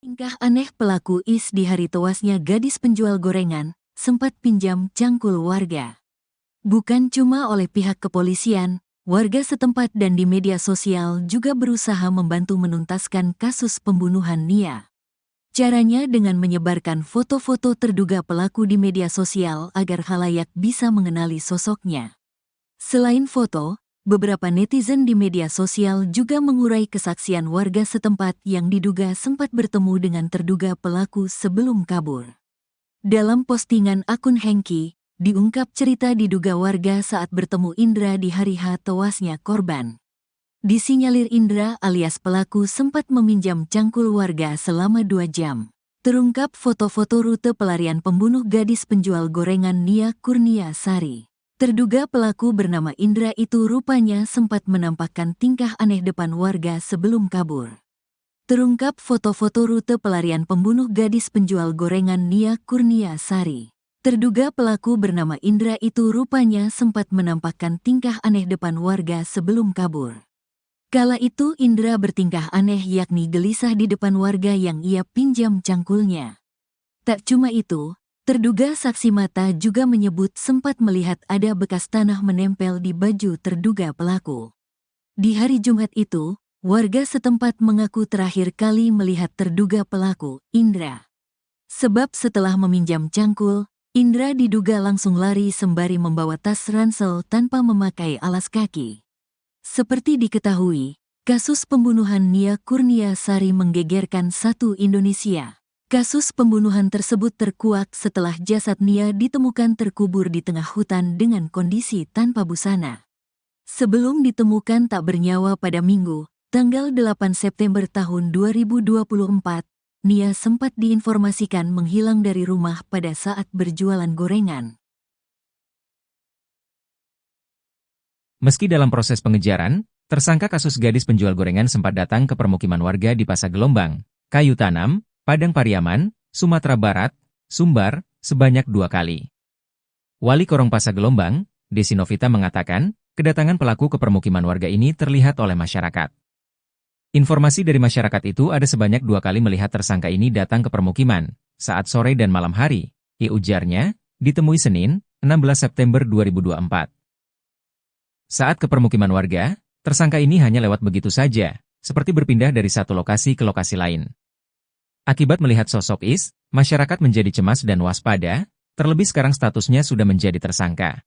Tingkah aneh pelaku IS di hari tewasnya gadis penjual gorengan, sempat pinjam cangkul warga. Bukan cuma oleh pihak kepolisian, warga setempat dan di media sosial juga berusaha membantu menuntaskan kasus pembunuhan Nia. Caranya dengan menyebarkan foto-foto terduga pelaku di media sosial agar khalayak bisa mengenali sosoknya. Selain foto, beberapa netizen di media sosial juga mengurai kesaksian warga setempat yang diduga sempat bertemu dengan terduga pelaku sebelum kabur. Dalam postingan akun Hengki, diungkap cerita diduga warga saat bertemu Indra di hari H tewasnya korban. Disinyalir Indra alias pelaku sempat meminjam cangkul warga selama 2 jam. Terungkap foto-foto rute pelarian pembunuh gadis penjual gorengan Nia Kurniasari. Terduga pelaku bernama Indra itu rupanya sempat menampakkan tingkah aneh depan warga sebelum kabur. Terungkap foto-foto rute pelarian pembunuh gadis penjual gorengan Nia Kurniasari. Terduga pelaku bernama Indra itu rupanya sempat menampakkan tingkah aneh depan warga sebelum kabur. Kala itu Indra bertingkah aneh yakni gelisah di depan warga yang ia pinjam cangkulnya. Tak cuma itu, terduga saksi mata juga menyebut sempat melihat ada bekas tanah menempel di baju terduga pelaku. Di hari Jumat itu, warga setempat mengaku terakhir kali melihat terduga pelaku, Indra. Sebab setelah meminjam cangkul, Indra diduga langsung lari sembari membawa tas ransel tanpa memakai alas kaki. Seperti diketahui, kasus pembunuhan Nia Kurniasari menggegerkan satu Indonesia. Kasus pembunuhan tersebut terkuak setelah jasad Nia ditemukan terkubur di tengah hutan dengan kondisi tanpa busana. Sebelum ditemukan tak bernyawa pada Minggu, tanggal 8 September tahun 2024, Nia sempat diinformasikan menghilang dari rumah pada saat berjualan gorengan. Meski dalam proses pengejaran, tersangka kasus gadis penjual gorengan sempat datang ke permukiman warga di Pasar Gelombang, Kayu Tanam, Padang Pariaman, Sumatera Barat, Sumbar, sebanyak 2 kali. Wali Korong Pasar Gelombang, Desi Novita mengatakan, kedatangan pelaku ke permukiman warga ini terlihat oleh masyarakat. Informasi dari masyarakat itu ada sebanyak 2 kali melihat tersangka ini datang ke permukiman, saat sore dan malam hari, ujarnya, ditemui Senin, 16 September 2024. Saat ke permukiman warga, tersangka ini hanya lewat begitu saja, seperti berpindah dari satu lokasi ke lokasi lain. Akibat melihat sosok Is, masyarakat menjadi cemas dan waspada, terlebih sekarang statusnya sudah menjadi tersangka.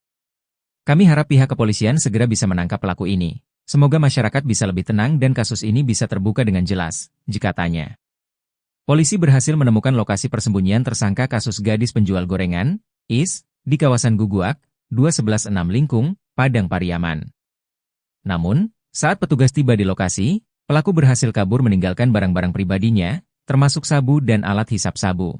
Kami harap pihak kepolisian segera bisa menangkap pelaku ini. Semoga masyarakat bisa lebih tenang dan kasus ini bisa terbuka dengan jelas, katanya. Polisi berhasil menemukan lokasi persembunyian tersangka kasus gadis penjual gorengan, Is, di kawasan Guguak, 2116 Lingkung, Padang Pariaman. Namun, saat petugas tiba di lokasi, pelaku berhasil kabur meninggalkan barang-barang pribadinya, termasuk sabu dan alat hisap sabu.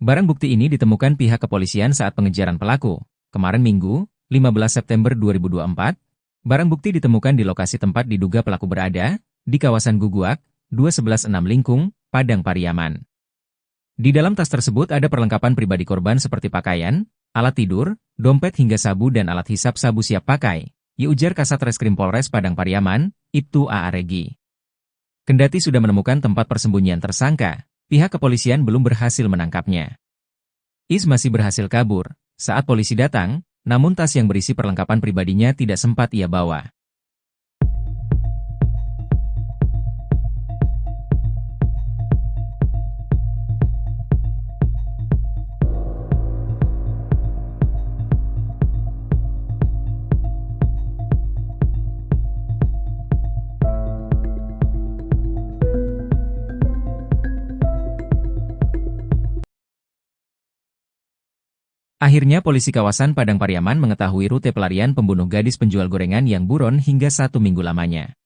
Barang bukti ini ditemukan pihak kepolisian saat pengejaran pelaku. Kemarin Minggu, 15 September 2024, barang bukti ditemukan di lokasi tempat diduga pelaku berada, di kawasan Guguak, 2116 Lingkung, Padang Pariaman. Di dalam tas tersebut ada perlengkapan pribadi korban seperti pakaian, alat tidur, dompet hingga sabu dan alat hisap sabu siap pakai, ujar Kasat Reskrim Polres Padang Pariaman, Ibtu A.A. Regi. Kendati sudah menemukan tempat persembunyian tersangka, pihak kepolisian belum berhasil menangkapnya. Is masih berhasil kabur saat polisi datang, namun tas yang berisi perlengkapan pribadinya tidak sempat ia bawa. Akhirnya polisi kawasan Padang Pariaman mengetahui rute pelarian pembunuh gadis penjual gorengan yang buron hingga 1 minggu lamanya.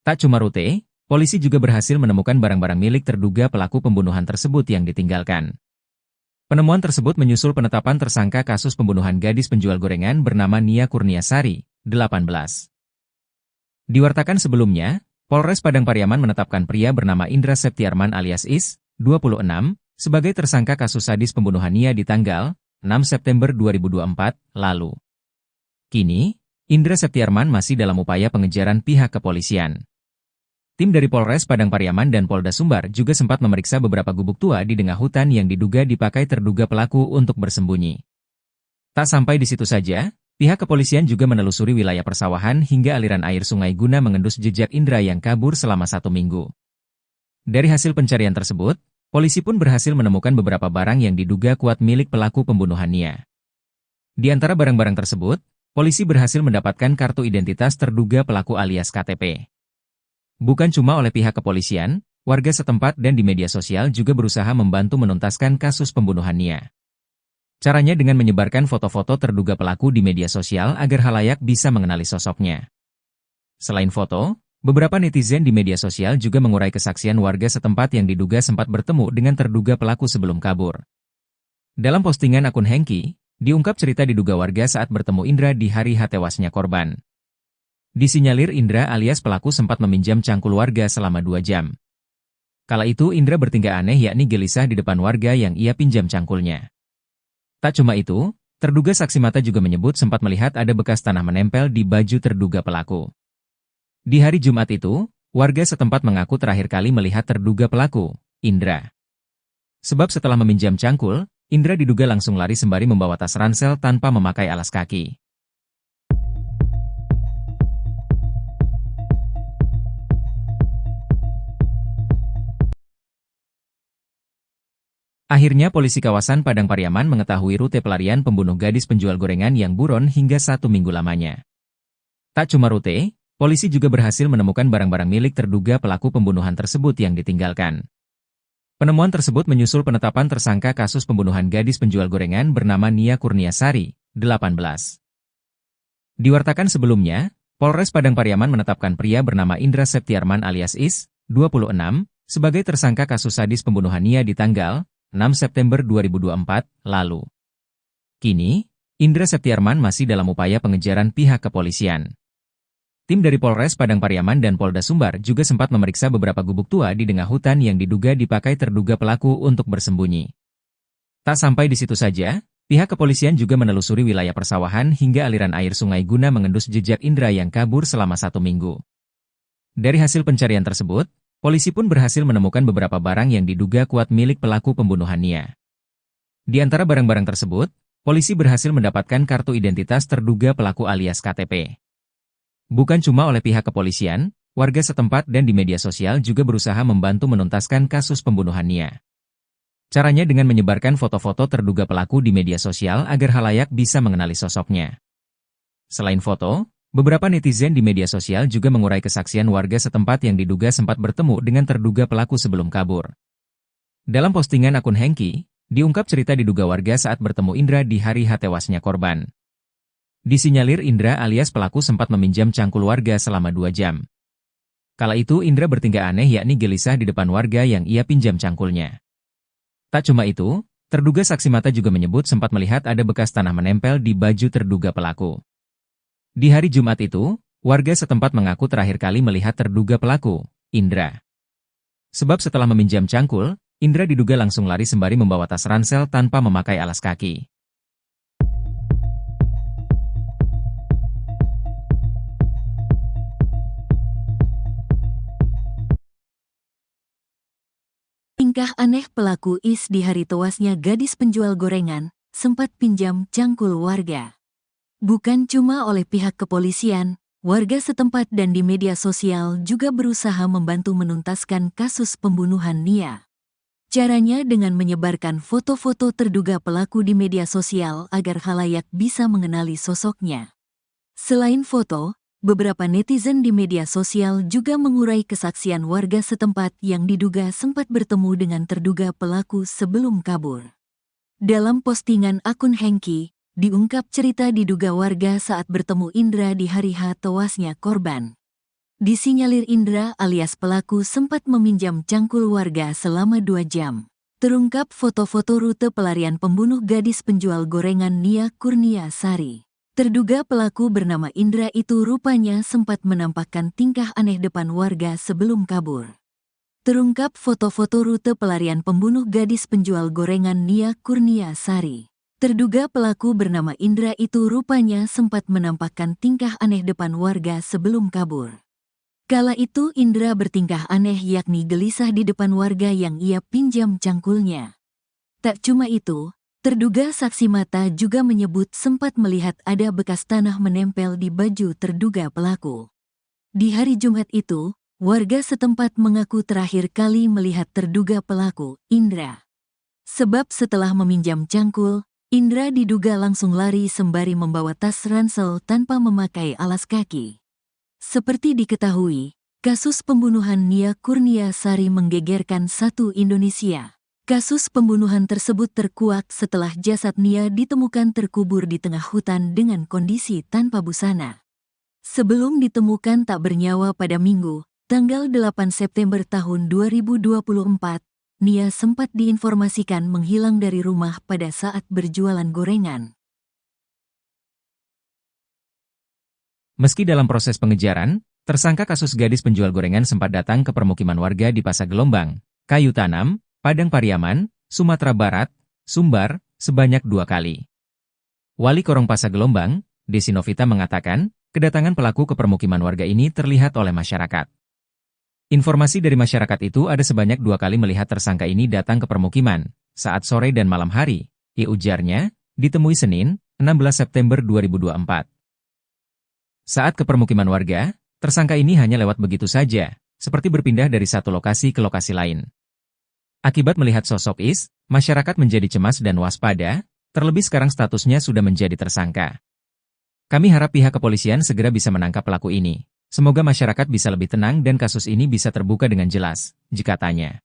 Tak cuma rute, polisi juga berhasil menemukan barang-barang milik terduga pelaku pembunuhan tersebut yang ditinggalkan. Penemuan tersebut menyusul penetapan tersangka kasus pembunuhan gadis penjual gorengan bernama Nia Kurniasari, 18. Diwartakan sebelumnya, Polres Padang Pariaman menetapkan pria bernama Indra Septiarman alias Is, 26, sebagai tersangka kasus sadis pembunuhan Nia di tanggal 6 September 2024 lalu. Kini, Indra Septiarman masih dalam upaya pengejaran pihak kepolisian. Tim dari Polres Padang Pariaman dan Polda Sumbar juga sempat memeriksa beberapa gubuk tua di tengah hutan yang diduga dipakai terduga pelaku untuk bersembunyi. Tak sampai di situ saja, pihak kepolisian juga menelusuri wilayah persawahan hingga aliran air sungai guna mengendus jejak Indra yang kabur selama 1 minggu. Dari hasil pencarian tersebut, polisi pun berhasil menemukan beberapa barang yang diduga kuat milik pelaku pembunuhan Nia. Di antara barang-barang tersebut, polisi berhasil mendapatkan kartu identitas terduga pelaku alias KTP. Bukan cuma oleh pihak kepolisian, warga setempat dan di media sosial juga berusaha membantu menuntaskan kasus pembunuhan Nia. Caranya dengan menyebarkan foto-foto terduga pelaku di media sosial agar khalayak bisa mengenali sosoknya. Selain foto, beberapa netizen di media sosial juga mengurai kesaksian warga setempat yang diduga sempat bertemu dengan terduga pelaku sebelum kabur. Dalam postingan akun Hengki, diungkap cerita diduga warga saat bertemu Indra di hari tewasnya korban. Disinyalir Indra alias pelaku sempat meminjam cangkul warga selama 2 jam. Kala itu Indra bertingkah aneh yakni gelisah di depan warga yang ia pinjam cangkulnya. Tak cuma itu, terduga saksi mata juga menyebut sempat melihat ada bekas tanah menempel di baju terduga pelaku. Di hari Jumat itu, warga setempat mengaku terakhir kali melihat terduga pelaku, Indra. Sebab setelah meminjam cangkul, Indra diduga langsung lari sembari membawa tas ransel tanpa memakai alas kaki. Akhirnya polisi kawasan Padang Pariaman mengetahui rute pelarian pembunuh gadis penjual gorengan yang buron hingga 1 minggu lamanya. Tak cuma rute, polisi juga berhasil menemukan barang-barang milik terduga pelaku pembunuhan tersebut yang ditinggalkan. Penemuan tersebut menyusul penetapan tersangka kasus pembunuhan gadis penjual gorengan bernama Nia Kurniasari, 18. Diwartakan sebelumnya, Polres Padang Pariaman menetapkan pria bernama Indra Septiarman alias Is, 26, sebagai tersangka kasus sadis pembunuhan Nia di tanggal 6 September 2024 lalu. Kini, Indra Septiarman masih dalam upaya pengejaran pihak kepolisian. Tim dari Polres Padang Pariaman dan Polda Sumbar juga sempat memeriksa beberapa gubuk tua di tengah hutan yang diduga dipakai terduga pelaku untuk bersembunyi. Tak sampai di situ saja, pihak kepolisian juga menelusuri wilayah persawahan hingga aliran air sungai guna mengendus jejak Indra yang kabur selama 1 minggu. Dari hasil pencarian tersebut, polisi pun berhasil menemukan beberapa barang yang diduga kuat milik pelaku pembunuhan Nia. Di antara barang-barang tersebut, polisi berhasil mendapatkan kartu identitas terduga pelaku alias KTP. Bukan cuma oleh pihak kepolisian, warga setempat dan di media sosial juga berusaha membantu menuntaskan kasus pembunuhan Nia. Caranya dengan menyebarkan foto-foto terduga pelaku di media sosial agar khalayak bisa mengenali sosoknya. Selain foto, beberapa netizen di media sosial juga mengurai kesaksian warga setempat yang diduga sempat bertemu dengan terduga pelaku sebelum kabur. Dalam postingan akun Hengki, diungkap cerita diduga warga saat bertemu Indra di hari tewasnya korban. Disinyalir Indra alias pelaku sempat meminjam cangkul warga selama 2 jam. Kala itu Indra bertingkah aneh yakni gelisah di depan warga yang ia pinjam cangkulnya. Tak cuma itu, terduga saksi mata juga menyebut sempat melihat ada bekas tanah menempel di baju terduga pelaku. Di hari Jumat itu, warga setempat mengaku terakhir kali melihat terduga pelaku, Indra. Sebab setelah meminjam cangkul, Indra diduga langsung lari sembari membawa tas ransel tanpa memakai alas kaki. Tingkah aneh pelaku Is di hari tewasnya gadis penjual gorengan, sempat pinjam cangkul warga. Bukan cuma oleh pihak kepolisian, warga setempat dan di media sosial juga berusaha membantu menuntaskan kasus pembunuhan Nia. Caranya dengan menyebarkan foto-foto terduga pelaku di media sosial agar khalayak bisa mengenali sosoknya. Selain foto, beberapa netizen di media sosial juga mengurai kesaksian warga setempat yang diduga sempat bertemu dengan terduga pelaku sebelum kabur. Dalam postingan akun Hengki, diungkap cerita diduga warga saat bertemu Indra di hari tewasnya korban. Disinyalir Indra alias pelaku sempat meminjam cangkul warga selama 2 jam. Terungkap foto-foto rute pelarian pembunuh gadis penjual gorengan Nia Kurniasari. Terduga pelaku bernama Indra itu rupanya sempat menampakkan tingkah aneh depan warga sebelum kabur. Terungkap foto-foto rute pelarian pembunuh gadis penjual gorengan Nia Kurniasari. Terduga pelaku bernama Indra itu rupanya sempat menampakkan tingkah aneh depan warga sebelum kabur. Kala itu Indra bertingkah aneh yakni gelisah di depan warga yang ia pinjam cangkulnya. Tak cuma itu, terduga saksi mata juga menyebut sempat melihat ada bekas tanah menempel di baju terduga pelaku. Di hari Jumat itu, warga setempat mengaku terakhir kali melihat terduga pelaku, Indra. Sebab setelah meminjam cangkul, Indra diduga langsung lari sembari membawa tas ransel tanpa memakai alas kaki. Seperti diketahui, kasus pembunuhan Nia Kurniasari menggegerkan satu Indonesia. Kasus pembunuhan tersebut terkuak setelah jasad Nia ditemukan terkubur di tengah hutan dengan kondisi tanpa busana. Sebelum ditemukan tak bernyawa pada Minggu, tanggal 8 September tahun 2024, Nia sempat diinformasikan menghilang dari rumah pada saat berjualan gorengan. Meski dalam proses pengejaran, tersangka kasus gadis penjual gorengan sempat datang ke permukiman warga di Pasar Gelombang, Kayu Tanam, Padang Pariaman, Sumatera Barat, Sumbar, sebanyak 2 kali. Wali Korong Pasar Gelombang, Desi Novita mengatakan, kedatangan pelaku ke permukiman warga ini terlihat oleh masyarakat. Informasi dari masyarakat itu ada sebanyak 2 kali melihat tersangka ini datang ke permukiman, saat sore dan malam hari, ujarnya, ditemui Senin, 16 September 2024. Saat ke permukiman warga, tersangka ini hanya lewat begitu saja, seperti berpindah dari satu lokasi ke lokasi lain. Akibat melihat sosok Is, masyarakat menjadi cemas dan waspada, terlebih sekarang statusnya sudah menjadi tersangka. Kami harap pihak kepolisian segera bisa menangkap pelaku ini. Semoga masyarakat bisa lebih tenang dan kasus ini bisa terbuka dengan jelas, jika tanya.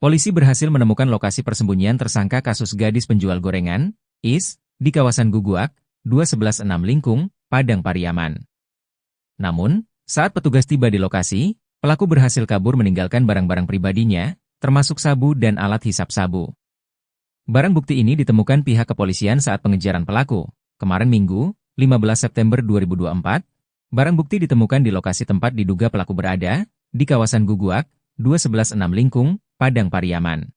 Polisi berhasil menemukan lokasi persembunyian tersangka kasus gadis penjual gorengan, Is, di kawasan Guguak, 2116 Lingkung, Padang Pariaman. Namun, saat petugas tiba di lokasi, pelaku berhasil kabur meninggalkan barang-barang pribadinya, termasuk sabu dan alat hisap sabu. Barang bukti ini ditemukan pihak kepolisian saat pengejaran pelaku. Kemarin Minggu, 15 September 2024, barang bukti ditemukan di lokasi tempat diduga pelaku berada, di kawasan Guguak, 2116 Lingkung, Padang Pariaman.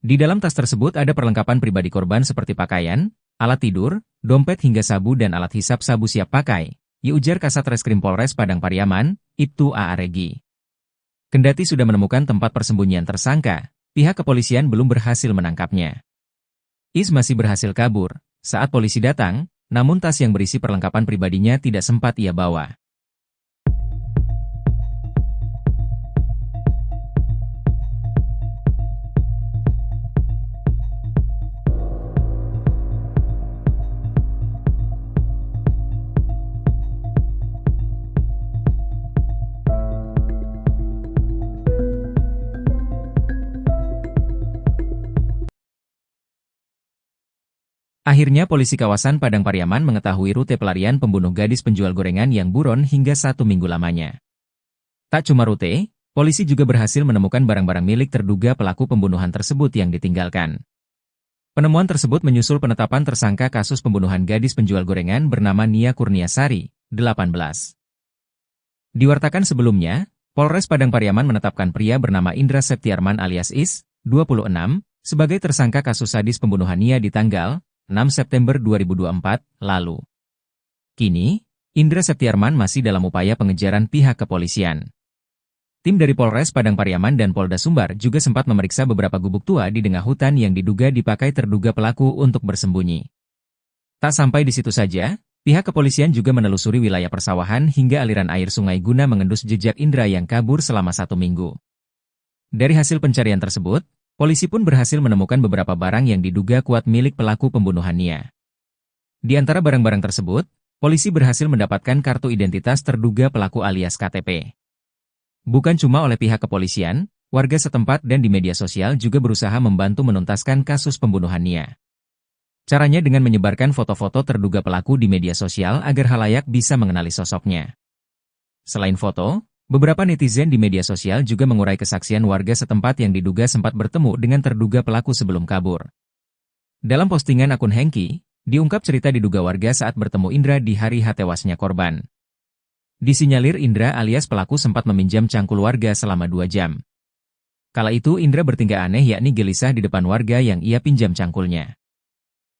Di dalam tas tersebut ada perlengkapan pribadi korban seperti pakaian, alat tidur, dompet hingga sabu dan alat hisap sabu siap pakai, ujar Kasat Reskrim Polres Padang Pariaman, Ibtu A.A. Regi. Kendati sudah menemukan tempat persembunyian tersangka, pihak kepolisian belum berhasil menangkapnya. Is masih berhasil kabur saat polisi datang, namun tas yang berisi perlengkapan pribadinya tidak sempat ia bawa. Akhirnya polisi kawasan Padang Pariaman mengetahui rute pelarian pembunuh gadis penjual gorengan yang buron hingga 1 minggu lamanya. Tak cuma rute, polisi juga berhasil menemukan barang-barang milik terduga pelaku pembunuhan tersebut yang ditinggalkan. Penemuan tersebut menyusul penetapan tersangka kasus pembunuhan gadis penjual gorengan bernama Nia Kurniasari, 18. Diwartakan sebelumnya, Polres Padang Pariaman menetapkan pria bernama Indra Septiarman alias Is, 26, sebagai tersangka kasus sadis pembunuhan Nia di tanggal 6 September 2024 lalu. Kini, Indra Septiarman masih dalam upaya pengejaran pihak kepolisian. Tim dari Polres Padang Pariaman dan Polda Sumbar juga sempat memeriksa beberapa gubuk tua di tengah hutan yang diduga dipakai terduga pelaku untuk bersembunyi. Tak sampai di situ saja, pihak kepolisian juga menelusuri wilayah persawahan hingga aliran air sungai guna mengendus jejak Indra yang kabur selama 1 minggu. Dari hasil pencarian tersebut, polisi pun berhasil menemukan beberapa barang yang diduga kuat milik pelaku pembunuhan Nia. Di antara barang-barang tersebut, polisi berhasil mendapatkan kartu identitas terduga pelaku alias KTP. Bukan cuma oleh pihak kepolisian, warga setempat dan di media sosial juga berusaha membantu menuntaskan kasus pembunuhan Nia. Caranya dengan menyebarkan foto-foto terduga pelaku di media sosial agar khalayak bisa mengenali sosoknya. Selain foto, beberapa netizen di media sosial juga mengurai kesaksian warga setempat yang diduga sempat bertemu dengan terduga pelaku sebelum kabur. Dalam postingan akun Hengki, diungkap cerita diduga warga saat bertemu Indra di hari tewasnya korban. Disinyalir Indra alias pelaku sempat meminjam cangkul warga selama 2 jam. Kala itu Indra bertingkah aneh yakni gelisah di depan warga yang ia pinjam cangkulnya.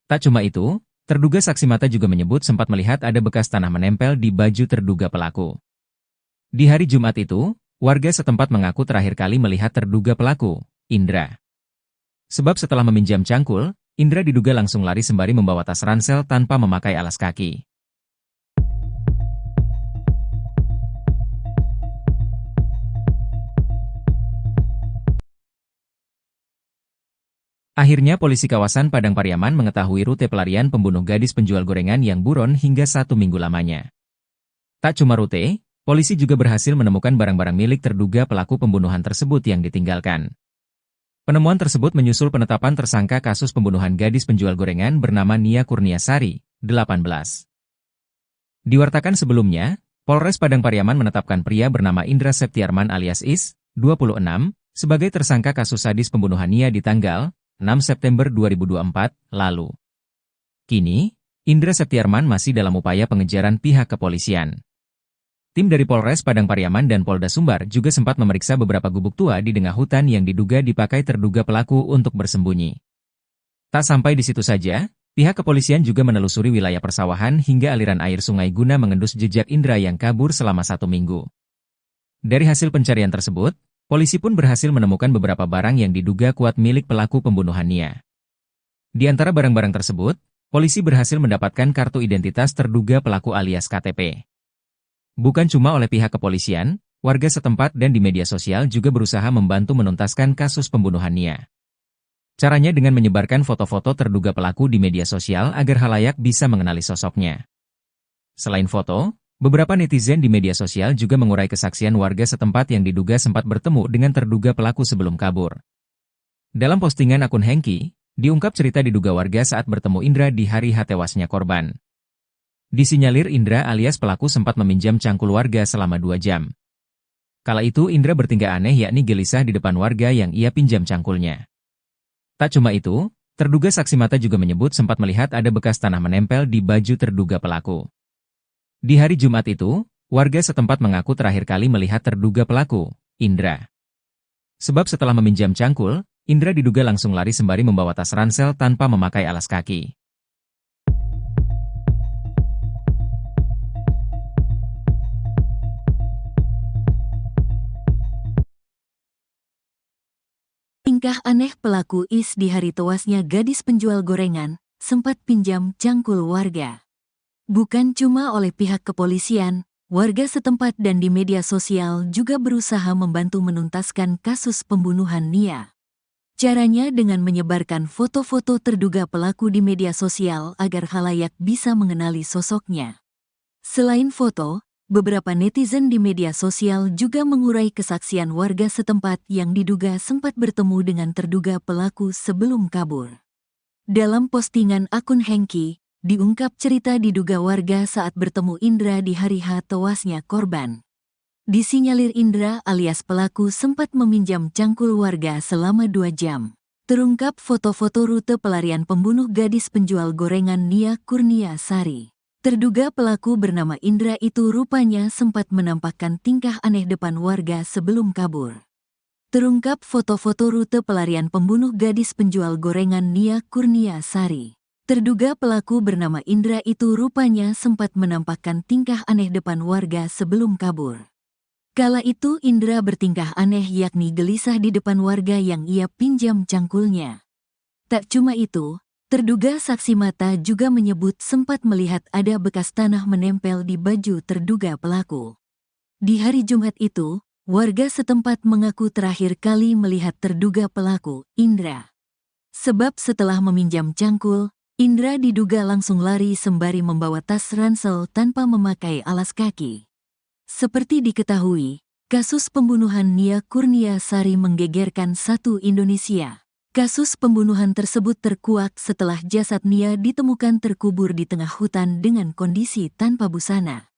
Tak cuma itu, terduga saksi mata juga menyebut sempat melihat ada bekas tanah menempel di baju terduga pelaku. Di hari Jumat itu, warga setempat mengaku terakhir kali melihat terduga pelaku, Indra. Sebab setelah meminjam cangkul, Indra diduga langsung lari sembari membawa tas ransel tanpa memakai alas kaki. Akhirnya polisi kawasan Padang Pariaman mengetahui rute pelarian pembunuh gadis penjual gorengan yang buron hingga 1 minggu lamanya. Tak cuma rute, polisi juga berhasil menemukan barang-barang milik terduga pelaku pembunuhan tersebut yang ditinggalkan. Penemuan tersebut menyusul penetapan tersangka kasus pembunuhan gadis penjual gorengan bernama Nia Kurniasari, 18. Diwartakan sebelumnya, Polres Padang Pariaman menetapkan pria bernama Indra Septiarman alias Is, 26, sebagai tersangka kasus sadis pembunuhan Nia di tanggal 6 September 2024 lalu. Kini, Indra Septiarman masih dalam upaya pengejaran pihak kepolisian. Tim dari Polres Padang Pariaman dan Polda Sumbar juga sempat memeriksa beberapa gubuk tua di tengah hutan yang diduga dipakai terduga pelaku untuk bersembunyi. Tak sampai di situ saja, pihak kepolisian juga menelusuri wilayah persawahan hingga aliran air sungai guna mengendus jejak Indra yang kabur selama 1 minggu. Dari hasil pencarian tersebut, polisi pun berhasil menemukan beberapa barang yang diduga kuat milik pelaku pembunuhan Nia. Di antara barang-barang tersebut, polisi berhasil mendapatkan kartu identitas terduga pelaku alias KTP. Bukan cuma oleh pihak kepolisian, warga setempat dan di media sosial juga berusaha membantu menuntaskan kasus pembunuhan Nia. Caranya dengan menyebarkan foto-foto terduga pelaku di media sosial agar khalayak bisa mengenali sosoknya. Selain foto, beberapa netizen di media sosial juga mengurai kesaksian warga setempat yang diduga sempat bertemu dengan terduga pelaku sebelum kabur. Dalam postingan akun Hengki, diungkap cerita diduga warga saat bertemu Indra di hari tewasnya korban. Disinyalir Indra alias pelaku sempat meminjam cangkul warga selama 2 jam. Kala itu Indra bertingkah aneh yakni gelisah di depan warga yang ia pinjam cangkulnya. Tak cuma itu, terduga saksi mata juga menyebut sempat melihat ada bekas tanah menempel di baju terduga pelaku. Di hari Jumat itu, warga setempat mengaku terakhir kali melihat terduga pelaku, Indra. Sebab setelah meminjam cangkul, Indra diduga langsung lari sembari membawa tas ransel tanpa memakai alas kaki. Tingkah aneh pelaku Is di hari tewasnya gadis penjual gorengan, sempat pinjam cangkul warga. Bukan cuma oleh pihak kepolisian, warga setempat dan di media sosial juga berusaha membantu menuntaskan kasus pembunuhan Nia. Caranya dengan menyebarkan foto-foto terduga pelaku di media sosial agar khalayak bisa mengenali sosoknya. Selain foto, beberapa netizen di media sosial juga mengurai kesaksian warga setempat yang diduga sempat bertemu dengan terduga pelaku sebelum kabur. Dalam postingan akun Hengki, diungkap cerita diduga warga saat bertemu Indra di hari tewasnya korban. Disinyalir Indra alias pelaku sempat meminjam cangkul warga selama 2 jam. Terungkap foto-foto rute pelarian pembunuh gadis penjual gorengan Nia Kurniasari. Terduga pelaku bernama Indra itu rupanya sempat menampakkan tingkah aneh depan warga sebelum kabur. Terungkap foto-foto rute pelarian pembunuh gadis penjual gorengan Nia Kurniasari. Terduga pelaku bernama Indra itu rupanya sempat menampakkan tingkah aneh depan warga sebelum kabur. Kala itu Indra bertingkah aneh yakni gelisah di depan warga yang ia pinjam cangkulnya. Tak cuma itu, terduga saksi mata juga menyebut sempat melihat ada bekas tanah menempel di baju terduga pelaku. Di hari Jumat itu, warga setempat mengaku terakhir kali melihat terduga pelaku, Indra. Sebab setelah meminjam cangkul, Indra diduga langsung lari sembari membawa tas ransel tanpa memakai alas kaki. Seperti diketahui, kasus pembunuhan Nia Kurniasari menggegerkan satu Indonesia. Kasus pembunuhan tersebut terkuak setelah jasad Nia ditemukan terkubur di tengah hutan dengan kondisi tanpa busana.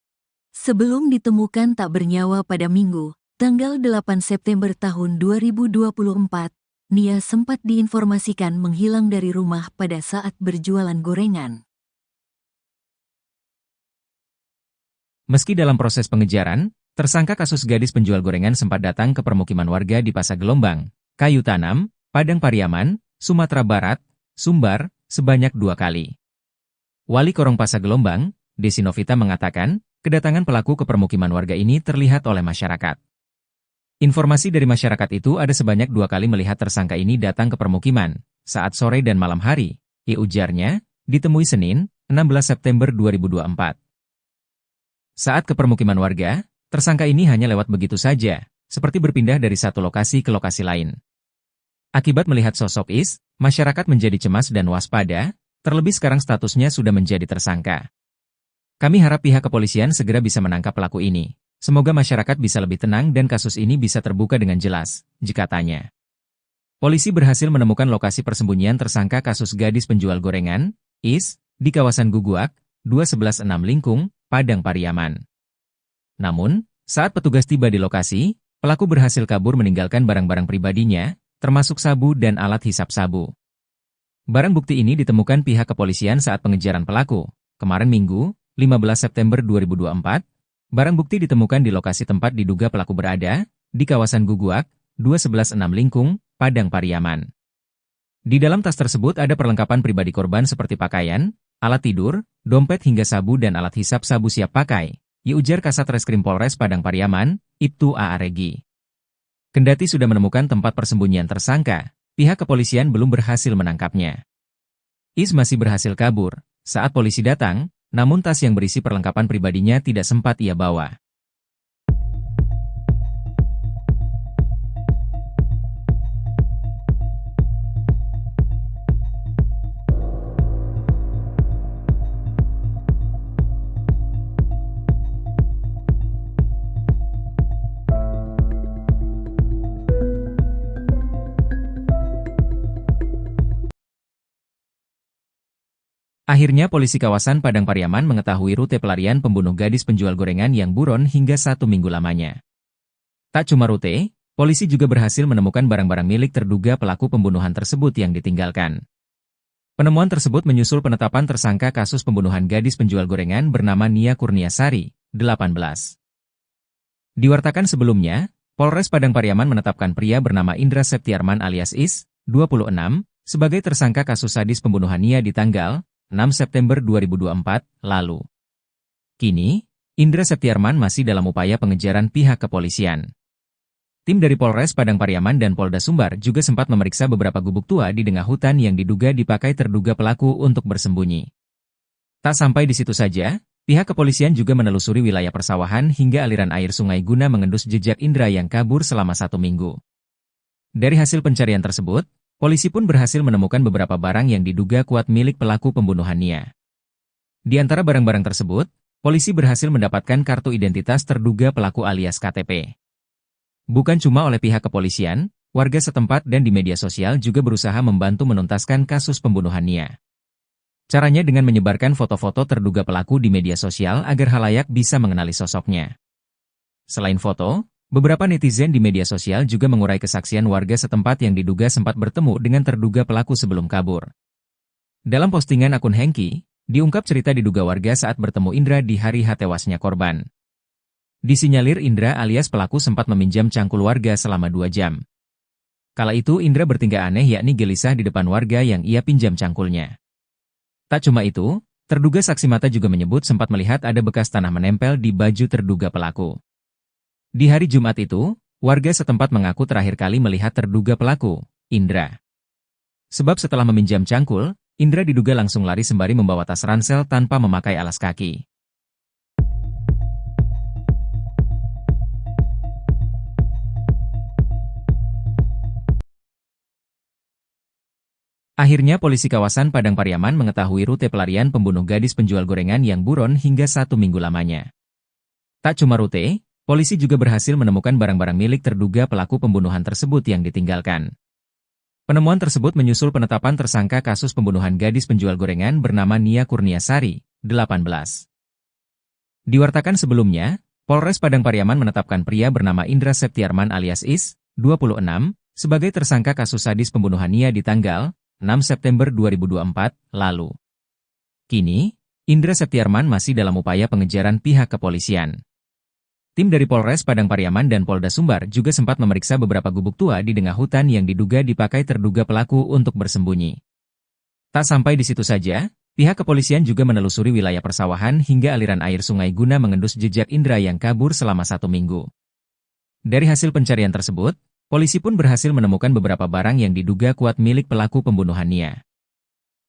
Sebelum ditemukan tak bernyawa pada Minggu, tanggal 8 September tahun 2024, Nia sempat diinformasikan menghilang dari rumah pada saat berjualan gorengan. Meski dalam proses pengejaran, tersangka kasus gadis penjual gorengan sempat datang ke permukiman warga di Pasar Gelombang, Kayu Tanam, Padang Pariaman, Sumatera Barat, Sumbar, sebanyak 2 kali. Wali Korong Pasar Gelombang, Desi Novita mengatakan, kedatangan pelaku ke permukiman warga ini terlihat oleh masyarakat. Informasi dari masyarakat itu ada sebanyak 2 kali melihat tersangka ini datang ke permukiman, saat sore dan malam hari, ujarnya, ditemui Senin, 16 September 2024. Saat ke permukiman warga, tersangka ini hanya lewat begitu saja, seperti berpindah dari satu lokasi ke lokasi lain. Akibat melihat sosok Is, masyarakat menjadi cemas dan waspada, terlebih sekarang statusnya sudah menjadi tersangka. Kami harap pihak kepolisian segera bisa menangkap pelaku ini. Semoga masyarakat bisa lebih tenang dan kasus ini bisa terbuka dengan jelas, jika tanya. Polisi berhasil menemukan lokasi persembunyian tersangka kasus gadis penjual gorengan, Is, di kawasan Guguak, 2116 Lingkung, Padang Pariaman. Namun, saat petugas tiba di lokasi, pelaku berhasil kabur meninggalkan barang-barang pribadinya, termasuk sabu dan alat hisap sabu. Barang bukti ini ditemukan pihak kepolisian saat pengejaran pelaku. Kemarin Minggu, 15 September 2024, barang bukti ditemukan di lokasi tempat diduga pelaku berada, di kawasan Guguak, 2116 Lingkung, Padang Pariaman. Di dalam tas tersebut ada perlengkapan pribadi korban seperti pakaian, alat tidur, dompet hingga sabu dan alat hisap sabu siap pakai, ujar Kasat Reskrim Polres Padang Pariaman, Ibtu A. Regi. Kendati sudah menemukan tempat persembunyian tersangka, pihak kepolisian belum berhasil menangkapnya. Is masih berhasil kabur saat polisi datang, namun tas yang berisi perlengkapan pribadinya tidak sempat ia bawa. Akhirnya polisi kawasan Padang Pariaman mengetahui rute pelarian pembunuh gadis penjual gorengan yang buron hingga 1 minggu lamanya. Tak cuma rute, polisi juga berhasil menemukan barang-barang milik terduga pelaku pembunuhan tersebut yang ditinggalkan. Penemuan tersebut menyusul penetapan tersangka kasus pembunuhan gadis penjual gorengan bernama Nia Kurniasari, 18. Diwartakan sebelumnya, Polres Padang Pariaman menetapkan pria bernama Indra Septiarman alias Is, 26, sebagai tersangka kasus sadis pembunuhan Nia di tanggal 6 September 2024 lalu. Kini, Indra Septiarman masih dalam upaya pengejaran pihak kepolisian. Tim dari Polres Padang Pariaman dan Polda Sumbar juga sempat memeriksa beberapa gubuk tua di tengah hutan yang diduga dipakai terduga pelaku untuk bersembunyi. Tak sampai di situ saja, pihak kepolisian juga menelusuri wilayah persawahan hingga aliran air sungai guna mengendus jejak Indra yang kabur selama 1 minggu. Dari hasil pencarian tersebut, polisi pun berhasil menemukan beberapa barang yang diduga kuat milik pelaku pembunuhan Nia. Di antara barang-barang tersebut, polisi berhasil mendapatkan kartu identitas terduga pelaku alias KTP. Bukan cuma oleh pihak kepolisian, warga setempat dan di media sosial juga berusaha membantu menuntaskan kasus pembunuhan Nia. Caranya dengan menyebarkan foto-foto terduga pelaku di media sosial agar khalayak bisa mengenali sosoknya. Selain foto, beberapa netizen di media sosial juga mengurai kesaksian warga setempat yang diduga sempat bertemu dengan terduga pelaku sebelum kabur. Dalam postingan akun Hengki, diungkap cerita diduga warga saat bertemu Indra di hari tewasnya korban. Disinyalir Indra alias pelaku sempat meminjam cangkul warga selama 2 jam. Kala itu Indra bertingkah aneh yakni gelisah di depan warga yang ia pinjam cangkulnya. Tak cuma itu, terduga saksi mata juga menyebut sempat melihat ada bekas tanah menempel di baju terduga pelaku. Di hari Jumat itu, warga setempat mengaku terakhir kali melihat terduga pelaku, Indra. Sebab setelah meminjam cangkul, Indra diduga langsung lari sembari membawa tas ransel tanpa memakai alas kaki. Akhirnya polisi kawasan Padang Pariaman mengetahui rute pelarian pembunuh gadis penjual gorengan yang buron hingga 1 minggu lamanya. Tak cuma rute, polisi juga berhasil menemukan barang-barang milik terduga pelaku pembunuhan tersebut yang ditinggalkan. Penemuan tersebut menyusul penetapan tersangka kasus pembunuhan gadis penjual gorengan bernama Nia Kurniasari, 18. Diwartakan sebelumnya, Polres Padang Pariaman menetapkan pria bernama Indra Septiarman alias Is, 26, sebagai tersangka kasus sadis pembunuhan Nia di tanggal 6 September 2024 lalu. Kini, Indra Septiarman masih dalam upaya pengejaran pihak kepolisian. Tim dari Polres Padang Pariaman dan Polda Sumbar juga sempat memeriksa beberapa gubuk tua di tengah hutan yang diduga dipakai terduga pelaku untuk bersembunyi. Tak sampai di situ saja, Pihak kepolisian juga menelusuri wilayah persawahan hingga aliran air sungai guna mengendus jejak Indra yang kabur selama 1 minggu. Dari hasil pencarian tersebut, polisi pun berhasil menemukan beberapa barang yang diduga kuat milik pelaku pembunuhan Nia.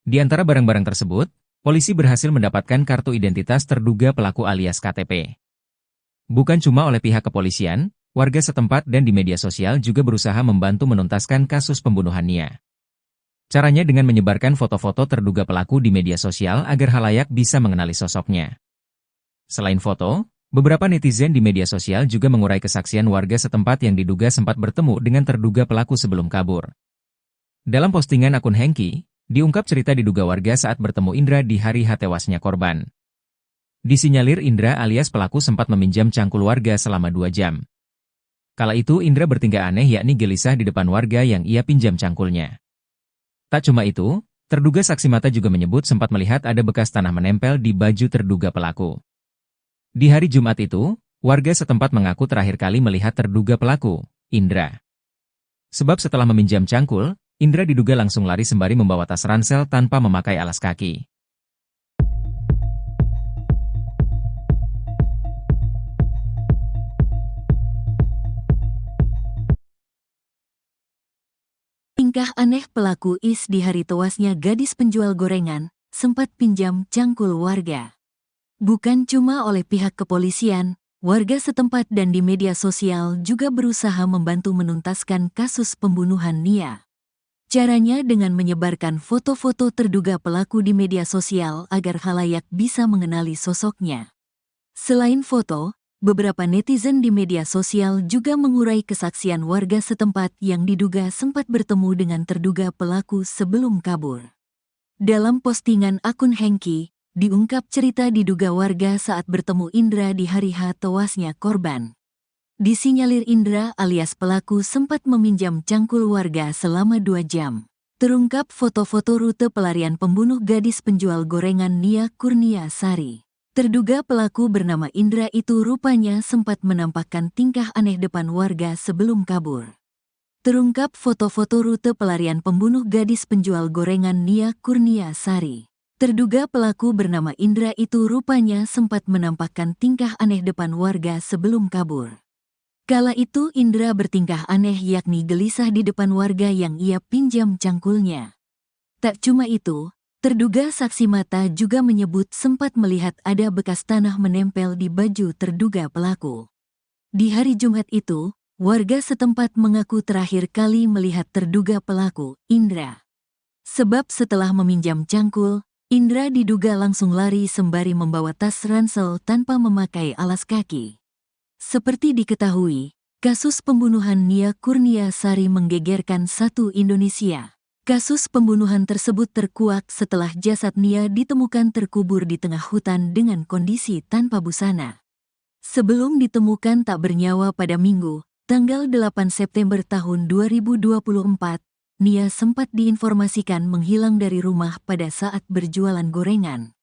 Di antara barang-barang tersebut, polisi berhasil mendapatkan kartu identitas terduga pelaku alias KTP. Bukan cuma oleh pihak kepolisian, warga setempat dan di media sosial juga berusaha membantu menuntaskan kasus pembunuhan Nia. Caranya dengan menyebarkan foto-foto terduga pelaku di media sosial agar khalayak bisa mengenali sosoknya. Selain foto, beberapa netizen di media sosial juga mengurai kesaksian warga setempat yang diduga sempat bertemu dengan terduga pelaku sebelum kabur. Dalam postingan akun Hengki, diungkap cerita diduga warga saat bertemu Indra di hari tewasnya korban. Disinyalir Indra alias pelaku sempat meminjam cangkul warga selama 2 jam. Kala itu Indra bertingkah aneh yakni gelisah di depan warga yang ia pinjam cangkulnya. Tak cuma itu, terduga saksi mata juga menyebut sempat melihat ada bekas tanah menempel di baju terduga pelaku. Di hari Jumat itu, warga setempat mengaku terakhir kali melihat terduga pelaku, Indra. Sebab setelah meminjam cangkul, Indra diduga langsung lari sembari membawa tas ransel tanpa memakai alas kaki. Tingkah aneh pelaku IS di hari tewasnya gadis penjual gorengan, sempat pinjam cangkul warga. Bukan cuma oleh pihak kepolisian, warga setempat dan di media sosial juga berusaha membantu menuntaskan kasus pembunuhan Nia. Caranya dengan menyebarkan foto-foto terduga pelaku di media sosial agar khalayak bisa mengenali sosoknya. Selain foto, beberapa netizen di media sosial juga mengurai kesaksian warga setempat yang diduga sempat bertemu dengan terduga pelaku sebelum kabur. Dalam postingan akun Hengki, diungkap cerita diduga warga saat bertemu Indra di hari tewasnya korban. Disinyalir Indra alias pelaku sempat meminjam cangkul warga selama 2 jam. Terungkap foto-foto rute pelarian pembunuh gadis penjual gorengan Nia Kurniasari. Terduga pelaku bernama Indra itu rupanya sempat menampakkan tingkah aneh depan warga sebelum kabur. Terungkap foto-foto rute pelarian pembunuh gadis penjual gorengan Nia Kurniasari. Terduga pelaku bernama Indra itu rupanya sempat menampakkan tingkah aneh depan warga sebelum kabur. Kala itu Indra bertingkah aneh yakni gelisah di depan warga yang ia pinjam cangkulnya. Tak cuma itu, terduga saksi mata juga menyebut sempat melihat ada bekas tanah menempel di baju terduga pelaku. Di hari Jumat itu, warga setempat mengaku terakhir kali melihat terduga pelaku, Indra. Sebab setelah meminjam cangkul, Indra diduga langsung lari sembari membawa tas ransel tanpa memakai alas kaki. Seperti diketahui, kasus pembunuhan Nia Kurniasari menggegerkan satu Indonesia. Kasus pembunuhan tersebut terkuak setelah jasad Nia ditemukan terkubur di tengah hutan dengan kondisi tanpa busana. Sebelum ditemukan tak bernyawa pada Minggu, tanggal 8 September tahun 2024, Nia sempat diinformasikan menghilang dari rumah pada saat berjualan gorengan.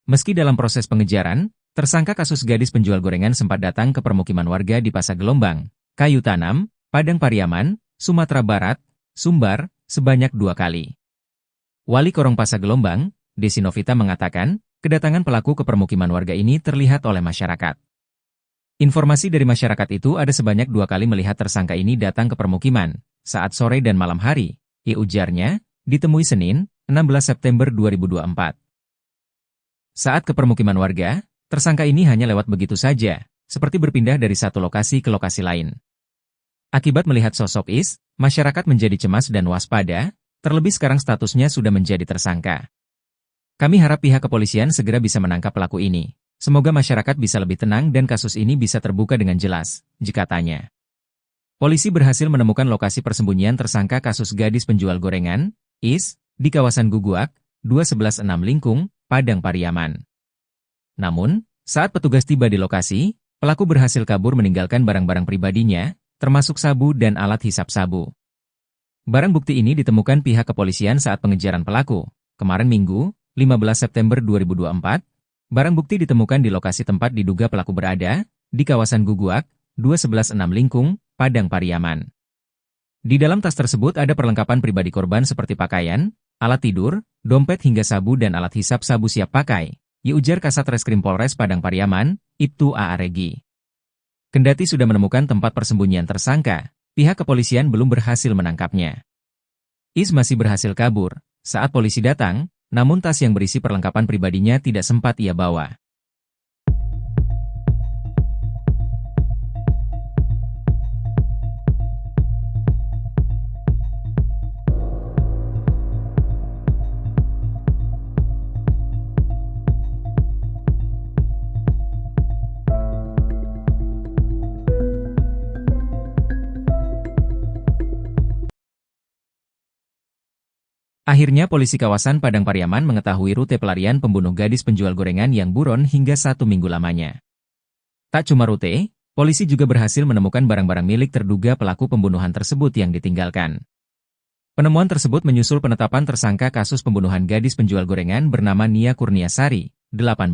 Meski dalam proses pengejaran, tersangka kasus gadis penjual gorengan sempat datang ke permukiman warga di Pasar Gelombang, Kayu Tanam, Padang Pariaman, Sumatera Barat, Sumbar, sebanyak 2 kali. Wali Korong Pasar Gelombang, Desi Novita mengatakan, kedatangan pelaku ke permukiman warga ini terlihat oleh masyarakat. Informasi dari masyarakat itu ada sebanyak 2 kali melihat tersangka ini datang ke permukiman, saat sore dan malam hari, ujarnya, ditemui Senin, 16 September 2024. Saat ke permukiman warga, tersangka ini hanya lewat begitu saja, seperti berpindah dari satu lokasi ke lokasi lain. Akibat melihat sosok Is, masyarakat menjadi cemas dan waspada, terlebih sekarang statusnya sudah menjadi tersangka. Kami harap pihak kepolisian segera bisa menangkap pelaku ini. Semoga masyarakat bisa lebih tenang dan kasus ini bisa terbuka dengan jelas, jikatanya. Polisi berhasil menemukan lokasi persembunyian tersangka kasus gadis penjual gorengan, Is, di kawasan Guguak, 216 Lingkung, Padang Pariaman. Namun, saat petugas tiba di lokasi, pelaku berhasil kabur meninggalkan barang-barang pribadinya, termasuk sabu dan alat hisap sabu. Barang bukti ini ditemukan pihak kepolisian saat pengejaran pelaku. Kemarin Minggu, 15 September 2024, barang bukti ditemukan di lokasi tempat diduga pelaku berada, di kawasan Guguak, 216 Lingkung, Padang Pariaman. Di dalam tas tersebut ada perlengkapan pribadi korban seperti pakaian, alat tidur, dompet hingga sabu dan alat hisap sabu siap pakai, ujar Kasat Reskrim Polres Padang Pariaman, Ibtu A.A. Regi. Kendati sudah menemukan tempat persembunyian tersangka, pihak kepolisian belum berhasil menangkapnya. Is masih berhasil kabur saat polisi datang, namun tas yang berisi perlengkapan pribadinya tidak sempat ia bawa. Akhirnya polisi kawasan Padang Pariaman mengetahui rute pelarian pembunuh gadis penjual gorengan yang buron hingga 1 minggu lamanya. Tak cuma rute, polisi juga berhasil menemukan barang-barang milik terduga pelaku pembunuhan tersebut yang ditinggalkan. Penemuan tersebut menyusul penetapan tersangka kasus pembunuhan gadis penjual gorengan bernama Nia Kurniasari, 18.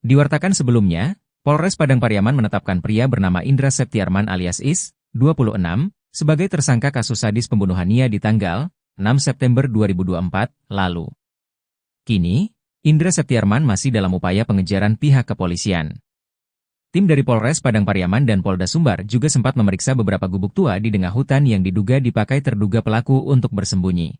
Diwartakan sebelumnya, Polres Padang Pariaman menetapkan pria bernama Indra Septiarman alias Is, 26, sebagai tersangka kasus sadis pembunuhan Nia di tanggal 6 September 2024 lalu. Kini, Indra Septiarman masih dalam upaya pengejaran pihak kepolisian. Tim dari Polres Padang Pariaman dan Polda Sumbar juga sempat memeriksa beberapa gubuk tua di tengah hutan yang diduga dipakai terduga pelaku untuk bersembunyi.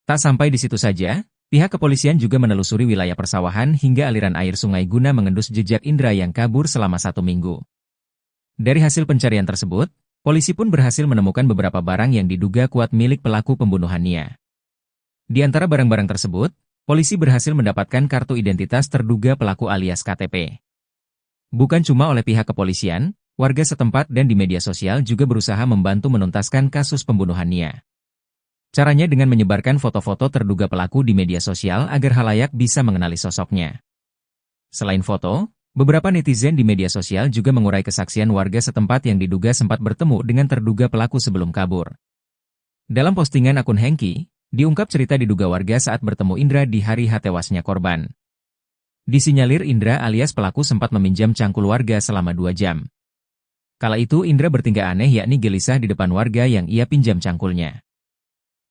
Tak sampai di situ saja, pihak kepolisian juga menelusuri wilayah persawahan hingga aliran air sungai guna mengendus jejak Indra yang kabur selama 1 minggu. Dari hasil pencarian tersebut, polisi pun berhasil menemukan beberapa barang yang diduga kuat milik pelaku pembunuhan Nia. Di antara barang-barang tersebut, polisi berhasil mendapatkan kartu identitas terduga pelaku alias KTP. Bukan cuma oleh pihak kepolisian, warga setempat dan di media sosial juga berusaha membantu menuntaskan kasus pembunuhan Nia. Caranya dengan menyebarkan foto-foto terduga pelaku di media sosial agar halayak bisa mengenali sosoknya. Selain foto, beberapa netizen di media sosial juga mengurai kesaksian warga setempat yang diduga sempat bertemu dengan terduga pelaku sebelum kabur. Dalam postingan akun Hengki, diungkap cerita diduga warga saat bertemu Indra di hari tewasnya korban. Disinyalir Indra alias pelaku sempat meminjam cangkul warga selama 2 jam. Kala itu Indra bertingkah aneh yakni gelisah di depan warga yang ia pinjam cangkulnya.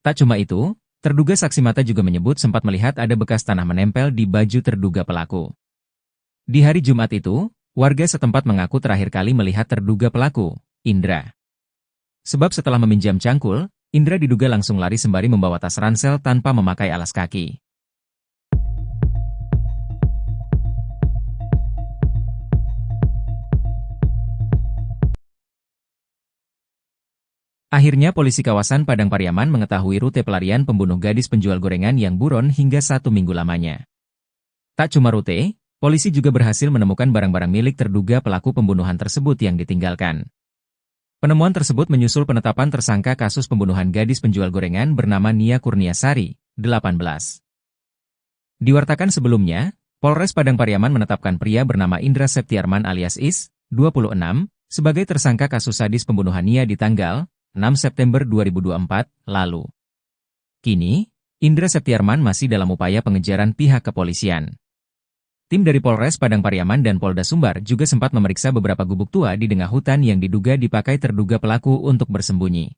Tak cuma itu, terduga saksi mata juga menyebut sempat melihat ada bekas tanah menempel di baju terduga pelaku. Di hari Jumat itu, warga setempat mengaku terakhir kali melihat terduga pelaku, Indra. Sebab setelah meminjam cangkul, Indra diduga langsung lari sembari membawa tas ransel tanpa memakai alas kaki. Akhirnya polisi kawasan Padang Pariaman mengetahui rute pelarian pembunuh gadis penjual gorengan yang buron hingga 1 minggu lamanya. Tak cuma rute, polisi juga berhasil menemukan barang-barang milik terduga pelaku pembunuhan tersebut yang ditinggalkan. Penemuan tersebut menyusul penetapan tersangka kasus pembunuhan gadis penjual gorengan bernama Nia Kurniasari, 18. Diwartakan sebelumnya, Polres Padang Pariaman menetapkan pria bernama Indra Septiarman alias Is, 26, sebagai tersangka kasus sadis pembunuhan Nia di tanggal 6 September 2024 lalu. Kini, Indra Septiarman masih dalam upaya pengejaran pihak kepolisian. Tim dari Polres Padang Pariaman dan Polda Sumbar juga sempat memeriksa beberapa gubuk tua di tengah hutan yang diduga dipakai terduga pelaku untuk bersembunyi.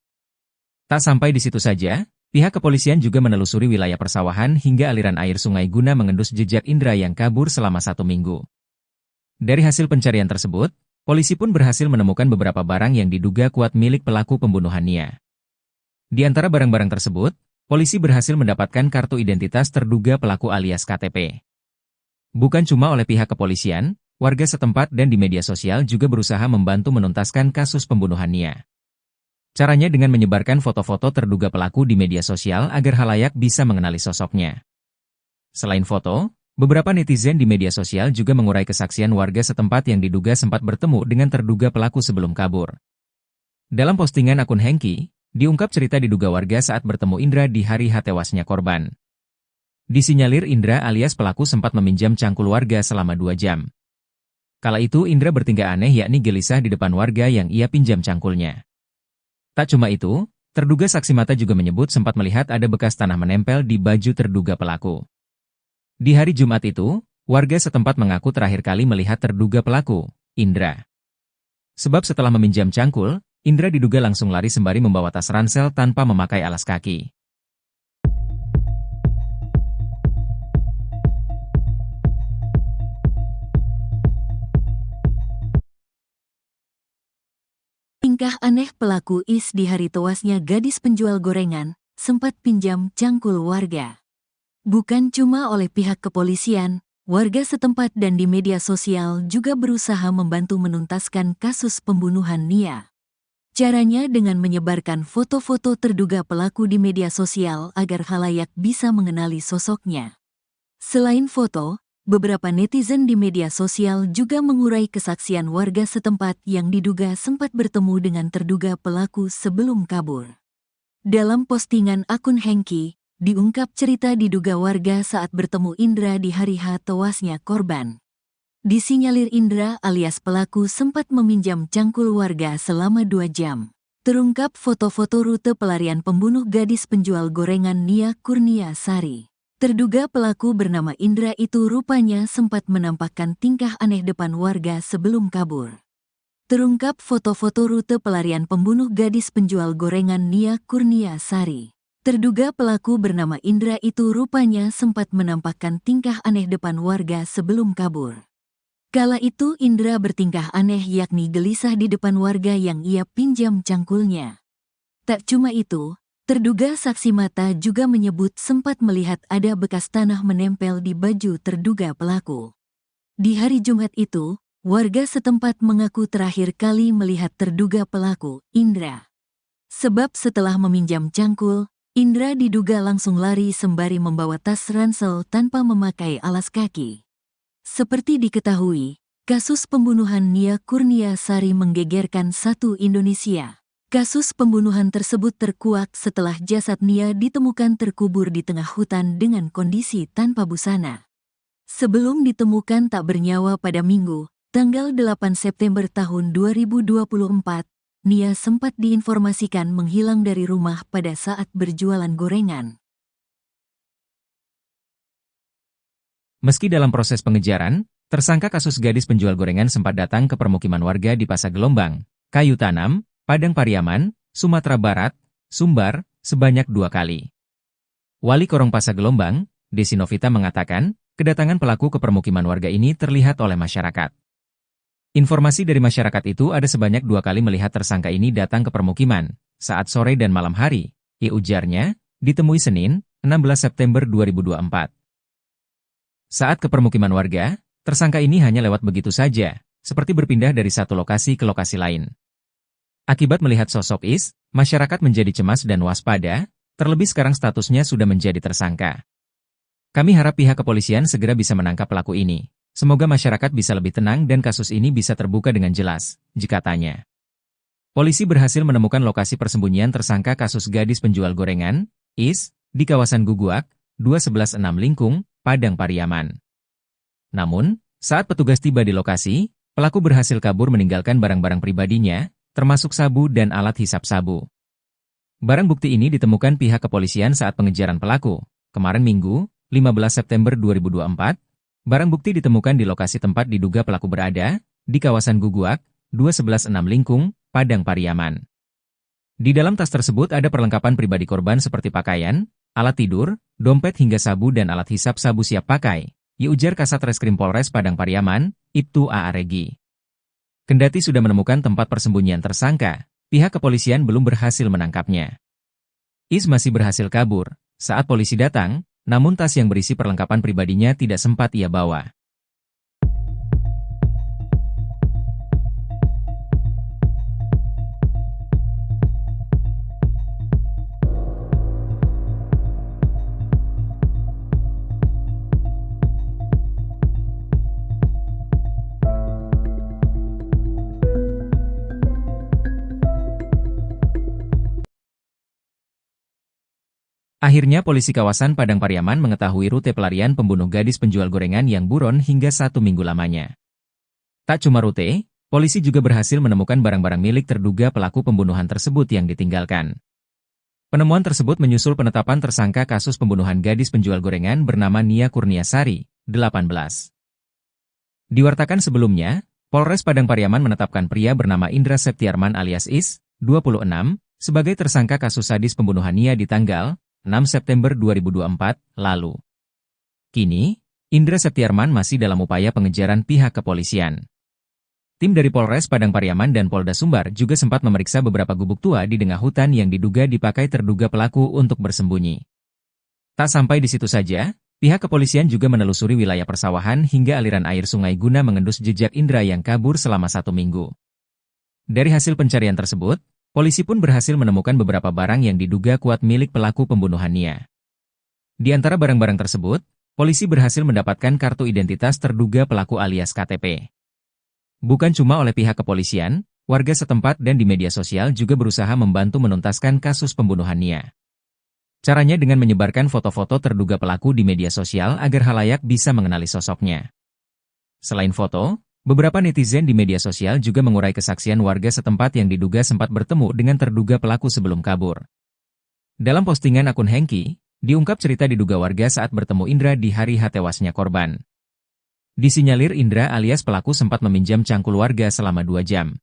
Tak sampai di situ saja, pihak kepolisian juga menelusuri wilayah persawahan hingga aliran air sungai guna mengendus jejak Indra yang kabur selama 1 minggu. Dari hasil pencarian tersebut, polisi pun berhasil menemukan beberapa barang yang diduga kuat milik pelaku pembunuhan Nia. Di antara barang-barang tersebut, polisi berhasil mendapatkan kartu identitas terduga pelaku alias KTP. Bukan cuma oleh pihak kepolisian, warga setempat dan di media sosial juga berusaha membantu menuntaskan kasus pembunuhan Nia. Caranya dengan menyebarkan foto-foto terduga pelaku di media sosial agar halayak bisa mengenali sosoknya. Selain foto, beberapa netizen di media sosial juga mengurai kesaksian warga setempat yang diduga sempat bertemu dengan terduga pelaku sebelum kabur. Dalam postingan akun Hengki, diungkap cerita diduga warga saat bertemu Indra di hari tewasnya korban. Disinyalir Indra alias pelaku sempat meminjam cangkul warga selama 2 jam. Kala itu Indra bertingkah aneh yakni gelisah di depan warga yang ia pinjam cangkulnya. Tak cuma itu, terduga saksi mata juga menyebut sempat melihat ada bekas tanah menempel di baju terduga pelaku. Di hari Jumat itu, warga setempat mengaku terakhir kali melihat terduga pelaku, Indra. Sebab setelah meminjam cangkul, Indra diduga langsung lari sembari membawa tas ransel tanpa memakai alas kaki. Tingkah aneh pelaku IS di hari tewasnya gadis penjual gorengan, sempat pinjam cangkul warga. Bukan cuma oleh pihak kepolisian, warga setempat dan di media sosial juga berusaha membantu menuntaskan kasus pembunuhan Nia. Caranya dengan menyebarkan foto-foto terduga pelaku di media sosial agar khalayak bisa mengenali sosoknya. Selain foto, beberapa netizen di media sosial juga mengurai kesaksian warga setempat yang diduga sempat bertemu dengan terduga pelaku sebelum kabur. Dalam postingan akun Hengki, diungkap cerita diduga warga saat bertemu Indra di hari H tewasnya korban. Disinyalir Indra alias pelaku sempat meminjam cangkul warga selama 2 jam. Terungkap foto-foto rute pelarian pembunuh gadis penjual gorengan Nia Kurnia Sari. Terduga pelaku bernama Indra itu rupanya sempat menampakkan tingkah aneh depan warga sebelum kabur. Terungkap foto-foto rute pelarian pembunuh gadis penjual gorengan Nia Kurnia Sari. Terduga pelaku bernama Indra itu rupanya sempat menampakkan tingkah aneh depan warga sebelum kabur. Kala itu Indra bertingkah aneh yakni gelisah di depan warga yang ia pinjam cangkulnya. Tak cuma itu, terduga saksi mata juga menyebut sempat melihat ada bekas tanah menempel di baju terduga pelaku. Di hari Jumat itu, warga setempat mengaku terakhir kali melihat terduga pelaku, Indra. Sebab setelah meminjam cangkul, Indra diduga langsung lari sembari membawa tas ransel tanpa memakai alas kaki. Seperti diketahui, kasus pembunuhan Nia Kurnia Sari menggegerkan satu Indonesia. Kasus pembunuhan tersebut terkuak setelah jasad Nia ditemukan terkubur di tengah hutan dengan kondisi tanpa busana. Sebelum ditemukan tak bernyawa pada Minggu, tanggal 8 September tahun 2024, Nia sempat diinformasikan menghilang dari rumah pada saat berjualan gorengan. Meski dalam proses pengejaran, tersangka kasus gadis penjual gorengan sempat datang ke permukiman warga di Pasar Gelombang, Kayu Tanam, Padang Pariaman, Sumatera Barat, Sumbar, sebanyak 2 kali. Wali Korong Pasar Gelombang, Desi Novita mengatakan, kedatangan pelaku ke permukiman warga ini terlihat oleh masyarakat. Informasi dari masyarakat itu ada sebanyak 2 kali melihat tersangka ini datang ke permukiman, saat sore dan malam hari, ujarnya, ditemui Senin, 16 September 2024. Saat ke permukiman warga, tersangka ini hanya lewat begitu saja, seperti berpindah dari satu lokasi ke lokasi lain. Akibat melihat sosok Is, masyarakat menjadi cemas dan waspada, terlebih sekarang statusnya sudah menjadi tersangka. Kami harap pihak kepolisian segera bisa menangkap pelaku ini. Semoga masyarakat bisa lebih tenang dan kasus ini bisa terbuka dengan jelas, katanya. Polisi berhasil menemukan lokasi persembunyian tersangka kasus gadis penjual gorengan, Is, di kawasan Guguak, 2116 Lingkung, Padang Pariaman. Namun, saat petugas tiba di lokasi, pelaku berhasil kabur meninggalkan barang-barang pribadinya, termasuk sabu dan alat hisap sabu. Barang bukti ini ditemukan pihak kepolisian saat pengejaran pelaku. Kemarin Minggu, 15 September 2024, barang bukti ditemukan di lokasi tempat diduga pelaku berada, di kawasan Guguak, 2116 Lingkung, Padang Pariaman. Di dalam tas tersebut ada perlengkapan pribadi korban seperti pakaian, alat tidur, dompet hingga sabu dan alat hisap sabu siap pakai, ujar Kasat Reskrim Polres Padang Pariaman, Ibtu A.A. Regi. Kendati sudah menemukan tempat persembunyian tersangka, pihak kepolisian belum berhasil menangkapnya. Is masih berhasil kabur saat polisi datang, namun tas yang berisi perlengkapan pribadinya tidak sempat ia bawa. Akhirnya polisi kawasan Padang Pariaman mengetahui rute pelarian pembunuh gadis penjual gorengan yang buron hingga 1 minggu lamanya. Tak cuma rute, polisi juga berhasil menemukan barang-barang milik terduga pelaku pembunuhan tersebut yang ditinggalkan. Penemuan tersebut menyusul penetapan tersangka kasus pembunuhan gadis penjual gorengan bernama Nia Kurnia Sari, 18. Diwartakan sebelumnya, Polres Padang Pariaman menetapkan pria bernama Indra Septiarman alias Is, 26, sebagai tersangka kasus sadis pembunuhan Nia di tanggal 6 September 2024 lalu. Kini, Indra Septiarman masih dalam upaya pengejaran pihak kepolisian. Tim dari Polres Padang Pariaman dan Polda Sumbar juga sempat memeriksa beberapa gubuk tua di tengah hutan yang diduga dipakai terduga pelaku untuk bersembunyi. Tak sampai di situ saja, pihak kepolisian juga menelusuri wilayah persawahan hingga aliran air sungai guna mengendus jejak Indra yang kabur selama 1 minggu. Dari hasil pencarian tersebut, polisi pun berhasil menemukan beberapa barang yang diduga kuat milik pelaku pembunuhan Nia. Di antara barang-barang tersebut, polisi berhasil mendapatkan kartu identitas terduga pelaku alias KTP. Bukan cuma oleh pihak kepolisian, warga setempat dan di media sosial juga berusaha membantu menuntaskan kasus pembunuhan Nia. Caranya dengan menyebarkan foto-foto terduga pelaku di media sosial agar khalayak bisa mengenali sosoknya. Selain foto, beberapa netizen di media sosial juga mengurai kesaksian warga setempat yang diduga sempat bertemu dengan terduga pelaku sebelum kabur. Dalam postingan akun Hengki, diungkap cerita diduga warga saat bertemu Indra di hari tewasnya korban. Disinyalir Indra alias pelaku sempat meminjam cangkul warga selama 2 jam.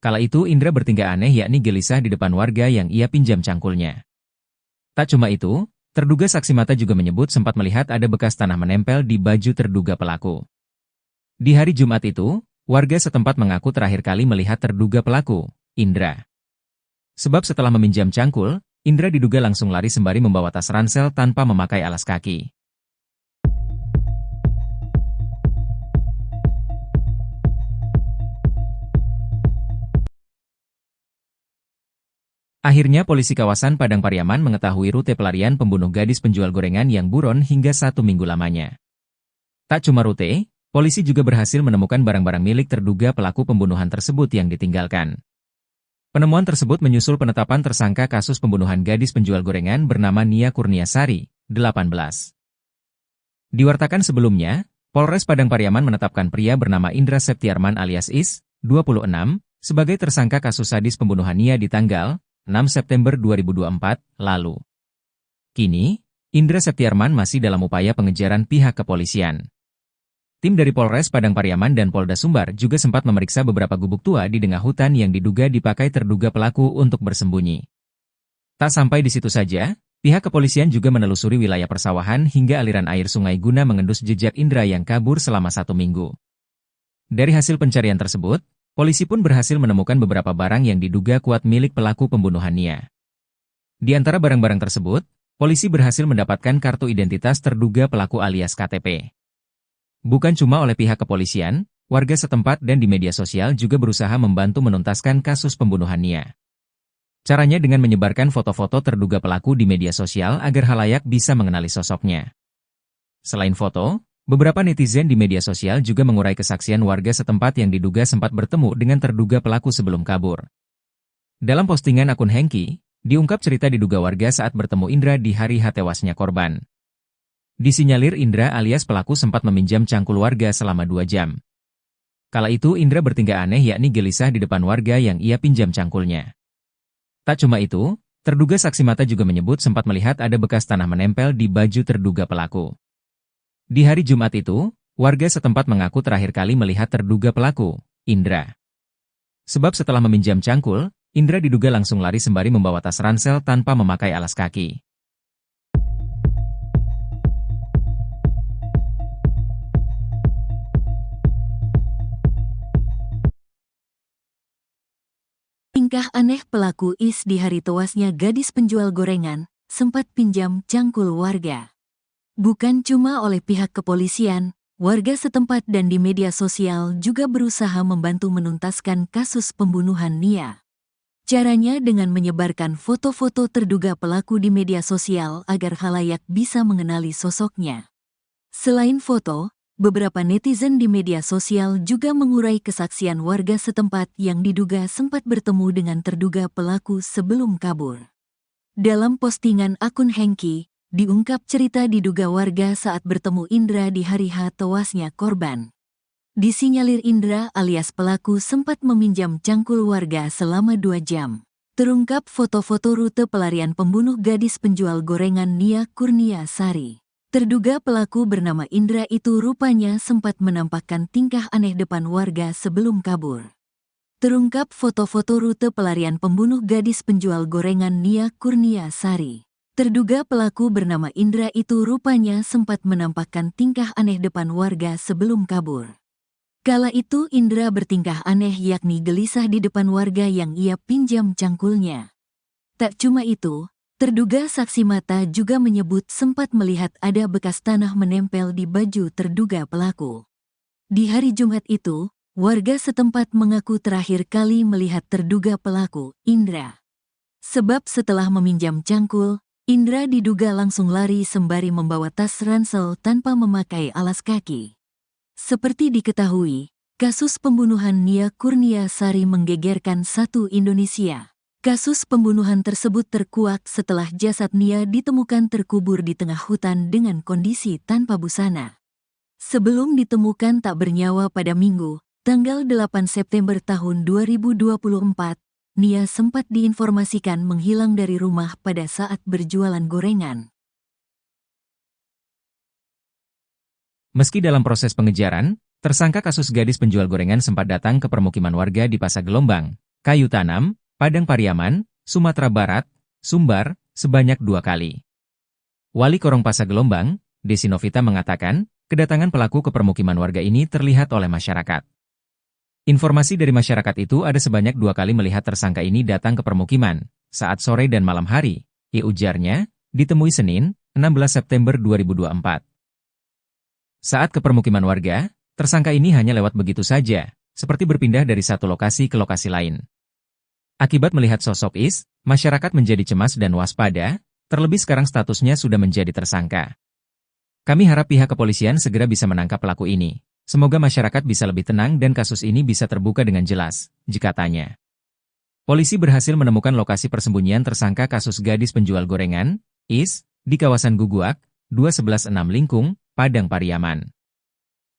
Kala itu Indra bertingkah aneh yakni gelisah di depan warga yang ia pinjam cangkulnya. Tak cuma itu, terduga saksi mata juga menyebut sempat melihat ada bekas tanah menempel di baju terduga pelaku. Di hari Jumat itu, warga setempat mengaku terakhir kali melihat terduga pelaku, Indra. Sebab setelah meminjam cangkul, Indra diduga langsung lari sembari membawa tas ransel tanpa memakai alas kaki. Akhirnya polisi kawasan Padang Pariaman mengetahui rute pelarian pembunuh gadis penjual gorengan yang buron hingga 1 minggu lamanya. Tak cuma rute, polisi juga berhasil menemukan barang-barang milik terduga pelaku pembunuhan tersebut yang ditinggalkan. Penemuan tersebut menyusul penetapan tersangka kasus pembunuhan gadis penjual gorengan bernama Nia Kurniasari, 18. Diwartakan sebelumnya, Polres Padang Pariaman menetapkan pria bernama Indra Septiarman alias Is, 26, sebagai tersangka kasus sadis pembunuhan Nia di tanggal 6 September 2024 lalu. Kini, Indra Septiarman masih dalam upaya pengejaran pihak kepolisian. Tim dari Polres Padang Pariaman dan Polda Sumbar juga sempat memeriksa beberapa gubuk tua di tengah hutan yang diduga dipakai terduga pelaku untuk bersembunyi. Tak sampai di situ saja, pihak kepolisian juga menelusuri wilayah persawahan hingga aliran air sungai guna mengendus jejak Indra yang kabur selama 1 minggu. Dari hasil pencarian tersebut, polisi pun berhasil menemukan beberapa barang yang diduga kuat milik pelaku pembunuhan Nia. Di antara barang-barang tersebut, polisi berhasil mendapatkan kartu identitas terduga pelaku alias KTP. Bukan cuma oleh pihak kepolisian, warga setempat dan di media sosial juga berusaha membantu menuntaskan kasus pembunuhan Nia. Caranya dengan menyebarkan foto-foto terduga pelaku di media sosial agar khalayak bisa mengenali sosoknya. Selain foto, beberapa netizen di media sosial juga mengurai kesaksian warga setempat yang diduga sempat bertemu dengan terduga pelaku sebelum kabur. Dalam postingan akun Hengki, diungkap cerita diduga warga saat bertemu Indra di hari tewasnya korban. Disinyalir Indra alias pelaku sempat meminjam cangkul warga selama 2 jam. Kala itu Indra bertingkah aneh yakni gelisah di depan warga yang ia pinjam cangkulnya. Tak cuma itu, terduga saksi mata juga menyebut sempat melihat ada bekas tanah menempel di baju terduga pelaku. Di hari Jumat itu, warga setempat mengaku terakhir kali melihat terduga pelaku, Indra. Sebab setelah meminjam cangkul, Indra diduga langsung lari sembari membawa tas ransel tanpa memakai alas kaki. Tingkah aneh pelaku Is di hari tewasnya gadis penjual gorengan, sempat pinjam cangkul warga. Bukan cuma oleh pihak kepolisian, warga setempat dan di media sosial juga berusaha membantu menuntaskan kasus pembunuhan Nia. Caranya dengan menyebarkan foto-foto terduga pelaku di media sosial agar khalayak bisa mengenali sosoknya. Selain foto, beberapa netizen di media sosial juga mengurai kesaksian warga setempat yang diduga sempat bertemu dengan terduga pelaku sebelum kabur. Dalam postingan akun Hengki, diungkap cerita diduga warga saat bertemu Indra di hari tewasnya korban. Disinyalir Indra alias pelaku sempat meminjam cangkul warga selama 2 jam. Terungkap foto-foto rute pelarian pembunuh gadis penjual gorengan Nia Kurniasari. Terduga pelaku bernama Indra itu rupanya sempat menampakkan tingkah aneh depan warga sebelum kabur. Terungkap foto-foto rute pelarian pembunuh gadis penjual gorengan Nia Kurniasari. Terduga pelaku bernama Indra itu rupanya sempat menampakkan tingkah aneh depan warga sebelum kabur. Kala itu Indra bertingkah aneh yakni gelisah di depan warga yang ia pinjam cangkulnya. Tak cuma itu, terduga saksi mata juga menyebut sempat melihat ada bekas tanah menempel di baju terduga pelaku. Di hari Jumat itu, warga setempat mengaku terakhir kali melihat terduga pelaku, Indra. Sebab setelah meminjam cangkul, Indra diduga langsung lari sembari membawa tas ransel tanpa memakai alas kaki. Seperti diketahui, kasus pembunuhan Nia Kurniasari menggegerkan satu Indonesia. Kasus pembunuhan tersebut terkuak setelah jasad Nia ditemukan terkubur di tengah hutan dengan kondisi tanpa busana. Sebelum ditemukan tak bernyawa pada Minggu, tanggal 8 September tahun 2024, Nia sempat diinformasikan menghilang dari rumah pada saat berjualan gorengan. Meski dalam proses pengejaran, tersangka kasus gadis penjual gorengan sempat datang ke permukiman warga di Pasar Gelombang, Kayu Tanam, Padang Pariaman, Sumatera Barat, Sumbar, sebanyak 2 kali. Wali Korong Pasar Gelombang, Desi Novita mengatakan, kedatangan pelaku ke permukiman warga ini terlihat oleh masyarakat. Informasi dari masyarakat itu ada sebanyak 2 kali melihat tersangka ini datang ke permukiman, saat sore dan malam hari, ujarnya, ditemui Senin, 16 September 2024. Saat ke permukiman warga, tersangka ini hanya lewat begitu saja, seperti berpindah dari satu lokasi ke lokasi lain. Akibat melihat sosok Is, masyarakat menjadi cemas dan waspada, terlebih sekarang statusnya sudah menjadi tersangka. Kami harap pihak kepolisian segera bisa menangkap pelaku ini. Semoga masyarakat bisa lebih tenang dan kasus ini bisa terbuka dengan jelas, katanya. Polisi berhasil menemukan lokasi persembunyian tersangka kasus gadis penjual gorengan, Is, di kawasan Guguak, 2116 Lingkung, Padang Pariaman.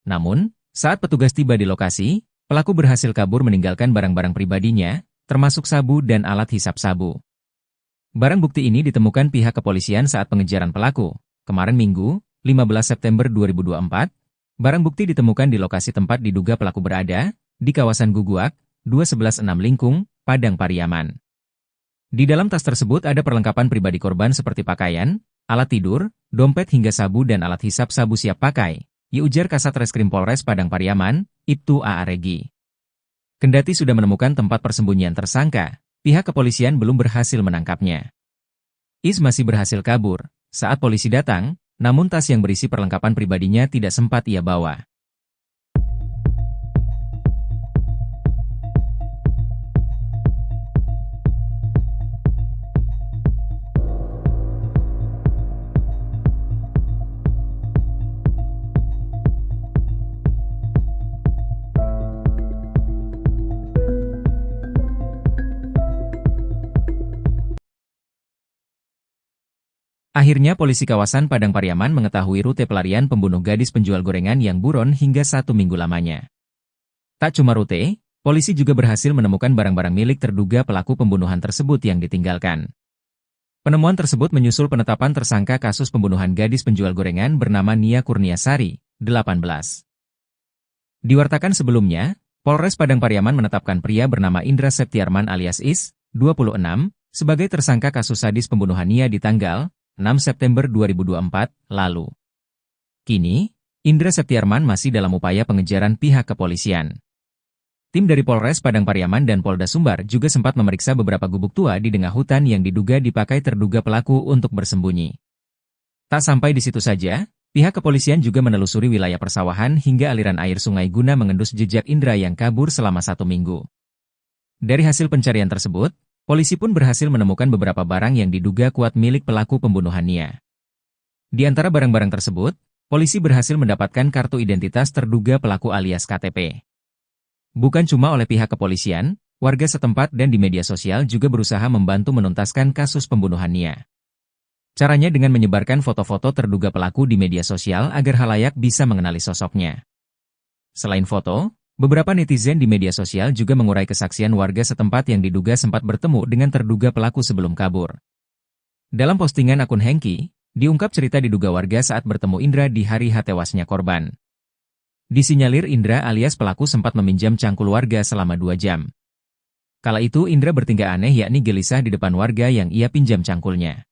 Namun, saat petugas tiba di lokasi, pelaku berhasil kabur meninggalkan barang-barang pribadinya, termasuk sabu dan alat hisap sabu. Barang bukti ini ditemukan pihak kepolisian saat pengejaran pelaku. Kemarin Minggu, 15 September 2024, barang bukti ditemukan di lokasi tempat diduga pelaku berada, di kawasan Guguak, 2116 Lingkung, Padang Pariaman. Di dalam tas tersebut ada perlengkapan pribadi korban seperti pakaian, alat tidur, dompet hingga sabu dan alat hisap sabu siap pakai, ujar Kasat Reskrim Polres Padang Pariaman, Ibtu A.A. Regi. Kendati sudah menemukan tempat persembunyian tersangka, pihak kepolisian belum berhasil menangkapnya. Is masih berhasil kabur saat polisi datang, namun tas yang berisi perlengkapan pribadinya tidak sempat ia bawa. Akhirnya polisi kawasan Padang Pariaman mengetahui rute pelarian pembunuh gadis penjual gorengan yang buron hingga 1 minggu lamanya. Tak cuma rute, polisi juga berhasil menemukan barang-barang milik terduga pelaku pembunuhan tersebut yang ditinggalkan. Penemuan tersebut menyusul penetapan tersangka kasus pembunuhan gadis penjual gorengan bernama Nia Kurniasari, 18. Diwartakan sebelumnya, Polres Padang Pariaman menetapkan pria bernama Indra Septiarman alias Is, 26, sebagai tersangka kasus sadis pembunuhan Nia di tanggal 6 September 2024 lalu. Kini, Indra Septiarman masih dalam upaya pengejaran pihak kepolisian. Tim dari Polres Padang Pariaman dan Polda Sumbar juga sempat memeriksa beberapa gubuk tua di tengah hutan yang diduga dipakai terduga pelaku untuk bersembunyi. Tak sampai di situ saja, pihak kepolisian juga menelusuri wilayah persawahan hingga aliran air sungai guna mengendus jejak Indra yang kabur selama 1 minggu. Dari hasil pencarian tersebut, polisi pun berhasil menemukan beberapa barang yang diduga kuat milik pelaku pembunuhan Nia. Di antara barang-barang tersebut, polisi berhasil mendapatkan kartu identitas terduga pelaku alias KTP. Bukan cuma oleh pihak kepolisian, warga setempat dan di media sosial juga berusaha membantu menuntaskan kasus pembunuhan Nia. Caranya dengan menyebarkan foto-foto terduga pelaku di media sosial agar khalayak bisa mengenali sosoknya. Selain foto, beberapa netizen di media sosial juga mengurai kesaksian warga setempat yang diduga sempat bertemu dengan terduga pelaku sebelum kabur. Dalam postingan akun Hengki, diungkap cerita diduga warga saat bertemu Indra di hari tewasnya korban. Disinyalir Indra alias pelaku sempat meminjam cangkul warga selama 2 jam. Kala itu Indra bertingkah aneh yakni gelisah di depan warga yang ia pinjam cangkulnya.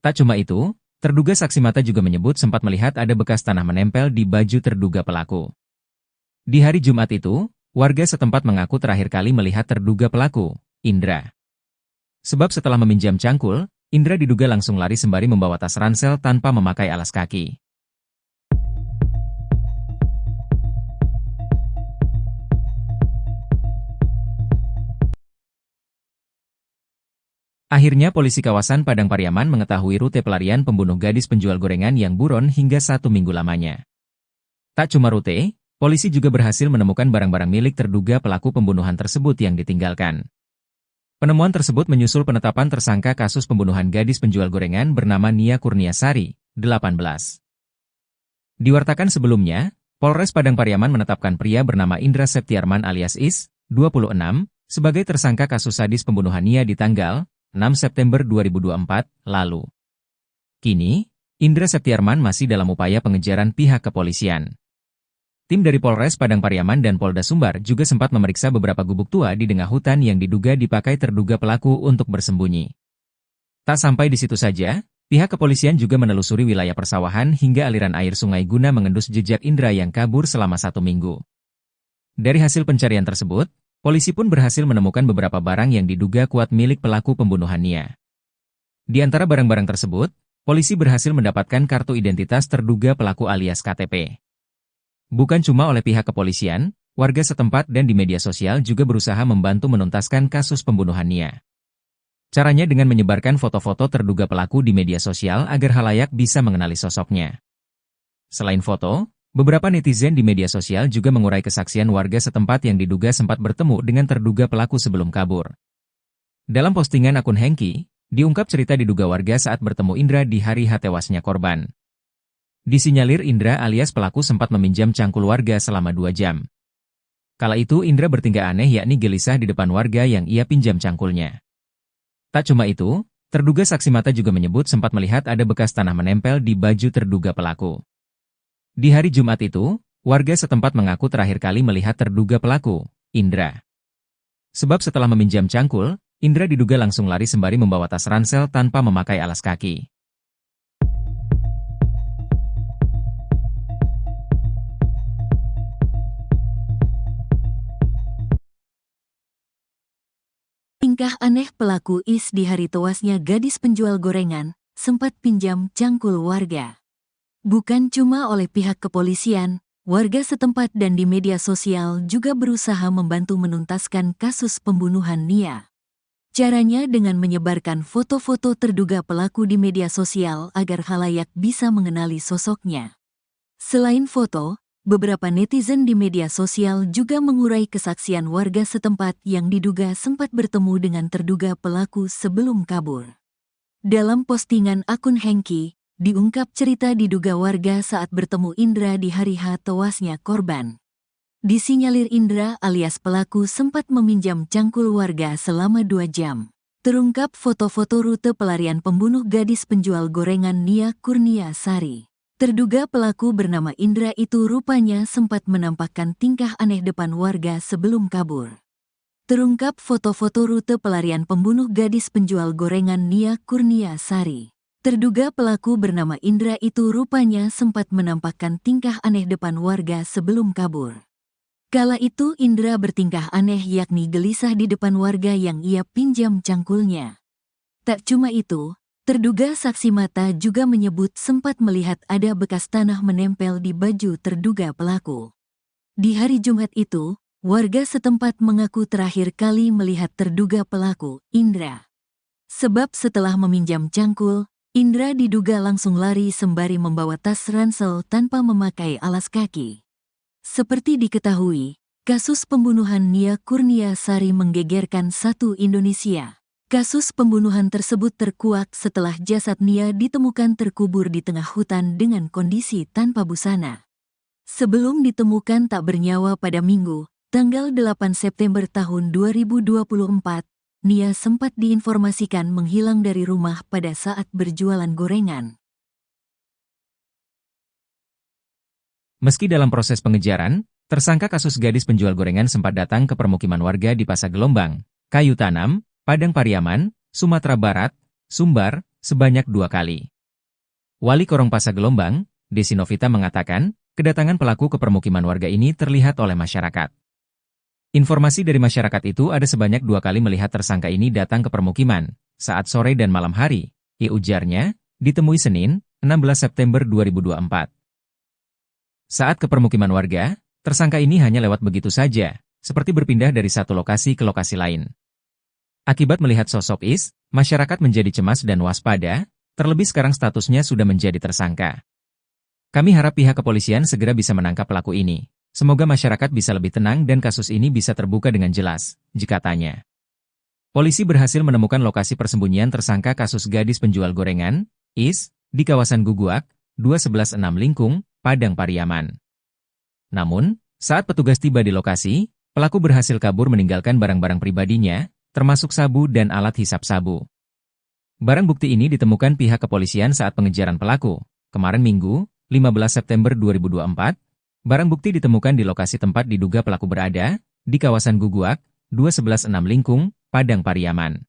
Tak cuma itu, terduga saksi mata juga menyebut sempat melihat ada bekas tanah menempel di baju terduga pelaku. Di hari Jumat itu, warga setempat mengaku terakhir kali melihat terduga pelaku, Indra. Sebab setelah meminjam cangkul, Indra diduga langsung lari sembari membawa tas ransel tanpa memakai alas kaki. Akhirnya polisi kawasan Padang Pariaman mengetahui rute pelarian pembunuh gadis penjual gorengan yang buron hingga 1 minggu lamanya. Tak cuma rute, polisi juga berhasil menemukan barang-barang milik terduga pelaku pembunuhan tersebut yang ditinggalkan. Penemuan tersebut menyusul penetapan tersangka kasus pembunuhan gadis penjual gorengan bernama Nia Kurniasari, 18. Diwartakan sebelumnya, Polres Padang Pariaman menetapkan pria bernama Indra Septiarman alias Is, 26, sebagai tersangka kasus sadis pembunuhan Nia di tanggal 6 September 2024 lalu. Kini, Indra Septiarman masih dalam upaya pengejaran pihak kepolisian. Tim dari Polres Padang Pariaman dan Polda Sumbar juga sempat memeriksa beberapa gubuk tua di tengah hutan yang diduga dipakai terduga pelaku untuk bersembunyi. Tak sampai di situ saja, pihak kepolisian juga menelusuri wilayah persawahan hingga aliran air sungai guna mengendus jejak Indra yang kabur selama 1 minggu. Dari hasil pencarian tersebut, polisi pun berhasil menemukan beberapa barang yang diduga kuat milik pelaku pembunuhan Nia. Di antara barang-barang tersebut, polisi berhasil mendapatkan kartu identitas terduga pelaku alias KTP. Bukan cuma oleh pihak kepolisian, warga setempat dan di media sosial juga berusaha membantu menuntaskan kasus pembunuhan Nia. Caranya dengan menyebarkan foto-foto terduga pelaku di media sosial agar khalayak bisa mengenali sosoknya. Selain foto, beberapa netizen di media sosial juga mengurai kesaksian warga setempat yang diduga sempat bertemu dengan terduga pelaku sebelum kabur. Dalam postingan akun Hengki, diungkap cerita diduga warga saat bertemu Indra di hari tewasnya korban. Disinyalir Indra alias pelaku sempat meminjam cangkul warga selama 2 jam. Kala itu Indra bertingkah aneh yakni gelisah di depan warga yang ia pinjam cangkulnya. Tak cuma itu, terduga saksi mata juga menyebut sempat melihat ada bekas tanah menempel di baju terduga pelaku. Di hari Jumat itu, warga setempat mengaku terakhir kali melihat terduga pelaku, Indra. Sebab setelah meminjam cangkul, Indra diduga langsung lari sembari membawa tas ransel tanpa memakai alas kaki. Tingkah aneh pelaku Is di hari tewasnya gadis penjual gorengan, sempat pinjam cangkul warga. Bukan cuma oleh pihak kepolisian, warga setempat dan di media sosial juga berusaha membantu menuntaskan kasus pembunuhan Nia. Caranya dengan menyebarkan foto-foto terduga pelaku di media sosial agar khalayak bisa mengenali sosoknya. Selain foto, beberapa netizen di media sosial juga mengurai kesaksian warga setempat yang diduga sempat bertemu dengan terduga pelaku sebelum kabur. Dalam postingan akun Hengki, diungkap cerita diduga warga saat bertemu Indra di hari tewasnya korban. Disinyalir Indra alias pelaku sempat meminjam cangkul warga selama 2 jam. Terungkap foto-foto rute pelarian pembunuh gadis penjual gorengan Nia Kurniasari. Terduga pelaku bernama Indra itu rupanya sempat menampakkan tingkah aneh depan warga sebelum kabur. Terungkap foto-foto rute pelarian pembunuh gadis penjual gorengan Nia Kurniasari. Terduga pelaku bernama Indra itu rupanya sempat menampakkan tingkah aneh depan warga sebelum kabur. Kala itu Indra bertingkah aneh yakni gelisah di depan warga yang ia pinjam cangkulnya. Tak cuma itu, terduga saksi mata juga menyebut sempat melihat ada bekas tanah menempel di baju terduga pelaku. Di hari Jumat itu, warga setempat mengaku terakhir kali melihat terduga pelaku, Indra. Sebab setelah meminjam cangkul, Indra diduga langsung lari sembari membawa tas ransel tanpa memakai alas kaki. Seperti diketahui, kasus pembunuhan Nia Kurniasari menggegerkan satu Indonesia. Kasus pembunuhan tersebut terkuak setelah jasad Nia ditemukan terkubur di tengah hutan dengan kondisi tanpa busana. Sebelum ditemukan tak bernyawa pada Minggu, tanggal 8 September tahun 2024, Nia sempat diinformasikan menghilang dari rumah pada saat berjualan gorengan. Meski dalam proses pengejaran, tersangka kasus gadis penjual gorengan sempat datang ke permukiman warga di Pasar Gelombang, Kayu Tanam, Padang Pariaman, Sumatera Barat, Sumbar, sebanyak 2 kali. Wali Korong Pasa Gelombang, Desi Novita mengatakan, kedatangan pelaku ke permukiman warga ini terlihat oleh masyarakat. Informasi dari masyarakat itu ada sebanyak 2 kali melihat tersangka ini datang ke permukiman, saat sore dan malam hari, ujarnya, ditemui Senin, 16 September 2024. Saat ke permukiman warga, tersangka ini hanya lewat begitu saja, seperti berpindah dari satu lokasi ke lokasi lain. Akibat melihat sosok Is, masyarakat menjadi cemas dan waspada, terlebih sekarang statusnya sudah menjadi tersangka. Kami harap pihak kepolisian segera bisa menangkap pelaku ini. Semoga masyarakat bisa lebih tenang dan kasus ini bisa terbuka dengan jelas, jikatanya. Polisi berhasil menemukan lokasi persembunyian tersangka kasus gadis penjual gorengan, Is, di kawasan Guguak, 2116 Lingkung, Padang Pariaman. Namun, saat petugas tiba di lokasi, pelaku berhasil kabur meninggalkan barang-barang pribadinya, termasuk sabu dan alat hisap sabu. Barang bukti ini ditemukan pihak kepolisian saat pengejaran pelaku. Kemarin Minggu, 15 September 2024, barang bukti ditemukan di lokasi tempat diduga pelaku berada, di kawasan Guguak, 2116 Lingkung, Padang Pariaman.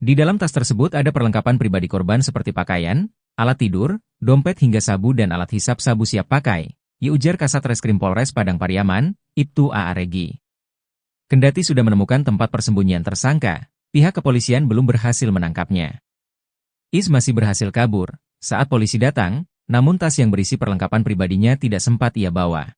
Di dalam tas tersebut ada perlengkapan pribadi korban seperti pakaian, alat tidur, dompet hingga sabu dan alat hisap sabu siap pakai, ujar Kasat Reskrim Polres Padang Pariaman, Ibtu A.A. Regi. Kendati sudah menemukan tempat persembunyian tersangka, pihak kepolisian belum berhasil menangkapnya. Is masih berhasil kabur saat polisi datang, namun tas yang berisi perlengkapan pribadinya tidak sempat ia bawa.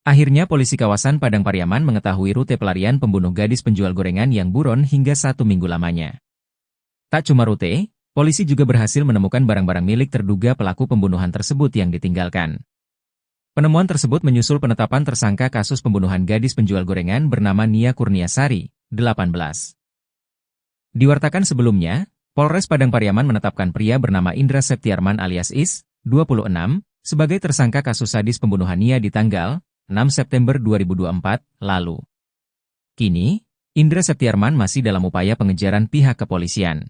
Akhirnya polisi kawasan Padang Pariaman mengetahui rute pelarian pembunuh gadis penjual gorengan yang buron hingga 1 minggu lamanya. Tak cuma rute, polisi juga berhasil menemukan barang-barang milik terduga pelaku pembunuhan tersebut yang ditinggalkan. Penemuan tersebut menyusul penetapan tersangka kasus pembunuhan gadis penjual gorengan bernama Nia Kurniasari, 18. Diwartakan sebelumnya, Polres Padang Pariaman menetapkan pria bernama Indra Septiarman alias Is, 26, sebagai tersangka kasus sadis pembunuhan Nia di tanggal 6 September 2024 lalu. Kini, Indra Septiarman masih dalam upaya pengejaran pihak kepolisian.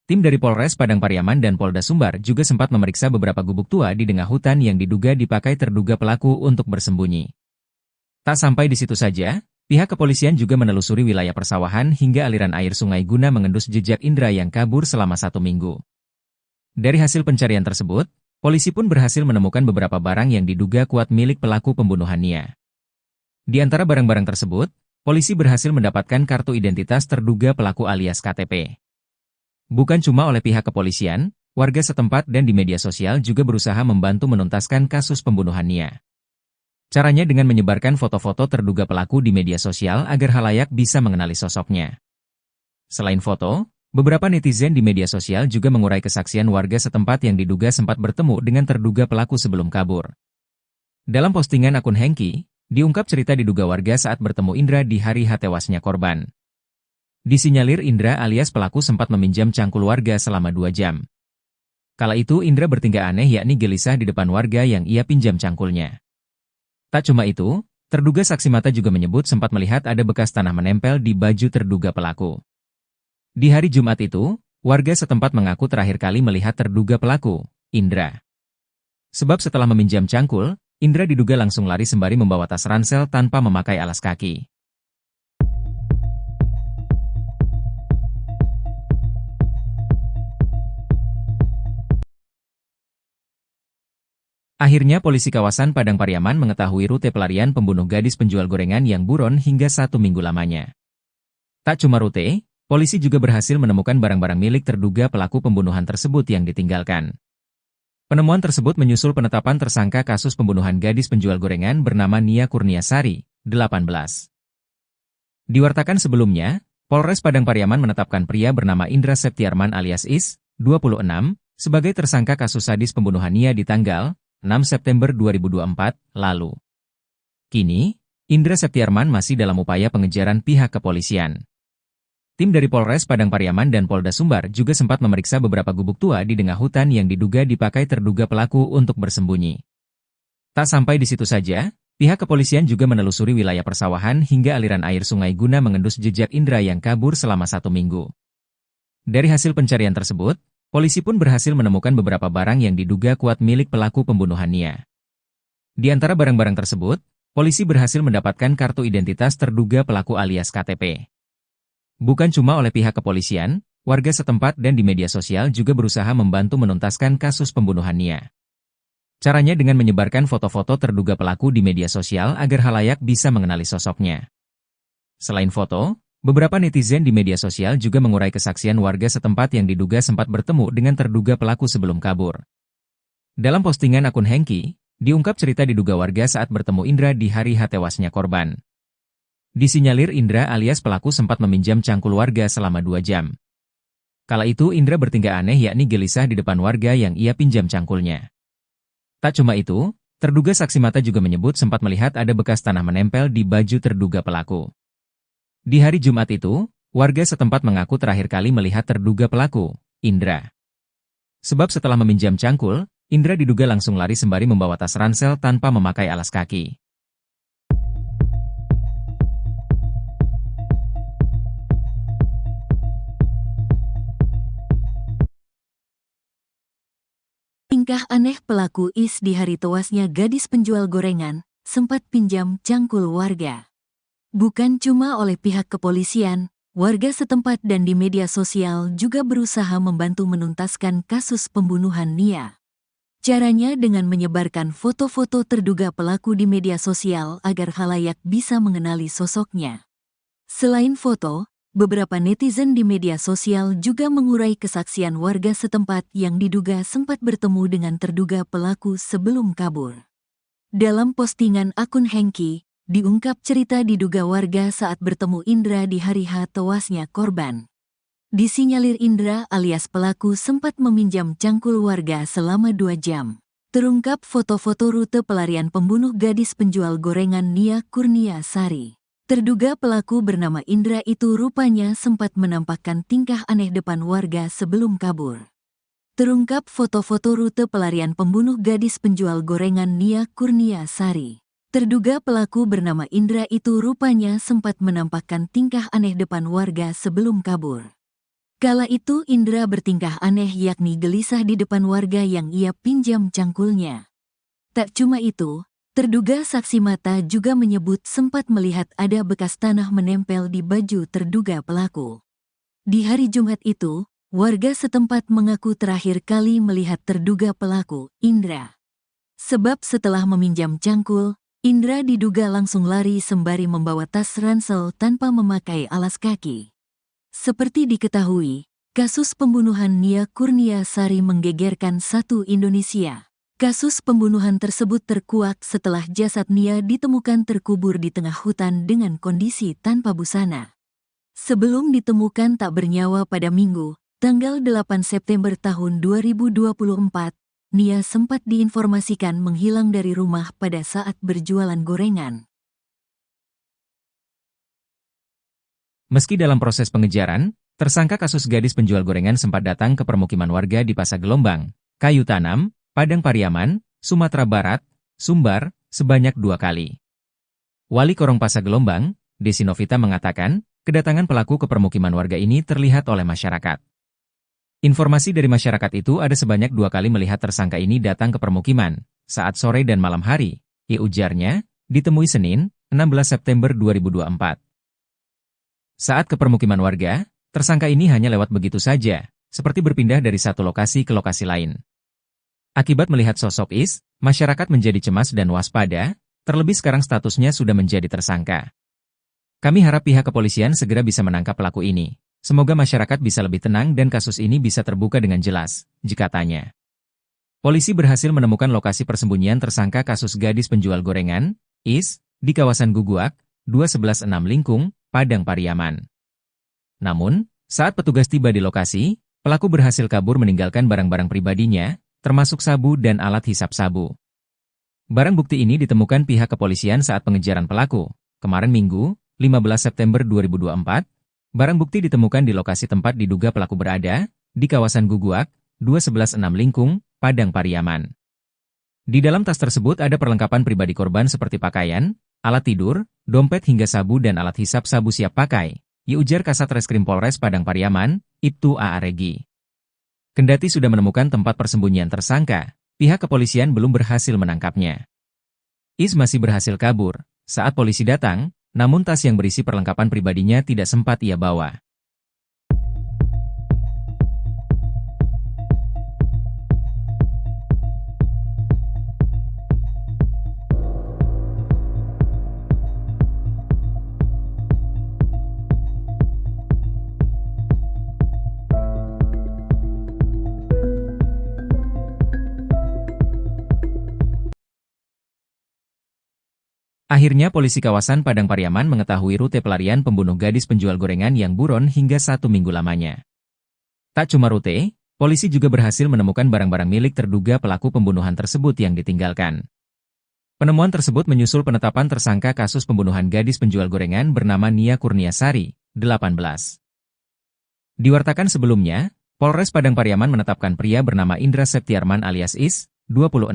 Tim dari Polres Padang Pariaman dan Polda Sumbar juga sempat memeriksa beberapa gubuk tua di tengah hutan yang diduga dipakai terduga pelaku untuk bersembunyi. Tak sampai di situ saja, pihak kepolisian juga menelusuri wilayah persawahan hingga aliran air sungai guna mengendus jejak Indra yang kabur selama 1 minggu. Dari hasil pencarian tersebut, polisi pun berhasil menemukan beberapa barang yang diduga kuat milik pelaku pembunuhan Nia. Di antara barang-barang tersebut, polisi berhasil mendapatkan kartu identitas terduga pelaku alias KTP. Bukan cuma oleh pihak kepolisian, warga setempat dan di media sosial juga berusaha membantu menuntaskan kasus pembunuhan Nia. Caranya dengan menyebarkan foto-foto terduga pelaku di media sosial agar khalayak bisa mengenali sosoknya. Selain foto, beberapa netizen di media sosial juga mengurai kesaksian warga setempat yang diduga sempat bertemu dengan terduga pelaku sebelum kabur. Dalam postingan akun Hengki, diungkap cerita diduga warga saat bertemu Indra di hari tewasnya korban. Disinyalir Indra alias pelaku sempat meminjam cangkul warga selama 2 jam. Kala itu Indra bertingkah aneh yakni gelisah di depan warga yang ia pinjam cangkulnya. Tak cuma itu, terduga saksi mata juga menyebut sempat melihat ada bekas tanah menempel di baju terduga pelaku. Di hari Jumat itu, warga setempat mengaku terakhir kali melihat terduga pelaku, Indra. Sebab setelah meminjam cangkul, Indra diduga langsung lari sembari membawa tas ransel tanpa memakai alas kaki. Akhirnya polisi kawasan Padang Pariaman mengetahui rute pelarian pembunuh gadis penjual gorengan yang buron hingga 1 minggu lamanya. Tak cuma rute, polisi juga berhasil menemukan barang-barang milik terduga pelaku pembunuhan tersebut yang ditinggalkan. Penemuan tersebut menyusul penetapan tersangka kasus pembunuhan gadis penjual gorengan bernama Nia Kurniasari, 18. Diwartakan sebelumnya, Polres Padang Pariaman menetapkan pria bernama Indra Septiarman alias Is, 26, sebagai tersangka kasus sadis pembunuhan Nia di tanggal 6 September 2024 lalu. Kini, Indra Septiarman masih dalam upaya pengejaran pihak kepolisian. Tim dari Polres Padang Pariaman dan Polda Sumbar juga sempat memeriksa beberapa gubuk tua di tengah hutan yang diduga dipakai terduga pelaku untuk bersembunyi. Tak sampai di situ saja, pihak kepolisian juga menelusuri wilayah persawahan hingga aliran air sungai guna mengendus jejak Indra yang kabur selama 1 minggu. Dari hasil pencarian tersebut, polisi pun berhasil menemukan beberapa barang yang diduga kuat milik pelaku pembunuhan Nia. Di antara barang-barang tersebut, polisi berhasil mendapatkan kartu identitas terduga pelaku alias KTP. Bukan cuma oleh pihak kepolisian, warga setempat dan di media sosial juga berusaha membantu menuntaskan kasus pembunuhan Nia. Caranya dengan menyebarkan foto-foto terduga pelaku di media sosial agar khalayak bisa mengenali sosoknya. Selain foto, beberapa netizen di media sosial juga mengurai kesaksian warga setempat yang diduga sempat bertemu dengan terduga pelaku sebelum kabur. Dalam postingan akun Hengki, diungkap cerita diduga warga saat bertemu Indra di hari tewasnya korban. Disinyalir Indra alias pelaku sempat meminjam cangkul warga selama 2 jam. Kala itu Indra bertingkah aneh yakni gelisah di depan warga yang ia pinjam cangkulnya. Tak cuma itu, terduga saksi mata juga menyebut sempat melihat ada bekas tanah menempel di baju terduga pelaku. Di hari Jumat itu, warga setempat mengaku terakhir kali melihat terduga pelaku, Indra. Sebab setelah meminjam cangkul, Indra diduga langsung lari sembari membawa tas ransel tanpa memakai alas kaki. Tingkah aneh pelaku IS di hari tewasnya gadis penjual gorengan, sempat pinjam cangkul warga. Bukan cuma oleh pihak kepolisian, warga setempat dan di media sosial juga berusaha membantu menuntaskan kasus pembunuhan Nia. Caranya dengan menyebarkan foto-foto terduga pelaku di media sosial agar khalayak bisa mengenali sosoknya. Selain foto, beberapa netizen di media sosial juga mengurai kesaksian warga setempat yang diduga sempat bertemu dengan terduga pelaku sebelum kabur. Dalam postingan akun Hengki, diungkap cerita diduga warga saat bertemu Indra di hari tewasnya korban. Disinyalir Indra alias pelaku sempat meminjam cangkul warga selama 2 jam. Terungkap foto-foto rute pelarian pembunuh gadis penjual gorengan Nia Kurnia Sari. Terduga pelaku bernama Indra itu rupanya sempat menampakkan tingkah aneh depan warga sebelum kabur. Terungkap foto-foto rute pelarian pembunuh gadis penjual gorengan Nia Kurnia Sari. Terduga pelaku bernama Indra itu rupanya sempat menampakkan tingkah aneh depan warga sebelum kabur. Kala itu Indra bertingkah aneh yakni gelisah di depan warga yang ia pinjam cangkulnya. Tak cuma itu, terduga saksi mata juga menyebut sempat melihat ada bekas tanah menempel di baju terduga pelaku. Di hari Jumat itu, warga setempat mengaku terakhir kali melihat terduga pelaku, Indra. Sebab setelah meminjam cangkul, Indra diduga langsung lari sembari membawa tas ransel tanpa memakai alas kaki. Seperti diketahui, kasus pembunuhan Nia Kurnia Sari menggegerkan satu Indonesia. Kasus pembunuhan tersebut terkuak setelah jasad Nia ditemukan terkubur di tengah hutan dengan kondisi tanpa busana. Sebelum ditemukan tak bernyawa pada Minggu, tanggal 8 September tahun 2024, Nia sempat diinformasikan menghilang dari rumah pada saat berjualan gorengan. Meski dalam proses pengejaran, tersangka kasus gadis penjual gorengan sempat datang ke permukiman warga di Pasar Gelombang, Kayu Tanam, Padang Pariaman, Sumatera Barat, Sumbar, sebanyak 2 kali. Wali Korong Pasar Gelombang, Desi Novita mengatakan, kedatangan pelaku ke permukiman warga ini terlihat oleh masyarakat. Informasi dari masyarakat itu ada sebanyak 2 kali melihat tersangka ini datang ke permukiman, saat sore dan malam hari, ujarnya, ditemui Senin, 16 September 2024. Saat ke permukiman warga, tersangka ini hanya lewat begitu saja, seperti berpindah dari satu lokasi ke lokasi lain. Akibat melihat sosok Is, masyarakat menjadi cemas dan waspada, terlebih sekarang statusnya sudah menjadi tersangka. Kami harap pihak kepolisian segera bisa menangkap pelaku ini. Semoga masyarakat bisa lebih tenang dan kasus ini bisa terbuka dengan jelas, katanya. Polisi berhasil menemukan lokasi persembunyian tersangka kasus gadis penjual gorengan, Is, di kawasan Guguak, 2116 Lingkung, Padang Pariaman. Namun, saat petugas tiba di lokasi, pelaku berhasil kabur meninggalkan barang-barang pribadinya, termasuk sabu dan alat hisap sabu. Barang bukti ini ditemukan pihak kepolisian saat pengejaran pelaku, kemarin Minggu, 15 September 2024, Barang bukti ditemukan di lokasi tempat diduga pelaku berada, di kawasan Guguak, 2116 Lingkung, Padang Pariaman. Di dalam tas tersebut ada perlengkapan pribadi korban seperti pakaian, alat tidur, dompet hingga sabu dan alat hisap sabu siap pakai, ujar Kasat Reskrim Polres Padang Pariaman, Ibtu A.A. Regi. Kendati sudah menemukan tempat persembunyian tersangka, pihak kepolisian belum berhasil menangkapnya. Is masih berhasil kabur saat polisi datang, namun tas yang berisi perlengkapan pribadinya tidak sempat ia bawa. Akhirnya polisi kawasan Padang Pariaman mengetahui rute pelarian pembunuh gadis penjual gorengan yang buron hingga 1 minggu lamanya. Tak cuma rute, polisi juga berhasil menemukan barang-barang milik terduga pelaku pembunuhan tersebut yang ditinggalkan. Penemuan tersebut menyusul penetapan tersangka kasus pembunuhan gadis penjual gorengan bernama Nia Kurniasari, 18. Diwartakan sebelumnya, Polres Padang Pariaman menetapkan pria bernama Indra Septiarman alias Is, 26,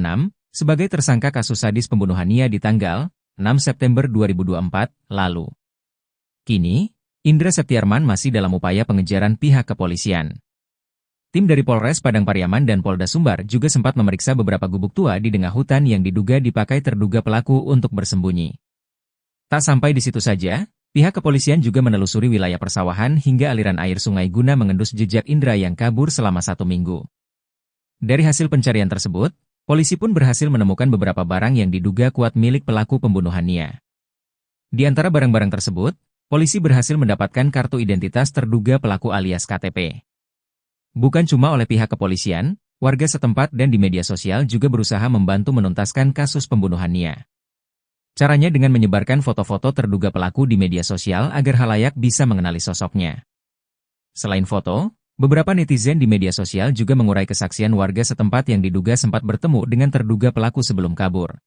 sebagai tersangka kasus sadis pembunuhan Nia di tanggal 6 September 2024 lalu. Kini, Indra Septiarman masih dalam upaya pengejaran pihak kepolisian. Tim dari Polres Padang Pariaman dan Polda Sumbar juga sempat memeriksa beberapa gubuk tua di tengah hutan yang diduga dipakai terduga pelaku untuk bersembunyi. Tak sampai di situ saja, pihak kepolisian juga menelusuri wilayah persawahan hingga aliran air sungai guna mengendus jejak Indra yang kabur selama 1 minggu. Dari hasil pencarian tersebut, polisi pun berhasil menemukan beberapa barang yang diduga kuat milik pelaku pembunuhan Nia. Di antara barang-barang tersebut, polisi berhasil mendapatkan kartu identitas terduga pelaku alias KTP. Bukan cuma oleh pihak kepolisian, warga setempat dan di media sosial juga berusaha membantu menuntaskan kasus pembunuhan Nia. Caranya dengan menyebarkan foto-foto terduga pelaku di media sosial agar khalayak bisa mengenali sosoknya. Selain foto, beberapa netizen di media sosial juga mengurai kesaksian warga setempat yang diduga sempat bertemu dengan terduga pelaku sebelum kabur.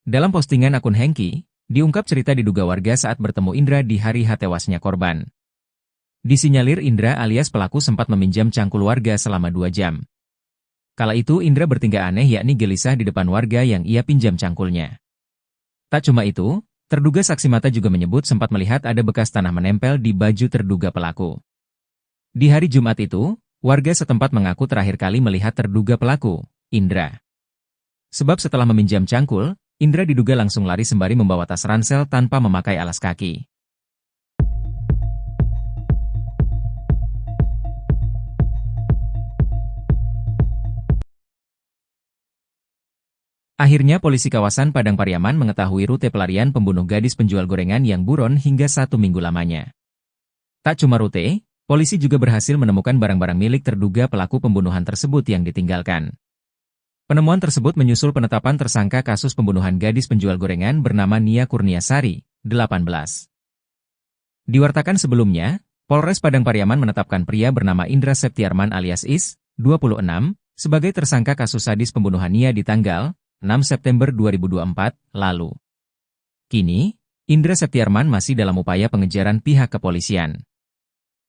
Dalam postingan akun Hengki, diungkap cerita diduga warga saat bertemu Indra di hari tewasnya korban. Disinyalir Indra alias pelaku sempat meminjam cangkul warga selama 2 jam. Kala itu Indra bertingkah aneh yakni gelisah di depan warga yang ia pinjam cangkulnya. Tak cuma itu, terduga saksi mata juga menyebut sempat melihat ada bekas tanah menempel di baju terduga pelaku. Di hari Jumat itu, warga setempat mengaku terakhir kali melihat terduga pelaku, Indra. Sebab setelah meminjam cangkul, Indra diduga langsung lari sembari membawa tas ransel tanpa memakai alas kaki. Akhirnya polisi kawasan Padang Pariaman mengetahui rute pelarian pembunuh gadis penjual gorengan yang buron hingga 1 minggu lamanya. Tak cuma rute, polisi juga berhasil menemukan barang-barang milik terduga pelaku pembunuhan tersebut yang ditinggalkan. Penemuan tersebut menyusul penetapan tersangka kasus pembunuhan gadis penjual gorengan bernama Nia Kurniasari, 18. Diwartakan sebelumnya, Polres Padang Pariaman menetapkan pria bernama Indra Septiarman alias Is, 26, sebagai tersangka kasus sadis pembunuhan Nia di tanggal 6 September 2024 lalu. Kini, Indra Septiarman masih dalam upaya pengejaran pihak kepolisian.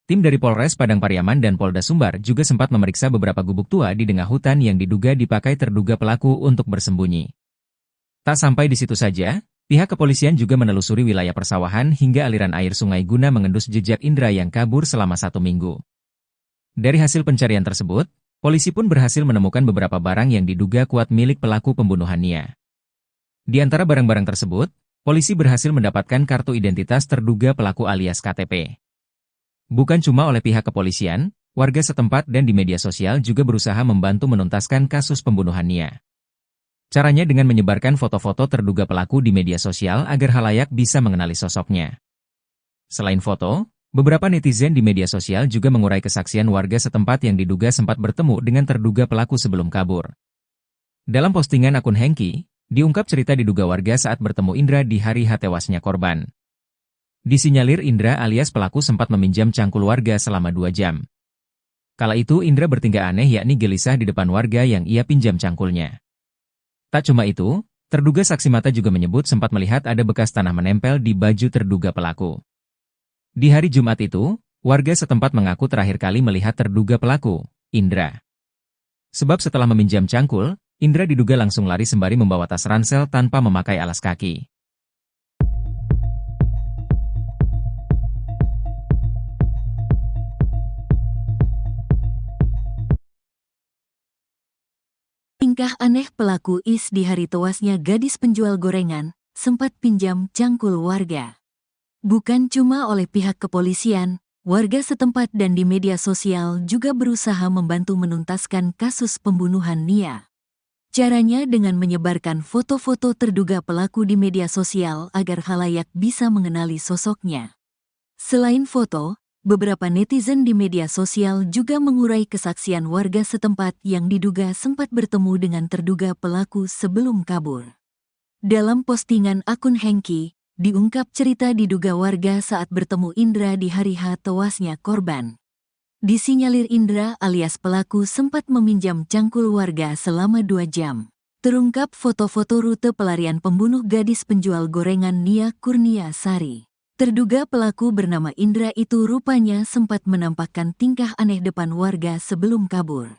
Tim dari Polres Padang Pariaman dan Polda Sumbar juga sempat memeriksa beberapa gubuk tua di tengah hutan yang diduga dipakai terduga pelaku untuk bersembunyi. Tak sampai di situ saja, pihak kepolisian juga menelusuri wilayah persawahan hingga aliran air sungai guna mengendus jejak Indra yang kabur selama 1 minggu. Dari hasil pencarian tersebut, polisi pun berhasil menemukan beberapa barang yang diduga kuat milik pelaku pembunuhan Nia. Di antara barang-barang tersebut, polisi berhasil mendapatkan kartu identitas terduga pelaku alias KTP. Bukan cuma oleh pihak kepolisian, warga setempat dan di media sosial juga berusaha membantu menuntaskan kasus pembunuhan Nia. Caranya dengan menyebarkan foto-foto terduga pelaku di media sosial agar khalayak bisa mengenali sosoknya. Selain foto, beberapa netizen di media sosial juga mengurai kesaksian warga setempat yang diduga sempat bertemu dengan terduga pelaku sebelum kabur. Dalam postingan akun Hengki, diungkap cerita diduga warga saat bertemu Indra di hari tewasnya korban. Disinyalir Indra alias pelaku sempat meminjam cangkul warga selama 2 jam. Kala itu Indra bertingkah aneh yakni gelisah di depan warga yang ia pinjam cangkulnya. Tak cuma itu, terduga saksi mata juga menyebut sempat melihat ada bekas tanah menempel di baju terduga pelaku. Di hari Jumat itu, warga setempat mengaku terakhir kali melihat terduga pelaku, Indra. Sebab setelah meminjam cangkul, Indra diduga langsung lari sembari membawa tas ransel tanpa memakai alas kaki. Tingkah aneh pelaku IS di hari tewasnya gadis penjual gorengan, sempat pinjam cangkul warga. Bukan cuma oleh pihak kepolisian, warga setempat dan di media sosial juga berusaha membantu menuntaskan kasus pembunuhan Nia. Caranya dengan menyebarkan foto-foto terduga pelaku di media sosial agar khalayak bisa mengenali sosoknya. Selain foto, beberapa netizen di media sosial juga mengurai kesaksian warga setempat yang diduga sempat bertemu dengan terduga pelaku sebelum kabur. Dalam postingan akun Hengki, diungkap cerita diduga warga saat bertemu Indra di hari H tewasnya korban. Disinyalir Indra alias pelaku sempat meminjam cangkul warga selama 2 jam. Terungkap foto-foto rute pelarian pembunuh gadis penjual gorengan Nia Kurnia Sari. Terduga pelaku bernama Indra itu rupanya sempat menampakkan tingkah aneh depan warga sebelum kabur.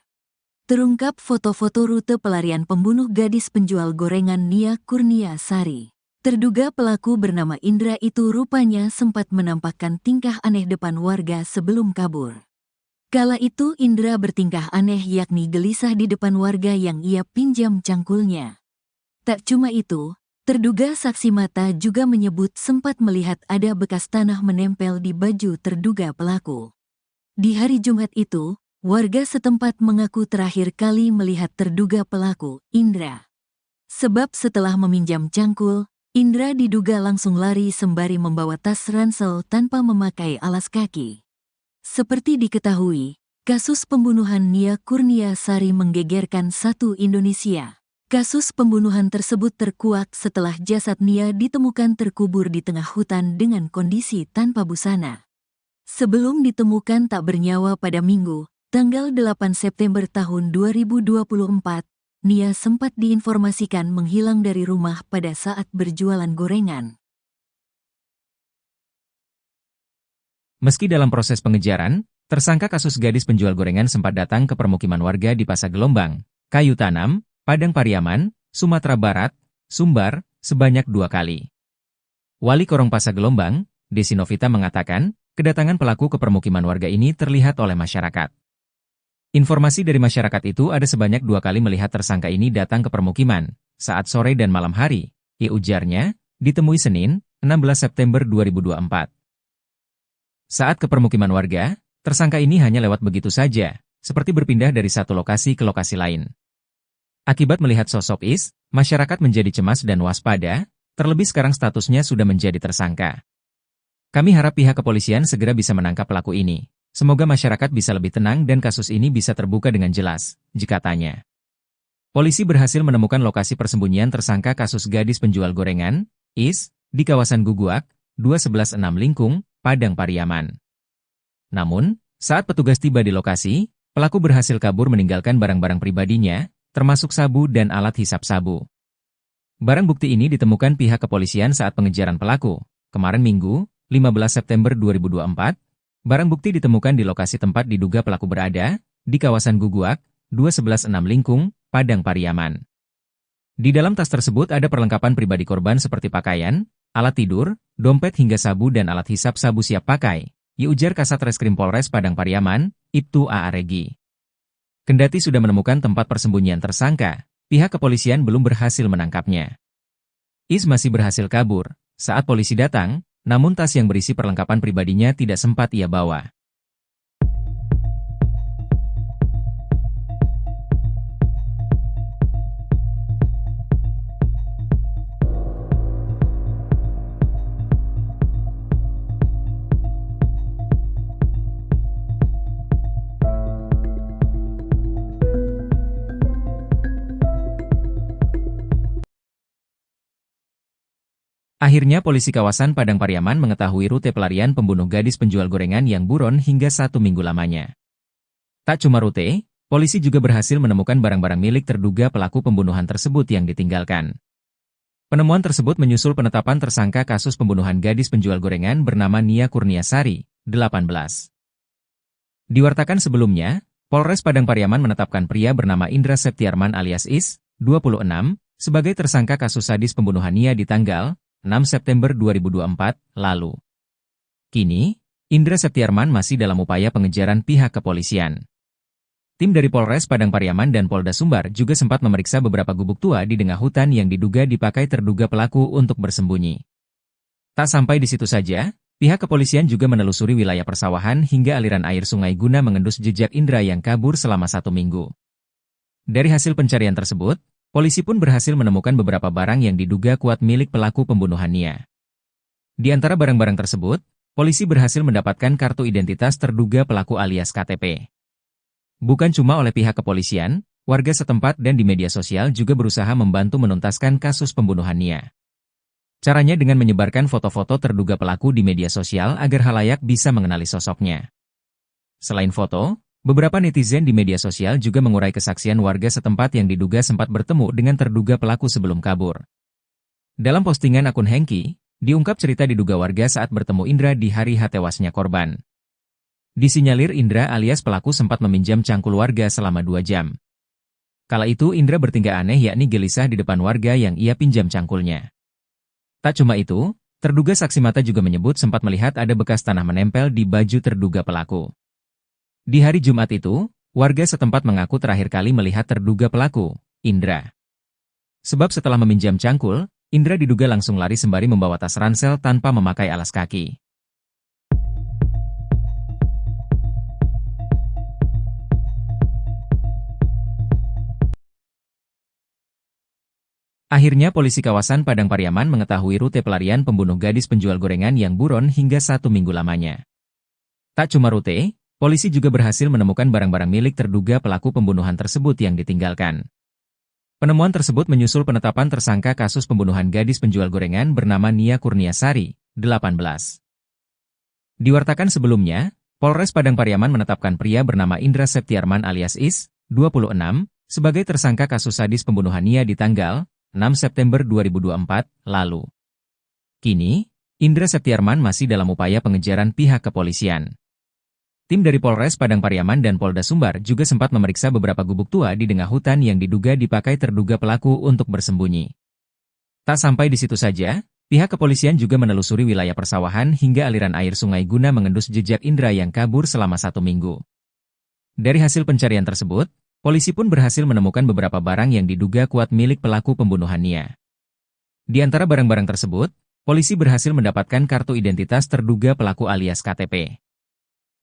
Terungkap foto-foto rute pelarian pembunuh gadis penjual gorengan Nia Kurnia Sari. Terduga pelaku bernama Indra itu rupanya sempat menampakkan tingkah aneh depan warga sebelum kabur. Kala itu Indra bertingkah aneh yakni gelisah di depan warga yang ia pinjam cangkulnya. Tak cuma itu, terduga saksi mata juga menyebut sempat melihat ada bekas tanah menempel di baju terduga pelaku. Di hari Jumat itu, warga setempat mengaku terakhir kali melihat terduga pelaku, Indra. Sebab setelah meminjam cangkul, Indra diduga langsung lari sembari membawa tas ransel tanpa memakai alas kaki. Seperti diketahui, kasus pembunuhan Nia Kurnia Sari menggegerkan satu Indonesia. Kasus pembunuhan tersebut terkuak setelah jasad Nia ditemukan terkubur di tengah hutan dengan kondisi tanpa busana. Sebelum ditemukan tak bernyawa pada Minggu, tanggal 8 September tahun 2024, Nia sempat diinformasikan menghilang dari rumah pada saat berjualan gorengan. Meski dalam proses pengejaran, tersangka kasus gadis penjual gorengan sempat datang ke permukiman warga di Pasar Gelombang, Kayu Tanam, Padang Pariaman, Sumatera Barat, Sumbar, sebanyak 2 kali. Wali Korong Pasar Gelombang, Desi Novita mengatakan, kedatangan pelaku ke permukiman warga ini terlihat oleh masyarakat. Informasi dari masyarakat itu ada sebanyak 2 kali melihat tersangka ini datang ke permukiman, saat sore dan malam hari, ujarnya, ditemui Senin, 16 September 2024. Saat ke permukiman warga, tersangka ini hanya lewat begitu saja, seperti berpindah dari satu lokasi ke lokasi lain. Akibat melihat sosok Is, masyarakat menjadi cemas dan waspada, terlebih sekarang statusnya sudah menjadi tersangka. Kami harap pihak kepolisian segera bisa menangkap pelaku ini. Semoga masyarakat bisa lebih tenang dan kasus ini bisa terbuka dengan jelas, katanya. Polisi berhasil menemukan lokasi persembunyian tersangka kasus gadis penjual gorengan, Is, di kawasan Guguak, 216 Lingkung, Padang Pariaman. Namun, saat petugas tiba di lokasi, pelaku berhasil kabur meninggalkan barang-barang pribadinya, termasuk sabu dan alat hisap sabu. Barang bukti ini ditemukan pihak kepolisian saat pengejaran pelaku. Kemarin Minggu, 15 September 2024, barang bukti ditemukan di lokasi tempat diduga pelaku berada, di kawasan Guguak, 216 Lingkung, Padang Pariaman. Di dalam tas tersebut ada perlengkapan pribadi korban seperti pakaian, alat tidur, dompet hingga sabu dan alat hisap sabu siap pakai, ujar Kasat Reskrim Polres Padang Pariaman, Ibtu A.A. Regi. Kendati sudah menemukan tempat persembunyian tersangka, pihak kepolisian belum berhasil menangkapnya. Is masih berhasil kabur saat polisi datang, namun tas yang berisi perlengkapan pribadinya tidak sempat ia bawa. Akhirnya polisi kawasan Padang Pariaman mengetahui rute pelarian pembunuh gadis penjual gorengan yang buron hingga 1 minggu lamanya. Tak cuma rute, polisi juga berhasil menemukan barang-barang milik terduga pelaku pembunuhan tersebut yang ditinggalkan. Penemuan tersebut menyusul penetapan tersangka kasus pembunuhan gadis penjual gorengan bernama Nia Kurniasari, 18. Diwartakan sebelumnya, Polres Padang Pariaman menetapkan pria bernama Indra Septiarman alias Is, 26, sebagai tersangka kasus sadis pembunuhan Nia di tanggal 6 September 2024 lalu. Kini, Indra Septiarman masih dalam upaya pengejaran pihak kepolisian. Tim dari Polres Padang Pariaman dan Polda Sumbar juga sempat memeriksa beberapa gubuk tua di tengah hutan yang diduga dipakai terduga pelaku untuk bersembunyi. Tak sampai di situ saja, pihak kepolisian juga menelusuri wilayah persawahan hingga aliran air sungai guna mengendus jejak Indra yang kabur selama 1 minggu. Dari hasil pencarian tersebut, polisi pun berhasil menemukan beberapa barang yang diduga kuat milik pelaku pembunuhan Nia. Di antara barang-barang tersebut, polisi berhasil mendapatkan kartu identitas terduga pelaku alias KTP. Bukan cuma oleh pihak kepolisian, warga setempat dan di media sosial juga berusaha membantu menuntaskan kasus pembunuhan Nia. Caranya dengan menyebarkan foto-foto terduga pelaku di media sosial agar khalayak bisa mengenali sosoknya. Selain foto, beberapa netizen di media sosial juga mengurai kesaksian warga setempat yang diduga sempat bertemu dengan terduga pelaku sebelum kabur. Dalam postingan akun Hengki, diungkap cerita diduga warga saat bertemu Indra di hari tewasnya korban. Disinyalir Indra alias pelaku sempat meminjam cangkul warga selama 2 jam. Kala itu Indra bertingkah aneh yakni gelisah di depan warga yang ia pinjam cangkulnya. Tak cuma itu, terduga saksi mata juga menyebut sempat melihat ada bekas tanah menempel di baju terduga pelaku. Di hari Jumat itu, warga setempat mengaku terakhir kali melihat terduga pelaku, Indra. Sebab setelah meminjam cangkul, Indra diduga langsung lari sembari membawa tas ransel tanpa memakai alas kaki. Akhirnya polisi kawasan Padang Pariaman mengetahui rute pelarian pembunuh gadis penjual gorengan yang buron hingga 1 minggu lamanya. Tak cuma rute, polisi juga berhasil menemukan barang-barang milik terduga pelaku pembunuhan tersebut yang ditinggalkan. Penemuan tersebut menyusul penetapan tersangka kasus pembunuhan gadis penjual gorengan bernama Nia Kurniasari, 18. Diwartakan sebelumnya, Polres Padang Pariaman menetapkan pria bernama Indra Septiarman alias Is, 26, sebagai tersangka kasus sadis pembunuhan Nia di tanggal 6 September 2024 lalu. Kini, Indra Septiarman masih dalam upaya pengejaran pihak kepolisian. Tim dari Polres Padang Pariaman dan Polda Sumbar juga sempat memeriksa beberapa gubuk tua di tengah hutan yang diduga dipakai terduga pelaku untuk bersembunyi. Tak sampai di situ saja, pihak kepolisian juga menelusuri wilayah persawahan hingga aliran air sungai guna mengendus jejak Indra yang kabur selama 1 minggu. Dari hasil pencarian tersebut, polisi pun berhasil menemukan beberapa barang yang diduga kuat milik pelaku pembunuhan Nia. Di antara barang-barang tersebut, polisi berhasil mendapatkan kartu identitas terduga pelaku alias KTP.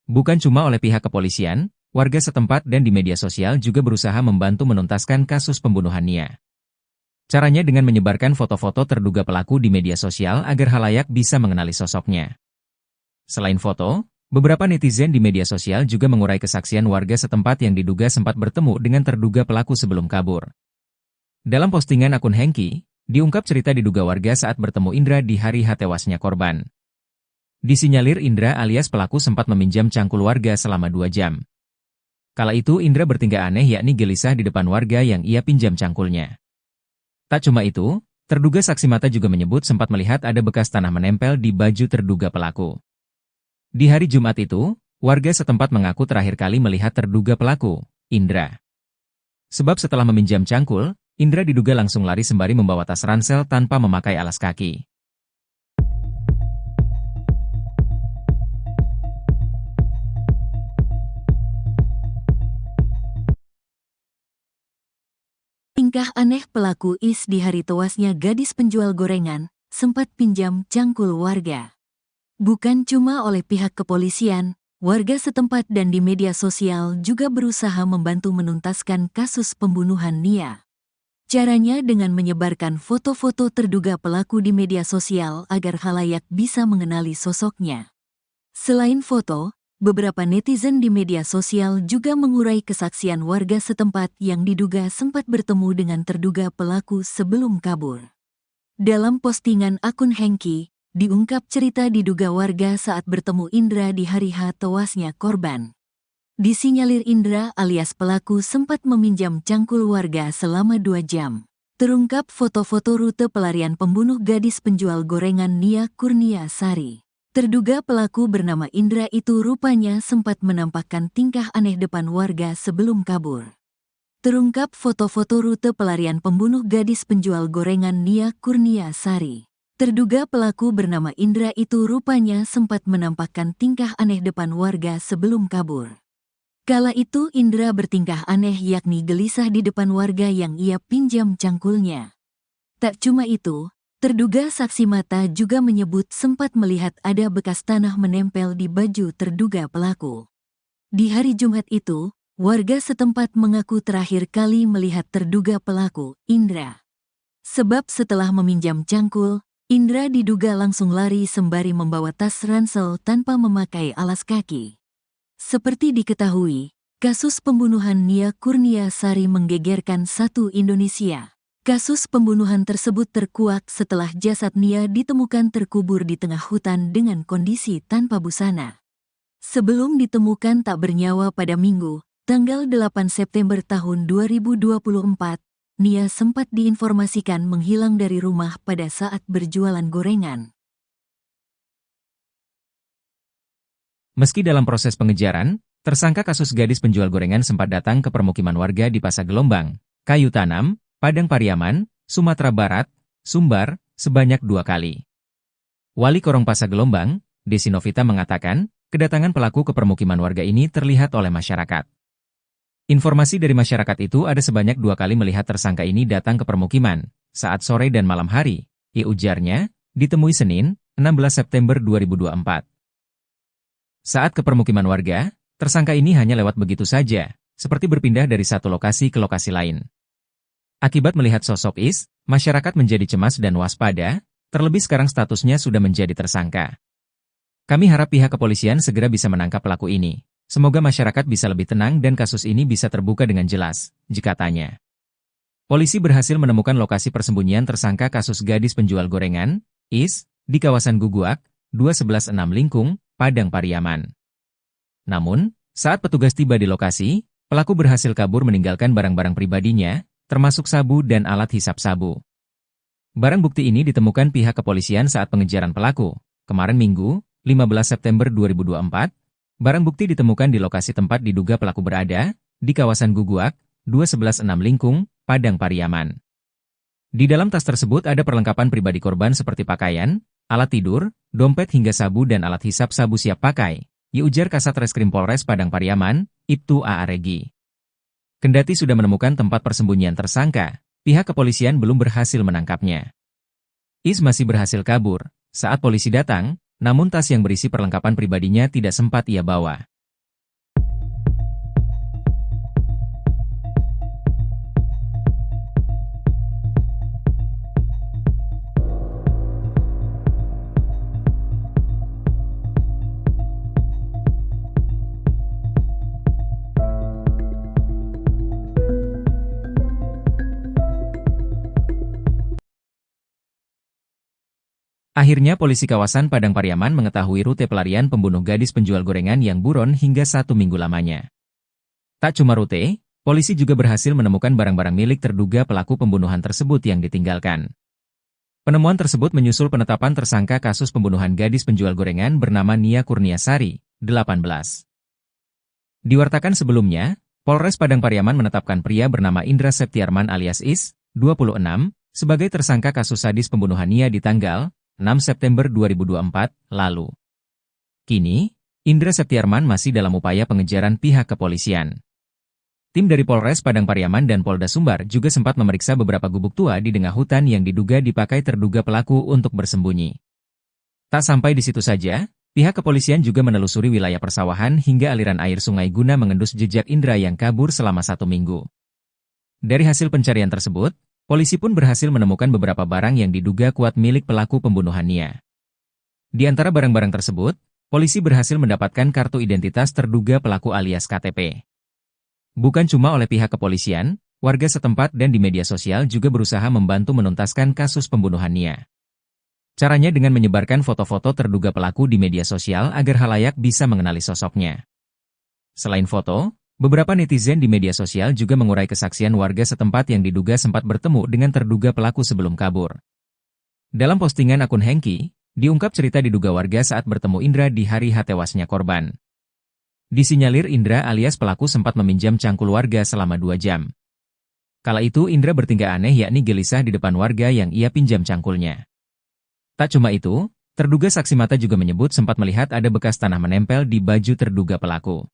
Bukan cuma oleh pihak kepolisian, warga setempat dan di media sosial juga berusaha membantu menuntaskan kasus pembunuhan Nia. Caranya dengan menyebarkan foto-foto terduga pelaku di media sosial agar khalayak bisa mengenali sosoknya. Selain foto, beberapa netizen di media sosial juga mengurai kesaksian warga setempat yang diduga sempat bertemu dengan terduga pelaku sebelum kabur. Dalam postingan akun Hengki, diungkap cerita diduga warga saat bertemu Indra di hari tewasnya korban. Disinyalir Indra alias pelaku sempat meminjam cangkul warga selama 2 jam. Kala itu Indra bertingkah aneh yakni gelisah di depan warga yang ia pinjam cangkulnya. Tak cuma itu, terduga saksi mata juga menyebut sempat melihat ada bekas tanah menempel di baju terduga pelaku. Di hari Jumat itu, warga setempat mengaku terakhir kali melihat terduga pelaku, Indra. Sebab setelah meminjam cangkul, Indra diduga langsung lari sembari membawa tas ransel tanpa memakai alas kaki. Tingkah aneh pelaku Is di hari tewasnya gadis penjual gorengan, sempat pinjam cangkul warga. Bukan cuma oleh pihak kepolisian, warga setempat dan di media sosial juga berusaha membantu menuntaskan kasus pembunuhan Nia. Caranya dengan menyebarkan foto-foto terduga pelaku di media sosial agar khalayak bisa mengenali sosoknya. Selain foto, beberapa netizen di media sosial juga mengurai kesaksian warga setempat yang diduga sempat bertemu dengan terduga pelaku sebelum kabur. Dalam postingan akun Hengki, diungkap cerita diduga warga saat bertemu Indra di hari tewasnya korban. Disinyalir Indra alias pelaku sempat meminjam cangkul warga selama 2 jam. Terungkap foto-foto rute pelarian pembunuh gadis penjual gorengan Nia Kurniasari. Terduga pelaku bernama Indra itu rupanya sempat menampakkan tingkah aneh depan warga sebelum kabur. Terungkap foto-foto rute pelarian pembunuh gadis penjual gorengan Nia Kurniasari. Terduga pelaku bernama Indra itu rupanya sempat menampakkan tingkah aneh depan warga sebelum kabur. Kala itu Indra bertingkah aneh yakni gelisah di depan warga yang ia pinjam cangkulnya. Tak cuma itu, terduga saksi mata juga menyebut sempat melihat ada bekas tanah menempel di baju terduga pelaku. Di hari Jumat itu, warga setempat mengaku terakhir kali melihat terduga pelaku, Indra. Sebab setelah meminjam cangkul, Indra diduga langsung lari sembari membawa tas ransel tanpa memakai alas kaki. Seperti diketahui, kasus pembunuhan Nia Kurniasari menggegerkan satu Indonesia. Kasus pembunuhan tersebut terkuak setelah jasad Nia ditemukan terkubur di tengah hutan dengan kondisi tanpa busana. Sebelum ditemukan tak bernyawa pada Minggu, tanggal 8 September tahun 2024, Nia sempat diinformasikan menghilang dari rumah pada saat berjualan gorengan. Meski dalam proses pengejaran, tersangka kasus gadis penjual gorengan sempat datang ke permukiman warga di Pasar Gelombang, Kayu Tanam, Padang Pariaman, Sumatera Barat, Sumbar, sebanyak 2 kali. Wali Korong Pasar Gelombang, Desi Novita mengatakan, kedatangan pelaku ke permukiman warga ini terlihat oleh masyarakat. Informasi dari masyarakat itu ada sebanyak 2 kali melihat tersangka ini datang ke permukiman, saat sore dan malam hari, ujarnya, ditemui Senin, 16 September 2024. Saat ke permukiman warga, tersangka ini hanya lewat begitu saja, seperti berpindah dari satu lokasi ke lokasi lain. Akibat melihat sosok Is, masyarakat menjadi cemas dan waspada, terlebih sekarang statusnya sudah menjadi tersangka. Kami harap pihak kepolisian segera bisa menangkap pelaku ini. Semoga masyarakat bisa lebih tenang dan kasus ini bisa terbuka dengan jelas, katanya. Polisi berhasil menemukan lokasi persembunyian tersangka kasus gadis penjual gorengan, Is, di kawasan Guguak, 2116 Lingkung, Padang Pariaman. Namun, saat petugas tiba di lokasi, pelaku berhasil kabur meninggalkan barang-barang pribadinya, termasuk sabu dan alat hisap sabu. Barang bukti ini ditemukan pihak kepolisian saat pengejaran pelaku. Kemarin Minggu, 15 September 2024, barang bukti ditemukan di lokasi tempat diduga pelaku berada, di kawasan Guguak, 2116 Lingkung, Padang Pariaman. Di dalam tas tersebut ada perlengkapan pribadi korban seperti pakaian, alat tidur, dompet hingga sabu dan alat hisap sabu siap pakai, ujar Kasat Reskrim Polres Padang Pariaman, Ibtu A. Regi. Kendati sudah menemukan tempat persembunyian tersangka, pihak kepolisian belum berhasil menangkapnya. Is masih berhasil kabur saat polisi datang, namun tas yang berisi perlengkapan pribadinya tidak sempat ia bawa. Akhirnya polisi kawasan Padang Pariaman mengetahui rute pelarian pembunuh gadis penjual gorengan yang buron hingga 1 minggu lamanya. Tak cuma rute, polisi juga berhasil menemukan barang-barang milik terduga pelaku pembunuhan tersebut yang ditinggalkan. Penemuan tersebut menyusul penetapan tersangka kasus pembunuhan gadis penjual gorengan bernama Nia Kurniasari, 18. Diwartakan sebelumnya, Polres Padang Pariaman menetapkan pria bernama Indra Septiarman alias Is, 26, sebagai tersangka kasus sadis pembunuhan Nia di tanggal 6 September 2024 lalu. Kini, Indra Septiarman masih dalam upaya pengejaran pihak kepolisian. Tim dari Polres Padang Pariaman dan Polda Sumbar juga sempat memeriksa beberapa gubuk tua di tengah hutan yang diduga dipakai terduga pelaku untuk bersembunyi. Tak sampai di situ saja, pihak kepolisian juga menelusuri wilayah persawahan hingga aliran air sungai guna mengendus jejak Indra yang kabur selama 1 minggu. Dari hasil pencarian tersebut, polisi pun berhasil menemukan beberapa barang yang diduga kuat milik pelaku pembunuhan Nia. Di antara barang-barang tersebut, polisi berhasil mendapatkan kartu identitas terduga pelaku alias KTP. Bukan cuma oleh pihak kepolisian, warga setempat dan di media sosial juga berusaha membantu menuntaskan kasus pembunuhan Nia. Caranya dengan menyebarkan foto-foto terduga pelaku di media sosial agar khalayak bisa mengenali sosoknya. Selain foto, Beberapa netizen di media sosial juga mengurai kesaksian warga setempat yang diduga sempat bertemu dengan terduga pelaku sebelum kabur. Dalam postingan akun Hengki, diungkap cerita diduga warga saat bertemu Indra di hari tewasnya korban. Disinyalir Indra alias pelaku sempat meminjam cangkul warga selama 2 jam. Kala itu Indra bertingkah aneh yakni gelisah di depan warga yang ia pinjam cangkulnya. Tak cuma itu, terduga saksi mata juga menyebut sempat melihat ada bekas tanah menempel di baju terduga pelaku.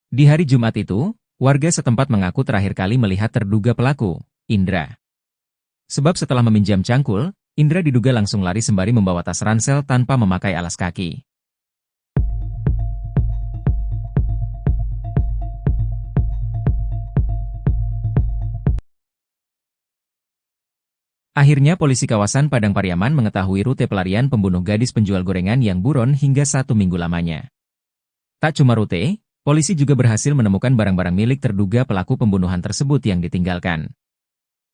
Di hari Jumat itu, warga setempat mengaku terakhir kali melihat terduga pelaku, Indra. Sebab setelah meminjam cangkul, Indra diduga langsung lari sembari membawa tas ransel tanpa memakai alas kaki. Akhirnya polisi kawasan Padang Pariaman mengetahui rute pelarian pembunuh gadis penjual gorengan yang buron hingga 1 minggu lamanya. Tak cuma rute, polisi juga berhasil menemukan barang-barang milik terduga pelaku pembunuhan tersebut yang ditinggalkan.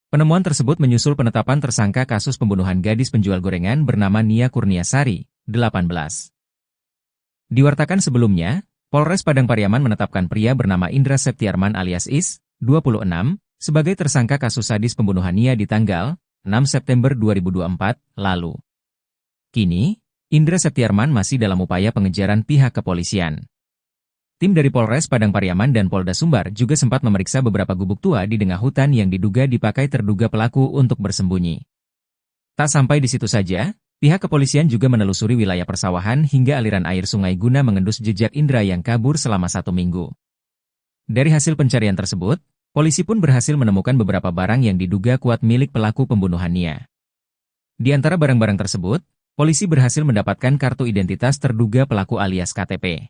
Penemuan tersebut menyusul penetapan tersangka kasus pembunuhan gadis penjual gorengan bernama Nia Kurniasari, 18. Diwartakan sebelumnya, Polres Padang Pariaman menetapkan pria bernama Indra Septiarman alias Is, 26, sebagai tersangka kasus sadis pembunuhan Nia di tanggal 6 September 2024 lalu. Kini, Indra Septiarman masih dalam upaya pengejaran pihak kepolisian. Tim dari Polres Padang Pariaman dan Polda Sumbar juga sempat memeriksa beberapa gubuk tua di tengah hutan yang diduga dipakai terduga pelaku untuk bersembunyi. Tak sampai di situ saja, pihak kepolisian juga menelusuri wilayah persawahan hingga aliran air sungai guna mengendus jejak Indra yang kabur selama 1 minggu. Dari hasil pencarian tersebut, polisi pun berhasil menemukan beberapa barang yang diduga kuat milik pelaku pembunuhan Nia. Di antara barang-barang tersebut, polisi berhasil mendapatkan kartu identitas terduga pelaku alias KTP.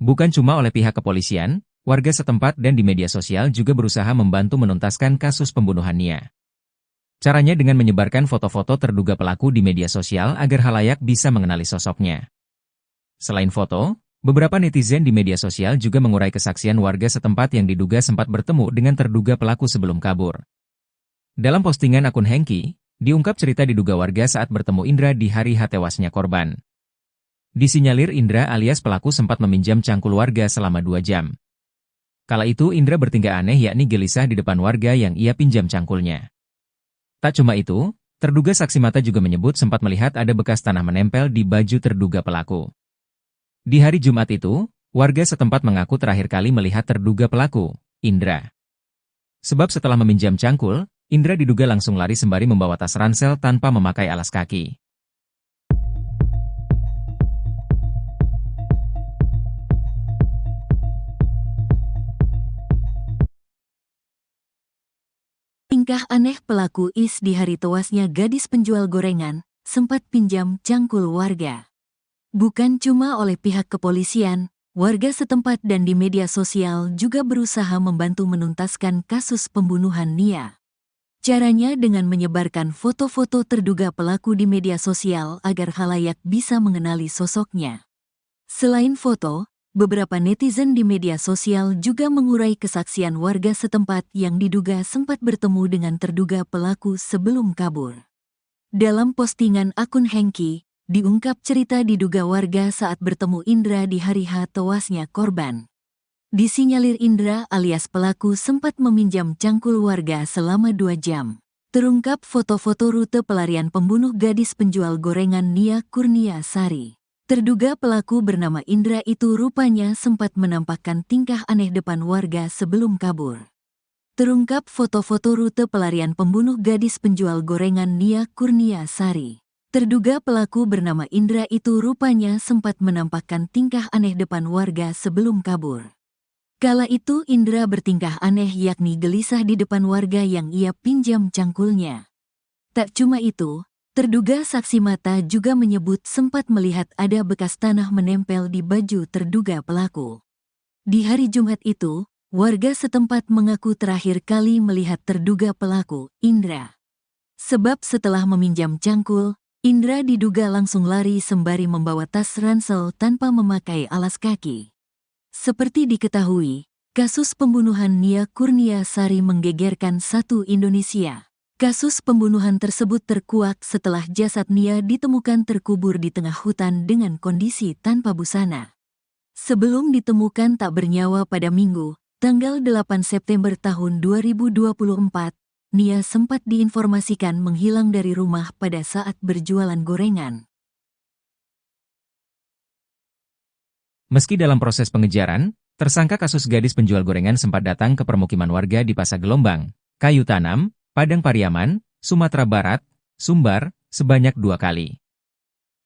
Bukan cuma oleh pihak kepolisian, warga setempat dan di media sosial juga berusaha membantu menuntaskan kasus pembunuhan Nia. Caranya dengan menyebarkan foto-foto terduga pelaku di media sosial agar khalayak bisa mengenali sosoknya. Selain foto, beberapa netizen di media sosial juga mengurai kesaksian warga setempat yang diduga sempat bertemu dengan terduga pelaku sebelum kabur. Dalam postingan akun Hengki, diungkap cerita diduga warga saat bertemu Indra di hari tewasnya korban. Disinyalir Indra alias pelaku sempat meminjam cangkul warga selama 2 jam. Kala itu Indra bertingkah aneh yakni gelisah di depan warga yang ia pinjam cangkulnya. Tak cuma itu, terduga saksi mata juga menyebut sempat melihat ada bekas tanah menempel di baju terduga pelaku. Di hari Jumat itu, warga setempat mengaku terakhir kali melihat terduga pelaku, Indra. Sebab setelah meminjam cangkul, Indra diduga langsung lari sembari membawa tas ransel tanpa memakai alas kaki. Tingkah aneh pelaku Is di hari tewasnya gadis penjual gorengan, sempat pinjam cangkul warga. Bukan cuma oleh pihak kepolisian, warga setempat dan di media sosial juga berusaha membantu menuntaskan kasus pembunuhan Nia. Caranya dengan menyebarkan foto-foto terduga pelaku di media sosial agar khalayak bisa mengenali sosoknya. Selain foto, beberapa netizen di media sosial juga mengurai kesaksian warga setempat yang diduga sempat bertemu dengan terduga pelaku sebelum kabur. Dalam postingan akun Hengki, diungkap cerita diduga warga saat bertemu Indra di hari tewasnya korban. Disinyalir Indra alias pelaku sempat meminjam cangkul warga selama 2 jam. Terungkap foto-foto rute pelarian pembunuh gadis penjual gorengan Nia Kurniasari. Terduga pelaku bernama Indra itu rupanya sempat menampakkan tingkah aneh depan warga sebelum kabur. Terungkap foto-foto rute pelarian pembunuh gadis penjual gorengan Nia Kurniasari. Terduga pelaku bernama Indra itu rupanya sempat menampakkan tingkah aneh depan warga sebelum kabur. Kala itu Indra bertingkah aneh yakni gelisah di depan warga yang ia pinjam cangkulnya. Tak cuma itu, terduga saksi mata juga menyebut sempat melihat ada bekas tanah menempel di baju terduga pelaku. Di hari Jumat itu, warga setempat mengaku terakhir kali melihat terduga pelaku, Indra. Sebab setelah meminjam cangkul, Indra diduga langsung lari sembari membawa tas ransel tanpa memakai alas kaki. Seperti diketahui, kasus pembunuhan Nia Kurniasari menggegerkan satu Indonesia. Kasus pembunuhan tersebut terkuak setelah jasad Nia ditemukan terkubur di tengah hutan dengan kondisi tanpa busana. Sebelum ditemukan tak bernyawa pada Minggu, tanggal 8 September tahun 2024, Nia sempat diinformasikan menghilang dari rumah pada saat berjualan gorengan. Meski dalam proses pengejaran, tersangka kasus gadis penjual gorengan sempat datang ke permukiman warga di Pasar Gelombang, Kayu Tanam, Padang Pariaman, Sumatera Barat, Sumbar, sebanyak 2 kali.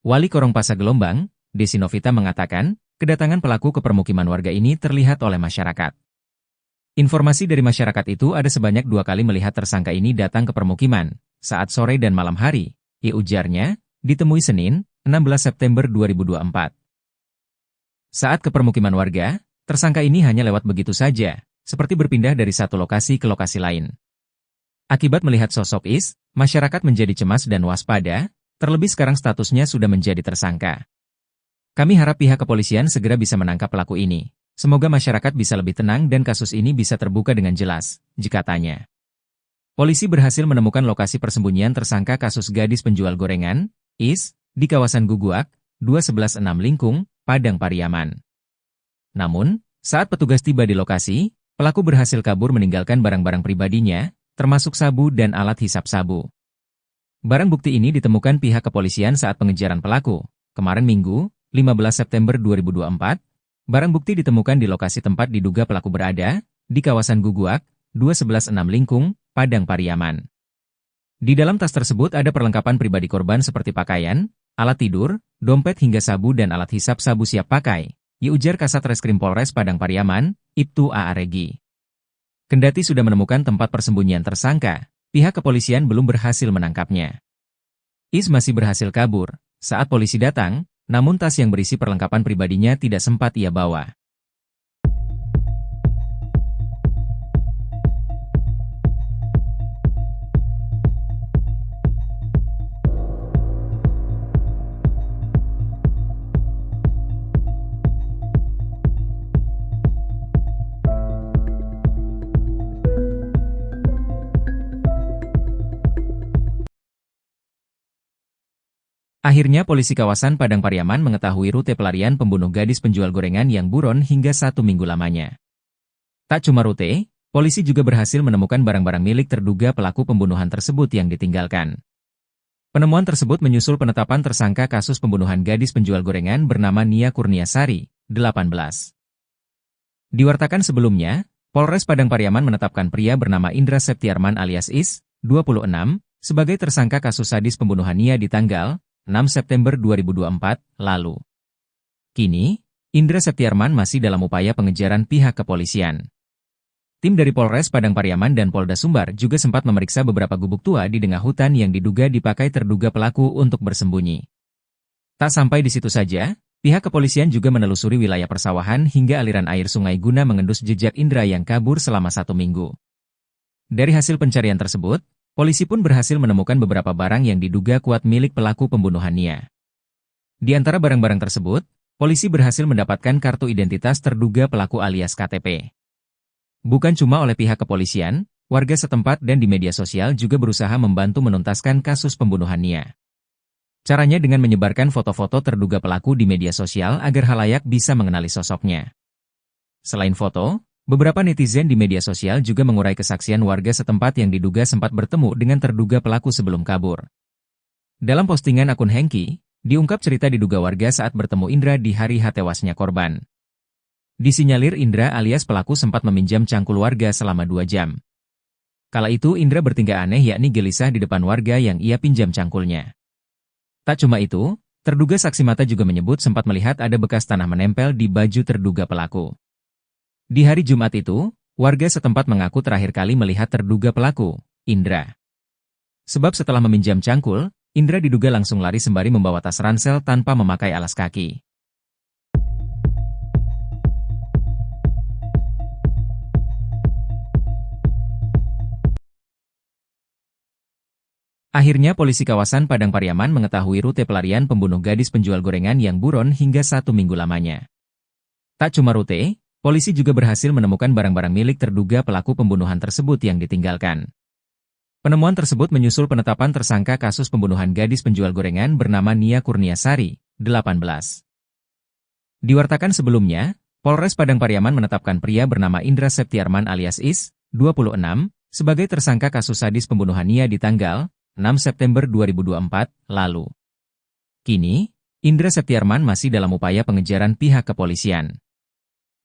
Wali Korong Pasar Gelombang, Desi Novita mengatakan, kedatangan pelaku ke permukiman warga ini terlihat oleh masyarakat. Informasi dari masyarakat itu ada sebanyak 2 kali melihat tersangka ini datang ke permukiman, saat sore dan malam hari, ujarnya, ditemui Senin, 16 September 2024. Saat ke permukiman warga, tersangka ini hanya lewat begitu saja, seperti berpindah dari satu lokasi ke lokasi lain. Akibat melihat sosok Is, masyarakat menjadi cemas dan waspada, terlebih sekarang statusnya sudah menjadi tersangka. Kami harap pihak kepolisian segera bisa menangkap pelaku ini. Semoga masyarakat bisa lebih tenang dan kasus ini bisa terbuka dengan jelas, katanya. Polisi berhasil menemukan lokasi persembunyian tersangka kasus gadis penjual gorengan, Is, di kawasan Guguak, 2116 Lingkung, Padang Pariaman. Namun, saat petugas tiba di lokasi, pelaku berhasil kabur meninggalkan barang-barang pribadinya, termasuk sabu dan alat hisap sabu. Barang bukti ini ditemukan pihak kepolisian saat pengejaran pelaku. Kemarin Minggu, 15 September 2024, barang bukti ditemukan di lokasi tempat diduga pelaku berada, di kawasan Guguak, 2116 Lingkung, Padang Pariaman. Di dalam tas tersebut ada perlengkapan pribadi korban seperti pakaian, alat tidur, dompet hingga sabu dan alat hisap sabu siap pakai, ujar Kasat Reskrim Polres Padang Pariaman, Ibtu A.A. Regi. Kendati sudah menemukan tempat persembunyian tersangka, pihak kepolisian belum berhasil menangkapnya. Is masih berhasil kabur saat polisi datang, namun tas yang berisi perlengkapan pribadinya tidak sempat ia bawa. Akhirnya polisi kawasan Padang Pariaman mengetahui rute pelarian pembunuh gadis penjual gorengan yang buron hingga 1 minggu lamanya. Tak cuma rute, polisi juga berhasil menemukan barang-barang milik terduga pelaku pembunuhan tersebut yang ditinggalkan. Penemuan tersebut menyusul penetapan tersangka kasus pembunuhan gadis penjual gorengan bernama Nia Kurniasari, 18. Diwartakan sebelumnya, Polres Padang Pariaman menetapkan pria bernama Indra Septiarman alias Is, 26, sebagai tersangka kasus sadis pembunuhan Nia di tanggal 6 September 2024 lalu. Kini, Indra Septiarman masih dalam upaya pengejaran pihak kepolisian. Tim dari Polres Padang Pariaman dan Polda Sumbar juga sempat memeriksa beberapa gubuk tua di tengah hutan yang diduga dipakai terduga pelaku untuk bersembunyi. Tak sampai di situ saja, pihak kepolisian juga menelusuri wilayah persawahan hingga aliran air sungai guna mengendus jejak Indra yang kabur selama 1 minggu. Dari hasil pencarian tersebut, polisi pun berhasil menemukan beberapa barang yang diduga kuat milik pelaku pembunuhan Nia. Di antara barang-barang tersebut, polisi berhasil mendapatkan kartu identitas terduga pelaku alias KTP. Bukan cuma oleh pihak kepolisian, warga setempat dan di media sosial juga berusaha membantu menuntaskan kasus pembunuhan Nia. Caranya dengan menyebarkan foto-foto terduga pelaku di media sosial agar khalayak bisa mengenali sosoknya. Selain foto, beberapa netizen di media sosial juga mengurai kesaksian warga setempat yang diduga sempat bertemu dengan terduga pelaku sebelum kabur. Dalam postingan akun Hengki, diungkap cerita diduga warga saat bertemu Indra di hari tewasnya korban. Disinyalir Indra alias pelaku sempat meminjam cangkul warga selama 2 jam. Kala itu Indra bertingkah aneh yakni gelisah di depan warga yang ia pinjam cangkulnya. Tak cuma itu, terduga saksi mata juga menyebut sempat melihat ada bekas tanah menempel di baju terduga pelaku. Di hari Jumat itu, warga setempat mengaku terakhir kali melihat terduga pelaku, Indra. Sebab setelah meminjam cangkul, Indra diduga langsung lari sembari membawa tas ransel tanpa memakai alas kaki. Akhirnya polisi kawasan Padang Pariaman mengetahui rute pelarian pembunuh gadis penjual gorengan yang buron hingga 1 minggu lamanya. Tak cuma rute, polisi juga berhasil menemukan barang-barang milik terduga pelaku pembunuhan tersebut yang ditinggalkan. Penemuan tersebut menyusul penetapan tersangka kasus pembunuhan gadis penjual gorengan bernama Nia Kurniasari, 18. Diwartakan sebelumnya, Polres Padang Pariaman menetapkan pria bernama Indra Septiarman alias Is, 26, sebagai tersangka kasus sadis pembunuhan Nia di tanggal 6 September 2024 lalu. Kini, Indra Septiarman masih dalam upaya pengejaran pihak kepolisian.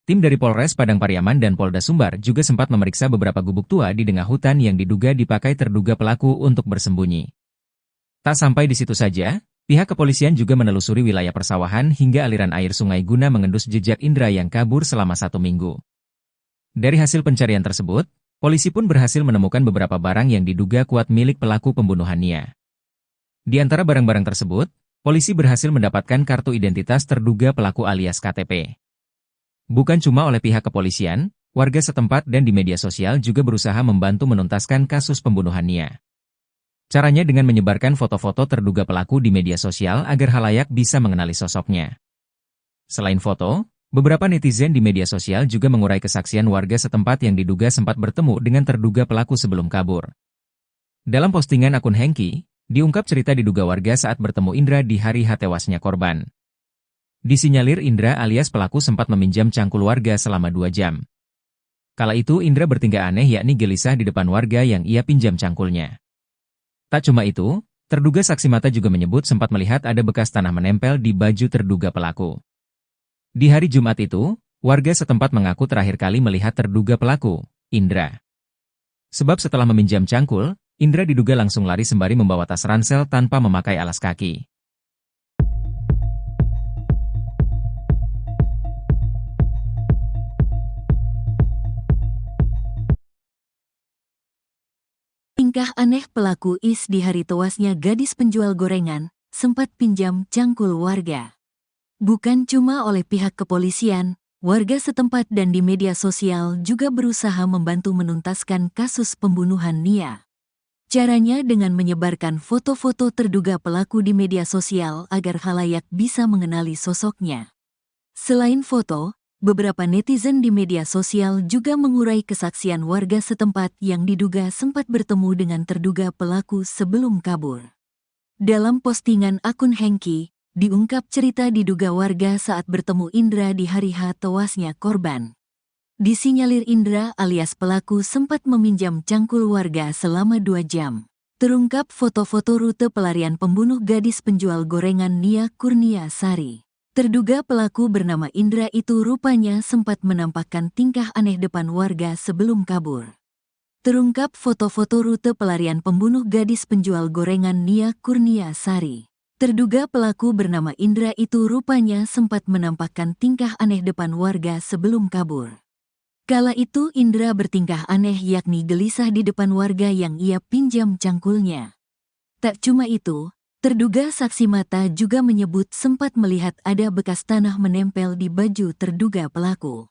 Tim dari Polres Padang Pariaman dan Polda Sumbar juga sempat memeriksa beberapa gubuk tua di tengah hutan yang diduga dipakai terduga pelaku untuk bersembunyi. Tak sampai di situ saja, pihak kepolisian juga menelusuri wilayah persawahan hingga aliran air sungai guna mengendus jejak Indra yang kabur selama 1 minggu. Dari hasil pencarian tersebut, polisi pun berhasil menemukan beberapa barang yang diduga kuat milik pelaku pembunuhan Nia. Di antara barang-barang tersebut, polisi berhasil mendapatkan kartu identitas terduga pelaku alias KTP. Bukan cuma oleh pihak kepolisian, warga setempat dan di media sosial juga berusaha membantu menuntaskan kasus pembunuhan Nia. Caranya dengan menyebarkan foto-foto terduga pelaku di media sosial agar khalayak bisa mengenali sosoknya. Selain foto, beberapa netizen di media sosial juga mengurai kesaksian warga setempat yang diduga sempat bertemu dengan terduga pelaku sebelum kabur. Dalam postingan akun Hengki, diungkap cerita diduga warga saat bertemu Indra di hari tewasnya korban. Disinyalir Indra alias pelaku sempat meminjam cangkul warga selama 2 jam. Kala itu Indra bertingkah aneh yakni gelisah di depan warga yang ia pinjam cangkulnya. Tak cuma itu, terduga saksi mata juga menyebut sempat melihat ada bekas tanah menempel di baju terduga pelaku. Di hari Jumat itu, warga setempat mengaku terakhir kali melihat terduga pelaku, Indra. Sebab setelah meminjam cangkul, Indra diduga langsung lari sembari membawa tas ransel tanpa memakai alas kaki. Tingkah aneh pelaku Is di hari tewasnya gadis penjual gorengan, sempat pinjam cangkul warga. Bukan cuma oleh pihak kepolisian, warga setempat dan di media sosial juga berusaha membantu menuntaskan kasus pembunuhan Nia. Caranya dengan menyebarkan foto-foto terduga pelaku di media sosial agar khalayak bisa mengenali sosoknya. Selain foto, beberapa netizen di media sosial juga mengurai kesaksian warga setempat yang diduga sempat bertemu dengan terduga pelaku sebelum kabur. Dalam postingan akun Hengki, diungkap cerita diduga warga saat bertemu Indra di hari tewasnya korban. Disinyalir Indra alias pelaku sempat meminjam cangkul warga selama 2 jam. Terungkap foto-foto rute pelarian pembunuh gadis penjual gorengan Nia Kurniasari. Terduga pelaku bernama Indra itu rupanya sempat menampakkan tingkah aneh depan warga sebelum kabur. Terungkap foto-foto rute pelarian pembunuh gadis penjual gorengan Nia Kurniasari. Terduga pelaku bernama Indra itu rupanya sempat menampakkan tingkah aneh depan warga sebelum kabur. Kala itu Indra bertingkah aneh yakni gelisah di depan warga yang ia pinjam cangkulnya. Tak cuma itu, terduga saksi mata juga menyebut sempat melihat ada bekas tanah menempel di baju terduga pelaku.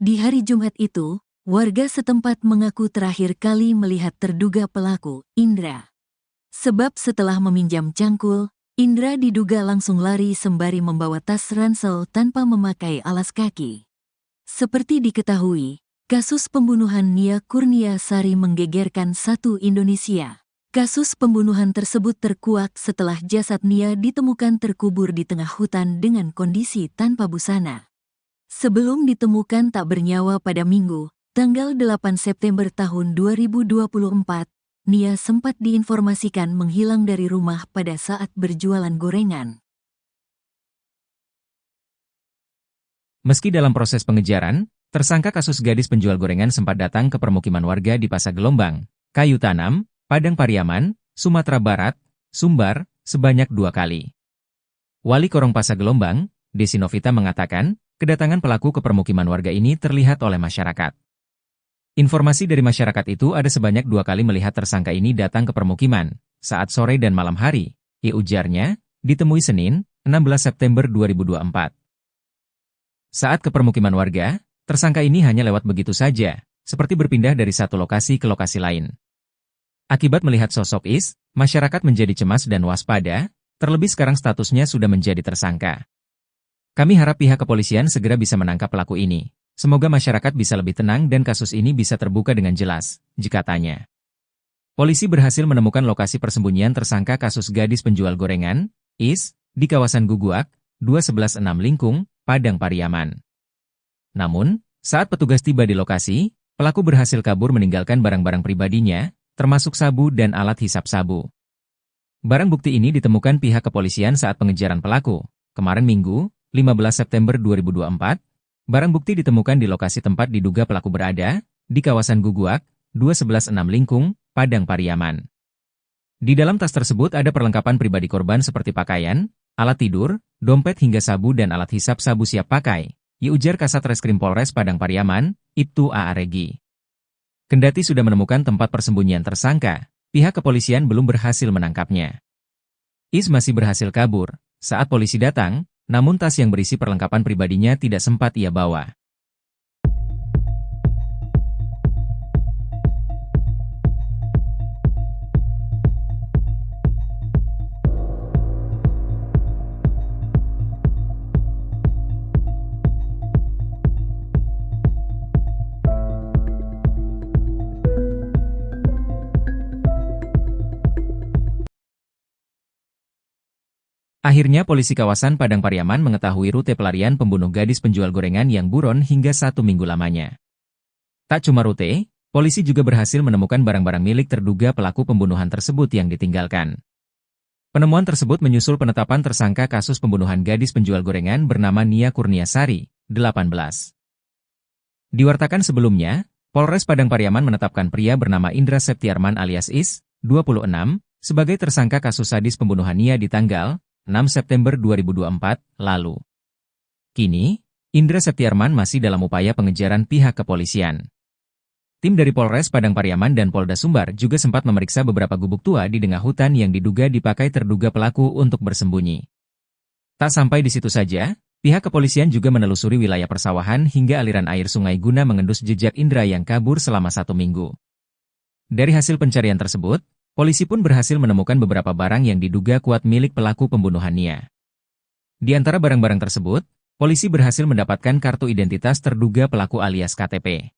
Di hari Jumat itu, warga setempat mengaku terakhir kali melihat terduga pelaku, Indra. Sebab setelah meminjam cangkul, Indra diduga langsung lari sembari membawa tas ransel tanpa memakai alas kaki. Seperti diketahui, kasus pembunuhan Nia Kurniasari menggegerkan satu Indonesia. Kasus pembunuhan tersebut terkuak setelah jasad Nia ditemukan terkubur di tengah hutan dengan kondisi tanpa busana. Sebelum ditemukan tak bernyawa pada Minggu, tanggal 8 September tahun 2024, Nia sempat diinformasikan menghilang dari rumah pada saat berjualan gorengan. Meski dalam proses pengejaran, tersangka kasus gadis penjual gorengan sempat datang ke permukiman warga di Pasar Gelombang, Kayu Tanam, Padang Pariaman, Sumatera Barat, Sumbar, sebanyak 2 kali. Wali Korong Pasar Gelombang, Desi Novita mengatakan, kedatangan pelaku ke permukiman warga ini terlihat oleh masyarakat. Informasi dari masyarakat itu ada sebanyak 2 kali melihat tersangka ini datang ke permukiman, saat sore dan malam hari, ujarnya, ditemui Senin, 16 September 2024. Saat ke permukiman warga, tersangka ini hanya lewat begitu saja, seperti berpindah dari satu lokasi ke lokasi lain. Akibat melihat sosok Is, masyarakat menjadi cemas dan waspada, terlebih sekarang statusnya sudah menjadi tersangka. Kami harap pihak kepolisian segera bisa menangkap pelaku ini. Semoga masyarakat bisa lebih tenang dan kasus ini bisa terbuka dengan jelas, katanya. Polisi berhasil menemukan lokasi persembunyian tersangka kasus gadis penjual gorengan, Is, di kawasan Guguak, 2116 Lingkung, Padang Pariaman. Namun, saat petugas tiba di lokasi, pelaku berhasil kabur meninggalkan barang-barang pribadinya, termasuk sabu dan alat hisap sabu. Barang bukti ini ditemukan pihak kepolisian saat pengejaran pelaku. Kemarin Minggu, 15 September 2024, barang bukti ditemukan di lokasi tempat diduga pelaku berada, di kawasan Guguak, 2116 Lingkung, Padang Pariaman. Di dalam tas tersebut ada perlengkapan pribadi korban seperti pakaian, alat tidur, dompet hingga sabu dan alat hisap sabu siap pakai, ujar Kasat Reskrim Polres Padang Pariaman, Ibtu A. Regi. Kendati sudah menemukan tempat persembunyian tersangka, pihak kepolisian belum berhasil menangkapnya. Is masih berhasil kabur saat polisi datang, namun tas yang berisi perlengkapan pribadinya tidak sempat ia bawa. Akhirnya polisi kawasan Padang Pariaman mengetahui rute pelarian pembunuh gadis penjual gorengan yang buron hingga 1 minggu lamanya. Tak cuma rute, polisi juga berhasil menemukan barang-barang milik terduga pelaku pembunuhan tersebut yang ditinggalkan. Penemuan tersebut menyusul penetapan tersangka kasus pembunuhan gadis penjual gorengan bernama Nia Kurniasari, 18. Diwartakan sebelumnya, Polres Padang Pariaman menetapkan pria bernama Indra Septiarman alias Is, 26, sebagai tersangka kasus sadis pembunuhan Nia di tanggal 6 September 2024 lalu. Kini, Indra Septiarman masih dalam upaya pengejaran pihak kepolisian. Tim dari Polres Padang Pariaman dan Polda Sumbar juga sempat memeriksa beberapa gubuk tua di tengah hutan yang diduga dipakai terduga pelaku untuk bersembunyi. Tak sampai di situ saja, pihak kepolisian juga menelusuri wilayah persawahan hingga aliran air sungai guna mengendus jejak Indra yang kabur selama 1 minggu. Dari hasil pencarian tersebut, polisi pun berhasil menemukan beberapa barang yang diduga kuat milik pelaku pembunuhan Nia. Di antara barang-barang tersebut, polisi berhasil mendapatkan kartu identitas terduga pelaku alias KTP.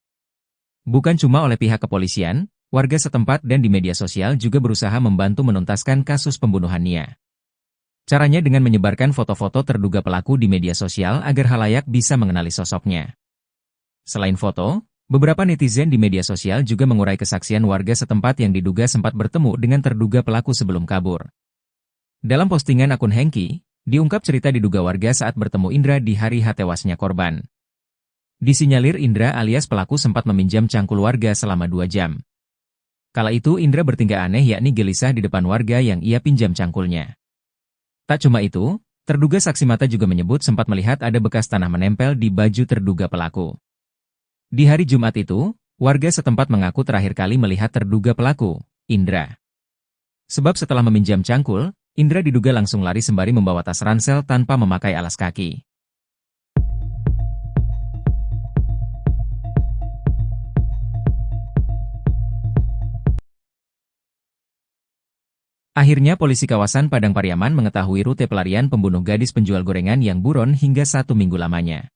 Bukan cuma oleh pihak kepolisian, warga setempat dan di media sosial juga berusaha membantu menuntaskan kasus pembunuhan Nia. Caranya dengan menyebarkan foto-foto terduga pelaku di media sosial agar khalayak bisa mengenali sosoknya. Selain foto, beberapa netizen di media sosial juga mengurai kesaksian warga setempat yang diduga sempat bertemu dengan terduga pelaku sebelum kabur. Dalam postingan akun Hengki, diungkap cerita diduga warga saat bertemu Indra di hari tewasnya korban. Disinyalir Indra alias pelaku sempat meminjam cangkul warga selama 2 jam. Kala itu Indra bertingkah aneh yakni gelisah di depan warga yang ia pinjam cangkulnya. Tak cuma itu, terduga saksi mata juga menyebut sempat melihat ada bekas tanah menempel di baju terduga pelaku. Di hari Jumat itu, warga setempat mengaku terakhir kali melihat terduga pelaku, Indra. Sebab setelah meminjam cangkul, Indra diduga langsung lari sembari membawa tas ransel tanpa memakai alas kaki. Akhirnya polisi kawasan Padang Pariaman mengetahui rute pelarian pembunuh gadis penjual gorengan yang buron hingga 1 minggu lamanya.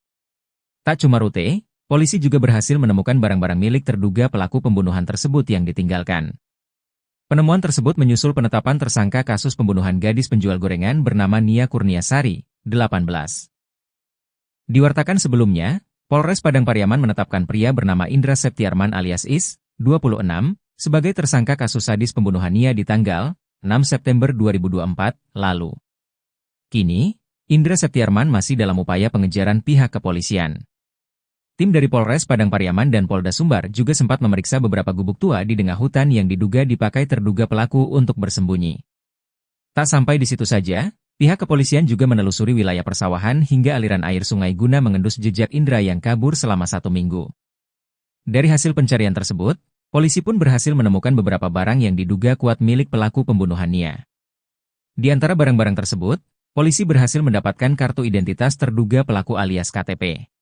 Tak cuma rute, polisi juga berhasil menemukan barang-barang milik terduga pelaku pembunuhan tersebut yang ditinggalkan. Penemuan tersebut menyusul penetapan tersangka kasus pembunuhan gadis penjual gorengan bernama Nia Kurniasari, 18. Diwartakan sebelumnya, Polres Padang Pariaman menetapkan pria bernama Indra Septiarman alias Is, 26, sebagai tersangka kasus sadis pembunuhan Nia di tanggal 6 September 2024 lalu. Kini, Indra Septiarman masih dalam upaya pengejaran pihak kepolisian. Tim dari Polres Padang Pariaman dan Polda Sumbar juga sempat memeriksa beberapa gubuk tua di tengah hutan yang diduga dipakai terduga pelaku untuk bersembunyi. Tak sampai di situ saja, pihak kepolisian juga menelusuri wilayah persawahan hingga aliran air sungai guna mengendus jejak Indra yang kabur selama 1 minggu. Dari hasil pencarian tersebut, polisi pun berhasil menemukan beberapa barang yang diduga kuat milik pelaku pembunuhan Nia. Di antara barang-barang tersebut, polisi berhasil mendapatkan kartu identitas terduga pelaku alias KTP.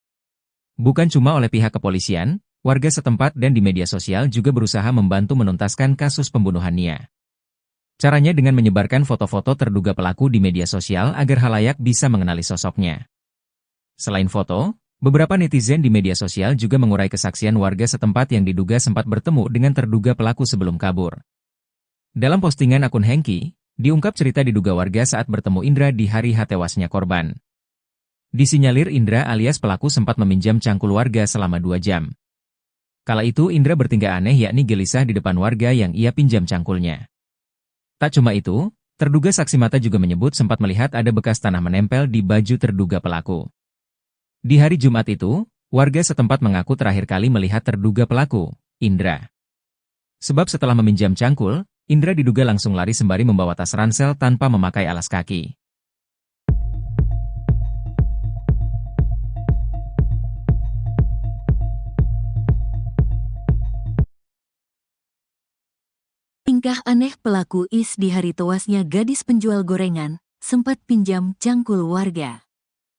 Bukan cuma oleh pihak kepolisian, warga setempat dan di media sosial juga berusaha membantu menuntaskan kasus pembunuhan Nia. Caranya dengan menyebarkan foto-foto terduga pelaku di media sosial agar khalayak bisa mengenali sosoknya. Selain foto, beberapa netizen di media sosial juga mengurai kesaksian warga setempat yang diduga sempat bertemu dengan terduga pelaku sebelum kabur. Dalam postingan akun Hengki, diungkap cerita diduga warga saat bertemu Indra di hari tewasnya korban. Disinyalir Indra alias pelaku sempat meminjam cangkul warga selama 2 jam. Kala itu Indra bertingkah aneh yakni gelisah di depan warga yang ia pinjam cangkulnya. Tak cuma itu, terduga saksi mata juga menyebut sempat melihat ada bekas tanah menempel di baju terduga pelaku. Di hari Jumat itu, warga setempat mengaku terakhir kali melihat terduga pelaku, Indra. Sebab setelah meminjam cangkul, Indra diduga langsung lari sembari membawa tas ransel tanpa memakai alas kaki. Tingkah aneh pelaku Is di hari tewasnya gadis penjual gorengan, sempat pinjam cangkul warga.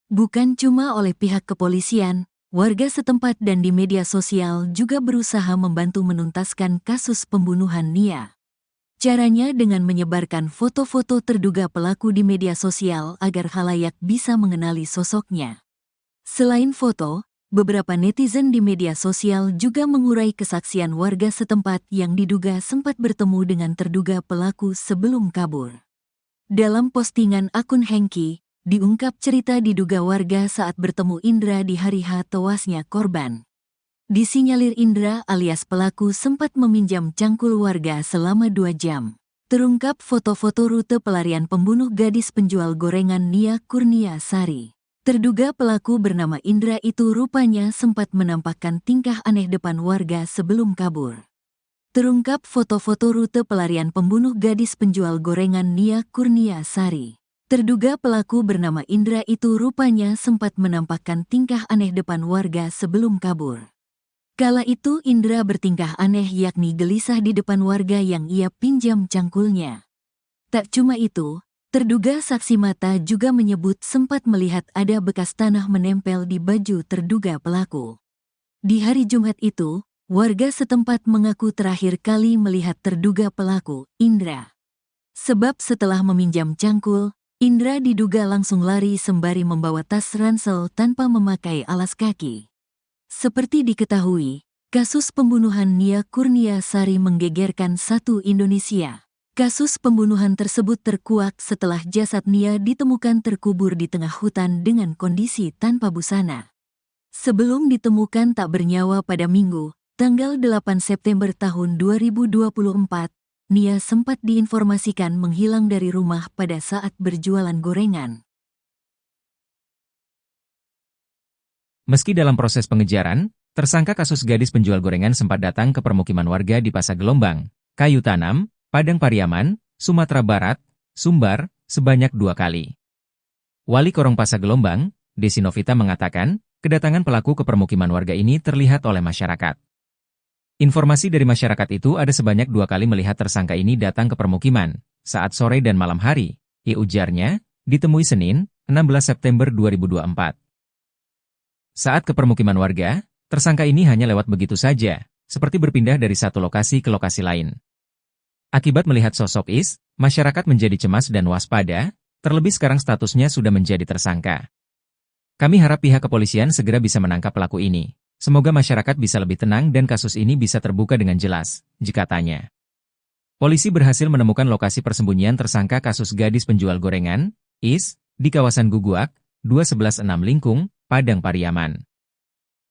Bukan cuma oleh pihak kepolisian, warga setempat dan di media sosial juga berusaha membantu menuntaskan kasus pembunuhan Nia. Caranya dengan menyebarkan foto-foto terduga pelaku di media sosial agar khalayak bisa mengenali sosoknya. Selain foto, beberapa netizen di media sosial juga mengurai kesaksian warga setempat yang diduga sempat bertemu dengan terduga pelaku sebelum kabur. Dalam postingan akun Hengki, diungkap cerita diduga warga saat bertemu Indra di hari H tewasnya korban. Disinyalir Indra alias pelaku sempat meminjam cangkul warga selama 2 jam. Terungkap foto-foto rute pelarian pembunuh gadis penjual gorengan Nia Kurniasari. Terduga pelaku bernama Indra itu rupanya sempat menampakkan tingkah aneh depan warga sebelum kabur. Terungkap foto-foto rute pelarian pembunuh gadis penjual gorengan Nia Kurniasari. Terduga pelaku bernama Indra itu rupanya sempat menampakkan tingkah aneh depan warga sebelum kabur. Kala itu Indra bertingkah aneh yakni gelisah di depan warga yang ia pinjam cangkulnya. Tak cuma itu, terduga saksi mata juga menyebut sempat melihat ada bekas tanah menempel di baju terduga pelaku. Di hari Jumat itu, warga setempat mengaku terakhir kali melihat terduga pelaku, Indra. Sebab setelah meminjam cangkul, Indra diduga langsung lari sembari membawa tas ransel tanpa memakai alas kaki. Seperti diketahui, kasus pembunuhan Nia Kurniasari menggegerkan satu Indonesia. Kasus pembunuhan tersebut terkuak setelah jasad Nia ditemukan terkubur di tengah hutan dengan kondisi tanpa busana. Sebelum ditemukan tak bernyawa pada Minggu, tanggal 8 September tahun 2024, Nia sempat diinformasikan menghilang dari rumah pada saat berjualan gorengan. Meski dalam proses pengejaran, tersangka kasus gadis penjual gorengan sempat datang ke permukiman warga di Pasar Gelombang, Kayu Tanam, Padang Pariaman, Sumatera Barat, Sumbar, sebanyak 2 kali. Wali Korong Pasar Gelombang, Desi Novita mengatakan, kedatangan pelaku ke permukiman warga ini terlihat oleh masyarakat. Informasi dari masyarakat itu ada sebanyak 2 kali melihat tersangka ini datang ke permukiman, saat sore dan malam hari, ujarnya, ditemui Senin, 16 September 2024. Saat ke permukiman warga, tersangka ini hanya lewat begitu saja, seperti berpindah dari satu lokasi ke lokasi lain. Akibat melihat sosok Is, masyarakat menjadi cemas dan waspada, terlebih sekarang statusnya sudah menjadi tersangka. Kami harap pihak kepolisian segera bisa menangkap pelaku ini. Semoga masyarakat bisa lebih tenang dan kasus ini bisa terbuka dengan jelas, jikatanya. Polisi berhasil menemukan lokasi persembunyian tersangka kasus gadis penjual gorengan, Is, di kawasan Guguak, 2116 Lingkung, Padang Pariaman.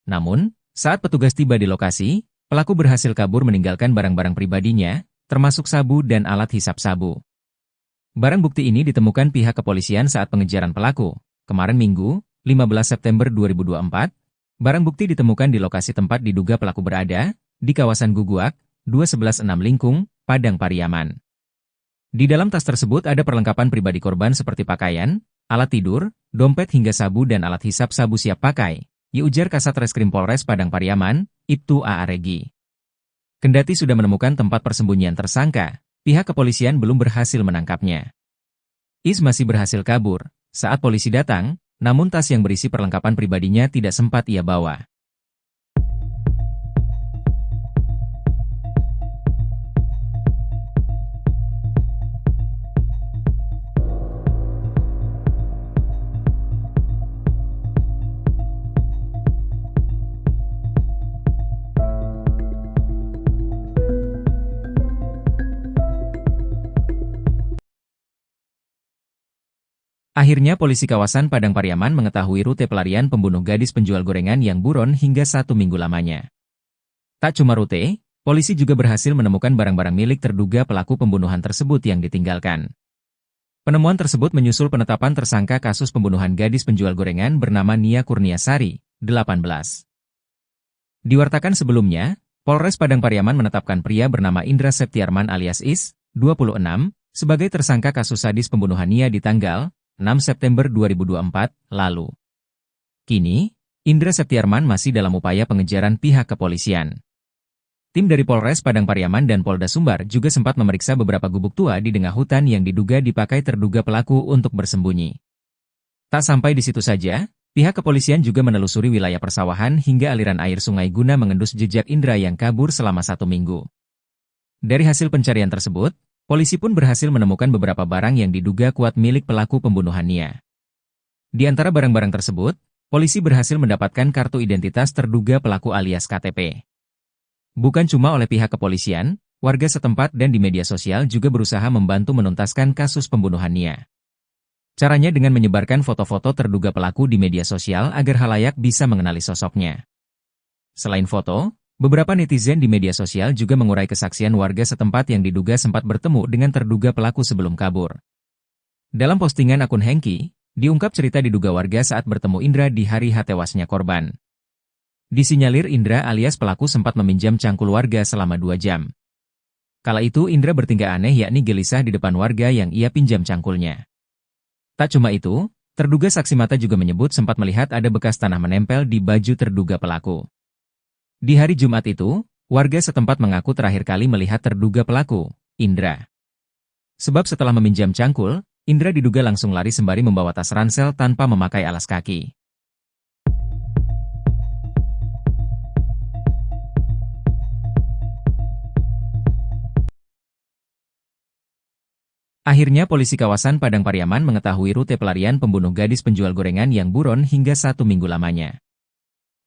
Namun, saat petugas tiba di lokasi, pelaku berhasil kabur meninggalkan barang-barang pribadinya, termasuk sabu dan alat hisap sabu. Barang bukti ini ditemukan pihak kepolisian saat pengejaran pelaku. Kemarin Minggu, 15 September 2024, barang bukti ditemukan di lokasi tempat diduga pelaku berada, di kawasan Guguak, 2116 Lingkung, Padang Pariaman. Di dalam tas tersebut ada perlengkapan pribadi korban seperti pakaian, alat tidur, dompet hingga sabu dan alat hisap sabu siap pakai, ujar Kasat Reskrim Polres Padang Pariaman, Ibtu A. Regi. Kendati sudah menemukan tempat persembunyian tersangka, pihak kepolisian belum berhasil menangkapnya. Is masih berhasil kabur saat polisi datang, namun tas yang berisi perlengkapan pribadinya tidak sempat ia bawa. Akhirnya polisi kawasan Padang Pariaman mengetahui rute pelarian pembunuh gadis penjual gorengan yang buron hingga 1 minggu lamanya. Tak cuma rute, polisi juga berhasil menemukan barang-barang milik terduga pelaku pembunuhan tersebut yang ditinggalkan. Penemuan tersebut menyusul penetapan tersangka kasus pembunuhan gadis penjual gorengan bernama Nia Kurniasari, 18. Diwartakan sebelumnya, Polres Padang Pariaman menetapkan pria bernama Indra Septiarman alias Is, 26, sebagai tersangka kasus sadis pembunuhan Nia di tanggal 6 September 2024 lalu. Kini, Indra Septiarman masih dalam upaya pengejaran pihak kepolisian. Tim dari Polres Padang Pariaman dan Polda Sumbar juga sempat memeriksa beberapa gubuk tua di tengah hutan yang diduga dipakai terduga pelaku untuk bersembunyi. Tak sampai di situ saja, pihak kepolisian juga menelusuri wilayah persawahan hingga aliran air sungai guna mengendus jejak Indra yang kabur selama 1 minggu. Dari hasil pencarian tersebut, polisi pun berhasil menemukan beberapa barang yang diduga kuat milik pelaku pembunuhan Nia. Di antara barang-barang tersebut, polisi berhasil mendapatkan kartu identitas terduga pelaku alias KTP. Bukan cuma oleh pihak kepolisian, warga setempat dan di media sosial juga berusaha membantu menuntaskan kasus pembunuhan Nia. Caranya dengan menyebarkan foto-foto terduga pelaku di media sosial agar khalayak bisa mengenali sosoknya. Selain foto, beberapa netizen di media sosial juga mengurai kesaksian warga setempat yang diduga sempat bertemu dengan terduga pelaku sebelum kabur. Dalam postingan akun Hengki, diungkap cerita diduga warga saat bertemu Indra di hari tewasnya korban. Disinyalir Indra alias pelaku sempat meminjam cangkul warga selama 2 jam. Kala itu Indra bertingkah aneh yakni gelisah di depan warga yang ia pinjam cangkulnya. Tak cuma itu, terduga saksi mata juga menyebut sempat melihat ada bekas tanah menempel di baju terduga pelaku. Di hari Jumat itu, warga setempat mengaku terakhir kali melihat terduga pelaku, Indra. Sebab setelah meminjam cangkul, Indra diduga langsung lari sembari membawa tas ransel tanpa memakai alas kaki. Akhirnya polisi kawasan Padang Pariaman mengetahui rute pelarian pembunuh gadis penjual gorengan yang buron hingga 1 minggu lamanya.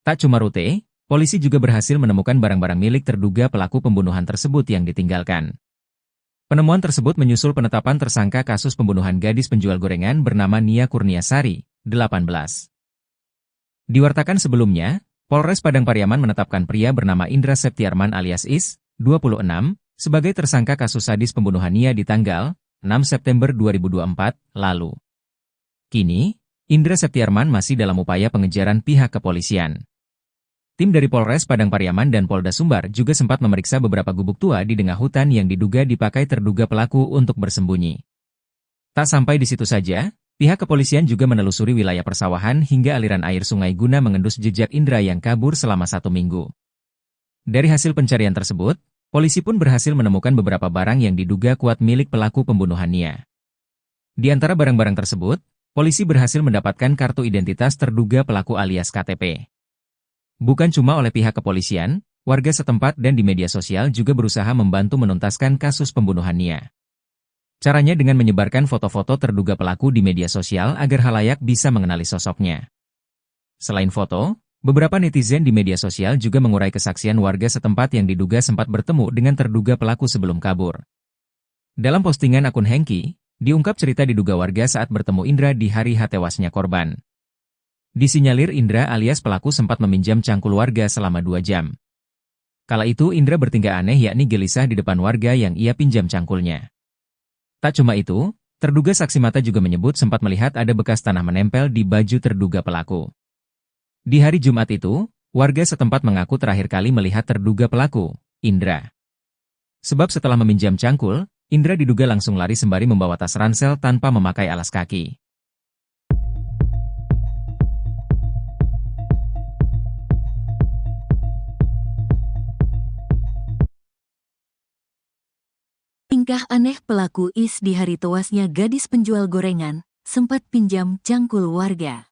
Tak cuma rute, polisi juga berhasil menemukan barang-barang milik terduga pelaku pembunuhan tersebut yang ditinggalkan. Penemuan tersebut menyusul penetapan tersangka kasus pembunuhan gadis penjual gorengan bernama Nia Kurniasari, 18. Diwartakan sebelumnya, Polres Padang Pariaman menetapkan pria bernama Indra Septiarman alias Is, 26, sebagai tersangka kasus sadis pembunuhan Nia di tanggal 6 September 2024 lalu. Kini, Indra Septiarman masih dalam upaya pengejaran pihak kepolisian. Tim dari Polres Padang Pariaman dan Polda Sumbar juga sempat memeriksa beberapa gubuk tua di tengah hutan yang diduga dipakai terduga pelaku untuk bersembunyi. Tak sampai di situ saja, pihak kepolisian juga menelusuri wilayah persawahan hingga aliran air sungai guna mengendus jejak Indra yang kabur selama 1 minggu. Dari hasil pencarian tersebut, polisi pun berhasil menemukan beberapa barang yang diduga kuat milik pelaku pembunuhan Nia. Di antara barang-barang tersebut, polisi berhasil mendapatkan kartu identitas terduga pelaku alias KTP. Bukan cuma oleh pihak kepolisian, warga setempat dan di media sosial juga berusaha membantu menuntaskan kasus pembunuhan Nia. Caranya dengan menyebarkan foto-foto terduga pelaku di media sosial agar khalayak bisa mengenali sosoknya. Selain foto, beberapa netizen di media sosial juga mengurai kesaksian warga setempat yang diduga sempat bertemu dengan terduga pelaku sebelum kabur. Dalam postingan akun Hengki, diungkap cerita diduga warga saat bertemu Indra di hari tewasnya korban. Disinyalir Indra alias pelaku sempat meminjam cangkul warga selama 2 jam. Kala itu Indra bertingkah aneh yakni gelisah di depan warga yang ia pinjam cangkulnya. Tak cuma itu, terduga saksi mata juga menyebut sempat melihat ada bekas tanah menempel di baju terduga pelaku. Di hari Jumat itu, warga setempat mengaku terakhir kali melihat terduga pelaku, Indra. Sebab setelah meminjam cangkul, Indra diduga langsung lari sembari membawa tas ransel tanpa memakai alas kaki. Tingkah aneh pelaku Is di hari tewasnya gadis penjual gorengan, sempat pinjam cangkul warga.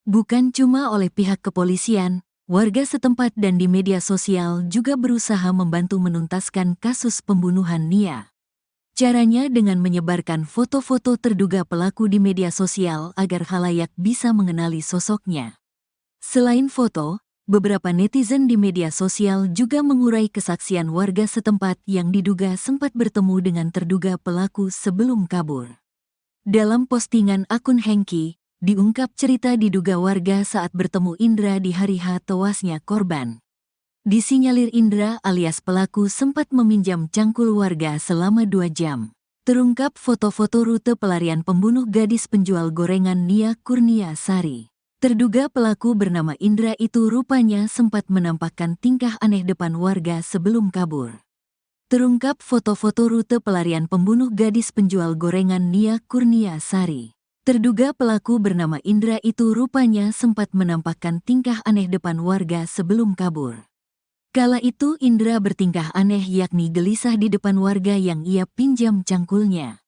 Bukan cuma oleh pihak kepolisian, warga setempat dan di media sosial juga berusaha membantu menuntaskan kasus pembunuhan Nia. Caranya dengan menyebarkan foto-foto terduga pelaku di media sosial agar khalayak bisa mengenali sosoknya. Selain foto, beberapa netizen di media sosial juga mengurai kesaksian warga setempat yang diduga sempat bertemu dengan terduga pelaku sebelum kabur. Dalam postingan akun Hengki, diungkap cerita diduga warga saat bertemu Indra di hari H tewasnya korban. Disinyalir Indra alias pelaku sempat meminjam cangkul warga selama 2 jam. Terungkap foto-foto rute pelarian pembunuh gadis penjual gorengan Nia Kurniasari. Terduga pelaku bernama Indra itu rupanya sempat menampakkan tingkah aneh depan warga sebelum kabur. Terungkap foto-foto rute pelarian pembunuh gadis penjual gorengan Nia Kurniasari. Terduga pelaku bernama Indra itu rupanya sempat menampakkan tingkah aneh depan warga sebelum kabur. Kala itu Indra bertingkah aneh yakni gelisah di depan warga yang ia pinjam cangkulnya.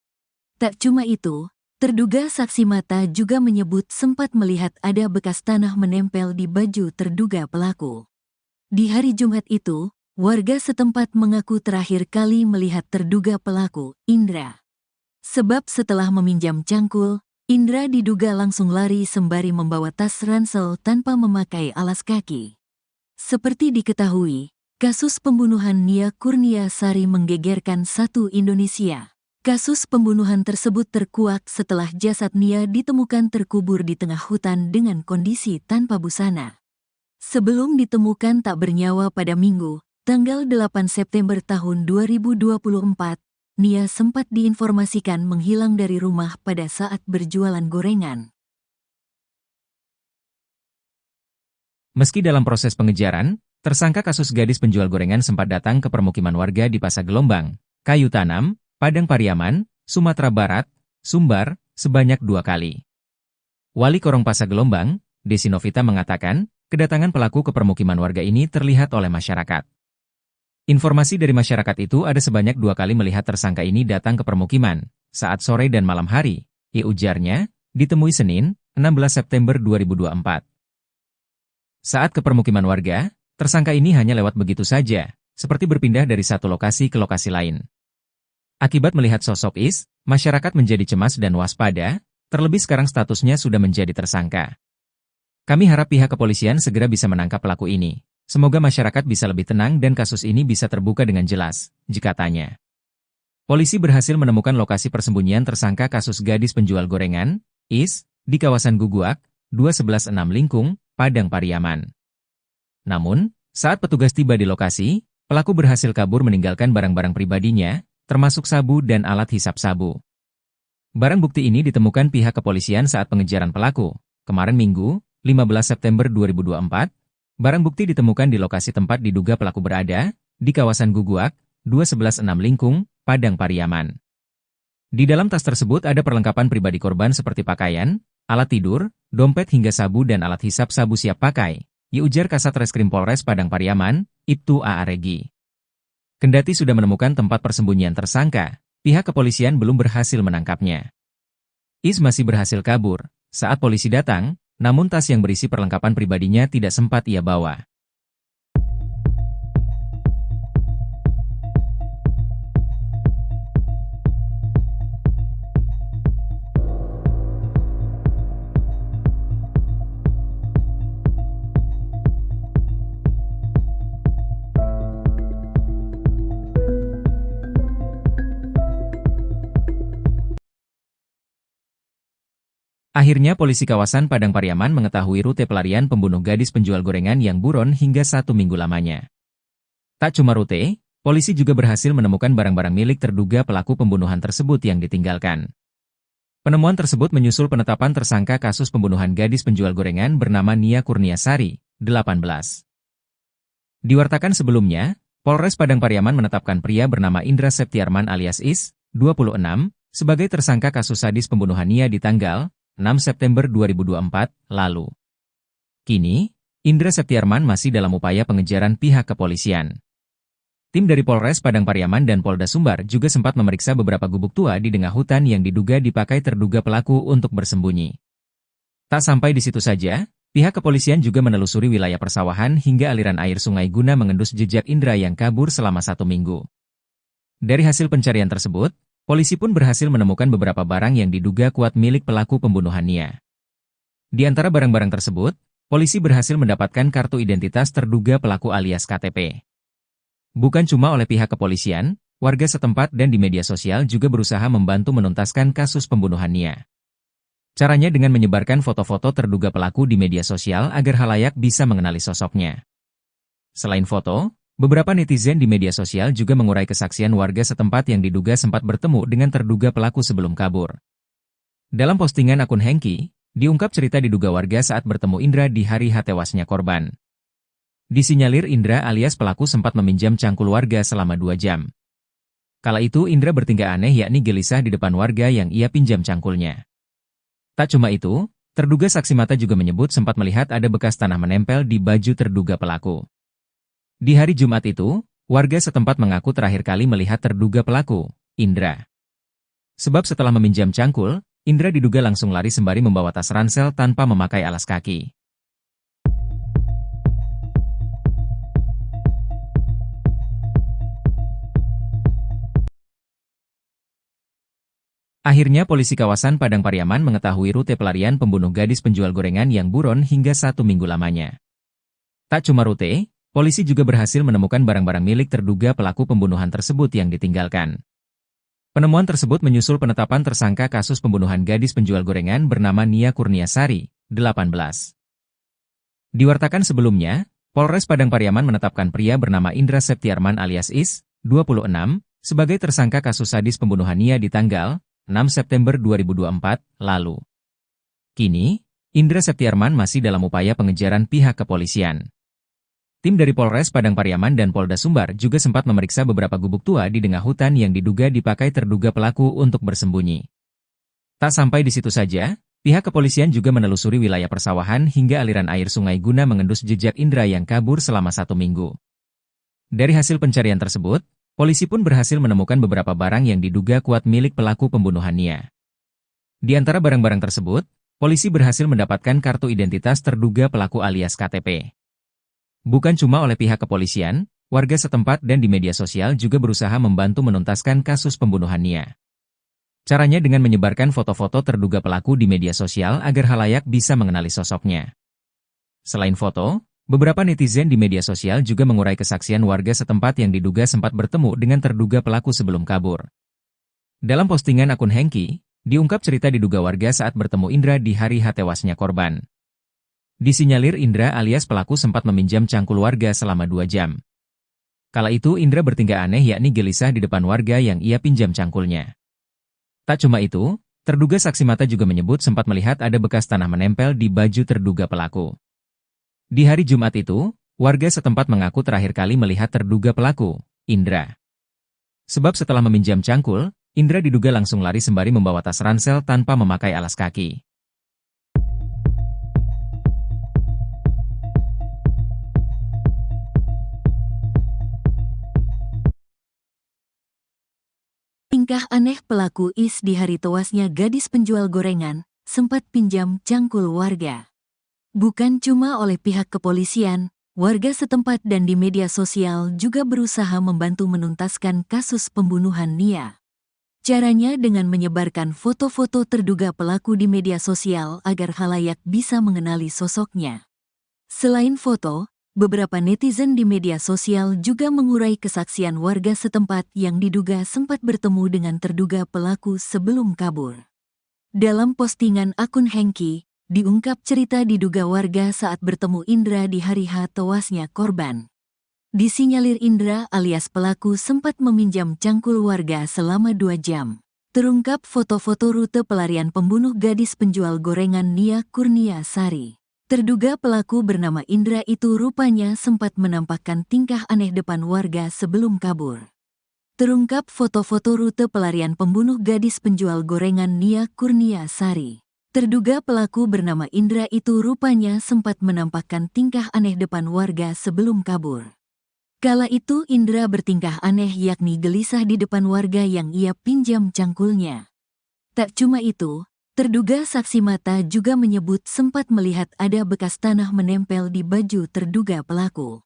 Tak cuma itu, terduga saksi mata juga menyebut sempat melihat ada bekas tanah menempel di baju terduga pelaku. Di hari Jumat itu, warga setempat mengaku terakhir kali melihat terduga pelaku, Indra. Sebab setelah meminjam cangkul, Indra diduga langsung lari sembari membawa tas ransel tanpa memakai alas kaki. Seperti diketahui, kasus pembunuhan Nia Kurniasari menggegerkan satu Indonesia. Kasus pembunuhan tersebut terkuak setelah jasad Nia ditemukan terkubur di tengah hutan dengan kondisi tanpa busana. Sebelum ditemukan tak bernyawa pada Minggu, tanggal 8 September tahun 2024, Nia sempat diinformasikan menghilang dari rumah pada saat berjualan gorengan. Meski dalam proses pengejaran, tersangka kasus gadis penjual gorengan sempat datang ke permukiman warga di Pasar Gelombang, Kayu Tanam, Padang Pariaman, Sumatera Barat, Sumbar, sebanyak 2 kali. Wali Korong Pasar Gelombang, Desi Novita mengatakan, kedatangan pelaku ke permukiman warga ini terlihat oleh masyarakat. Informasi dari masyarakat itu ada sebanyak 2 kali melihat tersangka ini datang ke permukiman, saat sore dan malam hari, ujarnya, ditemui Senin, 16 September 2024. Saat ke permukiman warga, tersangka ini hanya lewat begitu saja, seperti berpindah dari satu lokasi ke lokasi lain. Akibat melihat sosok Is, masyarakat menjadi cemas dan waspada, terlebih sekarang statusnya sudah menjadi tersangka. Kami harap pihak kepolisian segera bisa menangkap pelaku ini. Semoga masyarakat bisa lebih tenang dan kasus ini bisa terbuka dengan jelas, jikatanya. Polisi berhasil menemukan lokasi persembunyian tersangka kasus gadis penjual gorengan, Is, di kawasan Guguak, 2116 Lingkung, Padang Pariaman. Namun, saat petugas tiba di lokasi, pelaku berhasil kabur meninggalkan barang-barang pribadinya, termasuk sabu dan alat hisap sabu. Barang bukti ini ditemukan pihak kepolisian saat pengejaran pelaku. Kemarin Minggu, 15 September 2024, barang bukti ditemukan di lokasi tempat diduga pelaku berada, di kawasan Guguak, 2116 Lingkung, Padang Pariaman. Di dalam tas tersebut ada perlengkapan pribadi korban seperti pakaian, alat tidur, dompet hingga sabu dan alat hisap sabu siap pakai, ujar Kasat Reskrim Polres Padang Pariaman, Ibtu A. Regi. Kendati sudah menemukan tempat persembunyian tersangka, pihak kepolisian belum berhasil menangkapnya. Is masih berhasil kabur saat polisi datang, namun tas yang berisi perlengkapan pribadinya tidak sempat ia bawa. Akhirnya polisi kawasan Padang Pariaman mengetahui rute pelarian pembunuh gadis penjual gorengan yang buron hingga 1 minggu lamanya. Tak cuma rute, polisi juga berhasil menemukan barang-barang milik terduga pelaku pembunuhan tersebut yang ditinggalkan. Penemuan tersebut menyusul penetapan tersangka kasus pembunuhan gadis penjual gorengan bernama Nia Kurniasari, 18. Diwartakan sebelumnya, Polres Padang Pariaman menetapkan pria bernama Indra Septiarman alias Is, 26, sebagai tersangka kasus sadis pembunuhan Nia di tanggal 6 September 2024 lalu. Kini, Indra Septiarman masih dalam upaya pengejaran pihak kepolisian. Tim dari Polres Padang Pariaman dan Polda Sumbar juga sempat memeriksa beberapa gubuk tua di tengah hutan yang diduga dipakai terduga pelaku untuk bersembunyi. Tak sampai di situ saja, pihak kepolisian juga menelusuri wilayah persawahan hingga aliran air sungai guna mengendus jejak Indra yang kabur selama 1 minggu. Dari hasil pencarian tersebut, polisi pun berhasil menemukan beberapa barang yang diduga kuat milik pelaku pembunuhan Nia. Di antara barang-barang tersebut, polisi berhasil mendapatkan kartu identitas terduga pelaku alias KTP. Bukan cuma oleh pihak kepolisian, warga setempat dan di media sosial juga berusaha membantu menuntaskan kasus pembunuhan Nia. Caranya dengan menyebarkan foto-foto terduga pelaku di media sosial agar halayak bisa mengenali sosoknya. Selain foto, beberapa netizen di media sosial juga mengurai kesaksian warga setempat yang diduga sempat bertemu dengan terduga pelaku sebelum kabur. Dalam postingan akun Hengki, diungkap cerita diduga warga saat bertemu Indra di hari tewasnya korban. Disinyalir Indra alias pelaku sempat meminjam cangkul warga selama 2 jam. Kala itu Indra bertingkah aneh yakni gelisah di depan warga yang ia pinjam cangkulnya. Tak cuma itu, terduga saksi mata juga menyebut sempat melihat ada bekas tanah menempel di baju terduga pelaku. Di hari Jumat itu, warga setempat mengaku terakhir kali melihat terduga pelaku, Indra. Sebab setelah meminjam cangkul, Indra diduga langsung lari sembari membawa tas ransel tanpa memakai alas kaki. Akhirnya polisi kawasan Padang Pariaman mengetahui rute pelarian pembunuh gadis penjual gorengan yang buron hingga 1 minggu lamanya. Tak cuma rute, polisi juga berhasil menemukan barang-barang milik terduga pelaku pembunuhan tersebut yang ditinggalkan. Penemuan tersebut menyusul penetapan tersangka kasus pembunuhan gadis penjual gorengan bernama Nia Kurniasari, 18. Diwartakan sebelumnya, Polres Padang Pariaman menetapkan pria bernama Indra Septiarman alias Is, 26, sebagai tersangka kasus sadis pembunuhan Nia di tanggal 6 September 2024 lalu. Kini, Indra Septiarman masih dalam upaya pengejaran pihak kepolisian. Tim dari Polres Padang Pariaman dan Polda Sumbar juga sempat memeriksa beberapa gubuk tua di tengah hutan yang diduga dipakai terduga pelaku untuk bersembunyi. Tak sampai di situ saja, pihak kepolisian juga menelusuri wilayah persawahan hingga aliran air sungai guna mengendus jejak Indra yang kabur selama 1 minggu. Dari hasil pencarian tersebut, polisi pun berhasil menemukan beberapa barang yang diduga kuat milik pelaku pembunuhan Nia. Di antara barang-barang tersebut, polisi berhasil mendapatkan kartu identitas terduga pelaku alias KTP. Bukan cuma oleh pihak kepolisian, warga setempat dan di media sosial juga berusaha membantu menuntaskan kasus pembunuhan Nia. Caranya dengan menyebarkan foto-foto terduga pelaku di media sosial agar halayak bisa mengenali sosoknya. Selain foto, beberapa netizen di media sosial juga mengurai kesaksian warga setempat yang diduga sempat bertemu dengan terduga pelaku sebelum kabur. Dalam postingan akun Hengki, diungkap cerita diduga warga saat bertemu Indra di hari tewasnya korban. Disinyalir Indra alias pelaku sempat meminjam cangkul warga selama 2 jam. Kala itu Indra bertingkah aneh yakni gelisah di depan warga yang ia pinjam cangkulnya. Tak cuma itu, terduga saksi mata juga menyebut sempat melihat ada bekas tanah menempel di baju terduga pelaku. Di hari Jumat itu, warga setempat mengaku terakhir kali melihat terduga pelaku, Indra. Sebab setelah meminjam cangkul, Indra diduga langsung lari sembari membawa tas ransel tanpa memakai alas kaki. Tingkah aneh pelaku Is di hari tewasnya gadis penjual gorengan, sempat pinjam cangkul warga. Bukan cuma oleh pihak kepolisian, warga setempat dan di media sosial juga berusaha membantu menuntaskan kasus pembunuhan Nia. Caranya dengan menyebarkan foto-foto terduga pelaku di media sosial agar halayak bisa mengenali sosoknya. Selain foto, beberapa netizen di media sosial juga mengurai kesaksian warga setempat yang diduga sempat bertemu dengan terduga pelaku sebelum kabur. Dalam postingan akun Hengki, diungkap cerita diduga warga saat bertemu Indra di hari tewasnya korban. Disinyalir Indra alias pelaku sempat meminjam cangkul warga selama 2 jam. Terungkap foto-foto rute pelarian pembunuh gadis penjual gorengan Nia Kurniasari. Terduga pelaku bernama Indra itu rupanya sempat menampakkan tingkah aneh depan warga sebelum kabur. Terungkap foto-foto rute pelarian pembunuh gadis penjual gorengan Nia Kurniasari. Terduga pelaku bernama Indra itu rupanya sempat menampakkan tingkah aneh depan warga sebelum kabur. Kala itu Indra bertingkah aneh yakni gelisah di depan warga yang ia pinjam cangkulnya. Tak cuma itu, terduga saksi mata juga menyebut sempat melihat ada bekas tanah menempel di baju terduga pelaku.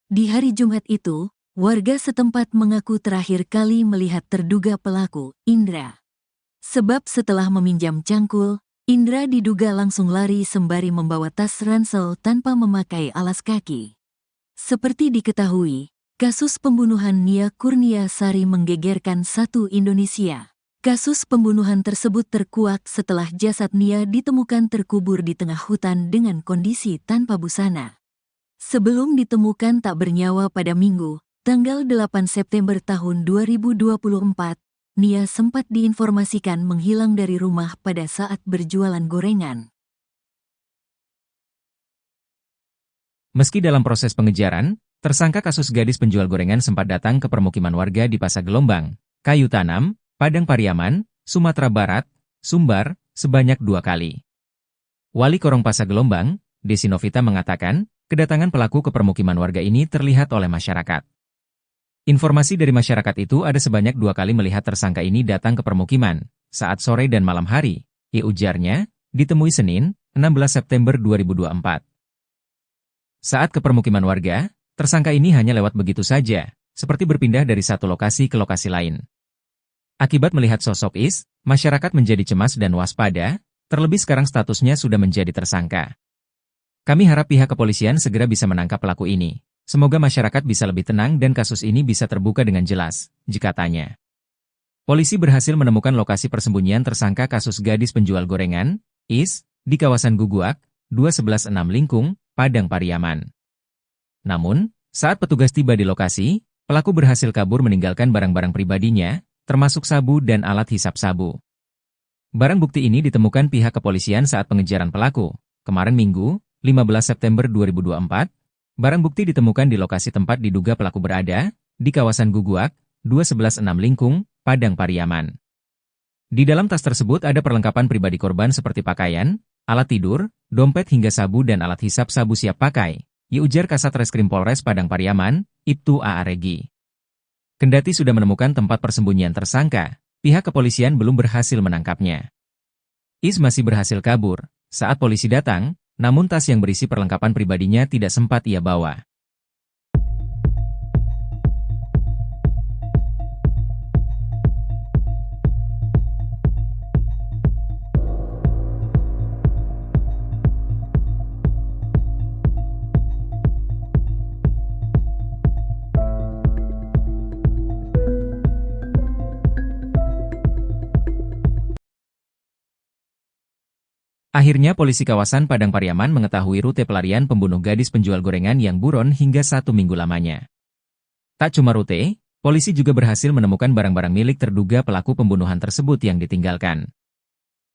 Di hari Jumat itu, warga setempat mengaku terakhir kali melihat terduga pelaku, Indra. Sebab setelah meminjam cangkul, Indra diduga langsung lari sembari membawa tas ransel tanpa memakai alas kaki. Seperti diketahui, Kasus pembunuhan Nia Kurniasari menggegerkan satu Indonesia. Kasus pembunuhan tersebut terkuak setelah jasad Nia ditemukan terkubur di tengah hutan dengan kondisi tanpa busana. Sebelum ditemukan tak bernyawa pada Minggu, tanggal 8 September tahun 2024, Nia sempat diinformasikan menghilang dari rumah pada saat berjualan gorengan. Meski dalam proses pengejaran, tersangka kasus gadis penjual gorengan sempat datang ke permukiman warga di Pasar Gelombang, Kayu Tanam, Padang Pariaman, Sumatera Barat, Sumbar, sebanyak 2 kali. Wali Korong Pasar Gelombang, Desi Novita mengatakan, kedatangan pelaku ke permukiman warga ini terlihat oleh masyarakat. Informasi dari masyarakat itu ada sebanyak 2 kali melihat tersangka ini datang ke permukiman, saat sore dan malam hari, ujarnya, ditemui Senin, 16 September 2024. Saat ke permukiman warga, tersangka ini hanya lewat begitu saja, seperti berpindah dari satu lokasi ke lokasi lain. Akibat melihat sosok Is, masyarakat menjadi cemas dan waspada, terlebih sekarang statusnya sudah menjadi tersangka. Kami harap pihak kepolisian segera bisa menangkap pelaku ini. Semoga masyarakat bisa lebih tenang dan kasus ini bisa terbuka dengan jelas, katanya. Polisi berhasil menemukan lokasi persembunyian tersangka kasus gadis penjual gorengan, Is, di kawasan Guguak, 2116 Lingkung, Padang Pariaman. Namun, saat petugas tiba di lokasi, pelaku berhasil kabur meninggalkan barang-barang pribadinya, termasuk sabu dan alat hisap sabu. Barang bukti ini ditemukan pihak kepolisian saat pengejaran pelaku. Kemarin Minggu, 15 September 2024, barang bukti ditemukan di lokasi tempat diduga pelaku berada, di kawasan Guguak, 2116 Lingkung, Padang Pariaman. Di dalam tas tersebut ada perlengkapan pribadi korban seperti pakaian, alat tidur, dompet hingga sabu dan alat hisap sabu siap pakai, ujar Kasat Reskrim Polres Padang Pariaman, Ibtu A.A. Regi. Kendati sudah menemukan tempat persembunyian tersangka, pihak kepolisian belum berhasil menangkapnya. Is masih berhasil kabur. Saat polisi datang, namun tas yang berisi perlengkapan pribadinya tidak sempat ia bawa. Akhirnya polisi kawasan Padang Pariaman mengetahui rute pelarian pembunuh gadis penjual gorengan yang buron hingga 1 minggu lamanya. Tak cuma rute, polisi juga berhasil menemukan barang-barang milik terduga pelaku pembunuhan tersebut yang ditinggalkan.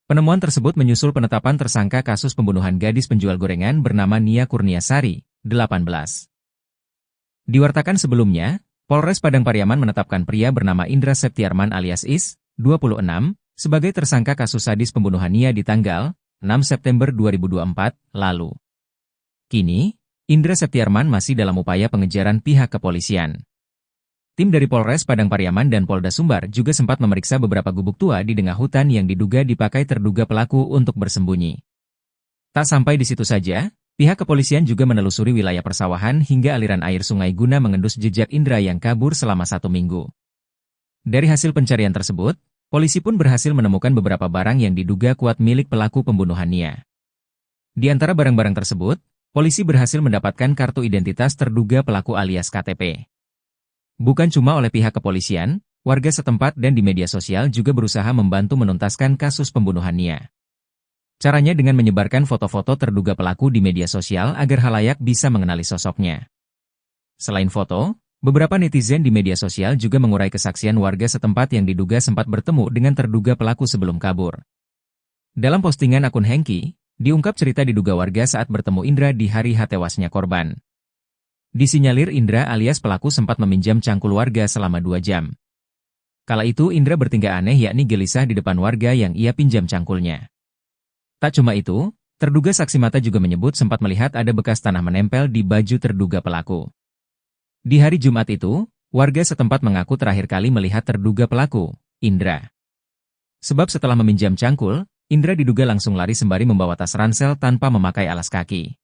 Penemuan tersebut menyusul penetapan tersangka kasus pembunuhan gadis penjual gorengan bernama Nia Kurniasari, 18. Diwartakan sebelumnya, Polres Padang Pariaman menetapkan pria bernama Indra Septiarman alias Is, 26, sebagai tersangka kasus sadis pembunuhan Nia di tanggal 6 September 2024 lalu. Kini, Indra Septiarman masih dalam upaya pengejaran pihak kepolisian. Tim dari Polres Padang Pariaman dan Polda Sumbar juga sempat memeriksa beberapa gubuk tua di tengah hutan yang diduga dipakai terduga pelaku untuk bersembunyi. Tak sampai di situ saja, pihak kepolisian juga menelusuri wilayah persawahan hingga aliran air sungai guna mengendus jejak Indra yang kabur selama 1 minggu. Dari hasil pencarian tersebut, polisi pun berhasil menemukan beberapa barang yang diduga kuat milik pelaku pembunuhan Nia. Di antara barang-barang tersebut, polisi berhasil mendapatkan kartu identitas terduga pelaku alias KTP. Bukan cuma oleh pihak kepolisian, warga setempat dan di media sosial juga berusaha membantu menuntaskan kasus pembunuhan Nia. Caranya dengan menyebarkan foto-foto terduga pelaku di media sosial agar khalayak bisa mengenali sosoknya. Selain foto, beberapa netizen di media sosial juga mengurai kesaksian warga setempat yang diduga sempat bertemu dengan terduga pelaku sebelum kabur. Dalam postingan akun Hengki, diungkap cerita diduga warga saat bertemu Indra di hari tewasnya korban. Disinyalir Indra alias pelaku sempat meminjam cangkul warga selama 2 jam. Kala itu Indra bertingkah aneh yakni gelisah di depan warga yang ia pinjam cangkulnya. Tak cuma itu, terduga saksi mata juga menyebut sempat melihat ada bekas tanah menempel di baju terduga pelaku. Di hari Jumat itu, warga setempat mengaku terakhir kali melihat terduga pelaku, Indra. Sebab setelah meminjam cangkul, Indra diduga langsung lari sembari membawa tas ransel tanpa memakai alas kaki.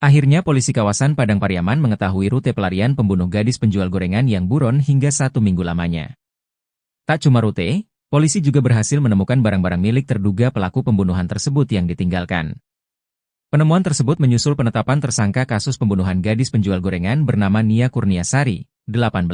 Akhirnya polisi kawasan Padang Pariaman mengetahui rute pelarian pembunuh gadis penjual gorengan yang buron hingga 1 minggu lamanya. Tak cuma rute, Polisi juga berhasil menemukan barang-barang milik terduga pelaku pembunuhan tersebut yang ditinggalkan. Penemuan tersebut menyusul penetapan tersangka kasus pembunuhan gadis penjual gorengan bernama Nia Kurniasari, 18.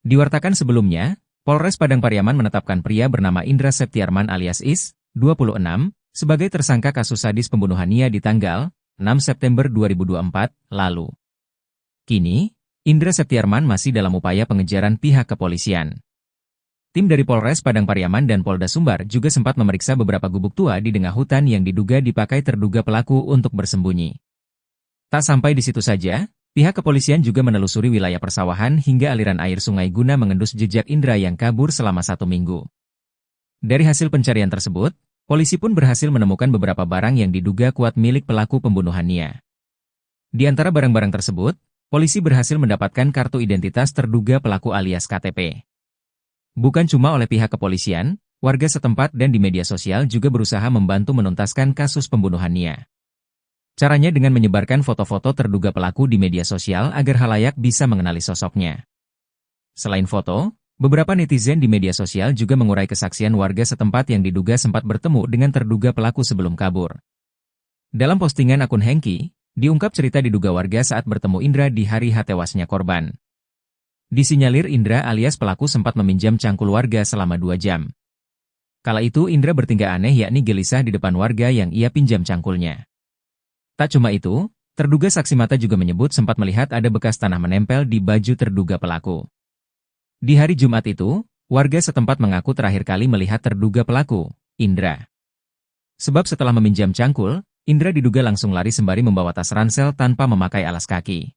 Diwartakan sebelumnya, Polres Padang Pariaman menetapkan pria bernama Indra Septiarman alias Is, 26, sebagai tersangka kasus sadis pembunuhan Nia di tanggal 6 September 2024 lalu. Kini, Indra Septiarman masih dalam upaya pengejaran pihak kepolisian. Tim dari Polres Padang Pariaman dan Polda Sumbar juga sempat memeriksa beberapa gubuk tua di tengah hutan yang diduga dipakai terduga pelaku untuk bersembunyi. Tak sampai di situ saja, pihak kepolisian juga menelusuri wilayah persawahan hingga aliran air sungai guna mengendus jejak Indra yang kabur selama 1 minggu. Dari hasil pencarian tersebut, polisi pun berhasil menemukan beberapa barang yang diduga kuat milik pelaku pembunuhan Nia. Di antara barang-barang tersebut, polisi berhasil mendapatkan kartu identitas terduga pelaku alias KTP. Bukan cuma oleh pihak kepolisian, warga setempat dan di media sosial juga berusaha membantu menuntaskan kasus pembunuhan Nia. Caranya dengan menyebarkan foto-foto terduga pelaku di media sosial agar khalayak bisa mengenali sosoknya. Selain foto, beberapa netizen di media sosial juga mengurai kesaksian warga setempat yang diduga sempat bertemu dengan terduga pelaku sebelum kabur. Dalam postingan akun Hengki, diungkap cerita diduga warga saat bertemu Indra di hari tewasnya korban. Disinyalir Indra alias pelaku sempat meminjam cangkul warga selama 2 jam. Kala itu Indra bertingkah aneh yakni gelisah di depan warga yang ia pinjam cangkulnya. Tak cuma itu, terduga saksi mata juga menyebut sempat melihat ada bekas tanah menempel di baju terduga pelaku. Di hari Jumat itu, warga setempat mengaku terakhir kali melihat terduga pelaku, Indra. Sebab setelah meminjam cangkul, Indra diduga langsung lari sembari membawa tas ransel tanpa memakai alas kaki.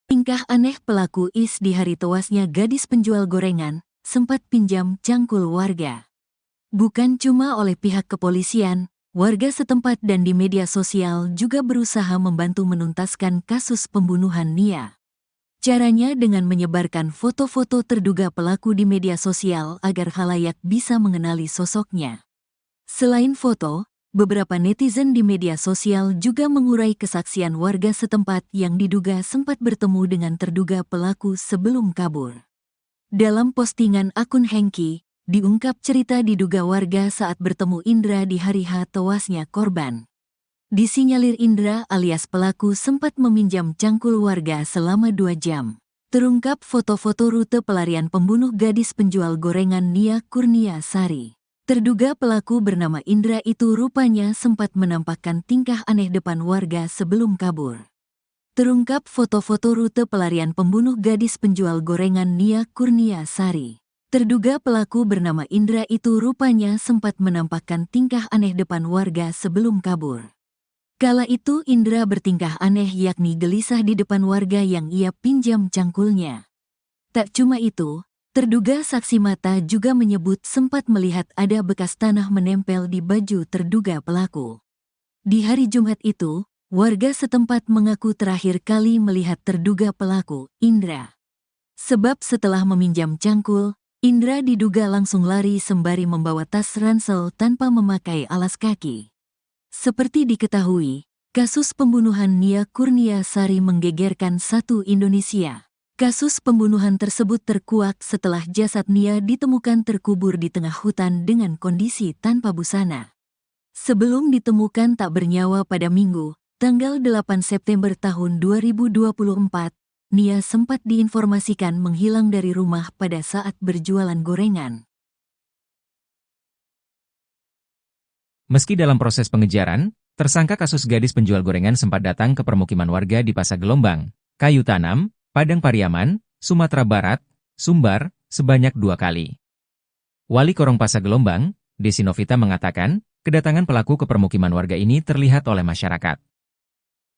Tingkah aneh pelaku Is di hari tewasnya gadis penjual gorengan, sempat pinjam cangkul warga. Bukan cuma oleh pihak kepolisian, warga setempat dan di media sosial juga berusaha membantu menuntaskan kasus pembunuhan Nia. Caranya dengan menyebarkan foto-foto terduga pelaku di media sosial agar khalayak bisa mengenali sosoknya. Selain foto, beberapa netizen di media sosial juga mengurai kesaksian warga setempat yang diduga sempat bertemu dengan terduga pelaku sebelum kabur. Dalam postingan akun Hengki, diungkap cerita diduga warga saat bertemu Indra di hari tewasnya korban. Disinyalir Indra alias pelaku sempat meminjam cangkul warga selama 2 jam. Terungkap foto-foto rute pelarian pembunuh gadis penjual gorengan Nia Kurniasari. Terduga pelaku bernama Indra itu rupanya sempat menampakkan tingkah aneh depan warga sebelum kabur. Terungkap foto-foto rute pelarian pembunuh gadis penjual gorengan Nia Kurniasari. Terduga pelaku bernama Indra itu rupanya sempat menampakkan tingkah aneh depan warga sebelum kabur. Kala itu Indra bertingkah aneh yakni gelisah di depan warga yang ia pinjam cangkulnya. Tak cuma itu, terduga saksi mata juga menyebut sempat melihat ada bekas tanah menempel di baju terduga pelaku. Di hari Jumat itu, warga setempat mengaku terakhir kali melihat terduga pelaku, Indra. Sebab setelah meminjam cangkul, Indra diduga langsung lari sembari membawa tas ransel tanpa memakai alas kaki. Seperti diketahui, kasus pembunuhan Nia Kurniasari menggegerkan satu Indonesia. Kasus pembunuhan tersebut terkuak setelah jasad Nia ditemukan terkubur di tengah hutan dengan kondisi tanpa busana. Sebelum ditemukan tak bernyawa pada Minggu, tanggal 8 September tahun 2024, Nia sempat diinformasikan menghilang dari rumah pada saat berjualan gorengan. Meski dalam proses pengejaran, tersangka kasus gadis penjual gorengan sempat datang ke permukiman warga di Pasar Gelombang, Kayu Tanam, Padang Pariaman, Sumatera Barat, Sumbar, sebanyak 2 kali. Wali Korong Pasar Gelombang, Desi Novita mengatakan, kedatangan pelaku ke permukiman warga ini terlihat oleh masyarakat.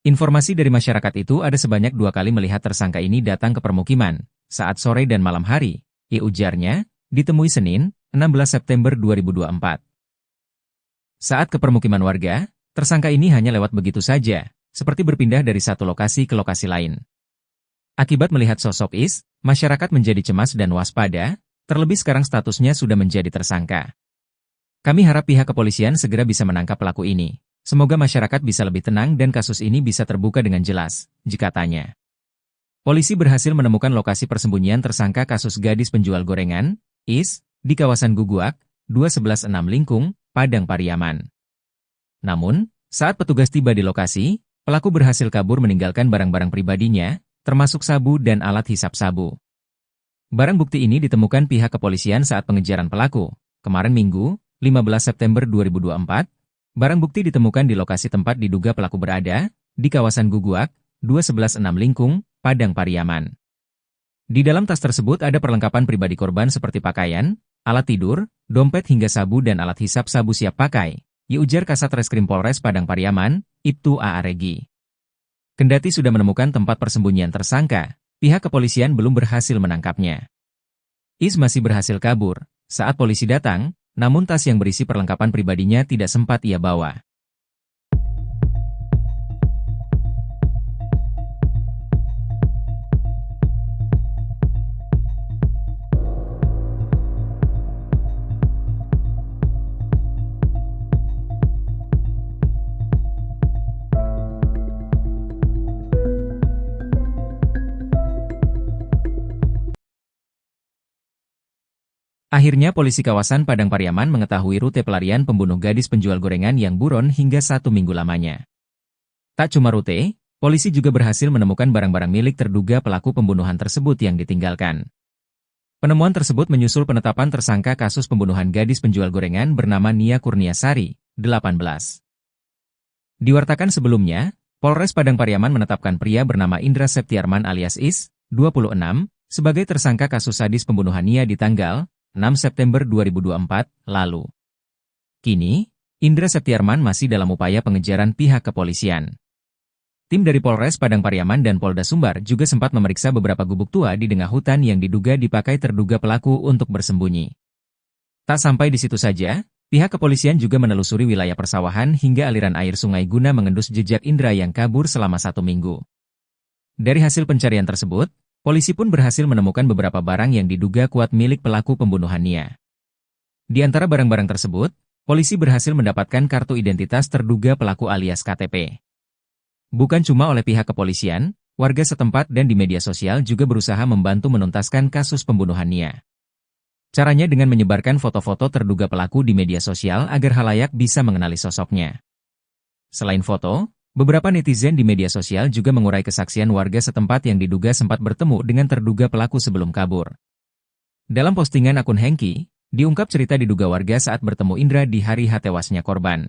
Informasi dari masyarakat itu ada sebanyak 2 kali melihat tersangka ini datang ke permukiman, saat sore dan malam hari, ujarnya, ditemui Senin, 16 September 2024. Saat ke permukiman warga, tersangka ini hanya lewat begitu saja, seperti berpindah dari satu lokasi ke lokasi lain. Akibat melihat sosok Is, masyarakat menjadi cemas dan waspada, terlebih sekarang statusnya sudah menjadi tersangka. Kami harap pihak kepolisian segera bisa menangkap pelaku ini, Semoga masyarakat bisa lebih tenang dan kasus ini bisa terbuka dengan jelas, katanya. Polisi berhasil menemukan lokasi persembunyian tersangka kasus gadis penjual gorengan, IS, di kawasan Guguak, 2116 Lingkung, Padang Pariaman. Namun, saat petugas tiba di lokasi, pelaku berhasil kabur meninggalkan barang-barang pribadinya, termasuk sabu dan alat hisap sabu. Barang bukti ini ditemukan pihak kepolisian saat pengejaran pelaku. Kemarin Minggu, 15 September 2024, barang bukti ditemukan di lokasi tempat diduga pelaku berada, di kawasan Guguak, 2116 Lingkung, Padang Pariaman. Di dalam tas tersebut ada perlengkapan pribadi korban seperti pakaian, alat tidur, dompet hingga sabu dan alat hisap sabu siap pakai, ujar Kasat Reskrim Polres Padang Pariaman, Ibtu A. Regi. Kendati sudah menemukan tempat persembunyian tersangka, pihak kepolisian belum berhasil menangkapnya. IS masih berhasil kabur saat polisi datang, namun tas yang berisi perlengkapan pribadinya tidak sempat ia bawa. Akhirnya polisi kawasan Padang Pariaman mengetahui rute pelarian pembunuh gadis penjual gorengan yang buron hingga 1 minggu lamanya. Tak cuma rute, polisi juga berhasil menemukan barang-barang milik terduga pelaku pembunuhan tersebut yang ditinggalkan. Penemuan tersebut menyusul penetapan tersangka kasus pembunuhan gadis penjual gorengan bernama Nia Kurniasari, 18. Diwartakan sebelumnya, Polres Padang Pariaman menetapkan pria bernama Indra Septiarman alias Is, 26, sebagai tersangka kasus sadis pembunuhan Nia di tanggal 6 September 2024 lalu. Kini, Indra Septiarman masih dalam upaya pengejaran pihak kepolisian. Tim dari Polres Padang Pariaman dan Polda Sumbar juga sempat memeriksa beberapa gubuk tua di tengah hutan yang diduga dipakai terduga pelaku untuk bersembunyi. Tak sampai di situ saja, pihak kepolisian juga menelusuri wilayah persawahan hingga aliran air sungai guna mengendus jejak Indra yang kabur selama 1 minggu. Dari hasil pencarian tersebut, polisi pun berhasil menemukan beberapa barang yang diduga kuat milik pelaku pembunuhan Nia. Di antara barang-barang tersebut, polisi berhasil mendapatkan kartu identitas terduga pelaku alias KTP. Bukan cuma oleh pihak kepolisian, warga setempat dan di media sosial juga berusaha membantu menuntaskan kasus pembunuhan Nia. Caranya dengan menyebarkan foto-foto terduga pelaku di media sosial agar khalayak bisa mengenali sosoknya. Selain foto, beberapa netizen di media sosial juga mengurai kesaksian warga setempat yang diduga sempat bertemu dengan terduga pelaku sebelum kabur. Dalam postingan akun Hengki, diungkap cerita diduga warga saat bertemu Indra di hari tewasnya korban.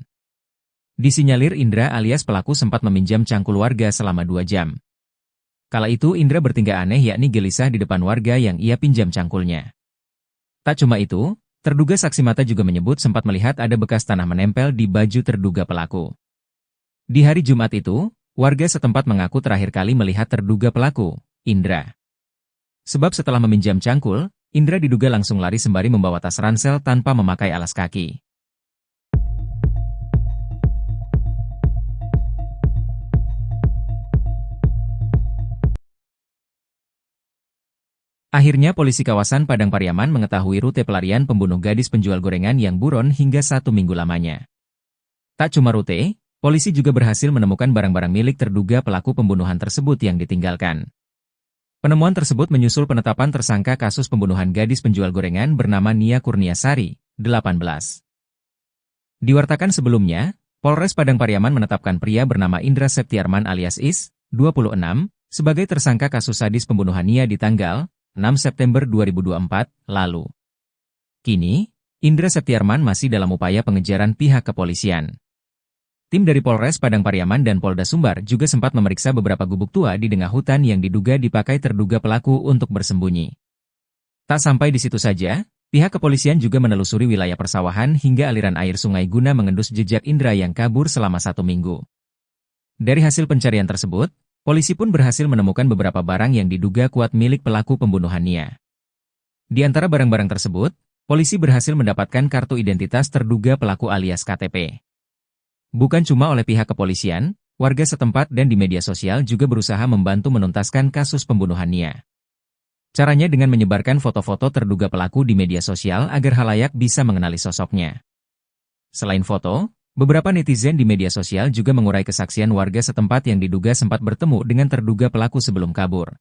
Disinyalir Indra alias pelaku sempat meminjam cangkul warga selama 2 jam. Kala itu Indra bertingkah aneh yakni gelisah di depan warga yang ia pinjam cangkulnya. Tak cuma itu, terduga saksi mata juga menyebut sempat melihat ada bekas tanah menempel di baju terduga pelaku. Di hari Jumat itu, warga setempat mengaku terakhir kali melihat terduga pelaku, Indra. Sebab setelah meminjam cangkul, Indra diduga langsung lari sembari membawa tas ransel tanpa memakai alas kaki. Akhirnya polisi kawasan Padang Pariaman mengetahui rute pelarian pembunuh gadis penjual gorengan yang buron hingga 1 minggu lamanya. Tak cuma rute, polisi juga berhasil menemukan barang-barang milik terduga pelaku pembunuhan tersebut yang ditinggalkan. Penemuan tersebut menyusul penetapan tersangka kasus pembunuhan gadis penjual gorengan bernama Nia Kurniasari, 18. Diwartakan sebelumnya, Polres Padang Pariaman menetapkan pria bernama Indra Septiarman alias Is, 26, sebagai tersangka kasus sadis pembunuhan Nia di tanggal 6 September 2024 lalu. Kini, Indra Septiarman masih dalam upaya pengejaran pihak kepolisian. Tim dari Polres Padang Pariaman dan Polda Sumbar juga sempat memeriksa beberapa gubuk tua di tengah hutan yang diduga dipakai terduga pelaku untuk bersembunyi. Tak sampai di situ saja, pihak kepolisian juga menelusuri wilayah persawahan hingga aliran air sungai guna mengendus jejak Indra yang kabur selama 1 minggu. Dari hasil pencarian tersebut, polisi pun berhasil menemukan beberapa barang yang diduga kuat milik pelaku pembunuhan Nia. Di antara barang-barang tersebut, polisi berhasil mendapatkan kartu identitas terduga pelaku alias KTP. Bukan cuma oleh pihak kepolisian, warga setempat dan di media sosial juga berusaha membantu menuntaskan kasus pembunuhan Nia. Caranya dengan menyebarkan foto-foto terduga pelaku di media sosial agar khalayak bisa mengenali sosoknya. Selain foto, Beberapa netizen di media sosial juga mengurai kesaksian warga setempat yang diduga sempat bertemu dengan terduga pelaku sebelum kabur.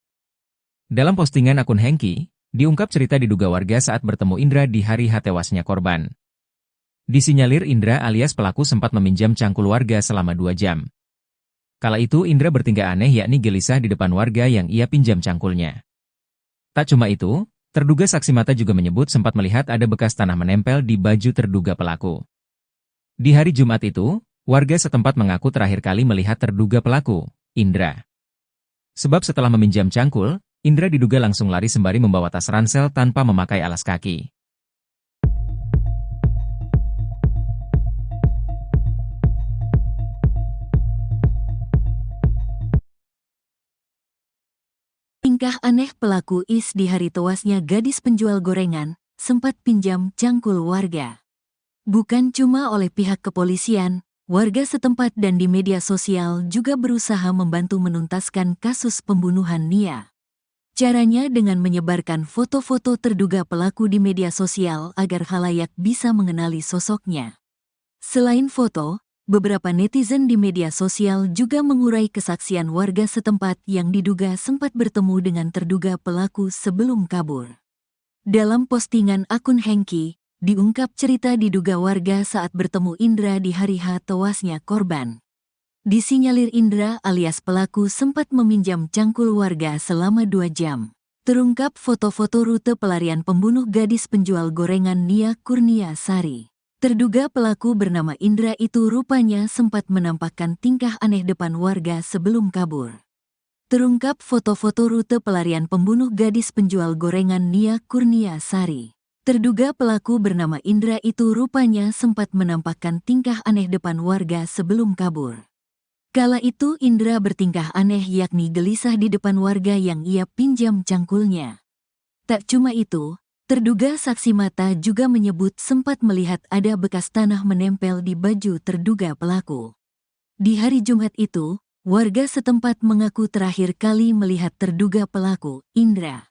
Dalam postingan akun Hengki, diungkap cerita diduga warga saat bertemu Indra di hari tewasnya korban. Disinyalir Indra alias pelaku sempat meminjam cangkul warga selama 2 jam. Kala itu Indra bertingkah aneh yakni gelisah di depan warga yang ia pinjam cangkulnya. Tak cuma itu, terduga saksi mata juga menyebut sempat melihat ada bekas tanah menempel di baju terduga pelaku. Di hari Jumat itu, warga setempat mengaku terakhir kali melihat terduga pelaku, Indra. Sebab setelah meminjam cangkul, Indra diduga langsung lari sembari membawa tas ransel tanpa memakai alas kaki. Tingkah aneh pelaku IS di hari tewasnya gadis penjual gorengan, sempat pinjam cangkul warga. Bukan cuma oleh pihak kepolisian, warga setempat dan di media sosial juga berusaha membantu menuntaskan kasus pembunuhan Nia. Caranya dengan menyebarkan foto-foto terduga pelaku di media sosial agar khalayak bisa mengenali sosoknya. Selain foto, beberapa netizen di media sosial juga mengurai kesaksian warga setempat yang diduga sempat bertemu dengan terduga pelaku sebelum kabur. Dalam postingan akun Hengki, diungkap cerita diduga warga saat bertemu Indra di hari tewasnya korban. Disinyalir Indra alias pelaku sempat meminjam cangkul warga selama 2 jam. Terungkap foto-foto rute pelarian pembunuh gadis penjual gorengan Nia Kurnia Sari. Terduga pelaku bernama Indra itu rupanya sempat menampakkan tingkah aneh depan warga sebelum kabur. Terungkap foto-foto rute pelarian pembunuh gadis penjual gorengan Nia Kurnia Sari. Terduga pelaku bernama Indra itu rupanya sempat menampakkan tingkah aneh depan warga sebelum kabur. Kala itu Indra bertingkah aneh yakni gelisah di depan warga yang ia pinjam cangkulnya. Tak cuma itu, terduga saksi mata juga menyebut sempat melihat ada bekas tanah menempel di baju terduga pelaku. Di hari Jumat itu, warga setempat mengaku terakhir kali melihat terduga pelaku, Indra.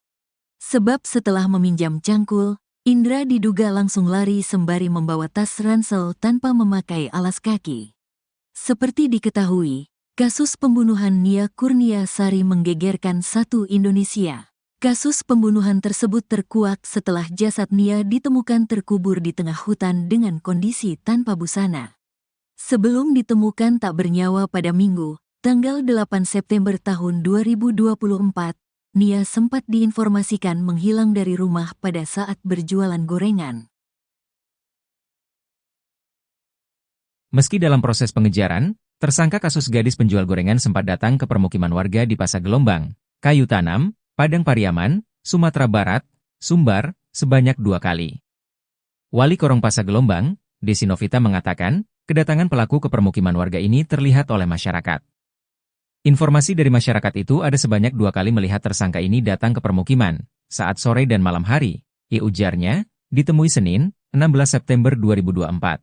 Sebab setelah meminjam cangkul, Indra diduga langsung lari sembari membawa tas ransel tanpa memakai alas kaki. Seperti diketahui, kasus pembunuhan Nia Kurnia Sari menggegerkan satu Indonesia. Kasus pembunuhan tersebut terkuak setelah jasad Nia ditemukan terkubur di tengah hutan dengan kondisi tanpa busana. Sebelum ditemukan tak bernyawa pada Minggu, tanggal 8 September tahun 2024, Nia sempat diinformasikan menghilang dari rumah pada saat berjualan gorengan. Meski dalam proses pengejaran, tersangka kasus gadis penjual gorengan sempat datang ke permukiman warga di Pasar Gelombang, Kayu Tanam, Padang Pariaman, Sumatera Barat, Sumbar, sebanyak 2 kali. Wali Korong Pasar Gelombang, Desi Novita mengatakan, kedatangan pelaku ke permukiman warga ini terlihat oleh masyarakat. Informasi dari masyarakat itu ada sebanyak 2 kali melihat tersangka ini datang ke permukiman, saat sore dan malam hari, ujarnya, ditemui Senin, 16 September 2024.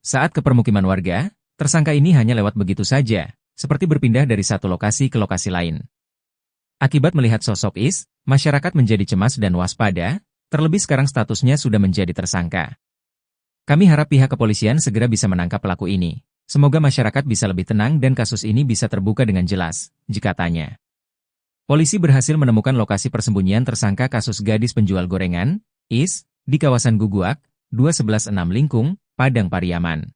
Saat ke permukiman warga, tersangka ini hanya lewat begitu saja, seperti berpindah dari satu lokasi ke lokasi lain. Akibat melihat sosok Is, masyarakat menjadi cemas dan waspada, terlebih sekarang statusnya sudah menjadi tersangka. Kami harap pihak kepolisian segera bisa menangkap pelaku ini. Semoga masyarakat bisa lebih tenang dan kasus ini bisa terbuka dengan jelas, katanya. Polisi berhasil menemukan lokasi persembunyian tersangka kasus gadis penjual gorengan, Is, di kawasan Guguak, 2116 Lingkung, Padang Pariaman.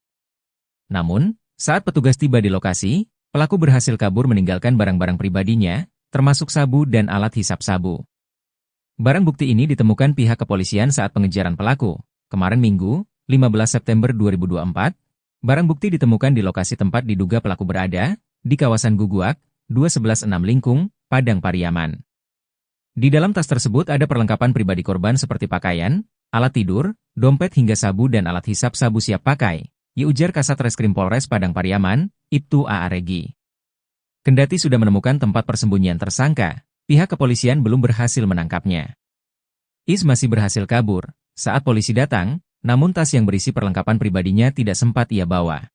Namun, saat petugas tiba di lokasi, pelaku berhasil kabur meninggalkan barang-barang pribadinya, termasuk sabu dan alat hisap sabu. Barang bukti ini ditemukan pihak kepolisian saat pengejaran pelaku. Kemarin Minggu, 15 September 2024, barang bukti ditemukan di lokasi tempat diduga pelaku berada, di kawasan Guguak, 2116 Lingkung, Padang Pariaman. Di dalam tas tersebut ada perlengkapan pribadi korban seperti pakaian, alat tidur, dompet hingga sabu dan alat hisap sabu siap pakai, ujar Kasat Reskrim Polres Padang Pariaman, Ibtu A.A. Regi. Kendati sudah menemukan tempat persembunyian tersangka, pihak kepolisian belum berhasil menangkapnya. Is masih berhasil kabur saat polisi datang, namun tas yang berisi perlengkapan pribadinya tidak sempat ia bawa.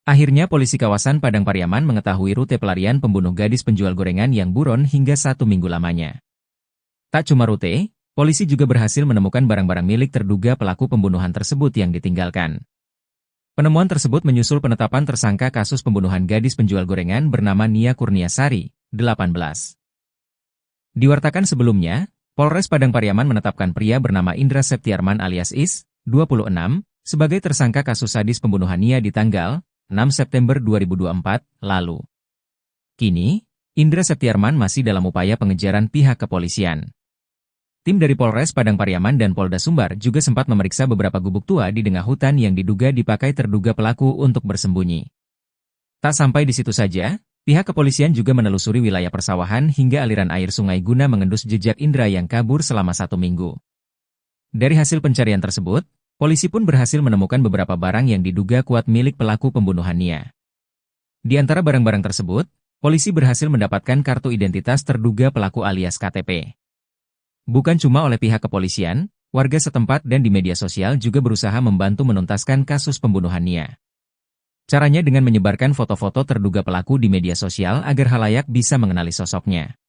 Akhirnya polisi kawasan Padang Pariaman mengetahui rute pelarian pembunuh gadis penjual gorengan yang buron hingga 1 minggu lamanya. Tak cuma rute, polisi juga berhasil menemukan barang-barang milik terduga pelaku pembunuhan tersebut yang ditinggalkan. Penemuan tersebut menyusul penetapan tersangka kasus pembunuhan gadis penjual gorengan bernama Nia Kurniasari, 18. Diwartakan sebelumnya, Polres Padang Pariaman menetapkan pria bernama Indra Septiarman alias Is, 26, sebagai tersangka kasus sadis pembunuhan Nia di tanggal 6 September 2024 lalu. Kini, Indra Septiarman masih dalam upaya pengejaran pihak kepolisian. Tim dari Polres Padang Pariaman dan Polda Sumbar juga sempat memeriksa beberapa gubuk tua di tengah hutan yang diduga dipakai terduga pelaku untuk bersembunyi. Tak sampai di situ saja, pihak kepolisian juga menelusuri wilayah persawahan hingga aliran air sungai guna mengendus jejak Indra yang kabur selama 1 minggu. Dari hasil pencarian tersebut, polisi pun berhasil menemukan beberapa barang yang diduga kuat milik pelaku pembunuhan Nia. Di antara barang-barang tersebut, polisi berhasil mendapatkan kartu identitas terduga pelaku alias KTP. Bukan cuma oleh pihak kepolisian, warga setempat dan di media sosial juga berusaha membantu menuntaskan kasus pembunuhan Nia. Caranya dengan menyebarkan foto-foto terduga pelaku di media sosial agar khalayak bisa mengenali sosoknya.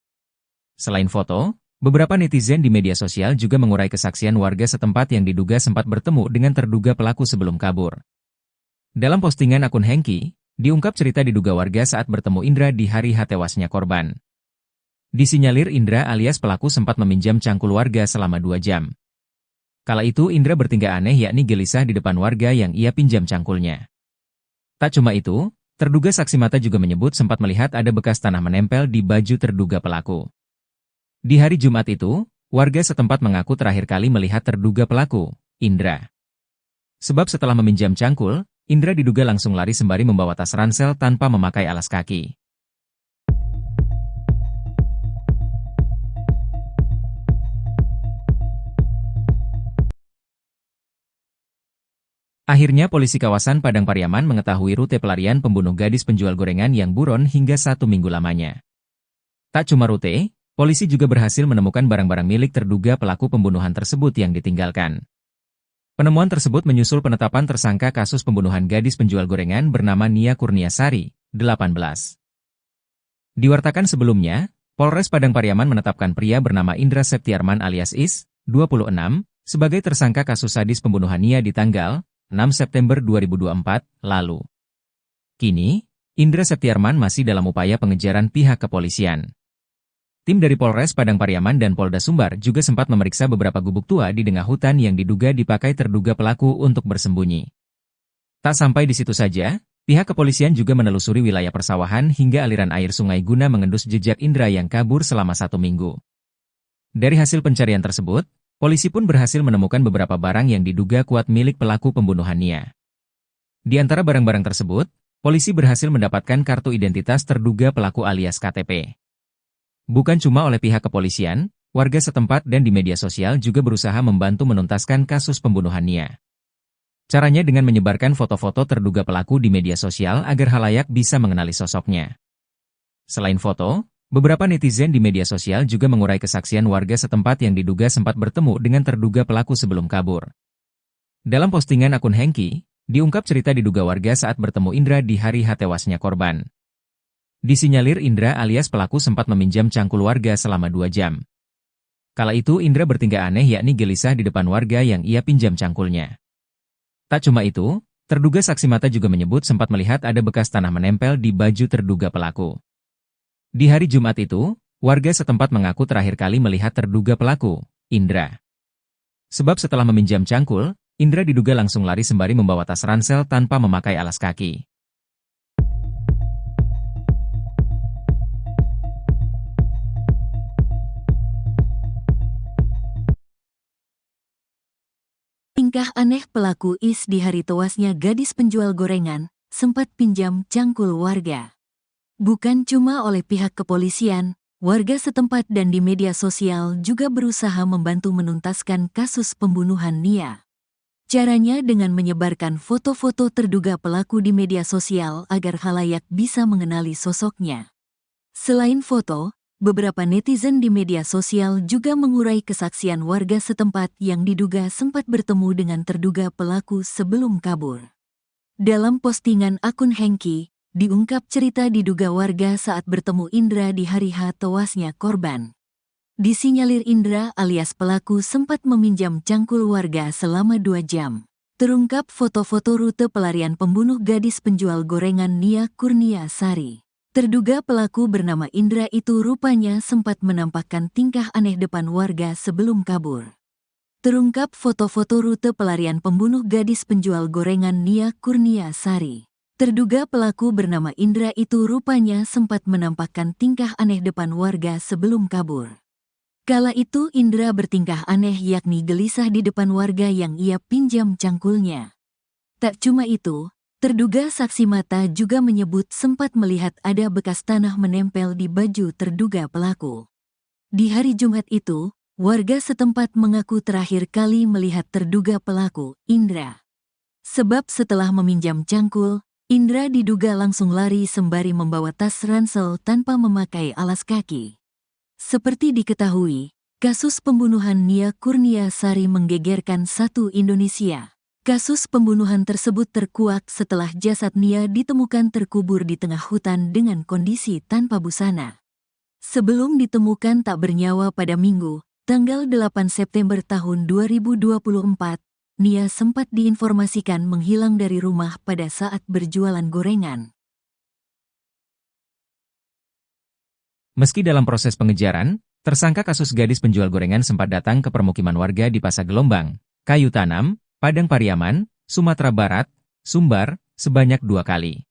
Selain foto, beberapa netizen di media sosial juga mengurai kesaksian warga setempat yang diduga sempat bertemu dengan terduga pelaku sebelum kabur. Dalam postingan akun Hengki, diungkap cerita diduga warga saat bertemu Indra di hari tewasnya korban. Disinyalir Indra alias pelaku sempat meminjam cangkul warga selama 2 jam. Kala itu Indra bertingkah aneh yakni gelisah di depan warga yang ia pinjam cangkulnya. Tak cuma itu, terduga saksi mata juga menyebut sempat melihat ada bekas tanah menempel di baju terduga pelaku. Di hari Jumat itu, warga setempat mengaku terakhir kali melihat terduga pelaku, Indra. Sebab setelah meminjam cangkul, Indra diduga langsung lari sembari membawa tas ransel tanpa memakai alas kaki. Akhirnya polisi kawasan Padang Pariaman mengetahui rute pelarian pembunuh gadis penjual gorengan yang buron hingga 1 minggu lamanya. Tak cuma rute, polisi juga berhasil menemukan barang-barang milik terduga pelaku pembunuhan tersebut yang ditinggalkan. Penemuan tersebut menyusul penetapan tersangka kasus pembunuhan gadis penjual gorengan bernama Nia Kurniasari, 18. Diwartakan sebelumnya, Polres Padang Pariaman menetapkan pria bernama Indra Septiarman alias Is, 26, sebagai tersangka kasus sadis pembunuhan Nia di tanggal 6 September 2024 lalu. Kini, Indra Septiarman masih dalam upaya pengejaran pihak kepolisian. Tim dari Polres Padang Pariaman dan Polda Sumbar juga sempat memeriksa beberapa gubuk tua di tengah hutan yang diduga dipakai terduga pelaku untuk bersembunyi. Tak sampai di situ saja, pihak kepolisian juga menelusuri wilayah persawahan hingga aliran air sungai guna mengendus jejak Indra yang kabur selama 1 minggu. Dari hasil pencarian tersebut, polisi pun berhasil menemukan beberapa barang yang diduga kuat milik pelaku pembunuhan Nia. Di antara barang-barang tersebut, polisi berhasil mendapatkan kartu identitas terduga pelaku alias KTP. Bukan cuma oleh pihak kepolisian, warga setempat dan di media sosial juga berusaha membantu menuntaskan kasus pembunuhan Nia. Caranya dengan menyebarkan foto-foto terduga pelaku di media sosial agar khalayak bisa mengenali sosoknya. Selain foto, beberapa netizen di media sosial juga mengurai kesaksian warga setempat yang diduga sempat bertemu dengan terduga pelaku sebelum kabur. Dalam postingan akun Hengki, diungkap cerita diduga warga saat bertemu Indra di hari tewasnya korban. Disinyalir Indra alias pelaku sempat meminjam cangkul warga selama 2 jam. Kala itu Indra bertingkah aneh yakni gelisah di depan warga yang ia pinjam cangkulnya. Tak cuma itu, terduga saksi mata juga menyebut sempat melihat ada bekas tanah menempel di baju terduga pelaku. Di hari Jumat itu, warga setempat mengaku terakhir kali melihat terduga pelaku, Indra. Sebab setelah meminjam cangkul, Indra diduga langsung lari sembari membawa tas ransel tanpa memakai alas kaki. Tingkah aneh pelaku Is di hari tewasnya gadis penjual gorengan, sempat pinjam cangkul warga. Bukan cuma oleh pihak kepolisian, warga setempat dan di media sosial juga berusaha membantu menuntaskan kasus pembunuhan Nia. Caranya dengan menyebarkan foto-foto terduga pelaku di media sosial agar khalayak bisa mengenali sosoknya. Selain foto, beberapa netizen di media sosial juga mengurai kesaksian warga setempat yang diduga sempat bertemu dengan terduga pelaku sebelum kabur. Dalam postingan akun Hengki, diungkap cerita diduga warga saat bertemu Indra di hari H tewasnya korban. Disinyalir Indra alias pelaku sempat meminjam cangkul warga selama 2 jam. Terungkap foto-foto rute pelarian pembunuh gadis penjual gorengan Nia Kurnia Sari. Terduga pelaku bernama Indra itu rupanya sempat menampakkan tingkah aneh depan warga sebelum kabur. Terungkap foto-foto rute pelarian pembunuh gadis penjual gorengan Nia Kurnia Sari. Terduga pelaku bernama Indra itu rupanya sempat menampakkan tingkah aneh depan warga sebelum kabur. Kala itu Indra bertingkah aneh yakni gelisah di depan warga yang ia pinjam cangkulnya. Tak cuma itu, terduga saksi mata juga menyebut sempat melihat ada bekas tanah menempel di baju terduga pelaku. Di hari Jumat itu, warga setempat mengaku terakhir kali melihat terduga pelaku, Indra. Sebab setelah meminjam cangkul, Indra diduga langsung lari sembari membawa tas ransel tanpa memakai alas kaki. Seperti diketahui, kasus pembunuhan Nia Kurnia Sari menggegerkan satu Indonesia. Kasus pembunuhan tersebut terkuak setelah jasad Nia ditemukan terkubur di tengah hutan dengan kondisi tanpa busana. Sebelum ditemukan tak bernyawa pada Minggu, tanggal 8 September tahun 2024, Nia sempat diinformasikan menghilang dari rumah pada saat berjualan gorengan. Meski dalam proses pengejaran, tersangka kasus gadis penjual gorengan sempat datang ke permukiman warga di Pasar Gelombang, Kayu Tanam, Padang Pariaman, Sumatera Barat, Sumbar, sebanyak 2 kali.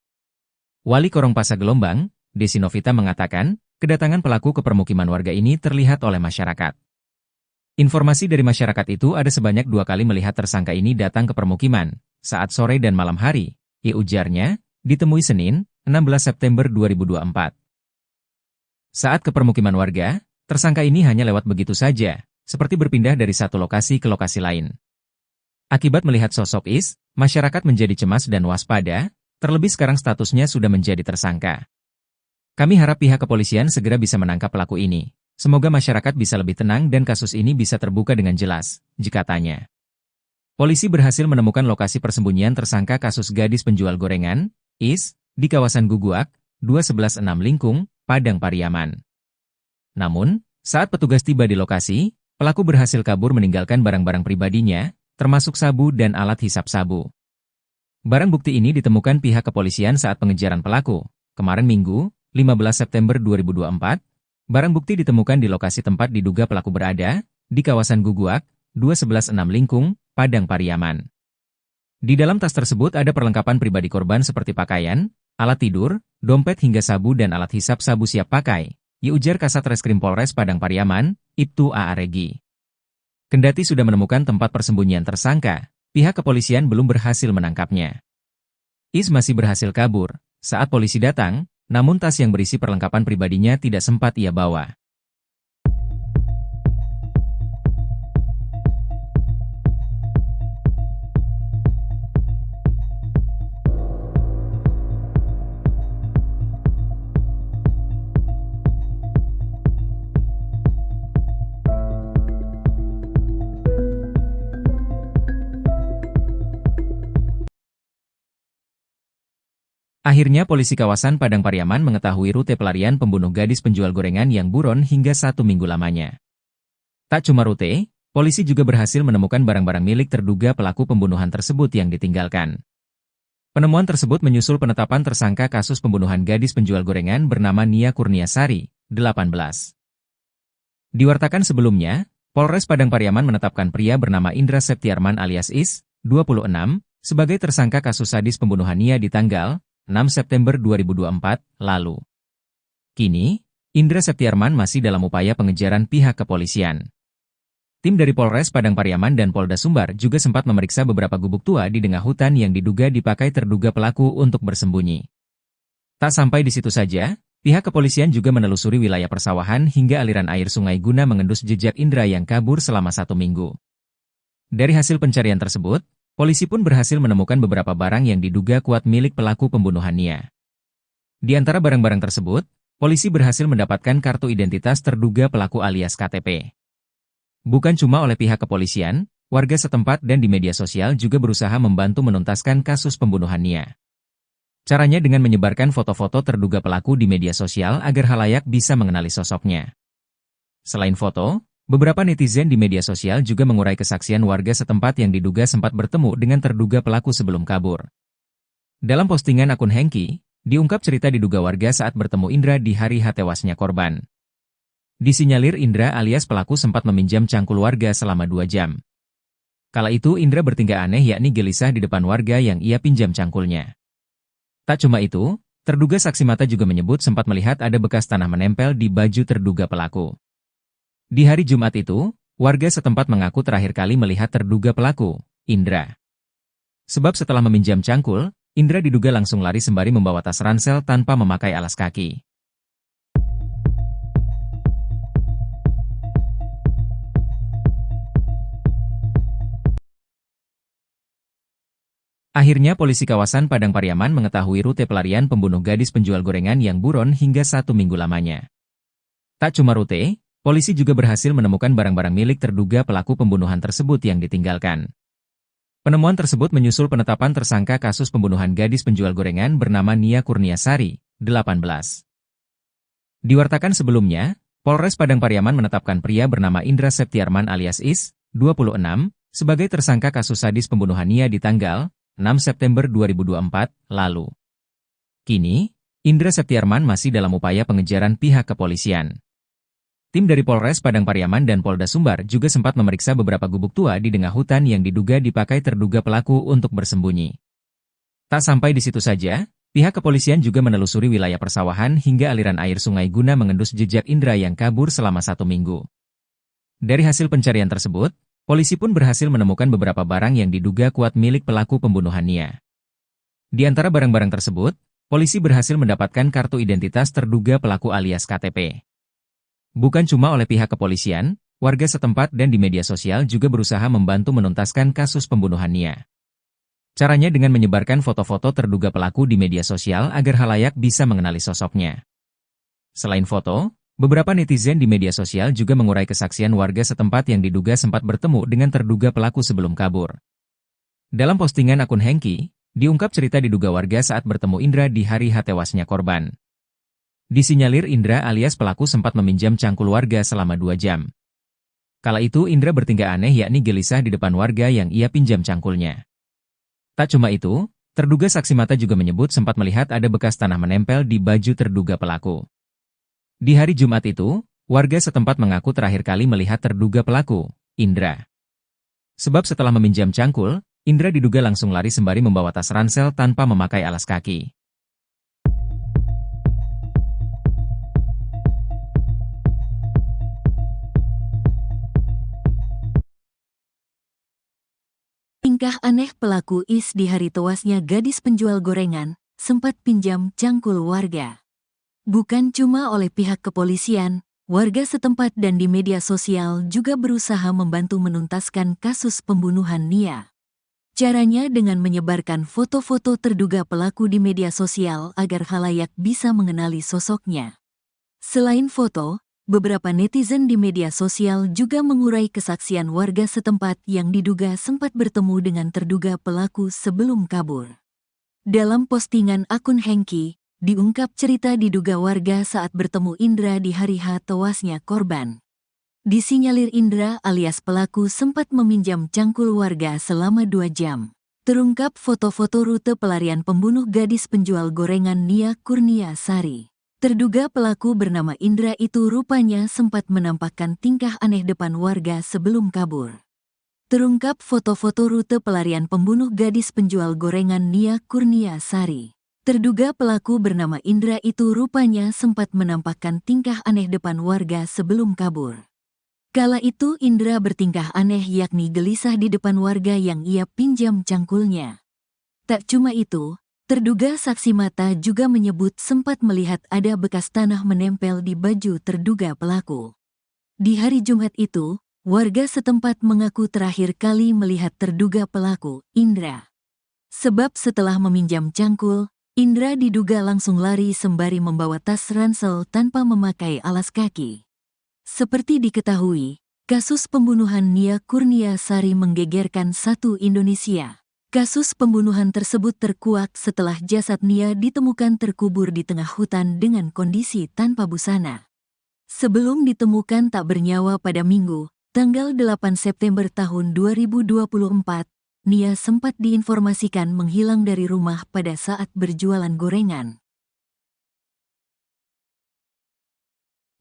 Wali Korong Pasar Gelombang, Desi Novita mengatakan, kedatangan pelaku ke permukiman warga ini terlihat oleh masyarakat. Informasi dari masyarakat itu ada sebanyak 2 kali melihat tersangka ini datang ke permukiman, saat sore dan malam hari, ujarnya, ditemui Senin, 16 September 2024. Saat ke permukiman warga, tersangka ini hanya lewat begitu saja, seperti berpindah dari satu lokasi ke lokasi lain. Akibat melihat sosok Is, masyarakat menjadi cemas dan waspada, terlebih sekarang statusnya sudah menjadi tersangka. Kami harap pihak kepolisian segera bisa menangkap pelaku ini. Semoga masyarakat bisa lebih tenang dan kasus ini bisa terbuka dengan jelas, katanya. Polisi berhasil menemukan lokasi persembunyian tersangka kasus gadis penjual gorengan, Is, di kawasan Guguak, 216 Lingkung, Padang Pariaman. Namun, saat petugas tiba di lokasi, pelaku berhasil kabur meninggalkan barang-barang pribadinya, termasuk sabu dan alat hisap sabu. Barang bukti ini ditemukan pihak kepolisian saat pengejaran pelaku. Kemarin Minggu, 15 September 2024, barang bukti ditemukan di lokasi tempat diduga pelaku berada, di kawasan Guguak, 216 Lingkung, Padang Pariaman. Di dalam tas tersebut ada perlengkapan pribadi korban seperti pakaian, alat tidur, dompet hingga sabu dan alat hisap sabu siap pakai, ujar Kasat Reskrim Polres Padang Pariaman, Ibtu A. Regi. Kendati sudah menemukan tempat persembunyian tersangka, pihak kepolisian belum berhasil menangkapnya. Is masih berhasil kabur saat polisi datang, namun tas yang berisi perlengkapan pribadinya tidak sempat ia bawa. Akhirnya polisi kawasan Padang Pariaman mengetahui rute pelarian pembunuh gadis penjual gorengan yang buron hingga 1 minggu lamanya. Tak cuma rute, polisi juga berhasil menemukan barang-barang milik terduga pelaku pembunuhan tersebut yang ditinggalkan. Penemuan tersebut menyusul penetapan tersangka kasus pembunuhan gadis penjual gorengan bernama Nia Kurnia Sari, 18. Diwartakan sebelumnya, Polres Padang Pariaman menetapkan pria bernama Indra Septiarman alias Is, 26, sebagai tersangka kasus sadis pembunuhan Nia di tanggal 6 September 2024 lalu. Kini, Indra Septiarman masih dalam upaya pengejaran pihak kepolisian. Tim dari Polres Padang Pariaman dan Polda Sumbar juga sempat memeriksa beberapa gubuk tua di tengah hutan yang diduga dipakai terduga pelaku untuk bersembunyi. Tak sampai di situ saja, pihak kepolisian juga menelusuri wilayah persawahan hingga aliran air sungai guna mengendus jejak Indra yang kabur selama 1 minggu. Dari hasil pencarian tersebut, polisi pun berhasil menemukan beberapa barang yang diduga kuat milik pelaku pembunuhan Nia. Di antara barang-barang tersebut, polisi berhasil mendapatkan kartu identitas terduga pelaku alias KTP. Bukan cuma oleh pihak kepolisian, warga setempat dan di media sosial juga berusaha membantu menuntaskan kasus pembunuhan Nia. Caranya dengan menyebarkan foto-foto terduga pelaku di media sosial agar halayak bisa mengenali sosoknya. Selain foto, beberapa netizen di media sosial juga mengurai kesaksian warga setempat yang diduga sempat bertemu dengan terduga pelaku sebelum kabur. Dalam postingan akun Hengki, diungkap cerita diduga warga saat bertemu Indra di hari tewasnya korban. Disinyalir Indra alias pelaku sempat meminjam cangkul warga selama 2 jam. Kala itu Indra bertingkah aneh yakni gelisah di depan warga yang ia pinjam cangkulnya. Tak cuma itu, terduga saksi mata juga menyebut sempat melihat ada bekas tanah menempel di baju terduga pelaku. Di hari Jumat itu, warga setempat mengaku terakhir kali melihat terduga pelaku, Indra. Sebab setelah meminjam cangkul, Indra diduga langsung lari sembari membawa tas ransel tanpa memakai alas kaki. Akhirnya polisi kawasan Padang Pariaman mengetahui rute pelarian pembunuh gadis penjual gorengan yang buron hingga 1 minggu lamanya. Tak cuma rute, polisi juga berhasil menemukan barang-barang milik terduga pelaku pembunuhan tersebut yang ditinggalkan. Penemuan tersebut menyusul penetapan tersangka kasus pembunuhan gadis penjual gorengan bernama Nia Kurniasari, 18. Diwartakan sebelumnya, Polres Padang Pariaman menetapkan pria bernama Indra Septiarman alias Is, 26, sebagai tersangka kasus sadis pembunuhan Nia di tanggal 6 September 2024 lalu. Kini, Indra Septiarman masih dalam upaya pengejaran pihak kepolisian. Tim dari Polres Padang Pariaman dan Polda Sumbar juga sempat memeriksa beberapa gubuk tua di tengah hutan yang diduga dipakai terduga pelaku untuk bersembunyi. Tak sampai di situ saja, pihak kepolisian juga menelusuri wilayah persawahan hingga aliran air sungai guna mengendus jejak Indra yang kabur selama 1 minggu. Dari hasil pencarian tersebut, polisi pun berhasil menemukan beberapa barang yang diduga kuat milik pelaku pembunuhan Nia. Di antara barang-barang tersebut, polisi berhasil mendapatkan kartu identitas terduga pelaku alias KTP. Bukan cuma oleh pihak kepolisian, warga setempat dan di media sosial juga berusaha membantu menuntaskan kasus pembunuhan Nia. Caranya dengan menyebarkan foto-foto terduga pelaku di media sosial agar halayak bisa mengenali sosoknya. Selain foto, beberapa netizen di media sosial juga mengurai kesaksian warga setempat yang diduga sempat bertemu dengan terduga pelaku sebelum kabur. Dalam postingan akun Hengki, diungkap cerita diduga warga saat bertemu Indra di hari tewasnya korban. Disinyalir Indra alias pelaku sempat meminjam cangkul warga selama 2 jam. Kala itu Indra bertingkah aneh yakni gelisah di depan warga yang ia pinjam cangkulnya. Tak cuma itu, terduga saksi mata juga menyebut sempat melihat ada bekas tanah menempel di baju terduga pelaku. Di hari Jumat itu, warga setempat mengaku terakhir kali melihat terduga pelaku, Indra. Sebab setelah meminjam cangkul, Indra diduga langsung lari sembari membawa tas ransel tanpa memakai alas kaki. Tingkah aneh pelaku Is di hari tewasnya gadis penjual gorengan, sempat pinjam cangkul warga. Bukan cuma oleh pihak kepolisian, warga setempat dan di media sosial juga berusaha membantu menuntaskan kasus pembunuhan Nia. Caranya dengan menyebarkan foto-foto terduga pelaku di media sosial agar halayak bisa mengenali sosoknya. Selain foto, beberapa netizen di media sosial juga mengurai kesaksian warga setempat yang diduga sempat bertemu dengan terduga pelaku sebelum kabur. Dalam postingan akun Hengki, diungkap cerita diduga warga saat bertemu Indra di hari tewasnya korban. Disinyalir Indra alias pelaku sempat meminjam cangkul warga selama 2 jam. Terungkap foto-foto rute pelarian pembunuh gadis penjual gorengan Nia Kurniasari. Terduga pelaku bernama Indra itu rupanya sempat menampakkan tingkah aneh depan warga sebelum kabur. Terungkap foto-foto rute pelarian pembunuh gadis penjual gorengan Nia Kurniasari. Terduga pelaku bernama Indra itu rupanya sempat menampakkan tingkah aneh depan warga sebelum kabur. Kala itu Indra bertingkah aneh yakni gelisah di depan warga yang ia pinjam cangkulnya. Tak cuma itu, terduga saksi mata juga menyebut sempat melihat ada bekas tanah menempel di baju terduga pelaku. Di hari Jumat itu, warga setempat mengaku terakhir kali melihat terduga pelaku, Indra. Sebab setelah meminjam cangkul, Indra diduga langsung lari sembari membawa tas ransel tanpa memakai alas kaki. Seperti diketahui, Kasus pembunuhan Nia Kurniasari menggegerkan satu Indonesia. Kasus pembunuhan tersebut terkuak setelah jasad Nia ditemukan terkubur di tengah hutan dengan kondisi tanpa busana. Sebelum ditemukan tak bernyawa pada Minggu, tanggal 8 September tahun 2024, Nia sempat diinformasikan menghilang dari rumah pada saat berjualan gorengan.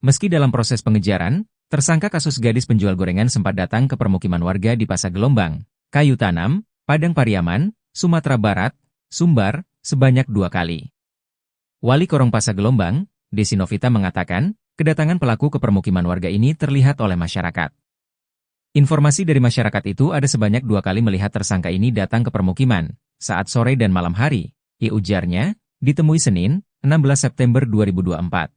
Meski dalam proses pengejaran, tersangka kasus gadis penjual gorengan sempat datang ke permukiman warga di Pasar Gelombang, Kayu Tanam, Padang Pariaman, Sumatera Barat, Sumbar, sebanyak 2 kali. Wali Korong Pasar Gelombang, Desi Novita mengatakan, kedatangan pelaku ke permukiman warga ini terlihat oleh masyarakat. Informasi dari masyarakat itu ada sebanyak 2 kali melihat tersangka ini datang ke permukiman, saat sore dan malam hari, ujarnya, ditemui Senin, 16 September 2024.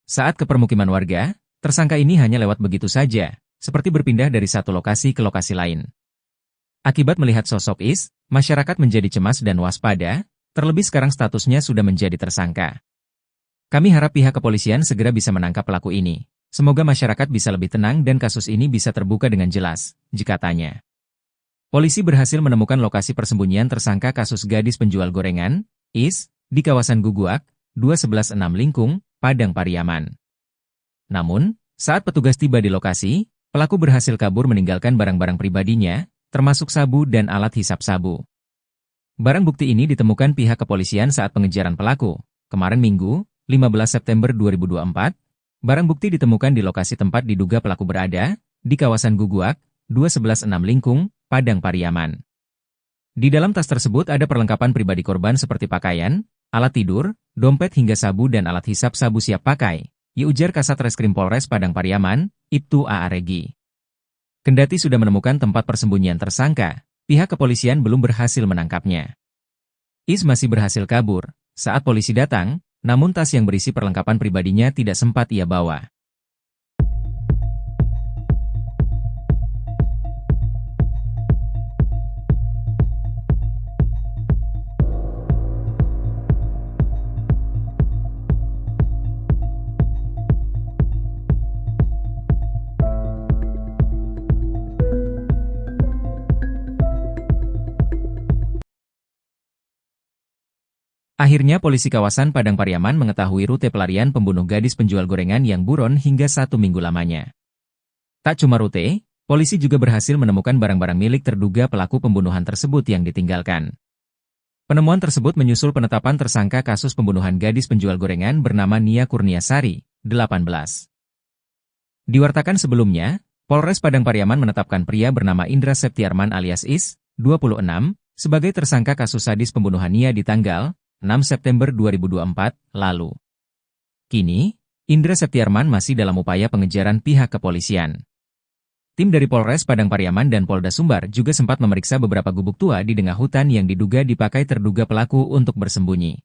Saat ke permukiman warga, tersangka ini hanya lewat begitu saja, seperti berpindah dari satu lokasi ke lokasi lain. Akibat melihat sosok Is, masyarakat menjadi cemas dan waspada, terlebih sekarang statusnya sudah menjadi tersangka. Kami harap pihak kepolisian segera bisa menangkap pelaku ini. Semoga masyarakat bisa lebih tenang dan kasus ini bisa terbuka dengan jelas, jikatanya. Polisi berhasil menemukan lokasi persembunyian tersangka kasus gadis penjual gorengan, Is, di kawasan Guguak, 2116 Lingkung, Padang Pariaman. Namun, saat petugas tiba di lokasi, pelaku berhasil kabur meninggalkan barang-barang pribadinya, termasuk sabu dan alat hisap sabu. Barang bukti ini ditemukan pihak kepolisian saat pengejaran pelaku. Kemarin Minggu, 15 September 2024, barang bukti ditemukan di lokasi tempat diduga pelaku berada, di kawasan Guguak, 2116 Lingkung, Padang Pariaman. Di dalam tas tersebut ada perlengkapan pribadi korban seperti pakaian, alat tidur, dompet hingga sabu dan alat hisap sabu siap pakai, ujar Kasat Reskrim Polres Padang Pariaman, Ibtu A.A. Regi. Kendati sudah menemukan tempat persembunyian tersangka, pihak kepolisian belum berhasil menangkapnya. Is masih berhasil kabur saat polisi datang, namun tas yang berisi perlengkapan pribadinya tidak sempat ia bawa. Akhirnya polisi kawasan Padang Pariaman mengetahui rute pelarian pembunuh gadis penjual gorengan yang buron hingga 1 minggu lamanya. Tak cuma rute, polisi juga berhasil menemukan barang-barang milik terduga pelaku pembunuhan tersebut yang ditinggalkan. Penemuan tersebut menyusul penetapan tersangka kasus pembunuhan gadis penjual gorengan bernama Nia Kurniasari, 18. Diwartakan sebelumnya, Polres Padang Pariaman menetapkan pria bernama Indra Septiarman alias Is, 26, sebagai tersangka kasus sadis pembunuhan Nia di tanggal 6 September 2024 lalu. Kini, Indra Septiarman masih dalam upaya pengejaran pihak kepolisian. Tim dari Polres Padang Pariaman dan Polda Sumbar juga sempat memeriksa beberapa gubuk tua di tengah hutan yang diduga dipakai terduga pelaku untuk bersembunyi.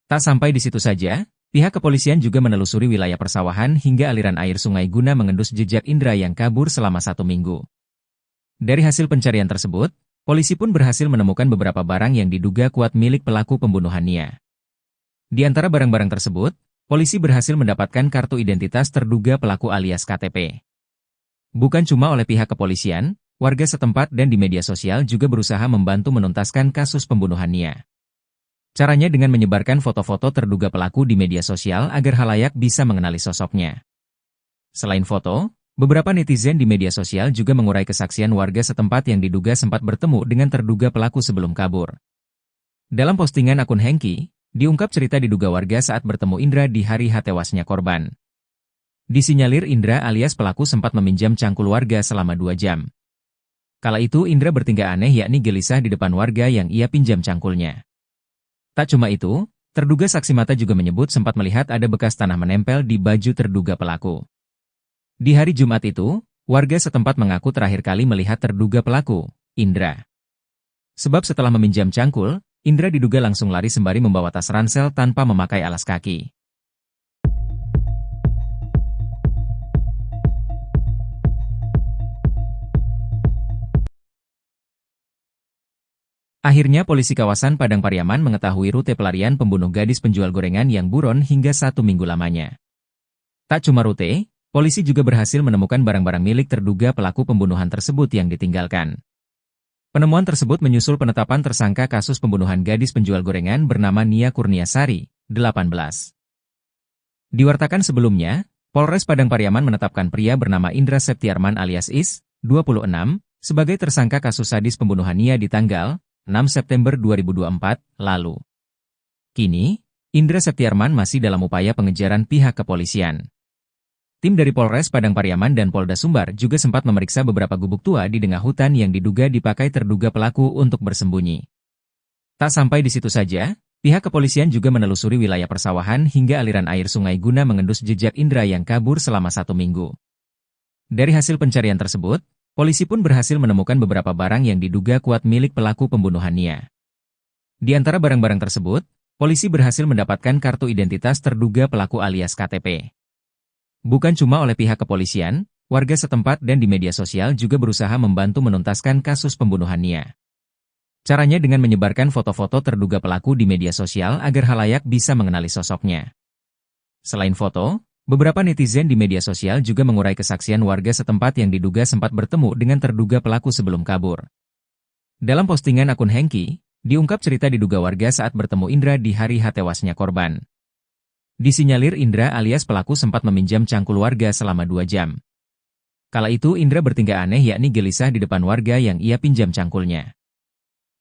Tak sampai di situ saja, pihak kepolisian juga menelusuri wilayah persawahan hingga aliran air sungai guna mengendus jejak Indra yang kabur selama 1 minggu. Dari hasil pencarian tersebut, polisi pun berhasil menemukan beberapa barang yang diduga kuat milik pelaku pembunuhan Nia. Di antara barang-barang tersebut, polisi berhasil mendapatkan kartu identitas terduga pelaku alias KTP. Bukan cuma oleh pihak kepolisian, warga setempat dan di media sosial juga berusaha membantu menuntaskan kasus pembunuhan Nia. Caranya dengan menyebarkan foto-foto terduga pelaku di media sosial agar khalayak bisa mengenali sosoknya. Selain foto, beberapa netizen di media sosial juga mengurai kesaksian warga setempat yang diduga sempat bertemu dengan terduga pelaku sebelum kabur. Dalam postingan akun Hengki, diungkap cerita diduga warga saat bertemu Indra di hari tewasnya korban. Disinyalir Indra alias pelaku sempat meminjam cangkul warga selama 2 jam. Kala itu Indra bertingkah aneh yakni gelisah di depan warga yang ia pinjam cangkulnya. Tak cuma itu, terduga saksi mata juga menyebut sempat melihat ada bekas tanah menempel di baju terduga pelaku. Di hari Jumat itu, warga setempat mengaku terakhir kali melihat terduga pelaku, Indra. Sebab setelah meminjam cangkul, Indra diduga langsung lari sembari membawa tas ransel tanpa memakai alas kaki. Akhirnya polisi kawasan Padang Pariaman mengetahui rute pelarian pembunuh gadis penjual gorengan yang buron hingga 1 minggu lamanya. Tak cuma rute, polisi juga berhasil menemukan barang-barang milik terduga pelaku pembunuhan tersebut yang ditinggalkan. Penemuan tersebut menyusul penetapan tersangka kasus pembunuhan gadis penjual gorengan bernama Nia Kurniasari, 18. Diwartakan sebelumnya, Polres Padang Pariaman menetapkan pria bernama Indra Septiarman alias Is, 26, sebagai tersangka kasus sadis pembunuhan Nia di tanggal 6 September 2024 lalu. Kini, Indra Septiarman masih dalam upaya pengejaran pihak kepolisian. Tim dari Polres Padang Pariaman dan Polda Sumbar juga sempat memeriksa beberapa gubuk tua di tengah hutan yang diduga dipakai terduga pelaku untuk bersembunyi. Tak sampai di situ saja, pihak kepolisian juga menelusuri wilayah persawahan hingga aliran air sungai guna mengendus jejak Indra yang kabur selama 1 minggu. Dari hasil pencarian tersebut, polisi pun berhasil menemukan beberapa barang yang diduga kuat milik pelaku pembunuhan Nia. Di antara barang-barang tersebut, polisi berhasil mendapatkan kartu identitas terduga pelaku alias KTP. Bukan cuma oleh pihak kepolisian, warga setempat dan di media sosial juga berusaha membantu menuntaskan kasus pembunuhan Nia. Caranya dengan menyebarkan foto-foto terduga pelaku di media sosial agar khalayak bisa mengenali sosoknya. Selain foto, beberapa netizen di media sosial juga mengurai kesaksian warga setempat yang diduga sempat bertemu dengan terduga pelaku sebelum kabur. Dalam postingan akun Hengki, diungkap cerita diduga warga saat bertemu Indra di hari tewasnya korban. Disinyalir Indra alias pelaku sempat meminjam cangkul warga selama 2 jam. Kala itu Indra bertingkah aneh yakni gelisah di depan warga yang ia pinjam cangkulnya.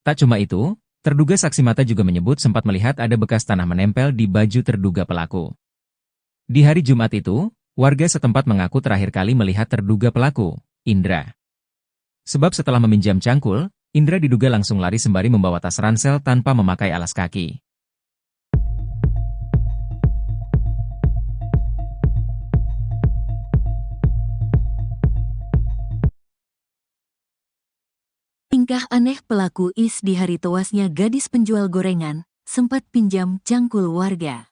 Tak cuma itu, terduga saksi mata juga menyebut sempat melihat ada bekas tanah menempel di baju terduga pelaku. Di hari Jumat itu, warga setempat mengaku terakhir kali melihat terduga pelaku, Indra. Sebab setelah meminjam cangkul, Indra diduga langsung lari sembari membawa tas ransel tanpa memakai alas kaki. Tingkah aneh pelaku Is di hari tewasnya gadis penjual gorengan, sempat pinjam cangkul warga.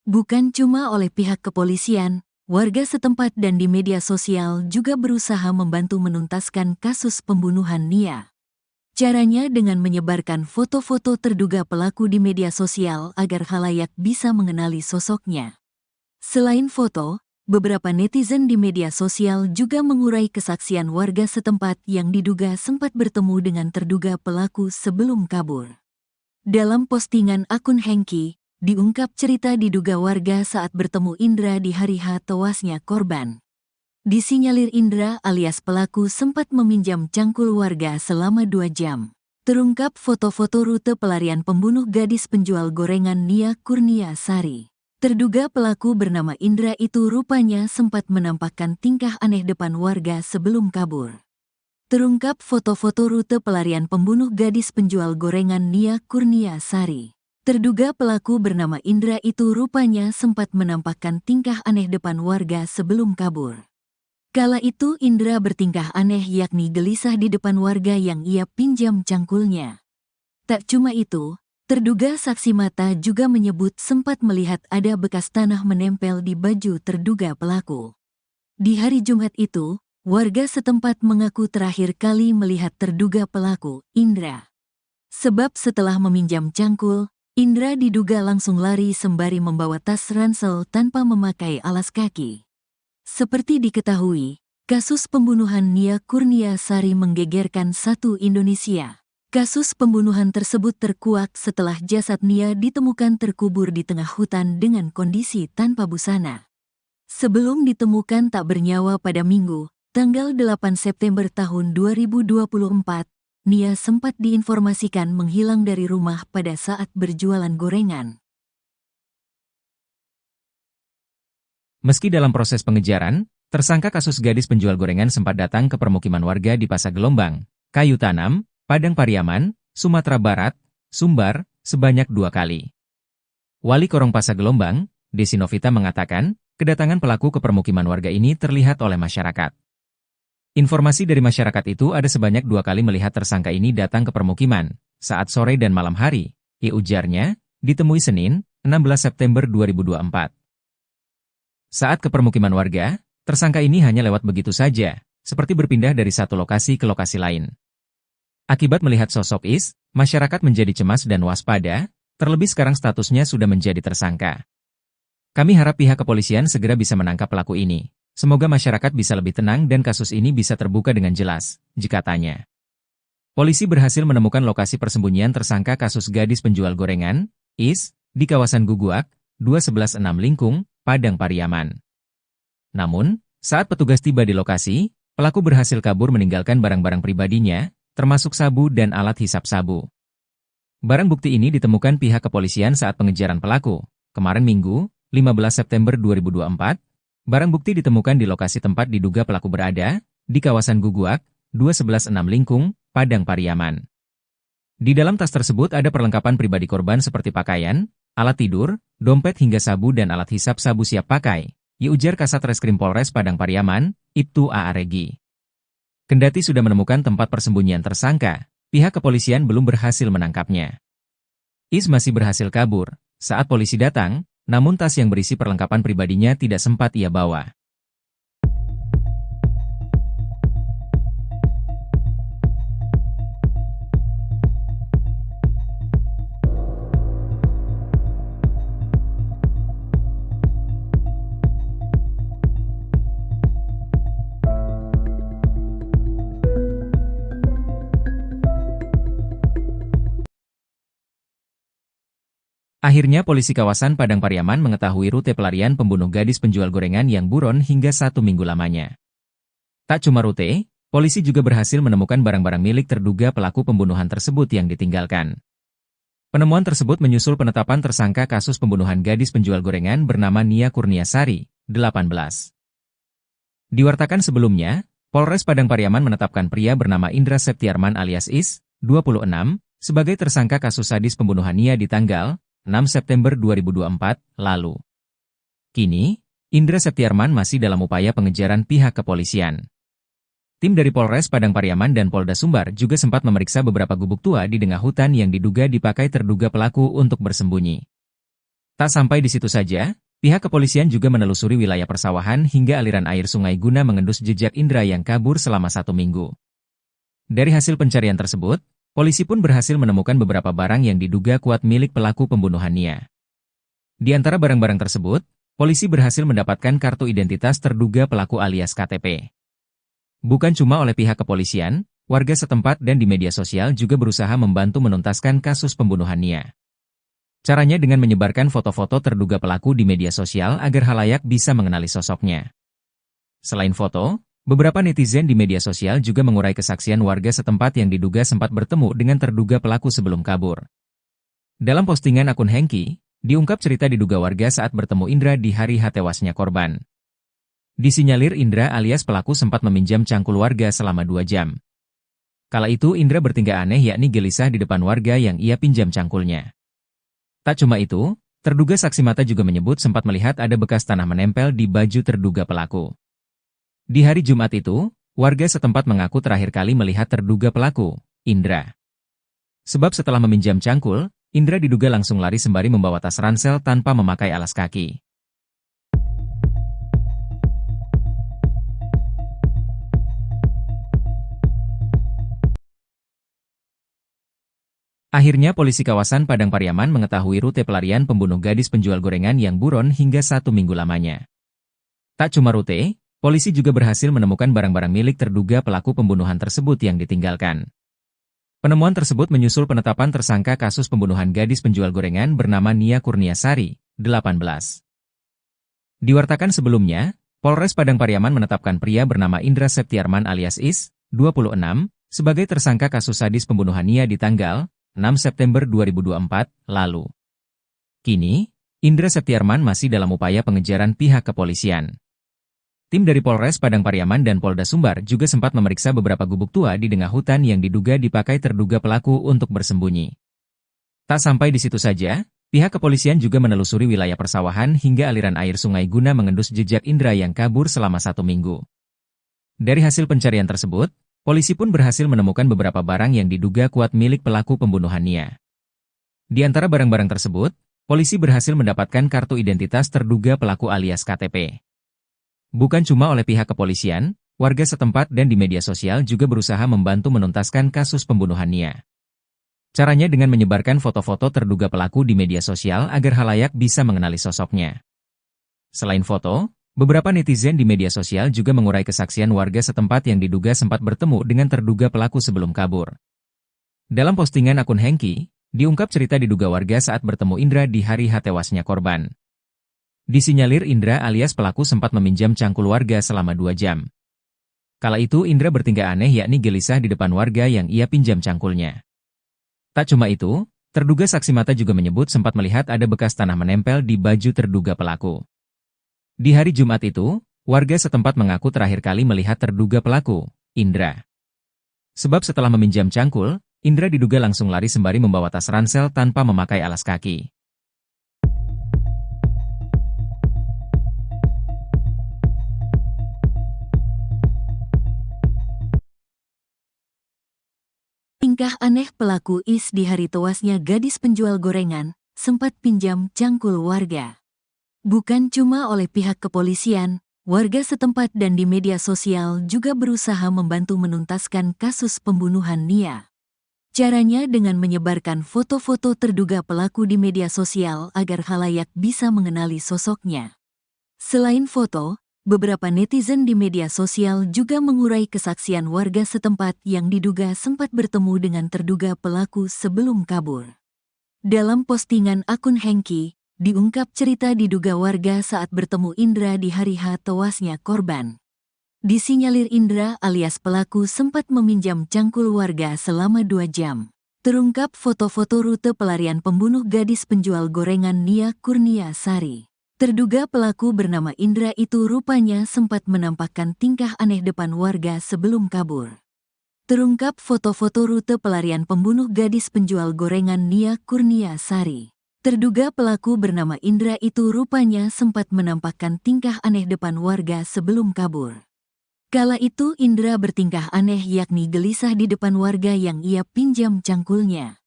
Bukan cuma oleh pihak kepolisian, warga setempat dan di media sosial juga berusaha membantu menuntaskan kasus pembunuhan Nia. Caranya dengan menyebarkan foto-foto terduga pelaku di media sosial agar khalayak bisa mengenali sosoknya. Selain foto, beberapa netizen di media sosial juga mengurai kesaksian warga setempat yang diduga sempat bertemu dengan terduga pelaku sebelum kabur. Dalam postingan akun Hengki, diungkap cerita diduga warga saat bertemu Indra di hari tewasnya korban. Disinyalir Indra alias pelaku sempat meminjam cangkul warga selama 2 jam. Terungkap foto-foto rute pelarian pembunuh gadis penjual gorengan Nia Kurniasari. Terduga pelaku bernama Indra itu rupanya sempat menampakkan tingkah aneh depan warga sebelum kabur. Terungkap foto-foto rute pelarian pembunuh gadis penjual gorengan Nia Kurniasari. Terduga pelaku bernama Indra itu rupanya sempat menampakkan tingkah aneh depan warga sebelum kabur. Kala itu Indra bertingkah aneh yakni gelisah di depan warga yang ia pinjam cangkulnya. Tak cuma itu, terduga saksi mata juga menyebut sempat melihat ada bekas tanah menempel di baju terduga pelaku. Di hari Jumat itu, warga setempat mengaku terakhir kali melihat terduga pelaku, Indra. Sebab setelah meminjam cangkul, Indra diduga langsung lari sembari membawa tas ransel tanpa memakai alas kaki. Seperti diketahui, kasus pembunuhan Nia Kurniasari menggegerkan satu Indonesia. Kasus pembunuhan tersebut terkuak setelah jasad Nia ditemukan terkubur di tengah hutan dengan kondisi tanpa busana. Sebelum ditemukan tak bernyawa pada Minggu, tanggal 8 September tahun 2024, Nia sempat diinformasikan menghilang dari rumah pada saat berjualan gorengan. Meski dalam proses pengejaran, tersangka kasus gadis penjual gorengan sempat datang ke permukiman warga di Pasar Gelombang, Kayu Tanam, Padang Pariaman, Sumatera Barat, Sumbar, sebanyak 2 kali. Wali Korong Pasar Gelombang, Desi Novita mengatakan, kedatangan pelaku ke permukiman warga ini terlihat oleh masyarakat. Informasi dari masyarakat itu ada sebanyak 2 kali melihat tersangka ini datang ke permukiman, saat sore dan malam hari, ujarnya, ditemui Senin, 16 September 2024. Saat ke permukiman warga, tersangka ini hanya lewat begitu saja, seperti berpindah dari satu lokasi ke lokasi lain. Akibat melihat sosok Is, masyarakat menjadi cemas dan waspada, terlebih sekarang statusnya sudah menjadi tersangka. Kami harap pihak kepolisian segera bisa menangkap pelaku ini, Semoga masyarakat bisa lebih tenang dan kasus ini bisa terbuka dengan jelas, katanya. Polisi berhasil menemukan lokasi persembunyian tersangka kasus gadis penjual gorengan, IS, di kawasan Guguak, 2116 Lingkung, Padang Pariaman. Namun, saat petugas tiba di lokasi, pelaku berhasil kabur meninggalkan barang-barang pribadinya, termasuk sabu dan alat hisap sabu. Barang bukti ini ditemukan pihak kepolisian saat pengejaran pelaku. Kemarin Minggu, 15 September 2024, barang bukti ditemukan di lokasi tempat diduga pelaku berada, di kawasan Guguak, 2116 Lingkung, Padang Pariaman. Di dalam tas tersebut ada perlengkapan pribadi korban seperti pakaian, alat tidur, dompet hingga sabu dan alat hisap sabu siap pakai, ujar Kasat Reskrim Polres Padang Pariaman, Ibtu A.A. Regi. Kendati sudah menemukan tempat persembunyian tersangka, pihak kepolisian belum berhasil menangkapnya. IS masih berhasil kabur saat polisi datang, namun tas yang berisi perlengkapan pribadinya tidak sempat ia bawa. Akhirnya polisi kawasan Padang Pariaman mengetahui rute pelarian pembunuh gadis penjual gorengan yang buron hingga 1 minggu lamanya. Tak cuma rute, polisi juga berhasil menemukan barang-barang milik terduga pelaku pembunuhan tersebut yang ditinggalkan. Penemuan tersebut menyusul penetapan tersangka kasus pembunuhan gadis penjual gorengan bernama Nia Kurniasari, 18. Diwartakan sebelumnya, Polres Padang Pariaman menetapkan pria bernama Indra Septiarman alias Is, 26, sebagai tersangka kasus sadis pembunuhan Nia di tanggal 6 September 2024 lalu. Kini, Indra Septiarman masih dalam upaya pengejaran pihak kepolisian. Tim dari Polres Padang Pariaman dan Polda Sumbar juga sempat memeriksa beberapa gubuk tua di tengah hutan yang diduga dipakai terduga pelaku untuk bersembunyi. Tak sampai di situ saja, pihak kepolisian juga menelusuri wilayah persawahan hingga aliran air sungai guna mengendus jejak Indra yang kabur selama 1 minggu. Dari hasil pencarian tersebut, polisi pun berhasil menemukan beberapa barang yang diduga kuat milik pelaku pembunuhan Nia. Di antara barang-barang tersebut, polisi berhasil mendapatkan kartu identitas terduga pelaku alias KTP. Bukan cuma oleh pihak kepolisian, warga setempat dan di media sosial juga berusaha membantu menuntaskan kasus pembunuhan Nia. Caranya dengan menyebarkan foto-foto terduga pelaku di media sosial agar halayak bisa mengenali sosoknya. Selain foto, beberapa netizen di media sosial juga mengurai kesaksian warga setempat yang diduga sempat bertemu dengan terduga pelaku sebelum kabur. Dalam postingan akun Hengki, diungkap cerita diduga warga saat bertemu Indra di hari tewasnya korban. Disinyalir Indra alias pelaku sempat meminjam cangkul warga selama 2 jam. Kala itu Indra bertingkah aneh yakni gelisah di depan warga yang ia pinjam cangkulnya. Tak cuma itu, terduga saksi mata juga menyebut sempat melihat ada bekas tanah menempel di baju terduga pelaku. Di hari Jumat itu, warga setempat mengaku terakhir kali melihat terduga pelaku, Indra. Sebab setelah meminjam cangkul, Indra diduga langsung lari sembari membawa tas ransel tanpa memakai alas kaki. Akhirnya polisi kawasan Padang Pariaman mengetahui rute pelarian pembunuh gadis penjual gorengan yang buron hingga 1 minggu lamanya. Tak cuma rute, polisi juga berhasil menemukan barang-barang milik terduga pelaku pembunuhan tersebut yang ditinggalkan. Penemuan tersebut menyusul penetapan tersangka kasus pembunuhan gadis penjual gorengan bernama Nia Kurniasari, 18. Diwartakan sebelumnya, Polres Padang Pariaman menetapkan pria bernama Indra Septiarman alias Is, 26, sebagai tersangka kasus sadis pembunuhan Nia di tanggal 6 September 2024 lalu. Kini, Indra Septiarman masih dalam upaya pengejaran pihak kepolisian. Tim dari Polres Padang Pariaman dan Polda Sumbar juga sempat memeriksa beberapa gubuk tua di tengah hutan yang diduga dipakai terduga pelaku untuk bersembunyi. Tak sampai di situ saja, pihak kepolisian juga menelusuri wilayah persawahan hingga aliran air sungai guna mengendus jejak Indra yang kabur selama 1 minggu. Dari hasil pencarian tersebut, polisi pun berhasil menemukan beberapa barang yang diduga kuat milik pelaku pembunuhan Nia. Di antara barang-barang tersebut, polisi berhasil mendapatkan kartu identitas terduga pelaku alias KTP. Bukan cuma oleh pihak kepolisian, warga setempat dan di media sosial juga berusaha membantu menuntaskan kasus pembunuhan Nia. Caranya dengan menyebarkan foto-foto terduga pelaku di media sosial agar halayak bisa mengenali sosoknya. Selain foto, Beberapa netizen di media sosial juga mengurai kesaksian warga setempat yang diduga sempat bertemu dengan terduga pelaku sebelum kabur. Dalam postingan akun Hengki, diungkap cerita diduga warga saat bertemu Indra di hari tewasnya korban. Disinyalir Indra alias pelaku sempat meminjam cangkul warga selama 2 jam. Kala itu Indra bertingkah aneh yakni gelisah di depan warga yang ia pinjam cangkulnya. Tak cuma itu, terduga saksi mata juga menyebut sempat melihat ada bekas tanah menempel di baju terduga pelaku. Di hari Jumat itu, warga setempat mengaku terakhir kali melihat terduga pelaku, Indra. Sebab setelah meminjam cangkul, Indra diduga langsung lari sembari membawa tas ransel tanpa memakai alas kaki. Tingkah aneh pelaku IS di hari tewasnya gadis penjual gorengan, sempat pinjam cangkul warga. Bukan cuma oleh pihak kepolisian, warga setempat dan di media sosial juga berusaha membantu menuntaskan kasus pembunuhan Nia. Caranya dengan menyebarkan foto-foto terduga pelaku di media sosial agar khalayak bisa mengenali sosoknya. Selain foto, beberapa netizen di media sosial juga mengurai kesaksian warga setempat yang diduga sempat bertemu dengan terduga pelaku sebelum kabur. Dalam postingan akun Hengki, diungkap cerita diduga warga saat bertemu Indra di hari tewasnya korban. Disinyalir Indra alias pelaku sempat meminjam cangkul warga selama 2 jam. Terungkap foto-foto rute pelarian pembunuh gadis penjual gorengan Nia Kurnia Sari. Terduga pelaku bernama Indra itu rupanya sempat menampakkan tingkah aneh depan warga sebelum kabur. Terungkap foto-foto rute pelarian pembunuh gadis penjual gorengan Nia Kurnia Sari. Terduga pelaku bernama Indra itu rupanya sempat menampakkan tingkah aneh depan warga sebelum kabur. Kala itu Indra bertingkah aneh yakni gelisah di depan warga yang ia pinjam cangkulnya.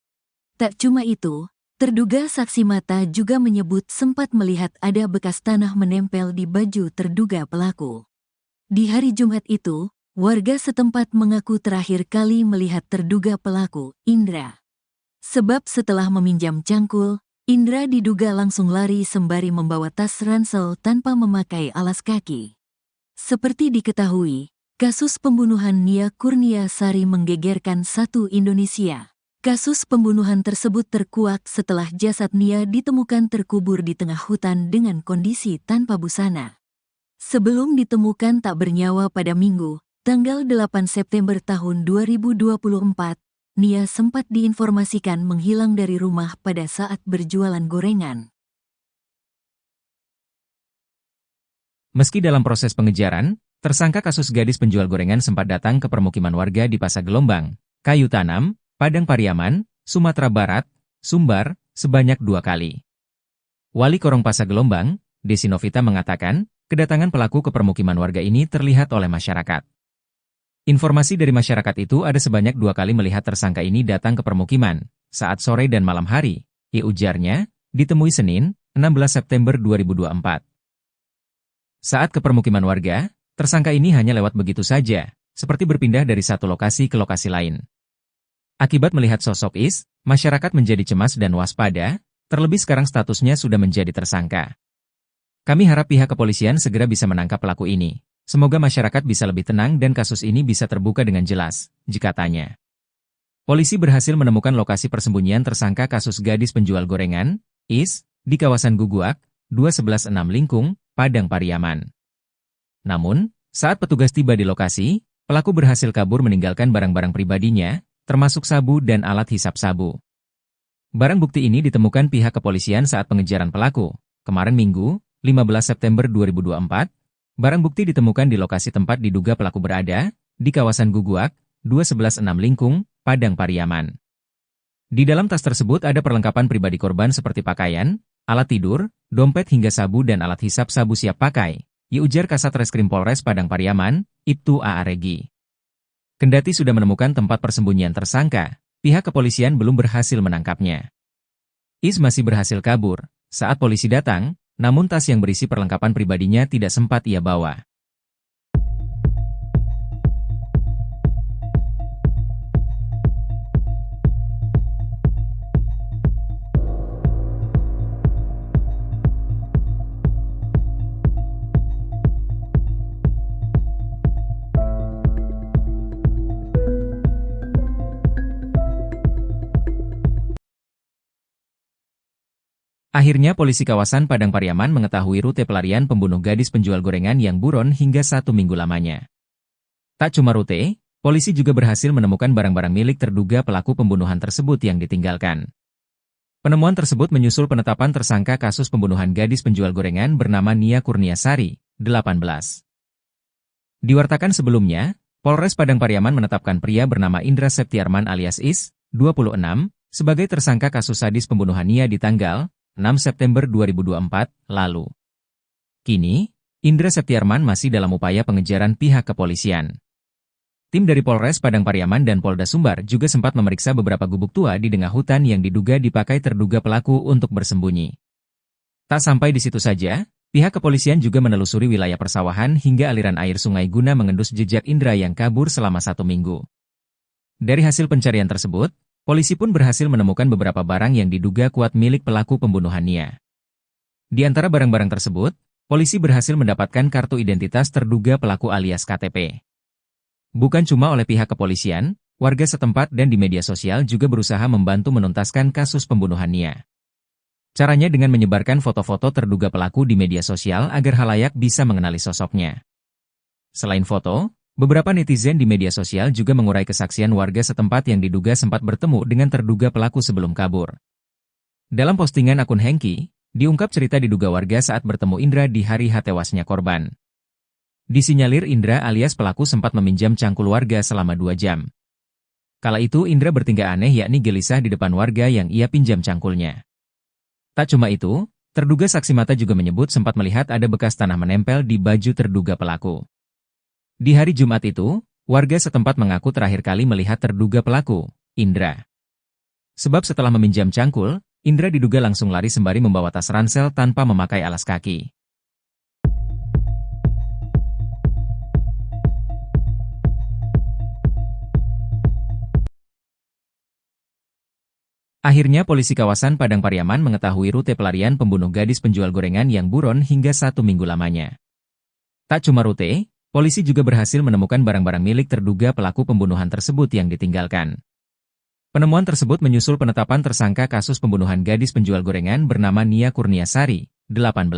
Tak cuma itu, terduga saksi mata juga menyebut sempat melihat ada bekas tanah menempel di baju terduga pelaku. Di hari Jumat itu, warga setempat mengaku terakhir kali melihat terduga pelaku, Indra. Sebab setelah meminjam cangkul, Indra diduga langsung lari sembari membawa tas ransel tanpa memakai alas kaki. Seperti diketahui, kasus pembunuhan Nia Kurnia Sari menggegerkan satu Indonesia. Kasus pembunuhan tersebut terkuak setelah jasad Nia ditemukan terkubur di tengah hutan dengan kondisi tanpa busana. Sebelum ditemukan tak bernyawa pada Minggu, tanggal 8 September tahun 2024, Nia sempat diinformasikan menghilang dari rumah pada saat berjualan gorengan. Meski dalam proses pengejaran, tersangka kasus gadis penjual gorengan sempat datang ke permukiman warga di Pasar Gelombang, Kayu Tanam, Padang Pariaman, Sumatera Barat, Sumbar, sebanyak 2 kali. Wali Korong Pasar Gelombang, Desi Novita mengatakan, kedatangan pelaku ke permukiman warga ini terlihat oleh masyarakat. Informasi dari masyarakat itu ada sebanyak 2 kali melihat tersangka ini datang ke permukiman, saat sore dan malam hari, ujarnya, ditemui Senin, 16 September 2024. Saat ke permukiman warga, tersangka ini hanya lewat begitu saja, seperti berpindah dari satu lokasi ke lokasi lain. Akibat melihat sosok Is, masyarakat menjadi cemas dan waspada, terlebih sekarang statusnya sudah menjadi tersangka. Kami harap pihak kepolisian segera bisa menangkap pelaku ini. Semoga masyarakat bisa lebih tenang dan kasus ini bisa terbuka dengan jelas, katanya. Polisi berhasil menemukan lokasi persembunyian tersangka kasus gadis penjual gorengan, Is, di kawasan Guguak, 2116 Lingkung, Padang Pariaman. Namun, saat petugas tiba di lokasi, pelaku berhasil kabur meninggalkan barang-barang pribadinya, termasuk sabu dan alat hisap sabu. Barang bukti ini ditemukan pihak kepolisian saat pengejaran pelaku. Kemarin Minggu, 15 September 2024, barang bukti ditemukan di lokasi tempat diduga pelaku berada, di kawasan Guguak, 2116 Lingkung, Padang Pariaman. Di dalam tas tersebut ada perlengkapan pribadi korban seperti pakaian, alat tidur, dompet hingga sabu dan alat hisap sabu siap pakai, ujar Kasat Reskrim Polres Padang Pariaman, Ibtu A.A. Regi. Kendati sudah menemukan tempat persembunyian tersangka, pihak kepolisian belum berhasil menangkapnya. Is masih berhasil kabur saat polisi datang, namun tas yang berisi perlengkapan pribadinya tidak sempat ia bawa. Akhirnya polisi kawasan Padang Pariaman mengetahui rute pelarian pembunuh gadis penjual gorengan yang buron hingga 1 minggu lamanya. Tak cuma rute, polisi juga berhasil menemukan barang-barang milik terduga pelaku pembunuhan tersebut yang ditinggalkan. Penemuan tersebut menyusul penetapan tersangka kasus pembunuhan gadis penjual gorengan bernama Nia Kurniasari, 18. Diwartakan sebelumnya, Polres Padang Pariaman menetapkan pria bernama Indra Septiarman alias Is, 26, sebagai tersangka kasus sadis pembunuhan Nia di tanggal 6 September 2024 lalu. Kini, Indra Septiarman masih dalam upaya pengejaran pihak kepolisian. Tim dari Polres Padang Pariaman dan Polda Sumbar juga sempat memeriksa beberapa gubuk tua di tengah hutan yang diduga dipakai terduga pelaku untuk bersembunyi. Tak sampai di situ saja, pihak kepolisian juga menelusuri wilayah persawahan hingga aliran air sungai guna mengendus jejak Indra yang kabur selama 1 minggu. Dari hasil pencarian tersebut, polisi pun berhasil menemukan beberapa barang yang diduga kuat milik pelaku pembunuhan Nia. Di antara barang-barang tersebut, polisi berhasil mendapatkan kartu identitas terduga pelaku alias KTP. Bukan cuma oleh pihak kepolisian, warga setempat dan di media sosial juga berusaha membantu menuntaskan kasus pembunuhan Nia. Caranya dengan menyebarkan foto-foto terduga pelaku di media sosial agar khalayak bisa mengenali sosoknya. Selain foto, beberapa netizen di media sosial juga mengurai kesaksian warga setempat yang diduga sempat bertemu dengan terduga pelaku sebelum kabur. Dalam postingan akun Hengki, diungkap cerita diduga warga saat bertemu Indra di hari tewasnya korban. Disinyalir Indra alias pelaku sempat meminjam cangkul warga selama 2 jam. Kala itu Indra bertingkah aneh yakni gelisah di depan warga yang ia pinjam cangkulnya. Tak cuma itu, terduga saksi mata juga menyebut sempat melihat ada bekas tanah menempel di baju terduga pelaku. Di hari Jumat itu, warga setempat mengaku terakhir kali melihat terduga pelaku, Indra. Sebab setelah meminjam cangkul, Indra diduga langsung lari sembari membawa tas ransel tanpa memakai alas kaki. Akhirnya polisi kawasan Padang Pariaman mengetahui rute pelarian pembunuh gadis penjual gorengan yang buron hingga 1 minggu lamanya. Tak cuma rute, polisi juga berhasil menemukan barang-barang milik terduga pelaku pembunuhan tersebut yang ditinggalkan. Penemuan tersebut menyusul penetapan tersangka kasus pembunuhan gadis penjual gorengan bernama Nia Kurniasari, 18.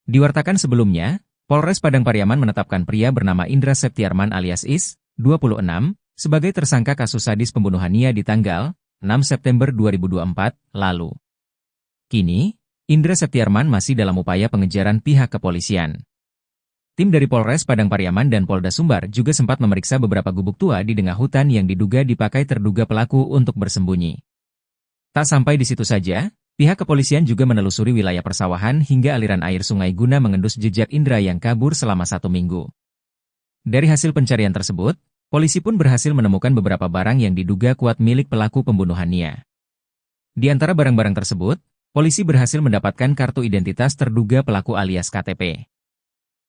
Diwartakan sebelumnya, Polres Padang Pariaman menetapkan pria bernama Indra Septiarman alias Is, 26, sebagai tersangka kasus sadis pembunuhan Nia di tanggal 6 September 2024 lalu. Kini, Indra Septiarman masih dalam upaya pengejaran pihak kepolisian. Tim dari Polres Padang Pariaman dan Polda Sumbar juga sempat memeriksa beberapa gubuk tua di tengah hutan yang diduga dipakai terduga pelaku untuk bersembunyi. Tak sampai di situ saja, pihak kepolisian juga menelusuri wilayah persawahan hingga aliran air sungai guna mengendus jejak Indra yang kabur selama 1 minggu. Dari hasil pencarian tersebut, polisi pun berhasil menemukan beberapa barang yang diduga kuat milik pelaku pembunuhan Nia. Di antara barang-barang tersebut, polisi berhasil mendapatkan kartu identitas terduga pelaku alias KTP.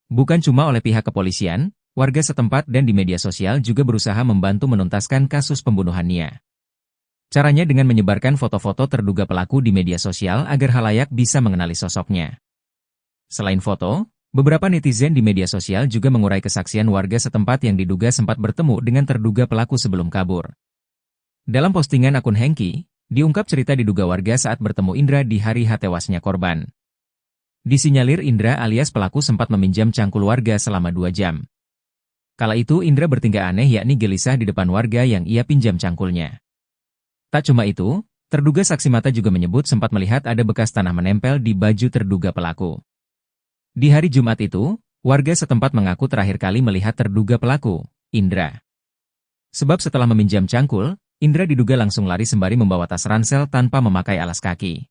Bukan cuma oleh pihak kepolisian, warga setempat dan di media sosial juga berusaha membantu menuntaskan kasus pembunuhan Nia. Caranya dengan menyebarkan foto-foto terduga pelaku di media sosial agar khalayak bisa mengenali sosoknya. Selain foto, beberapa netizen di media sosial juga mengurai kesaksian warga setempat yang diduga sempat bertemu dengan terduga pelaku sebelum kabur. Dalam postingan akun Hengki, diungkap cerita diduga warga saat bertemu Indra di hari tewasnya korban. Disinyalir Indra alias pelaku sempat meminjam cangkul warga selama 2 jam. Kala itu Indra bertingkah aneh yakni gelisah di depan warga yang ia pinjam cangkulnya. Tak cuma itu, terduga saksi mata juga menyebut sempat melihat ada bekas tanah menempel di baju terduga pelaku. Di hari Jumat itu, warga setempat mengaku terakhir kali melihat terduga pelaku, Indra. Sebab setelah meminjam cangkul, Indra diduga langsung lari sembari membawa tas ransel tanpa memakai alas kaki.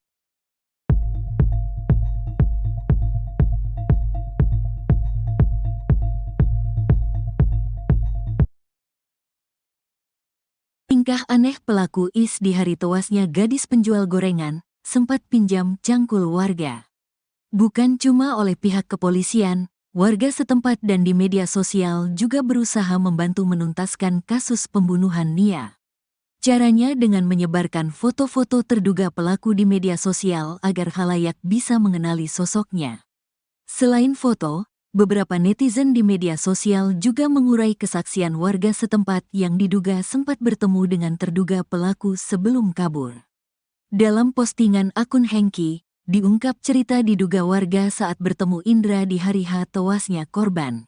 Tingkah aneh pelaku Is di hari tewasnya gadis penjual gorengan, sempat pinjam cangkul warga. Bukan cuma oleh pihak kepolisian, warga setempat dan di media sosial juga berusaha membantu menuntaskan kasus pembunuhan Nia. Caranya dengan menyebarkan foto-foto terduga pelaku di media sosial agar khalayak bisa mengenali sosoknya. Selain foto, beberapa netizen di media sosial juga mengurai kesaksian warga setempat yang diduga sempat bertemu dengan terduga pelaku sebelum kabur. Dalam postingan akun Hengki, diungkap cerita diduga warga saat bertemu Indra di hari H tewasnya korban.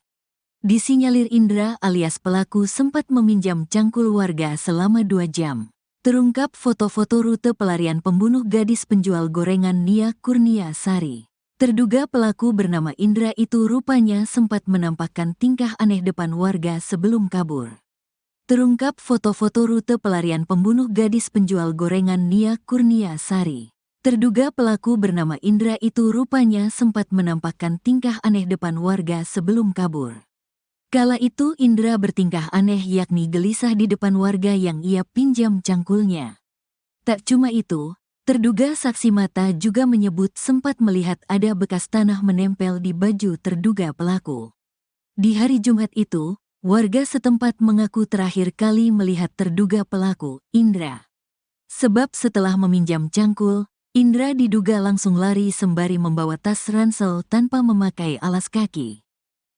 Disinyalir Indra alias pelaku sempat meminjam cangkul warga selama 2 jam. Terungkap foto-foto rute pelarian pembunuh gadis penjual gorengan Nia Kurnia Sari. Terduga pelaku bernama Indra itu rupanya sempat menampakkan tingkah aneh depan warga sebelum kabur. Terungkap foto-foto rute pelarian pembunuh gadis penjual gorengan Nia Kurnia Sari. Terduga pelaku bernama Indra itu rupanya sempat menampakkan tingkah aneh depan warga sebelum kabur. Kala itu Indra bertingkah aneh yakni gelisah di depan warga yang ia pinjam cangkulnya. Tak cuma itu, terduga saksi mata juga menyebut sempat melihat ada bekas tanah menempel di baju terduga pelaku. Di hari Jumat itu, warga setempat mengaku terakhir kali melihat terduga pelaku, Indra. Sebab setelah meminjam cangkul, Indra diduga langsung lari sembari membawa tas ransel tanpa memakai alas kaki.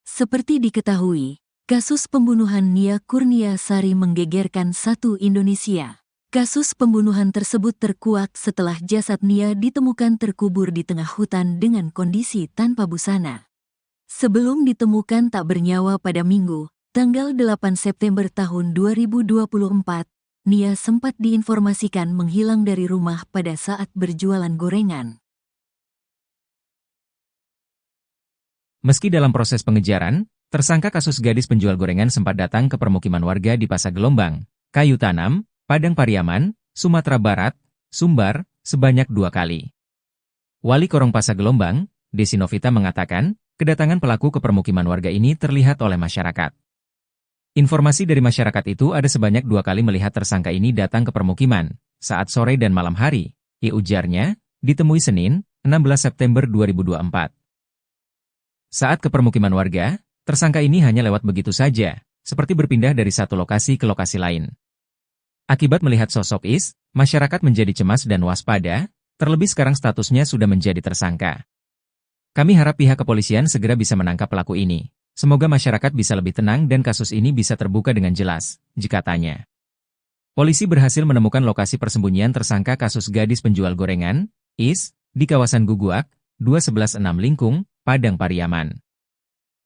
Seperti diketahui, kasus pembunuhan Nia Kurnia Sari menggegerkan satu Indonesia. Kasus pembunuhan tersebut terkuak setelah jasad Nia ditemukan terkubur di tengah hutan dengan kondisi tanpa busana. Sebelum ditemukan tak bernyawa pada Minggu, tanggal 8 September tahun 2024, Nia sempat diinformasikan menghilang dari rumah pada saat berjualan gorengan. Meski dalam proses pengejaran, tersangka kasus gadis penjual gorengan sempat datang ke permukiman warga di Pasar Gelombang, Kayu Tanam, Padang Pariaman, Sumatera Barat, Sumbar, sebanyak 2 kali. Wali Korong Pasar Gelombang, Desi Novita mengatakan, kedatangan pelaku ke permukiman warga ini terlihat oleh masyarakat. Informasi dari masyarakat itu ada sebanyak 2 kali melihat tersangka ini datang ke permukiman, saat sore dan malam hari, ujarnya, ditemui Senin, 16 September 2024. Saat ke permukiman warga, tersangka ini hanya lewat begitu saja, seperti berpindah dari satu lokasi ke lokasi lain. Akibat melihat sosok Is, masyarakat menjadi cemas dan waspada, terlebih sekarang statusnya sudah menjadi tersangka. Kami harap pihak kepolisian segera bisa menangkap pelaku ini. Semoga masyarakat bisa lebih tenang dan kasus ini bisa terbuka dengan jelas, katanya. Polisi berhasil menemukan lokasi persembunyian tersangka kasus gadis penjual gorengan, Is, di kawasan Guguak, 2116 Lingkung, Padang Pariaman.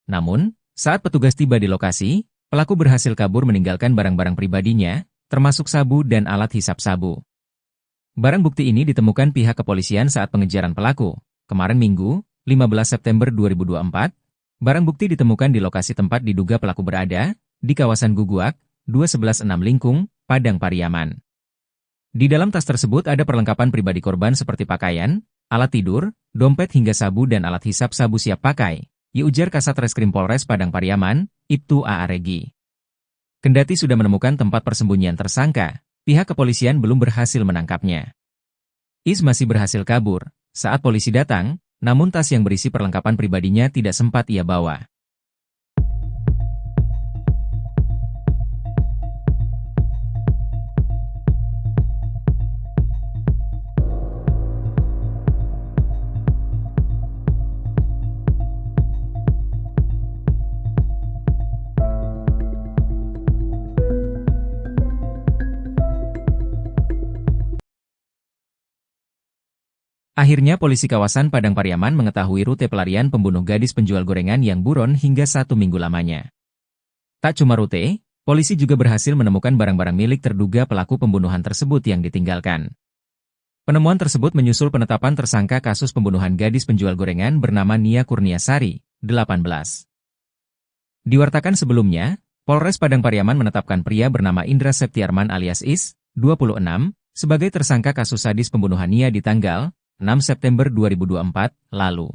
Namun, saat petugas tiba di lokasi, pelaku berhasil kabur meninggalkan barang-barang pribadinya, termasuk sabu dan alat hisap sabu. Barang bukti ini ditemukan pihak kepolisian saat pengejaran pelaku. Kemarin Minggu, 15 September 2024, barang bukti ditemukan di lokasi tempat diduga pelaku berada, di kawasan Guguak, 2116 Lingkung, Padang Pariaman. Di dalam tas tersebut ada perlengkapan pribadi korban seperti pakaian, alat tidur, dompet hingga sabu dan alat hisap sabu siap pakai, ujar Kasat Reskrim Polres Padang Pariaman, Ibtu A.A. Regi. Kendati sudah menemukan tempat persembunyian tersangka, pihak kepolisian belum berhasil menangkapnya. Is masih berhasil kabur saat polisi datang, namun tas yang berisi perlengkapan pribadinya tidak sempat ia bawa. Akhirnya polisi kawasan Padang Pariaman mengetahui rute pelarian pembunuh gadis penjual gorengan yang buron hingga 1 minggu lamanya. Tak cuma rute, polisi juga berhasil menemukan barang-barang milik terduga pelaku pembunuhan tersebut yang ditinggalkan. Penemuan tersebut menyusul penetapan tersangka kasus pembunuhan gadis penjual gorengan bernama Nia Kurnia Sari, 18. Diwartakan sebelumnya, Polres Padang Pariaman menetapkan pria bernama Indra Septiarman alias Is, 26, sebagai tersangka kasus sadis pembunuhan Nia di tanggal 6 September 2024 lalu.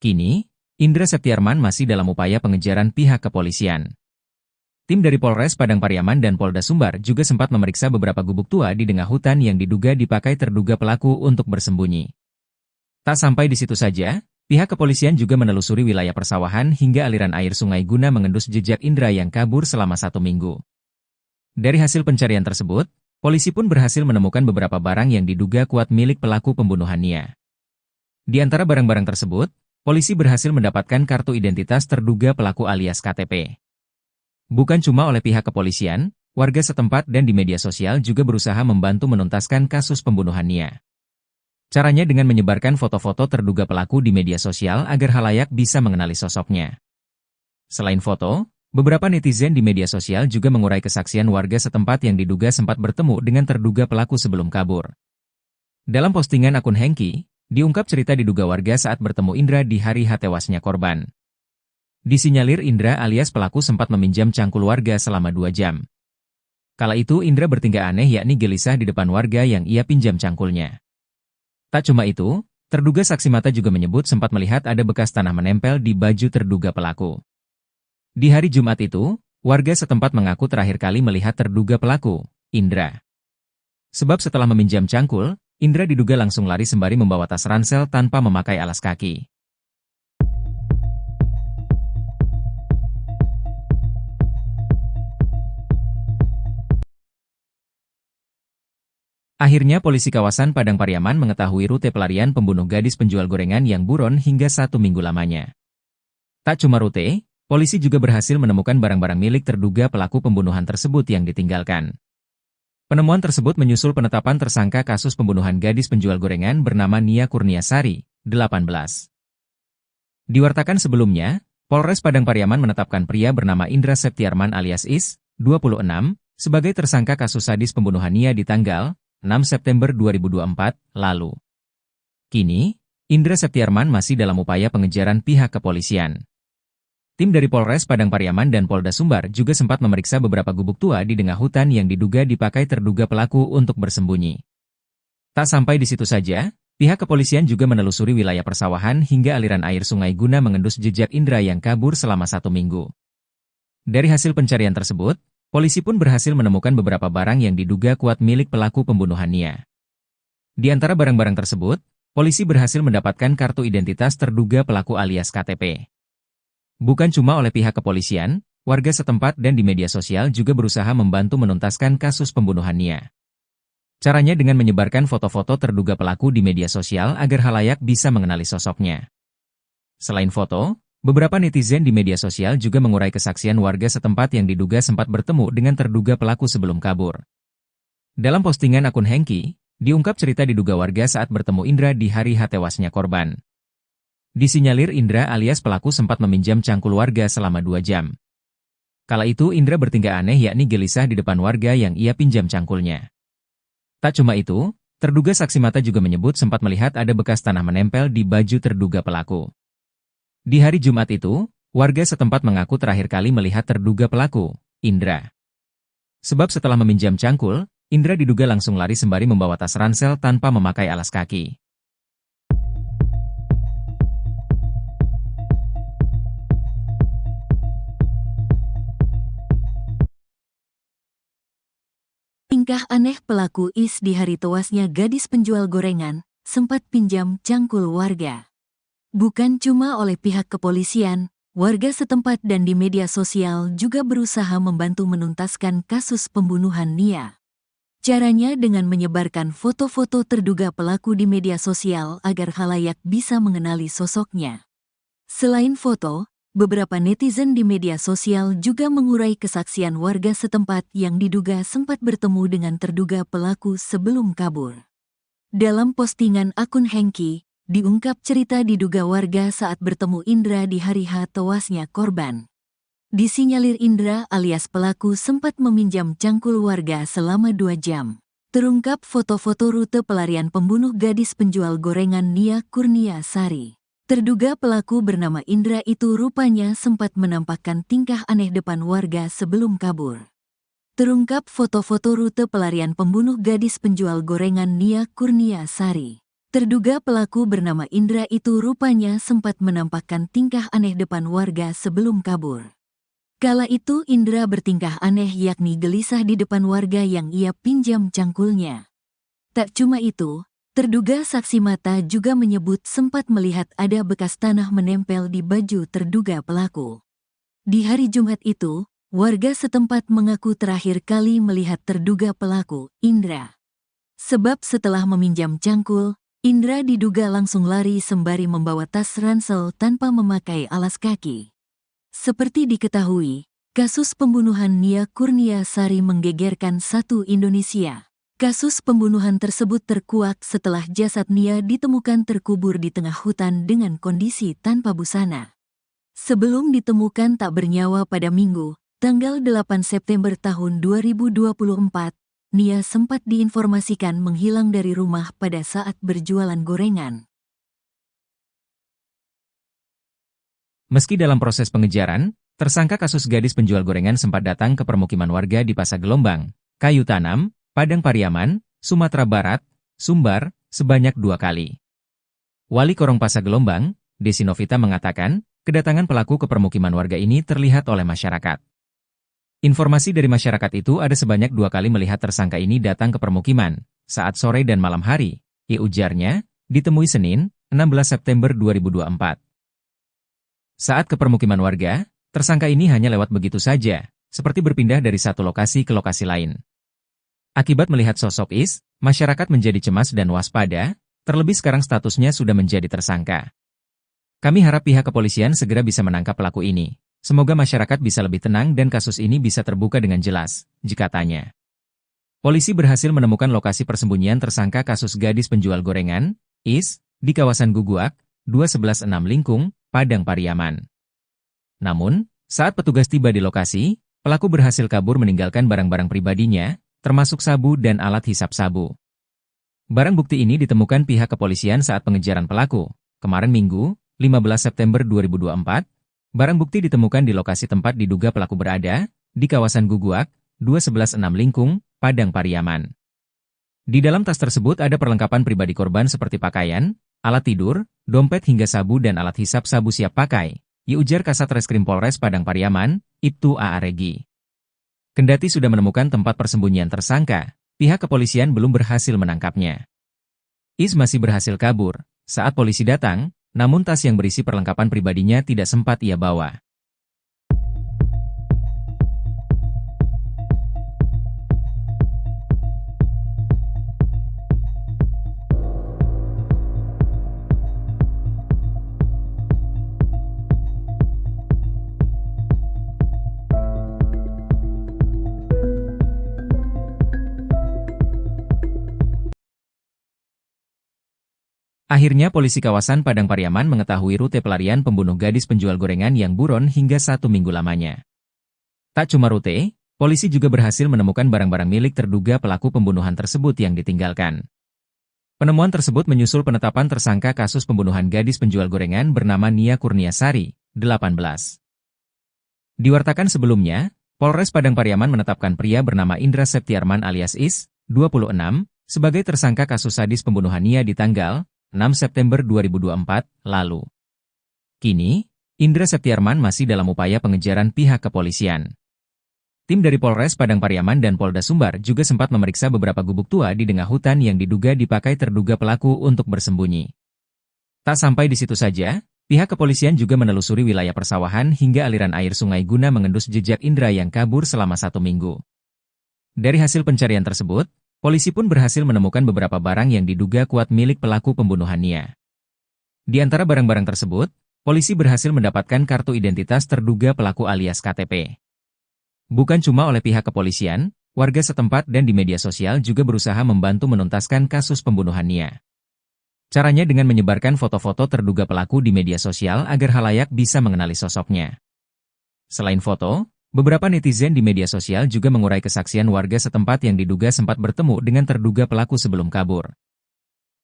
Kini, Indra Septiarman masih dalam upaya pengejaran pihak kepolisian. Tim dari Polres Padang Pariaman dan Polda Sumbar juga sempat memeriksa beberapa gubuk tua di tengah hutan yang diduga dipakai terduga pelaku untuk bersembunyi. Tak sampai di situ saja, pihak kepolisian juga menelusuri wilayah persawahan hingga aliran air sungai guna mengendus jejak Indra yang kabur selama 1 minggu. Dari hasil pencarian tersebut, polisi pun berhasil menemukan beberapa barang yang diduga kuat milik pelaku pembunuhan Nia. Di antara barang-barang tersebut, polisi berhasil mendapatkan kartu identitas terduga pelaku alias KTP. Bukan cuma oleh pihak kepolisian, warga setempat dan di media sosial juga berusaha membantu menuntaskan kasus pembunuhan Nia. Caranya dengan menyebarkan foto-foto terduga pelaku di media sosial agar halayak bisa mengenali sosoknya. Selain foto, beberapa netizen di media sosial juga mengurai kesaksian warga setempat yang diduga sempat bertemu dengan terduga pelaku sebelum kabur. Dalam postingan akun Hengki, diungkap cerita diduga warga saat bertemu Indra di hari tewasnya korban. Disinyalir Indra alias pelaku sempat meminjam cangkul warga selama 2 jam. Kala itu Indra bertingkah aneh yakni gelisah di depan warga yang ia pinjam cangkulnya. Tak cuma itu, terduga saksi mata juga menyebut sempat melihat ada bekas tanah menempel di baju terduga pelaku. Di hari Jumat itu, warga setempat mengaku terakhir kali melihat terduga pelaku, Indra. Sebab setelah meminjam cangkul, Indra diduga langsung lari sembari membawa tas ransel tanpa memakai alas kaki. Akhirnya polisi kawasan Padang Pariaman mengetahui rute pelarian pembunuh gadis penjual gorengan yang buron hingga 1 minggu lamanya. Tak cuma rute, polisi juga berhasil menemukan barang-barang milik terduga pelaku pembunuhan tersebut yang ditinggalkan. Penemuan tersebut menyusul penetapan tersangka kasus pembunuhan gadis penjual gorengan bernama Nia Kurniasari, 18. Diwartakan sebelumnya, Polres Padang Pariaman menetapkan pria bernama Indra Septiarman alias Is, 26, sebagai tersangka kasus sadis pembunuhan Nia di tanggal 6 September 2024 lalu. Kini, Indra Septiarman masih dalam upaya pengejaran pihak kepolisian. Tim dari Polres Padang Pariaman dan Polda Sumbar juga sempat memeriksa beberapa gubuk tua di tengah hutan yang diduga dipakai terduga pelaku untuk bersembunyi. Tak sampai di situ saja, pihak kepolisian juga menelusuri wilayah persawahan hingga aliran air sungai guna mengendus jejak Indra yang kabur selama 1 minggu. Dari hasil pencarian tersebut, polisi pun berhasil menemukan beberapa barang yang diduga kuat milik pelaku pembunuhan Nia. Di antara barang-barang tersebut, polisi berhasil mendapatkan kartu identitas terduga pelaku alias KTP. Bukan cuma oleh pihak kepolisian, warga setempat dan di media sosial juga berusaha membantu menuntaskan kasus pembunuhan Nia. Caranya dengan menyebarkan foto-foto terduga pelaku di media sosial agar halayak bisa mengenali sosoknya. Selain foto, beberapa netizen di media sosial juga mengurai kesaksian warga setempat yang diduga sempat bertemu dengan terduga pelaku sebelum kabur. Dalam postingan akun Hengki, diungkap cerita diduga warga saat bertemu Indra di hari tewasnya korban. Disinyalir Indra alias pelaku sempat meminjam cangkul warga selama 2 jam. Kala itu Indra bertingkah aneh yakni gelisah di depan warga yang ia pinjam cangkulnya. Tak cuma itu, terduga saksi mata juga menyebut sempat melihat ada bekas tanah menempel di baju terduga pelaku. Di hari Jumat itu, warga setempat mengaku terakhir kali melihat terduga pelaku, Indra. Sebab setelah meminjam cangkul, Indra diduga langsung lari sembari membawa tas ransel tanpa memakai alas kaki. Tingkah aneh pelaku Is di hari tewasnya gadis penjual gorengan, sempat pinjam cangkul warga. Bukan cuma oleh pihak kepolisian, warga setempat dan di media sosial juga berusaha membantu menuntaskan kasus pembunuhan Nia. Caranya dengan menyebarkan foto-foto terduga pelaku di media sosial agar khalayak bisa mengenali sosoknya. Selain foto, beberapa netizen di media sosial juga mengurai kesaksian warga setempat yang diduga sempat bertemu dengan terduga pelaku sebelum kabur. Dalam postingan akun Hengki, diungkap cerita diduga warga saat bertemu Indra di hari tewasnya korban. Disinyalir Indra alias pelaku sempat meminjam cangkul warga selama 2 jam. Terungkap foto-foto rute pelarian pembunuh gadis penjual gorengan Nia Kurniasari. Terduga pelaku bernama Indra itu rupanya sempat menampakkan tingkah aneh depan warga sebelum kabur. Terungkap foto-foto rute pelarian pembunuh gadis penjual gorengan Nia Kurniasari. Terduga pelaku bernama Indra itu rupanya sempat menampakkan tingkah aneh depan warga sebelum kabur. Kala itu Indra bertingkah aneh yakni gelisah di depan warga yang ia pinjam cangkulnya. Tak cuma itu, terduga saksi mata juga menyebut sempat melihat ada bekas tanah menempel di baju terduga pelaku. Di hari Jumat itu, warga setempat mengaku terakhir kali melihat terduga pelaku, Indra. Sebab setelah meminjam cangkul, Indra diduga langsung lari sembari membawa tas ransel tanpa memakai alas kaki. Seperti diketahui, Kasus pembunuhan Nia Kurniasari menggegerkan satu Indonesia. Kasus pembunuhan tersebut terkuak setelah jasad Nia ditemukan terkubur di tengah hutan dengan kondisi tanpa busana. Sebelum ditemukan tak bernyawa pada Minggu, tanggal 8 September tahun 2024, Nia sempat diinformasikan menghilang dari rumah pada saat berjualan gorengan. Meski dalam proses pengejaran, tersangka kasus gadis penjual gorengan sempat datang ke permukiman warga di Pasar Gelombang, Kayu Tanam, Padang Pariaman, Sumatera Barat, Sumbar, sebanyak 2 kali. Wali Korong Pasar Gelombang, Desi Novita mengatakan, kedatangan pelaku ke permukiman warga ini terlihat oleh masyarakat. Informasi dari masyarakat itu ada sebanyak 2 kali melihat tersangka ini datang ke permukiman, saat sore dan malam hari, ujarnya, ditemui Senin, 16 September 2024. Saat ke permukiman warga, tersangka ini hanya lewat begitu saja, seperti berpindah dari satu lokasi ke lokasi lain. Akibat melihat sosok Is, masyarakat menjadi cemas dan waspada, terlebih sekarang statusnya sudah menjadi tersangka. Kami harap pihak kepolisian segera bisa menangkap pelaku ini. Semoga masyarakat bisa lebih tenang dan kasus ini bisa terbuka dengan jelas, katanya. Polisi berhasil menemukan lokasi persembunyian tersangka kasus gadis penjual gorengan, Is, di kawasan Guguak, 216 Lingkung, Padang Pariaman. Namun, saat petugas tiba di lokasi, pelaku berhasil kabur meninggalkan barang-barang pribadinya, termasuk sabu dan alat hisap sabu. Barang bukti ini ditemukan pihak kepolisian saat pengejaran pelaku. Kemarin Minggu, 15 September 2024, barang bukti ditemukan di lokasi tempat diduga pelaku berada, di kawasan Guguak, 216 Lingkung, Padang Pariaman. Di dalam tas tersebut ada perlengkapan pribadi korban seperti pakaian, alat tidur, dompet hingga sabu dan alat hisap sabu siap pakai, ujar Kasat Reskrim Polres Padang Pariaman, Ibtu A.A. Regi. Kendati sudah menemukan tempat persembunyian tersangka, pihak kepolisian belum berhasil menangkapnya. Is masih berhasil kabur saat polisi datang, namun tas yang berisi perlengkapan pribadinya tidak sempat ia bawa. Akhirnya polisi kawasan Padang Pariaman mengetahui rute pelarian pembunuh gadis penjual gorengan yang buron hingga 1 minggu lamanya. Tak cuma rute, polisi juga berhasil menemukan barang-barang milik terduga pelaku pembunuhan tersebut yang ditinggalkan. Penemuan tersebut menyusul penetapan tersangka kasus pembunuhan gadis penjual gorengan bernama Nia Kurniasari, 18. Diwartakan sebelumnya, Polres Padang Pariaman menetapkan pria bernama Indra Septiarman alias Is, 26, sebagai tersangka kasus sadis pembunuhan Nia di tanggal 6 September 2024 lalu. Kini, Indra Septiarman masih dalam upaya pengejaran pihak kepolisian. Tim dari Polres Padang Pariaman dan Polda Sumbar juga sempat memeriksa beberapa gubuk tua di tengah hutan yang diduga dipakai terduga pelaku untuk bersembunyi. Tak sampai di situ saja, pihak kepolisian juga menelusuri wilayah persawahan hingga aliran air sungai guna mengendus jejak Indra yang kabur selama 1 minggu. Dari hasil pencarian tersebut, polisi pun berhasil menemukan beberapa barang yang diduga kuat milik pelaku pembunuhan Nia. Di antara barang-barang tersebut, polisi berhasil mendapatkan kartu identitas terduga pelaku alias KTP. Bukan cuma oleh pihak kepolisian, warga setempat dan di media sosial juga berusaha membantu menuntaskan kasus pembunuhan Nia. Caranya dengan menyebarkan foto-foto terduga pelaku di media sosial agar khalayak bisa mengenali sosoknya. Selain foto, beberapa netizen di media sosial juga mengurai kesaksian warga setempat yang diduga sempat bertemu dengan terduga pelaku sebelum kabur.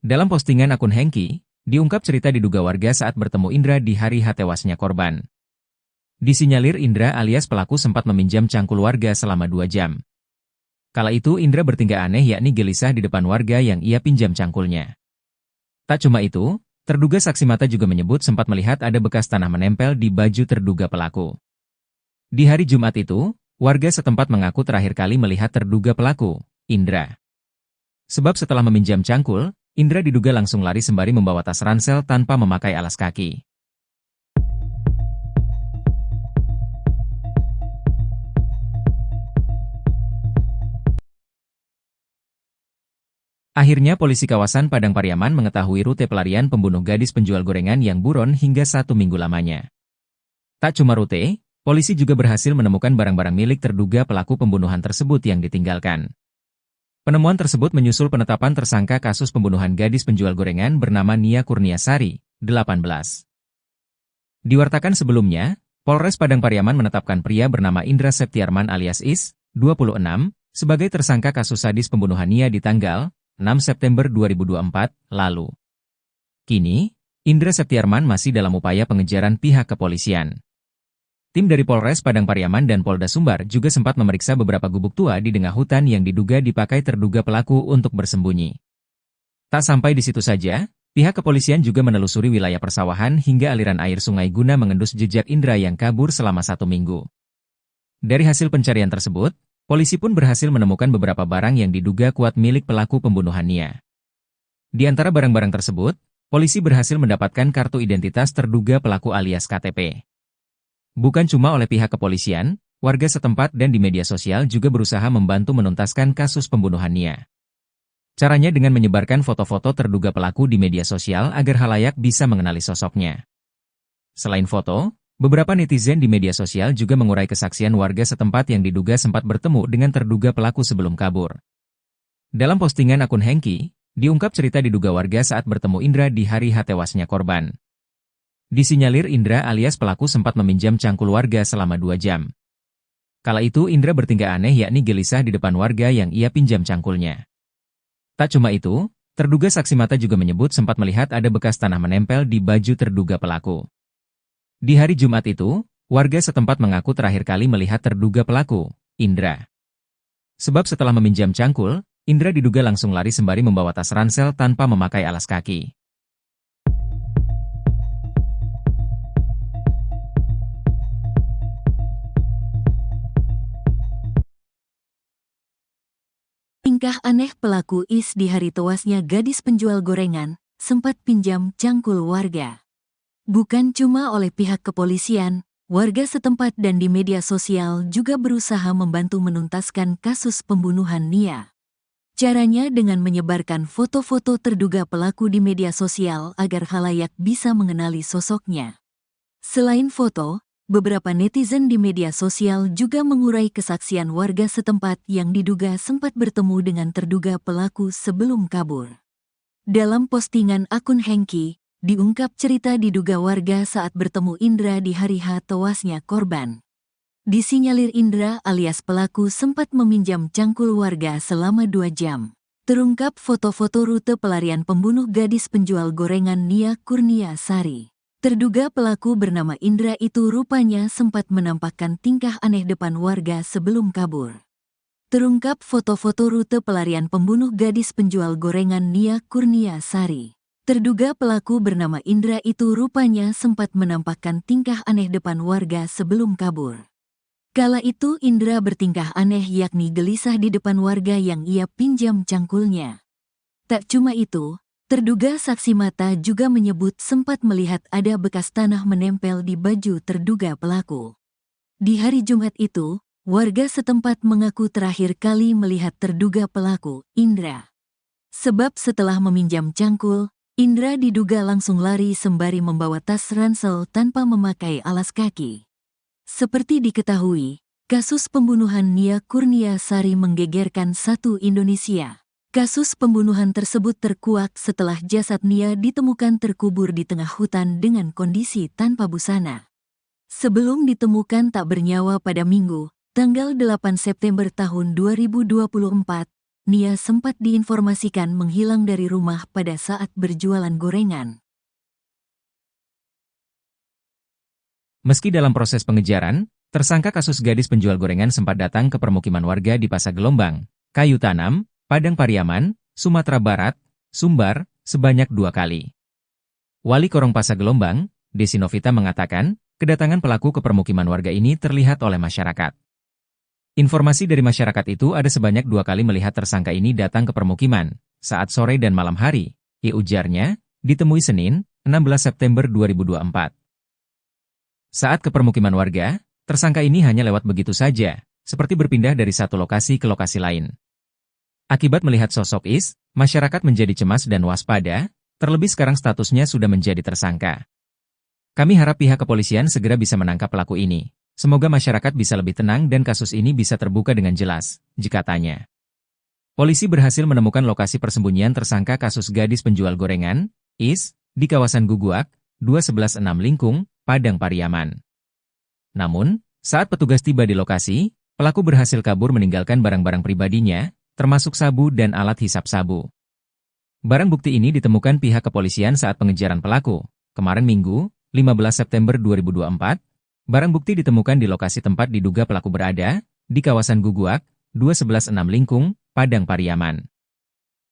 Dalam postingan akun Hengki, diungkap cerita diduga warga saat bertemu Indra di hari tewasnya korban. Disinyalir Indra alias pelaku sempat meminjam cangkul warga selama 2 jam. Kala itu Indra bertingkah aneh yakni gelisah di depan warga yang ia pinjam cangkulnya. Tak cuma itu, terduga saksi mata juga menyebut sempat melihat ada bekas tanah menempel di baju terduga pelaku. Di hari Jumat itu, warga setempat mengaku terakhir kali melihat terduga pelaku, Indra. Sebab setelah meminjam cangkul, Indra diduga langsung lari sembari membawa tas ransel tanpa memakai alas kaki. Akhirnya polisi kawasan Padang Pariaman mengetahui rute pelarian pembunuh gadis penjual gorengan yang buron hingga 1 minggu lamanya. Tak cuma rute, Polisi juga berhasil menemukan barang-barang milik terduga pelaku pembunuhan tersebut yang ditinggalkan. Penemuan tersebut menyusul penetapan tersangka kasus pembunuhan gadis penjual gorengan bernama Nia Kurniasari, 18. Diwartakan sebelumnya, Polres Padang Pariaman menetapkan pria bernama Indra Septiarman alias Is, 26, sebagai tersangka kasus sadis pembunuhan Nia di tanggal 6 September 2024 lalu. Kini, Indra Septiarman masih dalam upaya pengejaran pihak kepolisian. Tim dari Polres Padang Pariaman dan Polda Sumbar juga sempat memeriksa beberapa gubuk tua di tengah hutan yang diduga dipakai terduga pelaku untuk bersembunyi. Tak sampai di situ saja, pihak kepolisian juga menelusuri wilayah persawahan hingga aliran air sungai guna mengendus jejak Indra yang kabur selama 1 minggu. Dari hasil pencarian tersebut, polisi pun berhasil menemukan beberapa barang yang diduga kuat milik pelaku pembunuhan Nia. Di antara barang-barang tersebut, polisi berhasil mendapatkan kartu identitas terduga pelaku alias KTP. Bukan cuma oleh pihak kepolisian, warga setempat dan di media sosial juga berusaha membantu menuntaskan kasus pembunuhan Nia. Caranya dengan menyebarkan foto-foto terduga pelaku di media sosial agar khalayak bisa mengenali sosoknya. Selain foto, beberapa netizen di media sosial juga mengurai kesaksian warga setempat yang diduga sempat bertemu dengan terduga pelaku sebelum kabur. Dalam postingan akun Hengki, diungkap cerita diduga warga saat bertemu Indra di hari tewasnya korban. Disinyalir Indra alias pelaku sempat meminjam cangkul warga selama 2 jam. Kala itu Indra bertingkah aneh yakni gelisah di depan warga yang ia pinjam cangkulnya. Tak cuma itu, terduga saksi mata juga menyebut sempat melihat ada bekas tanah menempel di baju terduga pelaku. Di hari Jumat itu, warga setempat mengaku terakhir kali melihat terduga pelaku, Indra. Sebab setelah meminjam cangkul, Indra diduga langsung lari sembari membawa tas ransel tanpa memakai alas kaki. Tingkah aneh pelaku Is di hari tewasnya gadis penjual gorengan, sempat pinjam cangkul warga. Bukan cuma oleh pihak kepolisian, warga setempat dan di media sosial juga berusaha membantu menuntaskan kasus pembunuhan Nia. Caranya dengan menyebarkan foto-foto terduga pelaku di media sosial agar khalayak bisa mengenali sosoknya. Selain foto, beberapa netizen di media sosial juga mengurai kesaksian warga setempat yang diduga sempat bertemu dengan terduga pelaku sebelum kabur. Dalam postingan akun Hengki, diungkap cerita diduga warga saat bertemu Indra di hari tewasnya korban. Disinyalir Indra alias pelaku sempat meminjam cangkul warga selama 2 jam. Terungkap foto-foto rute pelarian pembunuh gadis penjual gorengan Nia Kurniasari. Terduga pelaku bernama Indra itu rupanya sempat menampakkan tingkah aneh depan warga sebelum kabur. Terungkap foto-foto rute pelarian pembunuh gadis penjual gorengan Nia Kurniasari. Terduga pelaku bernama Indra itu rupanya sempat menampakkan tingkah aneh depan warga sebelum kabur. Kala itu Indra bertingkah aneh yakni gelisah di depan warga yang ia pinjam cangkulnya. Tak cuma itu, terduga saksi mata juga menyebut sempat melihat ada bekas tanah menempel di baju terduga pelaku. Di hari Jumat itu, warga setempat mengaku terakhir kali melihat terduga pelaku, Indra. Sebab setelah meminjam cangkul, Indra diduga langsung lari sembari membawa tas ransel tanpa memakai alas kaki. Seperti diketahui, kasus pembunuhan Nia Kurniasari menggegerkan satu Indonesia. Kasus pembunuhan tersebut terkuak setelah jasad Nia ditemukan terkubur di tengah hutan dengan kondisi tanpa busana. Sebelum ditemukan tak bernyawa pada Minggu, tanggal 8 September tahun 2024, Nia sempat diinformasikan menghilang dari rumah pada saat berjualan gorengan. Meski dalam proses pengejaran, tersangka kasus gadis penjual gorengan sempat datang ke permukiman warga di Pasar Gelombang, Kayu Tanam, Padang Pariaman, Sumatera Barat, Sumbar, sebanyak 2 kali. Wali Korong Pasar Gelombang, Desi Novita mengatakan, kedatangan pelaku ke permukiman warga ini terlihat oleh masyarakat. Informasi dari masyarakat itu ada sebanyak 2 kali melihat tersangka ini datang ke permukiman, saat sore dan malam hari, ujarnya, ditemui Senin, 16 September 2024. Saat ke permukiman warga, tersangka ini hanya lewat begitu saja, seperti berpindah dari satu lokasi ke lokasi lain. Akibat melihat sosok Is, masyarakat menjadi cemas dan waspada, terlebih sekarang statusnya sudah menjadi tersangka. Kami harap pihak kepolisian segera bisa menangkap pelaku ini, Semoga masyarakat bisa lebih tenang dan kasus ini bisa terbuka dengan jelas, jika tanya. Polisi berhasil menemukan lokasi persembunyian tersangka kasus gadis penjual gorengan, IS, di kawasan Guguak, 2116 Lingkung, Padang Pariaman. Namun, saat petugas tiba di lokasi, pelaku berhasil kabur meninggalkan barang-barang pribadinya, termasuk sabu dan alat hisap sabu. Barang bukti ini ditemukan pihak kepolisian saat pengejaran pelaku. Kemarin Minggu, 15 September 2024, barang bukti ditemukan di lokasi tempat diduga pelaku berada, di kawasan Guguak, 2116 Lingkung, Padang Pariaman.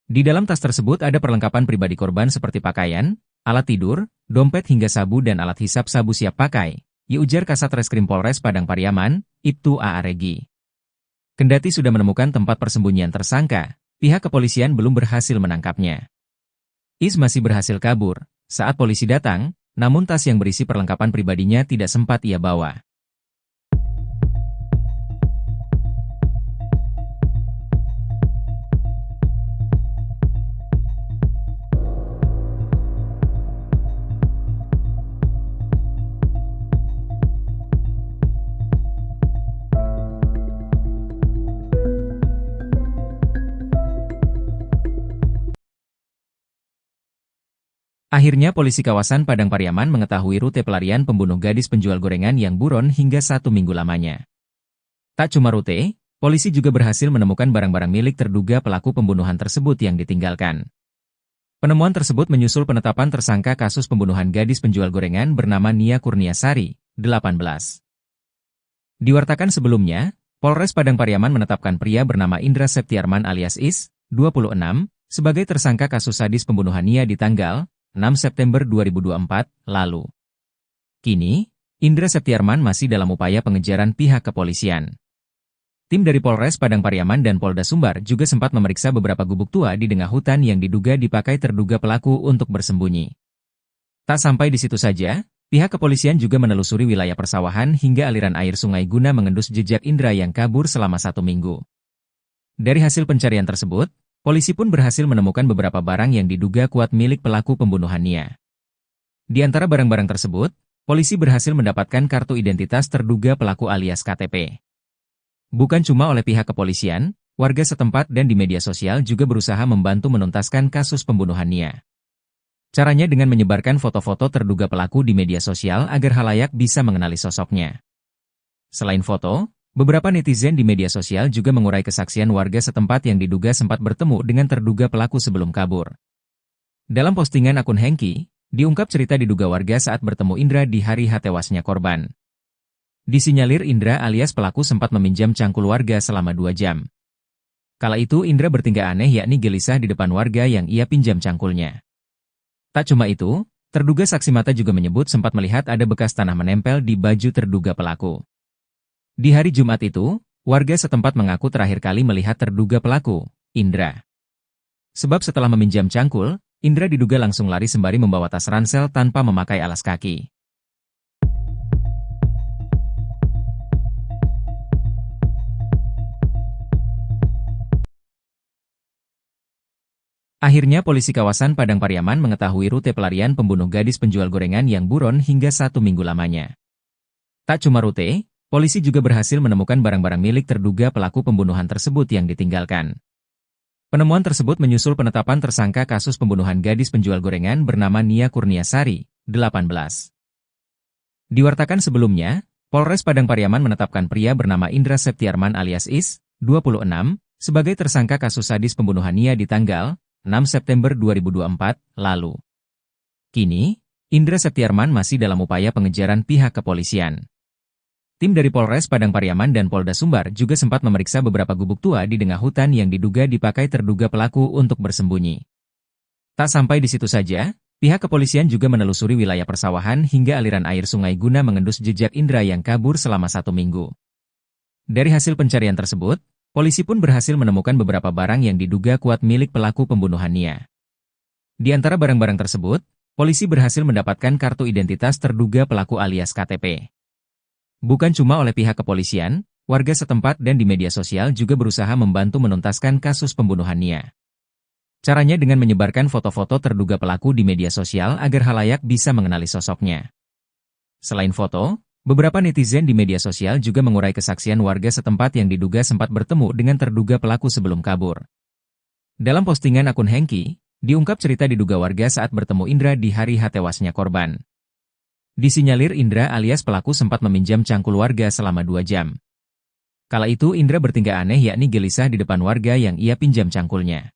Di dalam tas tersebut ada perlengkapan pribadi korban seperti pakaian, alat tidur, dompet hingga sabu dan alat hisap sabu siap pakai, ujar Kasat Reskrim Polres Padang Pariaman, Ibtu A.A. Regi. Kendati sudah menemukan tempat persembunyian tersangka, pihak kepolisian belum berhasil menangkapnya. IS masih berhasil kabur saat polisi datang, namun tas yang berisi perlengkapan pribadinya tidak sempat ia bawa. Akhirnya polisi kawasan Padang Pariaman mengetahui rute pelarian pembunuh gadis penjual gorengan yang buron hingga 1 minggu lamanya. Tak cuma rute, polisi juga berhasil menemukan barang-barang milik terduga pelaku pembunuhan tersebut yang ditinggalkan. Penemuan tersebut menyusul penetapan tersangka kasus pembunuhan gadis penjual gorengan bernama Nia Kurniasari, 18. Diwartakan sebelumnya, Polres Padang Pariaman menetapkan pria bernama Indra Septiarman alias Is, 26, sebagai tersangka kasus sadis pembunuhan Nia di tanggal 6 September 2024 lalu. Kini, Indra Septiarman masih dalam upaya pengejaran pihak kepolisian. Tim dari Polres Padang Pariaman dan Polda Sumbar juga sempat memeriksa beberapa gubuk tua di tengah hutan yang diduga dipakai terduga pelaku untuk bersembunyi. Tak sampai di situ saja, pihak kepolisian juga menelusuri wilayah persawahan hingga aliran air sungai guna mengendus jejak Indra yang kabur selama 1 minggu. Dari hasil pencarian tersebut, polisi pun berhasil menemukan beberapa barang yang diduga kuat milik pelaku pembunuhan Nia. Di antara barang-barang tersebut, polisi berhasil mendapatkan kartu identitas terduga pelaku alias KTP. Bukan cuma oleh pihak kepolisian, warga setempat dan di media sosial juga berusaha membantu menuntaskan kasus pembunuhan Nia. Caranya dengan menyebarkan foto-foto terduga pelaku di media sosial agar khalayak bisa mengenali sosoknya. Selain foto, beberapa netizen di media sosial juga mengurai kesaksian warga setempat yang diduga sempat bertemu dengan terduga pelaku sebelum kabur. Dalam postingan akun Hengki, diungkap cerita diduga warga saat bertemu Indra di hari tewasnya korban. Disinyalir Indra alias pelaku sempat meminjam cangkul warga selama 2 jam. Kala itu Indra bertingkah aneh yakni gelisah di depan warga yang ia pinjam cangkulnya. Tak cuma itu, terduga saksi mata juga menyebut sempat melihat ada bekas tanah menempel di baju terduga pelaku. Di hari Jumat itu, warga setempat mengaku terakhir kali melihat terduga pelaku, Indra. Sebab setelah meminjam cangkul, Indra diduga langsung lari sembari membawa tas ransel tanpa memakai alas kaki. Akhirnya polisi kawasan Padang Pariaman mengetahui rute pelarian pembunuh gadis penjual gorengan yang buron hingga 1 minggu lamanya. Tak cuma rute, polisi juga berhasil menemukan barang-barang milik terduga pelaku pembunuhan tersebut yang ditinggalkan. Penemuan tersebut menyusul penetapan tersangka kasus pembunuhan gadis penjual gorengan bernama Nia Kurniasari, 18. Diwartakan sebelumnya, Polres Padang Pariaman menetapkan pria bernama Indra Septiarman alias Is, 26, sebagai tersangka kasus sadis pembunuhan Nia di tanggal 6 September 2024 lalu. Kini, Indra Septiarman masih dalam upaya pengejaran pihak kepolisian. Tim dari Polres Padang Pariaman dan Polda Sumbar juga sempat memeriksa beberapa gubuk tua di tengah hutan yang diduga dipakai terduga pelaku untuk bersembunyi. Tak sampai di situ saja, pihak kepolisian juga menelusuri wilayah persawahan hingga aliran air sungai guna mengendus jejak Indra yang kabur selama 1 minggu. Dari hasil pencarian tersebut, polisi pun berhasil menemukan beberapa barang yang diduga kuat milik pelaku pembunuhan Nia. Di antara barang-barang tersebut, polisi berhasil mendapatkan kartu identitas terduga pelaku alias KTP. Bukan cuma oleh pihak kepolisian, warga setempat dan di media sosial juga berusaha membantu menuntaskan kasus pembunuhan Nia. Caranya dengan menyebarkan foto-foto terduga pelaku di media sosial agar khalayak bisa mengenali sosoknya. Selain foto, Beberapa netizen di media sosial juga mengurai kesaksian warga setempat yang diduga sempat bertemu dengan terduga pelaku sebelum kabur. Dalam postingan akun Hengki, diungkap cerita diduga warga saat bertemu Indra di hari tewasnya korban. Disinyalir Indra alias pelaku sempat meminjam cangkul warga selama 2 jam. Kala itu Indra bertingkah aneh yakni gelisah di depan warga yang ia pinjam cangkulnya.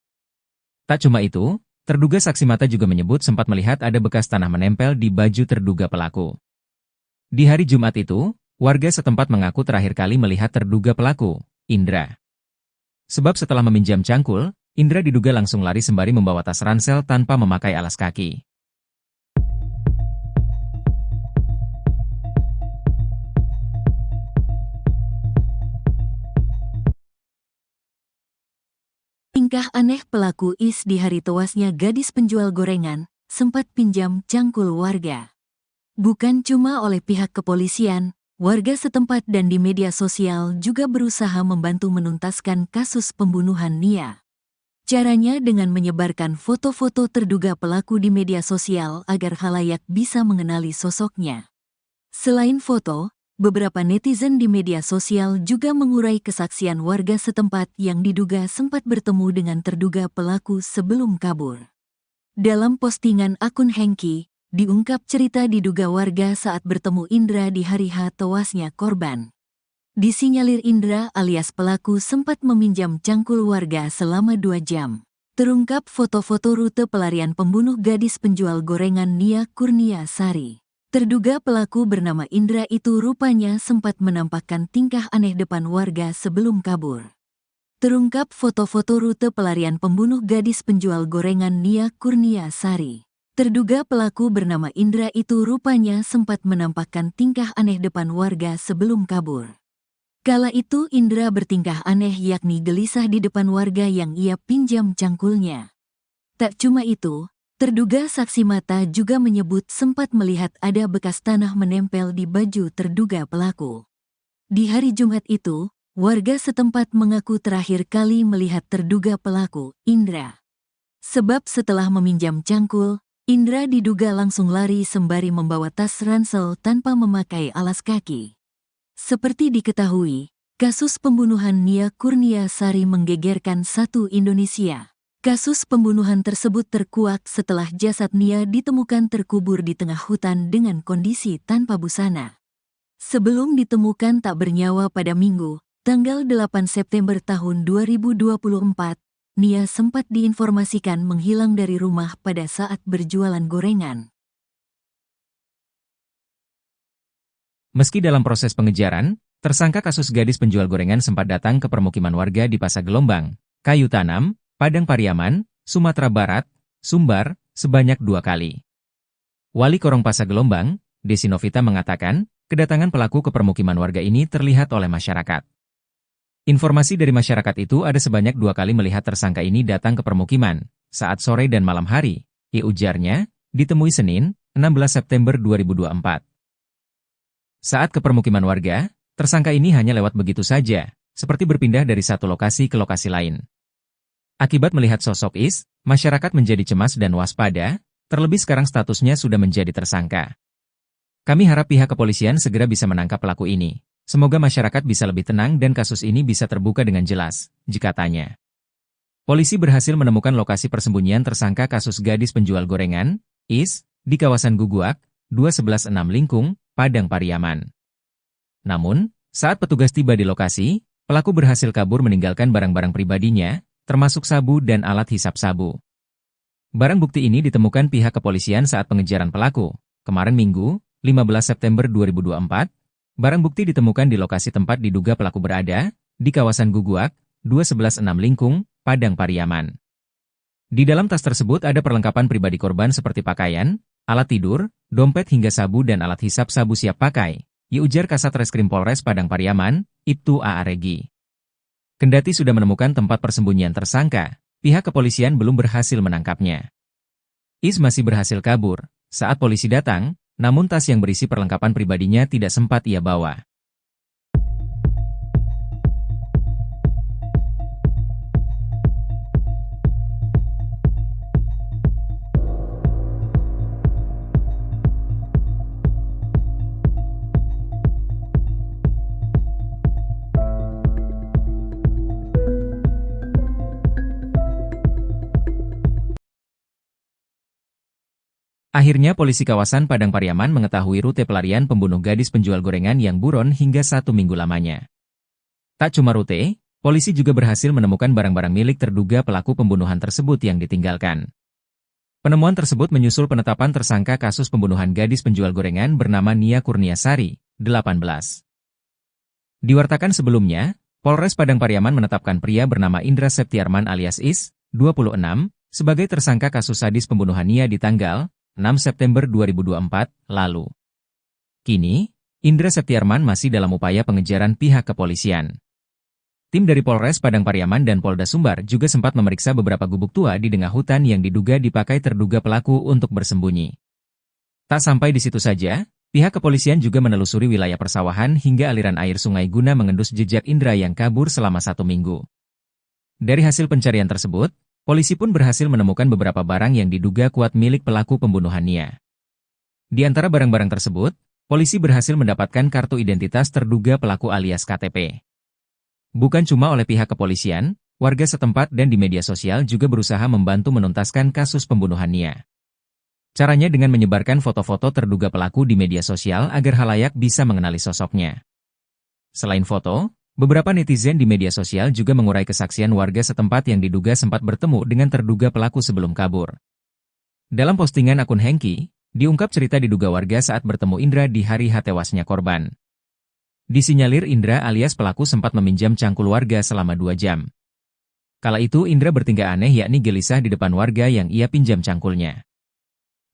Tak cuma itu, terduga saksi mata juga menyebut sempat melihat ada bekas tanah menempel di baju terduga pelaku. Di hari Jumat itu, warga setempat mengaku terakhir kali melihat terduga pelaku, Indra. Sebab setelah meminjam cangkul, Indra diduga langsung lari sembari membawa tas ransel tanpa memakai alas kaki. Tingkah aneh pelaku IS di hari tewasnya gadis penjual gorengan, sempat pinjam cangkul warga. Bukan cuma oleh pihak kepolisian, warga setempat dan di media sosial juga berusaha membantu menuntaskan kasus pembunuhan Nia. Caranya dengan menyebarkan foto-foto terduga pelaku di media sosial agar khalayak bisa mengenali sosoknya. Selain foto, beberapa netizen di media sosial juga mengurai kesaksian warga setempat yang diduga sempat bertemu dengan terduga pelaku sebelum kabur. Dalam postingan akun Hengki, diungkap cerita diduga warga saat bertemu Indra di hari tewasnya korban. Disinyalir Indra alias pelaku sempat meminjam cangkul warga selama 2 jam. Terungkap foto-foto rute pelarian pembunuh gadis penjual gorengan Nia Kurnia Sari. Terduga pelaku bernama Indra itu rupanya sempat menampakkan tingkah aneh depan warga sebelum kabur. Terungkap foto-foto rute pelarian pembunuh gadis penjual gorengan Nia Kurnia Sari. Terduga pelaku bernama Indra itu rupanya sempat menampakkan tingkah aneh depan warga sebelum kabur. Kala itu Indra bertingkah aneh yakni gelisah di depan warga yang ia pinjam cangkulnya. Tak cuma itu, terduga saksi mata juga menyebut sempat melihat ada bekas tanah menempel di baju terduga pelaku. Di hari Jumat itu, warga setempat mengaku terakhir kali melihat terduga pelaku, Indra. Sebab setelah meminjam cangkul, Indra diduga langsung lari sembari membawa tas ransel tanpa memakai alas kaki. Seperti diketahui, kasus pembunuhan Nia Kurnia Sari menggegerkan satu Indonesia. Kasus pembunuhan tersebut terkuak setelah jasad Nia ditemukan terkubur di tengah hutan dengan kondisi tanpa busana. Sebelum ditemukan tak bernyawa pada Minggu, tanggal 8 September tahun 2024, Nia sempat diinformasikan menghilang dari rumah pada saat berjualan gorengan. Meski dalam proses pengejaran, tersangka kasus gadis penjual gorengan sempat datang ke permukiman warga di Pasar Gelombang, Kayu Tanam, Padang Pariaman, Sumatera Barat, Sumbar, sebanyak 2 kali. Wali Korong Pasar Gelombang, Desi Novita mengatakan, kedatangan pelaku ke permukiman warga ini terlihat oleh masyarakat. Informasi dari masyarakat itu ada sebanyak 2 kali melihat tersangka ini datang ke permukiman, saat sore dan malam hari, ujarnya, ditemui Senin, 16 September 2024. Saat ke permukiman warga, tersangka ini hanya lewat begitu saja, seperti berpindah dari satu lokasi ke lokasi lain. Akibat melihat sosok Is, masyarakat menjadi cemas dan waspada, terlebih sekarang statusnya sudah menjadi tersangka. Kami harap pihak kepolisian segera bisa menangkap pelaku ini. Semoga masyarakat bisa lebih tenang dan kasus ini bisa terbuka dengan jelas, jika tanya. Polisi berhasil menemukan lokasi persembunyian tersangka kasus gadis penjual gorengan, Is, di kawasan Guguak, 216 Lingkung, Padang Pariaman. Namun, saat petugas tiba di lokasi, pelaku berhasil kabur meninggalkan barang-barang pribadinya, termasuk sabu dan alat hisap sabu. Barang bukti ini ditemukan pihak kepolisian saat pengejaran pelaku. Kemarin Minggu, 15 September 2024, barang bukti ditemukan di lokasi tempat diduga pelaku berada, di kawasan Guguak, 216 Lingkung, Padang Pariaman. Di dalam tas tersebut ada perlengkapan pribadi korban seperti pakaian, alat tidur, dompet hingga sabu dan alat hisap sabu siap pakai, ujar Kasat Reskrim Polres Padang Pariaman, Ibtu A. Regi. Kendati sudah menemukan tempat persembunyian tersangka, pihak kepolisian belum berhasil menangkapnya. Is masih berhasil kabur saat polisi datang, namun tas yang berisi perlengkapan pribadinya tidak sempat ia bawa. Akhirnya polisi kawasan Padang Pariaman mengetahui rute pelarian pembunuh gadis penjual gorengan yang buron hingga 1 minggu lamanya. Tak cuma rute, polisi juga berhasil menemukan barang-barang milik terduga pelaku pembunuhan tersebut yang ditinggalkan. Penemuan tersebut menyusul penetapan tersangka kasus pembunuhan gadis penjual gorengan bernama Nia Kurniasari, 18. Diwartakan sebelumnya, Polres Padang Pariaman menetapkan pria bernama Indra Septiarman alias Is, 26, sebagai tersangka kasus sadis pembunuhan Nia di tanggal 6 September 2024 lalu. Kini, Indra Septiarman masih dalam upaya pengejaran pihak kepolisian. Tim dari Polres Padang Pariaman dan Polda Sumbar juga sempat memeriksa beberapa gubuk tua di tengah hutan yang diduga dipakai terduga pelaku untuk bersembunyi. Tak sampai di situ saja, pihak kepolisian juga menelusuri wilayah persawahan hingga aliran air sungai guna mengendus jejak Indra yang kabur selama 1 minggu. Dari hasil pencarian tersebut, polisi pun berhasil menemukan beberapa barang yang diduga kuat milik pelaku pembunuhan Nia. Di antara barang-barang tersebut, polisi berhasil mendapatkan kartu identitas terduga pelaku alias KTP. Bukan cuma oleh pihak kepolisian, warga setempat dan di media sosial juga berusaha membantu menuntaskan kasus pembunuhan Nia. Caranya dengan menyebarkan foto-foto terduga pelaku di media sosial agar khalayak bisa mengenali sosoknya. Selain foto, beberapa netizen di media sosial juga mengurai kesaksian warga setempat yang diduga sempat bertemu dengan terduga pelaku sebelum kabur. Dalam postingan akun Hengki, diungkap cerita diduga warga saat bertemu Indra di hari tewasnya korban. Disinyalir Indra alias pelaku sempat meminjam cangkul warga selama 2 jam. Kala itu Indra bertingkah aneh yakni gelisah di depan warga yang ia pinjam cangkulnya.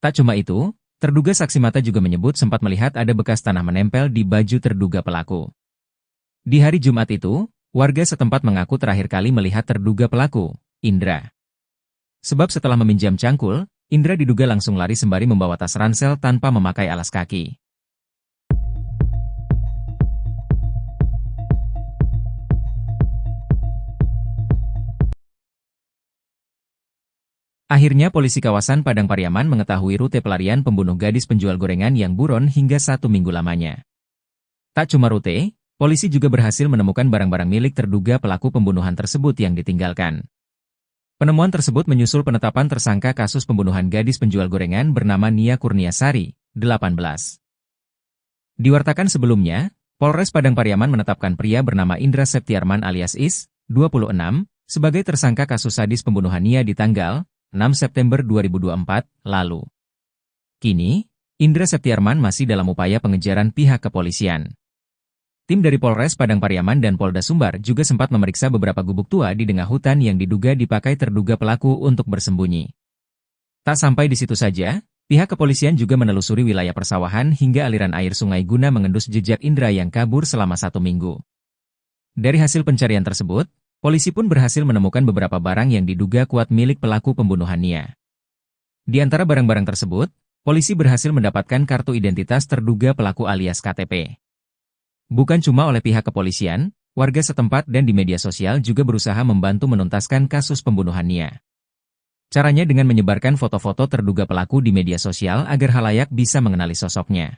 Tak cuma itu, terduga saksi mata juga menyebut sempat melihat ada bekas tanah menempel di baju terduga pelaku. Di hari Jumat itu, warga setempat mengaku terakhir kali melihat terduga pelaku, Indra. Sebab setelah meminjam cangkul, Indra diduga langsung lari sembari membawa tas ransel tanpa memakai alas kaki. Akhirnya polisi kawasan Padang Pariaman mengetahui rute pelarian pembunuh gadis penjual gorengan yang buron hingga 1 minggu lamanya. Tak cuma rute, polisi juga berhasil menemukan barang-barang milik terduga pelaku pembunuhan tersebut yang ditinggalkan. Penemuan tersebut menyusul penetapan tersangka kasus pembunuhan gadis penjual gorengan bernama Nia Kurniasari, 18. Diwartakan sebelumnya, Polres Padang Pariaman menetapkan pria bernama Indra Septiarman alias Is, 26, sebagai tersangka kasus sadis pembunuhan Nia di tanggal 6 September 2024 lalu. Kini, Indra Septiarman masih dalam upaya pengejaran pihak kepolisian. Tim dari Polres Padang Pariaman dan Polda Sumbar juga sempat memeriksa beberapa gubuk tua di tengah hutan yang diduga dipakai terduga pelaku untuk bersembunyi. Tak sampai di situ saja, pihak kepolisian juga menelusuri wilayah persawahan hingga aliran air sungai guna mengendus jejak Indra yang kabur selama 1 minggu. Dari hasil pencarian tersebut, polisi pun berhasil menemukan beberapa barang yang diduga kuat milik pelaku pembunuhan Nia. Di antara barang-barang tersebut, polisi berhasil mendapatkan kartu identitas terduga pelaku alias KTP. Bukan cuma oleh pihak kepolisian, warga setempat dan di media sosial juga berusaha membantu menuntaskan kasus pembunuhan Nia. Caranya dengan menyebarkan foto-foto terduga pelaku di media sosial agar khalayak bisa mengenali sosoknya.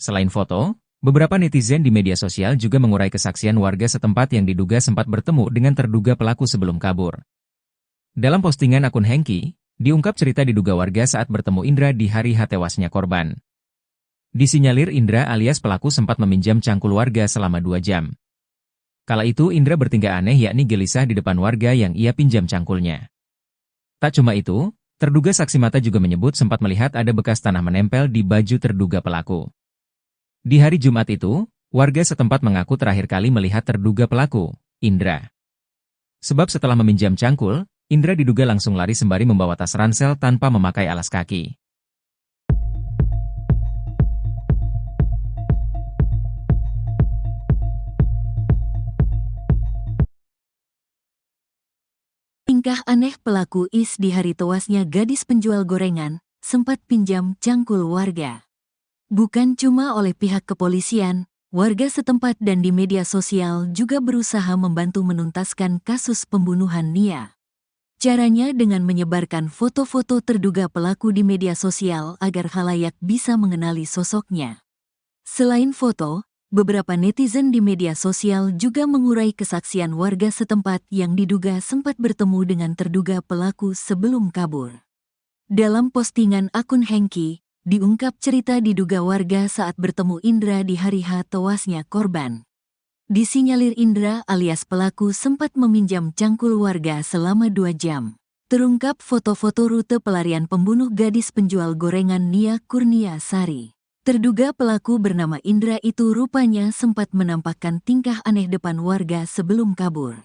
Selain foto, beberapa netizen di media sosial juga mengurai kesaksian warga setempat yang diduga sempat bertemu dengan terduga pelaku sebelum kabur. Dalam postingan akun Hengki, diungkap cerita diduga warga saat bertemu Indra di hari tewasnya korban. Disinyalir Indra alias pelaku sempat meminjam cangkul warga selama 2 jam. Kala itu Indra bertingkah aneh yakni gelisah di depan warga yang ia pinjam cangkulnya. Tak cuma itu, terduga saksi mata juga menyebut sempat melihat ada bekas tanah menempel di baju terduga pelaku. Di hari Jumat itu, warga setempat mengaku terakhir kali melihat terduga pelaku, Indra. Sebab setelah meminjam cangkul, Indra diduga langsung lari sembari membawa tas ransel tanpa memakai alas kaki. Tingkah aneh pelaku Is di hari tewasnya gadis penjual gorengan, sempat pinjam cangkul warga. Bukan cuma oleh pihak kepolisian, warga setempat dan di media sosial juga berusaha membantu menuntaskan kasus pembunuhan Nia. Caranya dengan menyebarkan foto-foto terduga pelaku di media sosial agar khalayak bisa mengenali sosoknya. Selain foto, beberapa netizen di media sosial juga mengurai kesaksian warga setempat yang diduga sempat bertemu dengan terduga pelaku sebelum kabur. Dalam postingan akun Hengki, diungkap cerita diduga warga saat bertemu Indra di hari H tewasnya korban. Disinyalir Indra alias pelaku sempat meminjam cangkul warga selama 2 jam. Terungkap foto-foto rute pelarian pembunuh gadis penjual gorengan Nia Kurniasari. Terduga pelaku bernama Indra itu rupanya sempat menampakkan tingkah aneh depan warga sebelum kabur.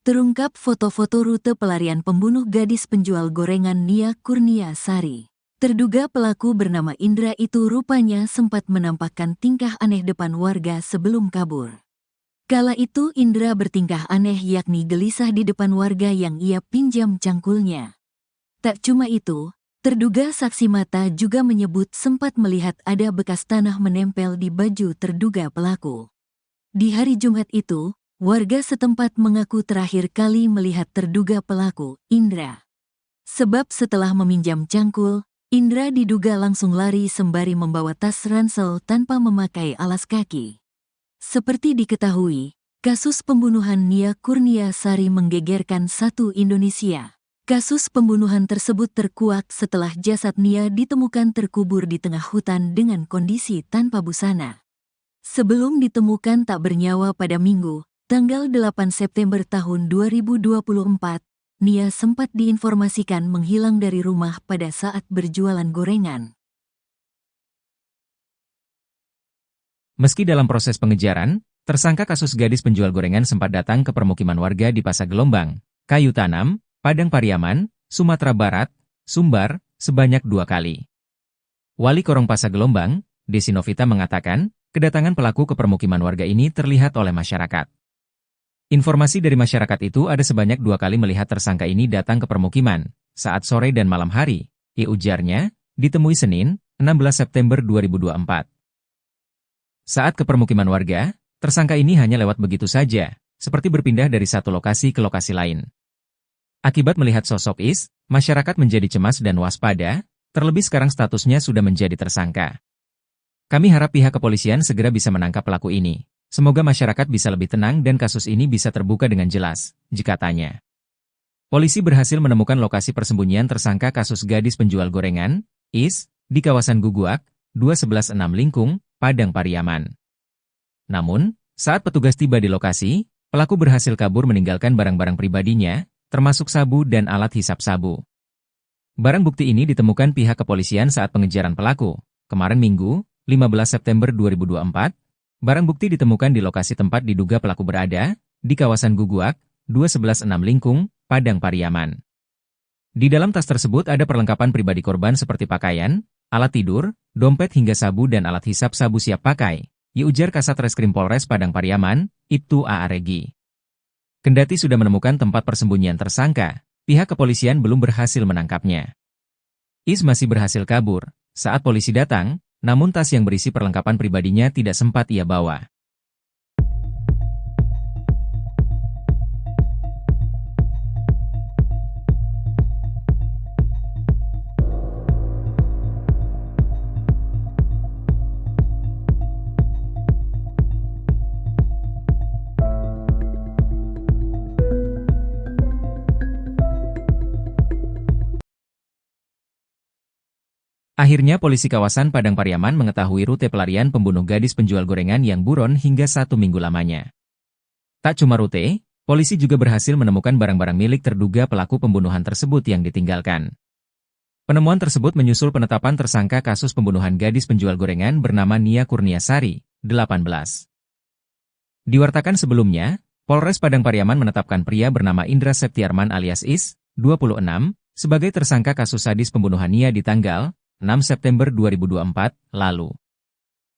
Terungkap foto-foto rute pelarian pembunuh gadis penjual gorengan Nia Kurniasari. Terduga pelaku bernama Indra itu rupanya sempat menampakkan tingkah aneh depan warga sebelum kabur. Kala itu Indra bertingkah aneh yakni gelisah di depan warga yang ia pinjam cangkulnya. Tak cuma itu, terduga saksi mata juga menyebut sempat melihat ada bekas tanah menempel di baju terduga pelaku. Di hari Jumat itu, warga setempat mengaku terakhir kali melihat terduga pelaku, Indra. Sebab setelah meminjam cangkul, Indra diduga langsung lari sembari membawa tas ransel tanpa memakai alas kaki. Seperti diketahui, kasus pembunuhan Nia Kurniasari menggegerkan satu Indonesia. Kasus pembunuhan tersebut terkuak setelah jasad Nia ditemukan terkubur di tengah hutan dengan kondisi tanpa busana. Sebelum ditemukan tak bernyawa pada Minggu, tanggal 8 September tahun 2024, Nia sempat diinformasikan menghilang dari rumah pada saat berjualan gorengan. Meski dalam proses pengejaran, tersangka kasus gadis penjual gorengan sempat datang ke permukiman warga di Pasar Gelombang, Kayu Tanam, Padang Pariaman, Sumatera Barat, Sumbar, sebanyak 2 kali. Wali Korong Pasar Gelombang, Desi Novita mengatakan, kedatangan pelaku ke permukiman warga ini terlihat oleh masyarakat. Informasi dari masyarakat itu ada sebanyak 2 kali melihat tersangka ini datang ke permukiman, saat sore dan malam hari, ujarnya, ditemui Senin, 16 September 2024. Saat ke permukiman warga, tersangka ini hanya lewat begitu saja, seperti berpindah dari satu lokasi ke lokasi lain. Akibat melihat sosok Is, masyarakat menjadi cemas dan waspada, terlebih sekarang statusnya sudah menjadi tersangka. Kami harap pihak kepolisian segera bisa menangkap pelaku ini. Semoga masyarakat bisa lebih tenang dan kasus ini bisa terbuka dengan jelas, jika tanya. Polisi berhasil menemukan lokasi persembunyian tersangka kasus gadis penjual gorengan, Is, di kawasan Guguak, 2116 Lingkung, Padang Pariaman. Namun, saat petugas tiba di lokasi, pelaku berhasil kabur meninggalkan barang-barang pribadinya, termasuk sabu dan alat hisap sabu. Barang bukti ini ditemukan pihak kepolisian saat pengejaran pelaku. Kemarin Minggu, 15 September 2024, barang bukti ditemukan di lokasi tempat diduga pelaku berada, di kawasan Guguak, 2116 Lingkung, Padang Pariaman. Di dalam tas tersebut ada perlengkapan pribadi korban seperti pakaian, alat tidur, dompet hingga sabu dan alat hisap sabu siap pakai, ujar Kasat Reskrim Polres Padang Pariaman, Ibtu A. Regi. Kendati sudah menemukan tempat persembunyian tersangka, pihak kepolisian belum berhasil menangkapnya. Is masih berhasil kabur saat polisi datang, namun tas yang berisi perlengkapan pribadinya tidak sempat ia bawa. Akhirnya polisi kawasan Padang Pariaman mengetahui rute pelarian pembunuh gadis penjual gorengan yang buron hingga 1 minggu lamanya. Tak cuma rute, polisi juga berhasil menemukan barang-barang milik terduga pelaku pembunuhan tersebut yang ditinggalkan. Penemuan tersebut menyusul penetapan tersangka kasus pembunuhan gadis penjual gorengan bernama Nia Kurniasari, 18. Diwartakan sebelumnya, Polres Padang Pariaman menetapkan pria bernama Indra Septiarman alias Is, 26, sebagai tersangka kasus sadis pembunuhan Nia di tanggal 6 September 2024 lalu.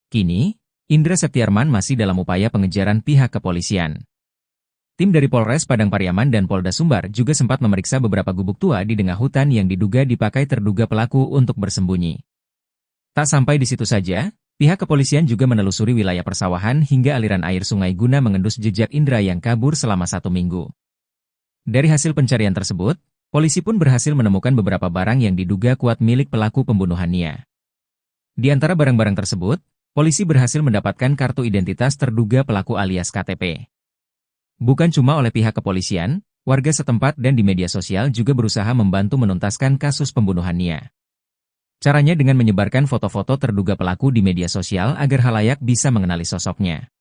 Kini, Indra Septiarman masih dalam upaya pengejaran pihak kepolisian. Tim dari Polres Padang Pariaman dan Polda Sumbar juga sempat memeriksa beberapa gubuk tua di tengah hutan yang diduga dipakai terduga pelaku untuk bersembunyi. Tak sampai di situ saja, pihak kepolisian juga menelusuri wilayah persawahan hingga aliran air sungai guna mengendus jejak Indra yang kabur selama 1 minggu. Dari hasil pencarian tersebut, polisi pun berhasil menemukan beberapa barang yang diduga kuat milik pelaku pembunuhan Nia. Di antara barang-barang tersebut, polisi berhasil mendapatkan kartu identitas terduga pelaku alias KTP. Bukan cuma oleh pihak kepolisian, warga setempat dan di media sosial juga berusaha membantu menuntaskan kasus pembunuhan Nia. Caranya dengan menyebarkan foto-foto terduga pelaku di media sosial agar halayak bisa mengenali sosoknya.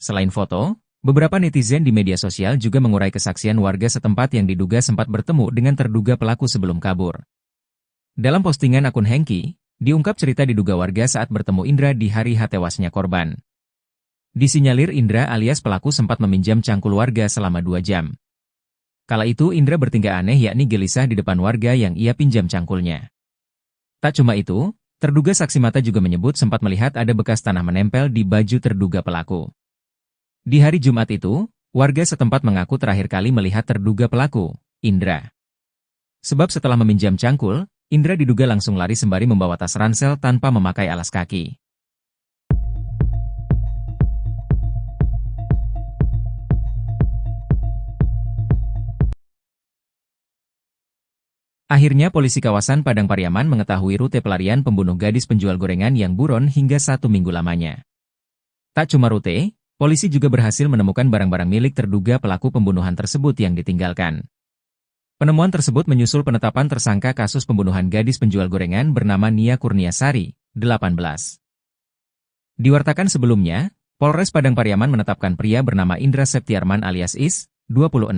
Selain foto, beberapa netizen di media sosial juga mengurai kesaksian warga setempat yang diduga sempat bertemu dengan terduga pelaku sebelum kabur. Dalam postingan akun Hengki, diungkap cerita diduga warga saat bertemu Indra di hari tewasnya korban. Disinyalir Indra alias pelaku sempat meminjam cangkul warga selama 2 jam. Kala itu Indra bertingkah aneh yakni gelisah di depan warga yang ia pinjam cangkulnya. Tak cuma itu, terduga saksi mata juga menyebut sempat melihat ada bekas tanah menempel di baju terduga pelaku. Di hari Jumat itu, warga setempat mengaku terakhir kali melihat terduga pelaku, Indra. Sebab setelah meminjam cangkul, Indra diduga langsung lari sembari membawa tas ransel tanpa memakai alas kaki. Akhirnya polisi kawasan Padang Pariaman mengetahui rute pelarian pembunuh gadis penjual gorengan yang buron hingga 1 minggu lamanya. Tak cuma rute, polisi juga berhasil menemukan barang-barang milik terduga pelaku pembunuhan tersebut yang ditinggalkan. Penemuan tersebut menyusul penetapan tersangka kasus pembunuhan gadis penjual gorengan bernama Nia Kurniasari, 18. Diwartakan sebelumnya, Polres Padang Pariaman menetapkan pria bernama Indra Septiarman alias Is, 26,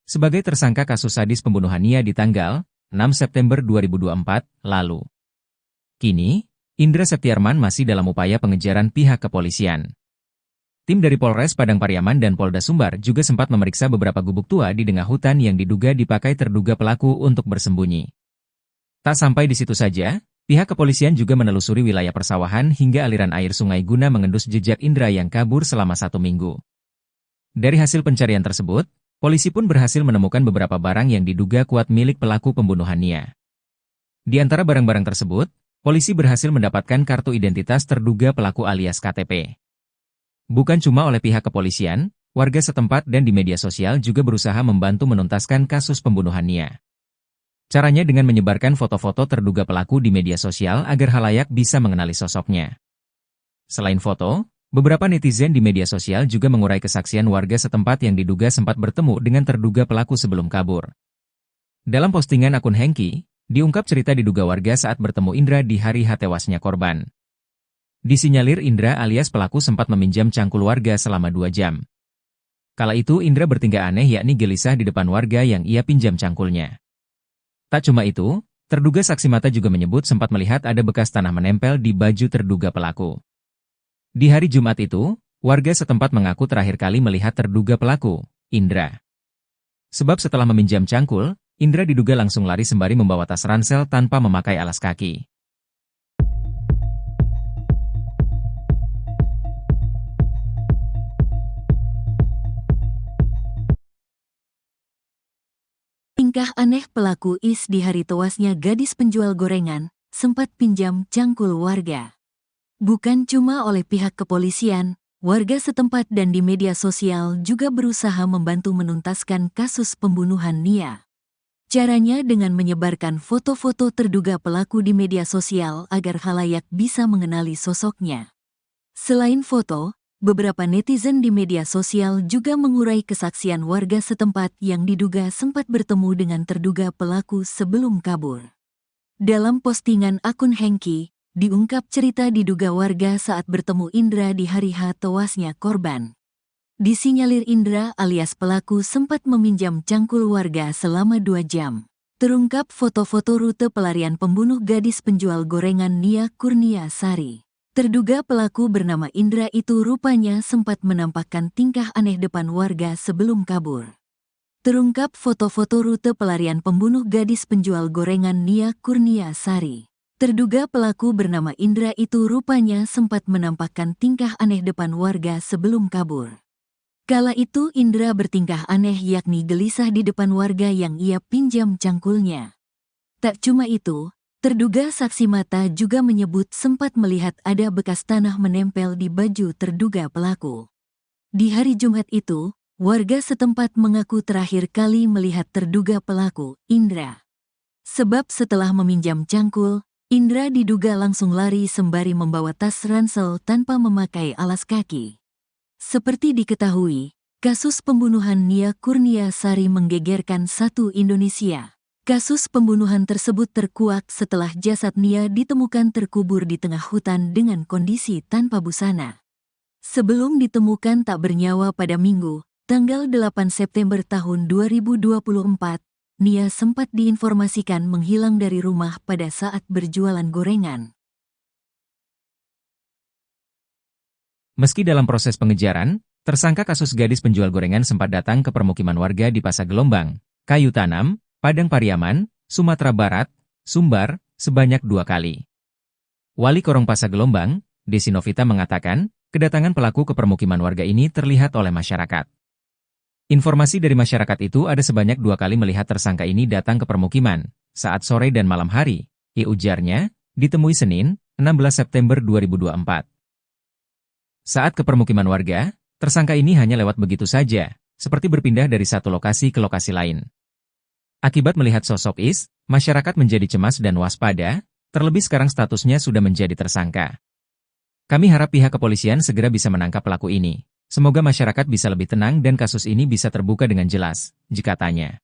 sebagai tersangka kasus sadis pembunuhan Nia di tanggal 6 September 2024 lalu. Kini, Indra Septiarman masih dalam upaya pengejaran pihak kepolisian. Tim dari Polres Padang Pariaman dan Polda Sumbar juga sempat memeriksa beberapa gubuk tua di tengah hutan yang diduga dipakai terduga pelaku untuk bersembunyi. Tak sampai di situ saja, pihak kepolisian juga menelusuri wilayah persawahan hingga aliran air sungai guna mengendus jejak Indra yang kabur selama 1 minggu. Dari hasil pencarian tersebut, polisi pun berhasil menemukan beberapa barang yang diduga kuat milik pelaku pembunuhan Nia. Di antara barang-barang tersebut, polisi berhasil mendapatkan kartu identitas terduga pelaku alias KTP. Bukan cuma oleh pihak kepolisian, warga setempat dan di media sosial juga berusaha membantu menuntaskan kasus pembunuhan Nia. Caranya dengan menyebarkan foto-foto terduga pelaku di media sosial agar halayak bisa mengenali sosoknya. Selain foto, beberapa netizen di media sosial juga mengurai kesaksian warga setempat yang diduga sempat bertemu dengan terduga pelaku sebelum kabur. Dalam postingan akun Hengki, diungkap cerita diduga warga saat bertemu Indra di hari tewasnya korban. Disinyalir Indra alias pelaku sempat meminjam cangkul warga selama 2 jam. Kala itu Indra bertingkah aneh yakni gelisah di depan warga yang ia pinjam cangkulnya. Tak cuma itu, terduga saksi mata juga menyebut sempat melihat ada bekas tanah menempel di baju terduga pelaku. Di hari Jumat itu, warga setempat mengaku terakhir kali melihat terduga pelaku, Indra. Sebab setelah meminjam cangkul, Indra diduga langsung lari sembari membawa tas ransel tanpa memakai alas kaki. Tingkah aneh pelaku Is di hari tewasnya gadis penjual gorengan, sempat pinjam cangkul warga. Bukan cuma oleh pihak kepolisian, warga setempat dan di media sosial juga berusaha membantu menuntaskan kasus pembunuhan Nia. Caranya dengan menyebarkan foto-foto terduga pelaku di media sosial agar halayak bisa mengenali sosoknya. Selain foto, beberapa netizen di media sosial juga mengurai kesaksian warga setempat yang diduga sempat bertemu dengan terduga pelaku sebelum kabur. Dalam postingan akun Hengki, diungkap cerita diduga warga saat bertemu Indra di hari tewasnya korban. Disinyalir Indra alias pelaku sempat meminjam cangkul warga selama 2 jam. Terungkap foto-foto rute pelarian pembunuh gadis penjual gorengan Nia Kurniasari. Terduga pelaku bernama Indra itu rupanya sempat menampakkan tingkah aneh depan warga sebelum kabur. Terungkap foto-foto rute pelarian pembunuh gadis penjual gorengan Nia Kurniasari. Terduga pelaku bernama Indra itu rupanya sempat menampakkan tingkah aneh depan warga sebelum kabur. Kala itu Indra bertingkah aneh yakni gelisah di depan warga yang ia pinjam cangkulnya. Tak cuma itu, terduga saksi mata juga menyebut sempat melihat ada bekas tanah menempel di baju terduga pelaku. Di hari Jumat itu, warga setempat mengaku terakhir kali melihat terduga pelaku, Indra. Sebab setelah meminjam cangkul, Indra diduga langsung lari sembari membawa tas ransel tanpa memakai alas kaki. Seperti diketahui, Kasus pembunuhan Nia Kurniasari menggegerkan satu Indonesia. Kasus pembunuhan tersebut terkuak setelah jasad Nia ditemukan terkubur di tengah hutan dengan kondisi tanpa busana. Sebelum ditemukan tak bernyawa pada Minggu, tanggal 8 September tahun 2024, Nia sempat diinformasikan menghilang dari rumah pada saat berjualan gorengan. Meski dalam proses pengejaran, tersangka kasus gadis penjual gorengan sempat datang ke permukiman warga di Pasar Gelombang, Kayu Tanam, Padang Pariaman, Sumatera Barat, Sumbar, sebanyak 2 kali. Wali Korong Pasar Gelombang, Desi Novita mengatakan, kedatangan pelaku ke permukiman warga ini terlihat oleh masyarakat. Informasi dari masyarakat itu ada sebanyak 2 kali melihat tersangka ini datang ke permukiman, saat sore dan malam hari, ujarnya, ditemui Senin, 16 September 2024. Saat ke permukiman warga, tersangka ini hanya lewat begitu saja, seperti berpindah dari satu lokasi ke lokasi lain. Akibat melihat sosok Is, masyarakat menjadi cemas dan waspada, terlebih sekarang statusnya sudah menjadi tersangka. Kami harap pihak kepolisian segera bisa menangkap pelaku ini. Semoga masyarakat bisa lebih tenang dan kasus ini bisa terbuka dengan jelas, jikatanya.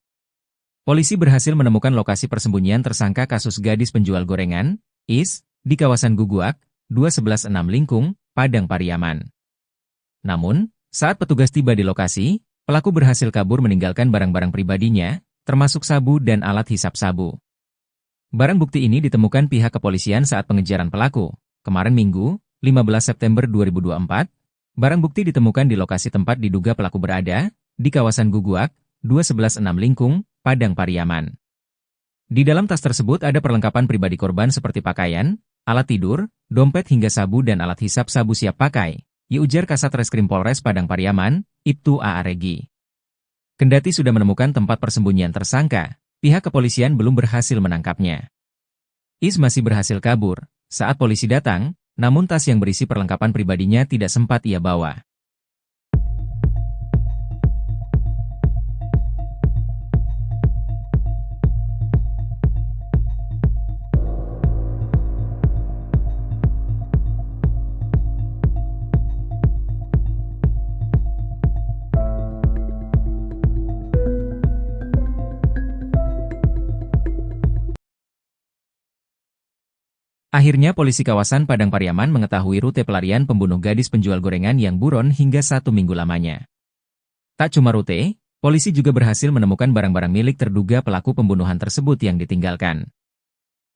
Polisi berhasil menemukan lokasi persembunyian tersangka kasus gadis penjual gorengan, Is, di kawasan Guguak, 216 Lingkung, Padang Pariaman. Namun, saat petugas tiba di lokasi, pelaku berhasil kabur meninggalkan barang-barang pribadinya, termasuk sabu dan alat hisap sabu. Barang bukti ini ditemukan pihak kepolisian saat pengejaran pelaku. Kemarin Minggu, 15 September 2024, barang bukti ditemukan di lokasi tempat diduga pelaku berada, di kawasan Guguak, 216 Lingkung, Padang Pariaman. Di dalam tas tersebut ada perlengkapan pribadi korban seperti pakaian, alat tidur, dompet hingga sabu dan alat hisap sabu siap pakai, ujar Kasat Reskrim Polres Padang Pariaman, Ibtu A.A. Regi. Kendati sudah menemukan tempat persembunyian tersangka, pihak kepolisian belum berhasil menangkapnya. Is masih berhasil kabur saat polisi datang, namun tas yang berisi perlengkapan pribadinya tidak sempat ia bawa. Akhirnya polisi kawasan Padang Pariaman mengetahui rute pelarian pembunuh gadis penjual gorengan yang buron hingga 1 minggu lamanya. Tak cuma rute, polisi juga berhasil menemukan barang-barang milik terduga pelaku pembunuhan tersebut yang ditinggalkan.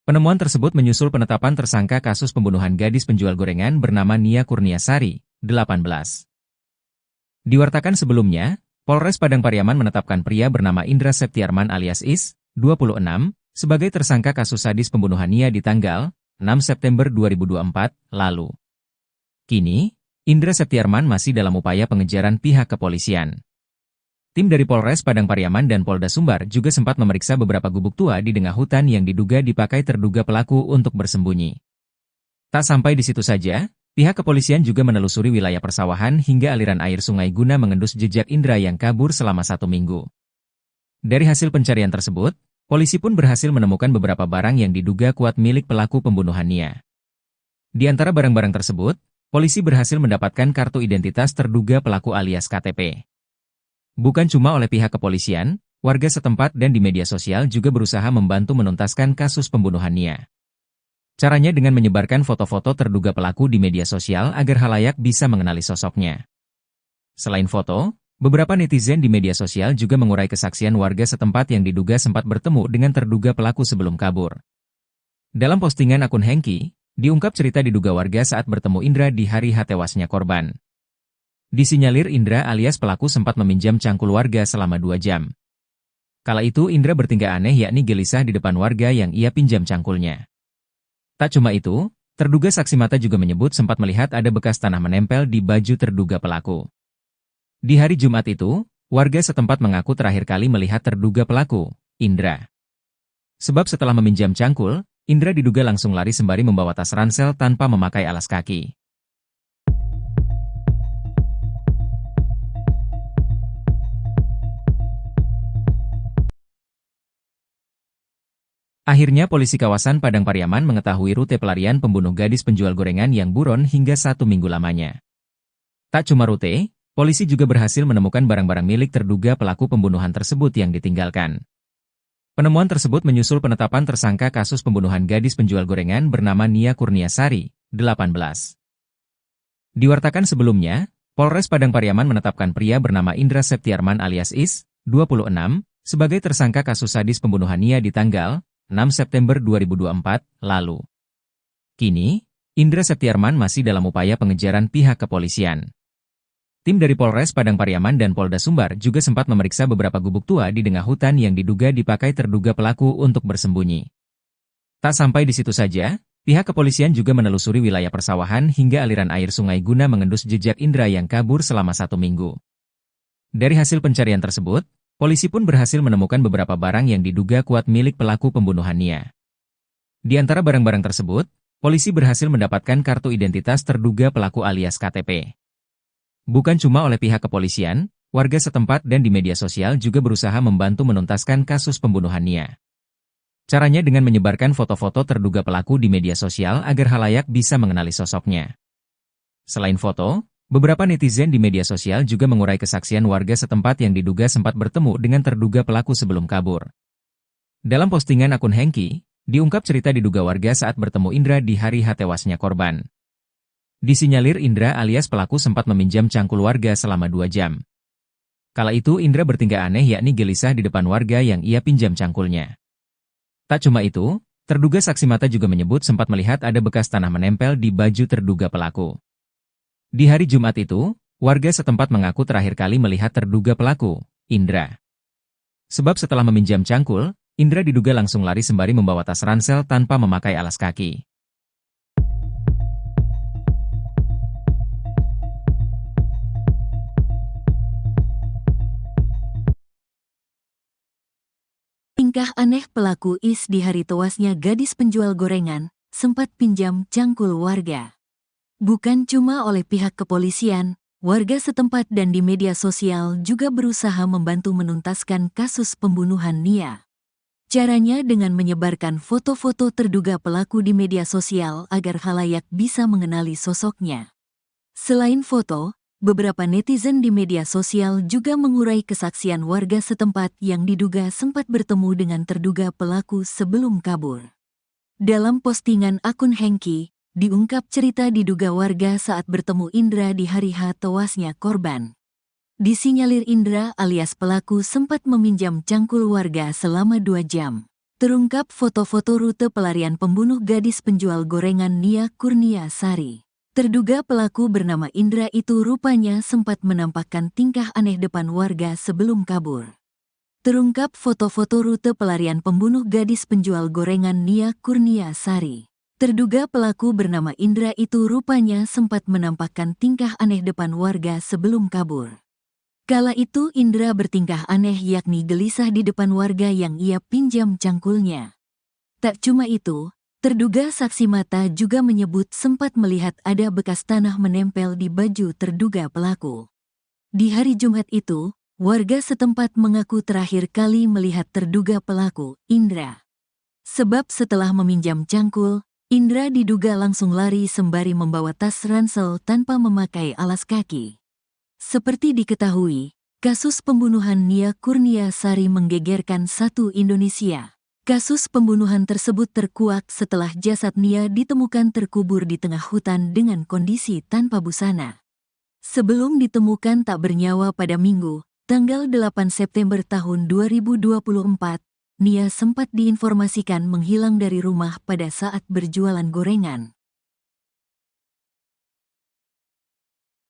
Penemuan tersebut menyusul penetapan tersangka kasus pembunuhan gadis penjual gorengan bernama Nia Kurniasari, 18. Diwartakan sebelumnya, Polres Padang Pariaman menetapkan pria bernama Indra Septiarman alias Is, 26, sebagai tersangka kasus sadis pembunuhan Nia di tanggal 6 September 2024 lalu. Kini, Indra Septiarman masih dalam upaya pengejaran pihak kepolisian. Tim dari Polres Padang Pariaman dan Polda Sumbar juga sempat memeriksa beberapa gubuk tua di tengah hutan yang diduga dipakai terduga pelaku untuk bersembunyi. Tak sampai di situ saja, pihak kepolisian juga menelusuri wilayah persawahan hingga aliran air sungai guna mengendus jejak Indra yang kabur selama 1 minggu. Dari hasil pencarian tersebut, polisi pun berhasil menemukan beberapa barang yang diduga kuat milik pelaku pembunuhan Nia. Di antara barang-barang tersebut, polisi berhasil mendapatkan kartu identitas terduga pelaku alias KTP. Bukan cuma oleh pihak kepolisian, warga setempat dan di media sosial juga berusaha membantu menuntaskan kasus pembunuhan Nia. Caranya dengan menyebarkan foto-foto terduga pelaku di media sosial agar halayak bisa mengenali sosoknya. Selain foto, beberapa netizen di media sosial juga mengurai kesaksian warga setempat yang diduga sempat bertemu dengan terduga pelaku sebelum kabur. Dalam postingan akun Hengki, diungkap cerita diduga warga saat bertemu Indra di hari tewasnya korban. Disinyalir Indra alias pelaku sempat meminjam cangkul warga selama 2 jam. Kala itu Indra bertingkah aneh yakni gelisah di depan warga yang ia pinjam cangkulnya. Tak cuma itu, terduga saksi mata juga menyebut sempat melihat ada bekas tanah menempel di baju terduga pelaku. Di hari Jumat itu, warga setempat mengaku terakhir kali melihat terduga pelaku, Indra. Sebab setelah meminjam cangkul, Indra diduga langsung lari sembari membawa tas ransel tanpa memakai alas kaki. Akhirnya polisi kawasan Padang Pariaman mengetahui rute pelarian pembunuh gadis penjual gorengan yang buron hingga 1 minggu lamanya. Tak cuma rute, Polisi juga berhasil menemukan barang-barang milik terduga pelaku pembunuhan tersebut yang ditinggalkan. Penemuan tersebut menyusul penetapan tersangka kasus pembunuhan gadis penjual gorengan bernama Nia Kurniasari, 18. Diwartakan sebelumnya, Polres Padang Pariaman menetapkan pria bernama Indra Septiarman alias Is, 26, sebagai tersangka kasus sadis pembunuhan Nia di tanggal 6 September 2024 lalu. Kini, Indra Septiarman masih dalam upaya pengejaran pihak kepolisian. Tim dari Polres Padang Pariaman dan Polda Sumbar juga sempat memeriksa beberapa gubuk tua di tengah hutan yang diduga dipakai terduga pelaku untuk bersembunyi. Tak sampai di situ saja, pihak kepolisian juga menelusuri wilayah persawahan hingga aliran air sungai guna mengendus jejak Indra yang kabur selama 1 minggu. Dari hasil pencarian tersebut, polisi pun berhasil menemukan beberapa barang yang diduga kuat milik pelaku pembunuhan Nia. Di antara barang-barang tersebut, polisi berhasil mendapatkan kartu identitas terduga pelaku alias KTP. Bukan cuma oleh pihak kepolisian, warga setempat dan di media sosial juga berusaha membantu menuntaskan kasus pembunuhan Nia. Caranya dengan menyebarkan foto-foto terduga pelaku di media sosial agar halayak bisa mengenali sosoknya. Selain foto, beberapa netizen di media sosial juga mengurai kesaksian warga setempat yang diduga sempat bertemu dengan terduga pelaku sebelum kabur. Dalam postingan akun Hengki, diungkap cerita diduga warga saat bertemu Indra di hari tewasnya korban. Disinyalir Indra alias pelaku sempat meminjam cangkul warga selama 2 jam. Kala itu Indra bertingkah aneh yakni gelisah di depan warga yang ia pinjam cangkulnya. Tak cuma itu, terduga saksi mata juga menyebut sempat melihat ada bekas tanah menempel di baju terduga pelaku. Di hari Jumat itu, warga setempat mengaku terakhir kali melihat terduga pelaku, Indra. Sebab setelah meminjam cangkul, Indra diduga langsung lari sembari membawa tas ransel tanpa memakai alas kaki. Tingkah aneh pelaku Is di hari tewasnya gadis penjual gorengan, sempat pinjam cangkul warga. Bukan cuma oleh pihak kepolisian, warga setempat dan di media sosial juga berusaha membantu menuntaskan kasus pembunuhan Nia. Caranya dengan menyebarkan foto-foto terduga pelaku di media sosial agar halayak bisa mengenali sosoknya. Selain foto, beberapa netizen di media sosial juga mengurai kesaksian warga setempat yang diduga sempat bertemu dengan terduga pelaku sebelum kabur. Dalam postingan akun Hengki, diungkap cerita diduga warga saat bertemu Indra di hari tewasnya korban. Disinyalir Indra alias pelaku sempat meminjam cangkul warga selama 2 jam. Terungkap foto-foto rute pelarian pembunuh gadis penjual gorengan Nia Kurniasari. Terduga pelaku bernama Indra itu rupanya sempat menampakkan tingkah aneh depan warga sebelum kabur. Terungkap foto-foto rute pelarian pembunuh gadis penjual gorengan Nia Kurniasari. Terduga pelaku bernama Indra itu rupanya sempat menampakkan tingkah aneh depan warga sebelum kabur. Kala itu Indra bertingkah aneh yakni gelisah di depan warga yang ia pinjam cangkulnya. Tak cuma itu, terduga saksi mata juga menyebut sempat melihat ada bekas tanah menempel di baju terduga pelaku. Di hari Jumat itu, warga setempat mengaku terakhir kali melihat terduga pelaku, Indra. Sebab setelah meminjam cangkul, Indra diduga langsung lari sembari membawa tas ransel tanpa memakai alas kaki. Seperti diketahui, kasus pembunuhan Nia Kurniasari menggegerkan satu Indonesia. Kasus pembunuhan tersebut terkuak setelah jasad Nia ditemukan terkubur di tengah hutan dengan kondisi tanpa busana. Sebelum ditemukan tak bernyawa pada Minggu, tanggal 8 September tahun 2024, Nia sempat diinformasikan menghilang dari rumah pada saat berjualan gorengan.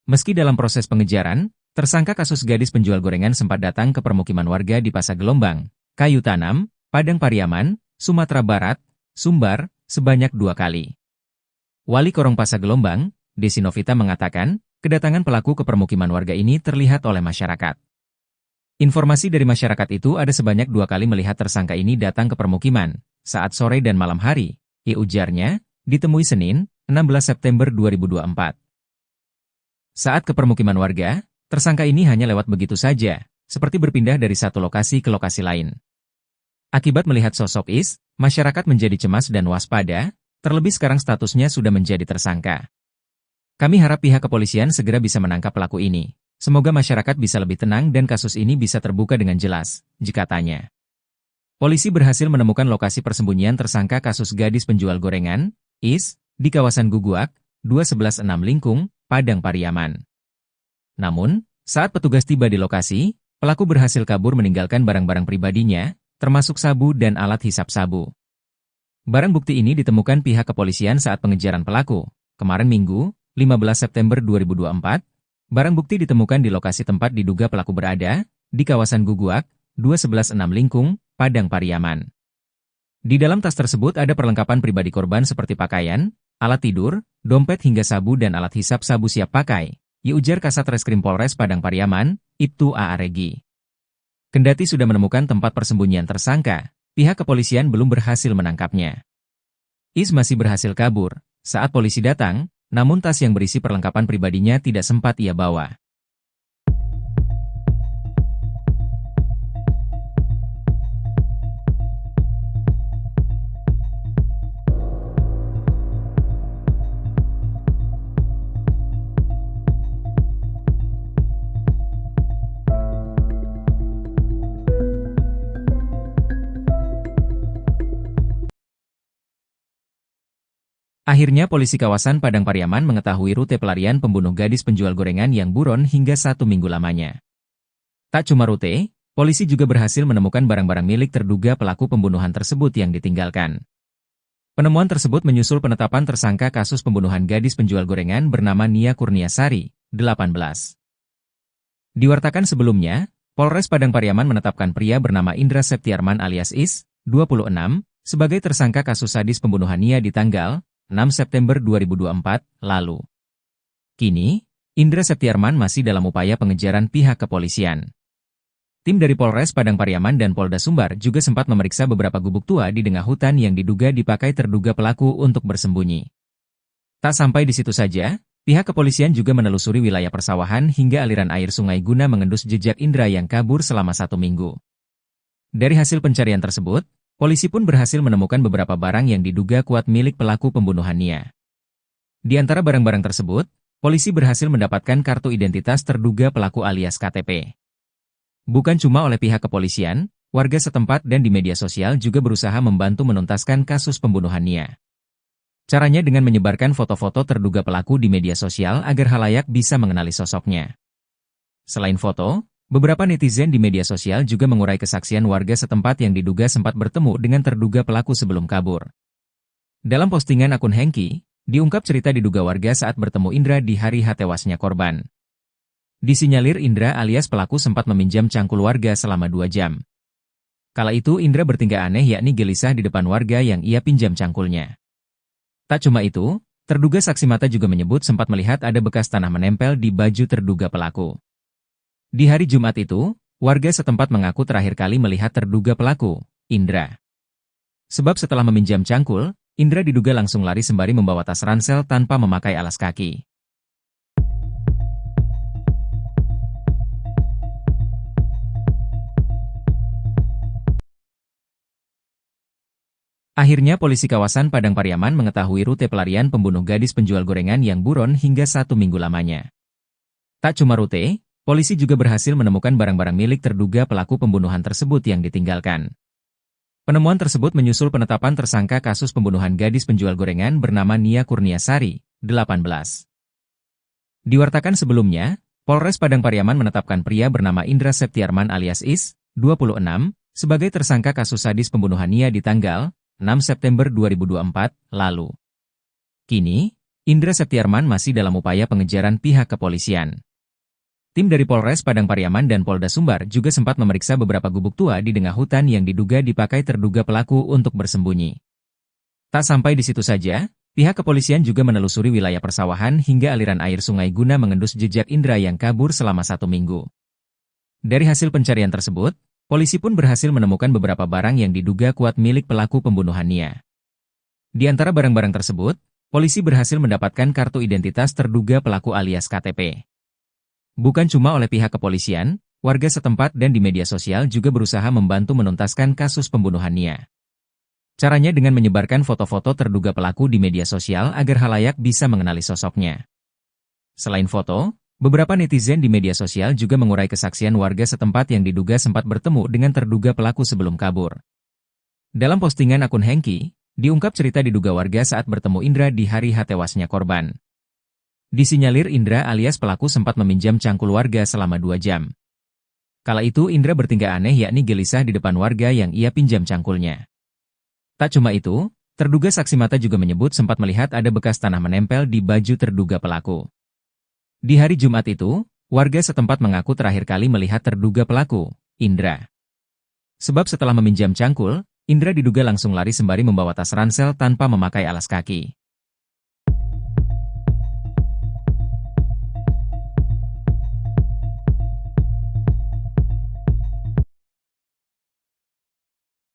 Meski dalam proses pengejaran, tersangka kasus gadis penjual gorengan sempat datang ke permukiman warga di Pasar Gelombang, Kayu Tanam, Padang Pariaman, Sumatera Barat, Sumbar, sebanyak 2 kali. Wali Korong Pasar Gelombang, Desi Novita mengatakan, kedatangan pelaku ke permukiman warga ini terlihat oleh masyarakat. Informasi dari masyarakat itu ada sebanyak 2 kali melihat tersangka ini datang ke permukiman, saat sore dan malam hari, ujarnya, ditemui Senin, 16 September 2024. Saat ke permukiman warga, tersangka ini hanya lewat begitu saja, seperti berpindah dari satu lokasi ke lokasi lain. Akibat melihat sosok Is, masyarakat menjadi cemas dan waspada, terlebih sekarang statusnya sudah menjadi tersangka. Kami harap pihak kepolisian segera bisa menangkap pelaku ini, Semoga masyarakat bisa lebih tenang dan kasus ini bisa terbuka dengan jelas, katanya. Polisi berhasil menemukan lokasi persembunyian tersangka kasus gadis penjual gorengan, IS, di kawasan Guguak, 2116 Lingkung, Padang Pariaman. Namun, saat petugas tiba di lokasi, pelaku berhasil kabur meninggalkan barang-barang pribadinya, termasuk sabu dan alat hisap sabu. Barang bukti ini ditemukan pihak kepolisian saat pengejaran pelaku. Kemarin Minggu, 15 September 2024, barang bukti ditemukan di lokasi tempat diduga pelaku berada, di kawasan Guguak, 2116 Lingkung, Padang Pariaman. Di dalam tas tersebut ada perlengkapan pribadi korban seperti pakaian, alat tidur, dompet hingga sabu dan alat hisap sabu siap pakai, ujar Kasat Reskrim Polres Padang Pariaman, Ibtu A.A. Regi. Kendati sudah menemukan tempat persembunyian tersangka, pihak kepolisian belum berhasil menangkapnya. IS masih berhasil kabur saat polisi datang, namun tas yang berisi perlengkapan pribadinya tidak sempat ia bawa. Akhirnya polisi kawasan Padang Pariaman mengetahui rute pelarian pembunuh gadis penjual gorengan yang buron hingga 1 minggu lamanya. Tak cuma rute, polisi juga berhasil menemukan barang-barang milik terduga pelaku pembunuhan tersebut yang ditinggalkan. Penemuan tersebut menyusul penetapan tersangka kasus pembunuhan gadis penjual gorengan bernama Nia Kurniasari, 18. Diwartakan sebelumnya, Polres Padang Pariaman menetapkan pria bernama Indra Septiarman alias Is, 26, sebagai tersangka kasus sadis pembunuhan Nia di tanggal 6 September 2024 lalu. Kini, Indra Septiarman masih dalam upaya pengejaran pihak kepolisian. Tim dari Polres Padang Pariaman dan Polda Sumbar juga sempat memeriksa beberapa gubuk tua di tengah hutan yang diduga dipakai terduga pelaku untuk bersembunyi. Tak sampai di situ saja, pihak kepolisian juga menelusuri wilayah persawahan hingga aliran air sungai guna mengendus jejak Indra yang kabur selama 1 minggu. Dari hasil pencarian tersebut, polisi pun berhasil menemukan beberapa barang yang diduga kuat milik pelaku pembunuhan Nia. Di antara barang-barang tersebut, polisi berhasil mendapatkan kartu identitas terduga pelaku alias KTP. Bukan cuma oleh pihak kepolisian, warga setempat dan di media sosial juga berusaha membantu menuntaskan kasus pembunuhan Nia. Caranya dengan menyebarkan foto-foto terduga pelaku di media sosial agar halayak bisa mengenali sosoknya. Selain foto, beberapa netizen di media sosial juga mengurai kesaksian warga setempat yang diduga sempat bertemu dengan terduga pelaku sebelum kabur. Dalam postingan akun Hengki, diungkap cerita diduga warga saat bertemu Indra di hari tewasnya korban. Disinyalir Indra alias pelaku sempat meminjam cangkul warga selama 2 jam. Kala itu Indra bertingkah aneh yakni gelisah di depan warga yang ia pinjam cangkulnya. Tak cuma itu, terduga saksi mata juga menyebut sempat melihat ada bekas tanah menempel di baju terduga pelaku. Di hari Jumat itu, warga setempat mengaku terakhir kali melihat terduga pelaku, Indra. Sebab setelah meminjam cangkul, Indra diduga langsung lari sembari membawa tas ransel tanpa memakai alas kaki. Akhirnya polisi kawasan Padang Pariaman mengetahui rute pelarian pembunuh gadis penjual gorengan yang buron hingga 1 minggu lamanya. Tak cuma rute, polisi juga berhasil menemukan barang-barang milik terduga pelaku pembunuhan tersebut yang ditinggalkan. Penemuan tersebut menyusul penetapan tersangka kasus pembunuhan gadis penjual gorengan bernama Nia Kurniasari, 18. Diwartakan sebelumnya, Polres Padang Pariaman menetapkan pria bernama Indra Septiarman alias Is, 26, sebagai tersangka kasus sadis pembunuhan Nia di tanggal 6 September 2024 lalu. Kini, Indra Septiarman masih dalam upaya pengejaran pihak kepolisian. Tim dari Polres Padang Pariaman dan Polda Sumbar juga sempat memeriksa beberapa gubuk tua di tengah hutan yang diduga dipakai terduga pelaku untuk bersembunyi. Tak sampai di situ saja, pihak kepolisian juga menelusuri wilayah persawahan hingga aliran air sungai guna mengendus jejak Indra yang kabur selama 1 minggu. Dari hasil pencarian tersebut, polisi pun berhasil menemukan beberapa barang yang diduga kuat milik pelaku pembunuhan Nia. Di antara barang-barang tersebut, polisi berhasil mendapatkan kartu identitas terduga pelaku alias KTP. Bukan cuma oleh pihak kepolisian, warga setempat dan di media sosial juga berusaha membantu menuntaskan kasus pembunuhan Nia. Caranya dengan menyebarkan foto-foto terduga pelaku di media sosial agar halayak bisa mengenali sosoknya. Selain foto, Beberapa netizen di media sosial juga mengurai kesaksian warga setempat yang diduga sempat bertemu dengan terduga pelaku sebelum kabur. Dalam postingan akun Hengki, diungkap cerita diduga warga saat bertemu Indra di hari tewasnya korban. Disinyalir Indra alias pelaku sempat meminjam cangkul warga selama 2 jam. Kala itu Indra bertingkah aneh yakni gelisah di depan warga yang ia pinjam cangkulnya. Tak cuma itu, terduga saksi mata juga menyebut sempat melihat ada bekas tanah menempel di baju terduga pelaku. Di hari Jumat itu, warga setempat mengaku terakhir kali melihat terduga pelaku, Indra. Sebab setelah meminjam cangkul, Indra diduga langsung lari sembari membawa tas ransel tanpa memakai alas kaki.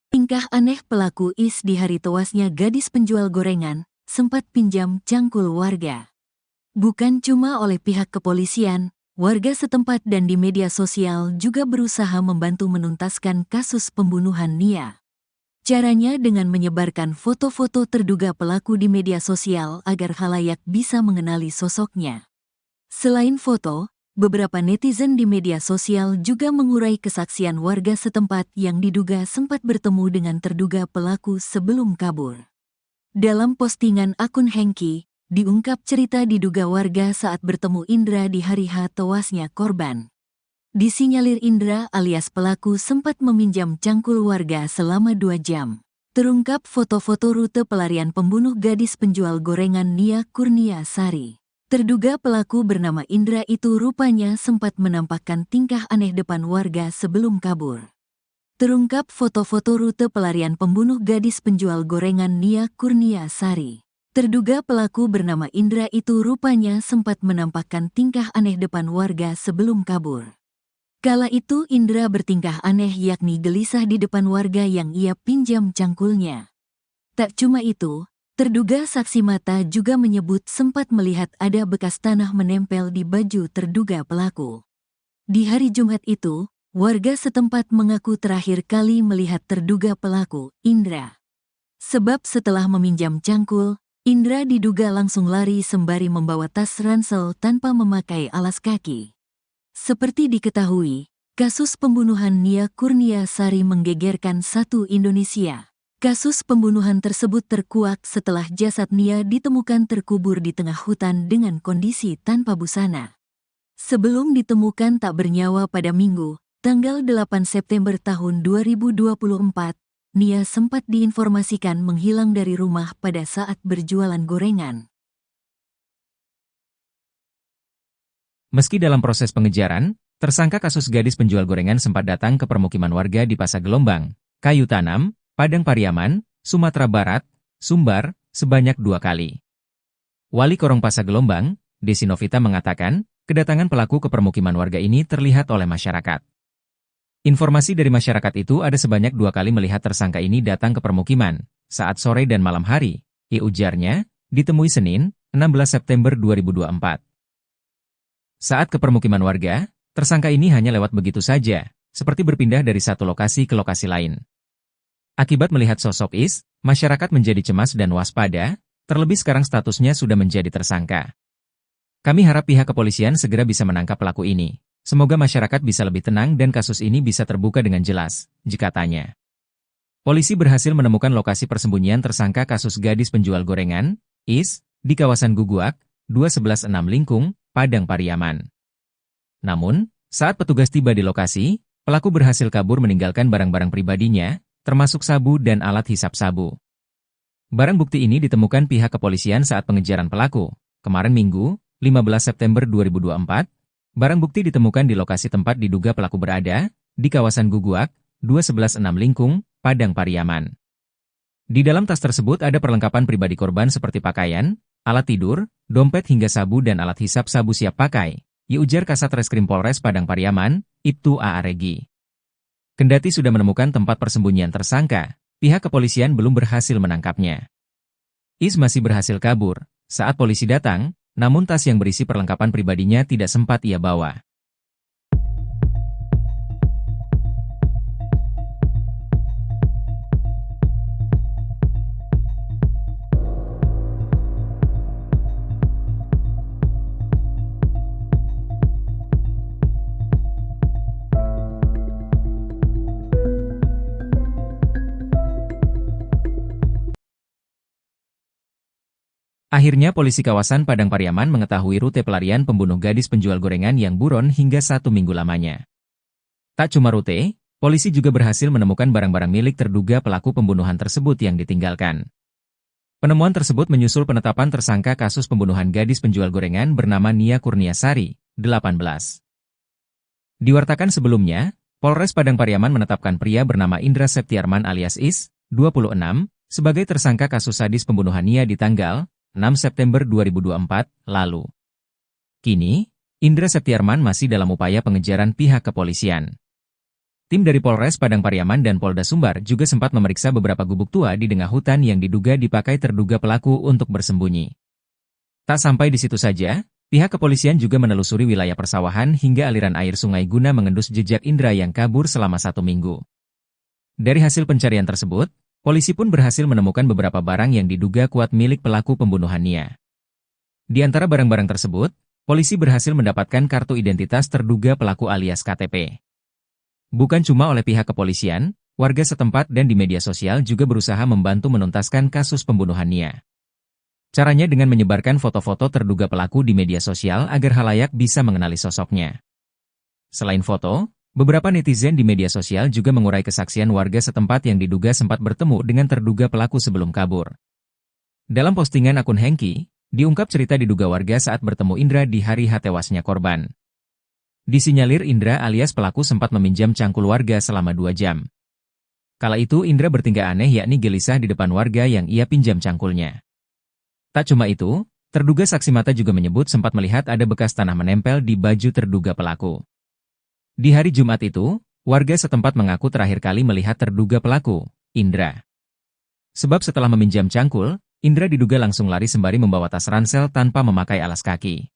Tingkah aneh pelaku Is di hari tewasnya gadis penjual gorengan, sempat pinjam cangkul warga. Bukan cuma oleh pihak kepolisian, warga setempat dan di media sosial juga berusaha membantu menuntaskan kasus pembunuhan Nia. Caranya dengan menyebarkan foto-foto terduga pelaku di media sosial agar khalayak bisa mengenali sosoknya. Selain foto, beberapa netizen di media sosial juga mengurai kesaksian warga setempat yang diduga sempat bertemu dengan terduga pelaku sebelum kabur. Dalam postingan akun Hengki, diungkap cerita diduga warga saat bertemu Indra di hari tewasnya korban. Disinyalir Indra alias pelaku sempat meminjam cangkul warga selama 2 jam. Terungkap foto-foto rute pelarian pembunuh gadis penjual gorengan Nia Kurniasari. Terduga pelaku bernama Indra itu rupanya sempat menampakkan tingkah aneh depan warga sebelum kabur. Terungkap foto-foto rute pelarian pembunuh gadis penjual gorengan Nia Kurniasari. Terduga pelaku bernama Indra itu rupanya sempat menampakkan tingkah aneh depan warga sebelum kabur. Kala itu Indra bertingkah aneh yakni gelisah di depan warga yang ia pinjam cangkulnya. Tak cuma itu, terduga saksi mata juga menyebut sempat melihat ada bekas tanah menempel di baju terduga pelaku. Di hari Jumat itu, warga setempat mengaku terakhir kali melihat terduga pelaku, Indra. Sebab setelah meminjam cangkul, Indra diduga langsung lari sembari membawa tas ransel tanpa memakai alas kaki. Seperti diketahui, kasus pembunuhan Nia Kurniasari menggegerkan satu Indonesia. Kasus pembunuhan tersebut terkuak setelah jasad Nia ditemukan terkubur di tengah hutan dengan kondisi tanpa busana. Sebelum ditemukan tak bernyawa pada Minggu, tanggal 8 September tahun 2024, Nia sempat diinformasikan menghilang dari rumah pada saat berjualan gorengan. Meski dalam proses pengejaran, tersangka kasus gadis penjual gorengan sempat datang ke permukiman warga di Pasar Gelombang, Kayu Tanam, Padang Pariaman, Sumatera Barat, Sumbar, sebanyak 2 kali. Wali Korong Pasar Gelombang, Desi Novita mengatakan, kedatangan pelaku ke permukiman warga ini terlihat oleh masyarakat. Informasi dari masyarakat itu ada sebanyak 2 kali melihat tersangka ini datang ke permukiman, saat sore dan malam hari, ujarnya, ditemui Senin, 16 September 2024. Saat ke permukiman warga, tersangka ini hanya lewat begitu saja, seperti berpindah dari satu lokasi ke lokasi lain. Akibat melihat sosok Is, masyarakat menjadi cemas dan waspada, terlebih sekarang statusnya sudah menjadi tersangka. Kami harap pihak kepolisian segera bisa menangkap pelaku ini. Semoga masyarakat bisa lebih tenang dan kasus ini bisa terbuka dengan jelas, jikatanya. Polisi berhasil menemukan lokasi persembunyian tersangka kasus gadis penjual gorengan, Is, di kawasan Guguak, 2116 Lingkung, Padang Pariaman. Namun, saat petugas tiba di lokasi, pelaku berhasil kabur meninggalkan barang-barang pribadinya, termasuk sabu dan alat hisap sabu. Barang bukti ini ditemukan pihak kepolisian saat pengejaran pelaku. Kemarin Minggu, 15 September 2024, barang bukti ditemukan di lokasi tempat diduga pelaku berada, di kawasan Guguak, 2116 Lingkung, Padang Pariaman. Di dalam tas tersebut ada perlengkapan pribadi korban seperti pakaian, alat tidur, dompet hingga sabu dan alat hisap sabu siap pakai, ujar Kasat Reskrim Polres Padang Pariaman, Ibtu A.A. Regi. Kendati sudah menemukan tempat persembunyian tersangka, pihak kepolisian belum berhasil menangkapnya. Is masih berhasil kabur saat polisi datang, namun tas yang berisi perlengkapan pribadinya tidak sempat ia bawa. Akhirnya polisi kawasan Padang Pariaman mengetahui rute pelarian pembunuh gadis penjual gorengan yang buron hingga 1 minggu lamanya. Tak cuma rute, polisi juga berhasil menemukan barang-barang milik terduga pelaku pembunuhan tersebut yang ditinggalkan. Penemuan tersebut menyusul penetapan tersangka kasus pembunuhan gadis penjual gorengan bernama Nia Kurniasari, 18. Diwartakan sebelumnya, Polres Padang Pariaman menetapkan pria bernama Indra Septiarman alias Is, 26, sebagai tersangka kasus sadis pembunuhan Nia di tanggal 6 September 2024 lalu. Kini, Indra Septiarman masih dalam upaya pengejaran pihak kepolisian. Tim dari Polres Padang Pariaman dan Polda Sumbar juga sempat memeriksa beberapa gubuk tua di tengah hutan yang diduga dipakai terduga pelaku untuk bersembunyi. Tak sampai di situ saja, pihak kepolisian juga menelusuri wilayah persawahan hingga aliran air sungai guna mengendus jejak Indra yang kabur selama 1 minggu. Dari hasil pencarian tersebut, polisi pun berhasil menemukan beberapa barang yang diduga kuat milik pelaku pembunuhan Nia. Di antara barang-barang tersebut, polisi berhasil mendapatkan kartu identitas terduga pelaku alias KTP. Bukan cuma oleh pihak kepolisian, warga setempat dan di media sosial juga berusaha membantu menuntaskan kasus pembunuhan Nia. Caranya dengan menyebarkan foto-foto terduga pelaku di media sosial agar halayak bisa mengenali sosoknya. Selain foto, beberapa netizen di media sosial juga mengurai kesaksian warga setempat yang diduga sempat bertemu dengan terduga pelaku sebelum kabur. Dalam postingan akun Hengki, diungkap cerita diduga warga saat bertemu Indra di hari tewasnya korban. Disinyalir Indra alias pelaku sempat meminjam cangkul warga selama 2 jam. Kala itu Indra bertingkah aneh yakni gelisah di depan warga yang ia pinjam cangkulnya. Tak cuma itu, terduga saksi mata juga menyebut sempat melihat ada bekas tanah menempel di baju terduga pelaku. Di hari Jumat itu, warga setempat mengaku terakhir kali melihat terduga pelaku, Indra. Sebab setelah meminjam cangkul, Indra diduga langsung lari sembari membawa tas ransel tanpa memakai alas kaki.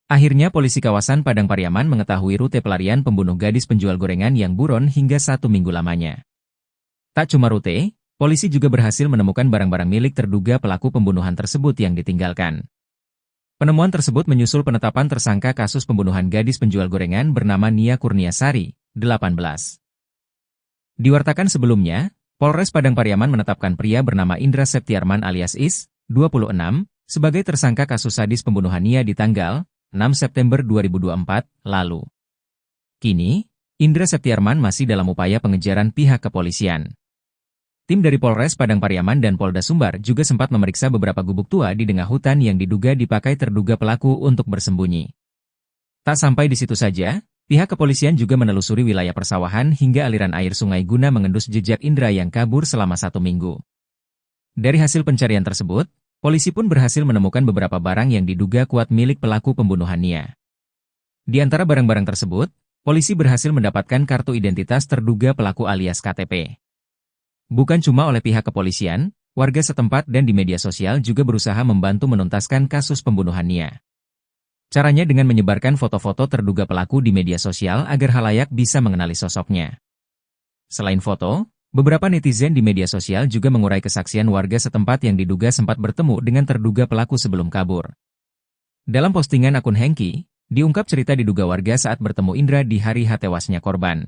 Akhirnya polisi kawasan Padang Pariaman mengetahui rute pelarian pembunuh gadis penjual gorengan yang buron hingga 1 minggu lamanya. Tak cuma rute, polisi juga berhasil menemukan barang-barang milik terduga pelaku pembunuhan tersebut yang ditinggalkan. Penemuan tersebut menyusul penetapan tersangka kasus pembunuhan gadis penjual gorengan bernama Nia Kurniasari, 18. Diwartakan sebelumnya, Polres Padang Pariaman menetapkan pria bernama Indra Septiarman alias Is, 26, sebagai tersangka kasus sadis pembunuhan Nia di tanggal 6 September 2024 lalu. Kini, Indra Septiarman masih dalam upaya pengejaran pihak kepolisian. Tim dari Polres Padang Pariaman dan Polda Sumbar juga sempat memeriksa beberapa gubuk tua di tengah hutan yang diduga dipakai terduga pelaku untuk bersembunyi. Tak sampai di situ saja, pihak kepolisian juga menelusuri wilayah persawahan hingga aliran air sungai guna mengendus jejak Indra yang kabur selama 1 minggu. Dari hasil pencarian tersebut, polisi pun berhasil menemukan beberapa barang yang diduga kuat milik pelaku pembunuhan Nia. Di antara barang-barang tersebut, polisi berhasil mendapatkan kartu identitas terduga pelaku alias KTP. Bukan cuma oleh pihak kepolisian, warga setempat dan di media sosial juga berusaha membantu menuntaskan kasus pembunuhan Nia. Caranya dengan menyebarkan foto-foto terduga pelaku di media sosial agar halayak bisa mengenali sosoknya. Selain foto, beberapa netizen di media sosial juga mengurai kesaksian warga setempat yang diduga sempat bertemu dengan terduga pelaku sebelum kabur. Dalam postingan akun Hengki, diungkap cerita diduga warga saat bertemu Indra di hari tewasnya korban.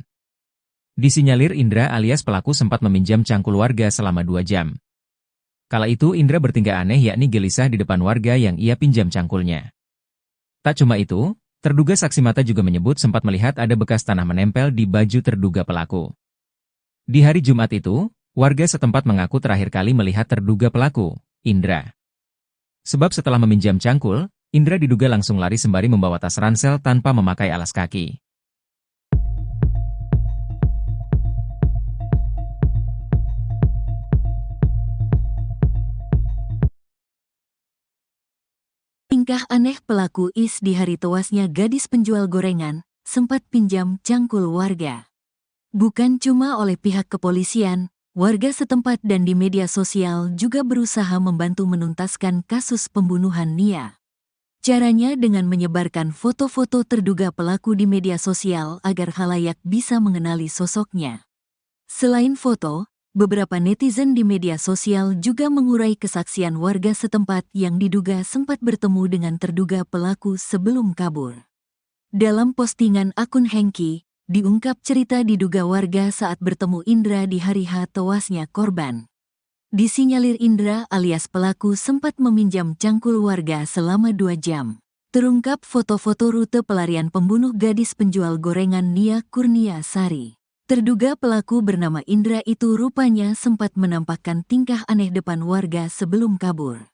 Disinyalir Indra alias pelaku sempat meminjam cangkul warga selama 2 jam. Kala itu Indra bertingkah aneh yakni gelisah di depan warga yang ia pinjam cangkulnya. Tak cuma itu, terduga saksi mata juga menyebut sempat melihat ada bekas tanah menempel di baju terduga pelaku. Di hari Jumat itu, warga setempat mengaku terakhir kali melihat terduga pelaku, Indra. Sebab setelah meminjam cangkul, Indra diduga langsung lari sembari membawa tas ransel tanpa memakai alas kaki. Tingkah aneh pelaku Is di hari tewasnya gadis penjual gorengan, sempat pinjam cangkul warga. Bukan cuma oleh pihak kepolisian, warga setempat dan di media sosial juga berusaha membantu menuntaskan kasus pembunuhan Nia. Caranya dengan menyebarkan foto-foto terduga pelaku di media sosial agar khalayak bisa mengenali sosoknya. Selain foto, beberapa netizen di media sosial juga mengurai kesaksian warga setempat yang diduga sempat bertemu dengan terduga pelaku sebelum kabur. Dalam postingan akun Hengki, diungkap cerita diduga warga saat bertemu Indra di hari H tewasnya korban. Disinyalir Indra alias pelaku sempat meminjam cangkul warga selama 2 jam. Terungkap foto-foto rute pelarian pembunuh gadis penjual gorengan Nia Kurnia Sari. Terduga pelaku bernama Indra itu rupanya sempat menampakkan tingkah aneh depan warga sebelum kabur.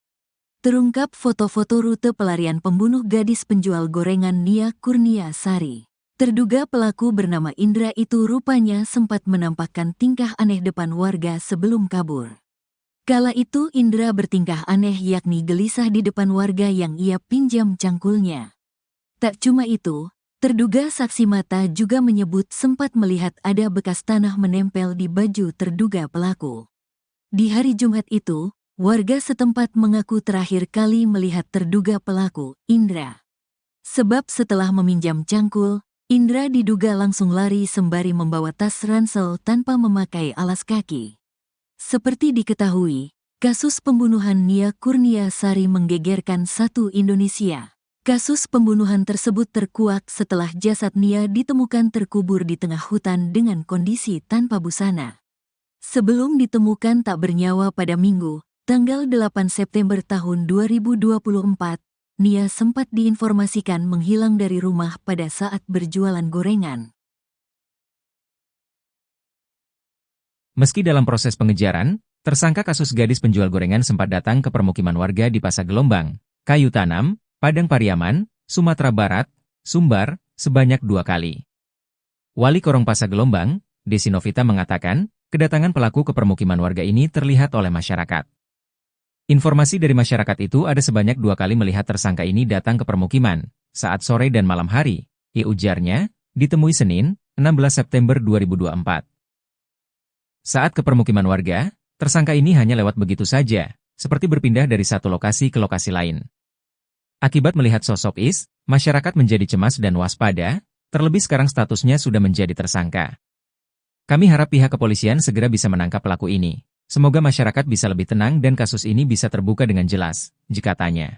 Terungkap foto-foto rute pelarian pembunuh gadis penjual gorengan Nia Kurnia Sari. Terduga pelaku bernama Indra itu rupanya sempat menampakkan tingkah aneh depan warga sebelum kabur. Kala itu Indra bertingkah aneh yakni gelisah di depan warga yang ia pinjam cangkulnya. Tak cuma itu, terduga saksi mata juga menyebut sempat melihat ada bekas tanah menempel di baju terduga pelaku. Di hari Jumat itu, warga setempat mengaku terakhir kali melihat terduga pelaku, Indra. Sebab setelah meminjam cangkul, Indra diduga langsung lari sembari membawa tas ransel tanpa memakai alas kaki. Seperti diketahui, kasus pembunuhan Nia Kurnia Sari menggegerkan satu Indonesia. Kasus pembunuhan tersebut terkuak setelah jasad Nia ditemukan terkubur di tengah hutan dengan kondisi tanpa busana. Sebelum ditemukan tak bernyawa pada Minggu, tanggal 8 September tahun 2024, Nia sempat diinformasikan menghilang dari rumah pada saat berjualan gorengan. Meski dalam proses pengejaran, tersangka kasus gadis penjual gorengan sempat datang ke permukiman warga di Pasar Gelombang, Kayu Tanam, Padang Pariaman, Sumatera Barat, Sumbar, sebanyak 2 kali. Wali Korong Pasar Gelombang, Desi Novita mengatakan, kedatangan pelaku ke permukiman warga ini terlihat oleh masyarakat. Informasi dari masyarakat itu ada sebanyak 2 kali melihat tersangka ini datang ke permukiman, saat sore dan malam hari, ujarnya, ditemui Senin, 16 September 2024. Saat ke permukiman warga, tersangka ini hanya lewat begitu saja, seperti berpindah dari satu lokasi ke lokasi lain. Akibat melihat sosok Is, masyarakat menjadi cemas dan waspada, terlebih sekarang statusnya sudah menjadi tersangka. Kami harap pihak kepolisian segera bisa menangkap pelaku ini. Semoga masyarakat bisa lebih tenang dan kasus ini bisa terbuka dengan jelas, katanya.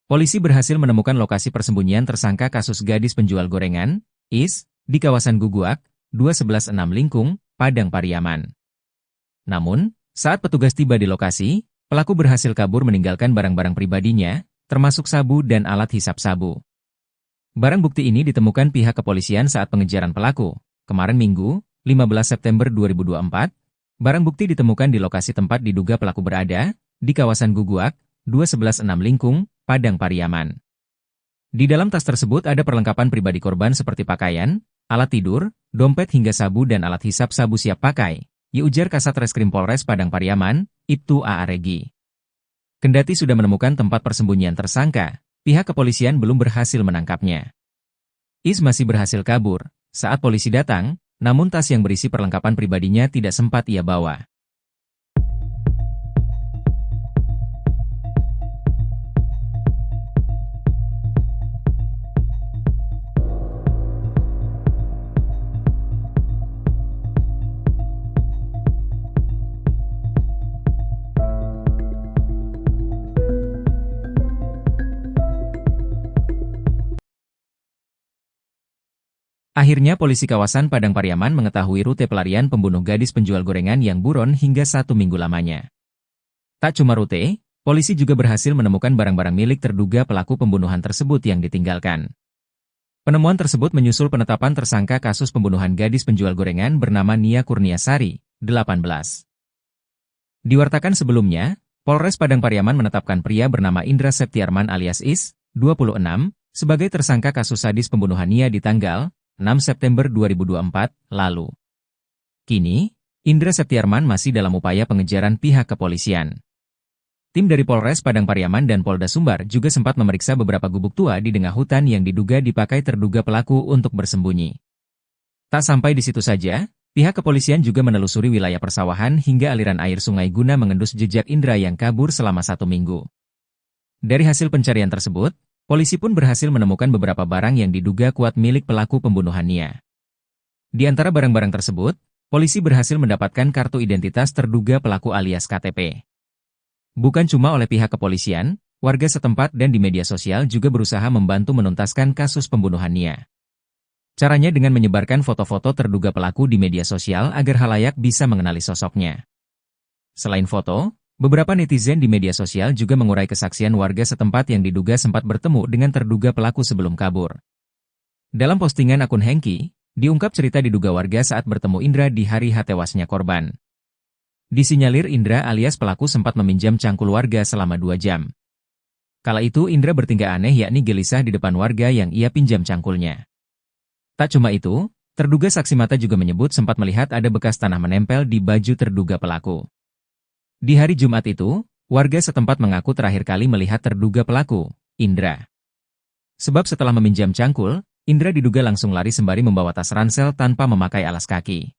Polisi berhasil menemukan lokasi persembunyian tersangka kasus gadis penjual gorengan, Is, di kawasan Guguak, 2116 Lingkung, Padang Pariaman. Namun, saat petugas tiba di lokasi, pelaku berhasil kabur meninggalkan barang-barang pribadinya, termasuk sabu dan alat hisap sabu. Barang bukti ini ditemukan pihak kepolisian saat pengejaran pelaku. Kemarin Minggu, 15 September 2024, barang bukti ditemukan di lokasi tempat diduga pelaku berada, di kawasan Guguak, 2116 Lingkung, Padang Pariaman. Di dalam tas tersebut ada perlengkapan pribadi korban seperti pakaian, alat tidur, dompet hingga sabu dan alat hisap sabu siap pakai, ujar Kasat Reskrim Polres Padang Pariaman, Ibtu A. Regi. Kendati sudah menemukan tempat persembunyian tersangka, pihak kepolisian belum berhasil menangkapnya. Is masih berhasil kabur saat polisi datang, namun tas yang berisi perlengkapan pribadinya tidak sempat ia bawa. Akhirnya polisi kawasan Padang Pariaman mengetahui rute pelarian pembunuh gadis penjual gorengan yang buron hingga 1 minggu lamanya. Tak cuma rute, polisi juga berhasil menemukan barang-barang milik terduga pelaku pembunuhan tersebut yang ditinggalkan. Penemuan tersebut menyusul penetapan tersangka kasus pembunuhan gadis penjual gorengan bernama Nia Kurnia Sari, 18. Diwartakan sebelumnya, Polres Padang Pariaman menetapkan pria bernama Indra Septiarman alias Is, 26, sebagai tersangka kasus sadis pembunuhan Nia di tanggal 6 September 2024 lalu. Kini, Indra Septiarman masih dalam upaya pengejaran pihak kepolisian. Tim dari Polres Padang Pariaman dan Polda Sumbar juga sempat memeriksa beberapa gubuk tua di tengah hutan yang diduga dipakai terduga pelaku untuk bersembunyi. Tak sampai di situ saja, pihak kepolisian juga menelusuri wilayah persawahan hingga aliran air sungai guna mengendus jejak Indra yang kabur selama 1 minggu. Dari hasil pencarian tersebut, polisi pun berhasil menemukan beberapa barang yang diduga kuat milik pelaku pembunuhan Nia. Di antara barang-barang tersebut, polisi berhasil mendapatkan kartu identitas terduga pelaku alias KTP. Bukan cuma oleh pihak kepolisian, warga setempat dan di media sosial juga berusaha membantu menuntaskan kasus pembunuhan Nia. Caranya dengan menyebarkan foto-foto terduga pelaku di media sosial agar halayak bisa mengenali sosoknya. Selain foto, beberapa netizen di media sosial juga mengurai kesaksian warga setempat yang diduga sempat bertemu dengan terduga pelaku sebelum kabur. Dalam postingan akun Hengki, diungkap cerita diduga warga saat bertemu Indra di hari tewasnya korban. Disinyalir Indra alias pelaku sempat meminjam cangkul warga selama 2 jam. Kala itu Indra bertingkah aneh yakni gelisah di depan warga yang ia pinjam cangkulnya. Tak cuma itu, terduga saksi mata juga menyebut sempat melihat ada bekas tanah menempel di baju terduga pelaku. Di hari Jumat itu, warga setempat mengaku terakhir kali melihat terduga pelaku, Indra. Sebab setelah meminjam cangkul, Indra diduga langsung lari sembari membawa tas ransel tanpa memakai alas kaki.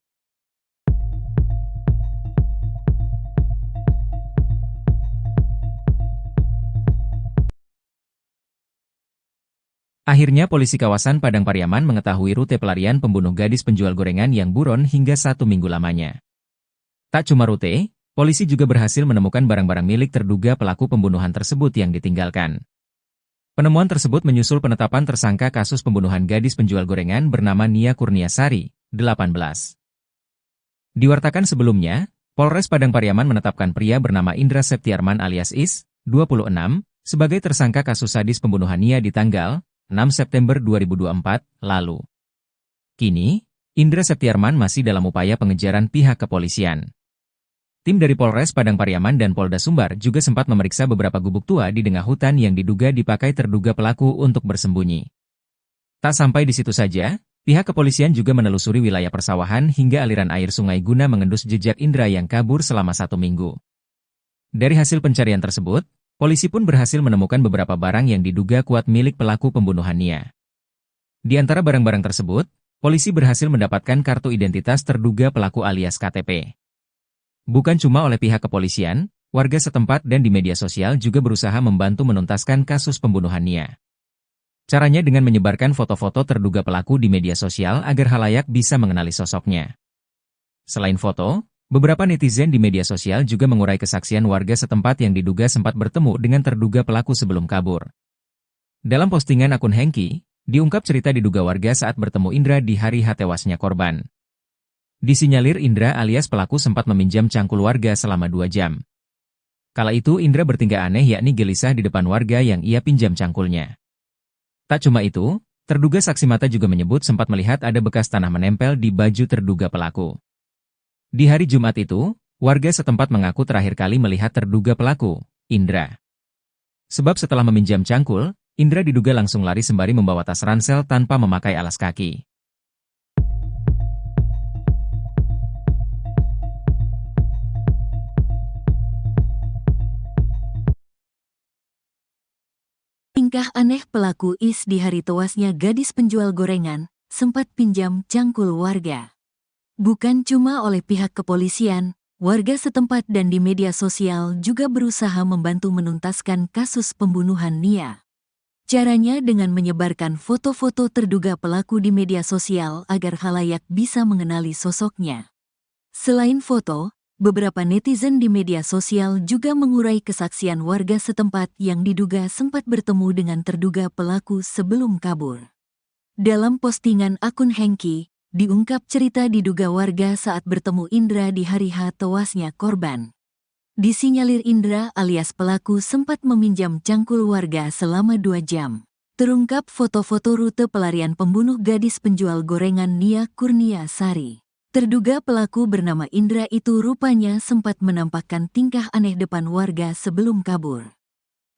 Akhirnya polisi kawasan Padang Pariaman mengetahui rute pelarian pembunuh gadis penjual gorengan yang buron hingga 1 minggu lamanya. Tak cuma rute, polisi juga berhasil menemukan barang-barang milik terduga pelaku pembunuhan tersebut yang ditinggalkan. Penemuan tersebut menyusul penetapan tersangka kasus pembunuhan gadis penjual gorengan bernama Nia Kurniasari, 18. Diwartakan sebelumnya, Polres Padang Pariaman menetapkan pria bernama Indra Septiarman alias Is, 26, sebagai tersangka kasus sadis pembunuhan Nia di tanggal 6 September 2024 lalu. Kini, Indra Septiarman masih dalam upaya pengejaran pihak kepolisian. Tim dari Polres Padang Pariaman dan Polda Sumbar juga sempat memeriksa beberapa gubuk tua di tengah hutan yang diduga dipakai terduga pelaku untuk bersembunyi. Tak sampai di situ saja, pihak kepolisian juga menelusuri wilayah persawahan hingga aliran air sungai guna mengendus jejak Indra yang kabur selama 1 minggu. Dari hasil pencarian tersebut, polisi pun berhasil menemukan beberapa barang yang diduga kuat milik pelaku pembunuhan Nia. Di antara barang-barang tersebut, polisi berhasil mendapatkan kartu identitas terduga pelaku alias KTP. Bukan cuma oleh pihak kepolisian, warga setempat dan di media sosial juga berusaha membantu menuntaskan kasus pembunuhan Nia. Caranya dengan menyebarkan foto-foto terduga pelaku di media sosial agar halayak bisa mengenali sosoknya. Selain foto, beberapa netizen di media sosial juga mengurai kesaksian warga setempat yang diduga sempat bertemu dengan terduga pelaku sebelum kabur. Dalam postingan akun Hengki, diungkap cerita diduga warga saat bertemu Indra di hari tewasnya korban. Disinyalir Indra alias pelaku sempat meminjam cangkul warga selama 2 jam. Kala itu Indra bertingkah aneh yakni gelisah di depan warga yang ia pinjam cangkulnya. Tak cuma itu, terduga saksi mata juga menyebut sempat melihat ada bekas tanah menempel di baju terduga pelaku. Di hari Jumat itu, warga setempat mengaku terakhir kali melihat terduga pelaku, Indra. Sebab setelah meminjam cangkul, Indra diduga langsung lari sembari membawa tas ransel tanpa memakai alas kaki. Tingkah aneh pelaku Is di hari tewasnya gadis penjual gorengan, sempat pinjam cangkul warga. Bukan cuma oleh pihak kepolisian, warga setempat dan di media sosial juga berusaha membantu menuntaskan kasus pembunuhan Nia. Caranya dengan menyebarkan foto-foto terduga pelaku di media sosial agar khalayak bisa mengenali sosoknya. Selain foto, beberapa netizen di media sosial juga mengurai kesaksian warga setempat yang diduga sempat bertemu dengan terduga pelaku sebelum kabur. Dalam postingan akun Hengki, diungkap cerita diduga warga saat bertemu Indra di hari tewasnya korban. Disinyalir Indra alias pelaku sempat meminjam cangkul warga selama 2 jam. Terungkap foto-foto rute pelarian pembunuh gadis penjual gorengan Nia Kurniasari. Terduga pelaku bernama Indra itu rupanya sempat menampakkan tingkah aneh depan warga sebelum kabur.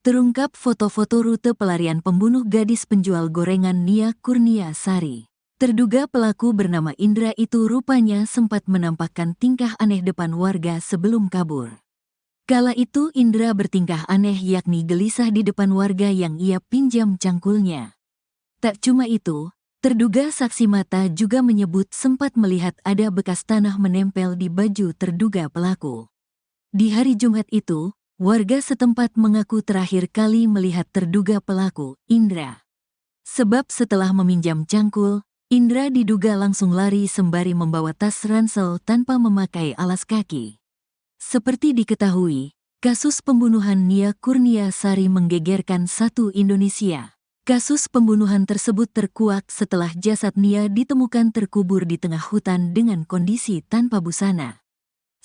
Terungkap foto-foto rute pelarian pembunuh gadis penjual gorengan Nia Kurniasari. Terduga pelaku bernama Indra itu rupanya sempat menampakkan tingkah aneh depan warga sebelum kabur. Kala itu Indra bertingkah aneh yakni gelisah di depan warga yang ia pinjam cangkulnya. Tak cuma itu, terduga saksi mata juga menyebut sempat melihat ada bekas tanah menempel di baju terduga pelaku. Di hari Jumat itu, warga setempat mengaku terakhir kali melihat terduga pelaku, Indra. Sebab setelah meminjam cangkul, Indra diduga langsung lari sembari membawa tas ransel tanpa memakai alas kaki. Seperti diketahui, Kasus pembunuhan Nia Kurniasari menggegerkan satu Indonesia. Kasus pembunuhan tersebut terkuak setelah jasad Nia ditemukan terkubur di tengah hutan dengan kondisi tanpa busana.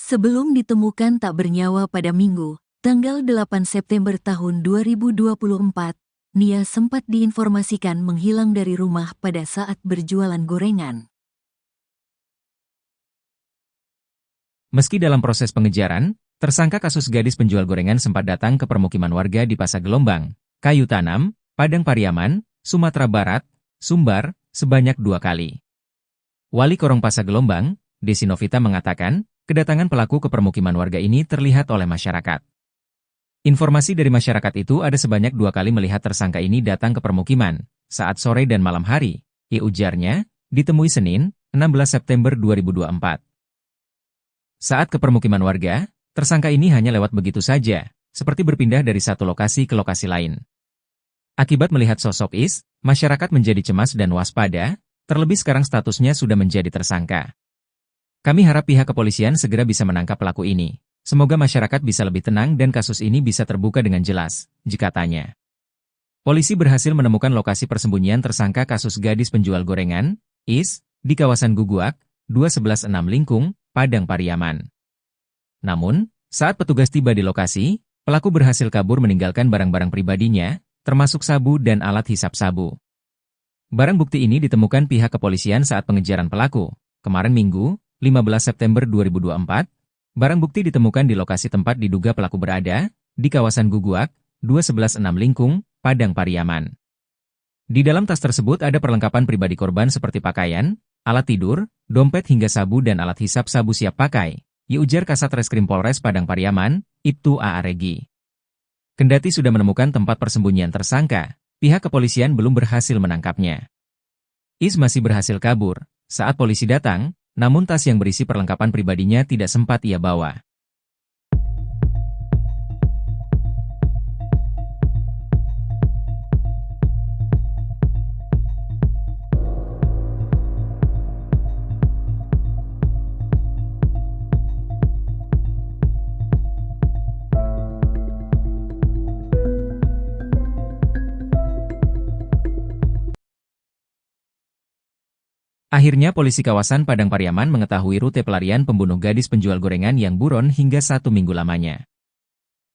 Sebelum ditemukan tak bernyawa pada Minggu, tanggal 8 September tahun 2024, Nia sempat diinformasikan menghilang dari rumah pada saat berjualan gorengan. Meski dalam proses pengejaran, tersangka kasus gadis penjual gorengan sempat datang ke permukiman warga di Pasar Gelombang, Kayu Tanam, Padang Pariaman, Sumatera Barat, Sumbar, sebanyak 2 kali. Wali Korong Pasar Gelombang, Desi Novita mengatakan, kedatangan pelaku ke permukiman warga ini terlihat oleh masyarakat. Informasi dari masyarakat itu ada sebanyak 2 kali melihat tersangka ini datang ke permukiman, saat sore dan malam hari, ujarnya, ditemui Senin, 16 September 2024. Saat ke permukiman warga, tersangka ini hanya lewat begitu saja, seperti berpindah dari satu lokasi ke lokasi lain. Akibat melihat sosok Is, masyarakat menjadi cemas dan waspada, terlebih sekarang statusnya sudah menjadi tersangka. Kami harap pihak kepolisian segera bisa menangkap pelaku ini. Semoga masyarakat bisa lebih tenang dan kasus ini bisa terbuka dengan jelas, katanya. Polisi berhasil menemukan lokasi persembunyian tersangka kasus gadis penjual gorengan, Is, di kawasan Guguak, 2116 Lingkung, Padang Pariaman. Namun, saat petugas tiba di lokasi, pelaku berhasil kabur meninggalkan barang-barang pribadinya, termasuk sabu dan alat hisap sabu. Barang bukti ini ditemukan pihak kepolisian saat pengejaran pelaku. Kemarin Minggu, 15 September 2024, barang bukti ditemukan di lokasi tempat diduga pelaku berada, di kawasan Guguak, 2116 Lingkung, Padang Pariaman. Di dalam tas tersebut ada perlengkapan pribadi korban seperti pakaian, alat tidur, dompet hingga sabu dan alat hisap sabu siap pakai, ujar Kasat Reskrim Polres Padang Pariaman, Ibtu A. Regi. Kendati sudah menemukan tempat persembunyian tersangka, pihak kepolisian belum berhasil menangkapnya. Is masih berhasil kabur. Saat polisi datang, namun tas yang berisi perlengkapan pribadinya tidak sempat ia bawa. Akhirnya polisi kawasan Padang Pariaman mengetahui rute pelarian pembunuh gadis penjual gorengan yang buron hingga 1 minggu lamanya.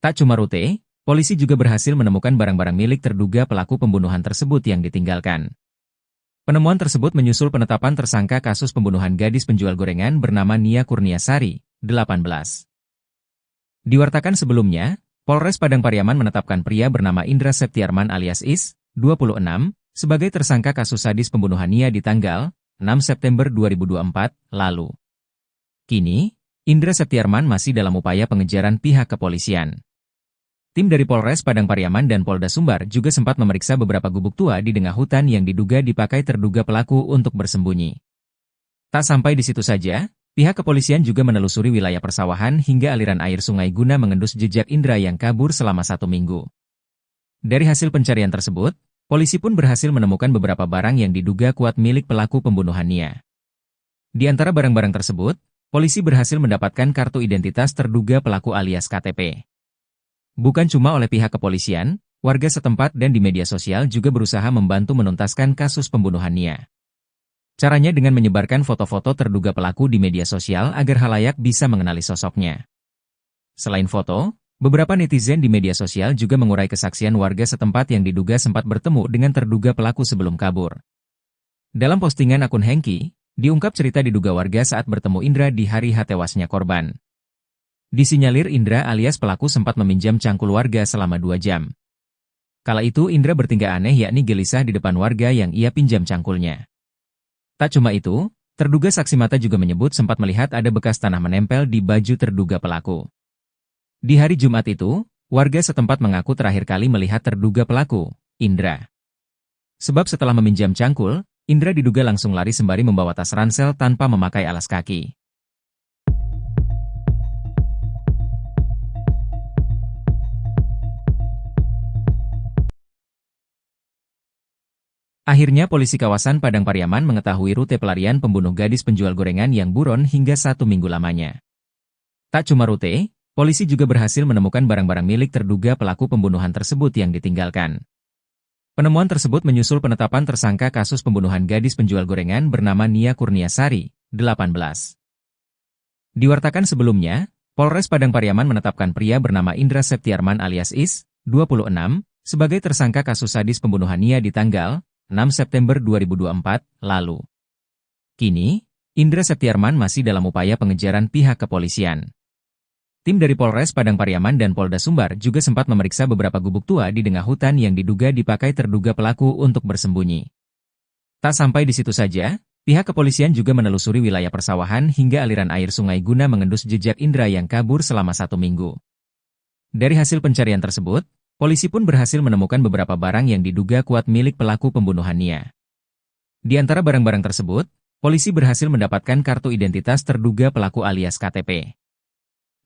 Tak cuma rute, polisi juga berhasil menemukan barang-barang milik terduga pelaku pembunuhan tersebut yang ditinggalkan. Penemuan tersebut menyusul penetapan tersangka kasus pembunuhan gadis penjual gorengan bernama Nia Kurniasari, 18. Diwartakan sebelumnya, Polres Padang Pariaman menetapkan pria bernama Indra Septiarman alias Is, 26, sebagai tersangka kasus sadis pembunuhan Nia di tanggal 6 September 2024 lalu. Kini, Indra Septiarman masih dalam upaya pengejaran pihak kepolisian. Tim dari Polres Padang Pariaman dan Polda Sumbar juga sempat memeriksa beberapa gubuk tua di tengah hutan yang diduga dipakai terduga pelaku untuk bersembunyi. Tak sampai di situ saja, pihak kepolisian juga menelusuri wilayah persawahan hingga aliran air sungai guna mengendus jejak Indra yang kabur selama 1 minggu. Dari hasil pencarian tersebut, polisi pun berhasil menemukan beberapa barang yang diduga kuat milik pelaku pembunuhan Nia. Di antara barang-barang tersebut, polisi berhasil mendapatkan kartu identitas terduga pelaku alias KTP. Bukan cuma oleh pihak kepolisian, warga setempat dan di media sosial juga berusaha membantu menuntaskan kasus pembunuhan Nia. Caranya dengan menyebarkan foto-foto terduga pelaku di media sosial agar khalayak bisa mengenali sosoknya. Selain foto, beberapa netizen di media sosial juga mengurai kesaksian warga setempat yang diduga sempat bertemu dengan terduga pelaku sebelum kabur. Dalam postingan akun Hengki, diungkap cerita diduga warga saat bertemu Indra di hari tewasnya korban. Disinyalir Indra alias pelaku sempat meminjam cangkul warga selama 2 jam. Kala itu Indra bertingkah aneh yakni gelisah di depan warga yang ia pinjam cangkulnya. Tak cuma itu, terduga saksi mata juga menyebut sempat melihat ada bekas tanah menempel di baju terduga pelaku. Di hari Jumat itu, warga setempat mengaku terakhir kali melihat terduga pelaku, Indra. Sebab setelah meminjam cangkul, Indra diduga langsung lari sembari membawa tas ransel tanpa memakai alas kaki. Akhirnya polisi kawasan Padang Pariaman mengetahui rute pelarian pembunuh gadis penjual gorengan yang buron hingga 1 minggu lamanya. Tak cuma rute, polisi juga berhasil menemukan barang-barang milik terduga pelaku pembunuhan tersebut yang ditinggalkan. Penemuan tersebut menyusul penetapan tersangka kasus pembunuhan gadis penjual gorengan bernama Nia Kurniasari, 18. Diwartakan sebelumnya, Polres Padang Pariaman menetapkan pria bernama Indra Septiarman alias Is, 26, sebagai tersangka kasus sadis pembunuhan Nia di tanggal 6 September 2024 lalu. Kini, Indra Septiarman masih dalam upaya pengejaran pihak kepolisian. Tim dari Polres Padang Pariaman dan Polda Sumbar juga sempat memeriksa beberapa gubuk tua di tengah hutan yang diduga dipakai terduga pelaku untuk bersembunyi. Tak sampai di situ saja, pihak kepolisian juga menelusuri wilayah persawahan hingga aliran air sungai guna mengendus jejak Indra yang kabur selama 1 minggu. Dari hasil pencarian tersebut, polisi pun berhasil menemukan beberapa barang yang diduga kuat milik pelaku pembunuhan Nia. Di antara barang-barang tersebut, polisi berhasil mendapatkan kartu identitas terduga pelaku alias KTP.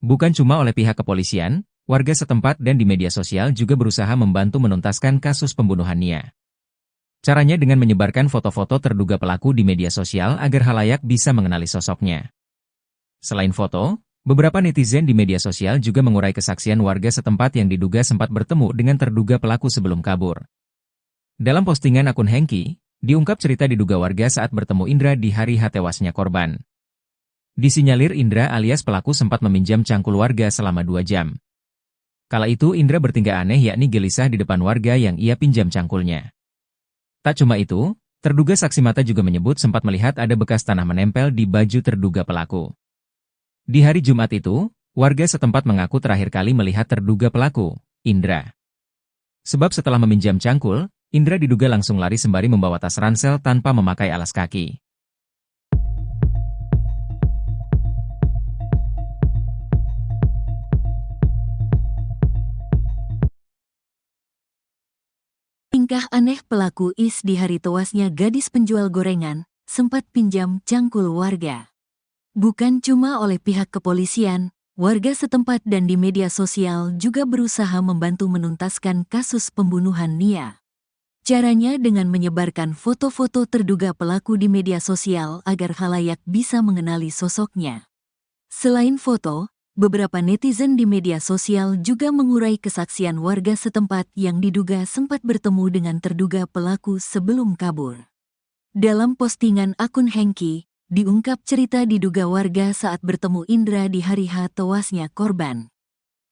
Bukan cuma oleh pihak kepolisian, warga setempat dan di media sosial juga berusaha membantu menuntaskan kasus pembunuhan Nia. Caranya dengan menyebarkan foto-foto terduga pelaku di media sosial agar khalayak bisa mengenali sosoknya. Selain foto, beberapa netizen di media sosial juga mengurai kesaksian warga setempat yang diduga sempat bertemu dengan terduga pelaku sebelum kabur. Dalam postingan akun Hengki, diungkap cerita diduga warga saat bertemu Indra di hari tewasnya korban. Disinyalir Indra alias pelaku sempat meminjam cangkul warga selama 2 jam. Kala itu Indra bertingkah aneh yakni gelisah di depan warga yang ia pinjam cangkulnya. Tak cuma itu, terduga saksi mata juga menyebut sempat melihat ada bekas tanah menempel di baju terduga pelaku. Di hari Jumat itu, warga setempat mengaku terakhir kali melihat terduga pelaku, Indra. Sebab setelah meminjam cangkul, Indra diduga langsung lari sembari membawa tas ransel tanpa memakai alas kaki. Tingkah aneh pelaku Is di hari tewasnya gadis penjual gorengan, sempat pinjam cangkul warga. Bukan cuma oleh pihak kepolisian, warga setempat dan di media sosial juga berusaha membantu menuntaskan kasus pembunuhan Nia. Caranya dengan menyebarkan foto-foto terduga pelaku di media sosial agar khalayak bisa mengenali sosoknya. Selain foto, beberapa netizen di media sosial juga mengurai kesaksian warga setempat yang diduga sempat bertemu dengan terduga pelaku sebelum kabur. Dalam postingan akun Hengki, diungkap cerita diduga warga saat bertemu Indra di hari tewasnya korban.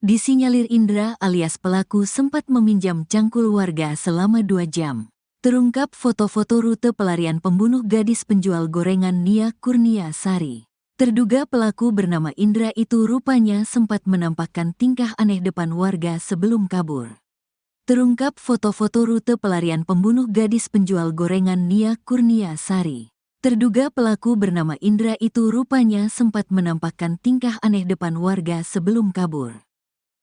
Disinyalir Indra alias pelaku sempat meminjam cangkul warga selama 2 jam. Terungkap foto-foto rute pelarian pembunuh gadis penjual gorengan Nia Kurniasari. Terduga pelaku bernama Indra itu rupanya sempat menampakkan tingkah aneh depan warga sebelum kabur. Terungkap foto-foto rute pelarian pembunuh gadis penjual gorengan Nia Kurniasari. Terduga pelaku bernama Indra itu rupanya sempat menampakkan tingkah aneh depan warga sebelum kabur.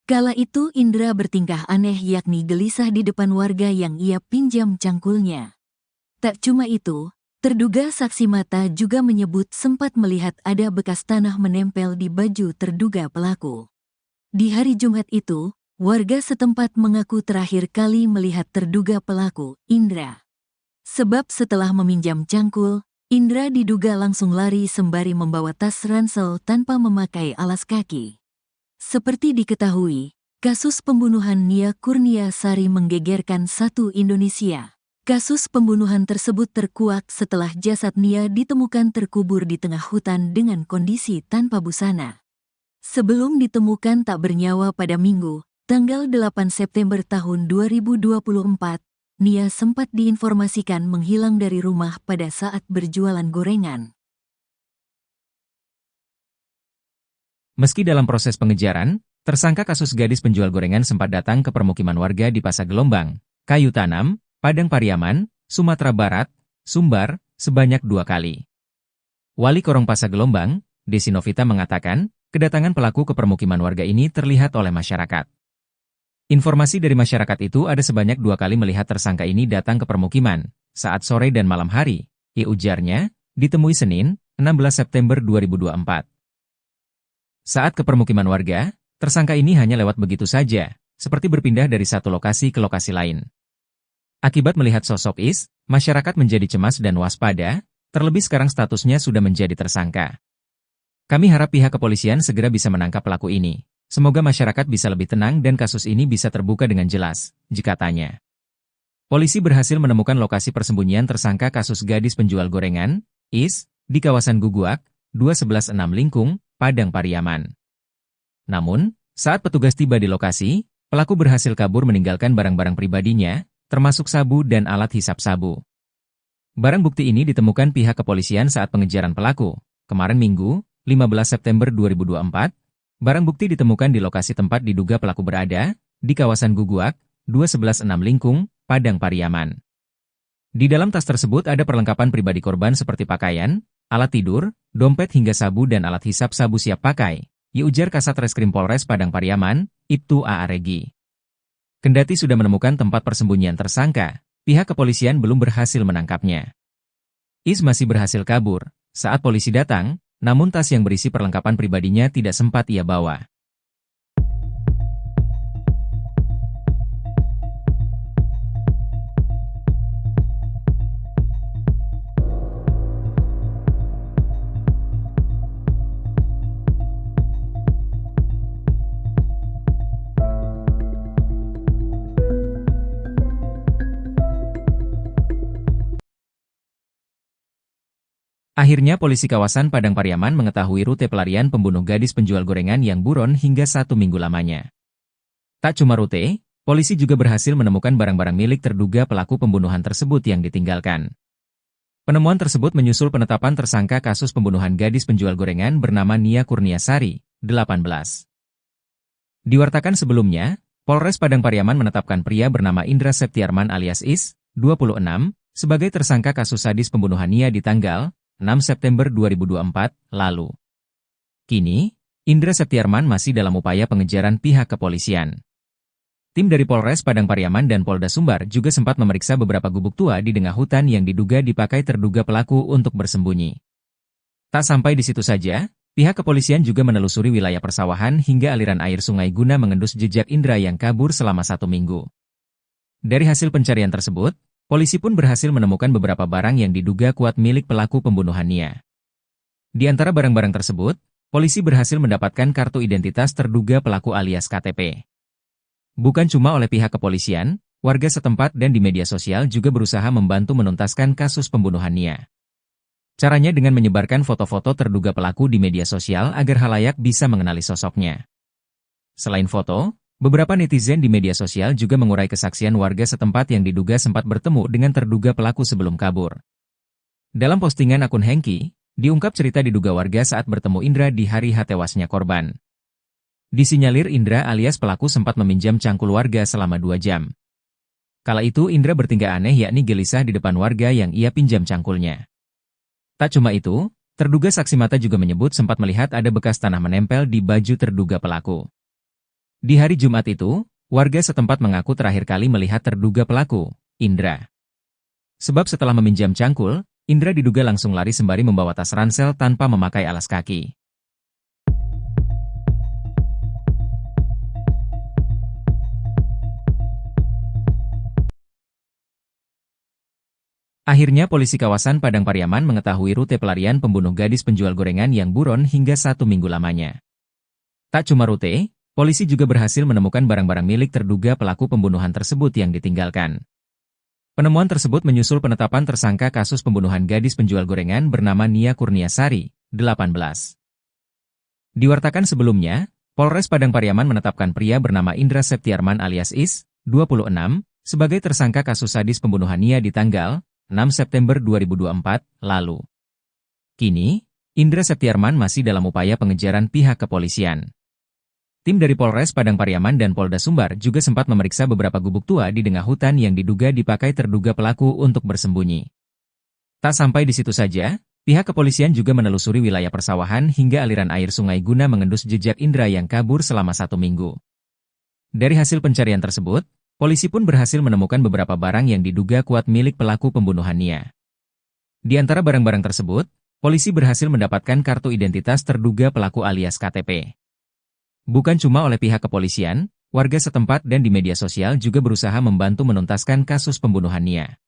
Kala itu Indra bertingkah aneh yakni gelisah di depan warga yang ia pinjam cangkulnya. Tak cuma itu, terduga saksi mata juga menyebut sempat melihat ada bekas tanah menempel di baju terduga pelaku. Di hari Jumat itu, warga setempat mengaku terakhir kali melihat terduga pelaku, Indra. Sebab setelah meminjam cangkul, Indra diduga langsung lari sembari membawa tas ransel tanpa memakai alas kaki. Seperti diketahui, kasus pembunuhan Nia Kurniasari menggegerkan satu Indonesia. Kasus pembunuhan tersebut terkuak setelah jasad Nia ditemukan terkubur di tengah hutan dengan kondisi tanpa busana. Sebelum ditemukan tak bernyawa pada Minggu, tanggal 8 September tahun 2024, Nia sempat diinformasikan menghilang dari rumah pada saat berjualan gorengan. Meski dalam proses pengejaran, tersangka kasus gadis penjual gorengan sempat datang ke permukiman warga di Pasar Gelombang, Kayu Tanam, Padang Pariaman, Sumatera Barat, Sumbar, sebanyak 2 kali. Wali Korong Pasar Gelombang, Desi Novita mengatakan, kedatangan pelaku ke permukiman warga ini terlihat oleh masyarakat. Informasi dari masyarakat itu ada sebanyak 2 kali melihat tersangka ini datang ke permukiman, saat sore dan malam hari, ujarnya, ditemui Senin, 16 September 2024. Saat ke permukiman warga, tersangka ini hanya lewat begitu saja, seperti berpindah dari satu lokasi ke lokasi lain. Akibat melihat sosok Is, masyarakat menjadi cemas dan waspada, terlebih sekarang statusnya sudah menjadi tersangka. Kami harap pihak kepolisian segera bisa menangkap pelaku ini, Semoga masyarakat bisa lebih tenang dan kasus ini bisa terbuka dengan jelas, katanya. Polisi berhasil menemukan lokasi persembunyian tersangka kasus gadis penjual gorengan, IS, di kawasan Guguak, 2116 Lingkung, Padang Pariaman. Namun, saat petugas tiba di lokasi, pelaku berhasil kabur meninggalkan barang-barang pribadinya, termasuk sabu dan alat hisap sabu. Barang bukti ini ditemukan pihak kepolisian saat pengejaran pelaku. Kemarin Minggu, 15 September 2024, barang bukti ditemukan di lokasi tempat diduga pelaku berada, di kawasan Guguak, 2116 Lingkung, Padang Pariaman. Di dalam tas tersebut ada perlengkapan pribadi korban seperti pakaian, alat tidur, dompet hingga sabu dan alat hisap sabu siap pakai, ujar Kasat Reskrim Polres Padang Pariaman, Ibtu A.A. Regi. Kendati sudah menemukan tempat persembunyian tersangka, pihak kepolisian belum berhasil menangkapnya. IS masih berhasil kabur saat polisi datang, namun tas yang berisi perlengkapan pribadinya tidak sempat ia bawa. Akhirnya polisi kawasan Padang Pariaman mengetahui rute pelarian pembunuh gadis penjual gorengan yang buron hingga 1 minggu lamanya. Tak cuma rute, polisi juga berhasil menemukan barang-barang milik terduga pelaku pembunuhan tersebut yang ditinggalkan. Penemuan tersebut menyusul penetapan tersangka kasus pembunuhan gadis penjual gorengan bernama Nia Kurniasari, 18. Diwartakan sebelumnya, Polres Padang Pariaman menetapkan pria bernama Indra Septiarman alias Is, 26, sebagai tersangka kasus sadis pembunuhan Nia di tanggal 6 September 2024 lalu. Kini, Indra Septiarman masih dalam upaya pengejaran pihak kepolisian. Tim dari Polres Padang Pariaman dan Polda Sumbar juga sempat memeriksa beberapa gubuk tua di tengah hutan yang diduga dipakai terduga pelaku untuk bersembunyi. Tak sampai di situ saja, pihak kepolisian juga menelusuri wilayah persawahan hingga aliran air sungai guna mengendus jejak Indra yang kabur selama 1 minggu. Dari hasil pencarian tersebut, polisi pun berhasil menemukan beberapa barang yang diduga kuat milik pelaku pembunuhan Nia. Di antara barang-barang tersebut, polisi berhasil mendapatkan kartu identitas terduga pelaku alias KTP. Bukan cuma oleh pihak kepolisian, warga setempat dan di media sosial juga berusaha membantu menuntaskan kasus pembunuhan Nia. Caranya dengan menyebarkan foto-foto terduga pelaku di media sosial agar khalayak bisa mengenali sosoknya. Selain foto, beberapa netizen di media sosial juga mengurai kesaksian warga setempat yang diduga sempat bertemu dengan terduga pelaku sebelum kabur. Dalam postingan akun Hengki, diungkap cerita diduga warga saat bertemu Indra di hari tewasnya korban. Disinyalir Indra alias pelaku sempat meminjam cangkul warga selama 2 jam. Kala itu Indra bertingkah aneh yakni gelisah di depan warga yang ia pinjam cangkulnya. Tak cuma itu, terduga saksi mata juga menyebut sempat melihat ada bekas tanah menempel di baju terduga pelaku. Di hari Jumat itu, warga setempat mengaku terakhir kali melihat terduga pelaku, Indra. Sebab setelah meminjam cangkul, Indra diduga langsung lari sembari membawa tas ransel tanpa memakai alas kaki. Akhirnya polisi kawasan Padang Pariaman mengetahui rute pelarian pembunuh gadis penjual gorengan yang buron hingga 1 minggu lamanya. Tak cuma rute, polisi juga berhasil menemukan barang-barang milik terduga pelaku pembunuhan tersebut yang ditinggalkan. Penemuan tersebut menyusul penetapan tersangka kasus pembunuhan gadis penjual gorengan bernama Nia Kurniasari, 18. Diwartakan sebelumnya, Polres Padang Pariaman menetapkan pria bernama Indra Septiarman alias Is, 26, sebagai tersangka kasus sadis pembunuhan Nia di tanggal 6 September 2024 lalu. Kini, Indra Septiarman masih dalam upaya pengejaran pihak kepolisian. Tim dari Polres Padang Pariaman dan Polda Sumbar juga sempat memeriksa beberapa gubuk tua di tengah hutan yang diduga dipakai terduga pelaku untuk bersembunyi. Tak sampai di situ saja, pihak kepolisian juga menelusuri wilayah persawahan hingga aliran air sungai guna mengendus jejak Indra yang kabur selama 1 minggu. Dari hasil pencarian tersebut, polisi pun berhasil menemukan beberapa barang yang diduga kuat milik pelaku pembunuhan Nia. Di antara barang-barang tersebut, polisi berhasil mendapatkan kartu identitas terduga pelaku alias KTP. Bukan cuma oleh pihak kepolisian, warga setempat dan di media sosial juga berusaha membantu menuntaskan kasus pembunuhan Nia.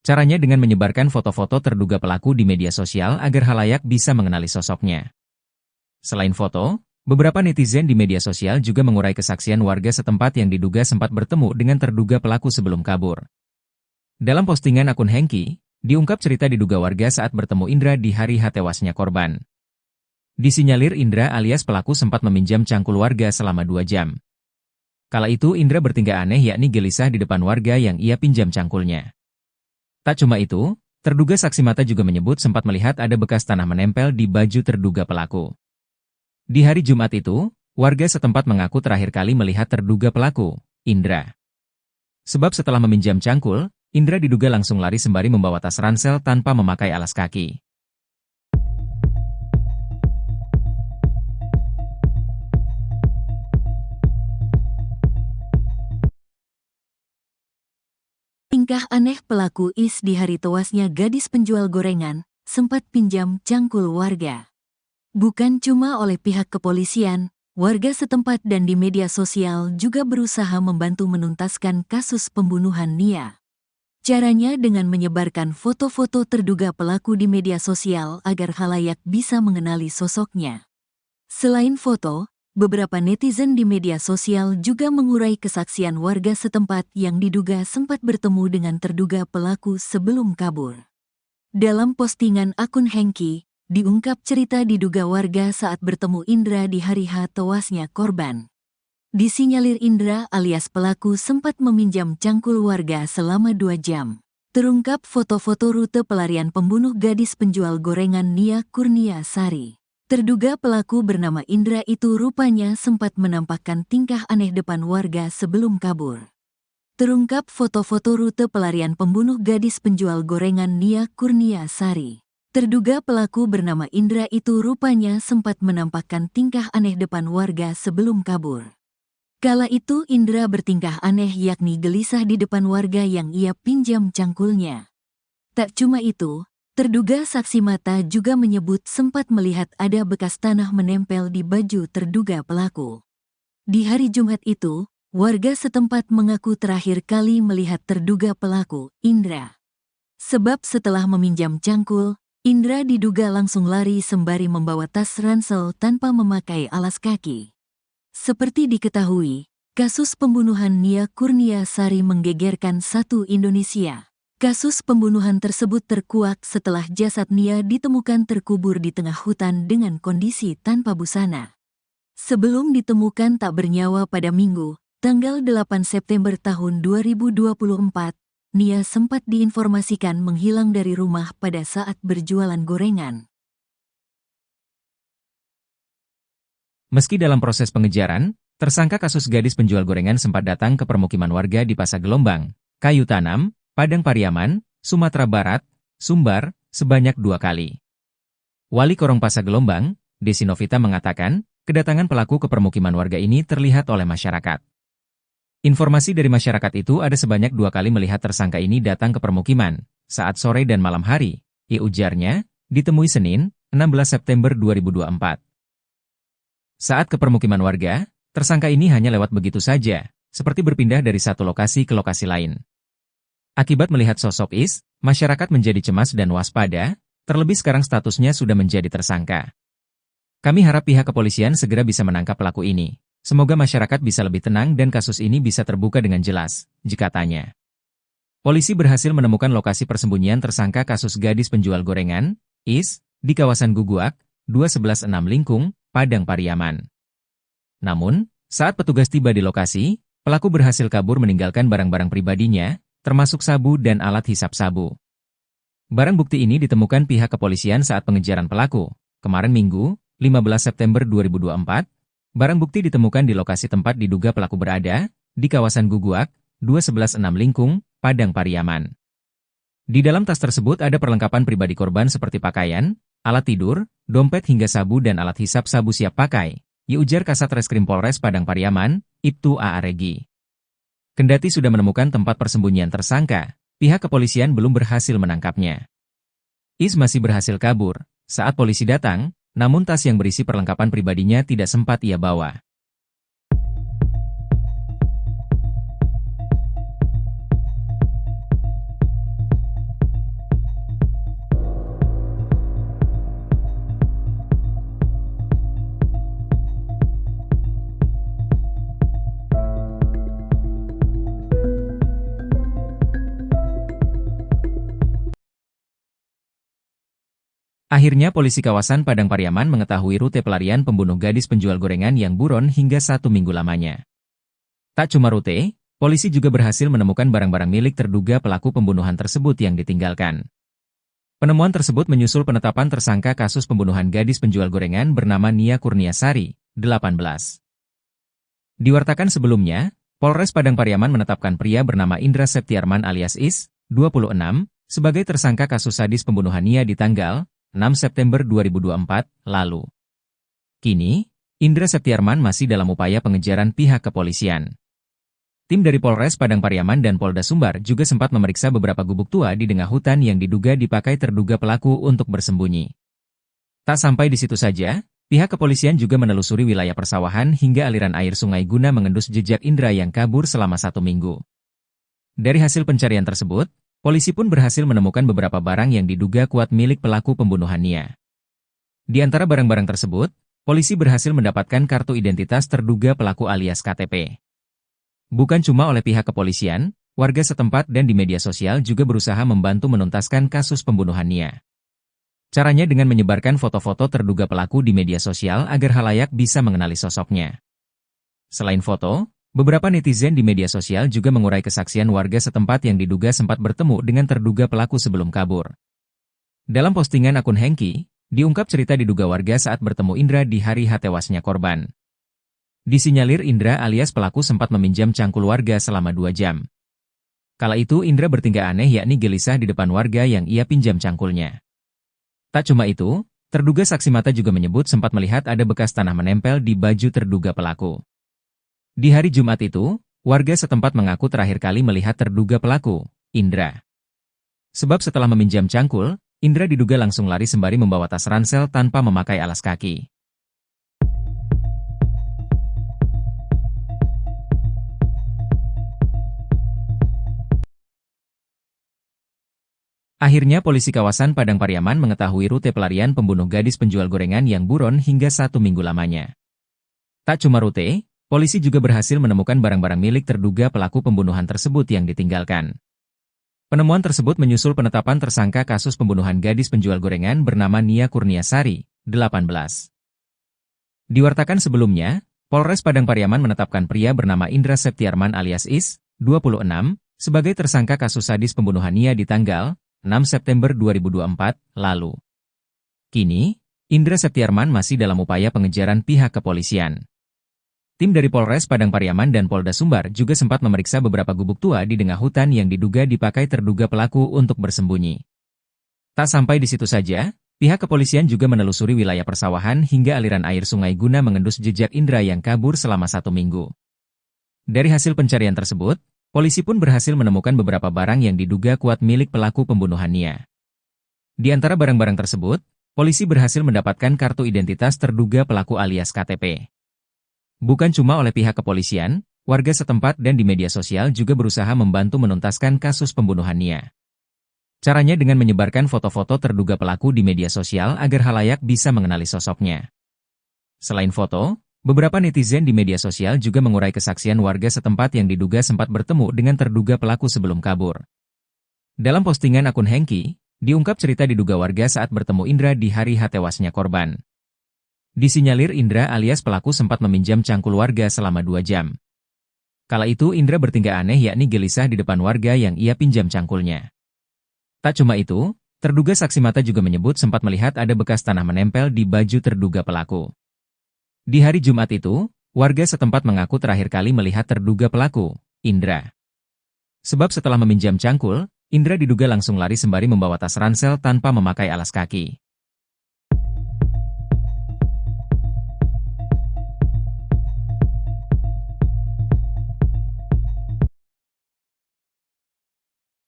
Caranya dengan menyebarkan foto-foto terduga pelaku di media sosial agar khalayak bisa mengenali sosoknya. Selain foto, Beberapa netizen di media sosial juga mengurai kesaksian warga setempat yang diduga sempat bertemu dengan terduga pelaku sebelum kabur. Dalam postingan akun Hengki, diungkap cerita diduga warga saat bertemu Indra di hari tewasnya korban. Disinyalir Indra alias pelaku sempat meminjam cangkul warga selama 2 jam. Kala itu Indra bertingkah aneh yakni gelisah di depan warga yang ia pinjam cangkulnya. Tak cuma itu, terduga saksi mata juga menyebut sempat melihat ada bekas tanah menempel di baju terduga pelaku. Di hari Jumat itu, warga setempat mengaku terakhir kali melihat terduga pelaku, Indra. Sebab setelah meminjam cangkul, Indra diduga langsung lari sembari membawa tas ransel tanpa memakai alas kaki. Tingkah aneh pelaku Is di hari tewasnya gadis penjual gorengan, sempat pinjam cangkul warga. Bukan cuma oleh pihak kepolisian, warga setempat dan di media sosial juga berusaha membantu menuntaskan kasus pembunuhan Nia. Caranya dengan menyebarkan foto-foto terduga pelaku di media sosial agar khalayak bisa mengenali sosoknya. Selain foto, beberapa netizen di media sosial juga mengurai kesaksian warga setempat yang diduga sempat bertemu dengan terduga pelaku sebelum kabur. Dalam postingan akun Hengki, diungkap cerita diduga warga saat bertemu Indra di hari tewasnya korban. Disinyalir Indra alias pelaku sempat meminjam cangkul warga selama 2 jam. Terungkap foto-foto rute pelarian pembunuh gadis penjual gorengan Nia Kurnia Sari. Terduga pelaku bernama Indra itu rupanya sempat menampakkan tingkah aneh depan warga sebelum kabur. Terungkap foto-foto rute pelarian pembunuh gadis penjual gorengan Nia Kurnia Sari. Terduga pelaku bernama Indra itu rupanya sempat menampakkan tingkah aneh depan warga sebelum kabur. Kala itu Indra bertingkah aneh yakni gelisah di depan warga yang ia pinjam cangkulnya. Tak cuma itu, terduga saksi mata juga menyebut sempat melihat ada bekas tanah menempel di baju terduga pelaku. Di hari Jumat itu, warga setempat mengaku terakhir kali melihat terduga pelaku, Indra. Sebab setelah meminjam cangkul, Indra diduga langsung lari sembari membawa tas ransel tanpa memakai alas kaki. Seperti diketahui, kasus pembunuhan Nia Kurnia Sari menggegerkan satu Indonesia. Kasus pembunuhan tersebut terkuak setelah jasad Nia ditemukan terkubur di tengah hutan dengan kondisi tanpa busana. Sebelum ditemukan tak bernyawa pada Minggu, tanggal 8 September tahun 2024, Nia sempat diinformasikan menghilang dari rumah pada saat berjualan gorengan. Meski dalam proses pengejaran, tersangka kasus gadis penjual gorengan sempat datang ke permukiman warga di Pasar Gelombang, Kayu Tanam, Padang Pariaman, Sumatera Barat, Sumbar, sebanyak 2 kali. Wali Korong Pasar Gelombang, Desi Novita mengatakan, kedatangan pelaku ke permukiman warga ini terlihat oleh masyarakat. Informasi dari masyarakat itu ada sebanyak 2 kali melihat tersangka ini datang ke permukiman, saat sore dan malam hari, ujarnya, ditemui Senin, 16 September 2024. Saat ke permukiman warga, tersangka ini hanya lewat begitu saja, seperti berpindah dari satu lokasi ke lokasi lain. Akibat melihat sosok Is, masyarakat menjadi cemas dan waspada, terlebih sekarang statusnya sudah menjadi tersangka. Kami harap pihak kepolisian segera bisa menangkap pelaku ini. Semoga masyarakat bisa lebih tenang dan kasus ini bisa terbuka dengan jelas, katanya. Polisi berhasil menemukan lokasi persembunyian tersangka kasus gadis penjual gorengan, Is, di kawasan Guguak, 216 Lingkung, Padang Pariaman. Namun, saat petugas tiba di lokasi, pelaku berhasil kabur meninggalkan barang-barang pribadinya, termasuk sabu dan alat hisap sabu. Barang bukti ini ditemukan pihak kepolisian saat pengejaran pelaku. Kemarin Minggu, 15 September 2024, barang bukti ditemukan di lokasi tempat diduga pelaku berada, di kawasan Guguak, 216 Lingkung, Padang Pariaman. Di dalam tas tersebut ada perlengkapan pribadi korban seperti pakaian, alat tidur, dompet hingga sabu dan alat hisap sabu siap pakai, ujar Kasat Reskrim Polres Padang Pariaman, Ibtu A. Regi. Kendati sudah menemukan tempat persembunyian tersangka, pihak kepolisian belum berhasil menangkapnya. Is masih berhasil kabur saat polisi datang, namun tas yang berisi perlengkapan pribadinya tidak sempat ia bawa. Akhirnya polisi kawasan Padang Pariaman mengetahui rute pelarian pembunuh gadis penjual gorengan yang buron hingga 1 minggu lamanya. Tak cuma rute, polisi juga berhasil menemukan barang-barang milik terduga pelaku pembunuhan tersebut yang ditinggalkan. Penemuan tersebut menyusul penetapan tersangka kasus pembunuhan gadis penjual gorengan bernama Nia Kurniasari, 18. Diwartakan sebelumnya, Polres Padang Pariaman menetapkan pria bernama Indra Septiarman alias Is, 26, sebagai tersangka kasus sadis pembunuhan Nia di tanggal 6 September 2024 lalu. Kini, Indra Septiarman masih dalam upaya pengejaran pihak kepolisian. Tim dari Polres Padang Pariaman dan Polda Sumbar juga sempat memeriksa beberapa gubuk tua di tengah hutan yang diduga dipakai terduga pelaku untuk bersembunyi. Tak sampai di situ saja, pihak kepolisian juga menelusuri wilayah persawahan hingga aliran air sungai guna mengendus jejak Indra yang kabur selama 1 minggu. Dari hasil pencarian tersebut, polisi pun berhasil menemukan beberapa barang yang diduga kuat milik pelaku pembunuhan Nia. Di antara barang-barang tersebut, polisi berhasil mendapatkan kartu identitas terduga pelaku alias KTP. Bukan cuma oleh pihak kepolisian, warga setempat dan di media sosial juga berusaha membantu menuntaskan kasus pembunuhan Nia. Caranya dengan menyebarkan foto-foto terduga pelaku di media sosial agar khalayak bisa mengenali sosoknya. Selain foto, beberapa netizen di media sosial juga mengurai kesaksian warga setempat yang diduga sempat bertemu dengan terduga pelaku sebelum kabur. Dalam postingan akun Hengki, diungkap cerita diduga warga saat bertemu Indra di hari tewasnya korban. Disinyalir Indra alias pelaku sempat meminjam cangkul warga selama 2 jam. Kala itu Indra bertingkah aneh yakni gelisah di depan warga yang ia pinjam cangkulnya. Tak cuma itu, terduga saksi mata juga menyebut sempat melihat ada bekas tanah menempel di baju terduga pelaku. Di hari Jumat itu, warga setempat mengaku terakhir kali melihat terduga pelaku, Indra. Sebab setelah meminjam cangkul, Indra diduga langsung lari sembari membawa tas ransel tanpa memakai alas kaki. Akhirnya polisi kawasan Padang Pariaman mengetahui rute pelarian pembunuh gadis penjual gorengan yang buron hingga 1 minggu lamanya. Tak cuma rute, polisi juga berhasil menemukan barang-barang milik terduga pelaku pembunuhan tersebut yang ditinggalkan. Penemuan tersebut menyusul penetapan tersangka kasus pembunuhan gadis penjual gorengan bernama Nia Kurniasari, 18. Diwartakan sebelumnya, Polres Padang Pariaman menetapkan pria bernama Indra Septiarman alias Is, 26, sebagai tersangka kasus sadis pembunuhan Nia di tanggal 6 September 2024 lalu. Kini, Indra Septiarman masih dalam upaya pengejaran pihak kepolisian. Tim dari Polres Padang Pariaman dan Polda Sumbar juga sempat memeriksa beberapa gubuk tua di tengah hutan yang diduga dipakai terduga pelaku untuk bersembunyi. Tak sampai di situ saja, pihak kepolisian juga menelusuri wilayah persawahan hingga aliran air sungai guna mengendus jejak Indra yang kabur selama 1 minggu. Dari hasil pencarian tersebut, polisi pun berhasil menemukan beberapa barang yang diduga kuat milik pelaku pembunuhan Nia. Di antara barang-barang tersebut, polisi berhasil mendapatkan kartu identitas terduga pelaku alias KTP. Bukan cuma oleh pihak kepolisian, warga setempat dan di media sosial juga berusaha membantu menuntaskan kasus pembunuhan Nia. Caranya dengan menyebarkan foto-foto terduga pelaku di media sosial agar khalayak bisa mengenali sosoknya. Selain foto, beberapa netizen di media sosial juga mengurai kesaksian warga setempat yang diduga sempat bertemu dengan terduga pelaku sebelum kabur. Dalam postingan akun Hengki, diungkap cerita diduga warga saat bertemu Indra di hari tewasnya korban. Disinyalir Indra alias pelaku sempat meminjam cangkul warga selama 2 jam. Kala itu Indra bertingkah aneh yakni gelisah di depan warga yang ia pinjam cangkulnya. Tak cuma itu, terduga saksi mata juga menyebut sempat melihat ada bekas tanah menempel di baju terduga pelaku. Di hari Jumat itu, warga setempat mengaku terakhir kali melihat terduga pelaku, Indra. Sebab setelah meminjam cangkul, Indra diduga langsung lari sembari membawa tas ransel tanpa memakai alas kaki.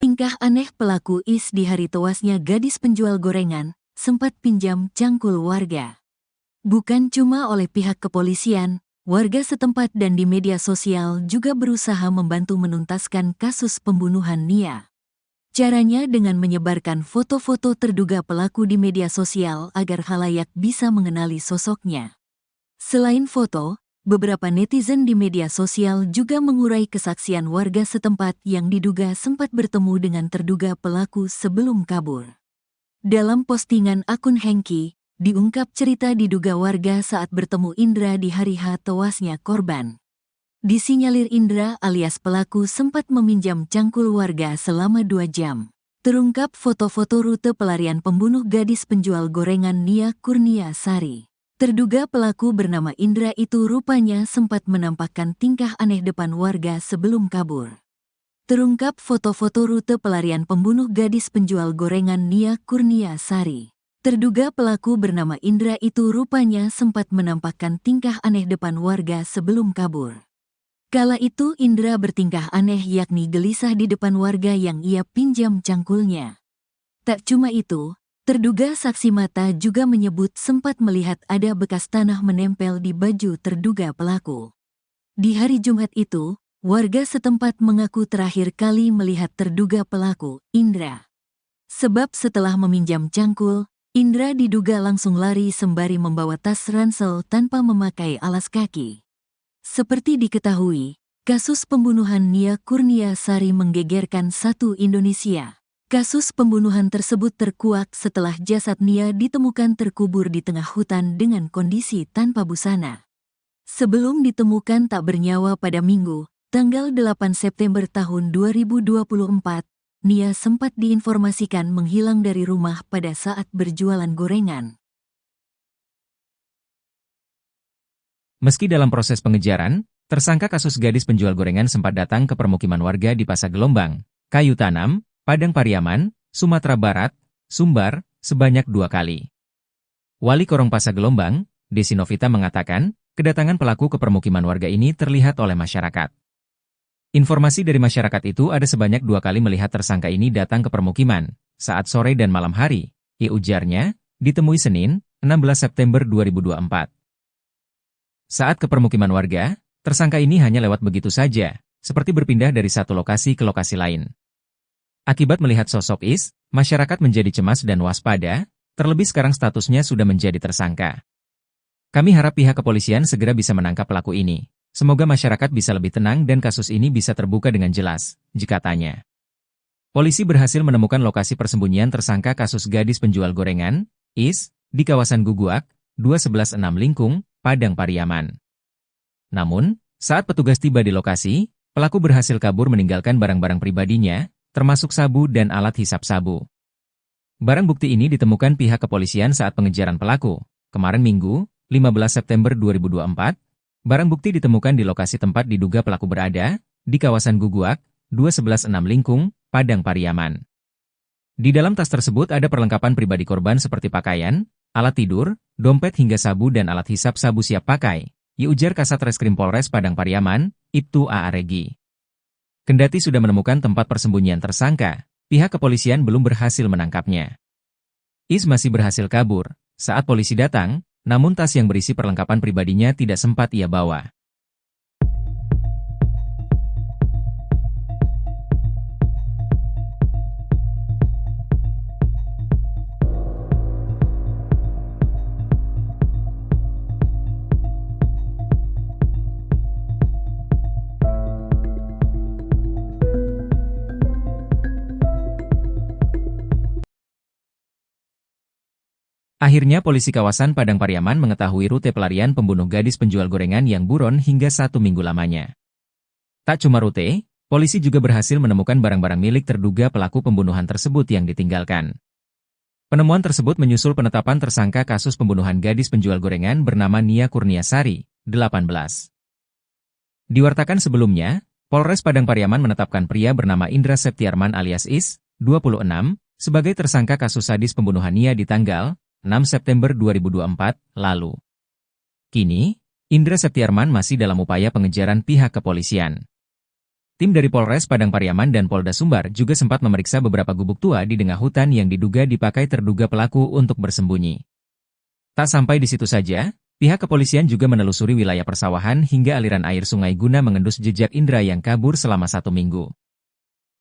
Tingkah aneh pelaku Is di hari tewasnya gadis penjual gorengan, sempat pinjam cangkul warga. Bukan cuma oleh pihak kepolisian, warga setempat dan di media sosial juga berusaha membantu menuntaskan kasus pembunuhan Nia. Caranya dengan menyebarkan foto-foto terduga pelaku di media sosial agar khalayak bisa mengenali sosoknya. Selain foto, beberapa netizen di media sosial juga mengurai kesaksian warga setempat yang diduga sempat bertemu dengan terduga pelaku sebelum kabur. Dalam postingan akun Hengki, diungkap cerita diduga warga saat bertemu Indra di hari H tewasnya korban. Disinyalir Indra alias pelaku sempat meminjam cangkul warga selama 2 jam. Terungkap foto-foto rute pelarian pembunuh gadis penjual gorengan Nia Kurniasari. Terduga pelaku bernama Indra itu rupanya sempat menampakkan tingkah aneh depan warga sebelum kabur. Terungkap foto-foto rute pelarian pembunuh gadis penjual gorengan Nia Kurniasari. Terduga pelaku bernama Indra itu rupanya sempat menampakkan tingkah aneh depan warga sebelum kabur. Kala itu Indra bertingkah aneh yakni gelisah di depan warga yang ia pinjam cangkulnya. Tak cuma itu, terduga saksi mata juga menyebut sempat melihat ada bekas tanah menempel di baju terduga pelaku. Di hari Jumat itu, warga setempat mengaku terakhir kali melihat terduga pelaku, Indra. Sebab setelah meminjam cangkul, Indra diduga langsung lari sembari membawa tas ransel tanpa memakai alas kaki. Seperti diketahui, kasus pembunuhan Nia Kurniasari menggegerkan satu Indonesia. Kasus pembunuhan tersebut terkuak setelah jasad Nia ditemukan terkubur di tengah hutan dengan kondisi tanpa busana. Sebelum ditemukan tak bernyawa pada Minggu, tanggal 8 September tahun 2024, Nia sempat diinformasikan menghilang dari rumah pada saat berjualan gorengan. Meski dalam proses pengejaran, tersangka kasus gadis penjual gorengan sempat datang ke permukiman warga di Pasar Gelombang, Kayu Tanam, Padang Pariaman, Sumatera Barat, Sumbar, sebanyak 2 kali. Wali Korong Pasar Gelombang, Desi Novita mengatakan, kedatangan pelaku ke permukiman warga ini terlihat oleh masyarakat. Informasi dari masyarakat itu ada sebanyak 2 kali melihat tersangka ini datang ke permukiman, saat sore dan malam hari, ujarnya, ditemui Senin, 16 September 2024. Saat ke permukiman warga, tersangka ini hanya lewat begitu saja, seperti berpindah dari satu lokasi ke lokasi lain. Akibat melihat sosok Is, masyarakat menjadi cemas dan waspada, terlebih sekarang statusnya sudah menjadi tersangka. Kami harap pihak kepolisian segera bisa menangkap pelaku ini. Semoga masyarakat bisa lebih tenang dan kasus ini bisa terbuka dengan jelas, jika tanya. Polisi berhasil menemukan lokasi persembunyian tersangka kasus gadis penjual gorengan, Is, di kawasan Guguak, 2116 Lingkung, Padang Pariaman. Namun, saat petugas tiba di lokasi, pelaku berhasil kabur meninggalkan barang-barang pribadinya, termasuk sabu dan alat hisap sabu. Barang bukti ini ditemukan pihak kepolisian saat pengejaran pelaku. Kemarin Minggu, 15 September 2024, barang bukti ditemukan di lokasi tempat diduga pelaku berada, di kawasan Guguak, 2116 Lingkung, Padang Pariaman. Di dalam tas tersebut ada perlengkapan pribadi korban seperti pakaian, alat tidur, dompet hingga sabu dan alat hisap sabu siap pakai, ujar Kasat Reskrim Polres Padang Pariaman, Ibtu A. Regi. Kendati sudah menemukan tempat persembunyian tersangka, pihak kepolisian belum berhasil menangkapnya. Is masih berhasil kabur saat polisi datang, namun tas yang berisi perlengkapan pribadinya tidak sempat ia bawa. Akhirnya polisi kawasan Padang Pariaman mengetahui rute pelarian pembunuh gadis penjual gorengan yang buron hingga 1 minggu lamanya. Tak cuma rute, polisi juga berhasil menemukan barang-barang milik terduga pelaku pembunuhan tersebut yang ditinggalkan. Penemuan tersebut menyusul penetapan tersangka kasus pembunuhan gadis penjual gorengan bernama Nia Kurniasari, 18. Diwartakan sebelumnya, Polres Padang Pariaman menetapkan pria bernama Indra Septiarman alias Is, 26, sebagai tersangka kasus sadis pembunuhan Nia di tanggal 6 September 2024 lalu. Kini, Indra Septiarman masih dalam upaya pengejaran pihak kepolisian. Tim dari Polres Padang Pariaman dan Polda Sumbar juga sempat memeriksa beberapa gubuk tua di tengah hutan yang diduga dipakai terduga pelaku untuk bersembunyi. Tak sampai di situ saja, pihak kepolisian juga menelusuri wilayah persawahan hingga aliran air sungai guna mengendus jejak Indra yang kabur selama 1 minggu.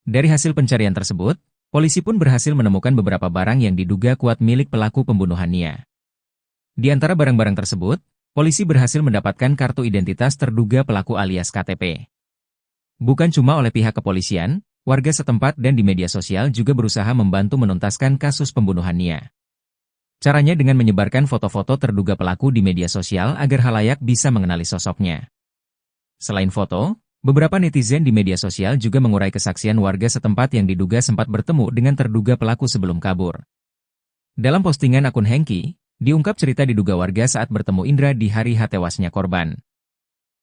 Dari hasil pencarian tersebut, polisi pun berhasil menemukan beberapa barang yang diduga kuat milik pelaku pembunuhan Nia. Di antara barang-barang tersebut, polisi berhasil mendapatkan kartu identitas terduga pelaku alias KTP. Bukan cuma oleh pihak kepolisian, warga setempat dan di media sosial juga berusaha membantu menuntaskan kasus pembunuhan Nia. Caranya dengan menyebarkan foto-foto terduga pelaku di media sosial agar halayak bisa mengenali sosoknya. Selain foto, beberapa netizen di media sosial juga mengurai kesaksian warga setempat yang diduga sempat bertemu dengan terduga pelaku sebelum kabur. Dalam postingan akun Hengki, diungkap cerita diduga warga saat bertemu Indra di hari tewasnya korban.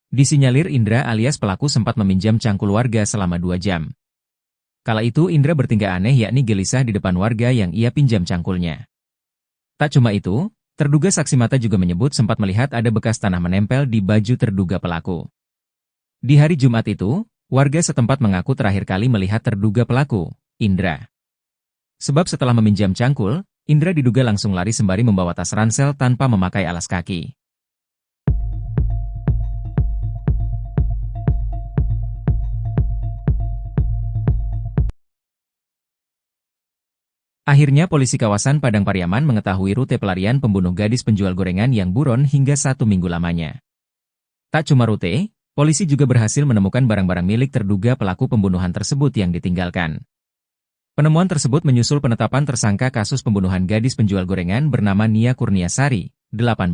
Disinyalir Indra alias pelaku sempat meminjam cangkul warga selama 2 jam. Kala itu Indra bertingkah aneh yakni gelisah di depan warga yang ia pinjam cangkulnya. Tak cuma itu, terduga saksi mata juga menyebut sempat melihat ada bekas tanah menempel di baju terduga pelaku. Di hari Jumat itu, warga setempat mengaku terakhir kali melihat terduga pelaku, Indra. Sebab setelah meminjam cangkul, Indra diduga langsung lari sembari membawa tas ransel tanpa memakai alas kaki. Akhirnya polisi kawasan Padang Pariaman mengetahui rute pelarian pembunuh gadis penjual gorengan yang buron hingga 1 minggu lamanya. Tak cuma rute, polisi juga berhasil menemukan barang-barang milik terduga pelaku pembunuhan tersebut yang ditinggalkan. Penemuan tersebut menyusul penetapan tersangka kasus pembunuhan gadis penjual gorengan bernama Nia Kurniasari, 18.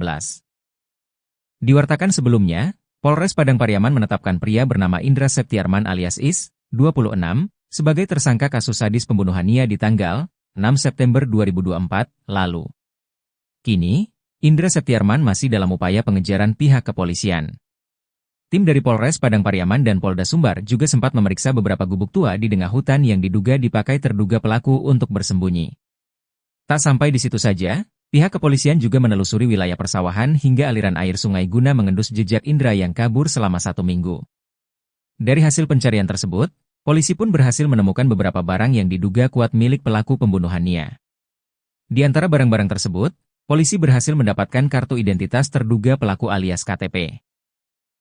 Diwartakan sebelumnya, Polres Padang Pariaman menetapkan pria bernama Indra Septiarman alias Is, 26, sebagai tersangka kasus sadis pembunuhan Nia di tanggal 6 September 2024 lalu. Kini, Indra Septiarman masih dalam upaya pengejaran pihak kepolisian. Tim dari Polres Padang Pariaman dan Polda Sumbar juga sempat memeriksa beberapa gubuk tua di tengah hutan yang diduga dipakai terduga pelaku untuk bersembunyi. Tak sampai di situ saja, pihak kepolisian juga menelusuri wilayah persawahan hingga aliran air sungai guna mengendus jejak Indra yang kabur selama 1 minggu. Dari hasil pencarian tersebut, polisi pun berhasil menemukan beberapa barang yang diduga kuat milik pelaku pembunuhan Nia. Di antara barang-barang tersebut, polisi berhasil mendapatkan kartu identitas terduga pelaku alias KTP.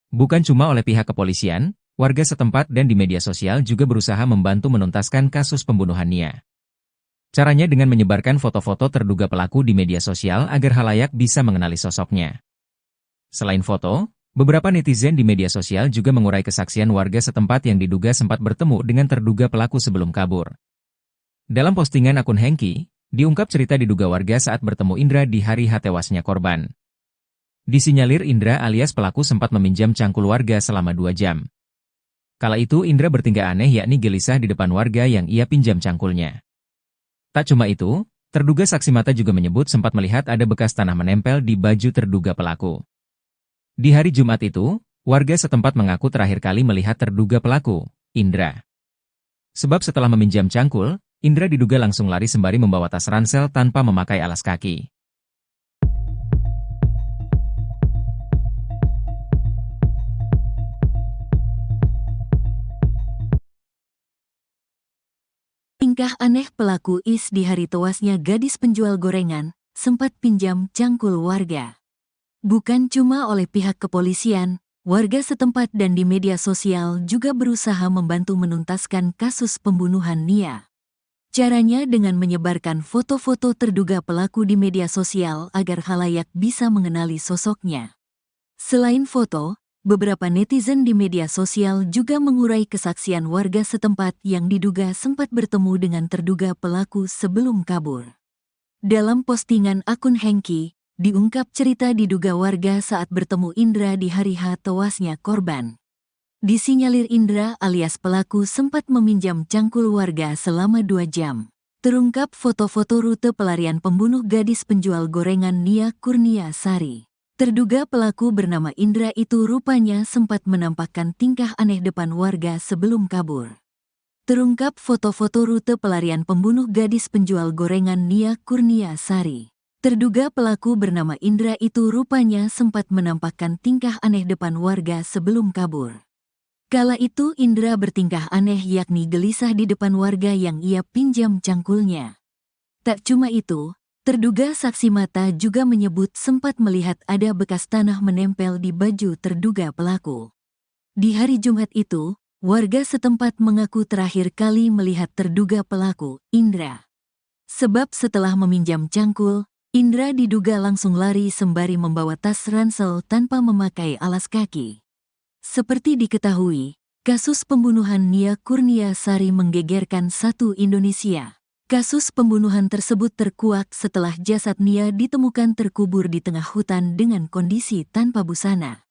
Bukan cuma oleh pihak kepolisian, warga setempat dan di media sosial juga berusaha membantu menuntaskan kasus pembunuhan Nia. Caranya dengan menyebarkan foto-foto terduga pelaku di media sosial agar halayak bisa mengenali sosoknya. Selain foto, beberapa netizen di media sosial juga mengurai kesaksian warga setempat yang diduga sempat bertemu dengan terduga pelaku sebelum kabur. Dalam postingan akun Hengki, diungkap cerita diduga warga saat bertemu Indra di hari tewasnya korban. Disinyalir Indra alias pelaku sempat meminjam cangkul warga selama 2 jam. Kala itu Indra bertingkah aneh yakni gelisah di depan warga yang ia pinjam cangkulnya. Tak cuma itu, terduga saksi mata juga menyebut sempat melihat ada bekas tanah menempel di baju terduga pelaku. Di hari Jumat itu, warga setempat mengaku terakhir kali melihat terduga pelaku, Indra. Sebab setelah meminjam cangkul, Indra diduga langsung lari sembari membawa tas ransel tanpa memakai alas kaki. Tingkah aneh pelaku Is di hari tewasnya gadis penjual gorengan, sempat pinjam cangkul warga. Bukan cuma oleh pihak kepolisian, warga setempat dan di media sosial juga berusaha membantu menuntaskan kasus pembunuhan Nia. Caranya dengan menyebarkan foto-foto terduga pelaku di media sosial agar halayak bisa mengenali sosoknya. Selain foto, beberapa netizen di media sosial juga mengurai kesaksian warga setempat yang diduga sempat bertemu dengan terduga pelaku sebelum kabur. Dalam postingan akun Hengki, diungkap cerita diduga warga saat bertemu Indra di hari tewasnya korban. Disinyalir Indra alias pelaku sempat meminjam cangkul warga selama 2 jam. Terungkap foto-foto rute pelarian pembunuh gadis penjual gorengan Nia Kurniasari. Terduga pelaku bernama Indra itu rupanya sempat menampakkan tingkah aneh depan warga sebelum kabur. Terungkap foto-foto rute pelarian pembunuh gadis penjual gorengan Nia Kurniasari. Terduga pelaku bernama Indra itu rupanya sempat menampakkan tingkah aneh depan warga sebelum kabur. Kala itu Indra bertingkah aneh yakni gelisah di depan warga yang ia pinjam cangkulnya. Tak cuma itu, terduga saksi mata juga menyebut sempat melihat ada bekas tanah menempel di baju terduga pelaku. Di hari Jumat itu, warga setempat mengaku terakhir kali melihat terduga pelaku, Indra. Sebab setelah meminjam cangkul, Indra diduga langsung lari sembari membawa tas ransel tanpa memakai alas kaki. Seperti diketahui, Kasus pembunuhan Nia Kurniasari menggegerkan satu Indonesia. Kasus pembunuhan tersebut terkuak setelah jasad Nia ditemukan terkubur di tengah hutan dengan kondisi tanpa busana.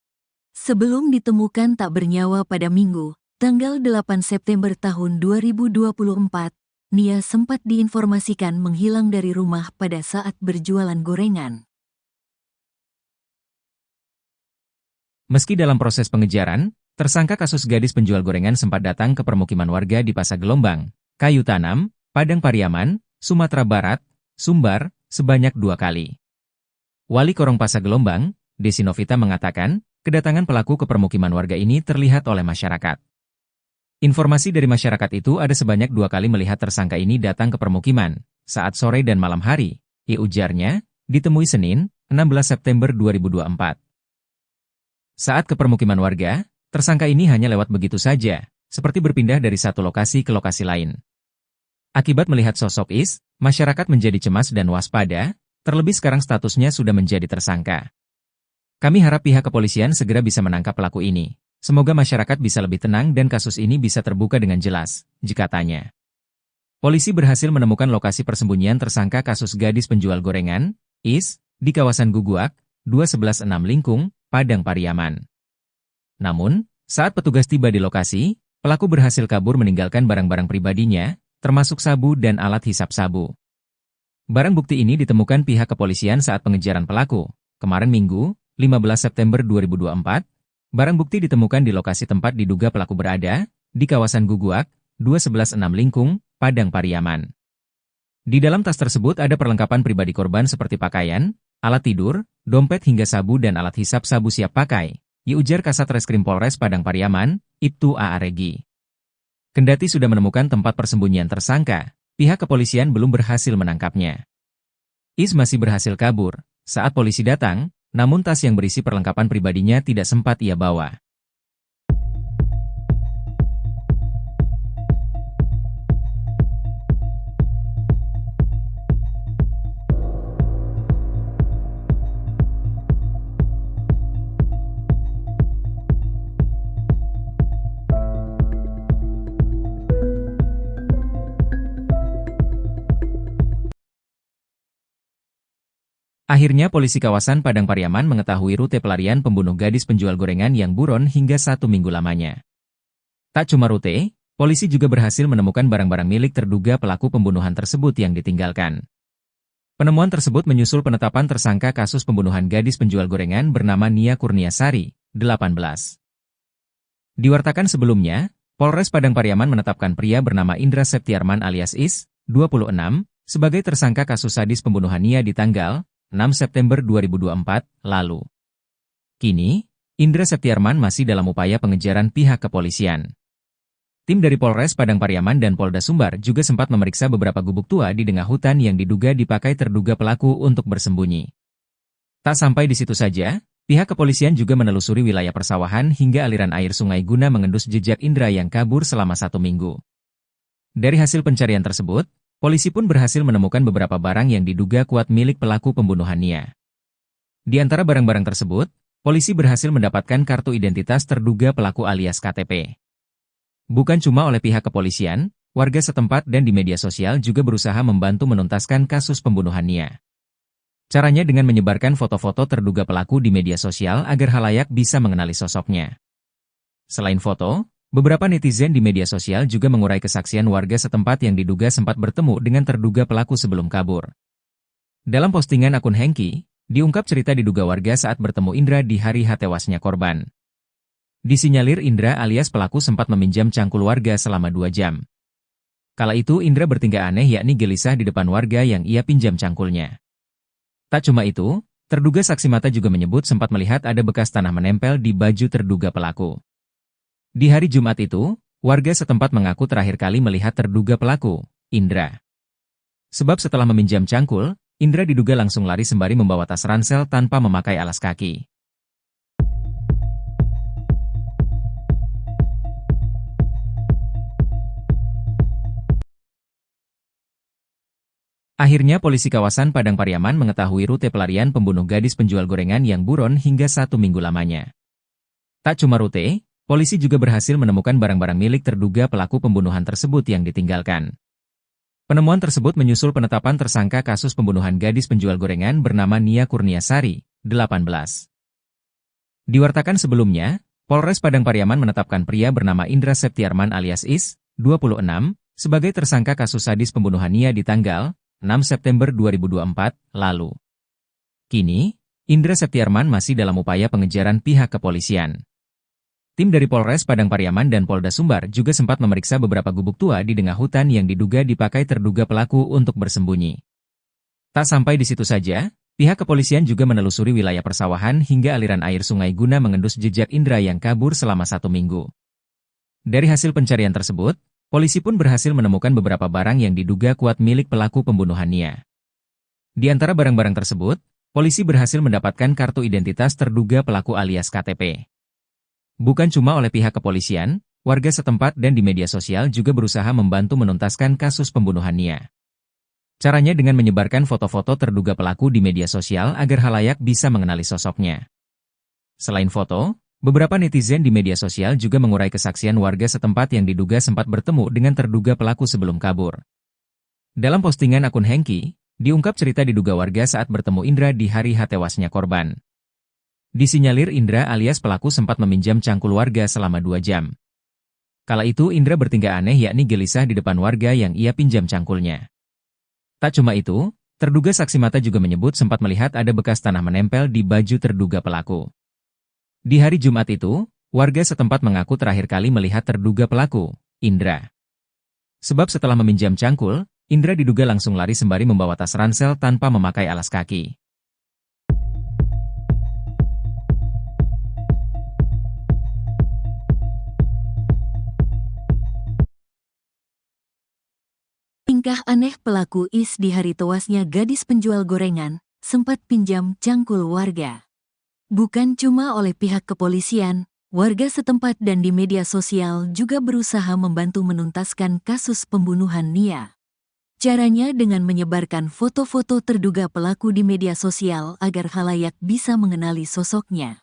Sebelum ditemukan tak bernyawa pada Minggu, tanggal 8 September tahun 2024, Nia sempat diinformasikan menghilang dari rumah pada saat berjualan gorengan. Meski dalam proses pengejaran, tersangka kasus gadis penjual gorengan sempat datang ke permukiman warga di Pasar Gelombang, Kayu Tanam, Padang Pariaman, Sumatera Barat, Sumbar, sebanyak 2 kali. Wali Korong Pasar Gelombang, Desi Novita mengatakan, kedatangan pelaku ke permukiman warga ini terlihat oleh masyarakat. Informasi dari masyarakat itu ada sebanyak 2 kali melihat tersangka ini datang ke permukiman, saat sore dan malam hari, ujarnya, ditemui Senin, 16 September 2024. Saat ke permukiman warga, tersangka ini hanya lewat begitu saja, seperti berpindah dari satu lokasi ke lokasi lain. Akibat melihat sosok Is, masyarakat menjadi cemas dan waspada, terlebih sekarang statusnya sudah menjadi tersangka. Kami harap pihak kepolisian segera bisa menangkap pelaku ini. Semoga masyarakat bisa lebih tenang dan kasus ini bisa terbuka dengan jelas, jikatanya. Polisi berhasil menemukan lokasi persembunyian tersangka kasus gadis penjual gorengan, Is, di kawasan Guguak, 216 Lingkung, Padang Pariaman. Namun, saat petugas tiba di lokasi, pelaku berhasil kabur meninggalkan barang-barang pribadinya, termasuk sabu dan alat hisap sabu. Barang bukti ini ditemukan pihak kepolisian saat pengejaran pelaku. Kemarin Minggu, 15 September 2024, barang bukti ditemukan di lokasi tempat diduga pelaku berada, di kawasan Guguak, 216 Lingkung, Padang Pariaman. Di dalam tas tersebut ada perlengkapan pribadi korban seperti pakaian, alat tidur, dompet hingga sabu dan alat hisap sabu siap pakai, ujar Kasat Reskrim Polres Padang Pariaman, Ibtu A.A. Regi. Kendati sudah menemukan tempat persembunyian tersangka, pihak kepolisian belum berhasil menangkapnya. Is masih berhasil kabur saat polisi datang, namun tas yang berisi perlengkapan pribadinya tidak sempat ia bawa. Akhirnya polisi kawasan Padang Pariaman mengetahui rute pelarian pembunuh gadis penjual gorengan yang buron hingga 1 minggu lamanya. Tak cuma rute, polisi juga berhasil menemukan barang-barang milik terduga pelaku pembunuhan tersebut yang ditinggalkan. Penemuan tersebut menyusul penetapan tersangka kasus pembunuhan gadis penjual gorengan bernama Nia Kurniasari, 18. Diwartakan sebelumnya, Polres Padang Pariaman menetapkan pria bernama Indra Septiarman alias Is, 26, sebagai tersangka kasus sadis pembunuhan Nia di tanggal 6 September 2024 lalu. Kini, Indra Septiarman masih dalam upaya pengejaran pihak kepolisian. Tim dari Polres Padang Pariaman dan Polda Sumbar juga sempat memeriksa beberapa gubuk tua di tengah hutan yang diduga dipakai terduga pelaku untuk bersembunyi. Tak sampai di situ saja, pihak kepolisian juga menelusuri wilayah persawahan hingga aliran air sungai guna mengendus jejak Indra yang kabur selama 1 minggu. Dari hasil pencarian tersebut, polisi pun berhasil menemukan beberapa barang yang diduga kuat milik pelaku pembunuhan Nia. Di antara barang-barang tersebut, polisi berhasil mendapatkan kartu identitas terduga pelaku alias KTP. Bukan cuma oleh pihak kepolisian, warga setempat dan di media sosial juga berusaha membantu menuntaskan kasus pembunuhan Nia. Caranya dengan menyebarkan foto-foto terduga pelaku di media sosial agar halayak bisa mengenali sosoknya. Selain foto, beberapa netizen di media sosial juga mengurai kesaksian warga setempat yang diduga sempat bertemu dengan terduga pelaku sebelum kabur. Dalam postingan akun Hengki, diungkap cerita diduga warga saat bertemu Indra di hari tewasnya korban. Disinyalir Indra alias pelaku sempat meminjam cangkul warga selama 2 jam. Kala itu Indra bertingkah aneh yakni gelisah di depan warga yang ia pinjam cangkulnya. Tak cuma itu, terduga saksi mata juga menyebut sempat melihat ada bekas tanah menempel di baju terduga pelaku. Di hari Jumat itu, warga setempat mengaku terakhir kali melihat terduga pelaku, Indra. Sebab setelah meminjam cangkul, Indra diduga langsung lari sembari membawa tas ransel tanpa memakai alas kaki. Akhirnya polisi kawasan Padang Pariaman mengetahui rute pelarian pembunuh gadis penjual gorengan yang buron hingga 1 minggu lamanya. Tak cuma rute, polisi juga berhasil menemukan barang-barang milik terduga pelaku pembunuhan tersebut yang ditinggalkan. Penemuan tersebut menyusul penetapan tersangka kasus pembunuhan gadis penjual gorengan bernama Nia Kurniasari, 18. Diwartakan sebelumnya, Polres Padang Pariaman menetapkan pria bernama Indra Septiarman alias Is, 26, sebagai tersangka kasus sadis pembunuhan Nia di tanggal 6 September 2024 lalu. Kini, Indra Septiarman masih dalam upaya pengejaran pihak kepolisian. Tim dari Polres Padang Pariaman dan Polda Sumbar juga sempat memeriksa beberapa gubuk tua di tengah hutan yang diduga dipakai terduga pelaku untuk bersembunyi. Tak sampai di situ saja, pihak kepolisian juga menelusuri wilayah persawahan hingga aliran air sungai guna mengendus jejak Indra yang kabur selama 1 minggu. Dari hasil pencarian tersebut, polisi pun berhasil menemukan beberapa barang yang diduga kuat milik pelaku pembunuhan Nia. Di antara barang-barang tersebut, polisi berhasil mendapatkan kartu identitas terduga pelaku alias KTP. Bukan cuma oleh pihak kepolisian, warga setempat dan di media sosial juga berusaha membantu menuntaskan kasus pembunuhan Nia. Caranya dengan menyebarkan foto-foto terduga pelaku di media sosial agar halayak bisa mengenali sosoknya. Selain foto, beberapa netizen di media sosial juga mengurai kesaksian warga setempat yang diduga sempat bertemu dengan terduga pelaku sebelum kabur. Dalam postingan akun Hengki, diungkap cerita diduga warga saat bertemu Indra di hari tewasnya korban. Disinyalir Indra alias pelaku sempat meminjam cangkul warga selama 2 jam. Kala itu Indra bertingkah aneh yakni gelisah di depan warga yang ia pinjam cangkulnya. Tak cuma itu, terduga saksi mata juga menyebut sempat melihat ada bekas tanah menempel di baju terduga pelaku. Di hari Jumat itu, warga setempat mengaku terakhir kali melihat terduga pelaku, Indra. Sebab setelah meminjam cangkul, Indra diduga langsung lari sembari membawa tas ransel tanpa memakai alas kaki. Tingkah aneh pelaku Is di hari tewasnya gadis penjual gorengan, sempat pinjam cangkul warga. Bukan cuma oleh pihak kepolisian, warga setempat dan di media sosial juga berusaha membantu menuntaskan kasus pembunuhan Nia. Caranya dengan menyebarkan foto-foto terduga pelaku di media sosial agar khalayak bisa mengenali sosoknya.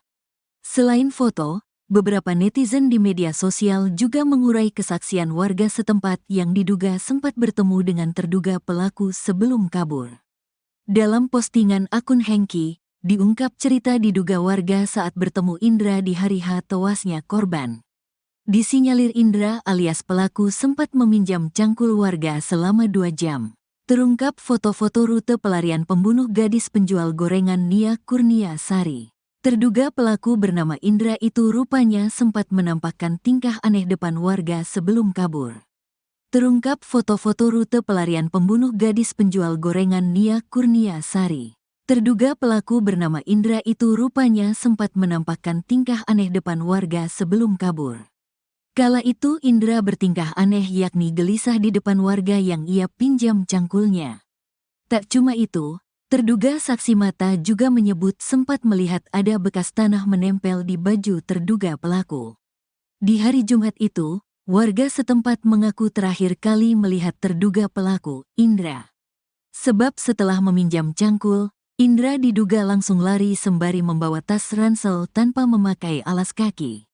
Selain foto, beberapa netizen di media sosial juga mengurai kesaksian warga setempat yang diduga sempat bertemu dengan terduga pelaku sebelum kabur. Dalam postingan akun Hengki, diungkap cerita diduga warga saat bertemu Indra di hari tewasnya korban. Disinyalir Indra alias pelaku sempat meminjam cangkul warga selama 2 jam. Terungkap foto-foto rute pelarian pembunuh gadis penjual gorengan Nia Kurniasari. Terduga pelaku bernama Indra itu rupanya sempat menampakkan tingkah aneh depan warga sebelum kabur. Terungkap foto-foto rute pelarian pembunuh gadis penjual gorengan Nia Kurniasari. Terduga pelaku bernama Indra itu rupanya sempat menampakkan tingkah aneh depan warga sebelum kabur. Kala itu Indra bertingkah aneh yakni gelisah di depan warga yang ia pinjam cangkulnya. Tak cuma itu, terduga saksi mata juga menyebut sempat melihat ada bekas tanah menempel di baju terduga pelaku. Di hari Jumat itu, warga setempat mengaku terakhir kali melihat terduga pelaku, Indra. Sebab setelah meminjam cangkul, Indra diduga langsung lari sembari membawa tas ransel tanpa memakai alas kaki.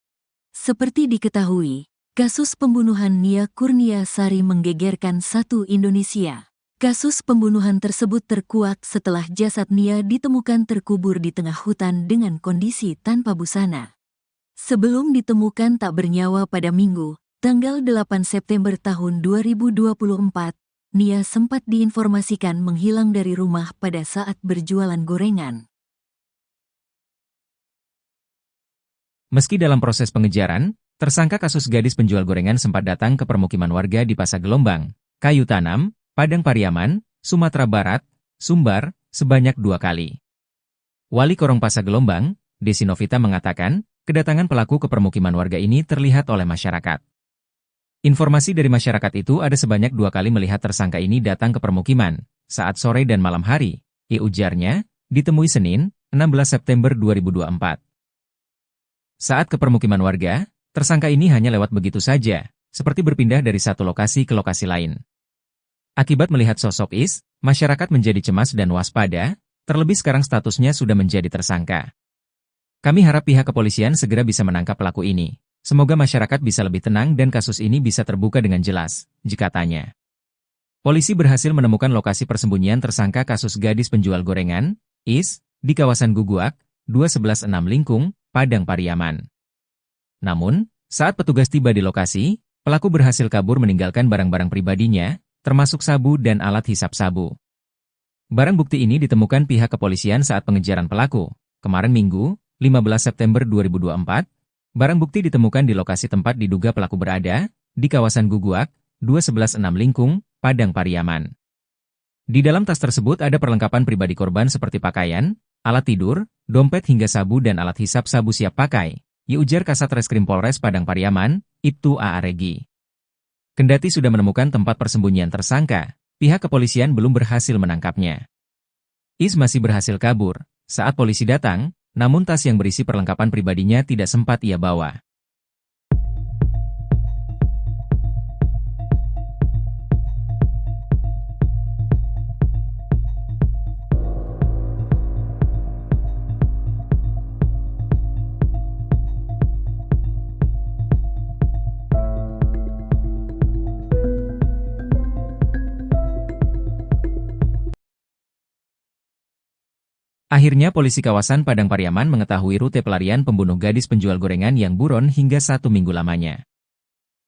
Seperti diketahui, kasus pembunuhan Nia Kurniasari menggegerkan satu Indonesia. Kasus pembunuhan tersebut terkuak setelah jasad Nia ditemukan terkubur di tengah hutan dengan kondisi tanpa busana. Sebelum ditemukan tak bernyawa pada Minggu, tanggal 8 September tahun 2024, Nia sempat diinformasikan menghilang dari rumah pada saat berjualan gorengan. Meski dalam proses pengejaran, tersangka kasus gadis penjual gorengan sempat datang ke permukiman warga di Pasar Gelombang, Kayu Tanam, Padang Pariaman, Sumatera Barat, Sumbar, sebanyak 2 kali. Wali Korong Pasar Gelombang, Desi Novita mengatakan, kedatangan pelaku ke permukiman warga ini terlihat oleh masyarakat. Informasi dari masyarakat itu ada sebanyak 2 kali melihat tersangka ini datang ke permukiman, saat sore dan malam hari, ujarnya, ditemui Senin, 16 September 2024. Saat ke permukiman warga, tersangka ini hanya lewat begitu saja, seperti berpindah dari satu lokasi ke lokasi lain. Akibat melihat sosok Is, masyarakat menjadi cemas dan waspada, terlebih sekarang statusnya sudah menjadi tersangka. Kami harap pihak kepolisian segera bisa menangkap pelaku ini, Semoga masyarakat bisa lebih tenang dan kasus ini bisa terbuka dengan jelas, katanya. Polisi berhasil menemukan lokasi persembunyian tersangka kasus gadis penjual gorengan, IS, di kawasan Guguak, 2116 Lingkung, Padang Pariaman. Namun, saat petugas tiba di lokasi, pelaku berhasil kabur meninggalkan barang-barang pribadinya, termasuk sabu dan alat hisap sabu. Barang bukti ini ditemukan pihak kepolisian saat pengejaran pelaku. Kemarin Minggu, 15 September 2024, barang bukti ditemukan di lokasi tempat diduga pelaku berada, di kawasan Guguak, 2116 Lingkung, Padang Pariaman. Di dalam tas tersebut ada perlengkapan pribadi korban seperti pakaian, alat tidur, dompet hingga sabu dan alat hisap sabu siap pakai, ujar Kasat Reskrim Polres Padang Pariaman, Ibtu A.A. Regi. Kendati sudah menemukan tempat persembunyian tersangka, pihak kepolisian belum berhasil menangkapnya. IS masih berhasil kabur saat polisi datang, namun tas yang berisi perlengkapan pribadinya tidak sempat ia bawa. Akhirnya polisi kawasan Padang Pariaman mengetahui rute pelarian pembunuh gadis penjual gorengan yang buron hingga 1 minggu lamanya.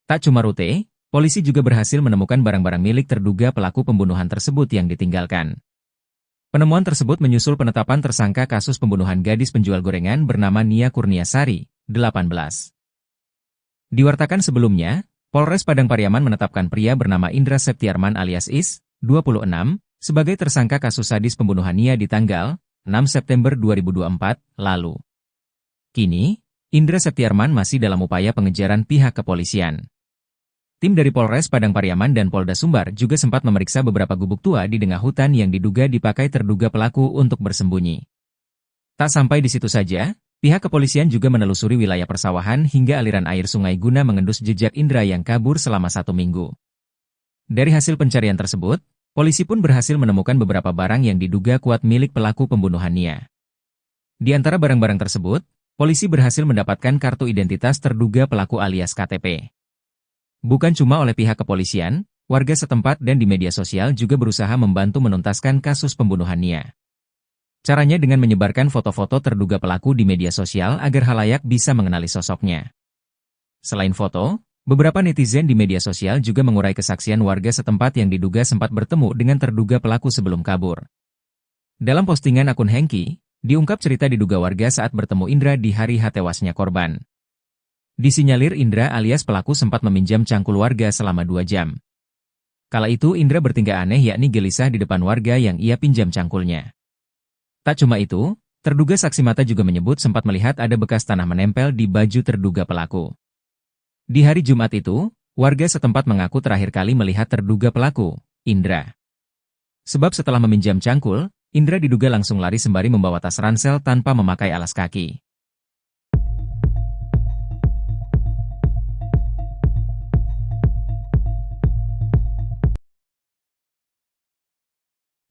Tak cuma rute, polisi juga berhasil menemukan barang-barang milik terduga pelaku pembunuhan tersebut yang ditinggalkan. Penemuan tersebut menyusul penetapan tersangka kasus pembunuhan gadis penjual gorengan bernama Nia Kurniasari, 18. Diwartakan sebelumnya, Polres Padang Pariaman menetapkan pria bernama Indra Septiarman alias Is, 26, sebagai tersangka kasus sadis pembunuhan Nia di tanggal 6 September 2024 lalu. Kini, Indra Septiarman masih dalam upaya pengejaran pihak kepolisian. Tim dari Polres Padang Pariaman dan Polda Sumbar juga sempat memeriksa beberapa gubuk tua di tengah hutan yang diduga dipakai terduga pelaku untuk bersembunyi. Tak sampai di situ saja, pihak kepolisian juga menelusuri wilayah persawahan hingga aliran air sungai guna mengendus jejak Indra yang kabur selama 1 minggu. Dari hasil pencarian tersebut, polisi pun berhasil menemukan beberapa barang yang diduga kuat milik pelaku pembunuhan Nia. Di antara barang-barang tersebut, polisi berhasil mendapatkan kartu identitas terduga pelaku alias KTP. Bukan cuma oleh pihak kepolisian, warga setempat dan di media sosial juga berusaha membantu menuntaskan kasus pembunuhan Nia. Caranya dengan menyebarkan foto-foto terduga pelaku di media sosial agar khalayak bisa mengenali sosoknya. Selain foto, beberapa netizen di media sosial juga mengurai kesaksian warga setempat yang diduga sempat bertemu dengan terduga pelaku sebelum kabur. Dalam postingan akun Hengki, diungkap cerita diduga warga saat bertemu Indra di hari tewasnya korban. Disinyalir Indra alias pelaku sempat meminjam cangkul warga selama 2 jam. Kala itu Indra bertingkah aneh yakni gelisah di depan warga yang ia pinjam cangkulnya. Tak cuma itu, terduga saksi mata juga menyebut sempat melihat ada bekas tanah menempel di baju terduga pelaku. Di hari Jumat itu, warga setempat mengaku terakhir kali melihat terduga pelaku, Indra. Sebab setelah meminjam cangkul, Indra diduga langsung lari sembari membawa tas ransel tanpa memakai alas kaki.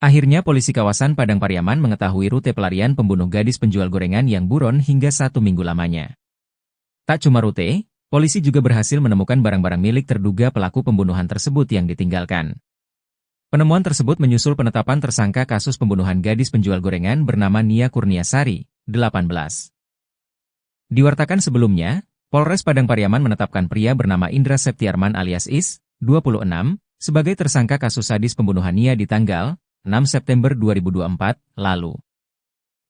Akhirnya polisi kawasan Padang Pariaman mengetahui rute pelarian pembunuh gadis penjual gorengan yang buron hingga 1 minggu lamanya. Tak cuma rute, polisi juga berhasil menemukan barang-barang milik terduga pelaku pembunuhan tersebut yang ditinggalkan. Penemuan tersebut menyusul penetapan tersangka kasus pembunuhan gadis penjual gorengan bernama Nia Kurniasari, 18. Diwartakan sebelumnya, Polres Padang Pariaman menetapkan pria bernama Indra Septiarman alias Is, 26, sebagai tersangka kasus sadis pembunuhan Nia di tanggal 6 September 2024 lalu.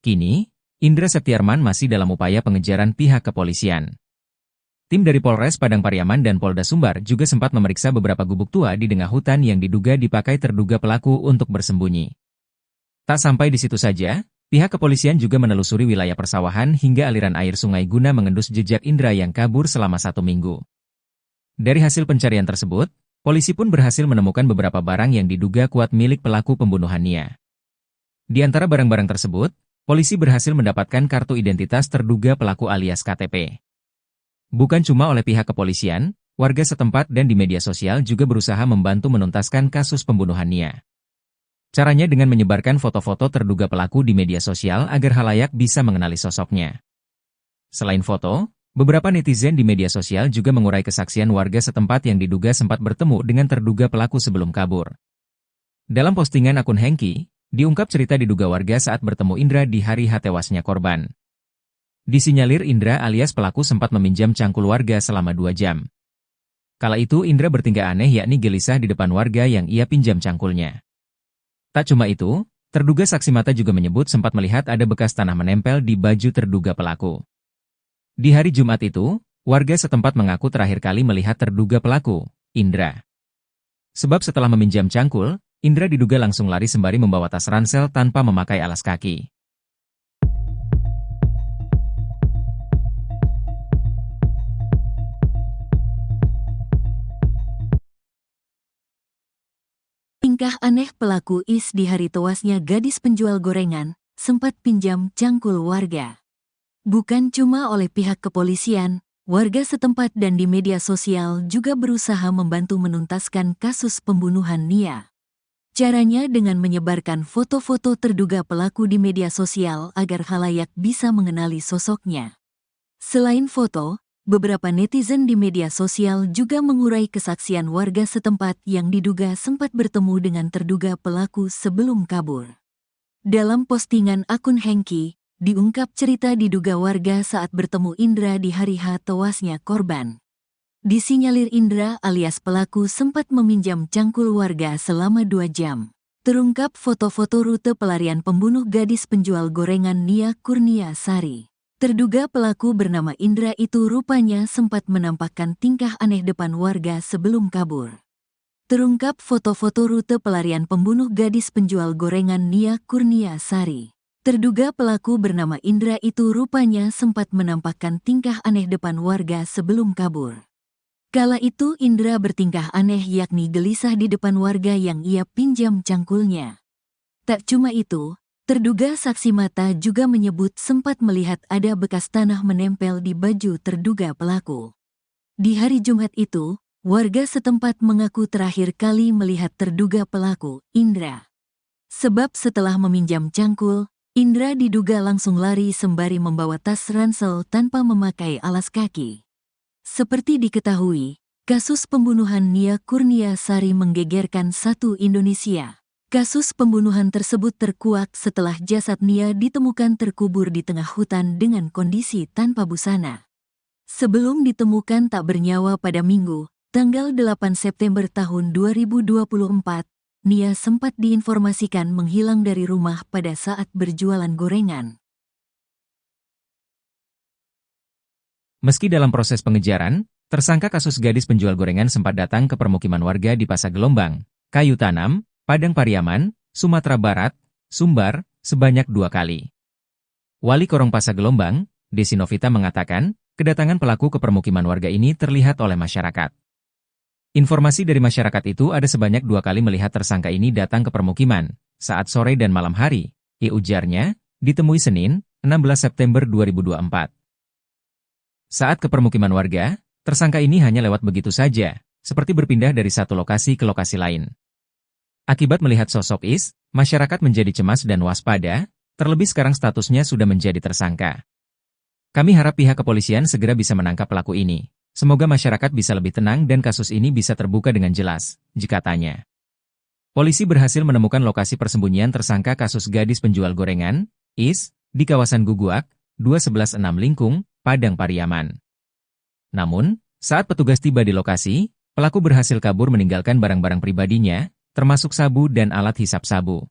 Kini, Indra Septiarman masih dalam upaya pengejaran pihak kepolisian. Tim dari Polres Padang Pariaman dan Polda Sumbar juga sempat memeriksa beberapa gubuk tua di tengah hutan yang diduga dipakai terduga pelaku untuk bersembunyi. Tak sampai di situ saja, pihak kepolisian juga menelusuri wilayah persawahan hingga aliran air sungai guna mengendus jejak Indra yang kabur selama 1 minggu. Dari hasil pencarian tersebut, polisi pun berhasil menemukan beberapa barang yang diduga kuat milik pelaku pembunuhan Nia. Di antara barang-barang tersebut, polisi berhasil mendapatkan kartu identitas terduga pelaku alias KTP. Bukan cuma oleh pihak kepolisian, warga setempat dan di media sosial juga berusaha membantu menuntaskan kasus pembunuhan Nia. Caranya dengan menyebarkan foto-foto terduga pelaku di media sosial agar khalayak bisa mengenali sosoknya. Selain foto, Beberapa netizen di media sosial juga mengurai kesaksian warga setempat yang diduga sempat bertemu dengan terduga pelaku sebelum kabur. Dalam postingan akun Hengki, diungkap cerita diduga warga saat bertemu Indra di hari tewasnya korban. Disinyalir Indra alias pelaku sempat meminjam cangkul warga selama 2 jam. Kala itu Indra bertingkah aneh yakni gelisah di depan warga yang ia pinjam cangkulnya. Tak cuma itu, terduga saksi mata juga menyebut sempat melihat ada bekas tanah menempel di baju terduga pelaku. Di hari Jumat itu, warga setempat mengaku terakhir kali melihat terduga pelaku, Indra. Sebab setelah meminjam cangkul, Indra diduga langsung lari sembari membawa tas ransel tanpa memakai alas kaki. Tingkah aneh pelaku IS di hari tewasnya gadis penjual gorengan, sempat pinjam cangkul warga. Bukan cuma oleh pihak kepolisian, warga setempat dan di media sosial juga berusaha membantu menuntaskan kasus pembunuhan Nia. Caranya dengan menyebarkan foto-foto terduga pelaku di media sosial agar khalayak bisa mengenali sosoknya. Selain foto, beberapa netizen di media sosial juga mengurai kesaksian warga setempat yang diduga sempat bertemu dengan terduga pelaku sebelum kabur. Dalam postingan akun Hengki, diungkap cerita diduga warga saat bertemu Indra di hari tewasnya korban. Disinyalir Indra alias pelaku sempat meminjam cangkul warga selama 2 jam. Terungkap foto-foto rute pelarian pembunuh gadis penjual gorengan Nia Kurniasari. Terduga pelaku bernama Indra itu rupanya sempat menampakkan tingkah aneh depan warga sebelum kabur. Terungkap foto-foto rute pelarian pembunuh gadis penjual gorengan Nia Kurniasari. Terduga pelaku bernama Indra itu rupanya sempat menampakkan tingkah aneh depan warga sebelum kabur. Kala itu Indra bertingkah aneh yakni gelisah di depan warga yang ia pinjam cangkulnya. Tak cuma itu, terduga saksi mata juga menyebut sempat melihat ada bekas tanah menempel di baju terduga pelaku. Di hari Jumat itu, warga setempat mengaku terakhir kali melihat terduga pelaku, Indra. Sebab setelah meminjam cangkul, Indra diduga langsung lari sembari membawa tas ransel tanpa memakai alas kaki. Seperti diketahui, kasus pembunuhan Nia Kurniasari menggegerkan satu Indonesia. Kasus pembunuhan tersebut terkuak setelah jasad Nia ditemukan terkubur di tengah hutan dengan kondisi tanpa busana. Sebelum ditemukan tak bernyawa pada Minggu, tanggal 8 September tahun 2024, Nia sempat diinformasikan menghilang dari rumah pada saat berjualan gorengan. Meski dalam proses pengejaran, tersangka kasus gadis penjual gorengan sempat datang ke permukiman warga di Pasar Gelombang, Kayu Tanam, Padang Pariaman, Sumatera Barat, Sumbar, sebanyak 2 kali. Wali Korong Pasar Gelombang, Desi Novita mengatakan, kedatangan pelaku ke permukiman warga ini terlihat oleh masyarakat. Informasi dari masyarakat itu ada sebanyak 2 kali melihat tersangka ini datang ke permukiman, saat sore dan malam hari, ujarnya, ditemui Senin, 16 September 2024. Saat ke permukiman warga, tersangka ini hanya lewat begitu saja, seperti berpindah dari satu lokasi ke lokasi lain. Akibat melihat sosok Is, masyarakat menjadi cemas dan waspada, terlebih sekarang statusnya sudah menjadi tersangka. Kami harap pihak kepolisian segera bisa menangkap pelaku ini. Semoga masyarakat bisa lebih tenang dan kasus ini bisa terbuka dengan jelas, katanya. Polisi berhasil menemukan lokasi persembunyian tersangka kasus gadis penjual gorengan, Is, di kawasan Guguak, 2116 Lingkung, Padang Pariaman. Namun, saat petugas tiba di lokasi, pelaku berhasil kabur meninggalkan barang-barang pribadinya, termasuk sabu dan alat hisap sabu.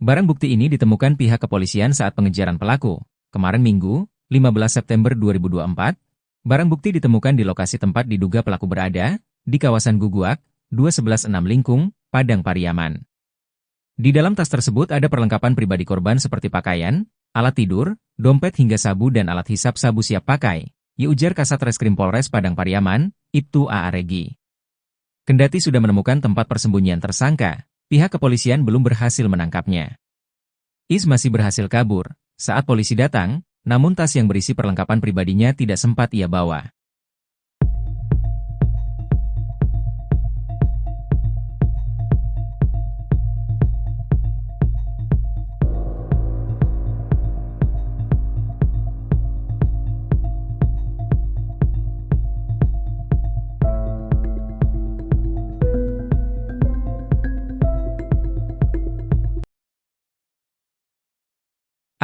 Barang bukti ini ditemukan pihak kepolisian saat pengejaran pelaku. Kemarin Minggu, 15 September 2024, barang bukti ditemukan di lokasi tempat diduga pelaku berada, di kawasan Guguak, 2116 Lingkung, Padang Pariaman. Di dalam tas tersebut ada perlengkapan pribadi korban seperti pakaian, alat tidur, dompet hingga sabu dan alat hisap sabu siap pakai, ujar Kasat Reskrim Polres Padang Pariaman, Ibtu A. Regi. Kendati sudah menemukan tempat persembunyian tersangka, pihak kepolisian belum berhasil menangkapnya. Is masih berhasil kabur saat polisi datang, namun tas yang berisi perlengkapan pribadinya tidak sempat ia bawa.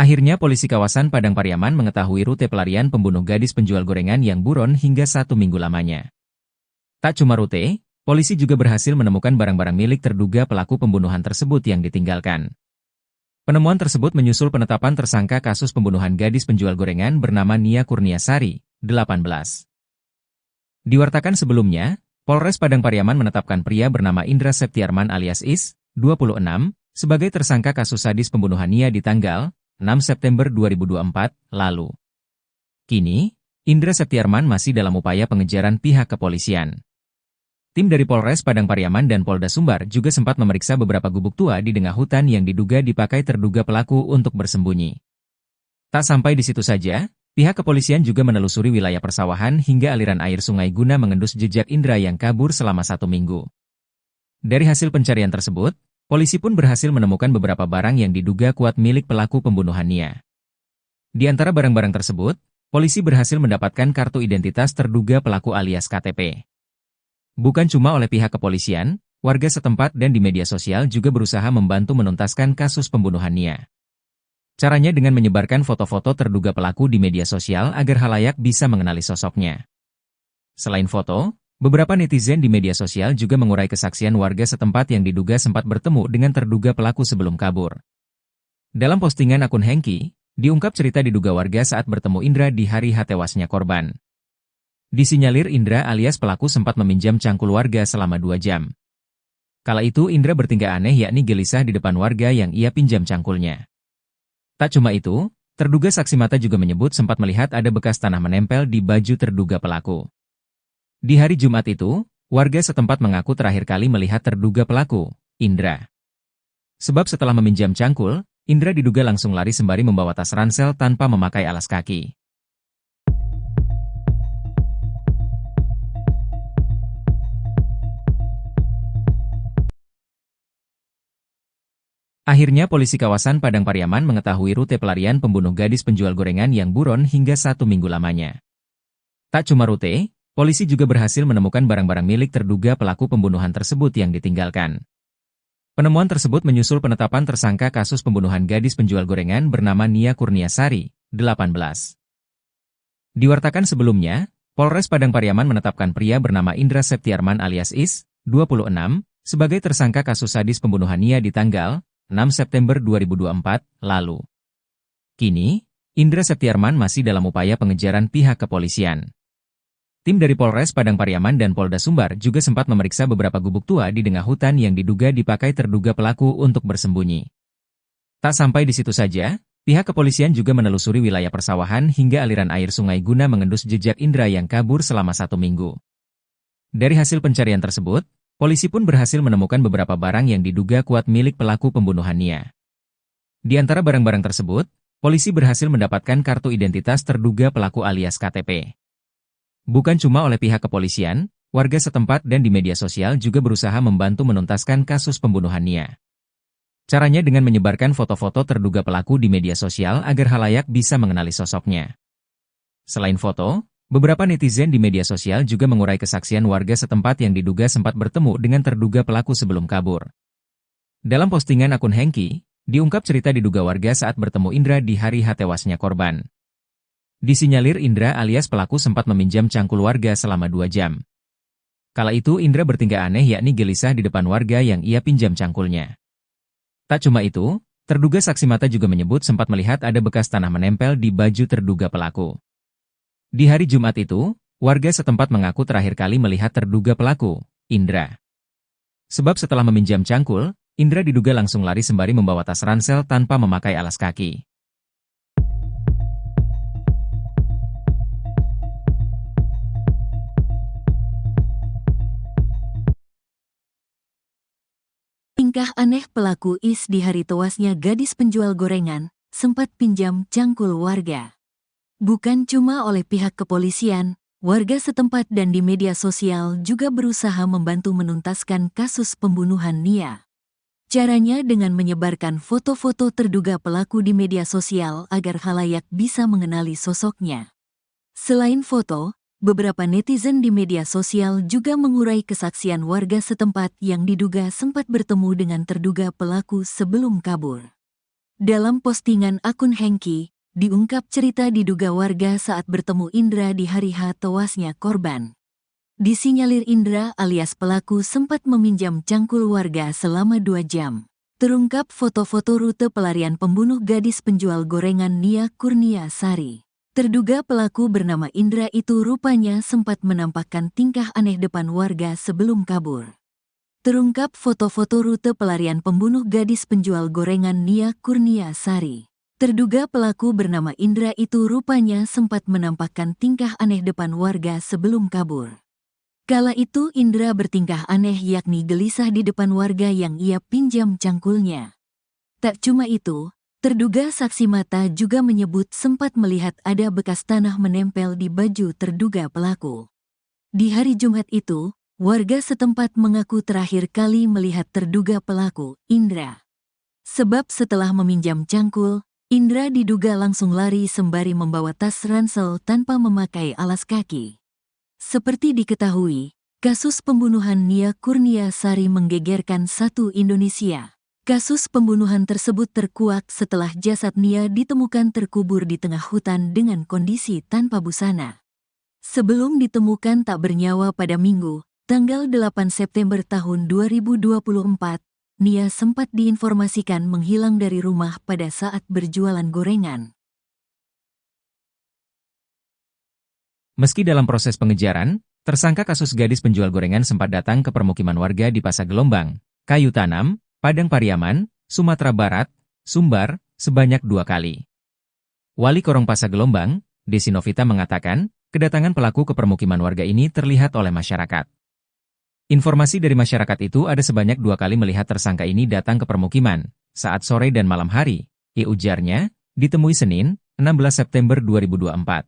Akhirnya polisi kawasan Padang Pariaman mengetahui rute pelarian pembunuh gadis penjual gorengan yang buron hingga 1 minggu lamanya. Tak cuma rute, polisi juga berhasil menemukan barang-barang milik terduga pelaku pembunuhan tersebut yang ditinggalkan. Penemuan tersebut menyusul penetapan tersangka kasus pembunuhan gadis penjual gorengan bernama Nia Kurniasari, 18. Diwartakan sebelumnya, Polres Padang Pariaman menetapkan pria bernama Indra Septiarman alias Is, 26, sebagai tersangka kasus sadis pembunuhan Nia di tanggal 6 September 2024 lalu. Kini, Indra Septiarman masih dalam upaya pengejaran pihak kepolisian. Tim dari Polres Padang Pariaman dan Polda Sumbar juga sempat memeriksa beberapa gubuk tua di tengah hutan yang diduga dipakai terduga pelaku untuk bersembunyi. Tak sampai di situ saja, pihak kepolisian juga menelusuri wilayah persawahan hingga aliran air sungai guna mengendus jejak Indra yang kabur selama 1 minggu. Dari hasil pencarian tersebut, polisi pun berhasil menemukan beberapa barang yang diduga kuat milik pelaku pembunuhan Nia. Di antara barang-barang tersebut, polisi berhasil mendapatkan kartu identitas terduga pelaku alias KTP. Bukan cuma oleh pihak kepolisian, warga setempat dan di media sosial juga berusaha membantu menuntaskan kasus pembunuhan Nia. Caranya dengan menyebarkan foto-foto terduga pelaku di media sosial agar khalayak bisa mengenali sosoknya. Selain foto, beberapa netizen di media sosial juga mengurai kesaksian warga setempat yang diduga sempat bertemu dengan terduga pelaku sebelum kabur. Dalam postingan akun Hengki, diungkap cerita diduga warga saat bertemu Indra di hari tewasnya korban. Disinyalir Indra alias pelaku sempat meminjam cangkul warga selama 2 jam. Kala itu Indra bertingkah aneh yakni gelisah di depan warga yang ia pinjam cangkulnya. Tak cuma itu, terduga saksi mata juga menyebut sempat melihat ada bekas tanah menempel di baju terduga pelaku. Di hari Jumat itu, warga setempat mengaku terakhir kali melihat terduga pelaku, Indra. Sebab setelah meminjam cangkul, Indra diduga langsung lari sembari membawa tas ransel tanpa memakai alas kaki. Akhirnya polisi kawasan Padang Pariaman mengetahui rute pelarian pembunuh gadis penjual gorengan yang buron hingga 1 minggu lamanya. Tak cuma rute, polisi juga berhasil menemukan barang-barang milik terduga pelaku pembunuhan tersebut yang ditinggalkan. Penemuan tersebut menyusul penetapan tersangka kasus pembunuhan gadis penjual gorengan bernama Nia Kurniasari, 18. Diwartakan sebelumnya, Polres Padang Pariaman menetapkan pria bernama Indra Septiarman alias Is, 26, sebagai tersangka kasus sadis pembunuhan Nia di tanggal 6 September 2024 lalu. Kini, Indra Septiarman masih dalam upaya pengejaran pihak kepolisian. Tim dari Polres Padang Pariaman dan Polda Sumbar juga sempat memeriksa beberapa gubuk tua di tengah hutan yang diduga dipakai terduga pelaku untuk bersembunyi. Tak sampai di situ saja, pihak kepolisian juga menelusuri wilayah persawahan hingga aliran air sungai guna mengendus jejak Indra yang kabur selama 1 minggu. Dari hasil pencarian tersebut, polisi pun berhasil menemukan beberapa barang yang diduga kuat milik pelaku pembunuhan Nia. Di antara barang-barang tersebut, polisi berhasil mendapatkan kartu identitas terduga pelaku alias KTP. Bukan cuma oleh pihak kepolisian, warga setempat dan di media sosial juga berusaha membantu menuntaskan kasus pembunuhan Nia. Caranya dengan menyebarkan foto-foto terduga pelaku di media sosial agar khalayak bisa mengenali sosoknya. Selain foto, beberapa netizen di media sosial juga mengurai kesaksian warga setempat yang diduga sempat bertemu dengan terduga pelaku sebelum kabur. Dalam postingan akun Hengki, diungkap cerita diduga warga saat bertemu Indra di hari tewasnya korban. Disinyalir Indra alias pelaku sempat meminjam cangkul warga selama 2 jam. Kala itu Indra bertingkah aneh yakni gelisah di depan warga yang ia pinjam cangkulnya. Tak cuma itu, terduga saksi mata juga menyebut sempat melihat ada bekas tanah menempel di baju terduga pelaku. Di hari Jumat itu, warga setempat mengaku terakhir kali melihat terduga pelaku, Indra. Sebab setelah meminjam cangkul, Indra diduga langsung lari sembari membawa tas ransel tanpa memakai alas kaki. Tingkah aneh pelaku Is di hari tewasnya gadis penjual gorengan, sempat pinjam cangkul warga. Bukan cuma oleh pihak kepolisian, warga setempat dan di media sosial juga berusaha membantu menuntaskan kasus pembunuhan Nia. Caranya dengan menyebarkan foto-foto terduga pelaku di media sosial agar khalayak bisa mengenali sosoknya. Selain foto, beberapa netizen di media sosial juga mengurai kesaksian warga setempat yang diduga sempat bertemu dengan terduga pelaku sebelum kabur. Dalam postingan akun Hengki, diungkap cerita diduga warga saat bertemu Indra di hari H tewasnya korban. Disinyalir Indra alias pelaku sempat meminjam cangkul warga selama 2 jam. Terungkap foto-foto rute pelarian pembunuh gadis penjual gorengan Nia Kurnia Sari. Terduga pelaku bernama Indra itu rupanya sempat menampakkan tingkah aneh depan warga sebelum kabur. Terungkap foto-foto rute pelarian pembunuh gadis penjual gorengan Nia Kurnia Sari. Terduga pelaku bernama Indra itu rupanya sempat menampakkan tingkah aneh depan warga sebelum kabur. Kala itu Indra bertingkah aneh yakni gelisah di depan warga yang ia pinjam cangkulnya. Tak cuma itu, terduga saksi mata juga menyebut sempat melihat ada bekas tanah menempel di baju terduga pelaku. Di hari Jumat itu, warga setempat mengaku terakhir kali melihat terduga pelaku, Indra. Sebab setelah meminjam cangkul, Indra diduga langsung lari sembari membawa tas ransel tanpa memakai alas kaki. Seperti diketahui, kasus pembunuhan Nia Kurnia Sari menggegerkan satu Indonesia. Kasus pembunuhan tersebut terkuak setelah jasad Nia ditemukan terkubur di tengah hutan dengan kondisi tanpa busana. Sebelum ditemukan tak bernyawa pada Minggu, tanggal 8 September tahun 2024, Nia sempat diinformasikan menghilang dari rumah pada saat berjualan gorengan. Meski dalam proses pengejaran, tersangka kasus gadis penjual gorengan sempat datang ke permukiman warga di Pasar Gelombang, Kayu Tanam, Padang Pariaman, Sumatera Barat, Sumbar, sebanyak 2 kali. Wali Korong Pasar Gelombang, Desi Novita mengatakan, kedatangan pelaku ke permukiman warga ini terlihat oleh masyarakat. Informasi dari masyarakat itu ada sebanyak 2 kali melihat tersangka ini datang ke permukiman, saat sore dan malam hari, ujarnya, ditemui Senin, 16 September 2024.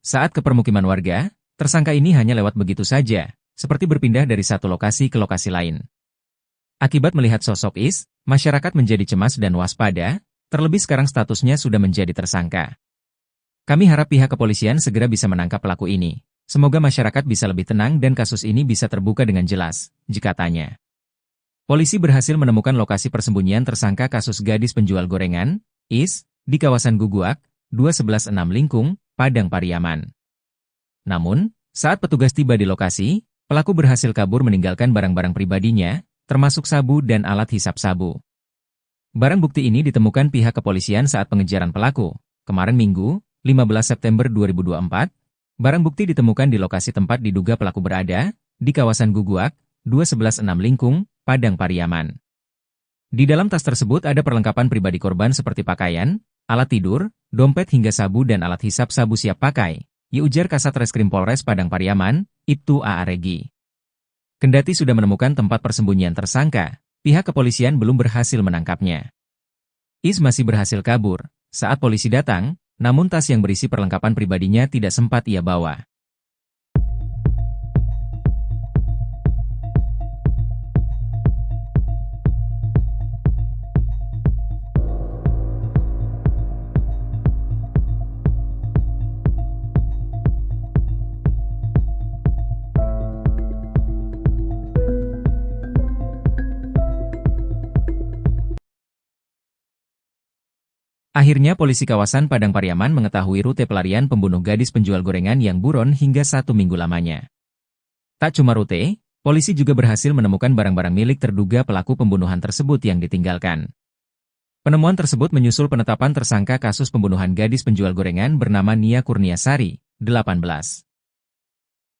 Saat ke permukiman warga, tersangka ini hanya lewat begitu saja, seperti berpindah dari satu lokasi ke lokasi lain. Akibat melihat sosok Is, masyarakat menjadi cemas dan waspada, terlebih sekarang statusnya sudah menjadi tersangka. Kami harap pihak kepolisian segera bisa menangkap pelaku ini. Semoga masyarakat bisa lebih tenang dan kasus ini bisa terbuka dengan jelas, katanya. Polisi berhasil menemukan lokasi persembunyian tersangka kasus gadis penjual gorengan, Is, di kawasan Guguak, 2116 Lingkung, Padang Pariaman. Namun, saat petugas tiba di lokasi, pelaku berhasil kabur meninggalkan barang-barang pribadinya, termasuk sabu dan alat hisap sabu. Barang bukti ini ditemukan pihak kepolisian saat pengejaran pelaku. Kemarin Minggu, 15 September 2024, barang bukti ditemukan di lokasi tempat diduga pelaku berada, di kawasan Guguak, 2116 Lingkung, Padang Pariaman. Di dalam tas tersebut ada perlengkapan pribadi korban seperti pakaian, alat tidur, dompet hingga sabu dan alat hisap sabu siap pakai, ujar Kasat Reskrim Polres Padang Pariaman, Ibtu A. Regi. Kendati sudah menemukan tempat persembunyian tersangka, pihak kepolisian belum berhasil menangkapnya. Is masih berhasil kabur saat polisi datang, namun tas yang berisi perlengkapan pribadinya tidak sempat ia bawa. Akhirnya polisi kawasan Padang Pariaman mengetahui rute pelarian pembunuh gadis penjual gorengan yang buron hingga 1 minggu lamanya. Tak cuma rute, polisi juga berhasil menemukan barang-barang milik terduga pelaku pembunuhan tersebut yang ditinggalkan. Penemuan tersebut menyusul penetapan tersangka kasus pembunuhan gadis penjual gorengan bernama Nia Kurnia Sari, 18.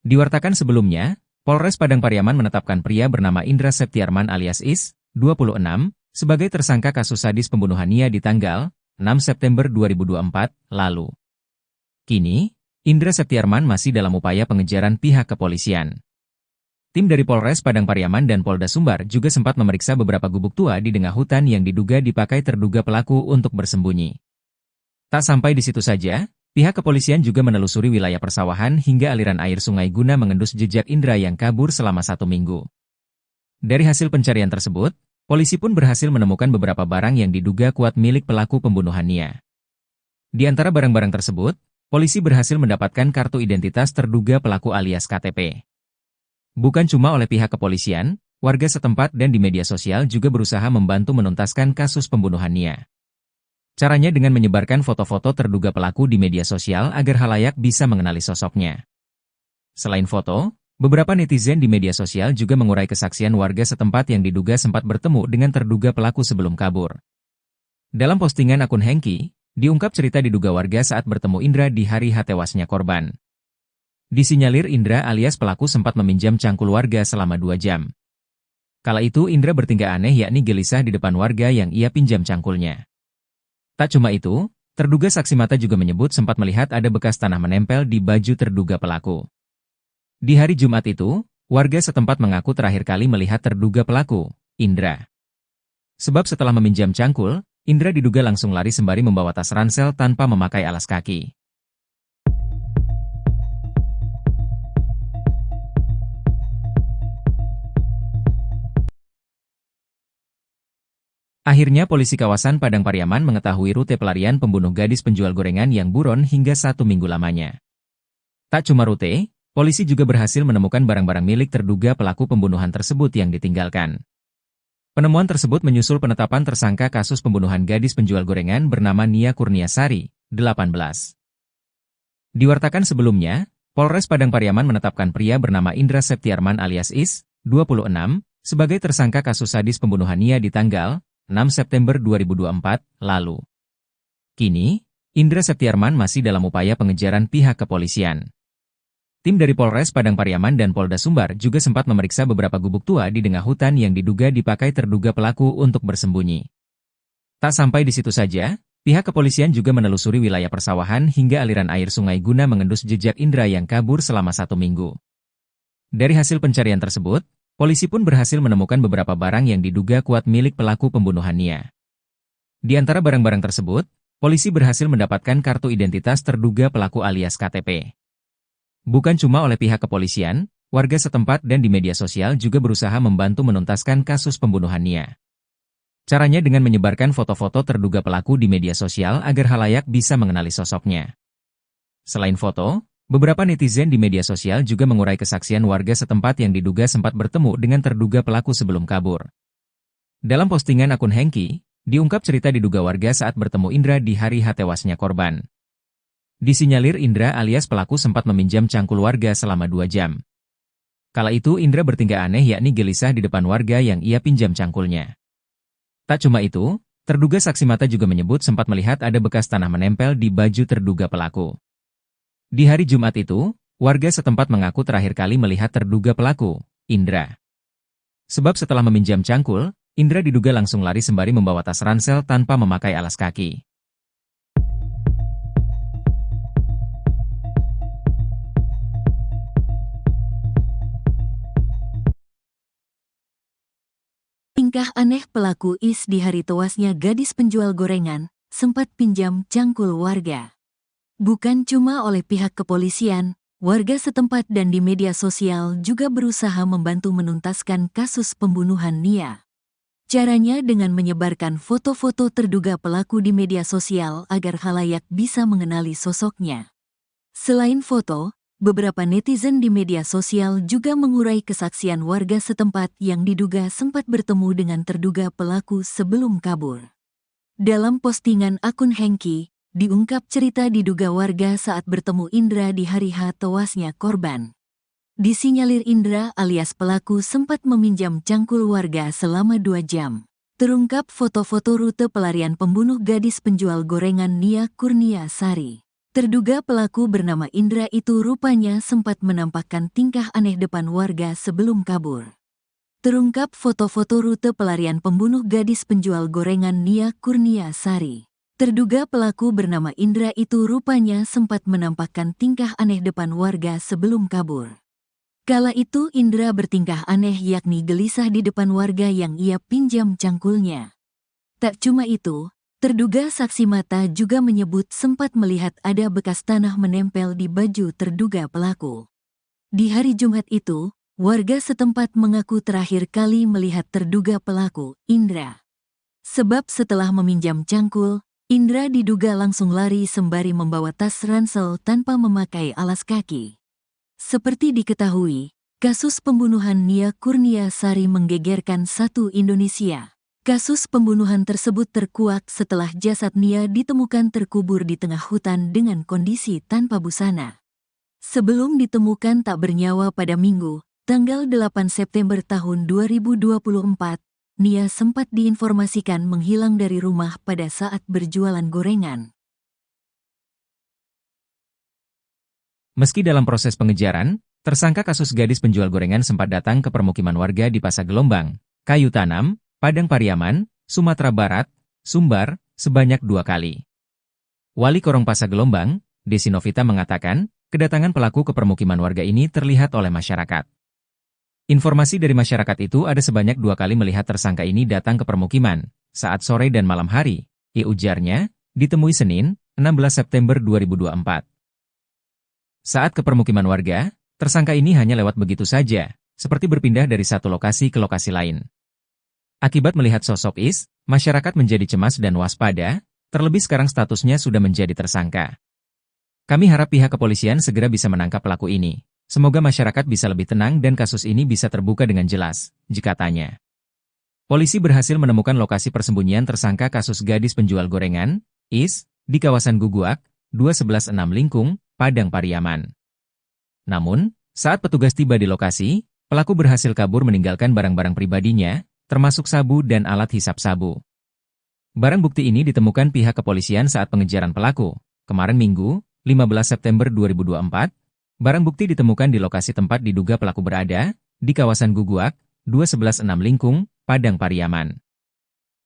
Diwartakan sebelumnya, Polres Padang Pariaman menetapkan pria bernama Indra Septiarman alias Is, 26, sebagai tersangka kasus sadis pembunuhan Nia di tanggal 6 September 2024 lalu. Kini, Indra Septiarman masih dalam upaya pengejaran pihak kepolisian. Tim dari Polres Padang Pariaman dan Polda Sumbar juga sempat memeriksa beberapa gubuk tua di tengah hutan yang diduga dipakai terduga pelaku untuk bersembunyi. Tak sampai di situ saja, pihak kepolisian juga menelusuri wilayah persawahan hingga aliran air sungai guna mengendus jejak Indra yang kabur selama 1 minggu. Dari hasil pencarian tersebut, polisi pun berhasil menemukan beberapa barang yang diduga kuat milik pelaku pembunuhan Nia. Di antara barang-barang tersebut, polisi berhasil mendapatkan kartu identitas terduga pelaku alias KTP. Bukan cuma oleh pihak kepolisian, warga setempat dan di media sosial juga berusaha membantu menuntaskan kasus pembunuhan Nia. Caranya dengan menyebarkan foto-foto terduga pelaku di media sosial agar halayak bisa mengenali sosoknya. Selain foto, beberapa netizen di media sosial juga mengurai kesaksian warga setempat yang diduga sempat bertemu dengan terduga pelaku sebelum kabur. Dalam postingan akun Hengki, diungkap cerita diduga warga saat bertemu Indra di hari tewasnya korban. Disinyalir Indra alias pelaku sempat meminjam cangkul warga selama 2 jam. Kala itu Indra bertingkah aneh yakni gelisah di depan warga yang ia pinjam cangkulnya. Tak cuma itu, terduga saksi mata juga menyebut sempat melihat ada bekas tanah menempel di baju terduga pelaku. Di hari Jumat itu, warga setempat mengaku terakhir kali melihat terduga pelaku, Indra. Sebab setelah meminjam cangkul, Indra diduga langsung lari sembari membawa tas ransel tanpa memakai alas kaki. Akhirnya polisi kawasan Padang Pariaman mengetahui rute pelarian pembunuh gadis penjual gorengan yang buron hingga 1 minggu lamanya. Tak cuma rute, polisi juga berhasil menemukan barang-barang milik terduga pelaku pembunuhan tersebut yang ditinggalkan. Penemuan tersebut menyusul penetapan tersangka kasus pembunuhan gadis penjual gorengan bernama Nia Kurniasari, 18. Diwartakan sebelumnya, Polres Padang Pariaman menetapkan pria bernama Indra Septiarman alias Is, 26, sebagai tersangka kasus sadis pembunuhan Nia di tanggal 6 September 2024 lalu. Kini, Indra Septiarman masih dalam upaya pengejaran pihak kepolisian. Tim dari Polres Padang Pariaman dan Polda Sumbar juga sempat memeriksa beberapa gubuk tua di tengah hutan yang diduga dipakai terduga pelaku untuk bersembunyi. Tak sampai di situ saja, pihak kepolisian juga menelusuri wilayah persawahan hingga aliran air sungai guna mengendus jejak Indra yang kabur selama 1 minggu. Dari hasil pencarian tersebut, polisi pun berhasil menemukan beberapa barang yang diduga kuat milik pelaku pembunuhan Nia. Di antara barang-barang tersebut, polisi berhasil mendapatkan kartu identitas terduga pelaku alias KTP. Bukan cuma oleh pihak kepolisian, warga setempat dan di media sosial juga berusaha membantu menuntaskan kasus pembunuhan Nia. Caranya dengan menyebarkan foto-foto terduga pelaku di media sosial agar halayak bisa mengenali sosoknya. Selain foto, beberapa netizen di media sosial juga mengurai kesaksian warga setempat yang diduga sempat bertemu dengan terduga pelaku sebelum kabur. Dalam postingan akun Hengki, diungkap cerita diduga warga saat bertemu Indra di hari tewasnya korban. Disinyalir Indra alias pelaku sempat meminjam cangkul warga selama 2 jam. Kala itu Indra bertingkah aneh yakni gelisah di depan warga yang ia pinjam cangkulnya. Tak cuma itu, terduga saksi mata juga menyebut sempat melihat ada bekas tanah menempel di baju terduga pelaku. Di hari Jumat itu, warga setempat mengaku terakhir kali melihat terduga pelaku, Indra. Sebab setelah meminjam cangkul, Indra diduga langsung lari sembari membawa tas ransel tanpa memakai alas kaki. Tingkah aneh pelaku Is di hari tewasnya gadis penjual gorengan, sempat pinjam cangkul warga. Bukan cuma oleh pihak kepolisian, warga setempat dan di media sosial juga berusaha membantu menuntaskan kasus pembunuhan Nia. Caranya dengan menyebarkan foto-foto terduga pelaku di media sosial agar khalayak bisa mengenali sosoknya. Selain foto, beberapa netizen di media sosial juga mengurai kesaksian warga setempat yang diduga sempat bertemu dengan terduga pelaku sebelum kabur. Dalam postingan akun Hengki, diungkap cerita diduga warga saat bertemu Indra di hari tewasnya korban. Disinyalir Indra alias pelaku sempat meminjam cangkul warga selama 2 jam. Terungkap foto-foto rute pelarian pembunuh gadis penjual gorengan Nia Kurniasari. Terduga pelaku bernama Indra itu rupanya sempat menampakkan tingkah aneh depan warga sebelum kabur. Terungkap foto-foto rute pelarian pembunuh gadis penjual gorengan Nia Kurniasari. Terduga pelaku bernama Indra itu rupanya sempat menampakkan tingkah aneh depan warga sebelum kabur. Kala itu Indra bertingkah aneh yakni gelisah di depan warga yang ia pinjam cangkulnya. Tak cuma itu, terduga saksi mata juga menyebut sempat melihat ada bekas tanah menempel di baju terduga pelaku. Di hari Jumat itu, warga setempat mengaku terakhir kali melihat terduga pelaku, Indra. Sebab setelah meminjam cangkul, Indra diduga langsung lari sembari membawa tas ransel tanpa memakai alas kaki. Seperti diketahui, Kasus pembunuhan Nia Kurniasari menggegerkan satu Indonesia. Kasus pembunuhan tersebut terkuak setelah jasad Nia ditemukan terkubur di tengah hutan dengan kondisi tanpa busana. Sebelum ditemukan tak bernyawa pada Minggu, tanggal 8 September tahun 2024, Nia sempat diinformasikan menghilang dari rumah pada saat berjualan gorengan. Meski dalam proses pengejaran, tersangka kasus gadis penjual gorengan sempat datang ke permukiman warga di Pasar Gelombang, Kayu Tanam, Padang Pariaman, Sumatera Barat, Sumbar, sebanyak 2 kali. Wali Korong Pasar Gelombang, Desi Novita mengatakan, kedatangan pelaku ke permukiman warga ini terlihat oleh masyarakat. Informasi dari masyarakat itu ada sebanyak 2 kali melihat tersangka ini datang ke permukiman, saat sore dan malam hari, ujarnya, ditemui Senin, 16 September 2024. Saat ke permukiman warga, tersangka ini hanya lewat begitu saja, seperti berpindah dari satu lokasi ke lokasi lain. Akibat melihat sosok Is, masyarakat menjadi cemas dan waspada, terlebih sekarang statusnya sudah menjadi tersangka. Kami harap pihak kepolisian segera bisa menangkap pelaku ini. Semoga masyarakat bisa lebih tenang dan kasus ini bisa terbuka dengan jelas, katanya. Polisi berhasil menemukan lokasi persembunyian tersangka kasus gadis penjual gorengan, Is, di kawasan Guguak, 216 Lingkung, Padang Pariaman. Namun, saat petugas tiba di lokasi, pelaku berhasil kabur meninggalkan barang-barang pribadinya, termasuk sabu dan alat hisap sabu. Barang bukti ini ditemukan pihak kepolisian saat pengejaran pelaku. Kemarin Minggu, 15 September 2024, barang bukti ditemukan di lokasi tempat diduga pelaku berada, di kawasan Guguak, 216 Lingkung, Padang Pariaman.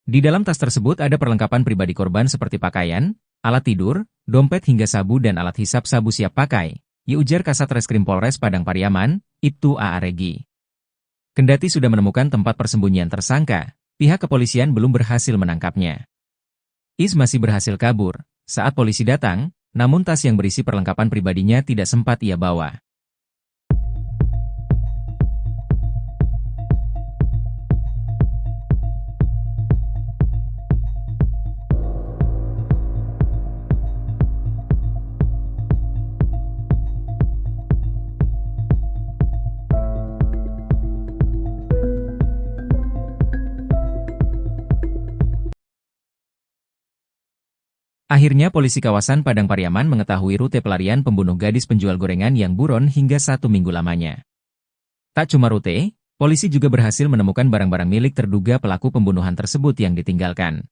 Di dalam tas tersebut ada perlengkapan pribadi korban seperti pakaian, alat tidur, dompet hingga sabu dan alat hisap sabu siap pakai, ujar Kasat Reskrim Polres Padang Pariaman, Ibtu A. Regi. Kendati sudah menemukan tempat persembunyian tersangka, pihak kepolisian belum berhasil menangkapnya. Is masih berhasil kabur saat polisi datang, namun tas yang berisi perlengkapan pribadinya tidak sempat ia bawa. Akhirnya polisi kawasan Padang Pariaman mengetahui rute pelarian pembunuh gadis penjual gorengan yang buron hingga 1 minggu lamanya. Tak cuma rute, polisi juga berhasil menemukan barang-barang milik terduga pelaku pembunuhan tersebut yang ditinggalkan.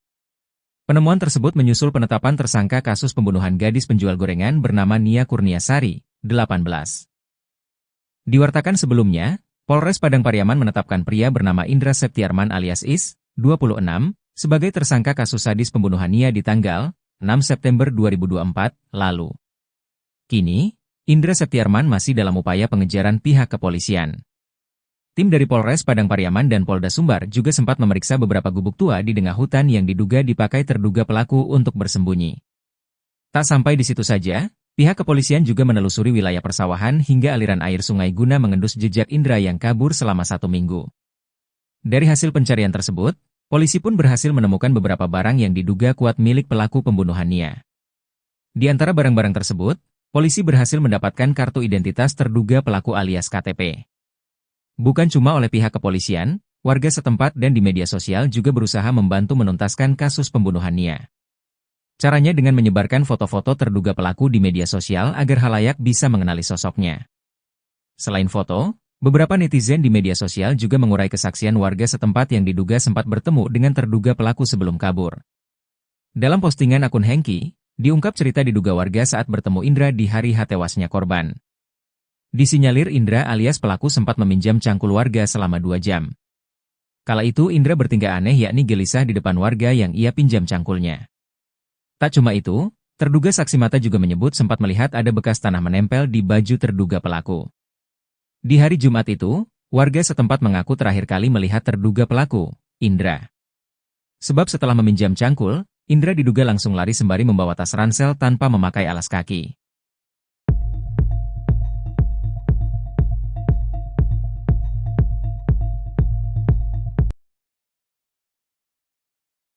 Penemuan tersebut menyusul penetapan tersangka kasus pembunuhan gadis penjual gorengan bernama Nia Kurniasari, 18. Diwartakan sebelumnya, Polres Padang Pariaman menetapkan pria bernama Indra Septiarman alias Is, 26, sebagai tersangka kasus sadis pembunuhan Nia di tanggal 6 September 2024 lalu. Kini, Indra Septiarman masih dalam upaya pengejaran pihak kepolisian. Tim dari Polres Padang Pariaman dan Polda Sumbar juga sempat memeriksa beberapa gubuk tua di tengah hutan yang diduga dipakai terduga pelaku untuk bersembunyi. Tak sampai di situ saja, pihak kepolisian juga menelusuri wilayah persawahan hingga aliran air sungai guna mengendus jejak Indra yang kabur selama 1 minggu. Dari hasil pencarian tersebut, polisi pun berhasil menemukan beberapa barang yang diduga kuat milik pelaku pembunuhan Nia. Di antara barang-barang tersebut, polisi berhasil mendapatkan kartu identitas terduga pelaku alias KTP. Bukan cuma oleh pihak kepolisian, warga setempat dan di media sosial juga berusaha membantu menuntaskan kasus pembunuhan Nia. Caranya dengan menyebarkan foto-foto terduga pelaku di media sosial agar khalayak bisa mengenali sosoknya. Selain foto, beberapa netizen di media sosial juga mengurai kesaksian warga setempat yang diduga sempat bertemu dengan terduga pelaku sebelum kabur. Dalam postingan akun Hengki, diungkap cerita diduga warga saat bertemu Indra di hari tewasnya korban. Disinyalir Indra alias pelaku sempat meminjam cangkul warga selama 2 jam. Kala itu Indra bertingkah aneh yakni gelisah di depan warga yang ia pinjam cangkulnya. Tak cuma itu, terduga saksi mata juga menyebut sempat melihat ada bekas tanah menempel di baju terduga pelaku. Di hari Jumat itu, warga setempat mengaku terakhir kali melihat terduga pelaku, Indra. Sebab setelah meminjam cangkul, Indra diduga langsung lari sembari membawa tas ransel tanpa memakai alas kaki.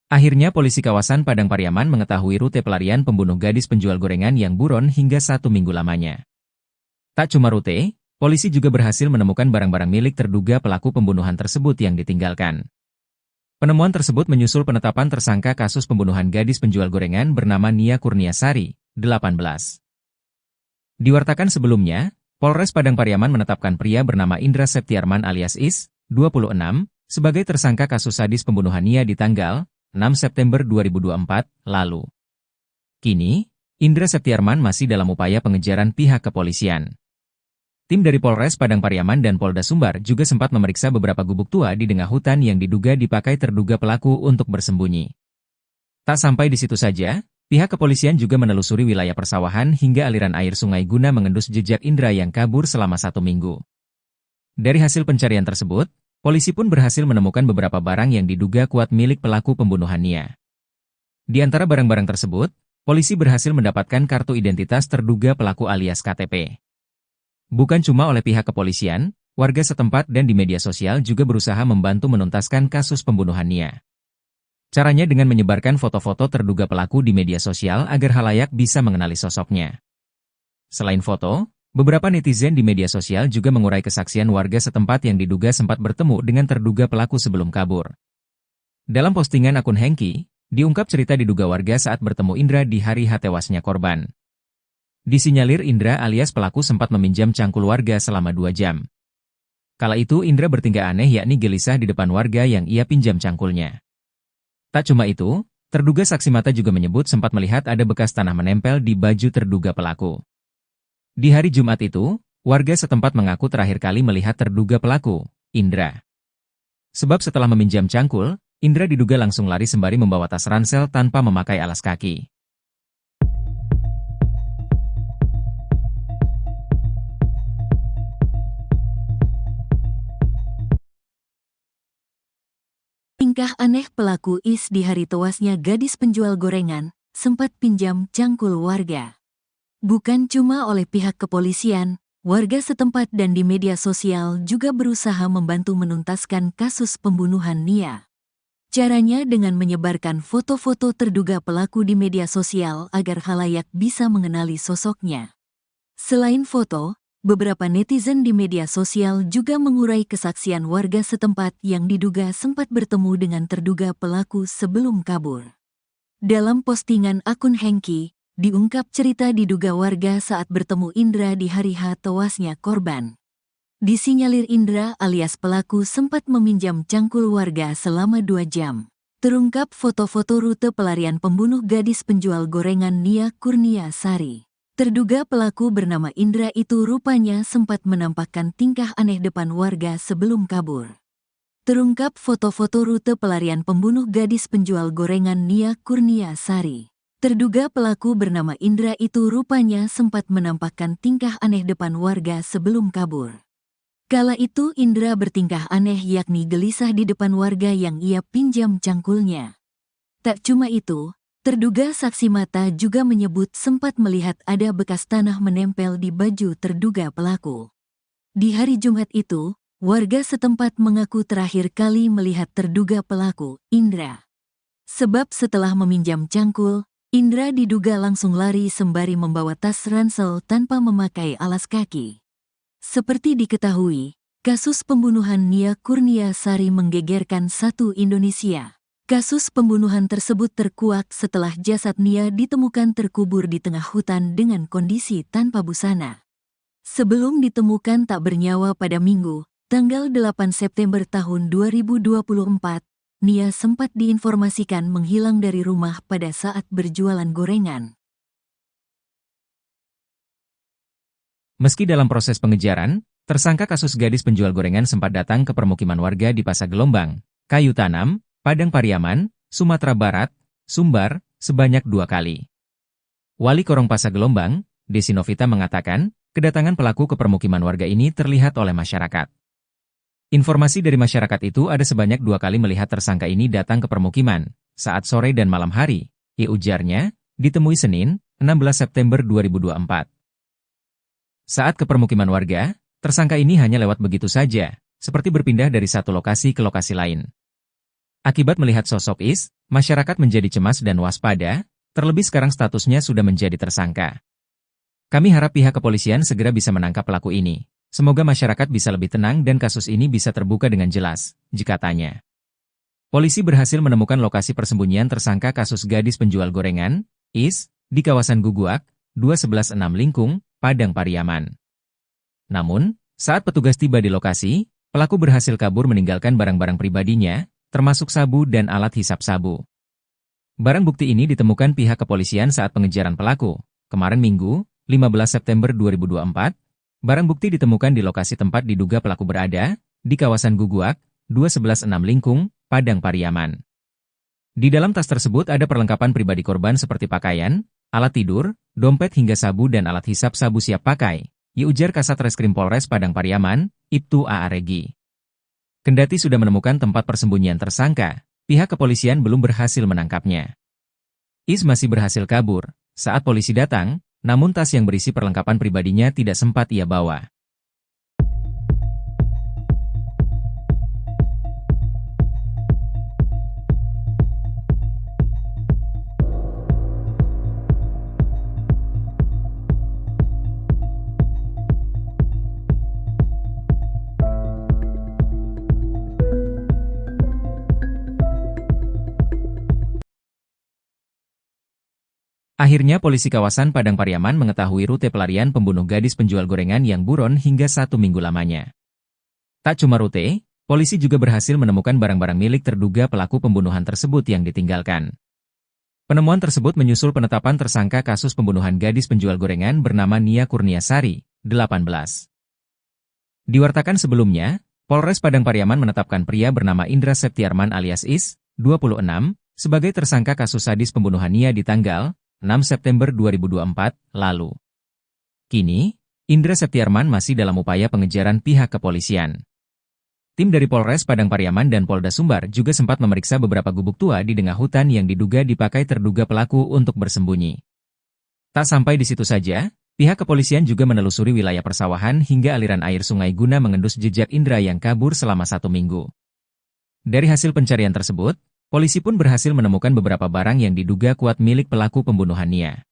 Akhirnya polisi kawasan Padang Pariaman mengetahui rute pelarian pembunuh gadis penjual gorengan yang buron hingga 1 minggu lamanya. Tak cuma rute, Polisi juga berhasil menemukan barang-barang milik terduga pelaku pembunuhan tersebut yang ditinggalkan. Penemuan tersebut menyusul penetapan tersangka kasus pembunuhan gadis penjual gorengan bernama Nia Kurniasari, 18. Diwartakan sebelumnya, Polres Padang Pariaman menetapkan pria bernama Indra Septiarman alias Is, 26, sebagai tersangka kasus sadis pembunuhan Nia di tanggal 6 September 2024 lalu. Kini, Indra Septiarman masih dalam upaya pengejaran pihak kepolisian. Tim dari Polres Padang Pariaman dan Polda Sumbar juga sempat memeriksa beberapa gubuk tua di tengah hutan yang diduga dipakai terduga pelaku untuk bersembunyi. Tak sampai di situ saja, pihak kepolisian juga menelusuri wilayah persawahan hingga aliran air sungai guna mengendus jejak Indra yang kabur selama 1 minggu. Dari hasil pencarian tersebut, polisi pun berhasil menemukan beberapa barang yang diduga kuat milik pelaku pembunuhan Nia. Di antara barang-barang tersebut, polisi berhasil mendapatkan kartu identitas terduga pelaku alias KTP. Bukan cuma oleh pihak kepolisian, warga setempat dan di media sosial juga berusaha membantu menuntaskan kasus pembunuhan Nia. Caranya dengan menyebarkan foto-foto terduga pelaku di media sosial agar khalayak bisa mengenali sosoknya. Selain foto, beberapa netizen di media sosial juga mengurai kesaksian warga setempat yang diduga sempat bertemu dengan terduga pelaku sebelum kabur. Dalam postingan akun Hengki, diungkap cerita diduga warga saat bertemu Indra di hari tewasnya korban. Disinyalir Indra alias pelaku sempat meminjam cangkul warga selama 2 jam. Kala itu Indra bertingkah aneh yakni gelisah di depan warga yang ia pinjam cangkulnya. Tak cuma itu, terduga saksi mata juga menyebut sempat melihat ada bekas tanah menempel di baju terduga pelaku. Di hari Jumat itu, warga setempat mengaku terakhir kali melihat terduga pelaku, Indra. Sebab setelah meminjam cangkul, Indra diduga langsung lari sembari membawa tas ransel tanpa memakai alas kaki. Tingkah aneh pelaku Is di hari tewasnya gadis penjual gorengan, sempat pinjam cangkul warga. Bukan cuma oleh pihak kepolisian, warga setempat dan di media sosial juga berusaha membantu menuntaskan kasus pembunuhan Nia. Caranya dengan menyebarkan foto-foto terduga pelaku di media sosial agar khalayak bisa mengenali sosoknya. Selain foto, beberapa netizen di media sosial juga mengurai kesaksian warga setempat yang diduga sempat bertemu dengan terduga pelaku sebelum kabur. Dalam postingan akun Hengki, diungkap cerita diduga warga saat bertemu Indra di hari tewasnya korban. Disinyalir Indra alias pelaku sempat meminjam cangkul warga selama 2 jam. Terungkap foto-foto rute pelarian pembunuh gadis penjual gorengan Nia Kurniasari. Terduga pelaku bernama Indra itu rupanya sempat menampakkan tingkah aneh depan warga sebelum kabur. Terungkap foto-foto rute pelarian pembunuh gadis penjual gorengan Nia Kurniasari. Terduga pelaku bernama Indra itu rupanya sempat menampakkan tingkah aneh depan warga sebelum kabur. Kala itu Indra bertingkah aneh yakni gelisah di depan warga yang ia pinjam cangkulnya. Tak cuma itu, terduga saksi mata juga menyebut sempat melihat ada bekas tanah menempel di baju terduga pelaku. Di hari Jumat itu, warga setempat mengaku terakhir kali melihat terduga pelaku, Indra. Sebab setelah meminjam cangkul, Indra diduga langsung lari sembari membawa tas ransel tanpa memakai alas kaki. Seperti diketahui, kasus pembunuhan Nia Kurniasari menggegerkan satu Indonesia. Kasus pembunuhan tersebut terkuak setelah jasad Nia ditemukan terkubur di tengah hutan dengan kondisi tanpa busana. Sebelum ditemukan tak bernyawa pada Minggu, tanggal 8 September tahun 2024, Nia sempat diinformasikan menghilang dari rumah pada saat berjualan gorengan. Meski dalam proses pengejaran, tersangka kasus gadis penjual gorengan sempat datang ke permukiman warga di Pasar Gelombang, Kayu Tanam, Padang Pariaman, Sumatera Barat, Sumbar, sebanyak 2 kali. Wali Korong Pasar Gelombang, Desi Novita mengatakan, kedatangan pelaku ke permukiman warga ini terlihat oleh masyarakat. Informasi dari masyarakat itu ada sebanyak 2 kali melihat tersangka ini datang ke permukiman, saat sore dan malam hari, ujarnya, ditemui Senin, 16 September 2024. Saat ke permukiman warga, tersangka ini hanya lewat begitu saja, seperti berpindah dari satu lokasi ke lokasi lain. Akibat melihat sosok Is, masyarakat menjadi cemas dan waspada, terlebih sekarang statusnya sudah menjadi tersangka. Kami harap pihak kepolisian segera bisa menangkap pelaku ini, Semoga masyarakat bisa lebih tenang dan kasus ini bisa terbuka dengan jelas, katanya. Polisi berhasil menemukan lokasi persembunyian tersangka kasus gadis penjual gorengan, IS, di kawasan Guguak, 2116 Lingkung, Padang Pariaman. Namun, saat petugas tiba di lokasi, pelaku berhasil kabur meninggalkan barang-barang pribadinya, termasuk sabu dan alat hisap sabu. Barang bukti ini ditemukan pihak kepolisian saat pengejaran pelaku. Kemarin Minggu, 15 September 2024, barang bukti ditemukan di lokasi tempat diduga pelaku berada, di kawasan Guguak, 2116 Lingkung, Padang Pariaman. Di dalam tas tersebut ada perlengkapan pribadi korban seperti pakaian, alat tidur, dompet hingga sabu dan alat hisap sabu siap pakai, ujar Kasat Reskrim Polres Padang Pariaman, Ibtu A.A. Regi. Kendati sudah menemukan tempat persembunyian tersangka, pihak kepolisian belum berhasil menangkapnya. IS masih berhasil kabur saat polisi datang, namun tas yang berisi perlengkapan pribadinya tidak sempat ia bawa. Akhirnya polisi kawasan Padang Pariaman mengetahui rute pelarian pembunuh gadis penjual gorengan yang buron hingga 1 minggu lamanya. Tak cuma rute, polisi juga berhasil menemukan barang-barang milik terduga pelaku pembunuhan tersebut yang ditinggalkan. Penemuan tersebut menyusul penetapan tersangka kasus pembunuhan gadis penjual gorengan bernama Nia Kurniasari, 18. Diwartakan sebelumnya, Polres Padang Pariaman menetapkan pria bernama Indra Septiarman alias Is, 26, sebagai tersangka kasus sadis pembunuhan Nia di tanggal 6 September 2024 lalu. Kini, Indra Septiarman masih dalam upaya pengejaran pihak kepolisian. Tim dari Polres Padang Pariaman dan Polda Sumbar juga sempat memeriksa beberapa gubuk tua di tengah hutan yang diduga dipakai terduga pelaku untuk bersembunyi. Tak sampai di situ saja, pihak kepolisian juga menelusuri wilayah persawahan hingga aliran air sungai guna mengendus jejak Indra yang kabur selama 1 minggu. Dari hasil pencarian tersebut, polisi pun berhasil menemukan beberapa barang yang diduga kuat milik pelaku pembunuhan Nia.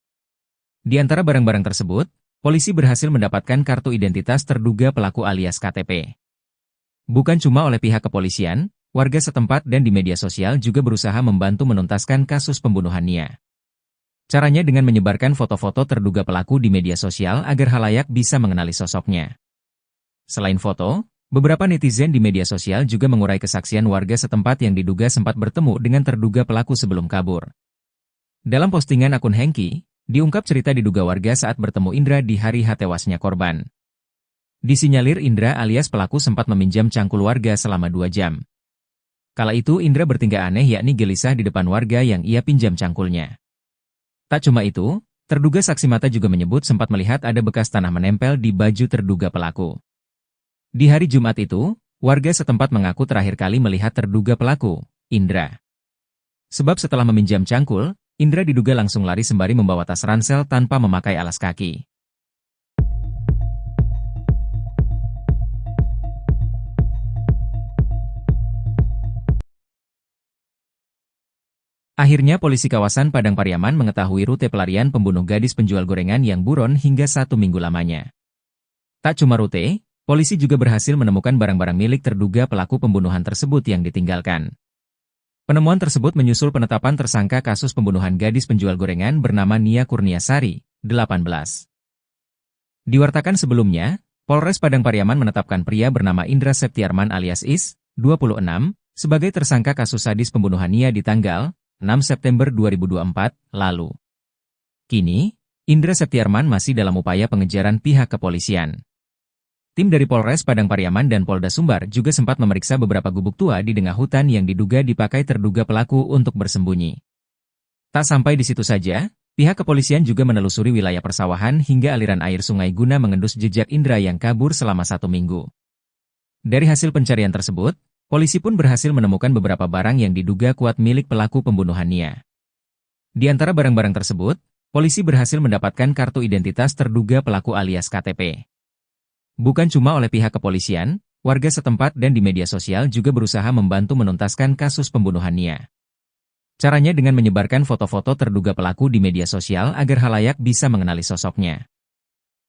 Di antara barang-barang tersebut, polisi berhasil mendapatkan kartu identitas terduga pelaku alias KTP. Bukan cuma oleh pihak kepolisian, warga setempat dan di media sosial juga berusaha membantu menuntaskan kasus pembunuhan Nia. Caranya dengan menyebarkan foto-foto terduga pelaku di media sosial agar khalayak bisa mengenali sosoknya. Selain foto, beberapa netizen di media sosial juga mengurai kesaksian warga setempat yang diduga sempat bertemu dengan terduga pelaku sebelum kabur. Dalam postingan akun Hengki, diungkap cerita diduga warga saat bertemu Indra di hari tewasnya korban. Disinyalir Indra alias pelaku sempat meminjam cangkul warga selama 2 jam. Kala itu Indra bertingkah aneh yakni gelisah di depan warga yang ia pinjam cangkulnya. Tak cuma itu, terduga saksi mata juga menyebut sempat melihat ada bekas tanah menempel di baju terduga pelaku. Di hari Jumat itu, warga setempat mengaku terakhir kali melihat terduga pelaku, Indra. Sebab setelah meminjam cangkul, Indra diduga langsung lari sembari membawa tas ransel tanpa memakai alas kaki. Akhirnya polisi kawasan Padang Pariaman mengetahui rute pelarian pembunuh gadis penjual gorengan yang buron hingga 1 minggu lamanya. Tak cuma rute, polisi juga berhasil menemukan barang-barang milik terduga pelaku pembunuhan tersebut yang ditinggalkan. Penemuan tersebut menyusul penetapan tersangka kasus pembunuhan gadis penjual gorengan bernama Nia Kurniasari, 18. Diwartakan sebelumnya, Polres Padang Pariaman menetapkan pria bernama Indra Septiarman alias Is, 26, sebagai tersangka kasus sadis pembunuhan Nia di tanggal 6 September 2024 lalu. Kini, Indra Septiarman masih dalam upaya pengejaran pihak kepolisian. Tim dari Polres Padang Pariaman dan Polda Sumbar juga sempat memeriksa beberapa gubuk tua di tengah hutan yang diduga dipakai terduga pelaku untuk bersembunyi. Tak sampai di situ saja, pihak kepolisian juga menelusuri wilayah persawahan hingga aliran air sungai guna mengendus jejak Indra yang kabur selama 1 minggu. Dari hasil pencarian tersebut, polisi pun berhasil menemukan beberapa barang yang diduga kuat milik pelaku pembunuhan Nia. Di antara barang-barang tersebut, polisi berhasil mendapatkan kartu identitas terduga pelaku alias KTP. Bukan cuma oleh pihak kepolisian, warga setempat dan di media sosial juga berusaha membantu menuntaskan kasus pembunuhan Nia. Caranya dengan menyebarkan foto-foto terduga pelaku di media sosial agar khalayak bisa mengenali sosoknya.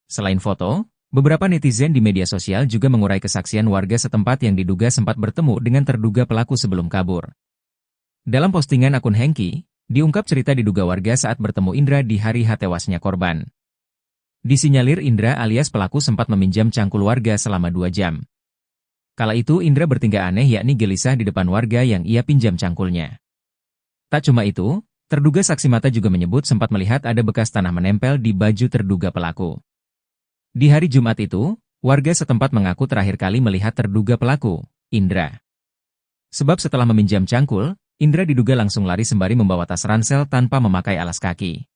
Selain foto, Beberapa netizen di media sosial juga mengurai kesaksian warga setempat yang diduga sempat bertemu dengan terduga pelaku sebelum kabur. Dalam postingan akun Hengki, diungkap cerita diduga warga saat bertemu Indra di hari tewasnya korban. Disinyalir Indra alias pelaku sempat meminjam cangkul warga selama 2 jam. Kala itu Indra bertingkah aneh yakni gelisah di depan warga yang ia pinjam cangkulnya. Tak cuma itu, terduga saksi mata juga menyebut sempat melihat ada bekas tanah menempel di baju terduga pelaku. Di hari Jumat itu, warga setempat mengaku terakhir kali melihat terduga pelaku, Indra. Sebab setelah meminjam cangkul, Indra diduga langsung lari sembari membawa tas ransel tanpa memakai alas kaki.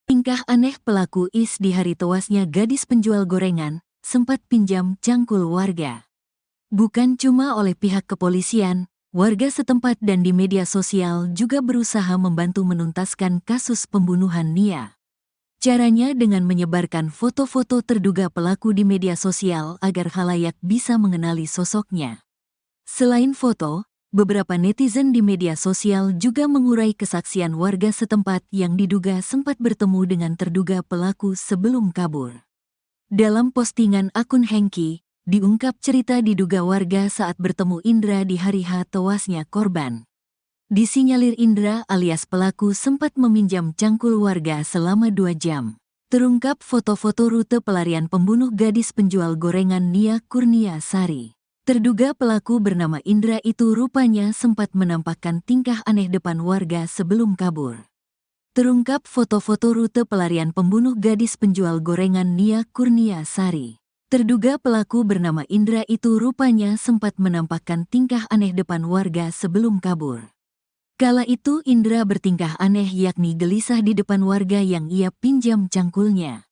Tingkah aneh pelaku IS di hari tewasnya gadis penjual gorengan, sempat pinjam cangkul warga. Bukan cuma oleh pihak kepolisian, warga setempat dan di media sosial juga berusaha membantu menuntaskan kasus pembunuhan Nia. Caranya dengan menyebarkan foto-foto terduga pelaku di media sosial agar khalayak bisa mengenali sosoknya. Selain foto, beberapa netizen di media sosial juga mengurai kesaksian warga setempat yang diduga sempat bertemu dengan terduga pelaku sebelum kabur. Dalam postingan akun Hengki, diungkap cerita diduga warga saat bertemu Indra di hari tewasnya korban. Disinyalir Indra alias pelaku sempat meminjam cangkul warga selama 2 jam. Terungkap foto-foto rute pelarian pembunuh gadis penjual gorengan Nia Kurnia Sari. Terduga pelaku bernama Indra itu rupanya sempat menampakkan tingkah aneh depan warga sebelum kabur. Terungkap foto-foto rute pelarian pembunuh gadis penjual gorengan Nia Kurnia Sari. Terduga pelaku bernama Indra itu rupanya sempat menampakkan tingkah aneh depan warga sebelum kabur. Kala itu Indra bertingkah aneh yakni gelisah di depan warga yang ia pinjam cangkulnya.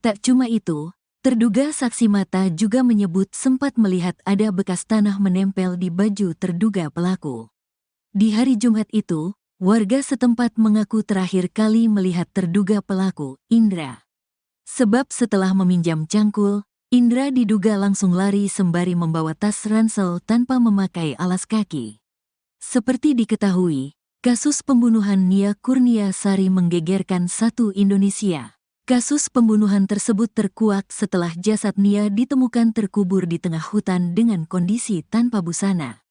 Tak cuma itu, terduga saksi mata juga menyebut sempat melihat ada bekas tanah menempel di baju terduga pelaku. Di hari Jumat itu, warga setempat mengaku terakhir kali melihat terduga pelaku, Indra. Sebab setelah meminjam cangkul, Indra diduga langsung lari sembari membawa tas ransel tanpa memakai alas kaki. Seperti diketahui, kasus pembunuhan Nia Kurnia Sari menggegerkan satu Indonesia. Kasus pembunuhan tersebut terkuak setelah jasad Nia ditemukan terkubur di tengah hutan dengan kondisi tanpa busana.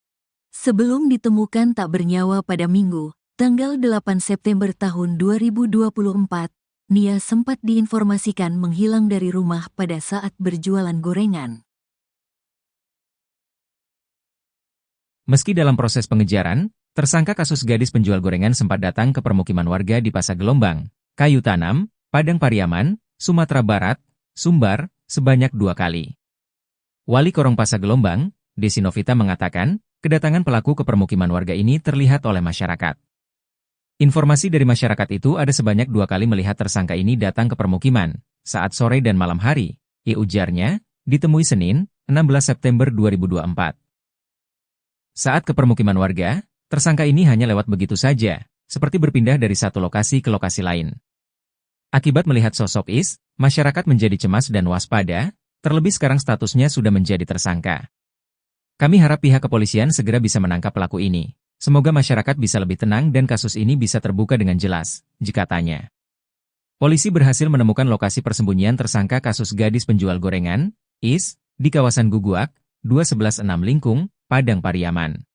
Sebelum ditemukan tak bernyawa pada Minggu, tanggal 8 September tahun 2024, Nia sempat diinformasikan menghilang dari rumah pada saat berjualan gorengan. Meski dalam proses pengejaran, tersangka kasus gadis penjual gorengan sempat datang ke permukiman warga di Pasar Gelombang, Kayu Tanam, Padang Pariaman, Sumatera Barat, Sumbar, sebanyak 2 kali. Wali Korong Pasar Gelombang, Desi Novita mengatakan, kedatangan pelaku ke permukiman warga ini terlihat oleh masyarakat. Informasi dari masyarakat itu ada sebanyak 2 kali melihat tersangka ini datang ke permukiman, saat sore dan malam hari, ujarnya, ditemui Senin, 16 September 2024. Saat ke permukiman warga, tersangka ini hanya lewat begitu saja, seperti berpindah dari satu lokasi ke lokasi lain. Akibat melihat sosok Is, masyarakat menjadi cemas dan waspada, terlebih sekarang statusnya sudah menjadi tersangka. Kami harap pihak kepolisian segera bisa menangkap pelaku ini. Semoga masyarakat bisa lebih tenang dan kasus ini bisa terbuka dengan jelas, jika tanya. Polisi berhasil menemukan lokasi persembunyian tersangka kasus gadis penjual gorengan, Is, di kawasan Guguak, 2116 Lingkung, Padang Pariaman.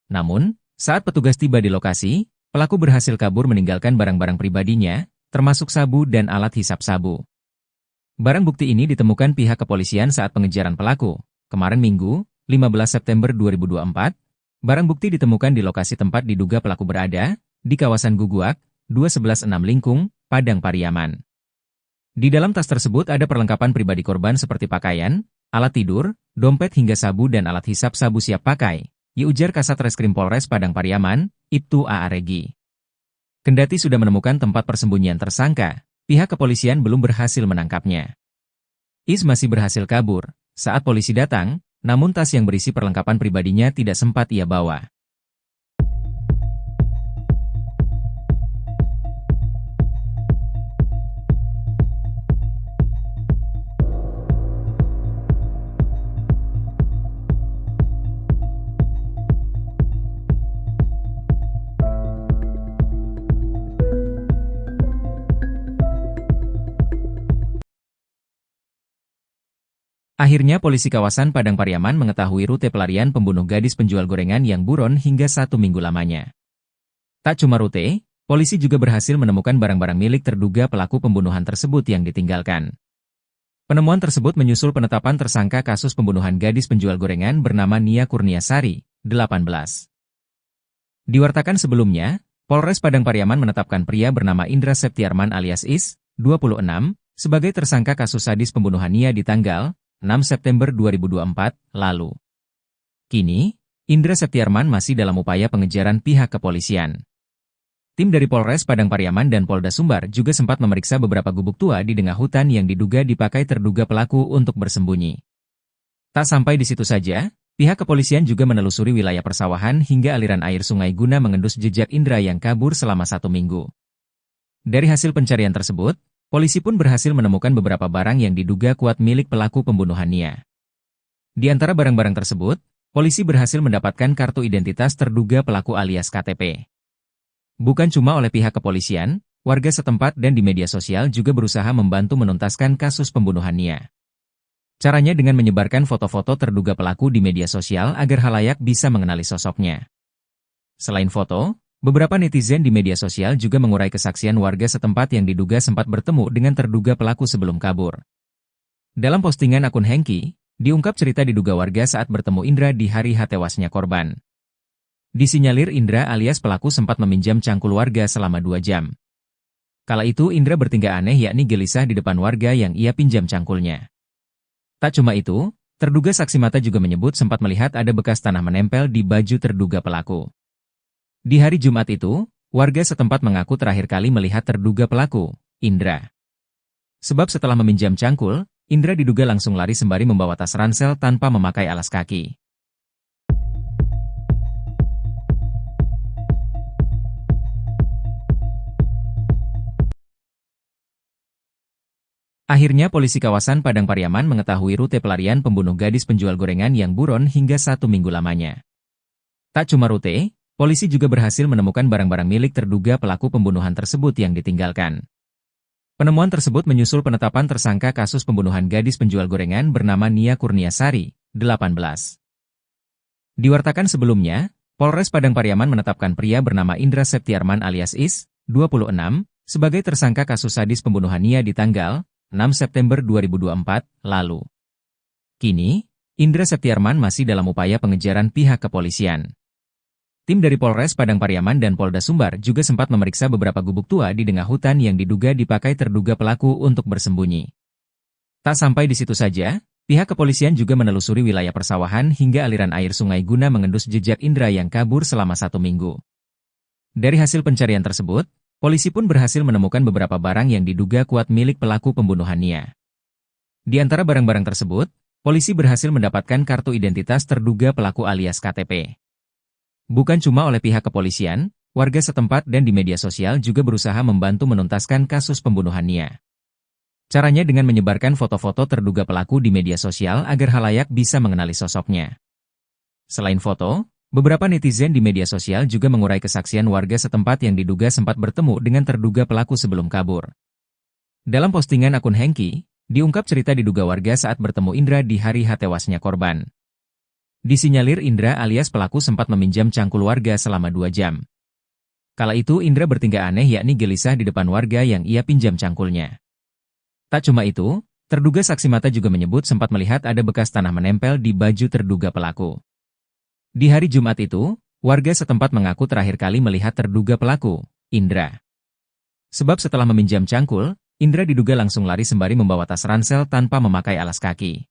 Namun, saat petugas tiba di lokasi, pelaku berhasil kabur meninggalkan barang-barang pribadinya, termasuk sabu dan alat hisap sabu. Barang bukti ini ditemukan pihak kepolisian saat pengejaran pelaku. Kemarin Minggu, 15 September 2024, barang bukti ditemukan di lokasi tempat diduga pelaku berada, di kawasan Guguak, 2116 Lingkung, Padang Pariaman. Di dalam tas tersebut ada perlengkapan pribadi korban seperti pakaian, alat tidur, dompet hingga sabu dan alat hisap sabu siap pakai, ujar Kasat Reskrim Polres Padang Pariaman, Ibtu A. Regi. Kendati sudah menemukan tempat persembunyian tersangka, pihak kepolisian belum berhasil menangkapnya. Is masih berhasil kabur saat polisi datang, namun tas yang berisi perlengkapan pribadinya tidak sempat ia bawa. Akhirnya polisi kawasan Padang Pariaman mengetahui rute pelarian pembunuh gadis penjual gorengan yang buron hingga 1 minggu lamanya. Tak cuma rute, polisi juga berhasil menemukan barang-barang milik terduga pelaku pembunuhan tersebut yang ditinggalkan. Penemuan tersebut menyusul penetapan tersangka kasus pembunuhan gadis penjual gorengan bernama Nia Kurniasari, 18. Diwartakan sebelumnya, Polres Padang Pariaman menetapkan pria bernama Indra Septiarman alias Is, 26, sebagai tersangka kasus sadis pembunuhan Nia di tanggal 6 September 2024 lalu. Kini, Indra Septiarman masih dalam upaya pengejaran pihak kepolisian. Tim dari Polres Padang Pariaman dan Polda Sumbar juga sempat memeriksa beberapa gubuk tua di tengah hutan yang diduga dipakai terduga pelaku untuk bersembunyi. Tak sampai di situ saja, pihak kepolisian juga menelusuri wilayah persawahan hingga aliran air sungai guna mengendus jejak Indra yang kabur selama 1 minggu. Dari hasil pencarian tersebut, polisi pun berhasil menemukan beberapa barang yang diduga kuat milik pelaku pembunuhan Nia. Di antara barang-barang tersebut, polisi berhasil mendapatkan kartu identitas terduga pelaku alias KTP. Bukan cuma oleh pihak kepolisian, warga setempat dan di media sosial juga berusaha membantu menuntaskan kasus pembunuhan Nia. Caranya dengan menyebarkan foto-foto terduga pelaku di media sosial agar khalayak bisa mengenali sosoknya. Selain foto, beberapa netizen di media sosial juga mengurai kesaksian warga setempat yang diduga sempat bertemu dengan terduga pelaku sebelum kabur. Dalam postingan akun Hengki, diungkap cerita diduga warga saat bertemu Indra di hari tewasnya korban. Disinyalir Indra alias pelaku sempat meminjam cangkul warga selama 2 jam. Kala itu Indra bertingkah aneh yakni gelisah di depan warga yang ia pinjam cangkulnya. Tak cuma itu, terduga saksi mata juga menyebut sempat melihat ada bekas tanah menempel di baju terduga pelaku. Di hari Jumat itu, warga setempat mengaku terakhir kali melihat terduga pelaku, Indra. Sebab setelah meminjam cangkul, Indra diduga langsung lari sembari membawa tas ransel tanpa memakai alas kaki. Akhirnya polisi kawasan Padang Pariaman mengetahui rute pelarian pembunuh gadis penjual gorengan yang buron hingga 1 minggu lamanya. Tak cuma rute, polisi juga berhasil menemukan barang-barang milik terduga pelaku pembunuhan tersebut yang ditinggalkan. Penemuan tersebut menyusul penetapan tersangka kasus pembunuhan gadis penjual gorengan bernama Nia Kurniasari, 18. Diwartakan sebelumnya, Polres Padang Pariaman menetapkan pria bernama Indra Septiarman alias Is, 26, sebagai tersangka kasus sadis pembunuhan Nia di tanggal 6 September 2024 lalu. Kini, Indra Septiarman masih dalam upaya pengejaran pihak kepolisian. Tim dari Polres Padang Pariaman dan Polda Sumbar juga sempat memeriksa beberapa gubuk tua di tengah hutan yang diduga dipakai terduga pelaku untuk bersembunyi. Tak sampai di situ saja, pihak kepolisian juga menelusuri wilayah persawahan hingga aliran air sungai guna mengendus jejak Indra yang kabur selama 1 minggu. Dari hasil pencarian tersebut, polisi pun berhasil menemukan beberapa barang yang diduga kuat milik pelaku pembunuhan Nia. Di antara barang-barang tersebut, polisi berhasil mendapatkan kartu identitas terduga pelaku alias KTP. Bukan cuma oleh pihak kepolisian, warga setempat dan di media sosial juga berusaha membantu menuntaskan kasus pembunuhan Nia. Caranya dengan menyebarkan foto-foto terduga pelaku di media sosial agar khalayak bisa mengenali sosoknya. Selain foto, beberapa netizen di media sosial juga mengurai kesaksian warga setempat yang diduga sempat bertemu dengan terduga pelaku sebelum kabur. Dalam postingan akun Hengki, diungkap cerita diduga warga saat bertemu Indra di hari tewasnya korban. Disinyalir Indra alias pelaku sempat meminjam cangkul warga selama 2 jam. Kala itu Indra bertingkah aneh yakni gelisah di depan warga yang ia pinjam cangkulnya. Tak cuma itu, terduga saksi mata juga menyebut sempat melihat ada bekas tanah menempel di baju terduga pelaku. Di hari Jumat itu, warga setempat mengaku terakhir kali melihat terduga pelaku, Indra. Sebab setelah meminjam cangkul, Indra diduga langsung lari sembari membawa tas ransel tanpa memakai alas kaki.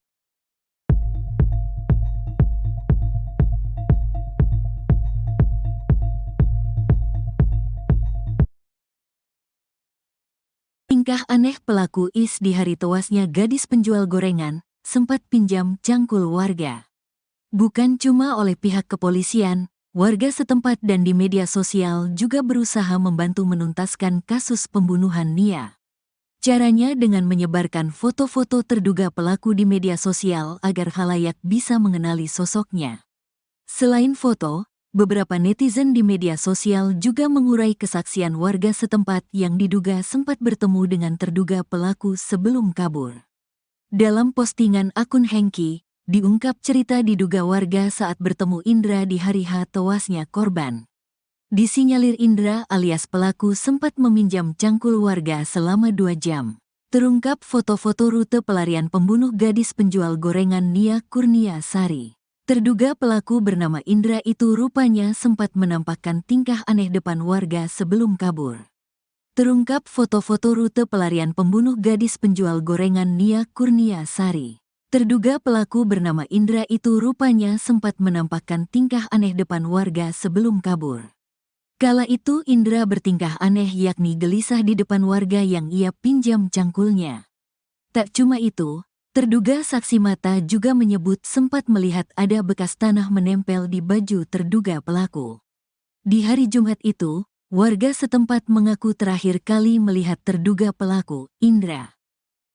Tingkah aneh pelaku Is di hari tewasnya gadis penjual gorengan, sempat pinjam cangkul warga. Bukan cuma oleh pihak kepolisian, warga setempat dan di media sosial juga berusaha membantu menuntaskan kasus pembunuhan Nia. Caranya dengan menyebarkan foto-foto terduga pelaku di media sosial agar khalayak bisa mengenali sosoknya. Selain foto, beberapa netizen di media sosial juga mengurai kesaksian warga setempat yang diduga sempat bertemu dengan terduga pelaku sebelum kabur. Dalam postingan akun Hengki, diungkap cerita diduga warga saat bertemu Indra di hari H tewasnya korban. Disinyalir Indra alias pelaku sempat meminjam cangkul warga selama 2 jam. Terungkap foto-foto rute pelarian pembunuh gadis penjual gorengan Nia Kurnia Sari. Terduga pelaku bernama Indra itu rupanya sempat menampakkan tingkah aneh depan warga sebelum kabur. Terungkap foto-foto rute pelarian pembunuh gadis penjual gorengan Nia Kurnia Sari. Terduga pelaku bernama Indra itu rupanya sempat menampakkan tingkah aneh depan warga sebelum kabur. Kala itu Indra bertingkah aneh yakni gelisah di depan warga yang ia pinjam cangkulnya. Tak cuma itu, terduga saksi mata juga menyebut sempat melihat ada bekas tanah menempel di baju terduga pelaku. Di hari Jumat itu, warga setempat mengaku terakhir kali melihat terduga pelaku, Indra.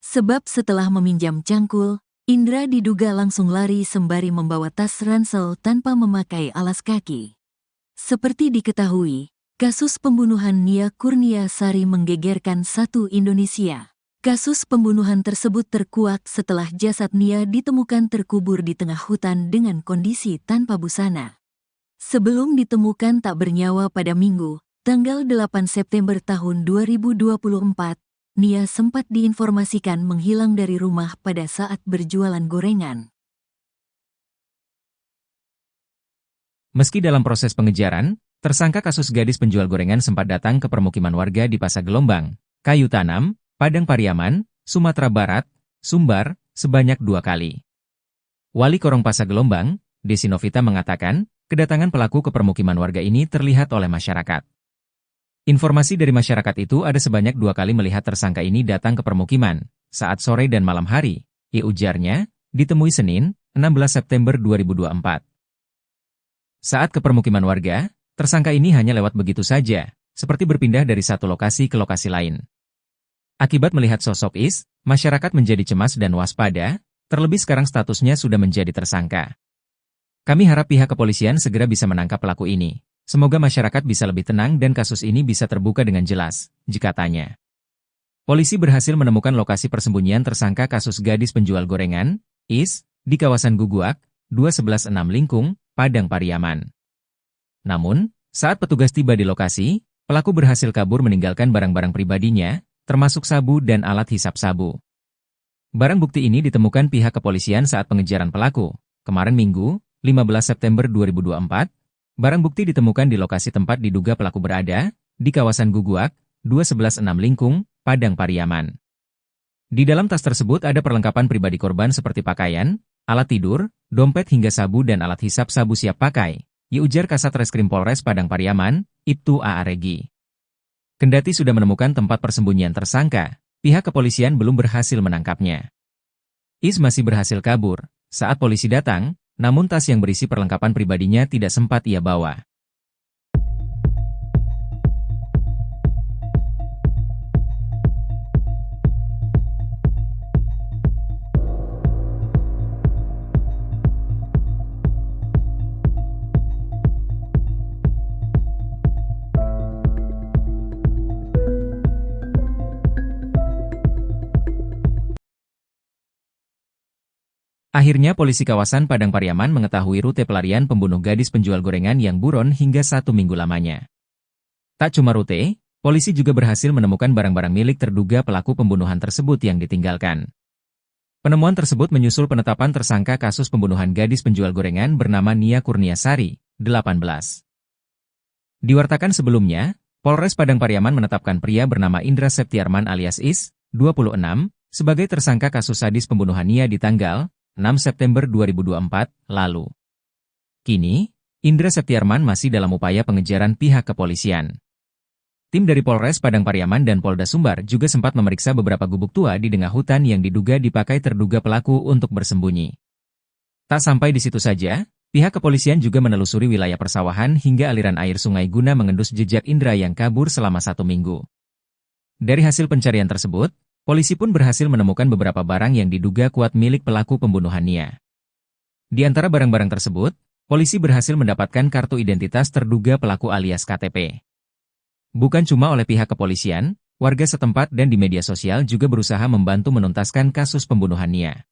Sebab setelah meminjam cangkul, Indra diduga langsung lari sembari membawa tas ransel tanpa memakai alas kaki. Seperti diketahui, kasus pembunuhan Nia Kurnia Sari menggegerkan satu Indonesia. Kasus pembunuhan tersebut terkuak setelah jasad Nia ditemukan terkubur di tengah hutan dengan kondisi tanpa busana. Sebelum ditemukan tak bernyawa pada Minggu, tanggal 8 September tahun 2024, Nia sempat diinformasikan menghilang dari rumah pada saat berjualan gorengan. Meski dalam proses pengejaran, tersangka kasus gadis penjual gorengan sempat datang ke permukiman warga di Pasar Gelombang, Kayu Tanam, Padang Pariaman, Sumatera Barat, Sumbar, sebanyak 2 kali. Wali Korong Pasar Gelombang, Desi Novita mengatakan, kedatangan pelaku ke permukiman warga ini terlihat oleh masyarakat. Informasi dari masyarakat itu ada sebanyak 2 kali melihat tersangka ini datang ke permukiman, saat sore dan malam hari, ujarnya, ditemui Senin, 16 September 2024. Saat ke permukiman warga, tersangka ini hanya lewat begitu saja, seperti berpindah dari satu lokasi ke lokasi lain. Akibat melihat sosok Is, masyarakat menjadi cemas dan waspada, terlebih sekarang statusnya sudah menjadi tersangka. Kami harap pihak kepolisian segera bisa menangkap pelaku ini. Semoga masyarakat bisa lebih tenang dan kasus ini bisa terbuka dengan jelas, katanya. Polisi berhasil menemukan lokasi persembunyian tersangka kasus gadis penjual gorengan, Is, di kawasan Guguak, 2116 Lingkung, Padang Pariaman. Namun, saat petugas tiba di lokasi, pelaku berhasil kabur meninggalkan barang-barang pribadinya, termasuk sabu dan alat hisap sabu. Barang bukti ini ditemukan pihak kepolisian saat pengejaran pelaku. Kemarin Minggu, 15 September 2024, barang bukti ditemukan di lokasi tempat diduga pelaku berada, di kawasan Guguak, 2116 Lingkung, Padang Pariaman. Di dalam tas tersebut ada perlengkapan pribadi korban seperti pakaian, alat tidur, dompet hingga sabu dan alat hisap sabu siap pakai, ujar Kasat Reskrim Polres Padang Pariaman, Ibtu A. Regi. Kendati sudah menemukan tempat persembunyian tersangka, pihak kepolisian belum berhasil menangkapnya. Is masih berhasil kabur saat polisi datang, namun tas yang berisi perlengkapan pribadinya tidak sempat ia bawa. Akhirnya polisi kawasan Padang Pariaman mengetahui rute pelarian pembunuh gadis penjual gorengan yang buron hingga 1 minggu lamanya. Tak cuma rute, polisi juga berhasil menemukan barang-barang milik terduga pelaku pembunuhan tersebut yang ditinggalkan. Penemuan tersebut menyusul penetapan tersangka kasus pembunuhan gadis penjual gorengan bernama Nia Kurnia Sari, 18. Diwartakan sebelumnya, Polres Padang Pariaman menetapkan pria bernama Indra Septiarman alias Is, 26, sebagai tersangka kasus sadis pembunuhan Nia di tanggal 6 September 2024 lalu. Kini, Indra Septiarman masih dalam upaya pengejaran pihak kepolisian. Tim dari Polres Padang Pariaman dan Polda Sumbar juga sempat memeriksa beberapa gubuk tua di tengah hutan yang diduga dipakai terduga pelaku untuk bersembunyi. Tak sampai di situ saja, pihak kepolisian juga menelusuri wilayah persawahan hingga aliran air sungai guna mengendus jejak Indra yang kabur selama 1 minggu. Dari hasil pencarian tersebut, polisi pun berhasil menemukan beberapa barang yang diduga kuat milik pelaku pembunuhan Nia. Di antara barang-barang tersebut, polisi berhasil mendapatkan kartu identitas terduga pelaku alias KTP. Bukan cuma oleh pihak kepolisian, warga setempat dan di media sosial juga berusaha membantu menuntaskan kasus pembunuhan Nia.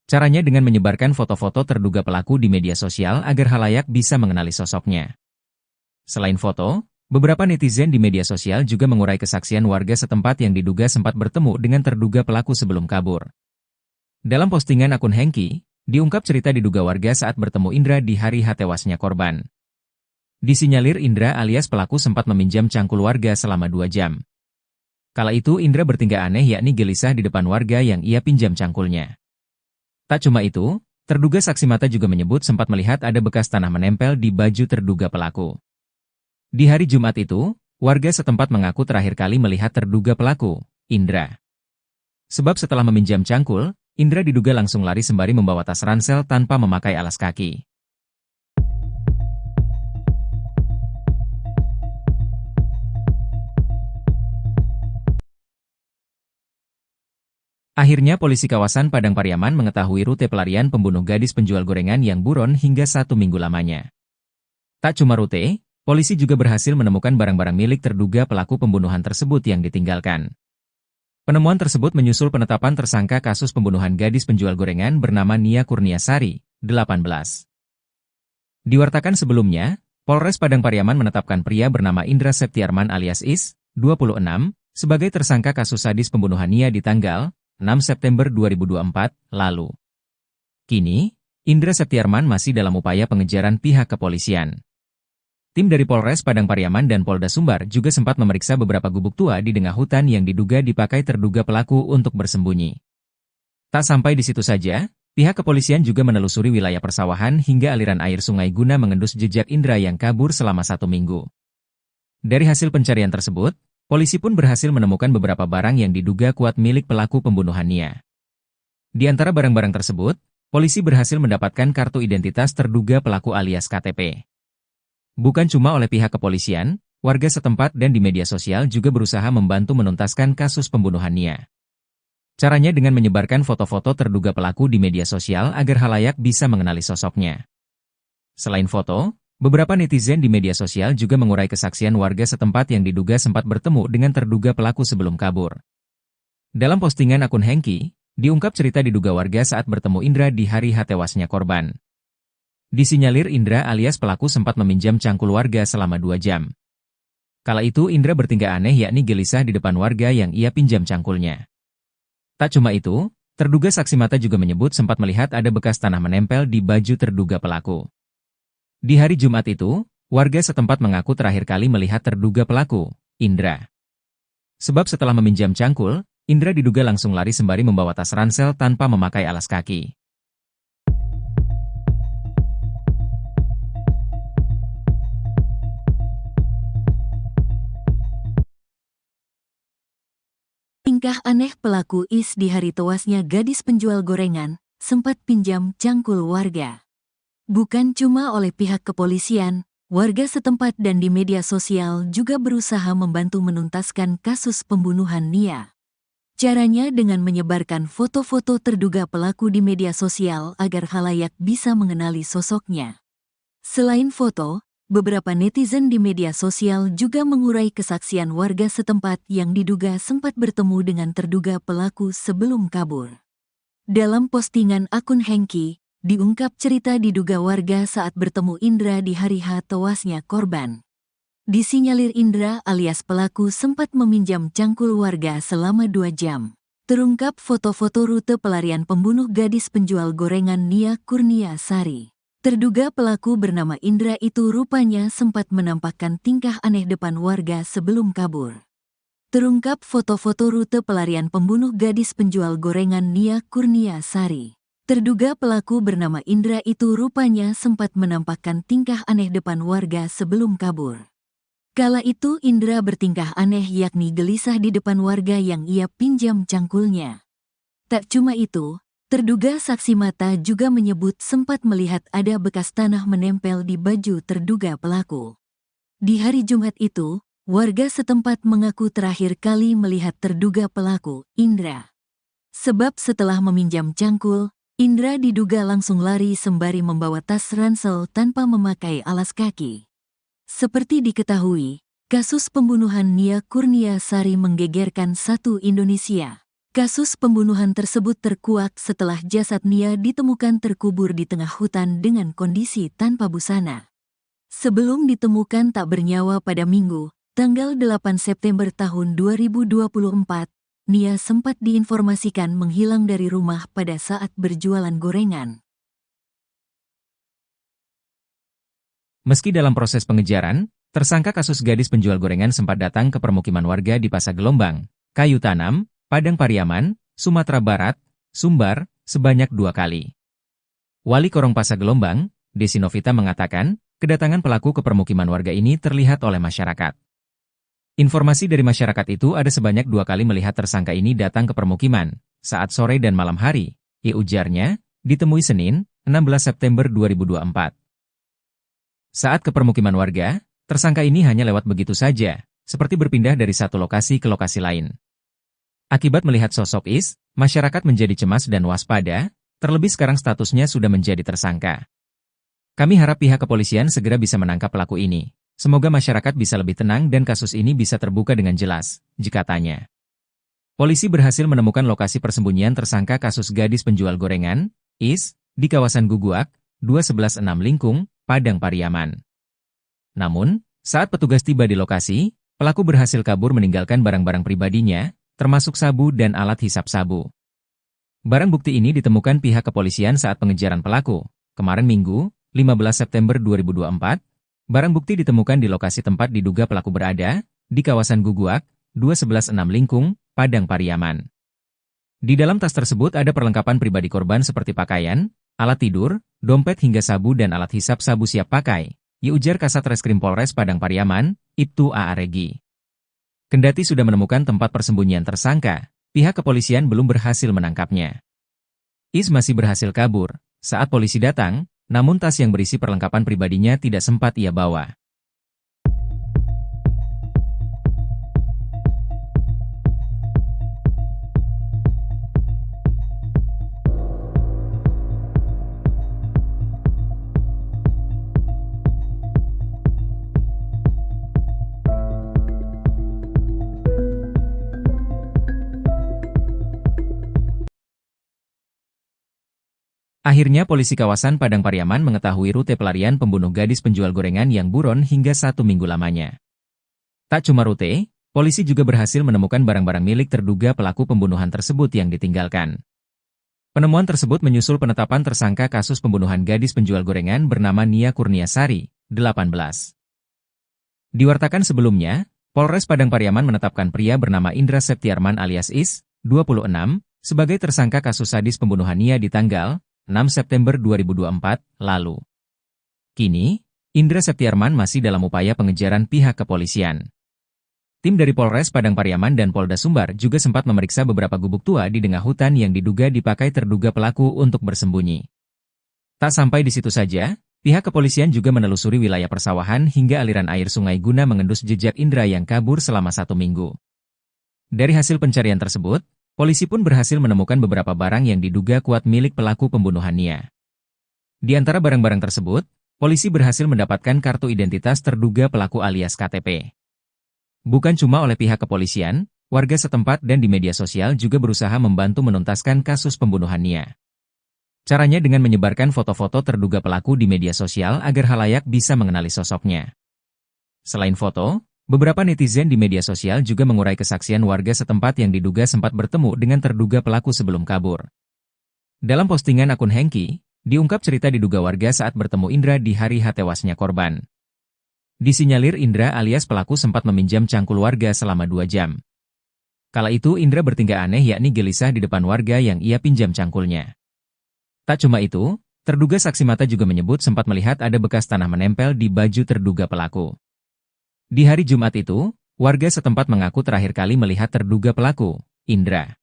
Caranya dengan menyebarkan foto-foto terduga pelaku di media sosial agar khalayak bisa mengenali sosoknya. Selain foto, beberapa netizen di media sosial juga mengurai kesaksian warga setempat yang diduga sempat bertemu dengan terduga pelaku sebelum kabur. Dalam postingan akun Hengki, diungkap cerita diduga warga saat bertemu Indra di hari tewasnya korban. Disinyalir Indra alias pelaku sempat meminjam cangkul warga selama 2 jam. Kala itu Indra bertingkah aneh yakni gelisah di depan warga yang ia pinjam cangkulnya. Tak cuma itu, terduga saksi mata juga menyebut sempat melihat ada bekas tanah menempel di baju terduga pelaku. Di hari Jumat itu, warga setempat mengaku terakhir kali melihat terduga pelaku, Indra. Sebab setelah meminjam cangkul, Indra diduga langsung lari sembari membawa tas ransel tanpa memakai alas kaki. Akhirnya polisi kawasan Padang Pariaman mengetahui rute pelarian pembunuh gadis penjual gorengan yang buron hingga 1 minggu lamanya. Tak cuma rute, polisi juga berhasil menemukan barang-barang milik terduga pelaku pembunuhan tersebut yang ditinggalkan. Penemuan tersebut menyusul penetapan tersangka kasus pembunuhan gadis penjual gorengan bernama Nia Kurniasari, 18. Diwartakan sebelumnya, Polres Padang Pariaman menetapkan pria bernama Indra Septiarman alias Is, 26, sebagai tersangka kasus sadis pembunuhan Nia di tanggal 6 September 2024 lalu. Kini, Indra Septiarman masih dalam upaya pengejaran pihak kepolisian. Tim dari Polres Padang Pariaman dan Polda Sumbar juga sempat memeriksa beberapa gubuk tua di tengah hutan yang diduga dipakai terduga pelaku untuk bersembunyi. Tak sampai di situ saja, pihak kepolisian juga menelusuri wilayah persawahan hingga aliran air sungai guna mengendus jejak Indra yang kabur selama 1 minggu. Dari hasil pencarian tersebut, polisi pun berhasil menemukan beberapa barang yang diduga kuat milik pelaku pembunuhan Nia. Di antara barang-barang tersebut, polisi berhasil mendapatkan kartu identitas terduga pelaku alias KTP. Bukan cuma oleh pihak kepolisian, warga setempat dan di media sosial juga berusaha membantu menuntaskan kasus pembunuhan Nia. Caranya dengan menyebarkan foto-foto terduga pelaku di media sosial agar khalayak bisa mengenali sosoknya. Selain foto, beberapa netizen di media sosial juga mengurai kesaksian warga setempat yang diduga sempat bertemu dengan terduga pelaku sebelum kabur. Dalam postingan akun Hengki, diungkap cerita diduga warga saat bertemu Indra di hari tewasnya korban. Disinyalir Indra alias pelaku sempat meminjam cangkul warga selama 2 jam. Kala itu Indra bertingkah aneh yakni gelisah di depan warga yang ia pinjam cangkulnya. Tak cuma itu, terduga saksi mata juga menyebut sempat melihat ada bekas tanah menempel di baju terduga pelaku. Di hari Jumat itu, warga setempat mengaku terakhir kali melihat terduga pelaku, Indra. Sebab setelah meminjam cangkul, Indra diduga langsung lari sembari membawa tas ransel tanpa memakai alas kaki. Tingkah aneh pelaku Is di hari tewasnya gadis penjual gorengan, sempat pinjam cangkul warga. Bukan cuma oleh pihak kepolisian, warga setempat dan di media sosial juga berusaha membantu menuntaskan kasus pembunuhan Nia. Caranya dengan menyebarkan foto-foto terduga pelaku di media sosial agar khalayak bisa mengenali sosoknya. Selain foto, beberapa netizen di media sosial juga mengurai kesaksian warga setempat yang diduga sempat bertemu dengan terduga pelaku sebelum kabur. Dalam postingan akun Hengki, diungkap cerita diduga warga saat bertemu Indra di hari tewasnya korban. Disinyalir Indra alias pelaku sempat meminjam cangkul warga selama 2 jam. Terungkap foto-foto rute pelarian pembunuh gadis penjual gorengan Nia Kurniasari. Terduga pelaku bernama Indra itu rupanya sempat menampakkan tingkah aneh depan warga sebelum kabur. Terungkap foto-foto rute pelarian pembunuh gadis penjual gorengan Nia Kurniasari. Terduga pelaku bernama Indra itu rupanya sempat menampakkan tingkah aneh depan warga sebelum kabur. Kala itu Indra bertingkah aneh yakni gelisah di depan warga yang ia pinjam cangkulnya. Tak cuma itu, terduga saksi mata juga menyebut sempat melihat ada bekas tanah menempel di baju terduga pelaku. Di hari Jumat itu, warga setempat mengaku terakhir kali melihat terduga pelaku, Indra. Sebab setelah meminjam cangkul, Indra diduga langsung lari sembari membawa tas ransel tanpa memakai alas kaki. Seperti diketahui, Kasus pembunuhan Nia Kurniasari menggegerkan satu Indonesia. Kasus pembunuhan tersebut terkuak setelah jasad Nia ditemukan terkubur di tengah hutan dengan kondisi tanpa busana. Sebelum ditemukan tak bernyawa pada Minggu, tanggal 8 September tahun 2024, Nia sempat diinformasikan menghilang dari rumah pada saat berjualan gorengan. Meski dalam proses pengejaran, tersangka kasus gadis penjual gorengan sempat datang ke permukiman warga di Pasar Gelombang, Kayu Tanam, Padang Pariaman, Sumatera Barat, Sumbar, sebanyak 2 kali. Wali Korong Pasar Gelombang, Desi Novita mengatakan, kedatangan pelaku ke permukiman warga ini terlihat oleh masyarakat. Informasi dari masyarakat itu ada sebanyak 2 kali melihat tersangka ini datang ke permukiman, saat sore dan malam hari, ujarnya, ditemui Senin, 16 September 2024. Saat ke permukiman warga, tersangka ini hanya lewat begitu saja, seperti berpindah dari satu lokasi ke lokasi lain. Akibat melihat sosok Is, masyarakat menjadi cemas dan waspada, terlebih sekarang statusnya sudah menjadi tersangka. Kami harap pihak kepolisian segera bisa menangkap pelaku ini. Semoga masyarakat bisa lebih tenang dan kasus ini bisa terbuka dengan jelas, jikatanya. Polisi berhasil menemukan lokasi persembunyian tersangka kasus gadis penjual gorengan, Is, di kawasan Guguak, 2116 Lingkung, Padang Pariaman. Namun, saat petugas tiba di lokasi, pelaku berhasil kabur meninggalkan barang-barang pribadinya, termasuk sabu dan alat hisap sabu. Barang bukti ini ditemukan pihak kepolisian saat pengejaran pelaku. Kemarin Minggu, 15 September 2024, barang bukti ditemukan di lokasi tempat diduga pelaku berada, di kawasan Guguak, 2116 Lingkung, Padang Pariaman. Di dalam tas tersebut ada perlengkapan pribadi korban seperti pakaian, alat tidur, dompet hingga sabu dan alat hisap sabu siap pakai, ujar Kasat Reskrim Polres Padang Pariaman, Ibtu A. Regi. Kendati sudah menemukan tempat persembunyian tersangka, pihak kepolisian belum berhasil menangkapnya. Is masih berhasil kabur saat polisi datang, namun tas yang berisi perlengkapan pribadinya tidak sempat ia bawa. Akhirnya polisi kawasan Padang Pariaman mengetahui rute pelarian pembunuh gadis penjual gorengan yang buron hingga 1 minggu lamanya. Tak cuma rute, polisi juga berhasil menemukan barang-barang milik terduga pelaku pembunuhan tersebut yang ditinggalkan. Penemuan tersebut menyusul penetapan tersangka kasus pembunuhan gadis penjual gorengan bernama Nia Kurniasari, 18. Diwartakan sebelumnya, Polres Padang Pariaman menetapkan pria bernama Indra Septiarman alias Is, 26, sebagai tersangka kasus sadis pembunuhan Nia di tanggal 6 September 2024 lalu. Kini, Indra Septiarman masih dalam upaya pengejaran pihak kepolisian. Tim dari Polres Padang Pariaman dan Polda Sumbar juga sempat memeriksa beberapa gubuk tua di tengah hutan yang diduga dipakai terduga pelaku untuk bersembunyi. Tak sampai di situ saja, pihak kepolisian juga menelusuri wilayah persawahan hingga aliran air sungai guna mengendus jejak Indra yang kabur selama 1 minggu. Dari hasil pencarian tersebut, polisi pun berhasil menemukan beberapa barang yang diduga kuat milik pelaku pembunuhan Nia. Di antara barang-barang tersebut, polisi berhasil mendapatkan kartu identitas terduga pelaku alias KTP. Bukan cuma oleh pihak kepolisian, warga setempat dan di media sosial juga berusaha membantu menuntaskan kasus pembunuhan Nia. Caranya dengan menyebarkan foto-foto terduga pelaku di media sosial agar khalayak bisa mengenali sosoknya. Selain foto, beberapa netizen di media sosial juga mengurai kesaksian warga setempat yang diduga sempat bertemu dengan terduga pelaku sebelum kabur. Dalam postingan akun Hengki, diungkap cerita diduga warga saat bertemu Indra di hari tewasnya korban. Disinyalir Indra alias pelaku sempat meminjam cangkul warga selama 2 jam. Kala itu Indra bertingkah aneh yakni gelisah di depan warga yang ia pinjam cangkulnya. Tak cuma itu, terduga saksi mata juga menyebut sempat melihat ada bekas tanah menempel di baju terduga pelaku. Di hari Jumat itu, warga setempat mengaku terakhir kali melihat terduga pelaku, Indra.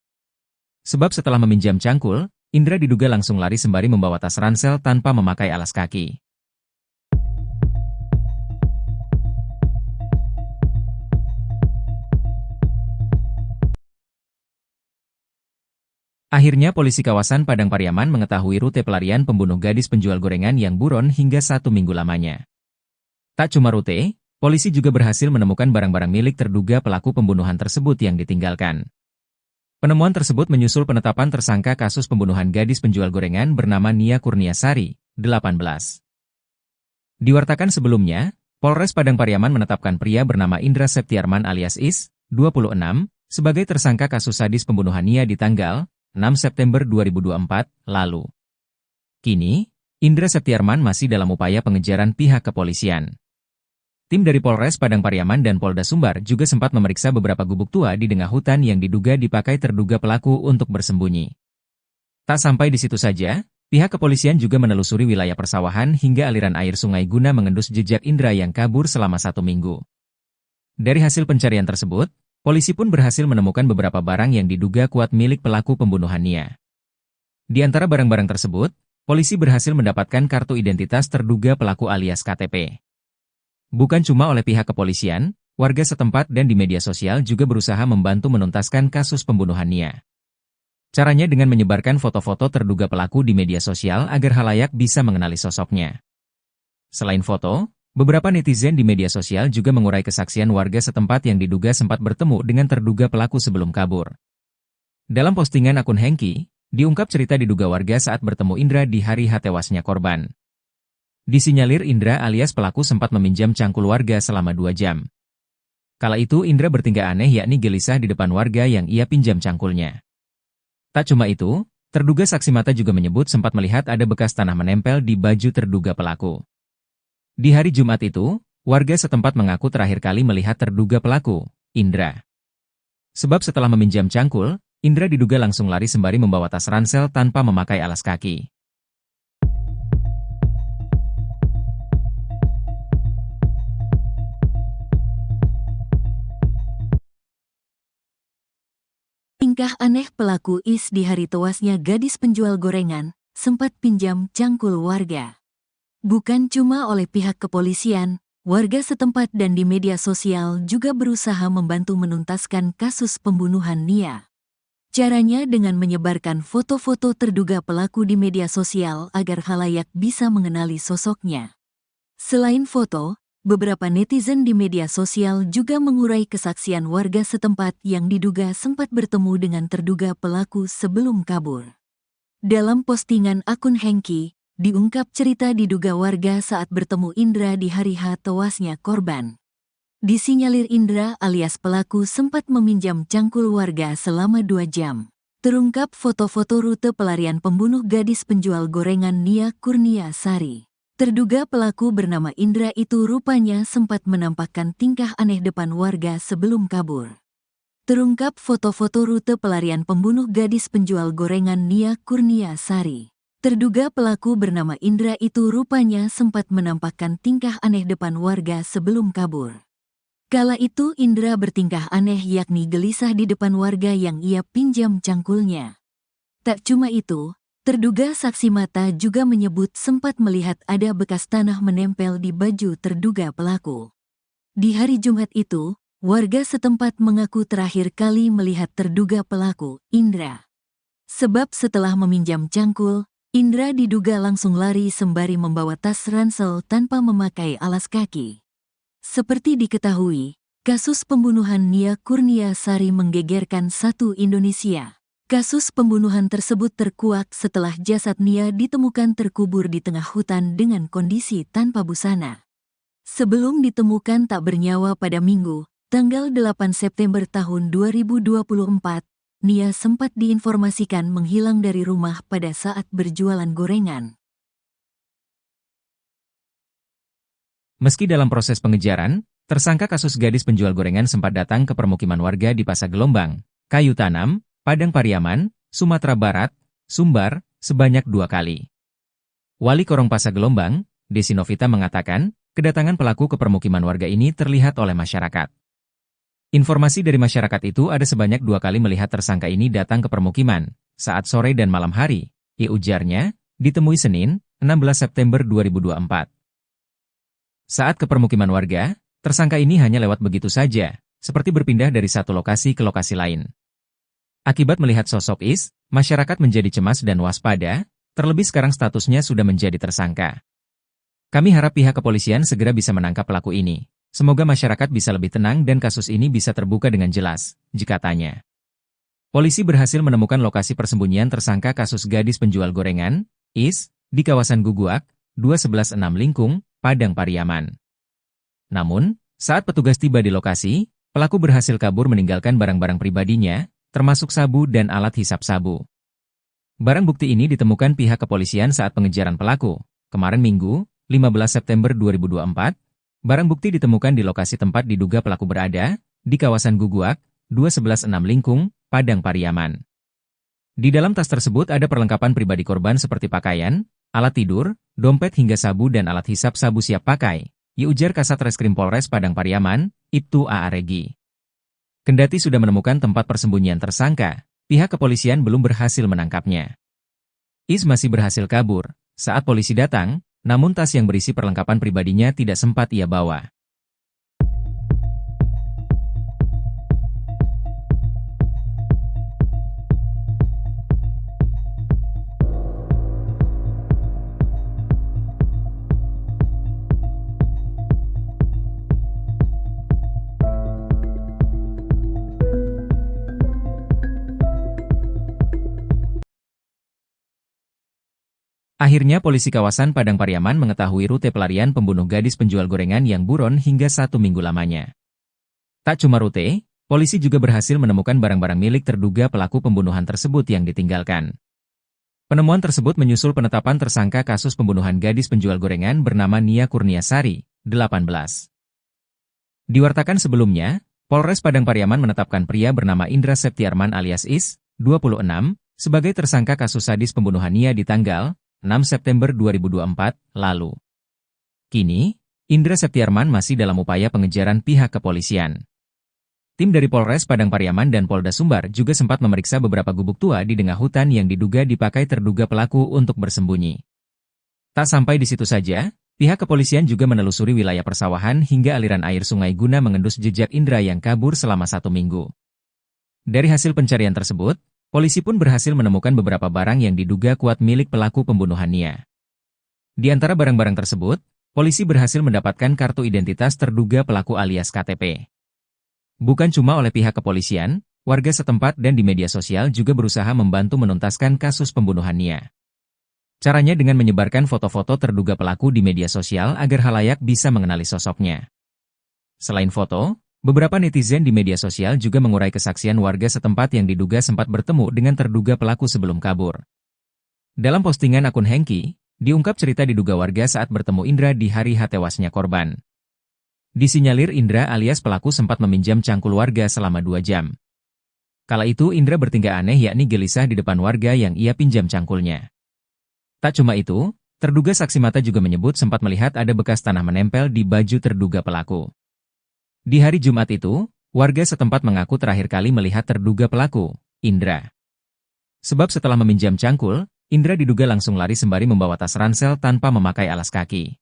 Sebab setelah meminjam cangkul, Indra diduga langsung lari sembari membawa tas ransel tanpa memakai alas kaki. Akhirnya polisi kawasan Padang Pariaman mengetahui rute pelarian pembunuh gadis penjual gorengan yang buron hingga 1 minggu lamanya. Tak cuma rute, polisi juga berhasil menemukan barang-barang milik terduga pelaku pembunuhan tersebut yang ditinggalkan. Penemuan tersebut menyusul penetapan tersangka kasus pembunuhan gadis penjual gorengan bernama Nia Kurniasari, 18. Diwartakan sebelumnya, Polres Padang Pariaman menetapkan pria bernama Indra Septiarman alias Is, 26, sebagai tersangka kasus sadis pembunuhan Nia di tanggal 6 September 2024 lalu. Kini, Indra Septiarman masih dalam upaya pengejaran pihak kepolisian. Tim dari Polres Padang Pariaman dan Polda Sumbar juga sempat memeriksa beberapa gubuk tua di tengah hutan yang diduga dipakai terduga pelaku untuk bersembunyi. Tak sampai di situ saja, pihak kepolisian juga menelusuri wilayah persawahan hingga aliran air sungai guna mengendus jejak Indra yang kabur selama 1 minggu. Dari hasil pencarian tersebut, polisi pun berhasil menemukan beberapa barang yang diduga kuat milik pelaku pembunuhan Nia. Di antara barang-barang tersebut, polisi berhasil mendapatkan kartu identitas terduga pelaku alias KTP. Bukan cuma oleh pihak kepolisian, warga setempat dan di media sosial juga berusaha membantu menuntaskan kasus pembunuhan Nia. Caranya dengan menyebarkan foto-foto terduga pelaku di media sosial agar khalayak bisa mengenali sosoknya. Selain foto, beberapa netizen di media sosial juga mengurai kesaksian warga setempat yang diduga sempat bertemu dengan terduga pelaku sebelum kabur. Dalam postingan akun Hengki, diungkap cerita diduga warga saat bertemu Indra di hari tewasnya korban. Disinyalir Indra alias pelaku sempat meminjam cangkul warga selama 2 jam. Kala itu Indra bertingkah aneh yakni gelisah di depan warga yang ia pinjam cangkulnya. Tak cuma itu, terduga saksi mata juga menyebut sempat melihat ada bekas tanah menempel di baju terduga pelaku. Di hari Jumat itu, warga setempat mengaku terakhir kali melihat terduga pelaku, Indra. Sebab setelah meminjam cangkul, Indra diduga langsung lari sembari membawa tas ransel tanpa memakai alas kaki. Tingkah aneh pelaku Is di hari tewasnya gadis penjual gorengan, sempat pinjam cangkul warga. Bukan cuma oleh pihak kepolisian, warga setempat dan di media sosial juga berusaha membantu menuntaskan kasus pembunuhan Nia. Caranya dengan menyebarkan foto-foto terduga pelaku di media sosial agar khalayak bisa mengenali sosoknya. Selain foto, beberapa netizen di media sosial juga mengurai kesaksian warga setempat yang diduga sempat bertemu dengan terduga pelaku sebelum kabur. Dalam postingan akun Hengki, diungkap cerita diduga warga saat bertemu Indra di hari tewasnya korban. Disinyalir Indra alias pelaku sempat meminjam cangkul warga selama 2 jam. Terungkap foto-foto rute pelarian pembunuh gadis penjual gorengan Nia Kurniasari. Terduga pelaku bernama Indra itu rupanya sempat menampakkan tingkah aneh depan warga sebelum kabur. Terungkap foto-foto rute pelarian pembunuh gadis penjual gorengan Nia Kurniasari. Terduga pelaku bernama Indra itu rupanya sempat menampakkan tingkah aneh depan warga sebelum kabur. Kala itu Indra bertingkah aneh yakni gelisah di depan warga yang ia pinjam cangkulnya. Tak cuma itu, terduga saksi mata juga menyebut sempat melihat ada bekas tanah menempel di baju terduga pelaku. Di hari Jumat itu, warga setempat mengaku terakhir kali melihat terduga pelaku, Indra. Sebab setelah meminjam cangkul, Indra diduga langsung lari sembari membawa tas ransel tanpa memakai alas kaki. Seperti diketahui, kasus pembunuhan Nia Kurniasari menggegerkan satu Indonesia. Kasus pembunuhan tersebut terkuak setelah jasad Nia ditemukan terkubur di tengah hutan dengan kondisi tanpa busana. Sebelum ditemukan tak bernyawa pada Minggu, tanggal 8 September tahun 2024, Nia sempat diinformasikan menghilang dari rumah pada saat berjualan gorengan. Meski dalam proses pengejaran, tersangka kasus gadis penjual gorengan sempat datang ke permukiman warga di Pasar Gelombang, Kayu Tanam, Padang Pariaman, Sumatera Barat, Sumbar, sebanyak 2 kali. Wali Korong Pasar Gelombang, Desi Novita mengatakan, kedatangan pelaku ke permukiman warga ini terlihat oleh masyarakat. Informasi dari masyarakat itu ada sebanyak 2 kali melihat tersangka ini datang ke permukiman, saat sore dan malam hari, ujarnya, ditemui Senin, 16 September 2024. Saat ke permukiman warga, tersangka ini hanya lewat begitu saja, seperti berpindah dari satu lokasi ke lokasi lain. Akibat melihat sosok Is, masyarakat menjadi cemas dan waspada, terlebih sekarang statusnya sudah menjadi tersangka. Kami harap pihak kepolisian segera bisa menangkap pelaku ini, Semoga masyarakat bisa lebih tenang dan kasus ini bisa terbuka dengan jelas, katanya. Polisi berhasil menemukan lokasi persembunyian tersangka kasus gadis penjual gorengan, IS, di kawasan Guguak, 2116 Lingkung, Padang Pariaman. Namun, saat petugas tiba di lokasi, pelaku berhasil kabur meninggalkan barang-barang pribadinya, termasuk sabu dan alat hisap sabu. Barang bukti ini ditemukan pihak kepolisian saat pengejaran pelaku. Kemarin Minggu, 15 September 2024, barang bukti ditemukan di lokasi tempat diduga pelaku berada, di kawasan Guguak, 2116 Lingkung, Padang Pariaman. Di dalam tas tersebut ada perlengkapan pribadi korban seperti pakaian, alat tidur, dompet hingga sabu dan alat hisap sabu siap pakai, ujar Kasat Reskrim Polres Padang Pariaman, Ibtu A.A. Regi. Kendati sudah menemukan tempat persembunyian tersangka, pihak kepolisian belum berhasil menangkapnya. IS masih berhasil kabur saat polisi datang, namun tas yang berisi perlengkapan pribadinya tidak sempat ia bawa. Akhirnya polisi kawasan Padang Pariaman mengetahui rute pelarian pembunuh gadis penjual gorengan yang buron hingga 1 minggu lamanya. Tak cuma rute, polisi juga berhasil menemukan barang-barang milik terduga pelaku pembunuhan tersebut yang ditinggalkan. Penemuan tersebut menyusul penetapan tersangka kasus pembunuhan gadis penjual gorengan bernama Nia Kurniasari, 18. Diwartakan sebelumnya, Polres Padang Pariaman menetapkan pria bernama Indra Septiarman alias Is, 26, sebagai tersangka kasus sadis pembunuhan Nia di tanggal 6 September 2024 lalu. Kini, Indra Septiarman masih dalam upaya pengejaran pihak kepolisian. Tim dari Polres Padang Pariaman dan Polda Sumbar juga sempat memeriksa beberapa gubuk tua di tengah hutan yang diduga dipakai terduga pelaku untuk bersembunyi. Tak sampai di situ saja, pihak kepolisian juga menelusuri wilayah persawahan hingga aliran air sungai guna mengendus jejak Indra yang kabur selama 1 minggu. Dari hasil pencarian tersebut, polisi pun berhasil menemukan beberapa barang yang diduga kuat milik pelaku pembunuhan Nia. Di antara barang-barang tersebut, polisi berhasil mendapatkan kartu identitas terduga pelaku alias KTP. Bukan cuma oleh pihak kepolisian, warga setempat dan di media sosial juga berusaha membantu menuntaskan kasus pembunuhan Nia. Caranya dengan menyebarkan foto-foto terduga pelaku di media sosial agar khalayak bisa mengenali sosoknya. Selain foto, beberapa netizen di media sosial juga mengurai kesaksian warga setempat yang diduga sempat bertemu dengan terduga pelaku sebelum kabur. Dalam postingan akun Hengki, diungkap cerita diduga warga saat bertemu Indra di hari tewasnya korban. Disinyalir Indra alias pelaku sempat meminjam cangkul warga selama 2 jam. Kala itu Indra bertingkah aneh yakni gelisah di depan warga yang ia pinjam cangkulnya. Tak cuma itu, terduga saksi mata juga menyebut sempat melihat ada bekas tanah menempel di baju terduga pelaku. Di hari Jumat itu, warga setempat mengaku terakhir kali melihat terduga pelaku, Indra. Sebab setelah meminjam cangkul, Indra diduga langsung lari sembari membawa tas ransel tanpa memakai alas kaki.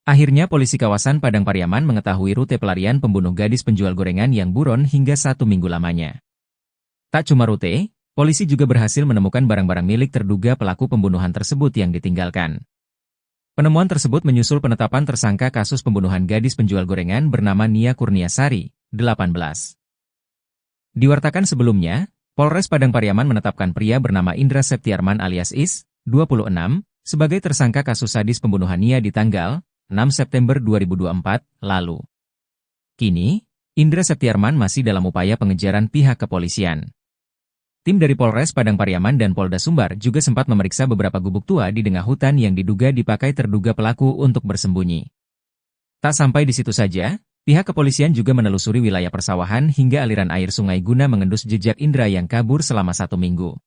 Akhirnya polisi kawasan Padang Pariaman mengetahui rute pelarian pembunuh gadis penjual gorengan yang buron hingga 1 minggu lamanya. Tak cuma rute, polisi juga berhasil menemukan barang-barang milik terduga pelaku pembunuhan tersebut yang ditinggalkan. Penemuan tersebut menyusul penetapan tersangka kasus pembunuhan gadis penjual gorengan bernama Nia Kurniasari, 18. Diwartakan sebelumnya, Polres Padang Pariaman menetapkan pria bernama Indra Septiarman alias Is, 26, sebagai tersangka kasus sadis pembunuhan Nia di tanggal 6 September 2024 lalu. Kini, Indra Septiarman masih dalam upaya pengejaran pihak kepolisian. Tim dari Polres Padang Pariaman dan Polda Sumbar juga sempat memeriksa beberapa gubuk tua di tengah hutan yang diduga dipakai terduga pelaku untuk bersembunyi. Tak sampai di situ saja, pihak kepolisian juga menelusuri wilayah persawahan hingga aliran air sungai guna mengendus jejak Indra yang kabur selama 1 minggu.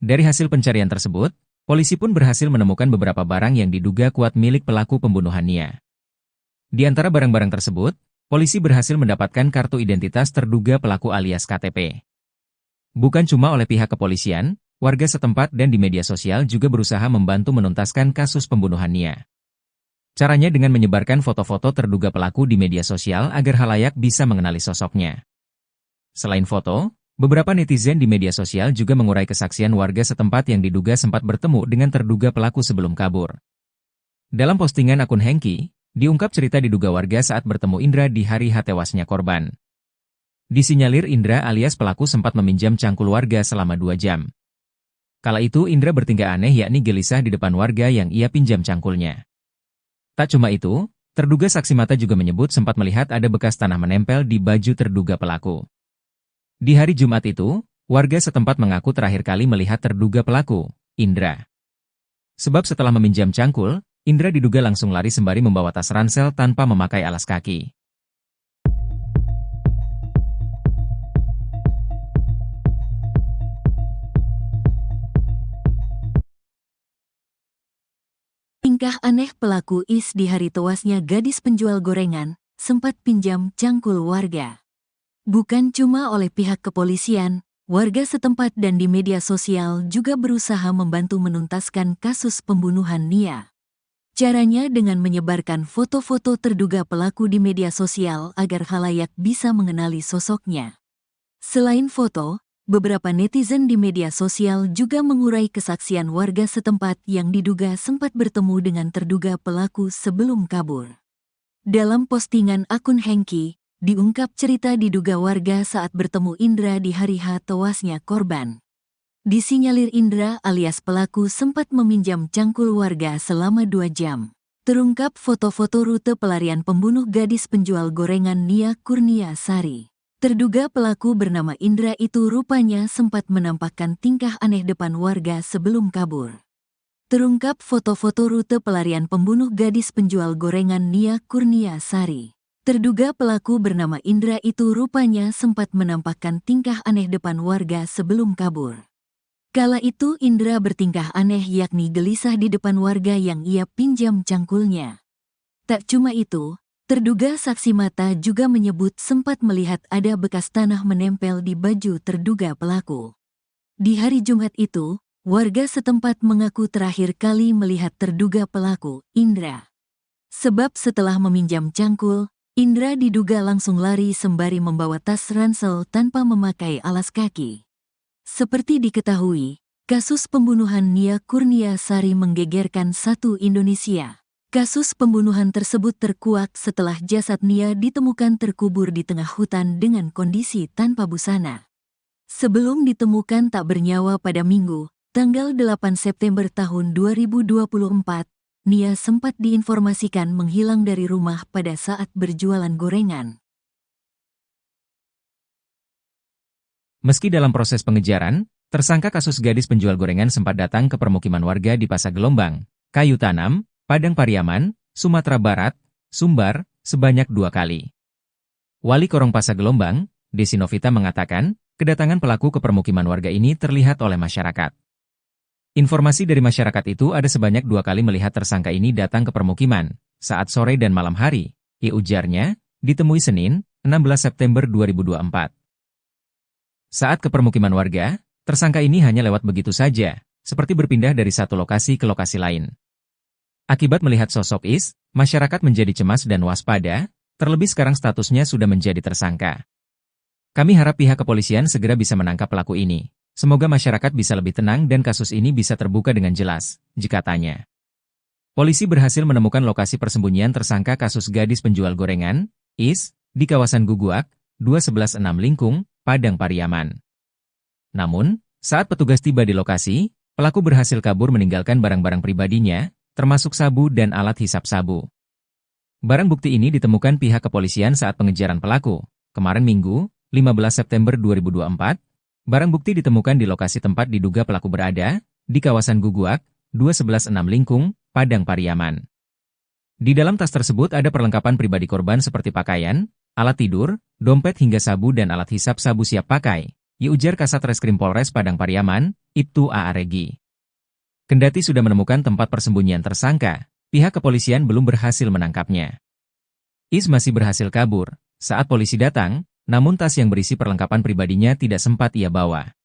Dari hasil pencarian tersebut, polisi pun berhasil menemukan beberapa barang yang diduga kuat milik pelaku pembunuhan Nia. Di antara barang-barang tersebut, polisi berhasil mendapatkan kartu identitas terduga pelaku alias KTP. Bukan cuma oleh pihak kepolisian, warga setempat dan di media sosial juga berusaha membantu menuntaskan kasus pembunuhan Nia. Caranya dengan menyebarkan foto-foto terduga pelaku di media sosial agar khalayak bisa mengenali sosoknya. Selain foto, Beberapa netizen di media sosial juga mengurai kesaksian warga setempat yang diduga sempat bertemu dengan terduga pelaku sebelum kabur. Dalam postingan akun Hengki, diungkap cerita diduga warga saat bertemu Indra di hari tewasnya korban. Disinyalir Indra alias pelaku sempat meminjam cangkul warga selama 2 jam. Kala itu Indra bertingkah aneh yakni gelisah di depan warga yang ia pinjam cangkulnya. Tak cuma itu, terduga saksi mata juga menyebut sempat melihat ada bekas tanah menempel di baju terduga pelaku. Di hari Jumat itu, warga setempat mengaku terakhir kali melihat terduga pelaku, Indra. Sebab setelah meminjam cangkul, Indra diduga langsung lari sembari membawa tas ransel tanpa memakai alas kaki. Tingkah aneh pelaku IS di hari tewasnya gadis penjual gorengan, sempat pinjam cangkul warga. Bukan cuma oleh pihak kepolisian, warga setempat dan di media sosial juga berusaha membantu menuntaskan kasus pembunuhan Nia. Caranya dengan menyebarkan foto-foto terduga pelaku di media sosial agar khalayak bisa mengenali sosoknya. Selain foto, beberapa netizen di media sosial juga mengurai kesaksian warga setempat yang diduga sempat bertemu dengan terduga pelaku sebelum kabur. Dalam postingan akun Hengki, diungkap cerita diduga warga saat bertemu Indra di hari tewasnya korban. Disinyalir Indra alias pelaku sempat meminjam cangkul warga selama 2 jam. Terungkap foto-foto rute pelarian pembunuh gadis penjual gorengan Nia Kurniasari. Terduga pelaku bernama Indra itu rupanya sempat menampakkan tingkah aneh depan warga sebelum kabur. Terungkap foto-foto rute pelarian pembunuh gadis penjual gorengan Nia Kurniasari. Terduga pelaku bernama Indra itu rupanya sempat menampakkan tingkah aneh depan warga sebelum kabur. Kala itu Indra bertingkah aneh yakni gelisah di depan warga yang ia pinjam cangkulnya. Tak cuma itu, terduga saksi mata juga menyebut sempat melihat ada bekas tanah menempel di baju terduga pelaku. Di hari Jumat itu, warga setempat mengaku terakhir kali melihat terduga pelaku, Indra. Sebab setelah meminjam cangkul, Indra diduga langsung lari sembari membawa tas ransel tanpa memakai alas kaki. Seperti diketahui, kasus pembunuhan Nia Kurniasari menggegerkan satu Indonesia. Kasus pembunuhan tersebut terkuak setelah jasad Nia ditemukan terkubur di tengah hutan dengan kondisi tanpa busana. Sebelum ditemukan tak bernyawa pada Minggu, tanggal 8 September tahun 2024, Nia sempat diinformasikan menghilang dari rumah pada saat berjualan gorengan. Meski dalam proses pengejaran, tersangka kasus gadis penjual gorengan sempat datang ke permukiman warga di Pasar Gelombang, Kayu Tanam, Padang Pariaman, Sumatera Barat, Sumbar, sebanyak 2 kali. Wali Korong Pasar Gelombang, Desi Novita mengatakan, kedatangan pelaku ke permukiman warga ini terlihat oleh masyarakat. Informasi dari masyarakat itu ada sebanyak 2 kali melihat tersangka ini datang ke permukiman, saat sore dan malam hari, ujarnya, ditemui Senin, 16 September 2024. Saat ke permukiman warga, tersangka ini hanya lewat begitu saja, seperti berpindah dari satu lokasi ke lokasi lain. Akibat melihat sosok Is, masyarakat menjadi cemas dan waspada, terlebih sekarang statusnya sudah menjadi tersangka. Kami harap pihak kepolisian segera bisa menangkap pelaku ini. Semoga masyarakat bisa lebih tenang dan kasus ini bisa terbuka dengan jelas, katanya. Polisi berhasil menemukan lokasi persembunyian tersangka kasus gadis penjual gorengan, Is, di kawasan Guguak, 2116 Lingkung, Padang Pariaman. Namun, saat petugas tiba di lokasi, pelaku berhasil kabur meninggalkan barang-barang pribadinya, termasuk sabu dan alat hisap sabu. Barang bukti ini ditemukan pihak kepolisian saat pengejaran pelaku. Kemarin Minggu, 15 September 2024, barang bukti ditemukan di lokasi tempat diduga pelaku berada, di kawasan Guguak, 2116 Lingkung, Padang Pariaman. Di dalam tas tersebut ada perlengkapan pribadi korban seperti pakaian, alat tidur, dompet hingga sabu dan alat hisap sabu siap pakai, ujar Kasat Reskrim Polres Padang Pariaman, Ibtu A.A. Regi. Kendati sudah menemukan tempat persembunyian tersangka, pihak kepolisian belum berhasil menangkapnya. Is masih berhasil kabur saat polisi datang, namun tas yang berisi perlengkapan pribadinya tidak sempat ia bawa.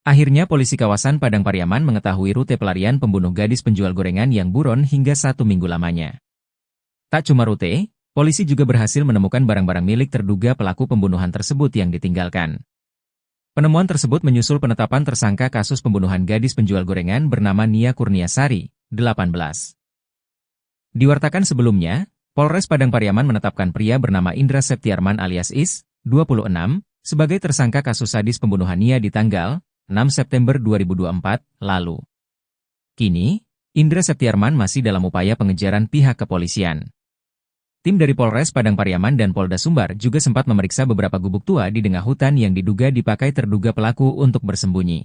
Akhirnya polisi kawasan Padang Pariaman mengetahui rute pelarian pembunuh gadis penjual gorengan yang buron hingga 1 minggu lamanya. Tak cuma rute, polisi juga berhasil menemukan barang-barang milik terduga pelaku pembunuhan tersebut yang ditinggalkan. Penemuan tersebut menyusul penetapan tersangka kasus pembunuhan gadis penjual gorengan bernama Nia Kurniasari, 18. Diwartakan sebelumnya, Polres Padang Pariaman menetapkan pria bernama Indra Septiarman alias Is, 26, sebagai tersangka kasus sadis pembunuhan Nia di tanggal 6 September 2024 lalu. Kini, Indra Septiarman masih dalam upaya pengejaran pihak kepolisian. Tim dari Polres Padang Pariaman dan Polda Sumbar juga sempat memeriksa beberapa gubuk tua di tengah hutan yang diduga dipakai terduga pelaku untuk bersembunyi.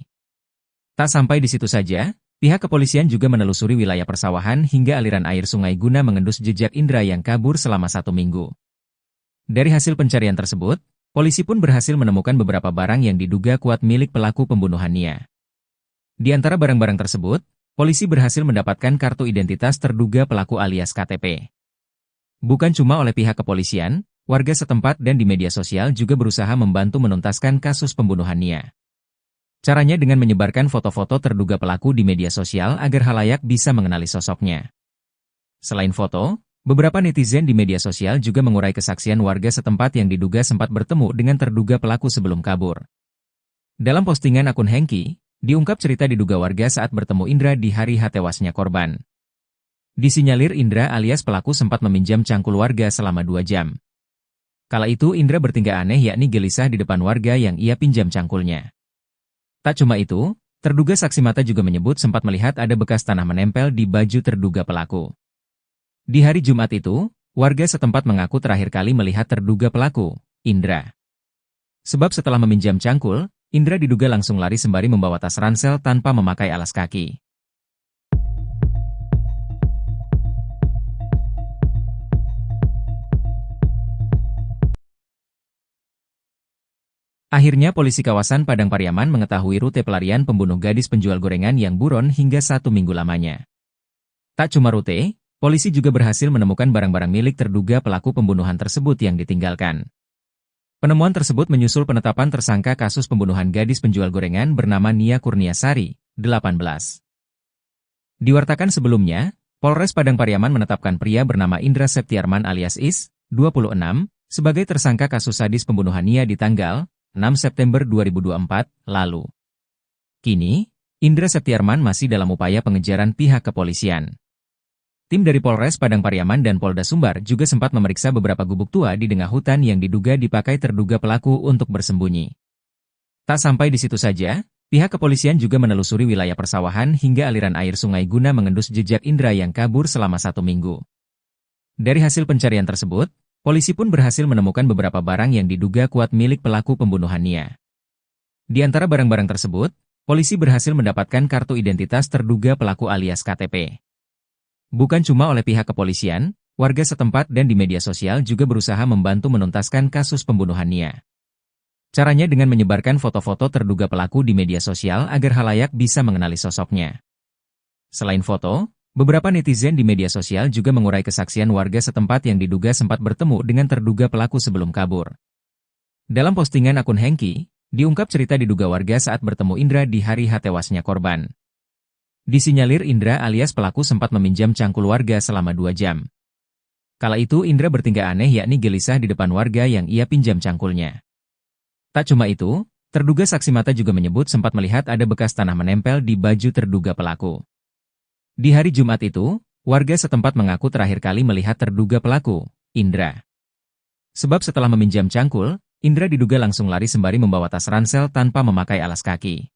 Tak sampai di situ saja, pihak kepolisian juga menelusuri wilayah persawahan hingga aliran air sungai guna mengendus jejak Indra yang kabur selama 1 minggu. Dari hasil pencarian tersebut, polisi pun berhasil menemukan beberapa barang yang diduga kuat milik pelaku pembunuhan Nia. Di antara barang-barang tersebut, polisi berhasil mendapatkan kartu identitas terduga pelaku alias KTP. Bukan cuma oleh pihak kepolisian, warga setempat dan di media sosial juga berusaha membantu menuntaskan kasus pembunuhan Nia. Caranya dengan menyebarkan foto-foto terduga pelaku di media sosial agar khalayak bisa mengenali sosoknya. Selain foto, beberapa netizen di media sosial juga mengurai kesaksian warga setempat yang diduga sempat bertemu dengan terduga pelaku sebelum kabur. Dalam postingan akun Hengki, diungkap cerita diduga warga saat bertemu Indra di hari tewasnya korban. Disinyalir Indra alias pelaku sempat meminjam cangkul warga selama 2 jam. Kala itu Indra bertingkah aneh yakni gelisah di depan warga yang ia pinjam cangkulnya. Tak cuma itu, terduga saksi mata juga menyebut sempat melihat ada bekas tanah menempel di baju terduga pelaku. Di hari Jumat itu, warga setempat mengaku terakhir kali melihat terduga pelaku, Indra. Sebab setelah meminjam cangkul, Indra diduga langsung lari sembari membawa tas ransel tanpa memakai alas kaki. Akhirnya polisi kawasan Padang Pariaman mengetahui rute pelarian pembunuh gadis penjual gorengan yang buron hingga 1 minggu lamanya. Tak cuma rute, polisi juga berhasil menemukan barang-barang milik terduga pelaku pembunuhan tersebut yang ditinggalkan. Penemuan tersebut menyusul penetapan tersangka kasus pembunuhan gadis penjual gorengan bernama Nia Kurniasari, 18. Diwartakan sebelumnya, Polres Padang Pariaman menetapkan pria bernama Indra Septiarman alias Is, 26, sebagai tersangka kasus sadis pembunuhan Nia di tanggal 6 September 2024 lalu. Kini, Indra Septiarman masih dalam upaya pengejaran pihak kepolisian. Tim dari Polres Padang Pariaman dan Polda Sumbar juga sempat memeriksa beberapa gubuk tua di tengah hutan yang diduga dipakai terduga pelaku untuk bersembunyi. Tak sampai di situ saja, pihak kepolisian juga menelusuri wilayah persawahan hingga aliran air sungai guna mengendus jejak Indra yang kabur selama 1 minggu. Dari hasil pencarian tersebut, polisi pun berhasil menemukan beberapa barang yang diduga kuat milik pelaku pembunuhan Nia. Di antara barang-barang tersebut, polisi berhasil mendapatkan kartu identitas terduga pelaku alias KTP. Bukan cuma oleh pihak kepolisian, warga setempat dan di media sosial juga berusaha membantu menuntaskan kasus pembunuhan Nia. Caranya dengan menyebarkan foto-foto terduga pelaku di media sosial agar khalayak bisa mengenali sosoknya. Selain foto, beberapa netizen di media sosial juga mengurai kesaksian warga setempat yang diduga sempat bertemu dengan terduga pelaku sebelum kabur. Dalam postingan akun Hengki, diungkap cerita diduga warga saat bertemu Indra di hari tewasnya korban. Disinyalir Indra alias pelaku sempat meminjam cangkul warga selama 2 jam. Kala itu Indra bertingkah aneh yakni gelisah di depan warga yang ia pinjam cangkulnya. Tak cuma itu, terduga saksi mata juga menyebut sempat melihat ada bekas tanah menempel di baju terduga pelaku. Di hari Jumat itu, warga setempat mengaku terakhir kali melihat terduga pelaku, Indra. Sebab setelah meminjam cangkul, Indra diduga langsung lari sembari membawa tas ransel tanpa memakai alas kaki.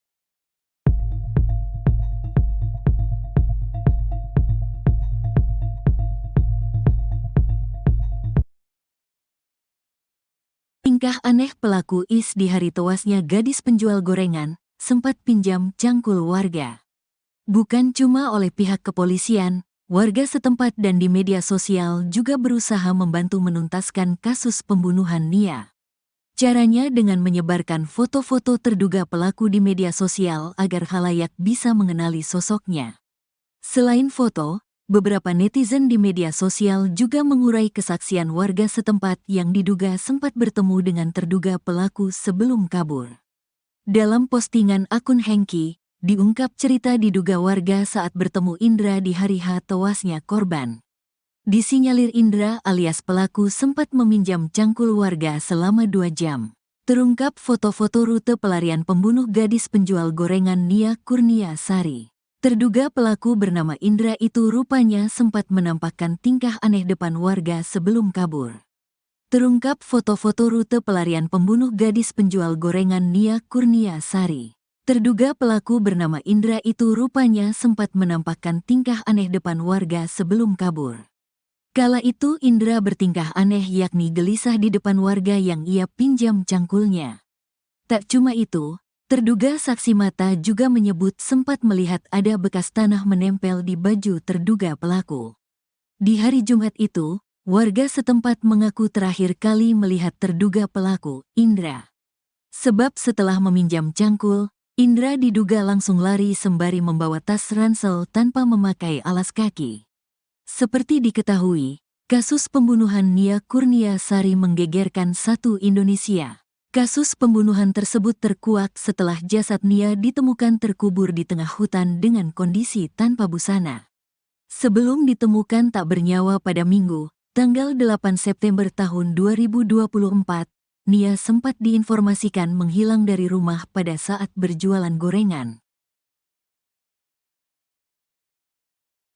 Tingkah aneh pelaku Is di hari tewasnya gadis penjual gorengan, sempat pinjam cangkul warga. Bukan cuma oleh pihak kepolisian, warga setempat dan di media sosial juga berusaha membantu menuntaskan kasus pembunuhan Nia. Caranya dengan menyebarkan foto-foto terduga pelaku di media sosial agar khalayak bisa mengenali sosoknya. Selain foto, beberapa netizen di media sosial juga mengurai kesaksian warga setempat yang diduga sempat bertemu dengan terduga pelaku sebelum kabur. Dalam postingan akun Hengki, diungkap cerita diduga warga saat bertemu Indra di hari H tewasnya korban. Disinyalir Indra alias pelaku sempat meminjam cangkul warga selama 2 jam. Terungkap foto-foto rute pelarian pembunuh gadis penjual gorengan Nia Kurnia Sari. Terduga pelaku bernama Indra itu rupanya sempat menampakkan tingkah aneh depan warga sebelum kabur. Terungkap foto-foto rute pelarian pembunuh gadis penjual gorengan Nia Kurnia Sari. Terduga pelaku bernama Indra itu rupanya sempat menampakkan tingkah aneh depan warga sebelum kabur. Kala itu Indra bertingkah aneh yakni gelisah di depan warga yang ia pinjam cangkulnya. Tak cuma itu, terduga saksi mata juga menyebut sempat melihat ada bekas tanah menempel di baju terduga pelaku. Di hari Jumat itu, warga setempat mengaku terakhir kali melihat terduga pelaku, Indra. Sebab setelah meminjam cangkul, Indra diduga langsung lari sembari membawa tas ransel tanpa memakai alas kaki. Seperti diketahui, kasus pembunuhan Nia Kurnia Sari menggegerkan satu Indonesia. Kasus pembunuhan tersebut terkuak setelah jasad Nia ditemukan terkubur di tengah hutan dengan kondisi tanpa busana. Sebelum ditemukan tak bernyawa pada Minggu, tanggal 8 September tahun 2024, Nia sempat diinformasikan menghilang dari rumah pada saat berjualan gorengan.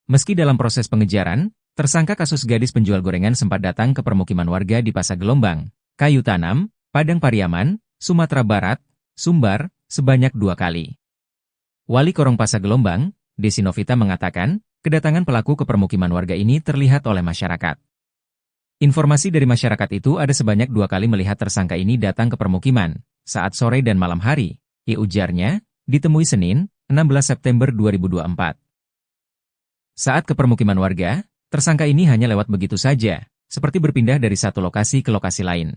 Meski dalam proses pengejaran, tersangka kasus gadis penjual gorengan sempat datang ke permukiman warga di Pasar Gelombang, Kayu Tanam, Padang Pariaman, Sumatera Barat, Sumbar, sebanyak 2 kali. Wali Korong Pasar Gelombang, Desi Novita mengatakan, kedatangan pelaku ke permukiman warga ini terlihat oleh masyarakat. Informasi dari masyarakat itu ada sebanyak 2 kali melihat tersangka ini datang ke permukiman, saat sore dan malam hari, ujarnya, ditemui Senin, 16 September 2024. Saat ke permukiman warga, tersangka ini hanya lewat begitu saja, seperti berpindah dari satu lokasi ke lokasi lain.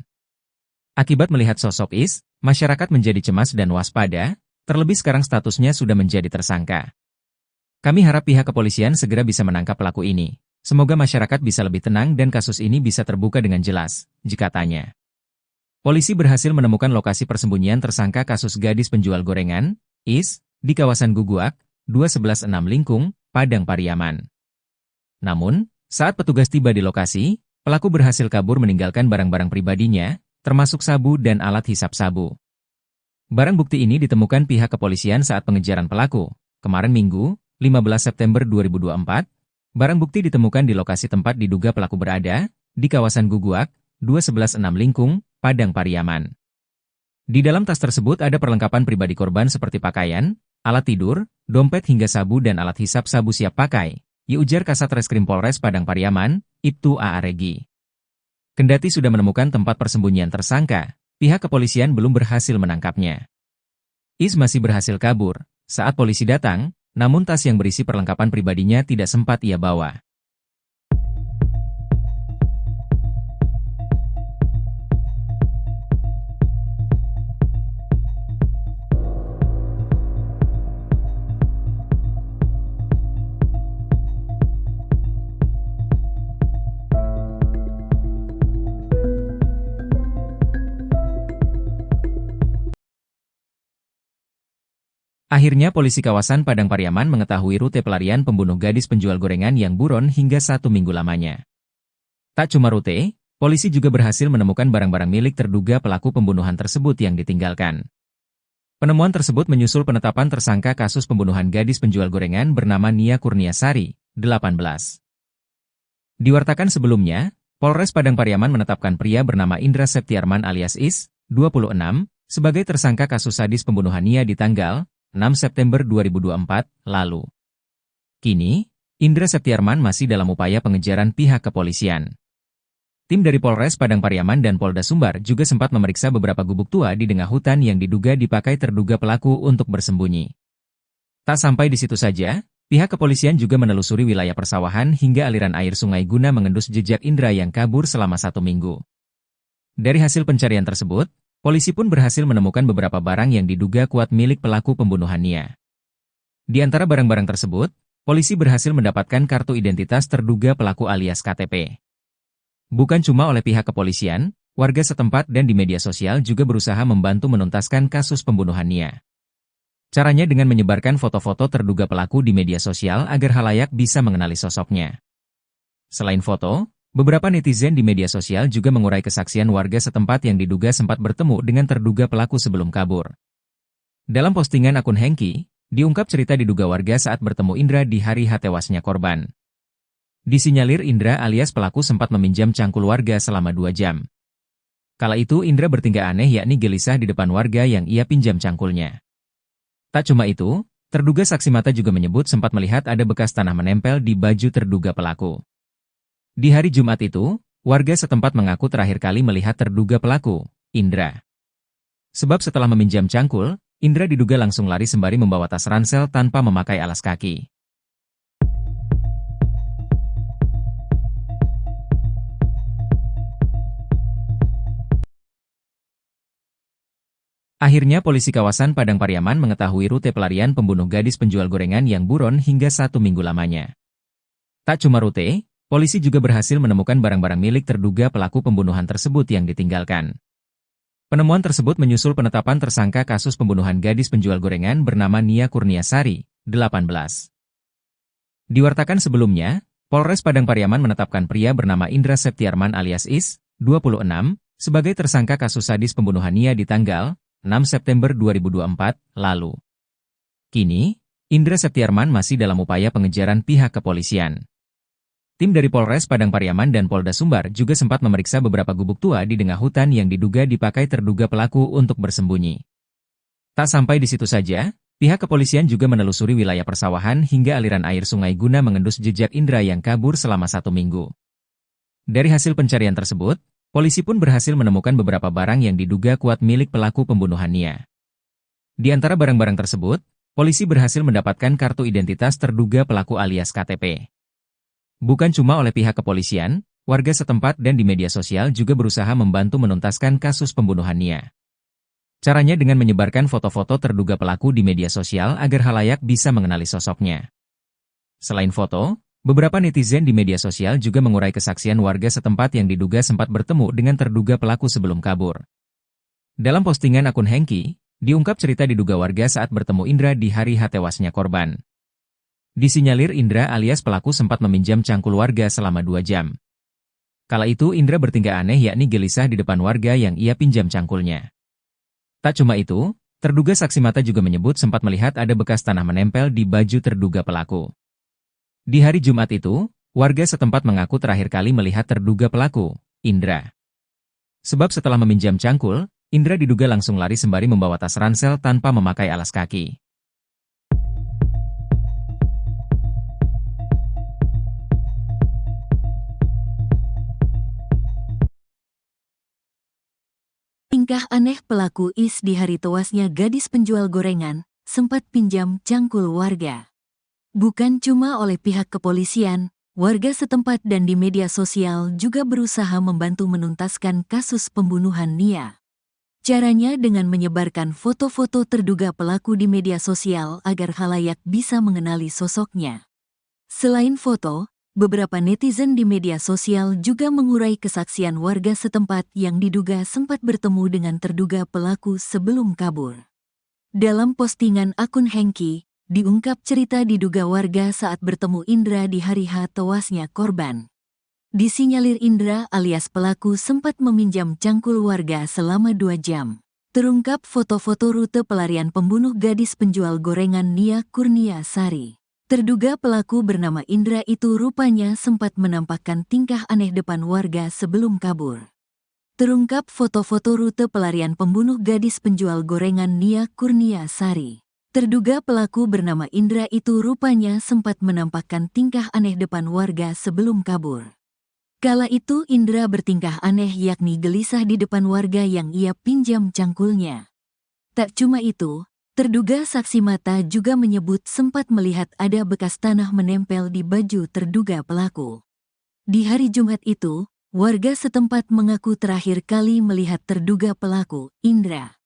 Akibat melihat sosok Is, masyarakat menjadi cemas dan waspada, terlebih sekarang statusnya sudah menjadi tersangka. Kami harap pihak kepolisian segera bisa menangkap pelaku ini. Semoga masyarakat bisa lebih tenang dan kasus ini bisa terbuka dengan jelas, katanya. Polisi berhasil menemukan lokasi persembunyian tersangka kasus gadis penjual gorengan, Is, di kawasan Guguak, 2116 Lingkung, Padang Pariaman. Namun, saat petugas tiba di lokasi, pelaku berhasil kabur meninggalkan barang-barang pribadinya, termasuk sabu dan alat hisap sabu. Barang bukti ini ditemukan pihak kepolisian saat pengejaran pelaku. Kemarin Minggu, 15 September 2024, barang bukti ditemukan di lokasi tempat diduga pelaku berada, di kawasan Guguak, 2116 Lingkung, Padang Pariaman. Di dalam tas tersebut ada perlengkapan pribadi korban seperti pakaian, alat tidur, dompet hingga sabu dan alat hisap sabu siap pakai, ujar Kasat Reskrim Polres Padang Pariaman, Ibtu A. Regi. Kendati sudah menemukan tempat persembunyian tersangka, pihak kepolisian belum berhasil menangkapnya. Is masih berhasil kabur saat polisi datang, namun tas yang berisi perlengkapan pribadinya tidak sempat ia bawa. Akhirnya polisi kawasan Padang Pariaman mengetahui rute pelarian pembunuh gadis penjual gorengan yang buron hingga 1 minggu lamanya. Tak cuma rute, polisi juga berhasil menemukan barang-barang milik terduga pelaku pembunuhan tersebut yang ditinggalkan. Penemuan tersebut menyusul penetapan tersangka kasus pembunuhan gadis penjual gorengan bernama Nia Kurnia Sari, 18. Diwartakan sebelumnya, Polres Padang Pariaman menetapkan pria bernama Indra Septiarman alias Is, 26, sebagai tersangka kasus sadis pembunuhan Nia di tanggal 6 September 2024 lalu. Kini, Indra Septiarman masih dalam upaya pengejaran pihak kepolisian. Tim dari Polres Padang Pariaman dan Polda Sumbar juga sempat memeriksa beberapa gubuk tua di tengah hutan yang diduga dipakai terduga pelaku untuk bersembunyi. Tak sampai di situ saja, pihak kepolisian juga menelusuri wilayah persawahan hingga aliran air sungai guna mengendus jejak Indra yang kabur selama 1 minggu. Dari hasil pencarian tersebut, polisi pun berhasil menemukan beberapa barang yang diduga kuat milik pelaku pembunuhan Nia. Di antara barang-barang tersebut, polisi berhasil mendapatkan kartu identitas terduga pelaku alias KTP. Bukan cuma oleh pihak kepolisian, warga setempat dan di media sosial juga berusaha membantu menuntaskan kasus pembunuhan Nia. Caranya dengan menyebarkan foto-foto terduga pelaku di media sosial agar halayak bisa mengenali sosoknya. Selain foto, beberapa netizen di media sosial juga mengurai kesaksian warga setempat yang diduga sempat bertemu dengan terduga pelaku sebelum kabur. Dalam postingan akun Hengki, diungkap cerita diduga warga saat bertemu Indra di hari tewasnya korban. Disinyalir Indra alias pelaku sempat meminjam cangkul warga selama 2 jam. Kala itu Indra bertingkah aneh yakni gelisah di depan warga yang ia pinjam cangkulnya. Tak cuma itu, terduga saksi mata juga menyebut sempat melihat ada bekas tanah menempel di baju terduga pelaku. Di hari Jumat itu, warga setempat mengaku terakhir kali melihat terduga pelaku, Indra. Sebab setelah meminjam cangkul, Indra diduga langsung lari sembari membawa tas ransel tanpa memakai alas kaki. Akhirnya polisi kawasan Padang Pariaman mengetahui rute pelarian pembunuh gadis penjual gorengan yang buron hingga 1 minggu lamanya. Tak cuma rute, polisi juga berhasil menemukan barang-barang milik terduga pelaku pembunuhan tersebut yang ditinggalkan. Penemuan tersebut menyusul penetapan tersangka kasus pembunuhan gadis penjual gorengan bernama Nia Kurniasari, 18. Diwartakan sebelumnya, Polres Padang Pariaman menetapkan pria bernama Indra Septiarman alias Is, 26, sebagai tersangka kasus sadis pembunuhan Nia di tanggal 6 September 2024 lalu. Kini, Indra Septiarman masih dalam upaya pengejaran pihak kepolisian. Tim dari Polres Padang Pariaman dan Polda Sumbar juga sempat memeriksa beberapa gubuk tua di tengah hutan yang diduga dipakai terduga pelaku untuk bersembunyi. Tak sampai di situ saja, pihak kepolisian juga menelusuri wilayah persawahan hingga aliran air sungai guna mengendus jejak Indra yang kabur selama 1 minggu. Dari hasil pencarian tersebut, polisi pun berhasil menemukan beberapa barang yang diduga kuat milik pelaku pembunuhan Nia. Di antara barang-barang tersebut, polisi berhasil mendapatkan kartu identitas terduga pelaku alias KTP. Bukan cuma oleh pihak kepolisian, warga setempat dan di media sosial juga berusaha membantu menuntaskan kasus pembunuhan Nia. Caranya dengan menyebarkan foto-foto terduga pelaku di media sosial agar halayak bisa mengenali sosoknya. Selain foto, beberapa netizen di media sosial juga mengurai kesaksian warga setempat yang diduga sempat bertemu dengan terduga pelaku sebelum kabur. Dalam postingan akun Hengki, diungkap cerita diduga warga saat bertemu Indra di hari tewasnya korban. Disinyalir Indra alias pelaku sempat meminjam cangkul warga selama 2 jam. Kala itu Indra bertingkah aneh yakni gelisah di depan warga yang ia pinjam cangkulnya. Tak cuma itu, terduga saksi mata juga menyebut sempat melihat ada bekas tanah menempel di baju terduga pelaku. Di hari Jumat itu, warga setempat mengaku terakhir kali melihat terduga pelaku, Indra. Sebab setelah meminjam cangkul, Indra diduga langsung lari sembari membawa tas ransel tanpa memakai alas kaki. Tingkah aneh pelaku Is di hari tewasnya gadis penjual gorengan, sempat pinjam cangkul warga. Bukan cuma oleh pihak kepolisian, warga setempat dan di media sosial juga berusaha membantu menuntaskan kasus pembunuhan Nia. Caranya dengan menyebarkan foto-foto terduga pelaku di media sosial agar khalayak bisa mengenali sosoknya. Selain foto, beberapa netizen di media sosial juga mengurai kesaksian warga setempat yang diduga sempat bertemu dengan terduga pelaku sebelum kabur. Dalam postingan akun Hengki, diungkap cerita diduga warga saat bertemu Indra di hari tewasnya korban. Disinyalir Indra alias pelaku sempat meminjam cangkul warga selama 2 jam. Terungkap foto-foto rute pelarian pembunuh gadis penjual gorengan Nia Kurniasari. Terduga pelaku bernama Indra itu rupanya sempat menampakkan tingkah aneh depan warga sebelum kabur. Terungkap foto-foto rute pelarian pembunuh gadis penjual gorengan Nia Kurniasari. Terduga pelaku bernama Indra itu rupanya sempat menampakkan tingkah aneh depan warga sebelum kabur. Kala itu Indra bertingkah aneh yakni gelisah di depan warga yang ia pinjam cangkulnya. Tak cuma itu, terduga saksi mata juga menyebut sempat melihat ada bekas tanah menempel di baju terduga pelaku. Di hari Jumat itu, warga setempat mengaku terakhir kali melihat terduga pelaku, Indra.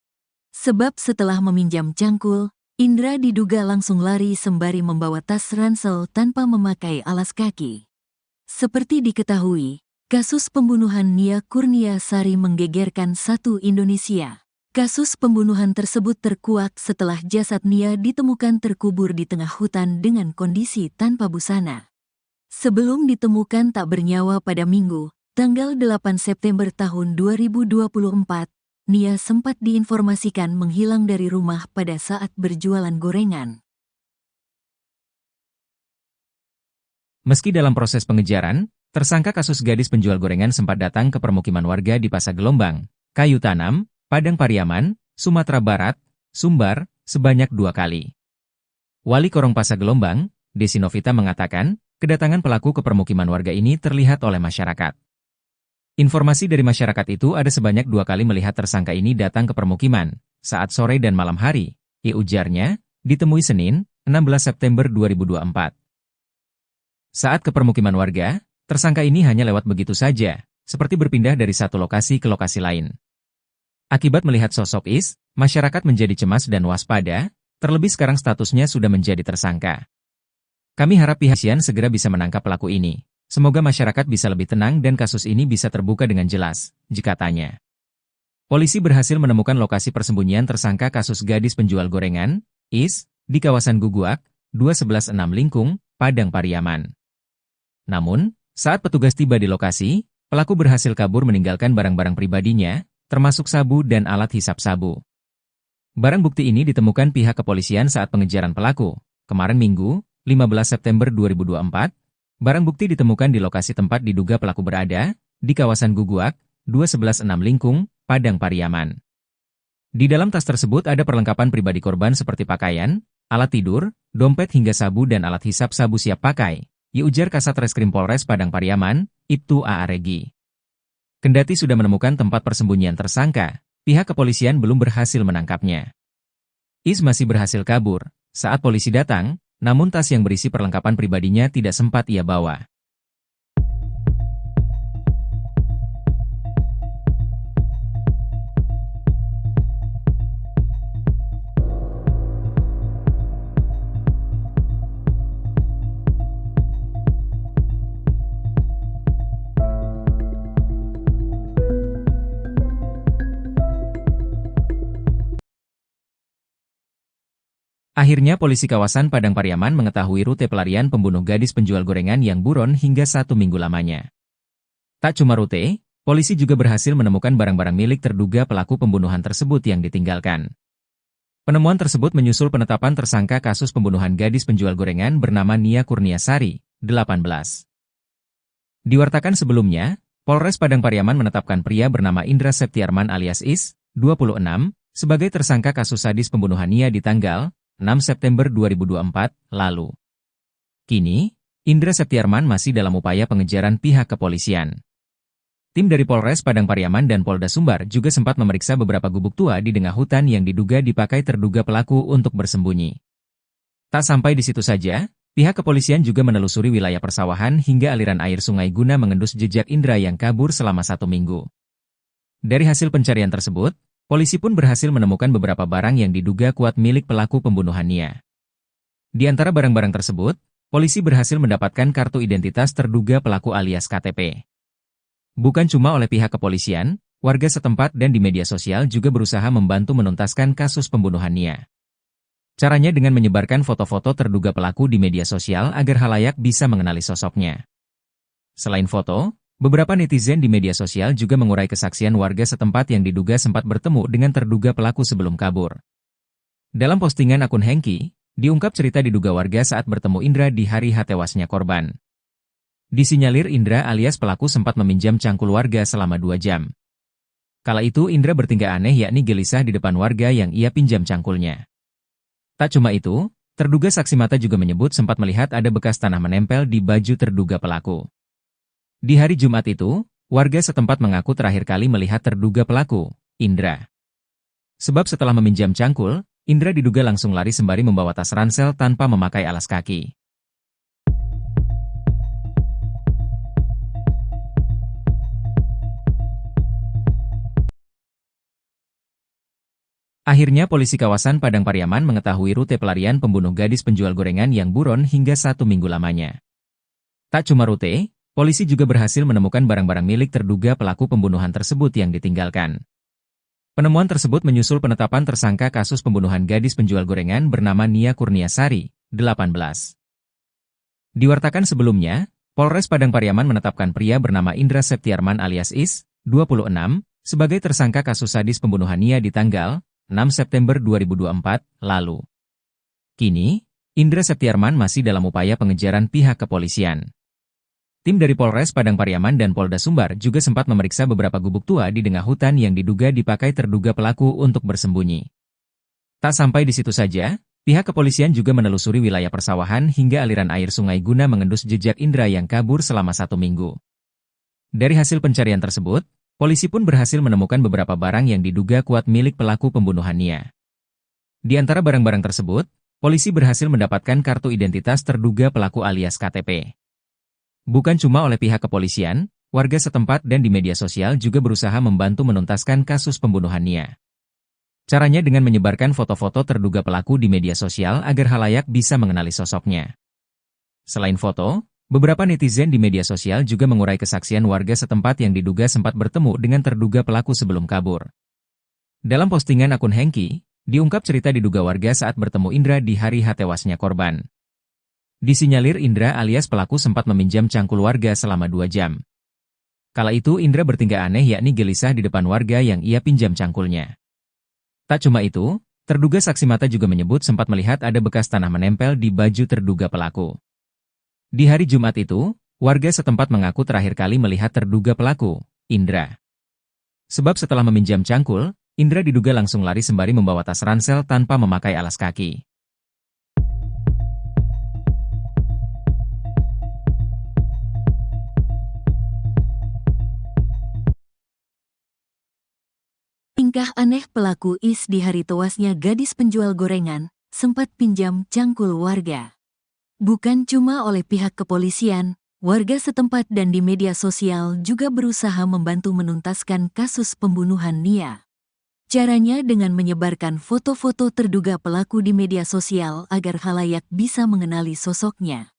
Sebab setelah meminjam cangkul, Indra diduga langsung lari sembari membawa tas ransel tanpa memakai alas kaki. Seperti diketahui, Kasus pembunuhan Nia Kurniasari menggegerkan satu Indonesia. Kasus pembunuhan tersebut terkuak setelah jasad Nia ditemukan terkubur di tengah hutan dengan kondisi tanpa busana. Sebelum ditemukan tak bernyawa pada Minggu, tanggal 8 September tahun 2024, Nia sempat diinformasikan menghilang dari rumah pada saat berjualan gorengan. Meski dalam proses pengejaran, tersangka kasus gadis penjual gorengan sempat datang ke permukiman warga di Pasar Gelombang, Kayu Tanam, Padang Pariaman, Sumatera Barat, Sumbar, sebanyak 2 kali. Wali Korong Pasar Gelombang, Desi Novita mengatakan, kedatangan pelaku ke permukiman warga ini terlihat oleh masyarakat. Informasi dari masyarakat itu ada sebanyak 2 kali melihat tersangka ini datang ke permukiman, saat sore dan malam hari, ujarnya, ditemui Senin, 16 September 2024. Saat ke permukiman warga, tersangka ini hanya lewat begitu saja, seperti berpindah dari satu lokasi ke lokasi lain. Akibat melihat sosok Is, masyarakat menjadi cemas dan waspada, terlebih sekarang statusnya sudah menjadi tersangka. Kami harap pihak kepolisian segera bisa menangkap pelaku ini. Semoga masyarakat bisa lebih tenang dan kasus ini bisa terbuka dengan jelas, katanya. Polisi berhasil menemukan lokasi persembunyian tersangka kasus gadis penjual gorengan, Is, di kawasan Guguak, 2116 Lingkung, Padang Pariaman. Namun, saat petugas tiba di lokasi, pelaku berhasil kabur meninggalkan barang-barang pribadinya, termasuk sabu dan alat hisap sabu. Barang bukti ini ditemukan pihak kepolisian saat pengejaran pelaku. Kemarin Minggu, 15 September 2024, barang bukti ditemukan di lokasi tempat diduga pelaku berada, di kawasan Guguak, 2116 Lingkung, Padang Pariaman. Di dalam tas tersebut ada perlengkapan pribadi korban seperti pakaian, alat tidur, dompet hingga sabu dan alat hisap sabu siap pakai, ujar Kasat Reskrim Polres Padang Pariaman, Ibtu A.A. Regi. Kendati sudah menemukan tempat persembunyian tersangka, pihak kepolisian belum berhasil menangkapnya. Is masih berhasil kabur saat polisi datang, namun tas yang berisi perlengkapan pribadinya tidak sempat ia bawa. Akhirnya polisi kawasan Padang Pariaman mengetahui rute pelarian pembunuh gadis penjual gorengan yang buron hingga 1 minggu lamanya. Tak cuma rute, polisi juga berhasil menemukan barang-barang milik terduga pelaku pembunuhan tersebut yang ditinggalkan. Penemuan tersebut menyusul penetapan tersangka kasus pembunuhan gadis penjual gorengan bernama Nia Kurniasari, 18. Diwartakan sebelumnya, Polres Padang Pariaman menetapkan pria bernama Indra Septiarman alias Is, 26, sebagai tersangka kasus sadis pembunuhan Nia di tanggal 6 September 2024 lalu. Kini, Indra Septiarman masih dalam upaya pengejaran pihak kepolisian. Tim dari Polres Padang Pariaman dan Polda Sumbar juga sempat memeriksa beberapa gubuk tua di tengah hutan yang diduga dipakai terduga pelaku untuk bersembunyi. Tak sampai di situ saja, pihak kepolisian juga menelusuri wilayah persawahan hingga aliran air sungai guna mengendus jejak Indra yang kabur selama 1 minggu. Dari hasil pencarian tersebut, polisi pun berhasil menemukan beberapa barang yang diduga kuat milik pelaku pembunuhan Nia. Di antara barang-barang tersebut, polisi berhasil mendapatkan kartu identitas terduga pelaku alias KTP. Bukan cuma oleh pihak kepolisian, warga setempat dan di media sosial juga berusaha membantu menuntaskan kasus pembunuhan Nia. Caranya dengan menyebarkan foto-foto terduga pelaku di media sosial agar khalayak bisa mengenali sosoknya. Selain foto, beberapa netizen di media sosial juga mengurai kesaksian warga setempat yang diduga sempat bertemu dengan terduga pelaku sebelum kabur. Dalam postingan akun Hengki, diungkap cerita diduga warga saat bertemu Indra di hari tewasnya korban. Disinyalir Indra alias pelaku sempat meminjam cangkul warga selama 2 jam. Kala itu Indra bertingkah aneh yakni gelisah di depan warga yang ia pinjam cangkulnya. Tak cuma itu, terduga saksi mata juga menyebut sempat melihat ada bekas tanah menempel di baju terduga pelaku. Di hari Jumat itu, warga setempat mengaku terakhir kali melihat terduga pelaku, Indra. Sebab setelah meminjam cangkul, Indra diduga langsung lari sembari membawa tas ransel tanpa memakai alas kaki. Akhirnya polisi kawasan Padang Pariaman mengetahui rute pelarian pembunuh gadis penjual gorengan yang buron hingga 1 minggu lamanya. Tak cuma rute, Polisi juga berhasil menemukan barang-barang milik terduga pelaku pembunuhan tersebut yang ditinggalkan. Penemuan tersebut menyusul penetapan tersangka kasus pembunuhan gadis penjual gorengan bernama Nia Kurniasari, 18. Diwartakan sebelumnya, Polres Padang Pariaman menetapkan pria bernama Indra Septiarman alias Is, 26, sebagai tersangka kasus sadis pembunuhan Nia di tanggal 6 September 2024 lalu. Kini, Indra Septiarman masih dalam upaya pengejaran pihak kepolisian. Tim dari Polres Padang Pariaman dan Polda Sumbar juga sempat memeriksa beberapa gubuk tua di tengah hutan yang diduga dipakai terduga pelaku untuk bersembunyi. Tak sampai di situ saja, pihak kepolisian juga menelusuri wilayah persawahan hingga aliran air sungai guna mengendus jejak Indra yang kabur selama 1 minggu. Dari hasil pencarian tersebut, polisi pun berhasil menemukan beberapa barang yang diduga kuat milik pelaku pembunuhan Nia. Di antara barang-barang tersebut, polisi berhasil mendapatkan kartu identitas terduga pelaku alias KTP. Bukan cuma oleh pihak kepolisian, warga setempat dan di media sosial juga berusaha membantu menuntaskan kasus pembunuhan Nia. Caranya dengan menyebarkan foto-foto terduga pelaku di media sosial agar khalayak bisa mengenali sosoknya. Selain foto, beberapa netizen di media sosial juga mengurai kesaksian warga setempat yang diduga sempat bertemu dengan terduga pelaku sebelum kabur. Dalam postingan akun Hengki, diungkap cerita diduga warga saat bertemu Indra di hari tewasnya korban. Disinyalir Indra alias pelaku sempat meminjam cangkul warga selama 2 jam. Kala itu Indra bertingkah aneh yakni gelisah di depan warga yang ia pinjam cangkulnya. Tak cuma itu, terduga saksi mata juga menyebut sempat melihat ada bekas tanah menempel di baju terduga pelaku. Di hari Jumat itu, warga setempat mengaku terakhir kali melihat terduga pelaku, Indra. Sebab setelah meminjam cangkul, Indra diduga langsung lari sembari membawa tas ransel tanpa memakai alas kaki. Tingkah aneh pelaku Is di hari tewasnya gadis penjual gorengan, sempat pinjam cangkul warga. Bukan cuma oleh pihak kepolisian, warga setempat dan di media sosial juga berusaha membantu menuntaskan kasus pembunuhan Nia. Caranya dengan menyebarkan foto-foto terduga pelaku di media sosial agar khalayak bisa mengenali sosoknya.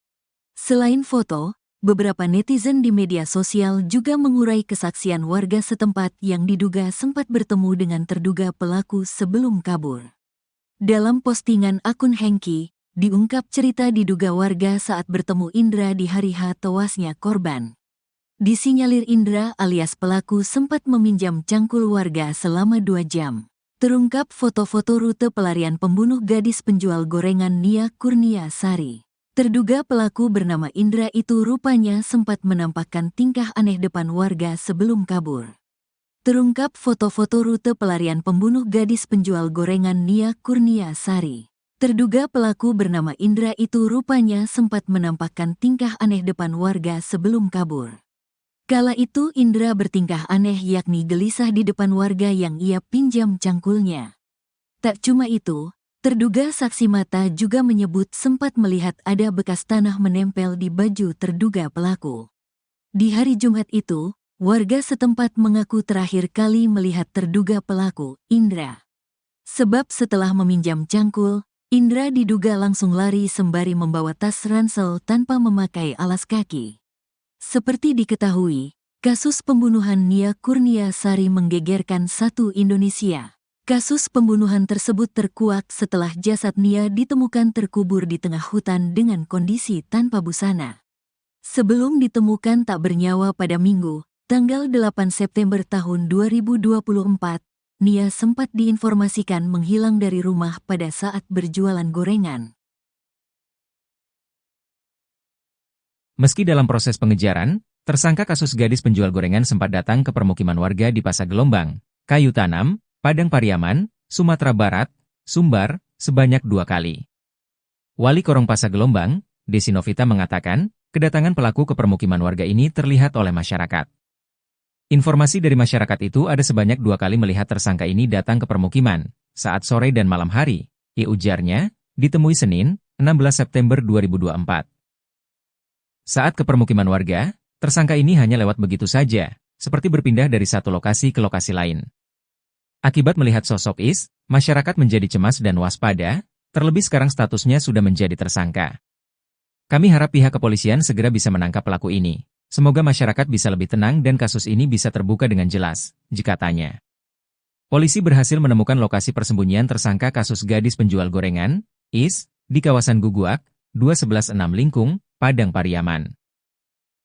Selain foto, beberapa netizen di media sosial juga mengurai kesaksian warga setempat yang diduga sempat bertemu dengan terduga pelaku sebelum kabur. Dalam postingan akun Hengki, diungkap cerita diduga warga saat bertemu Indra di hari tewasnya korban. Disinyalir Indra alias pelaku sempat meminjam cangkul warga selama 2 jam. Terungkap foto-foto rute pelarian pembunuh gadis penjual gorengan Nia Kurniasari. Terduga pelaku bernama Indra itu rupanya sempat menampakkan tingkah aneh depan warga sebelum kabur. Terungkap foto-foto rute pelarian pembunuh gadis penjual gorengan Nia Kurniasari. Terduga pelaku bernama Indra itu rupanya sempat menampakkan tingkah aneh depan warga sebelum kabur. Kala itu Indra bertingkah aneh yakni gelisah di depan warga yang ia pinjam cangkulnya. Tak cuma itu, terduga saksi mata juga menyebut sempat melihat ada bekas tanah menempel di baju terduga pelaku. Di hari Jumat itu, warga setempat mengaku terakhir kali melihat terduga pelaku, Indra. Sebab setelah meminjam cangkul, Indra diduga langsung lari sembari membawa tas ransel tanpa memakai alas kaki. Seperti diketahui, kasus pembunuhan Nia Kurniasari menggegerkan satu Indonesia. Kasus pembunuhan tersebut terkuak setelah jasad Nia ditemukan terkubur di tengah hutan dengan kondisi tanpa busana. Sebelum ditemukan tak bernyawa pada Minggu, tanggal 8 September tahun 2024, Nia sempat diinformasikan menghilang dari rumah pada saat berjualan gorengan. Meski dalam proses pengejaran, tersangka kasus gadis penjual gorengan sempat datang ke permukiman warga di Pasar Gelombang, Kayu Tanam, Padang Pariaman, Sumatera Barat, Sumbar, sebanyak 2 kali. Wali Korong Pasar Gelombang, Desi Novita mengatakan, kedatangan pelaku ke permukiman warga ini terlihat oleh masyarakat. Informasi dari masyarakat itu ada sebanyak 2 kali melihat tersangka ini datang ke permukiman, saat sore dan malam hari, ujarnya, ditemui Senin, 16 September 2024. Saat ke permukiman warga, tersangka ini hanya lewat begitu saja, seperti berpindah dari satu lokasi ke lokasi lain. Akibat melihat sosok Is, masyarakat menjadi cemas dan waspada, terlebih sekarang statusnya sudah menjadi tersangka. Kami harap pihak kepolisian segera bisa menangkap pelaku ini, Semoga masyarakat bisa lebih tenang dan kasus ini bisa terbuka dengan jelas, katanya. Polisi berhasil menemukan lokasi persembunyian tersangka kasus gadis penjual gorengan, IS, di kawasan Guguak, 2116 Lingkung, Padang Pariaman.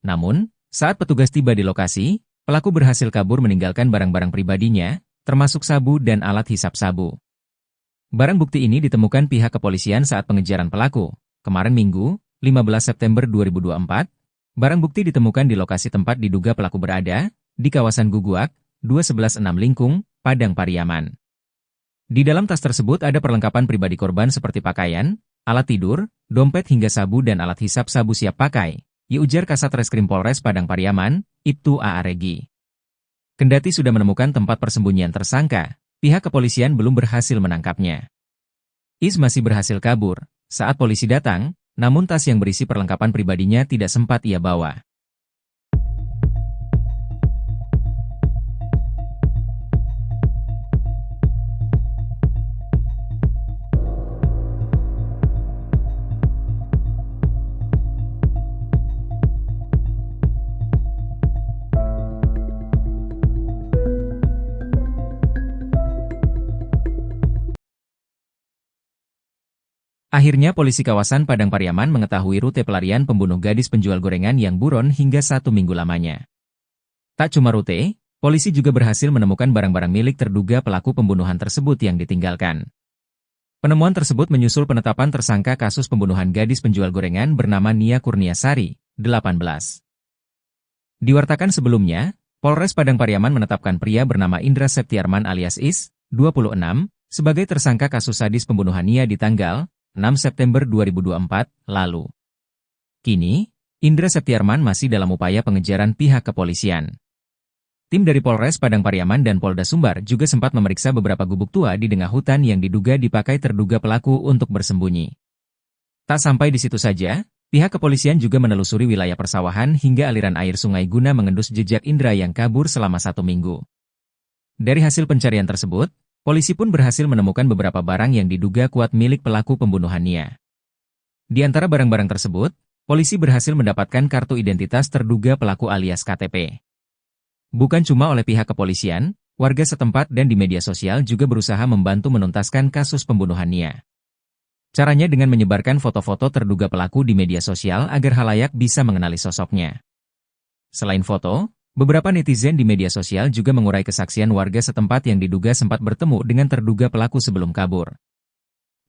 Namun, saat petugas tiba di lokasi, pelaku berhasil kabur meninggalkan barang-barang pribadinya, termasuk sabu dan alat hisap sabu. Barang bukti ini ditemukan pihak kepolisian saat pengejaran pelaku. Kemarin Minggu, 15 September 2024, barang bukti ditemukan di lokasi tempat diduga pelaku berada, di kawasan Guguak, 2116 Lingkung, Padang Pariaman. Di dalam tas tersebut ada perlengkapan pribadi korban seperti pakaian, alat tidur, dompet hingga sabu dan alat hisap sabu siap pakai, ujar Kasat Reskrim Polres Padang Pariaman, Ibtu A.A. Regi. Kendati sudah menemukan tempat persembunyian tersangka, pihak kepolisian belum berhasil menangkapnya. IS masih berhasil kabur saat polisi datang, namun tas yang berisi perlengkapan pribadinya tidak sempat ia bawa. Akhirnya polisi kawasan Padang Pariaman mengetahui rute pelarian pembunuh gadis penjual gorengan yang buron hingga 1 minggu lamanya. Tak cuma rute, polisi juga berhasil menemukan barang-barang milik terduga pelaku pembunuhan tersebut yang ditinggalkan. Penemuan tersebut menyusul penetapan tersangka kasus pembunuhan gadis penjual gorengan bernama Nia Kurniasari, 18. Diwartakan sebelumnya, Polres Padang Pariaman menetapkan pria bernama Indra Septiarman alias Is, 26, sebagai tersangka kasus sadis pembunuhan Nia di tanggal 6 September 2024 lalu. Kini, Indra Septiarman masih dalam upaya pengejaran pihak kepolisian. Tim dari Polres Padang Pariaman dan Polda Sumbar juga sempat memeriksa beberapa gubuk tua di tengah hutan yang diduga dipakai terduga pelaku untuk bersembunyi. Tak sampai di situ saja, pihak kepolisian juga menelusuri wilayah persawahan hingga aliran air sungai guna mengendus jejak Indra yang kabur selama 1 minggu. Dari hasil pencarian tersebut, polisi pun berhasil menemukan beberapa barang yang diduga kuat milik pelaku pembunuhan Nia. Di antara barang-barang tersebut, polisi berhasil mendapatkan kartu identitas terduga pelaku alias KTP. Bukan cuma oleh pihak kepolisian, warga setempat dan di media sosial juga berusaha membantu menuntaskan kasus pembunuhan Nia. Caranya dengan menyebarkan foto-foto terduga pelaku di media sosial agar khalayak bisa mengenali sosoknya. Selain foto, beberapa netizen di media sosial juga mengurai kesaksian warga setempat yang diduga sempat bertemu dengan terduga pelaku sebelum kabur.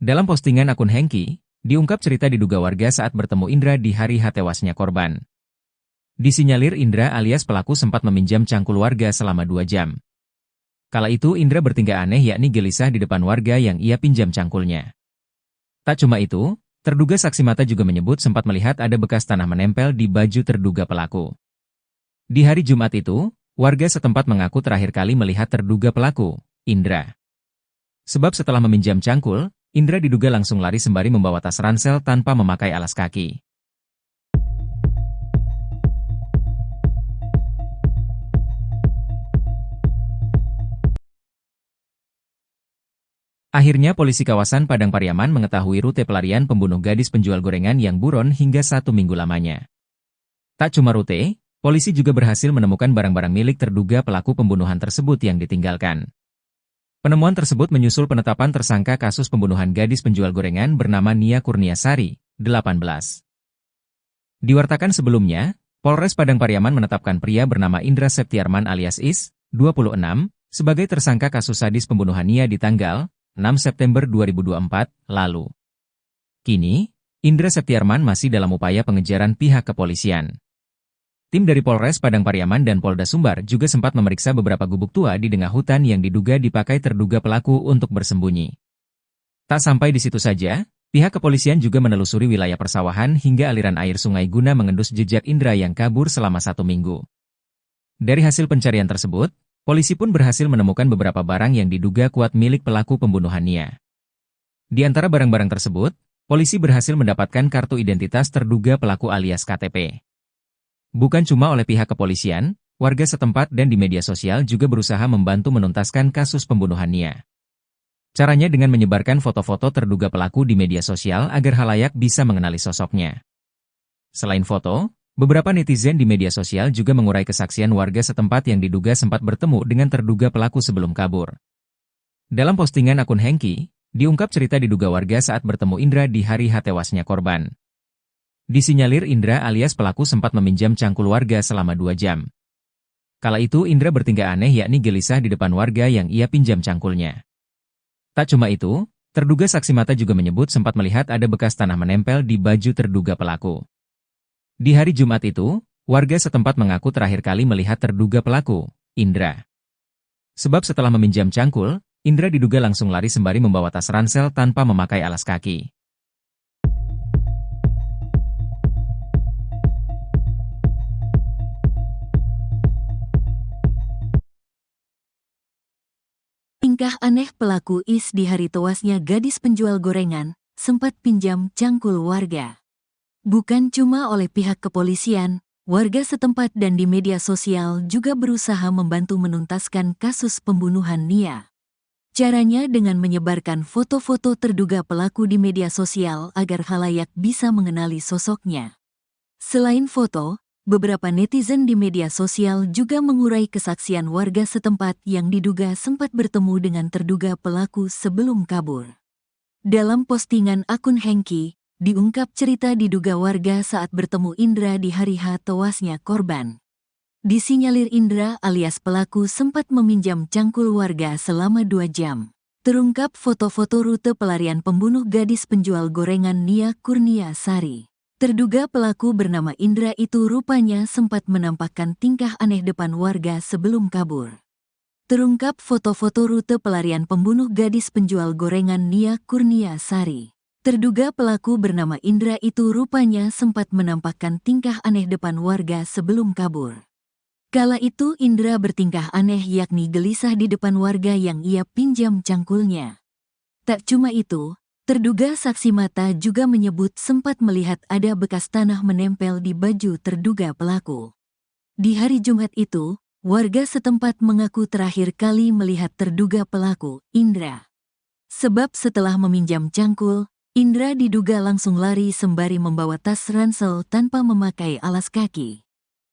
Dalam postingan akun Hengki, diungkap cerita diduga warga saat bertemu Indra di hari tewasnya korban. Disinyalir Indra alias pelaku sempat meminjam cangkul warga selama 2 jam. Kala itu Indra bertingkah aneh yakni gelisah di depan warga yang ia pinjam cangkulnya. Tak cuma itu, terduga saksi mata juga menyebut sempat melihat ada bekas tanah menempel di baju terduga pelaku. Di hari Jumat itu, warga setempat mengaku terakhir kali melihat terduga pelaku, Indra. Sebab setelah meminjam cangkul, Indra diduga langsung lari sembari membawa tas ransel tanpa memakai alas kaki. Akhirnya polisi kawasan Padang Pariaman mengetahui rute pelarian pembunuh gadis penjual gorengan yang buron hingga 1 minggu lamanya. Tak cuma rute, polisi juga berhasil menemukan barang-barang milik terduga pelaku pembunuhan tersebut yang ditinggalkan. Penemuan tersebut menyusul penetapan tersangka kasus pembunuhan gadis penjual gorengan bernama Nia Kurniasari, 18. Diwartakan sebelumnya, Polres Padang Pariaman menetapkan pria bernama Indra Septiarman alias Is, 26, sebagai tersangka kasus sadis pembunuhan Nia di tanggal 6 September 2024 lalu. Kini, Indra Septiarman masih dalam upaya pengejaran pihak kepolisian. Tim dari Polres Padang Pariaman dan Polda Sumbar juga sempat memeriksa beberapa gubuk tua di tengah hutan yang diduga dipakai terduga pelaku untuk bersembunyi. Tak sampai di situ saja, pihak kepolisian juga menelusuri wilayah persawahan hingga aliran air sungai guna mengendus jejak Indra yang kabur selama 1 minggu. Dari hasil pencarian tersebut, polisi pun berhasil menemukan beberapa barang yang diduga kuat milik pelaku pembunuhan Nia. Di antara barang-barang tersebut, polisi berhasil mendapatkan kartu identitas terduga pelaku alias KTP. Bukan cuma oleh pihak kepolisian, warga setempat dan di media sosial juga berusaha membantu menuntaskan kasus pembunuhan Nia. Caranya dengan menyebarkan foto-foto terduga pelaku di media sosial agar khalayak bisa mengenali sosoknya. Selain foto, Beberapa netizen di media sosial juga mengurai kesaksian warga setempat yang diduga sempat bertemu dengan terduga pelaku sebelum kabur. Dalam postingan akun Hengki, diungkap cerita diduga warga saat bertemu Indra di hari tewasnya korban. Disinyalir Indra alias pelaku sempat meminjam cangkul warga selama 2 jam. Kala itu Indra bertingkah aneh yakni gelisah di depan warga yang ia pinjam cangkulnya. Tak cuma itu, terduga saksi mata juga menyebut sempat melihat ada bekas tanah menempel di baju terduga pelaku. Di hari Jumat itu, warga setempat mengaku terakhir kali melihat terduga pelaku, Indra. Sebab setelah meminjam cangkul, Indra diduga langsung lari sembari membawa tas ransel tanpa memakai alas kaki. Tingkah aneh pelaku IS di hari tewasnya gadis penjual gorengan, sempat pinjam cangkul warga. Bukan cuma oleh pihak kepolisian, warga setempat dan di media sosial juga berusaha membantu menuntaskan kasus pembunuhan Nia. Caranya dengan menyebarkan foto-foto terduga pelaku di media sosial agar khalayak bisa mengenali sosoknya. Selain foto, beberapa netizen di media sosial juga mengurai kesaksian warga setempat yang diduga sempat bertemu dengan terduga pelaku sebelum kabur. Dalam postingan akun Hengki, diungkap cerita diduga warga saat bertemu Indra di hari tewasnya korban. Disinyalir Indra alias pelaku sempat meminjam cangkul warga selama 2 jam. Terungkap foto-foto rute pelarian pembunuh gadis penjual gorengan Nia Kurniasari. Terduga pelaku bernama Indra itu rupanya sempat menampakkan tingkah aneh depan warga sebelum kabur. Terungkap foto-foto rute pelarian pembunuh gadis penjual gorengan Nia Kurniasari. Terduga pelaku bernama Indra itu rupanya sempat menampakkan tingkah aneh depan warga sebelum kabur. Kala itu Indra bertingkah aneh yakni gelisah di depan warga yang ia pinjam cangkulnya. Tak cuma itu, terduga saksi mata juga menyebut sempat melihat ada bekas tanah menempel di baju terduga pelaku. Di hari Jumat itu, warga setempat mengaku terakhir kali melihat terduga pelaku, Indra. Sebab setelah meminjam cangkul, Indra diduga langsung lari sembari membawa tas ransel tanpa memakai alas kaki.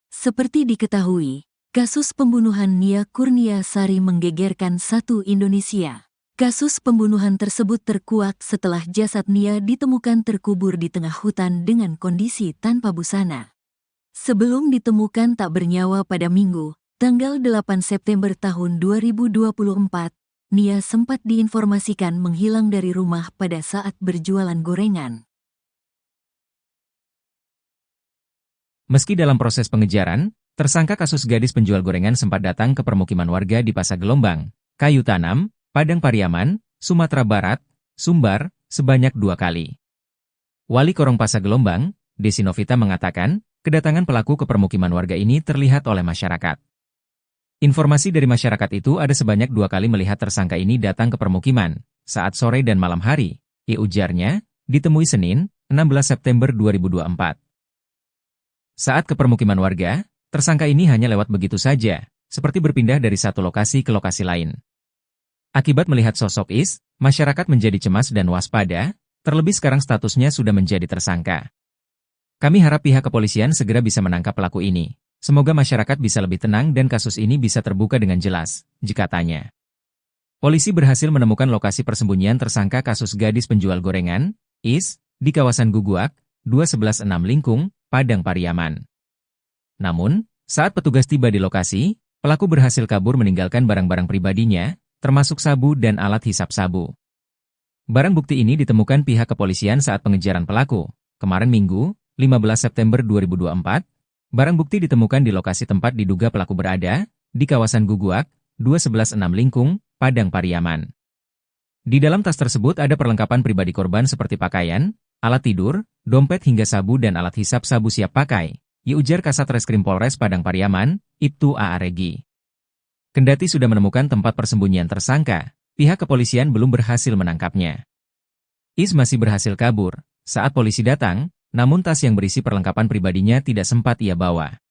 Seperti diketahui, kasus pembunuhan Nia Kurniasari menggegerkan satu Indonesia. Kasus pembunuhan tersebut terkuak setelah jasad Nia ditemukan terkubur di tengah hutan dengan kondisi tanpa busana. Sebelum ditemukan tak bernyawa pada Minggu, tanggal 8 September tahun 2024, Nia sempat diinformasikan menghilang dari rumah pada saat berjualan gorengan. Meski dalam proses pengejaran, tersangka kasus gadis penjual gorengan sempat datang ke permukiman warga di Pasar Gelombang, Kayu Tanam, Padang Pariaman, Sumatera Barat, Sumbar, sebanyak 2 kali. Wali Korong Pasar Gelombang, Desi Novita mengatakan, kedatangan pelaku ke permukiman warga ini terlihat oleh masyarakat. Informasi dari masyarakat itu ada sebanyak 2 kali melihat tersangka ini datang ke permukiman, saat sore dan malam hari, ujarnya, ditemui Senin, 16 September 2024. Saat ke permukiman warga, tersangka ini hanya lewat begitu saja, seperti berpindah dari satu lokasi ke lokasi lain. Akibat melihat sosok Is, masyarakat menjadi cemas dan waspada, terlebih sekarang statusnya sudah menjadi tersangka. Kami harap pihak kepolisian segera bisa menangkap pelaku ini. Semoga masyarakat bisa lebih tenang dan kasus ini bisa terbuka dengan jelas, katanya. Polisi berhasil menemukan lokasi persembunyian tersangka kasus gadis penjual gorengan, Is, di kawasan Guguak, 2116 Lingkung, Padang Pariaman. Namun, saat petugas tiba di lokasi, pelaku berhasil kabur meninggalkan barang-barang pribadinya, termasuk sabu dan alat hisap sabu. Barang bukti ini ditemukan pihak kepolisian saat pengejaran pelaku. Kemarin Minggu, 15 September 2024, barang bukti ditemukan di lokasi tempat diduga pelaku berada, di kawasan Guguak, 2116 Lingkung, Padang Pariaman. Di dalam tas tersebut ada perlengkapan pribadi korban seperti pakaian, alat tidur, dompet hingga sabu dan alat hisap sabu siap pakai, ujar Kasat Reskrim Polres Padang Pariaman, Ibtu A.A. Regi. Kendati sudah menemukan tempat persembunyian tersangka, pihak kepolisian belum berhasil menangkapnya. Is masih berhasil kabur. Saat polisi datang, namun tas yang berisi perlengkapan pribadinya tidak sempat ia bawa.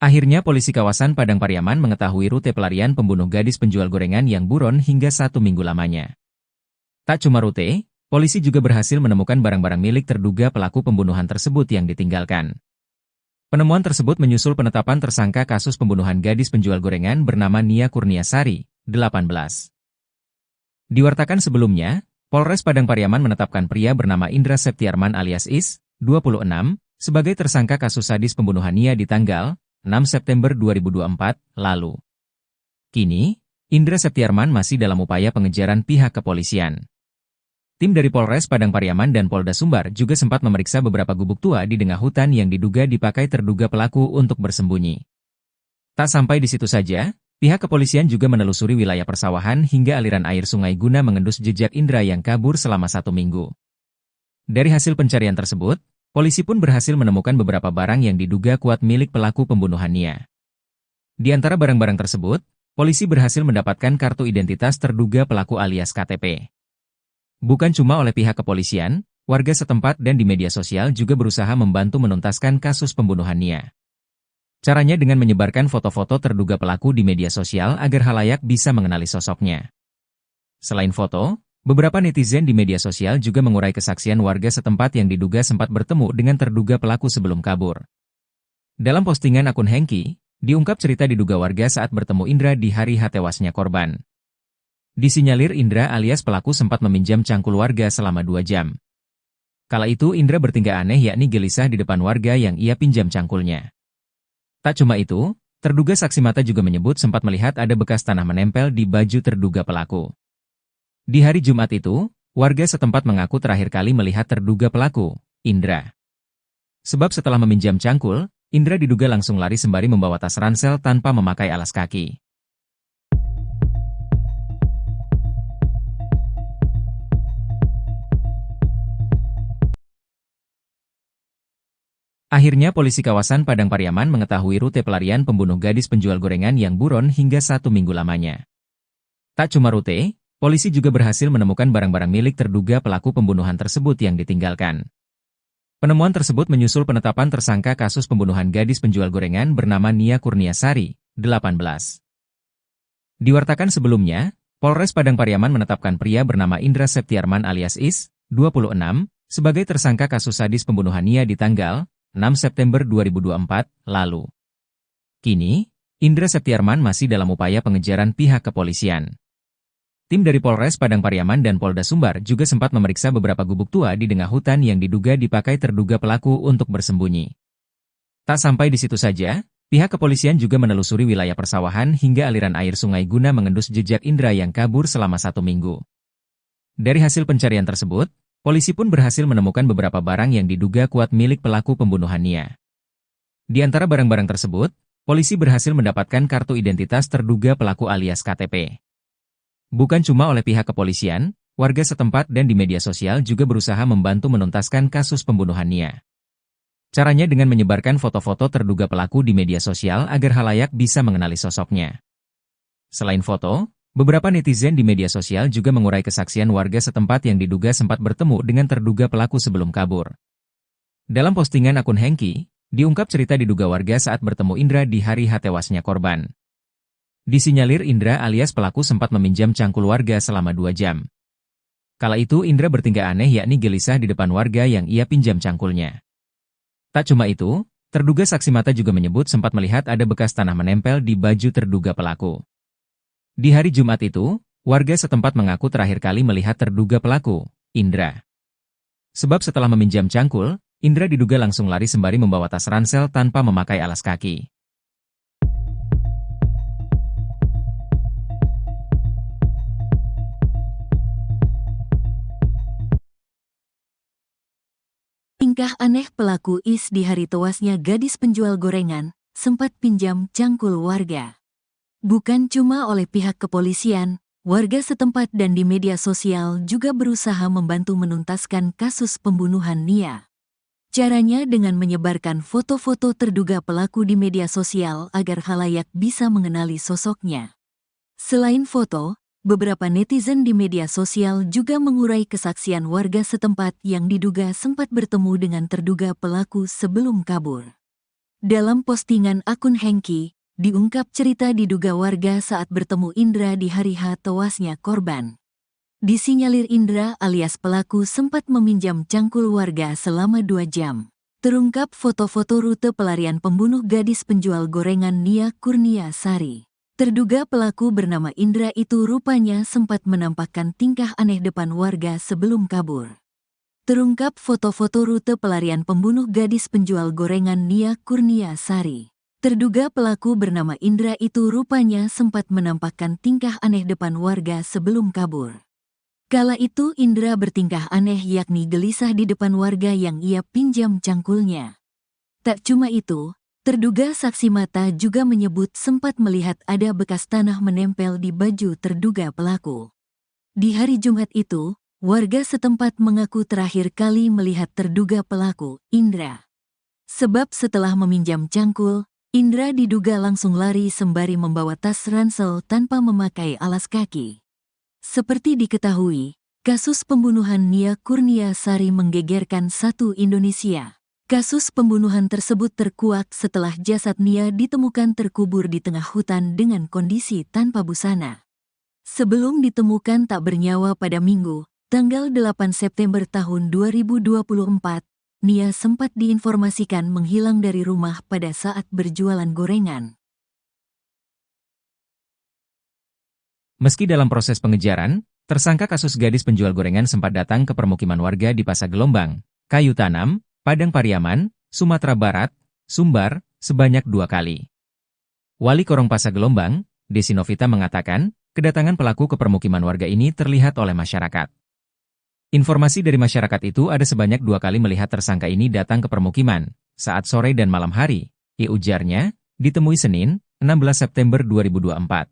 Akhirnya polisi kawasan Padang Pariaman mengetahui rute pelarian pembunuh gadis penjual gorengan yang buron hingga 1 minggu lamanya. Tak cuma rute, polisi juga berhasil menemukan barang-barang milik terduga pelaku pembunuhan tersebut yang ditinggalkan. Penemuan tersebut menyusul penetapan tersangka kasus pembunuhan gadis penjual gorengan bernama Nia Kurniasari, 18. Diwartakan sebelumnya, Polres Padang Pariaman menetapkan pria bernama Indra Septiarman alias Is, 26, sebagai tersangka kasus sadis pembunuhan Nia di tanggal 6 September 2024 lalu. Kini, Indra Septiarman masih dalam upaya pengejaran pihak kepolisian. Tim dari Polres Padang Pariaman dan Polda Sumbar juga sempat memeriksa beberapa gubuk tua di tengah hutan yang diduga dipakai terduga pelaku untuk bersembunyi. Tak sampai di situ saja, pihak kepolisian juga menelusuri wilayah persawahan hingga aliran air sungai guna mengendus jejak Indra yang kabur selama 1 minggu. Dari hasil pencarian tersebut, polisi pun berhasil menemukan beberapa barang yang diduga kuat milik pelaku pembunuhan Nia. Di antara barang-barang tersebut, polisi berhasil mendapatkan kartu identitas terduga pelaku alias KTP. Bukan cuma oleh pihak kepolisian, warga setempat dan di media sosial juga berusaha membantu menuntaskan kasus pembunuhan Nia. Caranya dengan menyebarkan foto-foto terduga pelaku di media sosial agar khalayak bisa mengenali sosoknya. Selain foto, beberapa netizen di media sosial juga mengurai kesaksian warga setempat yang diduga sempat bertemu dengan terduga pelaku sebelum kabur. Dalam postingan akun Hengki, diungkap cerita diduga warga saat bertemu Indra di hari tewasnya korban. Disinyalir Indra alias pelaku sempat meminjam cangkul warga selama 2 jam. Kala itu Indra bertingkah aneh yakni gelisah di depan warga yang ia pinjam cangkulnya. Tak cuma itu, terduga saksi mata juga menyebut sempat melihat ada bekas tanah menempel di baju terduga pelaku. Di hari Jumat itu, warga setempat mengaku terakhir kali melihat terduga pelaku, Indra. Sebab setelah meminjam cangkul, Indra diduga langsung lari sembari membawa tas ransel tanpa memakai alas kaki. Akhirnya polisi kawasan Padang Pariaman mengetahui rute pelarian pembunuh gadis penjual gorengan yang buron hingga 1 minggu lamanya. Tak cuma rute, polisi juga berhasil menemukan barang-barang milik terduga pelaku pembunuhan tersebut yang ditinggalkan. Penemuan tersebut menyusul penetapan tersangka kasus pembunuhan gadis penjual gorengan bernama Nia Kurniasari, 18. Diwartakan sebelumnya, Polres Padang Pariaman menetapkan pria bernama Indra Septiarman alias Is, 26, sebagai tersangka kasus sadis pembunuhan Nia di tanggal 6 September 2024 lalu. Kini, Indra Septiarman masih dalam upaya pengejaran pihak kepolisian. Tim dari Polres Padang Pariaman dan Polda Sumbar juga sempat memeriksa beberapa gubuk tua di tengah hutan yang diduga dipakai terduga pelaku untuk bersembunyi. Tak sampai di situ saja, pihak kepolisian juga menelusuri wilayah persawahan hingga aliran air sungai guna mengendus jejak Indra yang kabur selama 1 minggu. Dari hasil pencarian tersebut, polisi pun berhasil menemukan beberapa barang yang diduga kuat milik pelaku pembunuhan Nia. Di antara barang-barang tersebut, polisi berhasil mendapatkan kartu identitas terduga pelaku alias KTP. Bukan cuma oleh pihak kepolisian, warga setempat dan di media sosial juga berusaha membantu menuntaskan kasus pembunuhan Nia. Caranya dengan menyebarkan foto-foto terduga pelaku di media sosial agar khalayak bisa mengenali sosoknya. Selain foto, beberapa netizen di media sosial juga mengurai kesaksian warga setempat yang diduga sempat bertemu dengan terduga pelaku sebelum kabur. Dalam postingan akun Hengki, diungkap cerita diduga warga saat bertemu Indra di hari tewasnya korban. Disinyalir Indra alias pelaku sempat meminjam cangkul warga selama 2 jam. Kala itu Indra bertingkah aneh yakni gelisah di depan warga yang ia pinjam cangkulnya. Tak cuma itu, terduga saksi mata juga menyebut sempat melihat ada bekas tanah menempel di baju terduga pelaku. Di hari Jumat itu, warga setempat mengaku terakhir kali melihat terduga pelaku, Indra. Sebab setelah meminjam cangkul, Indra diduga langsung lari sembari membawa tas ransel tanpa memakai alas kaki. Tingkah aneh pelaku Is di hari tewasnya gadis penjual gorengan, sempat pinjam cangkul warga. Bukan cuma oleh pihak kepolisian, warga setempat dan di media sosial juga berusaha membantu menuntaskan kasus pembunuhan Nia. Caranya dengan menyebarkan foto-foto terduga pelaku di media sosial agar khalayak bisa mengenali sosoknya. Selain foto, beberapa netizen di media sosial juga mengurai kesaksian warga setempat yang diduga sempat bertemu dengan terduga pelaku sebelum kabur. Dalam postingan akun Hengki, diungkap cerita diduga warga saat bertemu Indra di hari H tewasnya korban. Disinyalir Indra alias pelaku sempat meminjam cangkul warga selama 2 jam. Terungkap foto-foto rute pelarian pembunuh gadis penjual gorengan Nia Kurnia Sari. Terduga pelaku bernama Indra itu rupanya sempat menampakkan tingkah aneh depan warga sebelum kabur. Terungkap foto-foto rute pelarian pembunuh gadis penjual gorengan Nia Kurnia Sari. Terduga pelaku bernama Indra itu rupanya sempat menampakkan tingkah aneh depan warga sebelum kabur. Kala itu Indra bertingkah aneh yakni gelisah di depan warga yang ia pinjam cangkulnya. Tak cuma itu, terduga saksi mata juga menyebut sempat melihat ada bekas tanah menempel di baju terduga pelaku. Di hari Jumat itu, warga setempat mengaku terakhir kali melihat terduga pelaku, Indra. Sebab setelah meminjam cangkul, Indra diduga langsung lari sembari membawa tas ransel tanpa memakai alas kaki. Seperti diketahui, kasus pembunuhan Nia Kurnia Sari menggegerkan satu Indonesia. Kasus pembunuhan tersebut terkuak setelah jasad Nia ditemukan terkubur di tengah hutan dengan kondisi tanpa busana. Sebelum ditemukan tak bernyawa pada Minggu, tanggal 8 September tahun 2024, Nia sempat diinformasikan menghilang dari rumah pada saat berjualan gorengan. Meski dalam proses pengejaran, tersangka kasus gadis penjual gorengan sempat datang ke permukiman warga di Pasar Gelombang, Kayu Tanam, Padang Pariaman, Sumatera Barat, Sumbar, sebanyak 2 kali. Wali Korong Pasar Gelombang, Desi Novita mengatakan, kedatangan pelaku ke permukiman warga ini terlihat oleh masyarakat. Informasi dari masyarakat itu ada sebanyak 2 kali melihat tersangka ini datang ke permukiman, saat sore dan malam hari, ujarnya, ditemui Senin, 16 September 2024.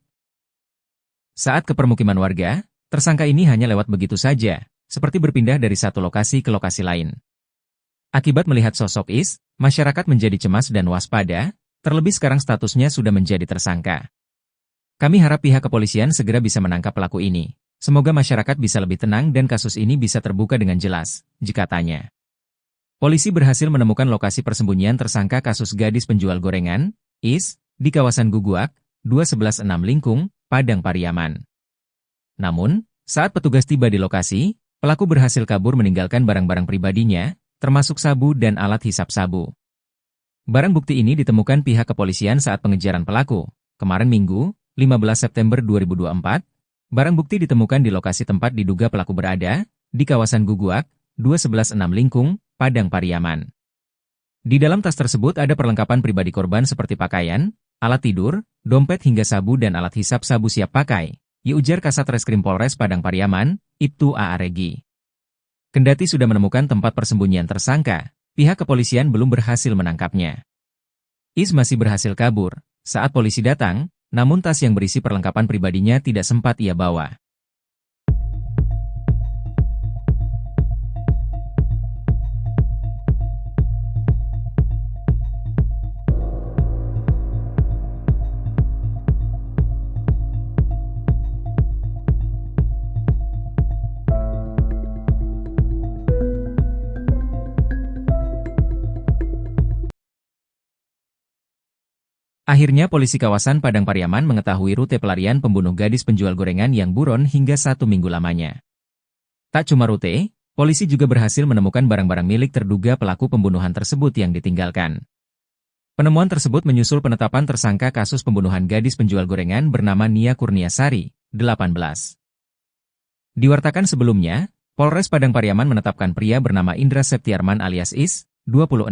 Saat ke permukiman warga, tersangka ini hanya lewat begitu saja, seperti berpindah dari satu lokasi ke lokasi lain. Akibat melihat sosok Is, masyarakat menjadi cemas dan waspada, terlebih sekarang statusnya sudah menjadi tersangka. Kami harap pihak kepolisian segera bisa menangkap pelaku ini. Semoga masyarakat bisa lebih tenang dan kasus ini bisa terbuka dengan jelas, katanya. Polisi berhasil menemukan lokasi persembunyian tersangka kasus gadis penjual gorengan, Is, di kawasan Guguak, 2116 Lingkung, Padang Pariaman. Namun, saat petugas tiba di lokasi, pelaku berhasil kabur meninggalkan barang-barang pribadinya, termasuk sabu dan alat hisap sabu. Barang bukti ini ditemukan pihak kepolisian saat pengejaran pelaku. Kemarin Minggu, 15 September 2024, barang bukti ditemukan di lokasi tempat diduga pelaku berada, di kawasan Guguak, 2116 Lingkung, Padang Pariaman. Di dalam tas tersebut ada perlengkapan pribadi korban seperti pakaian, alat tidur, dompet hingga sabu dan alat hisap sabu siap pakai, ujar Kasat Reskrim Polres Padang Pariaman, Ibtu A.A. Regi. Kendati sudah menemukan tempat persembunyian tersangka, pihak kepolisian belum berhasil menangkapnya. Is masih berhasil kabur saat polisi datang, namun tas yang berisi perlengkapan pribadinya tidak sempat ia bawa. Akhirnya polisi kawasan Padang Pariaman mengetahui rute pelarian pembunuh gadis penjual gorengan yang buron hingga 1 minggu lamanya. Tak cuma rute, polisi juga berhasil menemukan barang-barang milik terduga pelaku pembunuhan tersebut yang ditinggalkan. Penemuan tersebut menyusul penetapan tersangka kasus pembunuhan gadis penjual gorengan bernama Nia Kurnia Sari, 18. Diwartakan sebelumnya, Polres Padang Pariaman menetapkan pria bernama Indra Septiarman alias Is, 26,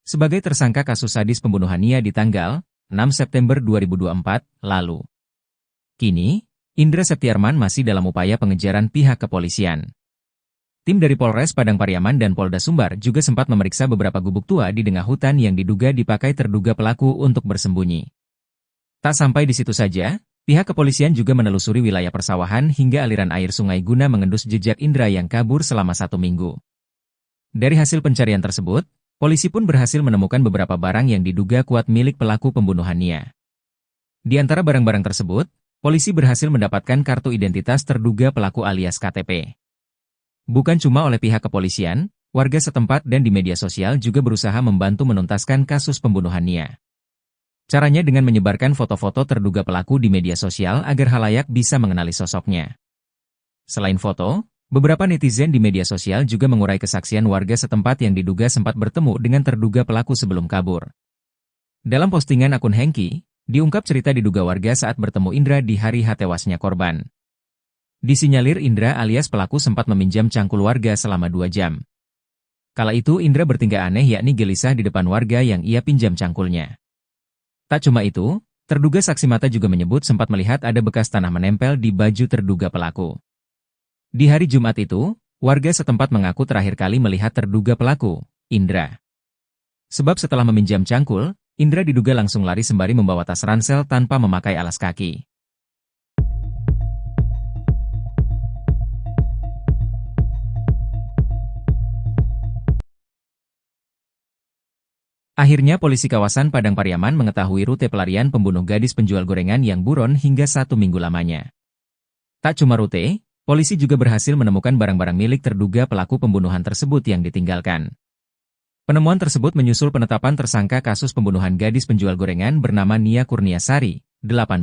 sebagai tersangka kasus sadis pembunuhan Nia di tanggal 6 September 2024 lalu. Kini, Indra Septiarman masih dalam upaya pengejaran pihak kepolisian. Tim dari Polres Padang Pariaman dan Polda Sumbar juga sempat memeriksa beberapa gubuk tua di tengah hutan yang diduga dipakai terduga pelaku untuk bersembunyi. Tak sampai di situ saja, pihak kepolisian juga menelusuri wilayah persawahan hingga aliran air sungai guna mengendus jejak Indra yang kabur selama 1 minggu. Dari hasil pencarian tersebut, polisi pun berhasil menemukan beberapa barang yang diduga kuat milik pelaku pembunuhan Nia. Di antara barang-barang tersebut, polisi berhasil mendapatkan kartu identitas terduga pelaku alias KTP. Bukan cuma oleh pihak kepolisian, warga setempat dan di media sosial juga berusaha membantu menuntaskan kasus pembunuhan Nia. Caranya dengan menyebarkan foto-foto terduga pelaku di media sosial agar halayak bisa mengenali sosoknya. Selain foto, beberapa netizen di media sosial juga mengurai kesaksian warga setempat yang diduga sempat bertemu dengan terduga pelaku sebelum kabur. Dalam postingan akun Hengki, diungkap cerita diduga warga saat bertemu Indra di hari tewasnya korban. Disinyalir Indra alias pelaku sempat meminjam cangkul warga selama 2 jam. Kala itu Indra bertingkah aneh yakni gelisah di depan warga yang ia pinjam cangkulnya. Tak cuma itu, terduga saksi mata juga menyebut sempat melihat ada bekas tanah menempel di baju terduga pelaku. Di hari Jumat itu, warga setempat mengaku terakhir kali melihat terduga pelaku, Indra. Sebab setelah meminjam cangkul, Indra diduga langsung lari sembari membawa tas ransel tanpa memakai alas kaki. Akhirnya polisi kawasan Padang Pariaman mengetahui rute pelarian pembunuh gadis penjual gorengan yang buron hingga 1 minggu lamanya. Tak cuma rute, polisi juga berhasil menemukan barang-barang milik terduga pelaku pembunuhan tersebut yang ditinggalkan. Penemuan tersebut menyusul penetapan tersangka kasus pembunuhan gadis penjual gorengan bernama Nia Kurniasari, 18.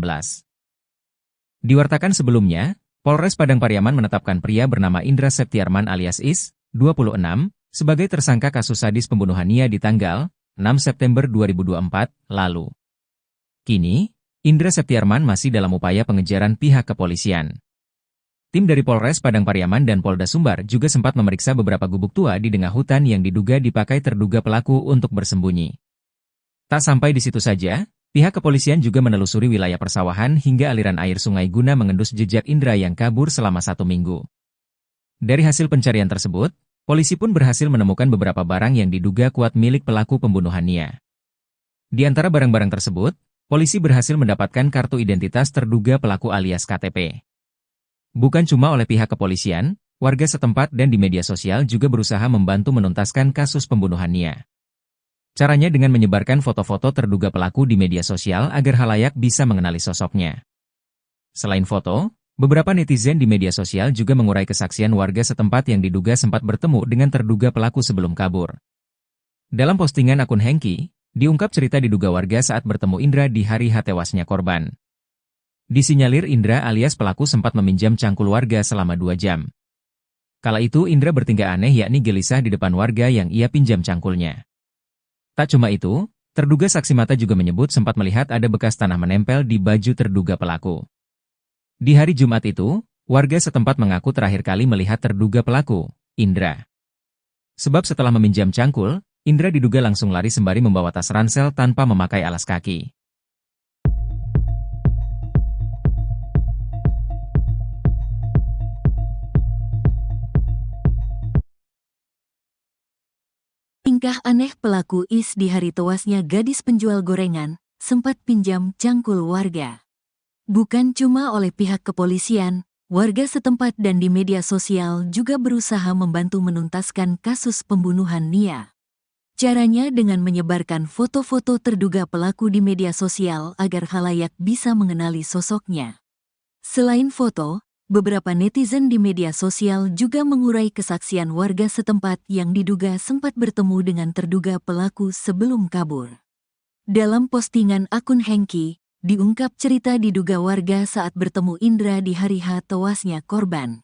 Diwartakan sebelumnya, Polres Padang Pariaman menetapkan pria bernama Indra Septiarman alias Is, 26, sebagai tersangka kasus sadis pembunuhan Nia di tanggal 6 September 2024 lalu. Kini, Indra Septiarman masih dalam upaya pengejaran pihak kepolisian. Tim dari Polres Padang Pariaman dan Polda Sumbar juga sempat memeriksa beberapa gubuk tua di tengah hutan yang diduga dipakai terduga pelaku untuk bersembunyi. Tak sampai di situ saja, pihak kepolisian juga menelusuri wilayah persawahan hingga aliran air sungai guna mengendus jejak Indra yang kabur selama 1 minggu. Dari hasil pencarian tersebut, polisi pun berhasil menemukan beberapa barang yang diduga kuat milik pelaku pembunuhan Nia. Di antara barang-barang tersebut, polisi berhasil mendapatkan kartu identitas terduga pelaku alias KTP. Bukan cuma oleh pihak kepolisian, warga setempat dan di media sosial juga berusaha membantu menuntaskan kasus pembunuhan Nia. Caranya dengan menyebarkan foto-foto terduga pelaku di media sosial agar halayak bisa mengenali sosoknya. Selain foto, beberapa netizen di media sosial juga mengurai kesaksian warga setempat yang diduga sempat bertemu dengan terduga pelaku sebelum kabur. Dalam postingan akun Hengki, diungkap cerita diduga warga saat bertemu Indra di hari tewasnya korban. Disinyalir Indra alias pelaku sempat meminjam cangkul warga selama 2 jam. Kala itu Indra bertingkah aneh yakni gelisah di depan warga yang ia pinjam cangkulnya. Tak cuma itu, terduga saksi mata juga menyebut sempat melihat ada bekas tanah menempel di baju terduga pelaku. Di hari Jumat itu, warga setempat mengaku terakhir kali melihat terduga pelaku, Indra. Sebab setelah meminjam cangkul, Indra diduga langsung lari sembari membawa tas ransel tanpa memakai alas kaki. Tingkah aneh pelaku Is di hari tewasnya gadis penjual gorengan, sempat pinjam cangkul warga. Bukan cuma oleh pihak kepolisian, warga setempat dan di media sosial juga berusaha membantu menuntaskan kasus pembunuhan Nia. Caranya dengan menyebarkan foto-foto terduga pelaku di media sosial agar halayak bisa mengenali sosoknya. Selain foto, beberapa netizen di media sosial juga mengurai kesaksian warga setempat yang diduga sempat bertemu dengan terduga pelaku sebelum kabur. Dalam postingan akun Hengki, diungkap cerita diduga warga saat bertemu Indra di hari tewasnya korban.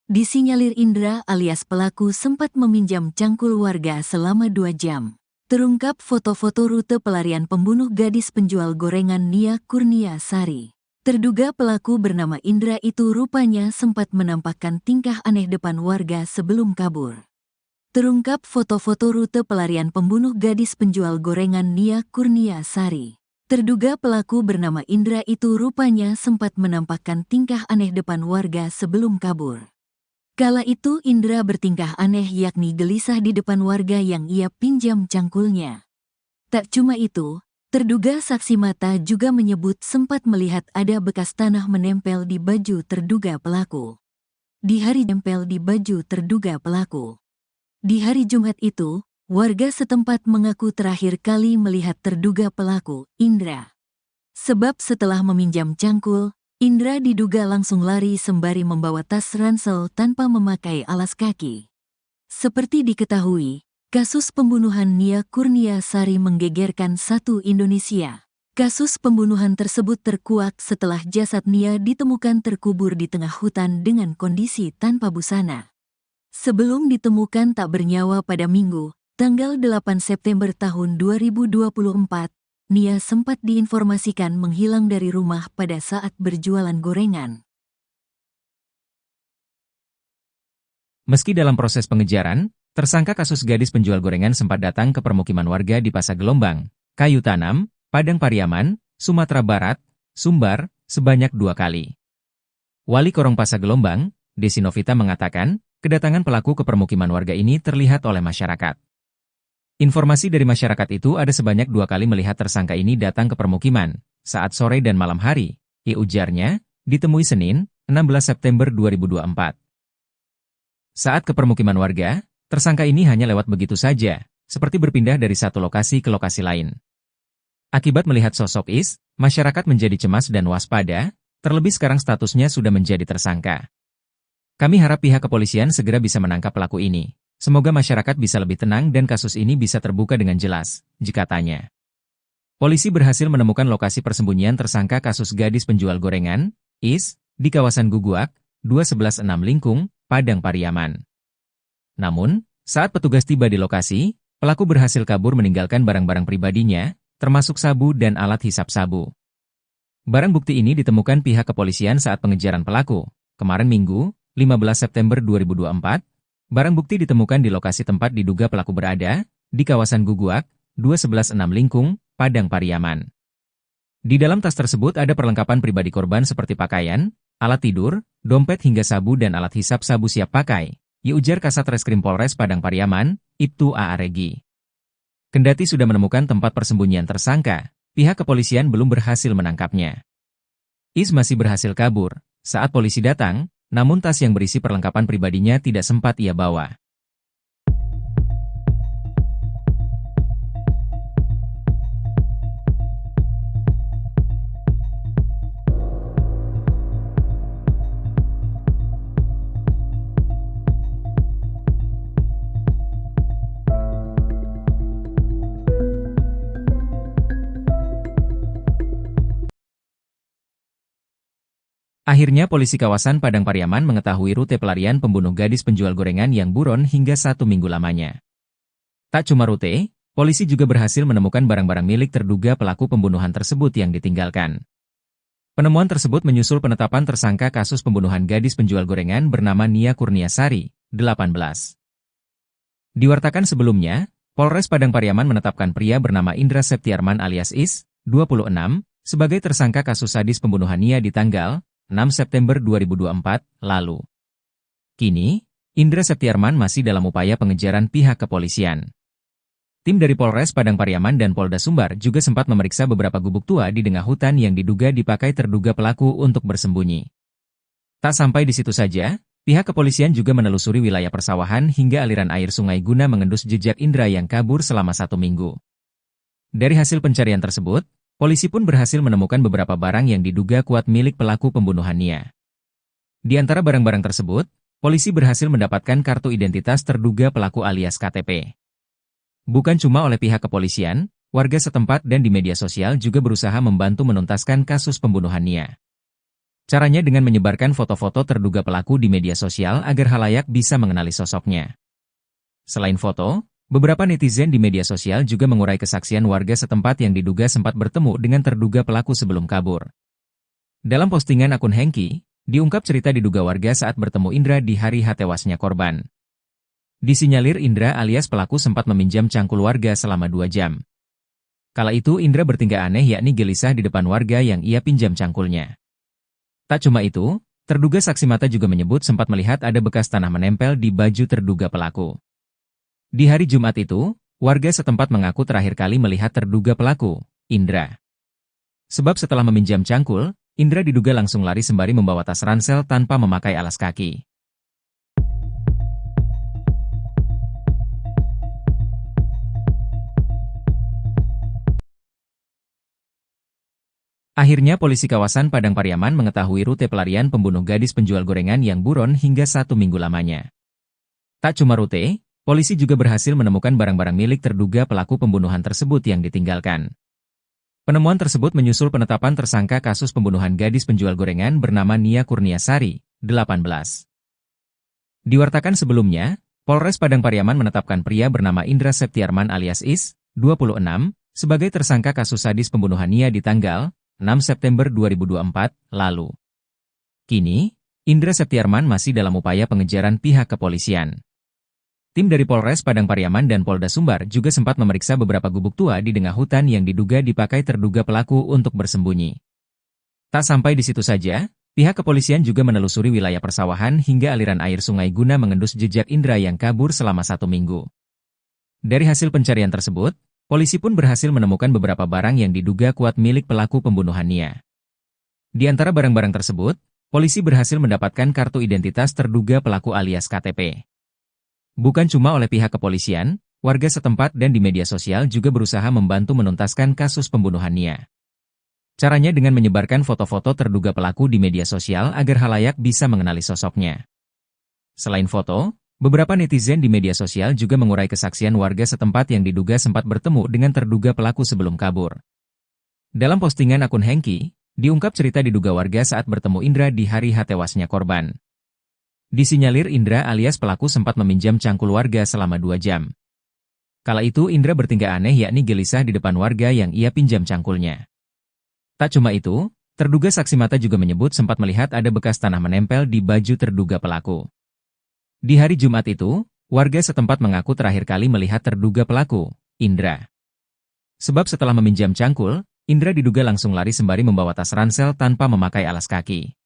Disinyalir Indra alias pelaku sempat meminjam cangkul warga selama 2 jam. Terungkap foto-foto rute pelarian pembunuh gadis penjual gorengan Nia Kurniasari. Terduga pelaku bernama Indra itu rupanya sempat menampakkan tingkah aneh depan warga sebelum kabur. Terungkap foto-foto rute pelarian pembunuh gadis penjual gorengan Nia Kurniasari. Terduga pelaku bernama Indra itu rupanya sempat menampakkan tingkah aneh depan warga sebelum kabur. Kala itu Indra bertingkah aneh yakni gelisah di depan warga yang ia pinjam cangkulnya. Tak cuma itu, terduga saksi mata juga menyebut sempat melihat ada bekas tanah menempel di baju terduga pelaku. Di hari Jumat itu, warga setempat mengaku terakhir kali melihat terduga pelaku, Indra. Sebab setelah meminjam cangkul, Indra diduga langsung lari sembari membawa tas ransel tanpa memakai alas kaki. Seperti diketahui, kasus pembunuhan Nia Kurniasari menggegerkan satu Indonesia. Kasus pembunuhan tersebut terkuak setelah jasad Nia ditemukan terkubur di tengah hutan dengan kondisi tanpa busana. Sebelum ditemukan tak bernyawa pada Minggu, tanggal 8 September tahun 2024, Nia sempat diinformasikan menghilang dari rumah pada saat berjualan gorengan. Meski dalam proses pengejaran, tersangka kasus gadis penjual gorengan sempat datang ke permukiman warga di Pasar Gelombang, Kayu Tanam, Padang Pariaman, Sumatera Barat, Sumbar, sebanyak 2 kali. Wali Korong Pasar Gelombang, Desi Novita mengatakan, kedatangan pelaku ke permukiman warga ini terlihat oleh masyarakat. Informasi dari masyarakat itu ada sebanyak 2 kali melihat tersangka ini datang ke permukiman, saat sore dan malam hari, ujarnya, ditemui Senin, 16 September 2024. Saat ke permukiman warga, tersangka ini hanya lewat begitu saja, seperti berpindah dari satu lokasi ke lokasi lain. Akibat melihat sosok Is, masyarakat menjadi cemas dan waspada, terlebih sekarang statusnya sudah menjadi tersangka. Kami harap pihak kepolisian segera bisa menangkap pelaku ini. Semoga masyarakat bisa lebih tenang dan kasus ini bisa terbuka dengan jelas, katanya. Polisi berhasil menemukan lokasi persembunyian tersangka kasus gadis penjual gorengan, Is, di kawasan Guguak, 2116 Lingkung, Padang Pariaman. Namun, saat petugas tiba di lokasi, pelaku berhasil kabur meninggalkan barang-barang pribadinya, termasuk sabu dan alat hisap sabu. Barang bukti ini ditemukan pihak kepolisian saat pengejaran pelaku. Kemarin Minggu, 15 September 2024, barang bukti ditemukan di lokasi tempat diduga pelaku berada, di kawasan Guguak, 2116 Lingkung, Padang Pariaman. Di dalam tas tersebut ada perlengkapan pribadi korban seperti pakaian, alat tidur, dompet hingga sabu dan alat hisap sabu siap pakai, ujar Kasat Reskrim Polres Padang Pariaman, Ibtu A. Regi. Kendati sudah menemukan tempat persembunyian tersangka, pihak kepolisian belum berhasil menangkapnya. Is masih berhasil kabur saat polisi datang, namun tas yang berisi perlengkapan pribadinya tidak sempat ia bawa. Akhirnya polisi kawasan Padang Pariaman mengetahui rute pelarian pembunuh gadis penjual gorengan yang buron hingga 1 minggu lamanya. Tak cuma rute, polisi juga berhasil menemukan barang-barang milik terduga pelaku pembunuhan tersebut yang ditinggalkan. Penemuan tersebut menyusul penetapan tersangka kasus pembunuhan gadis penjual gorengan bernama Nia Kurniasari, 18. Diwartakan sebelumnya, Polres Padang Pariaman menetapkan pria bernama Indra Septiarman alias Is, 26, sebagai tersangka kasus sadis pembunuhan Nia di tanggal 6 September 2024 lalu. Kini, Indra Septiarman masih dalam upaya pengejaran pihak kepolisian. Tim dari Polres Padang Pariaman dan Polda Sumbar juga sempat memeriksa beberapa gubuk tua di tengah hutan yang diduga dipakai terduga pelaku untuk bersembunyi. Tak sampai di situ saja, pihak kepolisian juga menelusuri wilayah persawahan hingga aliran air sungai guna mengendus jejak Indra yang kabur selama 1 minggu. Dari hasil pencarian tersebut, polisi pun berhasil menemukan beberapa barang yang diduga kuat milik pelaku pembunuhan Nia. Di antara barang-barang tersebut, polisi berhasil mendapatkan kartu identitas terduga pelaku alias KTP. Bukan cuma oleh pihak kepolisian, warga setempat dan di media sosial juga berusaha membantu menuntaskan kasus pembunuhan Nia. Caranya dengan menyebarkan foto-foto terduga pelaku di media sosial agar khalayak bisa mengenali sosoknya. Selain foto, beberapa netizen di media sosial juga mengurai kesaksian warga setempat yang diduga sempat bertemu dengan terduga pelaku sebelum kabur. Dalam postingan akun Hengki, diungkap cerita diduga warga saat bertemu Indra di hari tewasnya korban. Disinyalir Indra alias pelaku sempat meminjam cangkul warga selama 2 jam. Kala itu Indra bertingkah aneh yakni gelisah di depan warga yang ia pinjam cangkulnya. Tak cuma itu, terduga saksi mata juga menyebut sempat melihat ada bekas tanah menempel di baju terduga pelaku. Di hari Jumat itu, warga setempat mengaku terakhir kali melihat terduga pelaku, Indra. Sebab setelah meminjam cangkul, Indra diduga langsung lari sembari membawa tas ransel tanpa memakai alas kaki. Akhirnya polisi kawasan Padang Pariaman mengetahui rute pelarian pembunuh gadis penjual gorengan yang buron hingga 1 minggu lamanya. Tak cuma Rute, polisi juga berhasil menemukan barang-barang milik terduga pelaku pembunuhan tersebut yang ditinggalkan. Penemuan tersebut menyusul penetapan tersangka kasus pembunuhan gadis penjual gorengan bernama Nia Kurniasari, 18. Diwartakan sebelumnya, Polres Padang Pariaman menetapkan pria bernama Indra Septiarman alias Is, 26, sebagai tersangka kasus sadis pembunuhan Nia di tanggal 6 September 2024 lalu. Kini, Indra Septiarman masih dalam upaya pengejaran pihak kepolisian. Tim dari Polres Padang Pariaman dan Polda Sumbar juga sempat memeriksa beberapa gubuk tua di tengah hutan yang diduga dipakai terduga pelaku untuk bersembunyi. Tak sampai di situ saja, pihak kepolisian juga menelusuri wilayah persawahan hingga aliran air sungai guna mengendus jejak Indra yang kabur selama 1 minggu. Dari hasil pencarian tersebut, polisi pun berhasil menemukan beberapa barang yang diduga kuat milik pelaku pembunuhan Nia. Di antara barang-barang tersebut, polisi berhasil mendapatkan kartu identitas terduga pelaku alias KTP. Bukan cuma oleh pihak kepolisian, warga setempat dan di media sosial juga berusaha membantu menuntaskan kasus pembunuhan Nia. Caranya dengan menyebarkan foto-foto terduga pelaku di media sosial agar khalayak bisa mengenali sosoknya. Selain foto, beberapa netizen di media sosial juga mengurai kesaksian warga setempat yang diduga sempat bertemu dengan terduga pelaku sebelum kabur. Dalam postingan akun Hengki, diungkap cerita diduga warga saat bertemu Indra di hari tewasnya korban. Disinyalir Indra alias pelaku sempat meminjam cangkul warga selama 2 jam. Kala itu Indra bertingkah aneh yakni gelisah di depan warga yang ia pinjam cangkulnya. Tak cuma itu, terduga saksi mata juga menyebut sempat melihat ada bekas tanah menempel di baju terduga pelaku. Di hari Jumat itu, warga setempat mengaku terakhir kali melihat terduga pelaku, Indra. Sebab setelah meminjam cangkul, Indra diduga langsung lari sembari membawa tas ransel tanpa memakai alas kaki.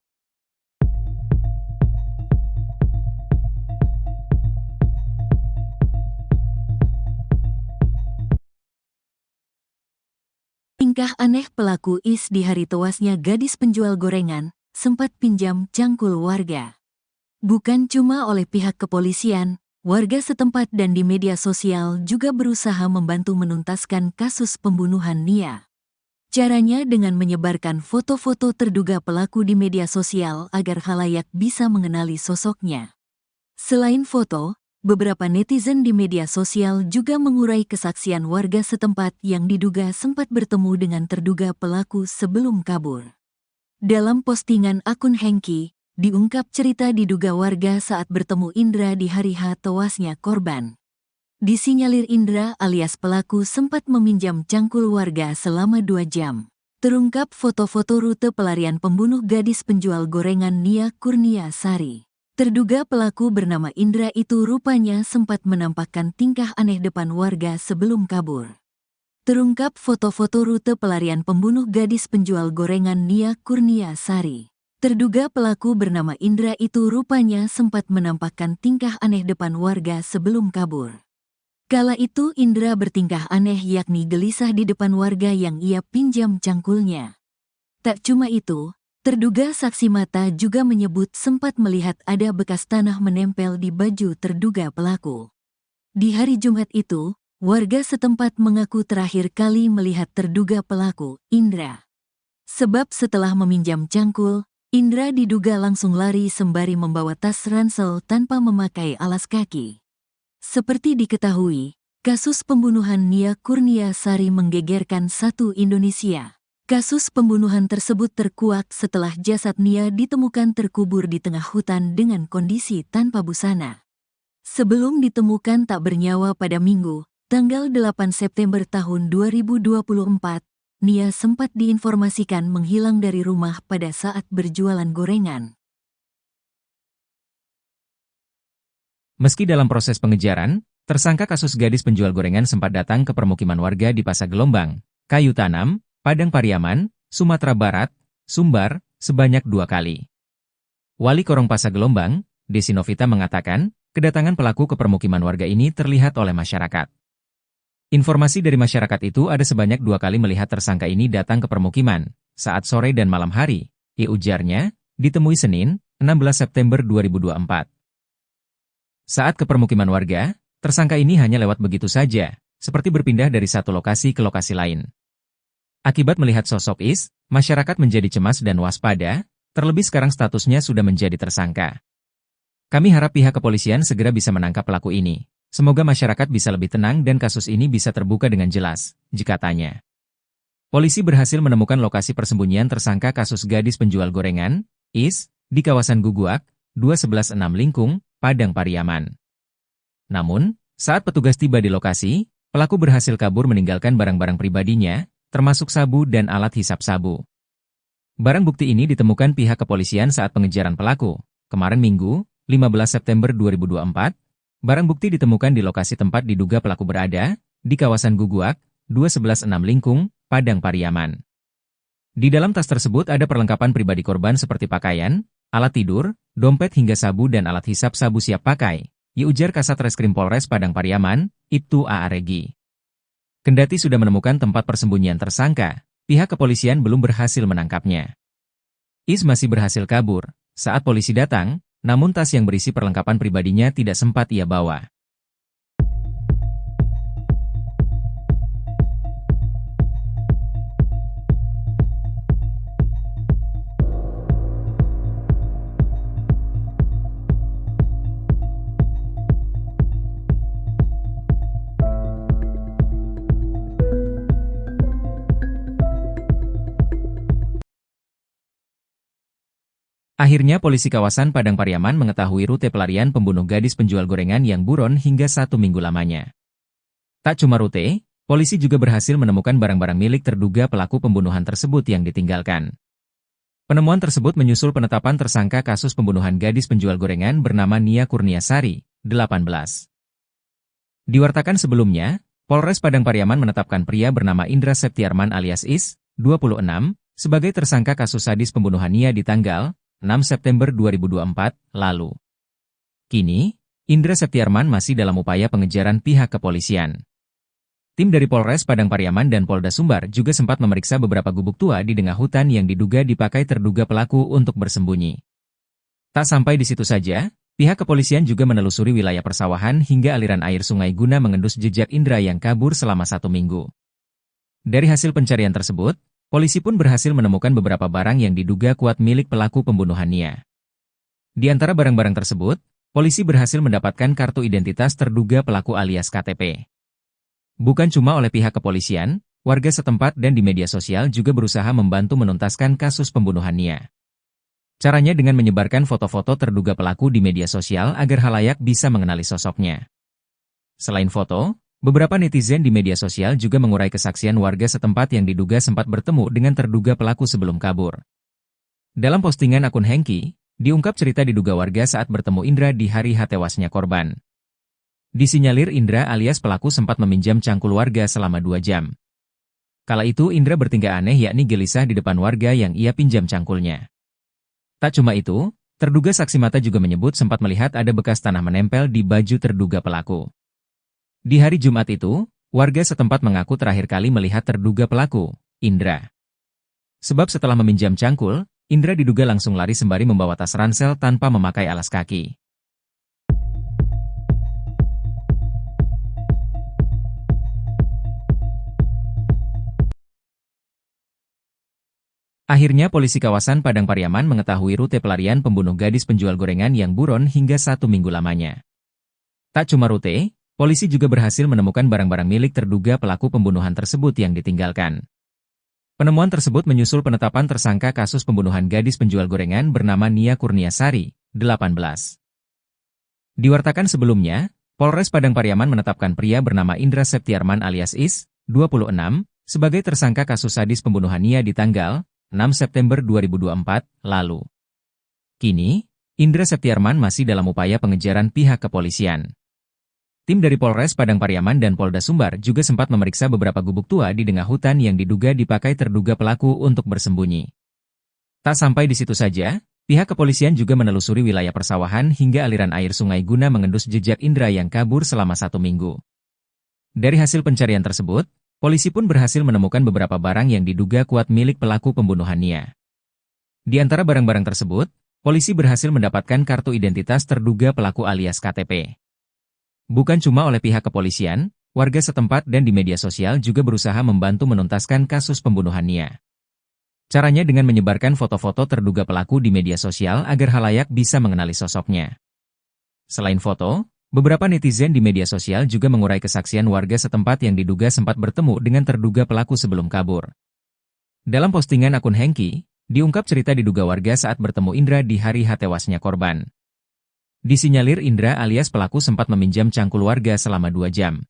Tingkah aneh pelaku Is di hari tewasnya gadis penjual gorengan, sempat pinjam cangkul warga. Bukan cuma oleh pihak kepolisian, warga setempat dan di media sosial juga berusaha membantu menuntaskan kasus pembunuhan Nia. Caranya dengan menyebarkan foto-foto terduga pelaku di media sosial agar khalayak bisa mengenali sosoknya. Selain foto, beberapa netizen di media sosial juga mengurai kesaksian warga setempat yang diduga sempat bertemu dengan terduga pelaku sebelum kabur. Dalam postingan akun Hengki, diungkap cerita diduga warga saat bertemu Indra di hari tewasnya korban. Disinyalir Indra alias pelaku sempat meminjam cangkul warga selama 2 jam. Terungkap foto-foto rute pelarian pembunuh gadis penjual gorengan Nia Kurniasari. Terduga pelaku bernama Indra itu rupanya sempat menampakkan tingkah aneh depan warga sebelum kabur. Terungkap foto-foto rute pelarian pembunuh gadis penjual gorengan Nia Kurniasari. Terduga pelaku bernama Indra itu rupanya sempat menampakkan tingkah aneh depan warga sebelum kabur. Kala itu Indra bertingkah aneh yakni gelisah di depan warga yang ia pinjam cangkulnya. Tak cuma itu, terduga saksi mata juga menyebut sempat melihat ada bekas tanah menempel di baju terduga pelaku. Di hari Jumat itu, warga setempat mengaku terakhir kali melihat terduga pelaku, Indra. Sebab setelah meminjam cangkul, Indra diduga langsung lari sembari membawa tas ransel tanpa memakai alas kaki. Seperti diketahui, kasus pembunuhan Nia Kurniasari menggegerkan satu Indonesia. Kasus pembunuhan tersebut terkuak setelah jasad Nia ditemukan terkubur di tengah hutan dengan kondisi tanpa busana. Sebelum ditemukan tak bernyawa pada Minggu, tanggal 8 September tahun 2024, Nia sempat diinformasikan menghilang dari rumah pada saat berjualan gorengan. Meski dalam proses pengejaran, tersangka kasus gadis penjual gorengan sempat datang ke permukiman warga di Pasar Gelombang, Kayu Tanam, Padang Pariaman, Sumatera Barat, Sumbar, sebanyak 2 kali. Wali Korong Pasar Gelombang, Desi Novita mengatakan, kedatangan pelaku ke permukiman warga ini terlihat oleh masyarakat. Informasi dari masyarakat itu ada sebanyak 2 kali melihat tersangka ini datang ke permukiman, saat sore dan malam hari, ujarnya, ditemui Senin, 16 September 2024. Saat ke permukiman warga, tersangka ini hanya lewat begitu saja, seperti berpindah dari satu lokasi ke lokasi lain. Akibat melihat sosok Is, masyarakat menjadi cemas dan waspada, terlebih sekarang statusnya sudah menjadi tersangka. Kami harap pihak kepolisian segera bisa menangkap pelaku ini. Semoga masyarakat bisa lebih tenang dan kasus ini bisa terbuka dengan jelas, jika tanya. Polisi berhasil menemukan lokasi persembunyian tersangka kasus gadis penjual gorengan, IS, di kawasan Guguak, 2116 Lingkung, Padang Pariaman. Namun, saat petugas tiba di lokasi, pelaku berhasil kabur meninggalkan barang-barang pribadinya, termasuk sabu dan alat hisap sabu. Barang bukti ini ditemukan pihak kepolisian saat pengejaran pelaku. Kemarin Minggu, 15 September 2024, barang bukti ditemukan di lokasi tempat diduga pelaku berada, di kawasan Guguak, 2116 Lingkung, Padang Pariaman. Di dalam tas tersebut ada perlengkapan pribadi korban seperti pakaian, alat tidur, dompet hingga sabu dan alat hisap sabu siap pakai, ujar Kasat Reskrim Polres Padang Pariaman, Ibtu A. Regi. Kendati sudah menemukan tempat persembunyian tersangka, pihak kepolisian belum berhasil menangkapnya. IS masih berhasil kabur saat polisi datang, namun tas yang berisi perlengkapan pribadinya tidak sempat ia bawa. Akhirnya polisi kawasan Padang Pariaman mengetahui rute pelarian pembunuh gadis penjual gorengan yang buron hingga 1 minggu lamanya. Tak cuma rute, polisi juga berhasil menemukan barang-barang milik terduga pelaku pembunuhan tersebut yang ditinggalkan. Penemuan tersebut menyusul penetapan tersangka kasus pembunuhan gadis penjual gorengan bernama Nia Kurniasari, 18. Diwartakan sebelumnya, Polres Padang Pariaman menetapkan pria bernama Indra Septiarman alias Is, 26, sebagai tersangka kasus sadis pembunuhan Nia di tanggal 6 September 2024 lalu. Kini, Indra Septiarman masih dalam upaya pengejaran pihak kepolisian. Tim dari Polres Padang Pariaman dan Polda Sumbar juga sempat memeriksa beberapa gubuk tua di tengah hutan yang diduga dipakai terduga pelaku untuk bersembunyi. Tak sampai di situ saja, pihak kepolisian juga menelusuri wilayah persawahan hingga aliran air sungai guna mengendus jejak Indra yang kabur selama 1 minggu. Dari hasil pencarian tersebut, polisi pun berhasil menemukan beberapa barang yang diduga kuat milik pelaku pembunuhan Nia. Di antara barang-barang tersebut, polisi berhasil mendapatkan kartu identitas terduga pelaku alias KTP. Bukan cuma oleh pihak kepolisian, warga setempat dan di media sosial juga berusaha membantu menuntaskan kasus pembunuhan Nia. Caranya dengan menyebarkan foto-foto terduga pelaku di media sosial agar khalayak bisa mengenali sosoknya. Selain foto, beberapa netizen di media sosial juga mengurai kesaksian warga setempat yang diduga sempat bertemu dengan terduga pelaku sebelum kabur. Dalam postingan akun Hengki, diungkap cerita diduga warga saat bertemu Indra di hari tewasnya korban. Disinyalir Indra alias pelaku sempat meminjam cangkul warga selama 2 jam. Kala itu Indra bertingkah aneh yakni gelisah di depan warga yang ia pinjam cangkulnya. Tak cuma itu, terduga saksi mata juga menyebut sempat melihat ada bekas tanah menempel di baju terduga pelaku. Di hari Jumat itu, warga setempat mengaku terakhir kali melihat terduga pelaku, Indra. Sebab setelah meminjam cangkul, Indra diduga langsung lari sembari membawa tas ransel tanpa memakai alas kaki. Akhirnya polisi kawasan Padang Pariaman mengetahui rute pelarian pembunuh gadis penjual gorengan yang buron hingga 1 minggu lamanya. Tak cuma rute, polisi juga berhasil menemukan barang-barang milik terduga pelaku pembunuhan tersebut yang ditinggalkan. Penemuan tersebut menyusul penetapan tersangka kasus pembunuhan gadis penjual gorengan bernama Nia Kurniasari, 18. Diwartakan sebelumnya, Polres Padang Pariaman menetapkan pria bernama Indra Septiarman alias Is, 26, sebagai tersangka kasus sadis pembunuhan Nia di tanggal 6 September 2024 lalu. Kini, Indra Septiarman masih dalam upaya pengejaran pihak kepolisian. Tim dari Polres Padang Pariaman dan Polda Sumbar juga sempat memeriksa beberapa gubuk tua di tengah hutan yang diduga dipakai terduga pelaku untuk bersembunyi. Tak sampai di situ saja, pihak kepolisian juga menelusuri wilayah persawahan hingga aliran air sungai guna mengendus jejak Indra yang kabur selama 1 minggu. Dari hasil pencarian tersebut, polisi pun berhasil menemukan beberapa barang yang diduga kuat milik pelaku pembunuhan Nia. Di antara barang-barang tersebut, polisi berhasil mendapatkan kartu identitas terduga pelaku alias KTP. Bukan cuma oleh pihak kepolisian, warga setempat dan di media sosial juga berusaha membantu menuntaskan kasus pembunuhan Nia. Caranya dengan menyebarkan foto-foto terduga pelaku di media sosial agar khalayak bisa mengenali sosoknya. Selain foto, beberapa netizen di media sosial juga mengurai kesaksian warga setempat yang diduga sempat bertemu dengan terduga pelaku sebelum kabur. Dalam postingan akun Hengki, diungkap cerita diduga warga saat bertemu Indra di hari tewasnya korban. Disinyalir Indra alias pelaku sempat meminjam cangkul warga selama 2 jam.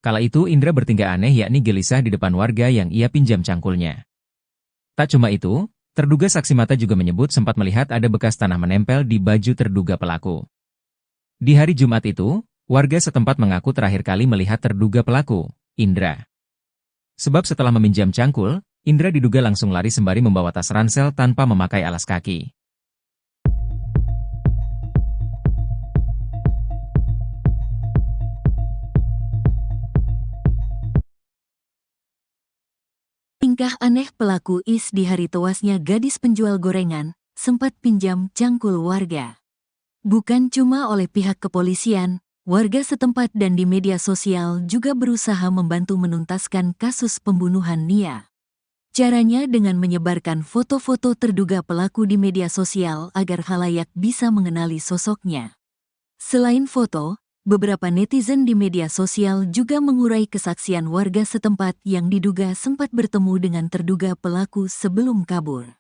Kala itu Indra bertingkah aneh yakni gelisah di depan warga yang ia pinjam cangkulnya. Tak cuma itu, terduga saksi mata juga menyebut sempat melihat ada bekas tanah menempel di baju terduga pelaku. Di hari Jumat itu, warga setempat mengaku terakhir kali melihat terduga pelaku, Indra. Sebab setelah meminjam cangkul, Indra diduga langsung lari sembari membawa tas ransel tanpa memakai alas kaki. Tingkah aneh pelaku IS di hari tewasnya gadis penjual gorengan, sempat pinjam cangkul warga. Bukan cuma oleh pihak kepolisian, warga setempat dan di media sosial juga berusaha membantu menuntaskan kasus pembunuhan Nia. Caranya dengan menyebarkan foto-foto terduga pelaku di media sosial agar khalayak bisa mengenali sosoknya. Selain foto, beberapa netizen di media sosial juga mengurai kesaksian warga setempat yang diduga sempat bertemu dengan terduga pelaku sebelum kabur.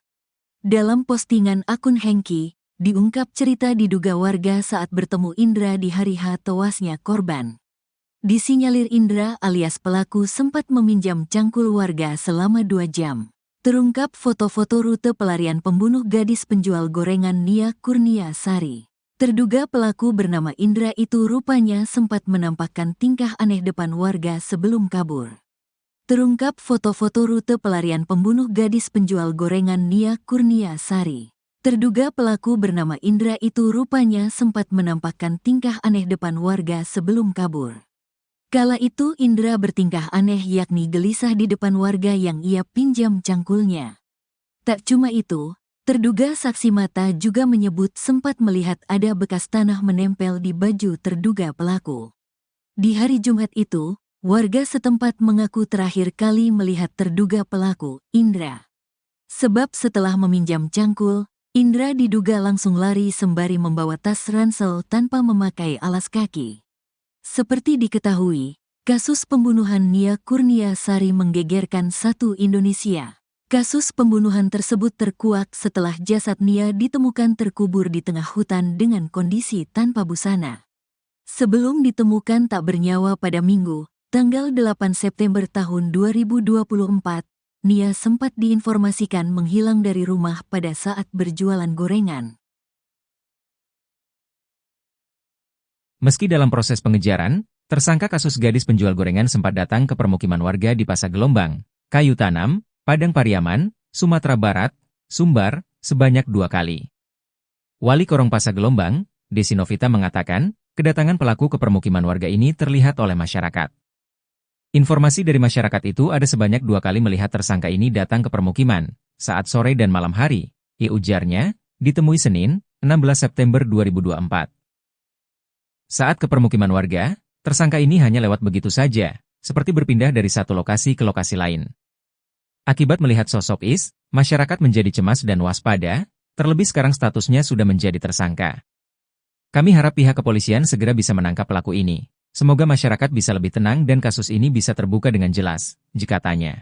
Dalam postingan akun Hengki, diungkap cerita diduga warga saat bertemu Indra di hari tewasnya korban. Disinyalir Indra alias pelaku sempat meminjam cangkul warga selama 2 jam. Terungkap foto-foto rute pelarian pembunuh gadis penjual gorengan Nia Kurniasari. Terduga pelaku bernama Indra itu rupanya sempat menampakkan tingkah aneh depan warga sebelum kabur. Terungkap foto-foto rute pelarian pembunuh gadis penjual gorengan Nia Kurniasari. Terduga pelaku bernama Indra itu rupanya sempat menampakkan tingkah aneh depan warga sebelum kabur. Kala itu Indra bertingkah aneh yakni gelisah di depan warga yang ia pinjam cangkulnya. Tak cuma itu, terduga saksi mata juga menyebut sempat melihat ada bekas tanah menempel di baju terduga pelaku. Di hari Jumat itu, warga setempat mengaku terakhir kali melihat terduga pelaku, Indra. Sebab setelah meminjam cangkul, Indra diduga langsung lari sembari membawa tas ransel tanpa memakai alas kaki. Seperti diketahui, kasus pembunuhan Nia Kurniasari menggegerkan satu Indonesia. Kasus pembunuhan tersebut terkuak setelah jasad Nia ditemukan terkubur di tengah hutan dengan kondisi tanpa busana. Sebelum ditemukan tak bernyawa pada Minggu, tanggal 8 September tahun 2024, Nia sempat diinformasikan menghilang dari rumah pada saat berjualan gorengan. Meski dalam proses pengejaran, tersangka kasus gadis penjual gorengan sempat datang ke permukiman warga di Pasar Gelombang, Kayu Tanam, Padang Pariaman, Sumatera Barat, Sumbar, sebanyak 2 kali. Wali Korong Pasar Gelombang, Desi Novita mengatakan, kedatangan pelaku ke permukiman warga ini terlihat oleh masyarakat. Informasi dari masyarakat itu ada sebanyak 2 kali melihat tersangka ini datang ke permukiman, saat sore dan malam hari, ujarnya, ditemui Senin, 16 September 2024. Saat ke permukiman warga, tersangka ini hanya lewat begitu saja, seperti berpindah dari satu lokasi ke lokasi lain. Akibat melihat sosok Is, masyarakat menjadi cemas dan waspada, terlebih sekarang statusnya sudah menjadi tersangka. Kami harap pihak kepolisian segera bisa menangkap pelaku ini. Semoga masyarakat bisa lebih tenang dan kasus ini bisa terbuka dengan jelas, katanya.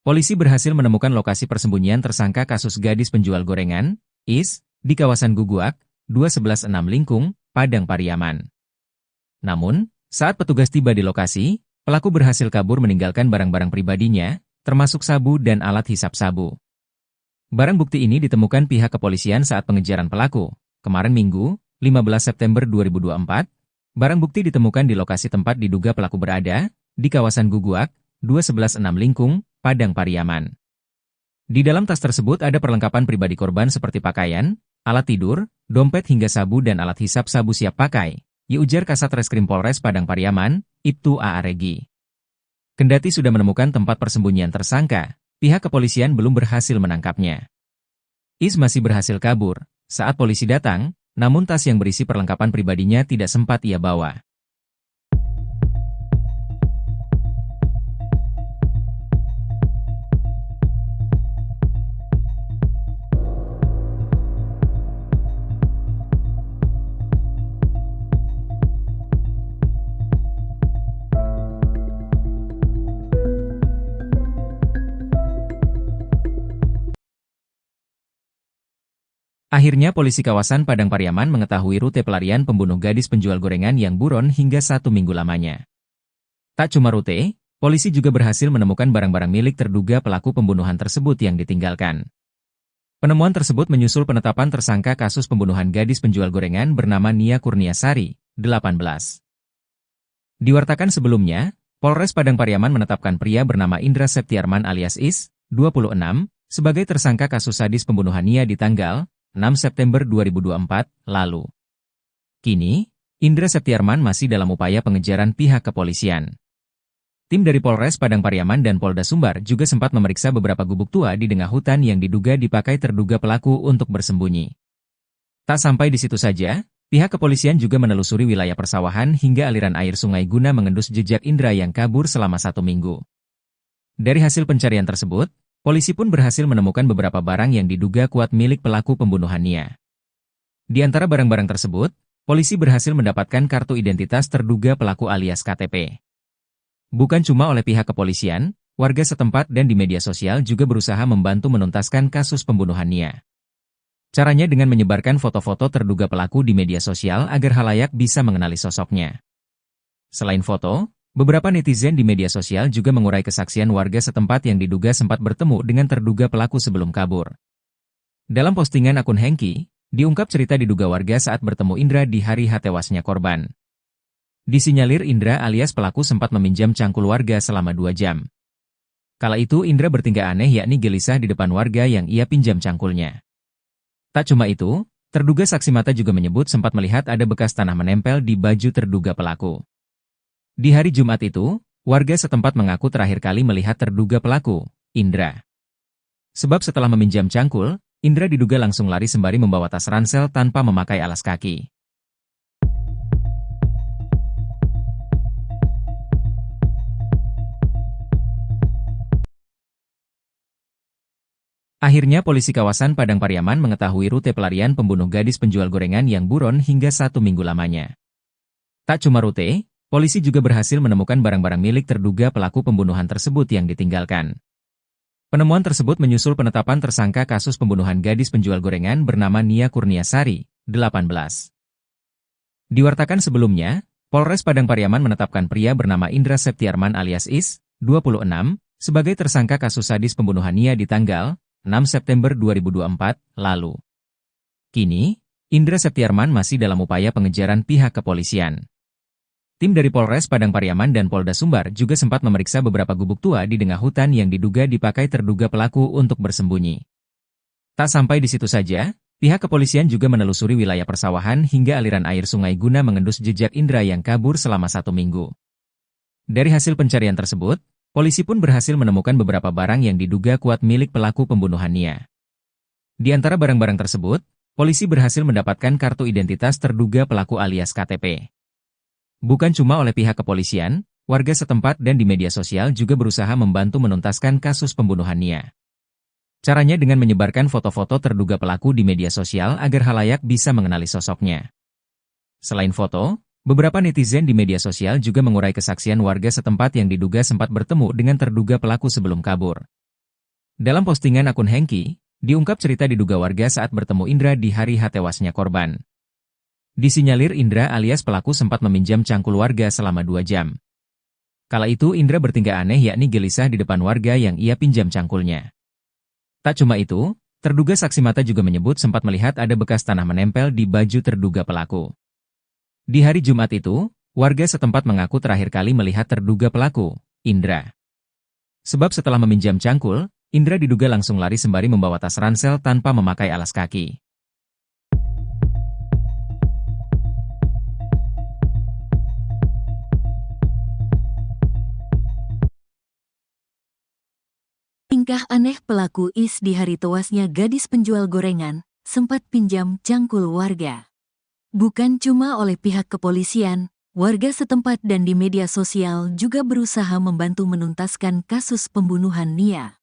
Polisi berhasil menemukan lokasi persembunyian tersangka kasus gadis penjual gorengan, Is, di kawasan Guguak, 2116 Lingkung, Padang Pariaman. Namun, saat petugas tiba di lokasi, pelaku berhasil kabur meninggalkan barang-barang pribadinya, termasuk sabu dan alat hisap sabu. Barang bukti ini ditemukan pihak kepolisian saat pengejaran pelaku. Kemarin Minggu, 15 September 2024, barang bukti ditemukan di lokasi tempat diduga pelaku berada, di kawasan Guguak, 2116 Lingkung, Padang Pariaman. Di dalam tas tersebut ada perlengkapan pribadi korban seperti pakaian, alat tidur, dompet hingga sabu dan alat hisap sabu siap pakai, ujar Kasat Reskrim Polres Padang Pariaman, Ibtu A. Regi. Kendati sudah menemukan tempat persembunyian tersangka, pihak kepolisian belum berhasil menangkapnya. Is masih berhasil kabur saat polisi datang, namun tas yang berisi perlengkapan pribadinya tidak sempat ia bawa. Akhirnya polisi kawasan Padang Pariaman mengetahui rute pelarian pembunuh gadis penjual gorengan yang buron hingga 1 minggu lamanya. Tak cuma rute, polisi juga berhasil menemukan barang-barang milik terduga pelaku pembunuhan tersebut yang ditinggalkan. Penemuan tersebut menyusul penetapan tersangka kasus pembunuhan gadis penjual gorengan bernama Nia Kurniasari, 18. Diwartakan sebelumnya, Polres Padang Pariaman menetapkan pria bernama Indra Septiarman alias Is, 26, sebagai tersangka kasus sadis pembunuhan Nia di tanggal 6 September 2024 lalu. Kini, Indra Septiarman masih dalam upaya pengejaran pihak kepolisian. Tim dari Polres Padang Pariaman dan Polda Sumbar juga sempat memeriksa beberapa gubuk tua di tengah hutan yang diduga dipakai terduga pelaku untuk bersembunyi. Tak sampai di situ saja, pihak kepolisian juga menelusuri wilayah persawahan hingga aliran air sungai guna mengendus jejak Indra yang kabur selama 1 minggu. Dari hasil pencarian tersebut, polisi pun berhasil menemukan beberapa barang yang diduga kuat milik pelaku pembunuhan Nia. Di antara barang-barang tersebut, polisi berhasil mendapatkan kartu identitas terduga pelaku alias KTP. Bukan cuma oleh pihak kepolisian, warga setempat dan di media sosial juga berusaha membantu menuntaskan kasus pembunuhan Nia. Caranya dengan menyebarkan foto-foto terduga pelaku di media sosial agar khalayak bisa mengenali sosoknya. Selain foto, beberapa netizen di media sosial juga mengurai kesaksian warga setempat yang diduga sempat bertemu dengan terduga pelaku sebelum kabur. Dalam postingan akun Hengki, diungkap cerita diduga warga saat bertemu Indra di hari tewasnya korban. Disinyalir Indra alias pelaku sempat meminjam cangkul warga selama 2 jam. Kala itu Indra bertingkah aneh yakni gelisah di depan warga yang ia pinjam cangkulnya. Tak cuma itu, terduga saksi mata juga menyebut sempat melihat ada bekas tanah menempel di baju terduga pelaku. Di hari Jumat itu, warga setempat mengaku terakhir kali melihat terduga pelaku, Indra. Sebab setelah meminjam cangkul, Indra diduga langsung lari sembari membawa tas ransel tanpa memakai alas kaki. Akhirnya polisi kawasan Padang Pariaman mengetahui rute pelarian pembunuh gadis penjual gorengan yang buron hingga 1 minggu lamanya. Tak cuma rute, polisi juga berhasil menemukan barang-barang milik terduga pelaku pembunuhan tersebut yang ditinggalkan. Penemuan tersebut menyusul penetapan tersangka kasus pembunuhan gadis penjual gorengan bernama Nia Kurniasari, 18. Diwartakan sebelumnya, Polres Padang Pariaman menetapkan pria bernama Indra Septiarman alias Is, 26, sebagai tersangka kasus sadis pembunuhan Nia di tanggal 6 September 2024 lalu. Kini, Indra Septiarman masih dalam upaya pengejaran pihak kepolisian. Tim dari Polres Padang Pariaman dan Polda Sumbar juga sempat memeriksa beberapa gubuk tua di tengah hutan yang diduga dipakai terduga pelaku untuk bersembunyi. Tak sampai di situ saja, pihak kepolisian juga menelusuri wilayah persawahan hingga aliran air sungai guna mengendus jejak Indra yang kabur selama 1 minggu. Dari hasil pencarian tersebut, polisi pun berhasil menemukan beberapa barang yang diduga kuat milik pelaku pembunuhan Nia. Di antara barang-barang tersebut, polisi berhasil mendapatkan kartu identitas terduga pelaku alias KTP. Bukan cuma oleh pihak kepolisian, warga setempat dan di media sosial juga berusaha membantu menuntaskan kasus pembunuhan Nia. Caranya dengan menyebarkan foto-foto terduga pelaku di media sosial agar khalayak bisa mengenali sosoknya. Selain foto, beberapa netizen di media sosial juga mengurai kesaksian warga setempat yang diduga sempat bertemu dengan terduga pelaku sebelum kabur. Dalam postingan akun Hengki, diungkap cerita diduga warga saat bertemu Indra di hari tewasnya korban. Disinyalir Indra alias pelaku sempat meminjam cangkul warga selama 2 jam. Kala itu Indra bertingkah aneh yakni gelisah di depan warga yang ia pinjam cangkulnya. Tak cuma itu, terduga saksi mata juga menyebut sempat melihat ada bekas tanah menempel di baju terduga pelaku. Di hari Jumat itu, warga setempat mengaku terakhir kali melihat terduga pelaku, Indra. Sebab setelah meminjam cangkul, Indra diduga langsung lari sembari membawa tas ransel tanpa memakai alas kaki. Tingkah aneh pelaku Is di hari tewasnya gadis penjual gorengan, sempat pinjam cangkul warga. Bukan cuma oleh pihak kepolisian, warga setempat dan di media sosial juga berusaha membantu menuntaskan kasus pembunuhan Nia.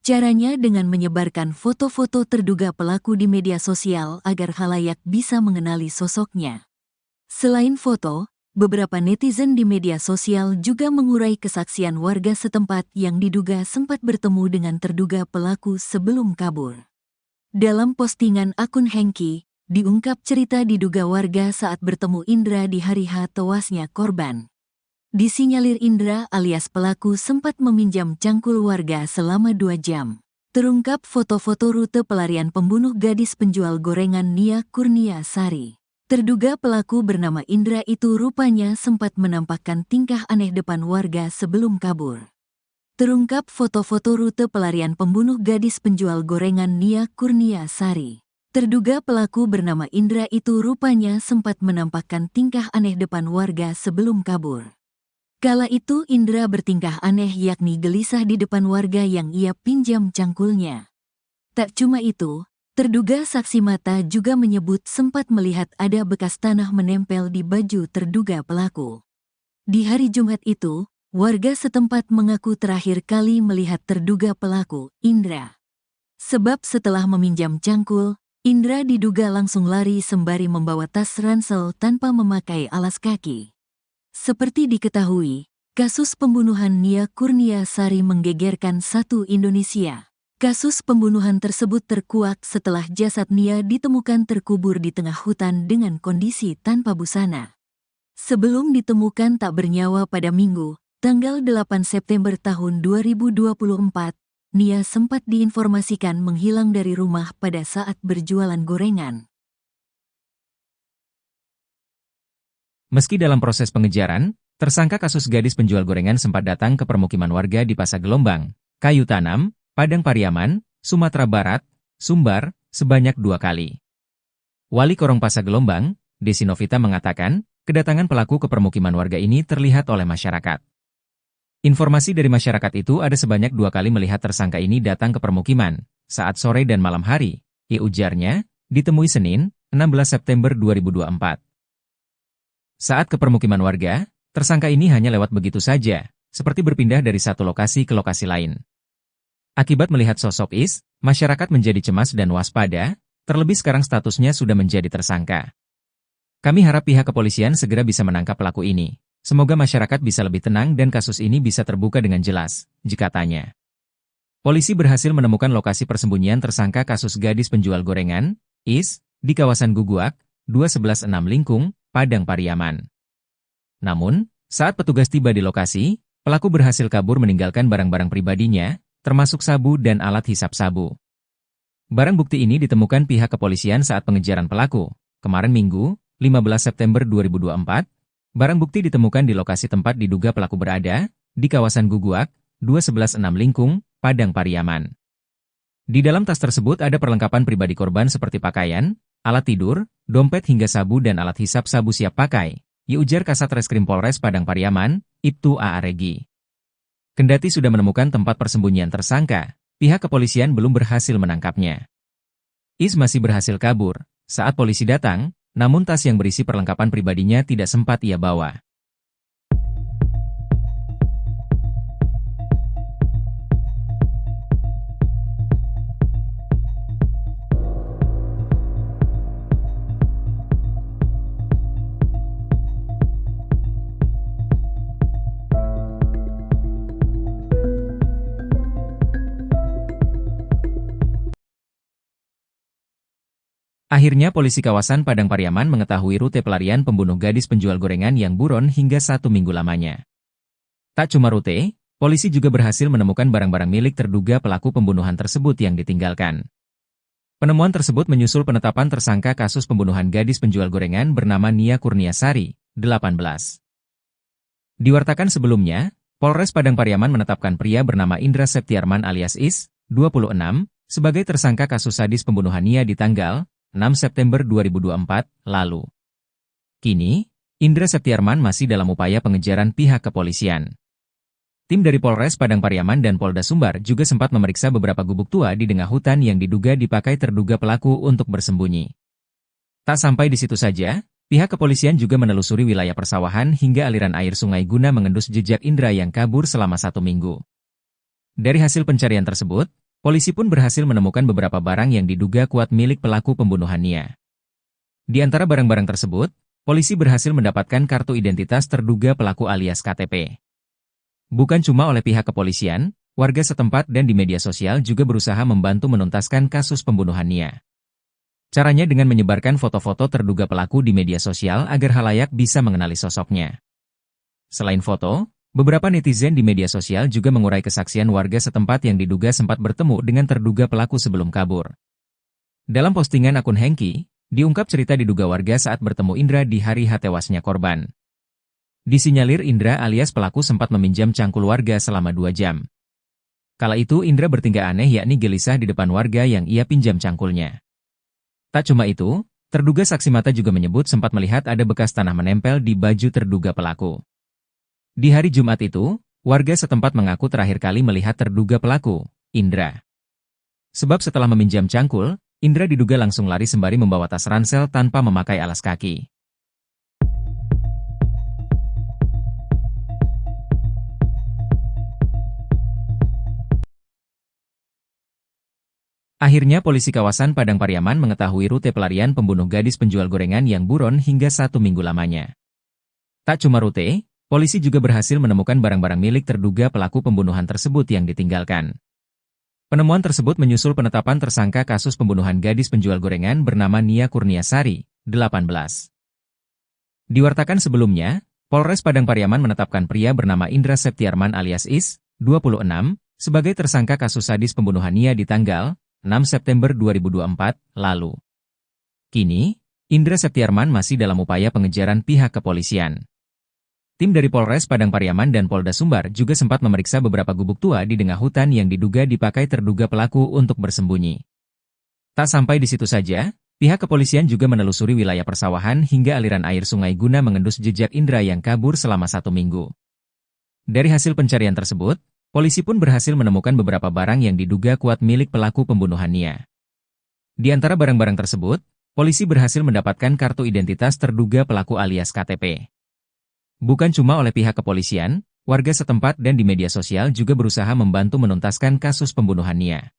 Caranya dengan menyebarkan foto-foto terduga pelaku di media sosial agar khalayak bisa mengenali sosoknya. Selain foto, beberapa netizen di media sosial juga mengurai kesaksian warga setempat yang diduga sempat bertemu dengan terduga pelaku sebelum kabur. Dalam postingan akun Hengki, diungkap cerita diduga warga saat bertemu Indra di hari H tewasnya korban. Disinyalir Indra alias pelaku sempat meminjam cangkul warga selama 2 jam. Terungkap foto-foto rute pelarian pembunuh gadis penjual gorengan Nia Kurnia Sari. Terduga pelaku bernama Indra itu rupanya sempat menampakkan tingkah aneh depan warga sebelum kabur. Terungkap foto-foto rute pelarian pembunuh gadis penjual gorengan Nia Kurnia Sari. Terduga pelaku bernama Indra itu rupanya sempat menampakkan tingkah aneh depan warga sebelum kabur. Kala itu Indra bertingkah aneh yakni gelisah di depan warga yang ia pinjam cangkulnya. Tak cuma itu, terduga saksi mata juga menyebut sempat melihat ada bekas tanah menempel di baju terduga pelaku. Di hari Jumat itu, warga setempat mengaku terakhir kali melihat terduga pelaku, Indra. Sebab setelah meminjam cangkul, Indra diduga langsung lari sembari membawa tas ransel tanpa memakai alas kaki. Seperti diketahui, kasus pembunuhan Nia Kurnia Sari menggegerkan satu Indonesia. Kasus pembunuhan tersebut terkuak setelah jasad Nia ditemukan terkubur di tengah hutan dengan kondisi tanpa busana. Sebelum ditemukan tak bernyawa pada Minggu, tanggal 8 September tahun 2024, Nia sempat diinformasikan menghilang dari rumah pada saat berjualan gorengan. Meski dalam proses pengejaran, tersangka kasus gadis penjual gorengan sempat datang ke permukiman warga di Pasar Gelombang, Kayu Tanam, Padang Pariaman, Sumatera Barat, Sumbar, sebanyak 2 kali. Wali Korong Pasar Gelombang, Desi Novita mengatakan, kedatangan pelaku ke permukiman warga ini terlihat oleh masyarakat. Informasi dari masyarakat itu ada sebanyak 2 kali melihat tersangka ini datang ke permukiman, saat sore dan malam hari, ujarnya, ditemui Senin, 16 September 2024. Saat ke permukiman warga, tersangka ini hanya lewat begitu saja, seperti berpindah dari satu lokasi ke lokasi lain. Akibat melihat sosok Is, masyarakat menjadi cemas dan waspada, terlebih sekarang statusnya sudah menjadi tersangka. Kami harap pihak kepolisian segera bisa menangkap pelaku ini. Semoga masyarakat bisa lebih tenang dan kasus ini bisa terbuka dengan jelas, katanya. Polisi berhasil menemukan lokasi persembunyian tersangka kasus gadis penjual gorengan, Is, di kawasan Guguak, 2116 Lingkung, Padang Pariaman. Namun, saat petugas tiba di lokasi, pelaku berhasil kabur meninggalkan barang-barang pribadinya, termasuk sabu dan alat hisap sabu. Barang bukti ini ditemukan pihak kepolisian saat pengejaran pelaku. Kemarin Minggu, 15 September 2024, barang bukti ditemukan di lokasi tempat diduga pelaku berada, di kawasan Guguak, 2116 Lingkung, Padang Pariaman. Di dalam tas tersebut ada perlengkapan pribadi korban seperti pakaian, alat tidur, dompet hingga sabu dan alat hisap sabu siap pakai, ujar Kasat Reskrim Polres Padang Pariaman, Ibtu A. Regi. Kendati sudah menemukan tempat persembunyian tersangka, pihak kepolisian belum berhasil menangkapnya. Is masih berhasil kabur saat polisi datang, namun tas yang berisi perlengkapan pribadinya tidak sempat ia bawa. Akhirnya polisi kawasan Padang Pariaman mengetahui rute pelarian pembunuh gadis penjual gorengan yang buron hingga 1 minggu lamanya. Tak cuma rute, polisi juga berhasil menemukan barang-barang milik terduga pelaku pembunuhan tersebut yang ditinggalkan. Penemuan tersebut menyusul penetapan tersangka kasus pembunuhan gadis penjual gorengan bernama Nia Kurnia Sari, 18. Diwartakan sebelumnya, Polres Padang Pariaman menetapkan pria bernama Indra Septiarman alias Is, 26, sebagai tersangka kasus sadis pembunuhan Nia di tanggal 6 September 2024 lalu. Kini, Indra Septiarman masih dalam upaya pengejaran pihak kepolisian. Tim dari Polres Padang Pariaman dan Polda Sumbar juga sempat memeriksa beberapa gubuk tua di tengah hutan yang diduga dipakai terduga pelaku untuk bersembunyi. Tak sampai di situ saja, pihak kepolisian juga menelusuri wilayah persawahan hingga aliran air sungai guna mengendus jejak Indra yang kabur selama 1 minggu. Dari hasil pencarian tersebut, polisi pun berhasil menemukan beberapa barang yang diduga kuat milik pelaku pembunuhan Nia. Di antara barang-barang tersebut, polisi berhasil mendapatkan kartu identitas terduga pelaku alias KTP. Bukan cuma oleh pihak kepolisian, warga setempat dan di media sosial juga berusaha membantu menuntaskan kasus pembunuhan Nia. Caranya dengan menyebarkan foto-foto terduga pelaku di media sosial agar halayak bisa mengenali sosoknya. Selain foto, beberapa netizen di media sosial juga mengurai kesaksian warga setempat yang diduga sempat bertemu dengan terduga pelaku sebelum kabur. Dalam postingan akun Hengki, diungkap cerita diduga warga saat bertemu Indra di hari tewasnya korban. Disinyalir Indra alias pelaku sempat meminjam cangkul warga selama 2 jam. Kala itu Indra bertingkah aneh yakni gelisah di depan warga yang ia pinjam cangkulnya. Tak cuma itu, terduga saksi mata juga menyebut sempat melihat ada bekas tanah menempel di baju terduga pelaku. Di hari Jumat itu, warga setempat mengaku terakhir kali melihat terduga pelaku, Indra. Sebab setelah meminjam cangkul, Indra diduga langsung lari sembari membawa tas ransel tanpa memakai alas kaki. Akhirnya polisi kawasan Padang Pariaman mengetahui rute pelarian pembunuh gadis penjual gorengan yang buron hingga 1 minggu lamanya. Tak cuma rute, polisi juga berhasil menemukan barang-barang milik terduga pelaku pembunuhan tersebut yang ditinggalkan. Penemuan tersebut menyusul penetapan tersangka kasus pembunuhan gadis penjual gorengan bernama Nia Kurniasari, 18. Diwartakan sebelumnya, Polres Padang Pariaman menetapkan pria bernama Indra Septiarman alias Is, 26, sebagai tersangka kasus sadis pembunuhan Nia di tanggal 6 September 2024 lalu. Kini, Indra Septiarman masih dalam upaya pengejaran pihak kepolisian. Tim dari Polres Padang Pariaman dan Polda Sumbar juga sempat memeriksa beberapa gubuk tua di tengah hutan yang diduga dipakai terduga pelaku untuk bersembunyi. Tak sampai di situ saja, pihak kepolisian juga menelusuri wilayah persawahan hingga aliran air sungai guna mengendus jejak Indra yang kabur selama 1 minggu. Dari hasil pencarian tersebut, polisi pun berhasil menemukan beberapa barang yang diduga kuat milik pelaku pembunuhan Nia. Di antara barang-barang tersebut, polisi berhasil mendapatkan kartu identitas terduga pelaku alias KTP. Bukan cuma oleh pihak kepolisian, warga setempat dan di media sosial juga berusaha membantu menuntaskan kasus pembunuhan Nia.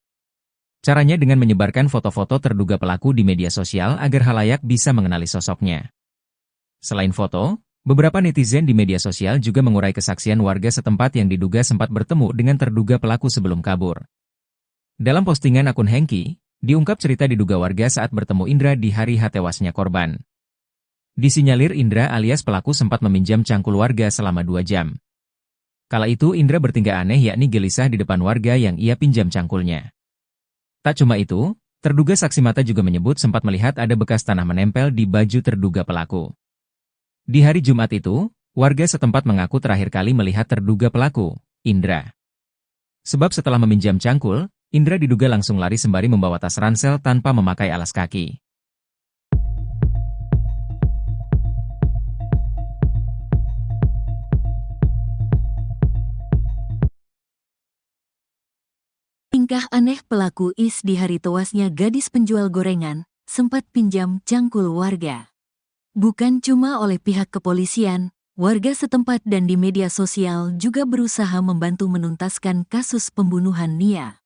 Caranya dengan menyebarkan foto-foto terduga pelaku di media sosial agar halayak bisa mengenali sosoknya. Selain foto, beberapa netizen di media sosial juga mengurai kesaksian warga setempat yang diduga sempat bertemu dengan terduga pelaku sebelum kabur. Dalam postingan akun Hengki, diungkap cerita diduga warga saat bertemu Indra di hari tewasnya korban. Disinyalir Indra alias pelaku sempat meminjam cangkul warga selama 2 jam. Kala itu Indra bertingkah aneh yakni gelisah di depan warga yang ia pinjam cangkulnya. Tak cuma itu, terduga saksi mata juga menyebut sempat melihat ada bekas tanah menempel di baju terduga pelaku. Di hari Jumat itu, warga setempat mengaku terakhir kali melihat terduga pelaku, Indra. Sebab setelah meminjam cangkul, Indra diduga langsung lari sembari membawa tas ransel tanpa memakai alas kaki. Tingkah aneh pelaku Is di hari tewasnya gadis penjual gorengan, sempat pinjam cangkul warga. Bukan cuma oleh pihak kepolisian, warga setempat dan di media sosial juga berusaha membantu menuntaskan kasus pembunuhan Nia.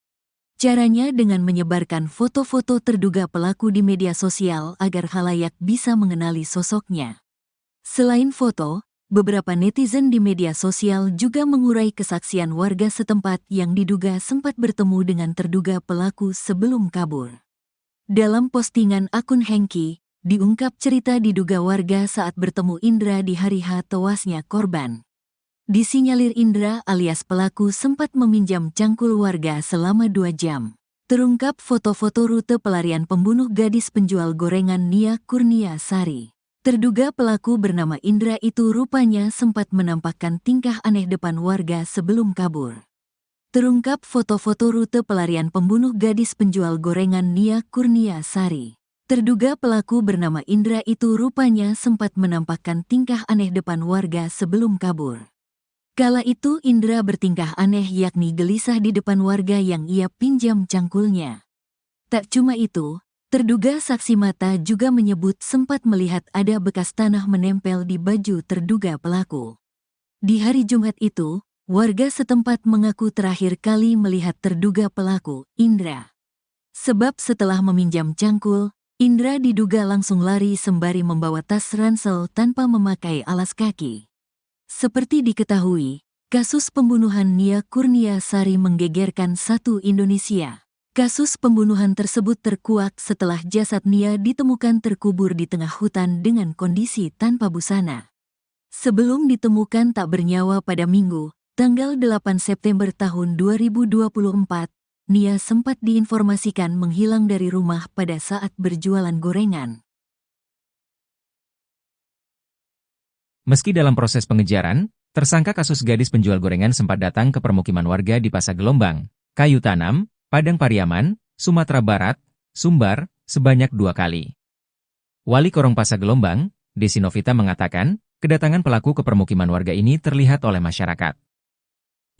Caranya dengan menyebarkan foto-foto terduga pelaku di media sosial agar halayak bisa mengenali sosoknya. Selain foto, beberapa netizen di media sosial juga mengurai kesaksian warga setempat yang diduga sempat bertemu dengan terduga pelaku sebelum kabur. Dalam postingan akun Hengki, diungkap cerita diduga warga saat bertemu Indra di hari tewasnya korban. Disinyalir Indra alias pelaku sempat meminjam cangkul warga selama 2 jam. Terungkap foto-foto rute pelarian pembunuh gadis penjual gorengan Nia Kurniasari. Terduga pelaku bernama Indra itu rupanya sempat menampakkan tingkah aneh depan warga sebelum kabur. Terungkap foto-foto rute pelarian pembunuh gadis penjual gorengan Nia Kurniasari. Terduga pelaku bernama Indra itu rupanya sempat menampakkan tingkah aneh depan warga sebelum kabur. Kala itu Indra bertingkah aneh yakni gelisah di depan warga yang ia pinjam cangkulnya. Tak cuma itu, terduga saksi mata juga menyebut sempat melihat ada bekas tanah menempel di baju terduga pelaku. Di hari Jumat itu, warga setempat mengaku terakhir kali melihat terduga pelaku, Indra. Sebab setelah meminjam cangkul, Indra diduga langsung lari sembari membawa tas ransel tanpa memakai alas kaki. Seperti diketahui, Kasus pembunuhan Nia Kurniasari menggegerkan satu Indonesia. Kasus pembunuhan tersebut terkuak setelah jasad Nia ditemukan terkubur di tengah hutan dengan kondisi tanpa busana. Sebelum ditemukan tak bernyawa pada Minggu, tanggal 8 September tahun 2024, Nia sempat diinformasikan menghilang dari rumah pada saat berjualan gorengan. Meski dalam proses pengejaran, tersangka kasus gadis penjual gorengan sempat datang ke permukiman warga di Pasar Gelombang, Kayu Tanam, Padang Pariaman, Sumatera Barat, Sumbar, sebanyak 2 kali. Wali Korong Pasar Gelombang, Desi Novita mengatakan, kedatangan pelaku ke permukiman warga ini terlihat oleh masyarakat.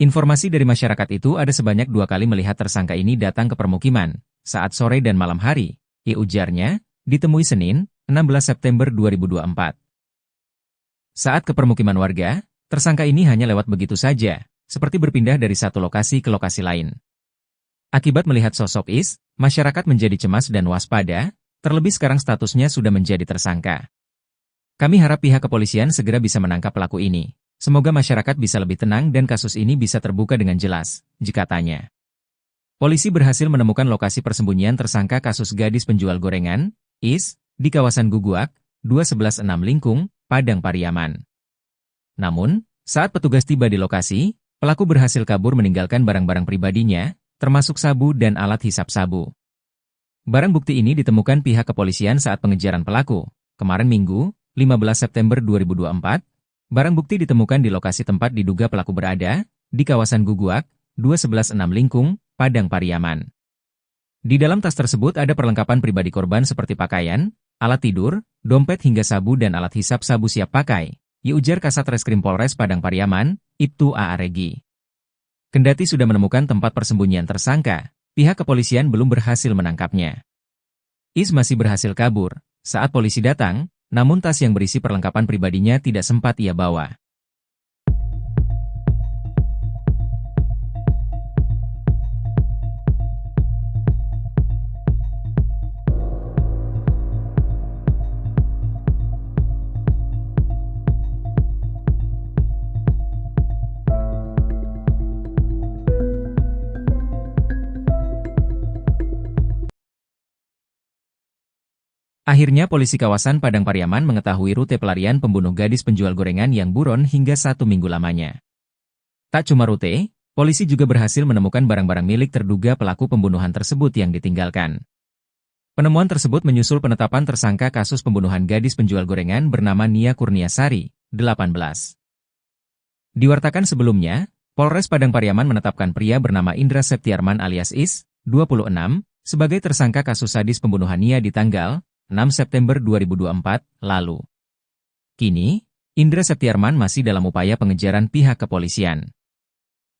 Informasi dari masyarakat itu ada sebanyak 2 kali melihat tersangka ini datang ke permukiman, saat sore dan malam hari, ujarnya, ditemui Senin, 16 September 2024. Saat ke permukiman warga, tersangka ini hanya lewat begitu saja, seperti berpindah dari satu lokasi ke lokasi lain. Akibat melihat sosok Is, masyarakat menjadi cemas dan waspada, terlebih sekarang statusnya sudah menjadi tersangka. Kami harap pihak kepolisian segera bisa menangkap pelaku ini. Semoga masyarakat bisa lebih tenang dan kasus ini bisa terbuka dengan jelas, katanya. Polisi berhasil menemukan lokasi persembunyian tersangka kasus gadis penjual gorengan, Is, di kawasan Guguak, 2116 Lingkung, Padang Pariaman. Namun, saat petugas tiba di lokasi, pelaku berhasil kabur meninggalkan barang-barang pribadinya, termasuk sabu dan alat hisap sabu. Barang bukti ini ditemukan pihak kepolisian saat pengejaran pelaku. Kemarin Minggu, 15 September 2024, barang bukti ditemukan di lokasi tempat diduga pelaku berada, di kawasan Guguak, 2116 Lingkung, Padang Pariaman. Di dalam tas tersebut ada perlengkapan pribadi korban seperti pakaian, alat tidur, dompet hingga sabu dan alat hisap sabu siap pakai, ujar Kasat Reskrim Polres Padang Pariaman, Ibtu A.A. Regi. Kendati sudah menemukan tempat persembunyian tersangka, pihak kepolisian belum berhasil menangkapnya. Is masih berhasil kabur saat polisi datang, namun tas yang berisi perlengkapan pribadinya tidak sempat ia bawa. Akhirnya polisi kawasan Padang Pariaman mengetahui rute pelarian pembunuh gadis penjual gorengan yang buron hingga 1 minggu lamanya. Tak cuma rute, polisi juga berhasil menemukan barang-barang milik terduga pelaku pembunuhan tersebut yang ditinggalkan. Penemuan tersebut menyusul penetapan tersangka kasus pembunuhan gadis penjual gorengan bernama Nia Kurniasari, 18. Diwartakan sebelumnya, Polres Padang Pariaman menetapkan pria bernama Indra Septiarman alias Is, 26, sebagai tersangka kasus sadis pembunuhan Nia di tanggal 6 September 2024 lalu. Kini, Indra Septiarman masih dalam upaya pengejaran pihak kepolisian.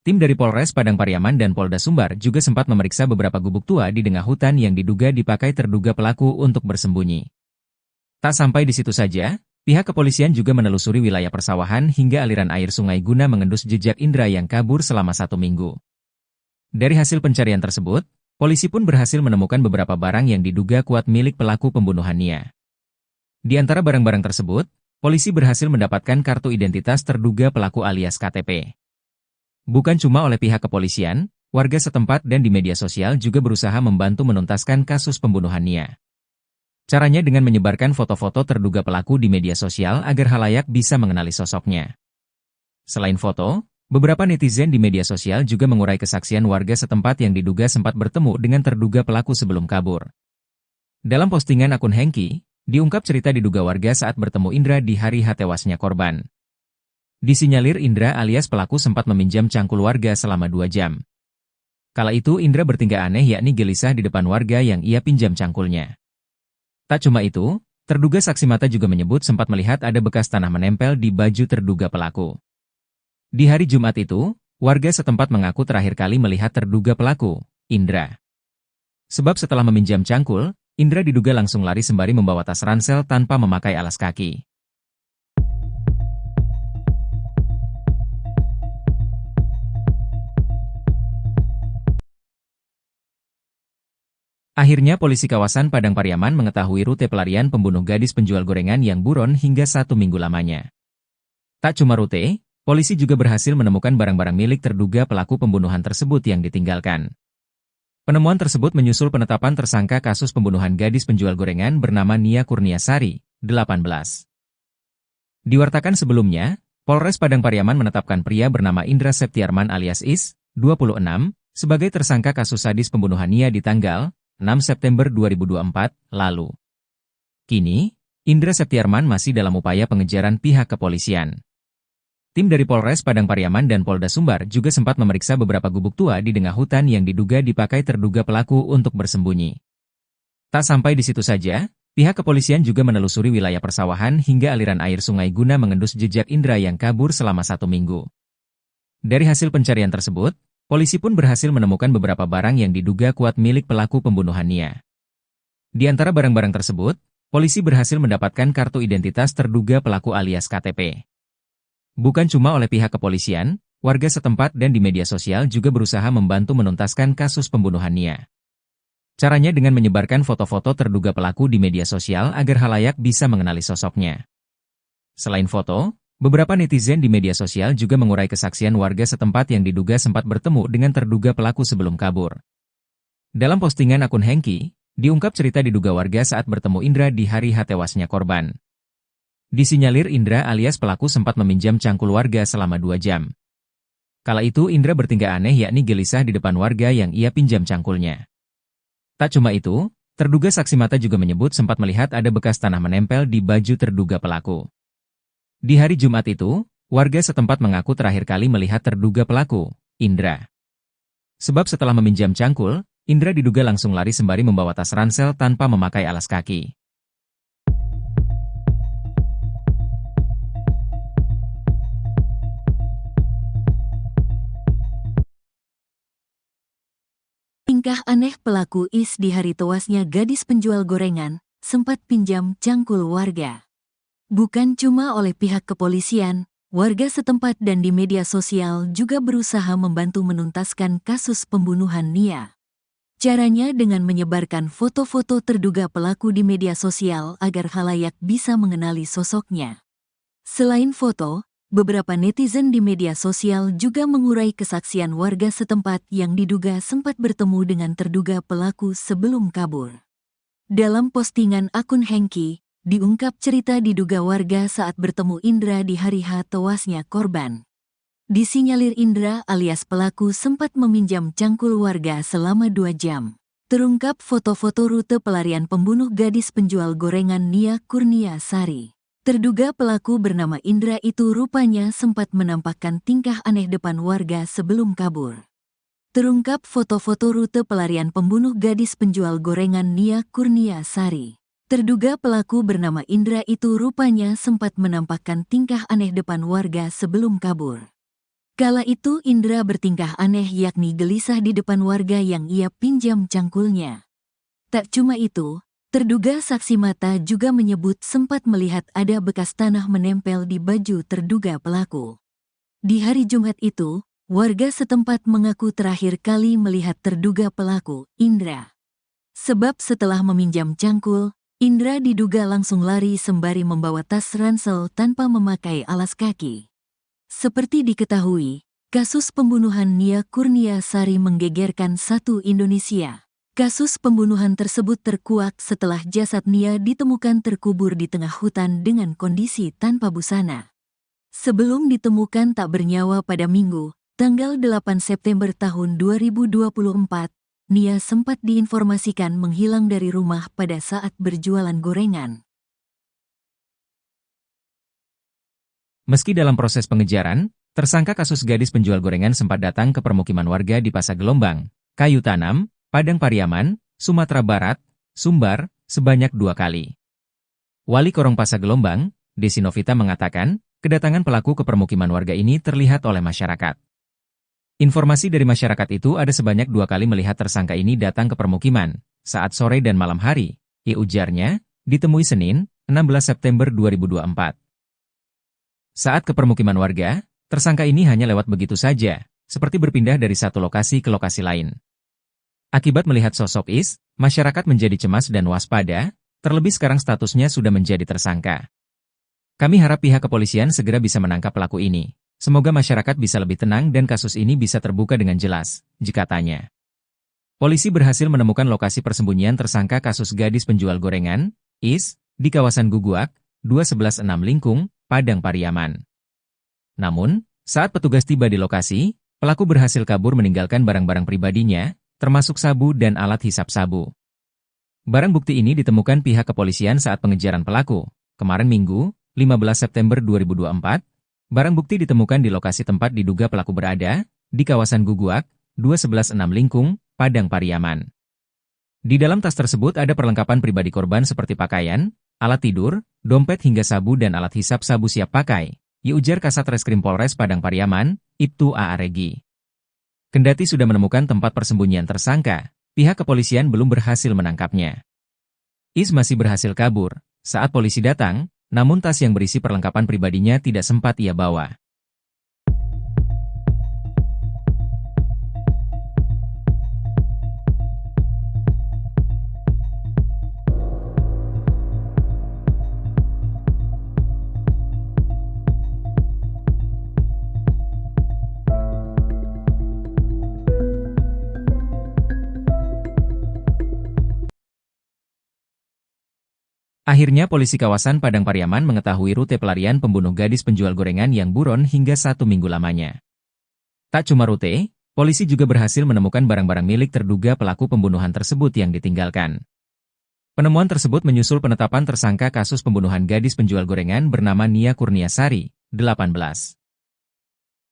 Tim dari Polres Padang Pariaman dan Polda Sumbar juga sempat memeriksa beberapa gubuk tua di tengah hutan yang diduga dipakai terduga pelaku untuk bersembunyi. Tak sampai di situ saja, pihak kepolisian juga menelusuri wilayah persawahan hingga aliran air sungai guna mengendus jejak Indra yang kabur selama 1 minggu. Dari hasil pencarian tersebut, polisi pun berhasil menemukan beberapa barang yang diduga kuat milik pelaku pembunuhan Nia. Di antara barang-barang tersebut, polisi berhasil mendapatkan kartu identitas terduga pelaku alias KTP. Bukan cuma oleh pihak kepolisian, warga setempat dan di media sosial juga berusaha membantu menuntaskan kasus pembunuhan Nia. Caranya dengan menyebarkan foto-foto terduga pelaku di media sosial agar khalayak bisa mengenali sosoknya. Selain foto, beberapa netizen di media sosial juga mengurai kesaksian warga setempat yang diduga sempat bertemu dengan terduga pelaku sebelum kabur. Dalam postingan akun Hengki, diungkap cerita diduga warga saat bertemu Indra di hari tewasnya korban. Disinyalir Indra alias pelaku sempat meminjam cangkul warga selama 2 jam. Kala itu Indra bertingkah aneh yakni gelisah di depan warga yang ia pinjam cangkulnya. Tak cuma itu, terduga saksi mata juga menyebut sempat melihat ada bekas tanah menempel di baju terduga pelaku. Di hari Jumat itu, warga setempat mengaku terakhir kali melihat terduga pelaku, Indra. Sebab setelah meminjam cangkul, Indra diduga langsung lari sembari membawa tas ransel tanpa memakai alas kaki. Akhirnya polisi kawasan Padang Pariaman mengetahui rute pelarian pembunuh gadis penjual gorengan yang buron hingga 1 minggu lamanya. Tak cuma rute, polisi juga berhasil menemukan barang-barang milik terduga pelaku pembunuhan tersebut yang ditinggalkan. Penemuan tersebut menyusul penetapan tersangka kasus pembunuhan gadis penjual gorengan bernama Nia Kurniasari, 18. Diwartakan sebelumnya, Polres Padang Pariaman menetapkan pria bernama Indra Septiarman alias Is, 26, sebagai tersangka kasus sadis pembunuhan Nia di tanggal 6 September 2024 lalu. Kini, Indra Septiarman masih dalam upaya pengejaran pihak kepolisian. Tim dari Polres Padang Pariaman dan Polda Sumbar juga sempat memeriksa beberapa gubuk tua di tengah hutan yang diduga dipakai terduga pelaku untuk bersembunyi. Tak sampai di situ saja, pihak kepolisian juga menelusuri wilayah persawahan hingga aliran air sungai guna mengendus jejak Indra yang kabur selama 1 minggu. Dari hasil pencarian tersebut, polisi pun berhasil menemukan beberapa barang yang diduga kuat milik pelaku pembunuhan Nia. Di antara barang-barang tersebut, polisi berhasil mendapatkan kartu identitas terduga pelaku alias KTP. Bukan cuma oleh pihak kepolisian, warga setempat dan di media sosial juga berusaha membantu menuntaskan kasus pembunuhan Nia. Caranya dengan menyebarkan foto-foto terduga pelaku di media sosial agar khalayak bisa mengenali sosoknya. Selain foto, beberapa netizen di media sosial juga mengurai kesaksian warga setempat yang diduga sempat bertemu dengan terduga pelaku sebelum kabur. Dalam postingan akun Hengki, diungkap cerita diduga warga saat bertemu Indra di hari tewasnya korban. Disinyalir Indra alias pelaku sempat meminjam cangkul warga selama 2 jam. Kala itu Indra bertingkah aneh yakni gelisah di depan warga yang ia pinjam cangkulnya. Tak cuma itu, terduga saksi mata juga menyebut sempat melihat ada bekas tanah menempel di baju terduga pelaku. Di hari Jumat itu, warga setempat mengaku terakhir kali melihat terduga pelaku, Indra. Sebab setelah meminjam cangkul, Indra diduga langsung lari sembari membawa tas ransel tanpa memakai alas kaki. Tingkah aneh pelaku Is di hari tewasnya gadis penjual gorengan, sempat pinjam cangkul warga. Bukan cuma oleh pihak kepolisian, warga setempat dan di media sosial juga berusaha membantu menuntaskan kasus pembunuhan Nia. Caranya dengan menyebarkan foto-foto terduga pelaku di media sosial agar khalayak bisa mengenali sosoknya. Selain foto, beberapa netizen di media sosial juga mengurai kesaksian warga setempat yang diduga sempat bertemu dengan terduga pelaku sebelum kabur. Dalam postingan akun Hengki, diungkap cerita diduga warga saat bertemu Indra di hari tewasnya korban. Disinyalir Indra alias pelaku sempat meminjam cangkul warga selama 2 jam. Terungkap foto-foto rute pelarian pembunuh gadis penjual gorengan Nia Kurniasari. Terduga pelaku bernama Indra itu rupanya sempat menampakkan tingkah aneh depan warga sebelum kabur. Terungkap foto-foto rute pelarian pembunuh gadis penjual gorengan Nia Kurniasari. Terduga pelaku bernama Indra itu rupanya sempat menampakkan tingkah aneh depan warga sebelum kabur. Kala itu Indra bertingkah aneh yakni gelisah di depan warga yang ia pinjam cangkulnya. Tak cuma itu, terduga saksi mata juga menyebut sempat melihat ada bekas tanah menempel di baju terduga pelaku. Di hari Jumat itu, warga setempat mengaku terakhir kali melihat terduga pelaku, Indra. Sebab setelah meminjam cangkul, Indra diduga langsung lari sembari membawa tas ransel tanpa memakai alas kaki. Seperti diketahui, kasus pembunuhan Nia Kurniasari menggegerkan satu Indonesia. Kasus pembunuhan tersebut terkuak setelah jasad Nia ditemukan terkubur di tengah hutan dengan kondisi tanpa busana. Sebelum ditemukan tak bernyawa pada Minggu, tanggal 8 September tahun 2024, Nia sempat diinformasikan menghilang dari rumah pada saat berjualan gorengan. Meski dalam proses pengejaran, tersangka kasus gadis penjual gorengan sempat datang ke permukiman warga di Pasar Gelombang, Kayu Tanam, Padang Pariaman, Sumatera Barat, Sumbar, sebanyak 2 kali. Wali Korong Pasar Gelombang, Desi Novita mengatakan, kedatangan pelaku ke permukiman warga ini terlihat oleh masyarakat. Informasi dari masyarakat itu ada sebanyak 2 kali melihat tersangka ini datang ke permukiman, saat sore dan malam hari, ujarnya, ditemui Senin, 16 September 2024. Saat ke permukiman warga, tersangka ini hanya lewat begitu saja, seperti berpindah dari satu lokasi ke lokasi lain. Akibat melihat sosok Is, masyarakat menjadi cemas dan waspada, terlebih sekarang statusnya sudah menjadi tersangka. Kami harap pihak kepolisian segera bisa menangkap pelaku ini, Semoga masyarakat bisa lebih tenang dan kasus ini bisa terbuka dengan jelas, katanya. Polisi berhasil menemukan lokasi persembunyian tersangka kasus gadis penjual gorengan, IS, di kawasan Guguak, 2116 Lingkung, Padang Pariaman. Namun, saat petugas tiba di lokasi, pelaku berhasil kabur meninggalkan barang-barang pribadinya, termasuk sabu dan alat hisap sabu. Barang bukti ini ditemukan pihak kepolisian saat pengejaran pelaku. Kemarin Minggu, 15 September 2024, barang bukti ditemukan di lokasi tempat diduga pelaku berada, di kawasan Guguak, 2116 Lingkung, Padang Pariaman. Di dalam tas tersebut ada perlengkapan pribadi korban seperti pakaian, alat tidur, dompet hingga sabu dan alat hisap sabu siap pakai, ujar Kasat Reskrim Polres Padang Pariaman, Ibtu A.A. Regi. Kendati sudah menemukan tempat persembunyian tersangka, pihak kepolisian belum berhasil menangkapnya. IS masih berhasil kabur saat polisi datang, namun tas yang berisi perlengkapan pribadinya tidak sempat ia bawa. Akhirnya polisi kawasan Padang Pariaman mengetahui rute pelarian pembunuh gadis penjual gorengan yang buron hingga 1 minggu lamanya. Tak cuma rute, polisi juga berhasil menemukan barang-barang milik terduga pelaku pembunuhan tersebut yang ditinggalkan. Penemuan tersebut menyusul penetapan tersangka kasus pembunuhan gadis penjual gorengan bernama Nia Kurniasari, 18.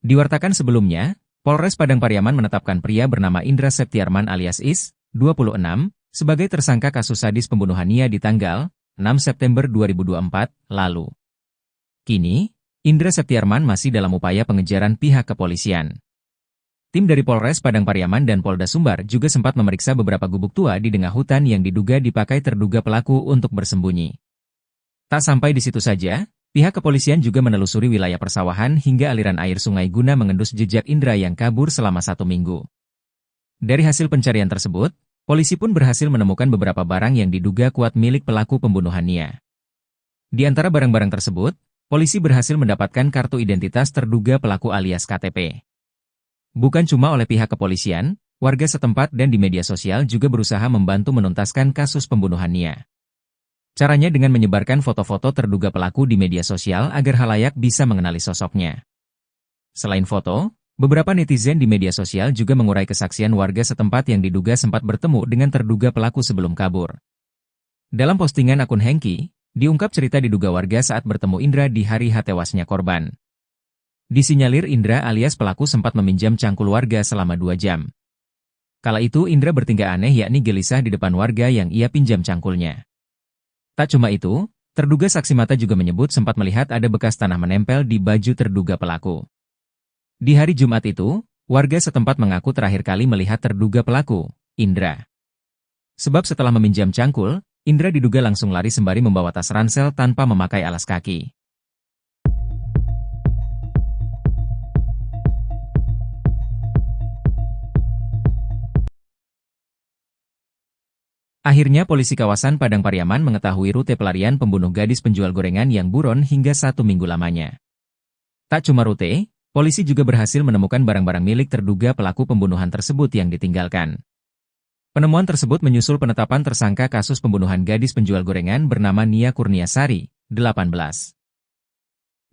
Diwartakan sebelumnya, Polres Padang Pariaman menetapkan pria bernama Indra Septiarman alias Is, 26, sebagai tersangka kasus sadis pembunuhan Nia di tanggal 6 September 2024 lalu. Kini, Indra Septiarman masih dalam upaya pengejaran pihak kepolisian. Tim dari Polres Padang Pariaman dan Polda Sumbar juga sempat memeriksa beberapa gubuk tua di tengah hutan yang diduga dipakai terduga pelaku untuk bersembunyi. Tak sampai di situ saja, pihak kepolisian juga menelusuri wilayah persawahan hingga aliran air sungai guna mengendus jejak Indra yang kabur selama 1 minggu. Dari hasil pencarian tersebut, polisi pun berhasil menemukan beberapa barang yang diduga kuat milik pelaku pembunuhan Nia. Di antara barang-barang tersebut, polisi berhasil mendapatkan kartu identitas terduga pelaku alias KTP. Bukan cuma oleh pihak kepolisian, warga setempat dan di media sosial juga berusaha membantu menuntaskan kasus pembunuhan Nia. Caranya dengan menyebarkan foto-foto terduga pelaku di media sosial agar khalayak bisa mengenali sosoknya. Selain foto, beberapa netizen di media sosial juga mengurai kesaksian warga setempat yang diduga sempat bertemu dengan terduga pelaku sebelum kabur. Dalam postingan akun Hengki, diungkap cerita diduga warga saat bertemu Indra di hari tewasnya korban. Disinyalir Indra alias pelaku sempat meminjam cangkul warga selama 2 jam. Kala itu Indra bertingkah aneh yakni gelisah di depan warga yang ia pinjam cangkulnya. Tak cuma itu, terduga saksi mata juga menyebut sempat melihat ada bekas tanah menempel di baju terduga pelaku. Di hari Jumat itu, warga setempat mengaku terakhir kali melihat terduga pelaku, Indra. Sebab setelah meminjam cangkul, Indra diduga langsung lari sembari membawa tas ransel tanpa memakai alas kaki. Akhirnya polisi kawasan Padang Pariaman mengetahui rute pelarian pembunuh gadis penjual gorengan yang buron hingga 1 minggu lamanya. Tak cuma rute, polisi juga berhasil menemukan barang-barang milik terduga pelaku pembunuhan tersebut yang ditinggalkan. Penemuan tersebut menyusul penetapan tersangka kasus pembunuhan gadis penjual gorengan bernama Nia Kurniasari, 18.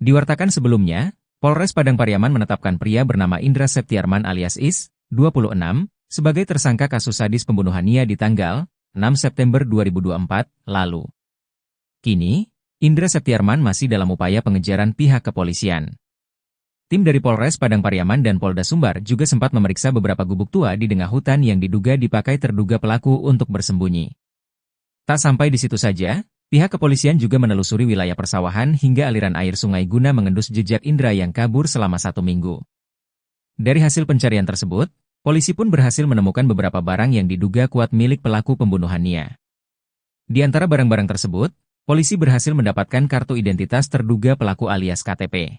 Diwartakan sebelumnya, Polres Padang Pariaman menetapkan pria bernama Indra Septiarman alias Is, 26, sebagai tersangka kasus sadis pembunuhan Nia di tanggal 6 September 2024 lalu. Kini, Indra Septiarman masih dalam upaya pengejaran pihak kepolisian. Tim dari Polres Padang Pariaman dan Polda Sumbar juga sempat memeriksa beberapa gubuk tua di tengah hutan yang diduga dipakai terduga pelaku untuk bersembunyi. Tak sampai di situ saja, pihak kepolisian juga menelusuri wilayah persawahan hingga aliran air sungai guna mengendus jejak Indra yang kabur selama 1 minggu. Dari hasil pencarian tersebut, polisi pun berhasil menemukan beberapa barang yang diduga kuat milik pelaku pembunuhan Nia. Di antara barang-barang tersebut, polisi berhasil mendapatkan kartu identitas terduga pelaku alias KTP.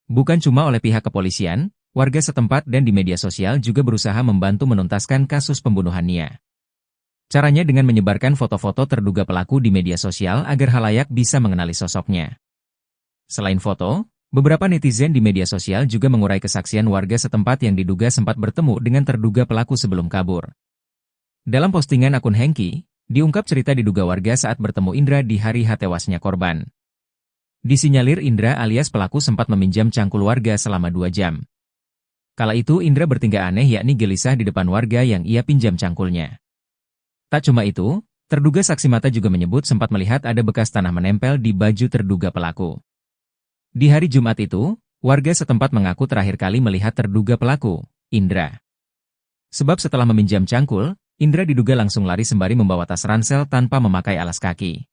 Bukan cuma oleh pihak kepolisian, warga setempat dan di media sosial juga berusaha membantu menuntaskan kasus pembunuhan Nia. Caranya dengan menyebarkan foto-foto terduga pelaku di media sosial agar khalayak bisa mengenali sosoknya. Selain foto, Beberapa netizen di media sosial juga mengurai kesaksian warga setempat yang diduga sempat bertemu dengan terduga pelaku sebelum kabur. Dalam postingan akun Hengki, diungkap cerita diduga warga saat bertemu Indra di hari tewasnya korban. Disinyalir Indra alias pelaku sempat meminjam cangkul warga selama 2 jam. Kala itu Indra bertingkah aneh yakni gelisah di depan warga yang ia pinjam cangkulnya. Tak cuma itu, terduga saksi mata juga menyebut sempat melihat ada bekas tanah menempel di baju terduga pelaku. Di hari Jumat itu, warga setempat mengaku terakhir kali melihat terduga pelaku, Indra. Sebab setelah meminjam cangkul, Indra diduga langsung lari sembari membawa tas ransel tanpa memakai alas kaki.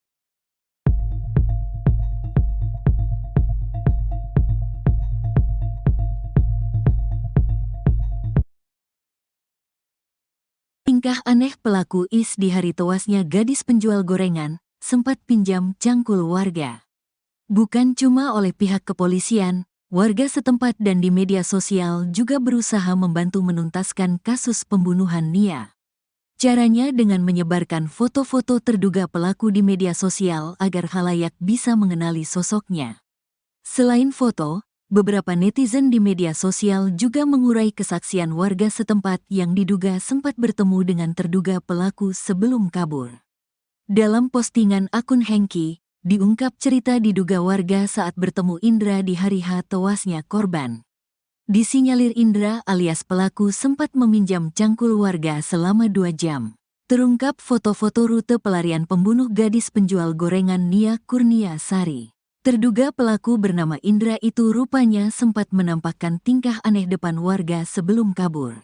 Tingkah aneh pelaku IS di hari tewasnya gadis penjual gorengan, sempat pinjam cangkul warga. Bukan cuma oleh pihak kepolisian, warga setempat dan di media sosial juga berusaha membantu menuntaskan kasus pembunuhan Nia. Caranya dengan menyebarkan foto-foto terduga pelaku di media sosial agar khalayak bisa mengenali sosoknya. Selain foto, beberapa netizen di media sosial juga mengurai kesaksian warga setempat yang diduga sempat bertemu dengan terduga pelaku sebelum kabur. Dalam postingan akun Hengki, diungkap cerita diduga warga saat bertemu Indra di hari tewasnya korban. Disinyalir Indra alias pelaku sempat meminjam cangkul warga selama 2 jam. Terungkap foto-foto rute pelarian pembunuh gadis penjual gorengan Nia Kurniasari. Terduga pelaku bernama Indra itu rupanya sempat menampakkan tingkah aneh depan warga sebelum kabur.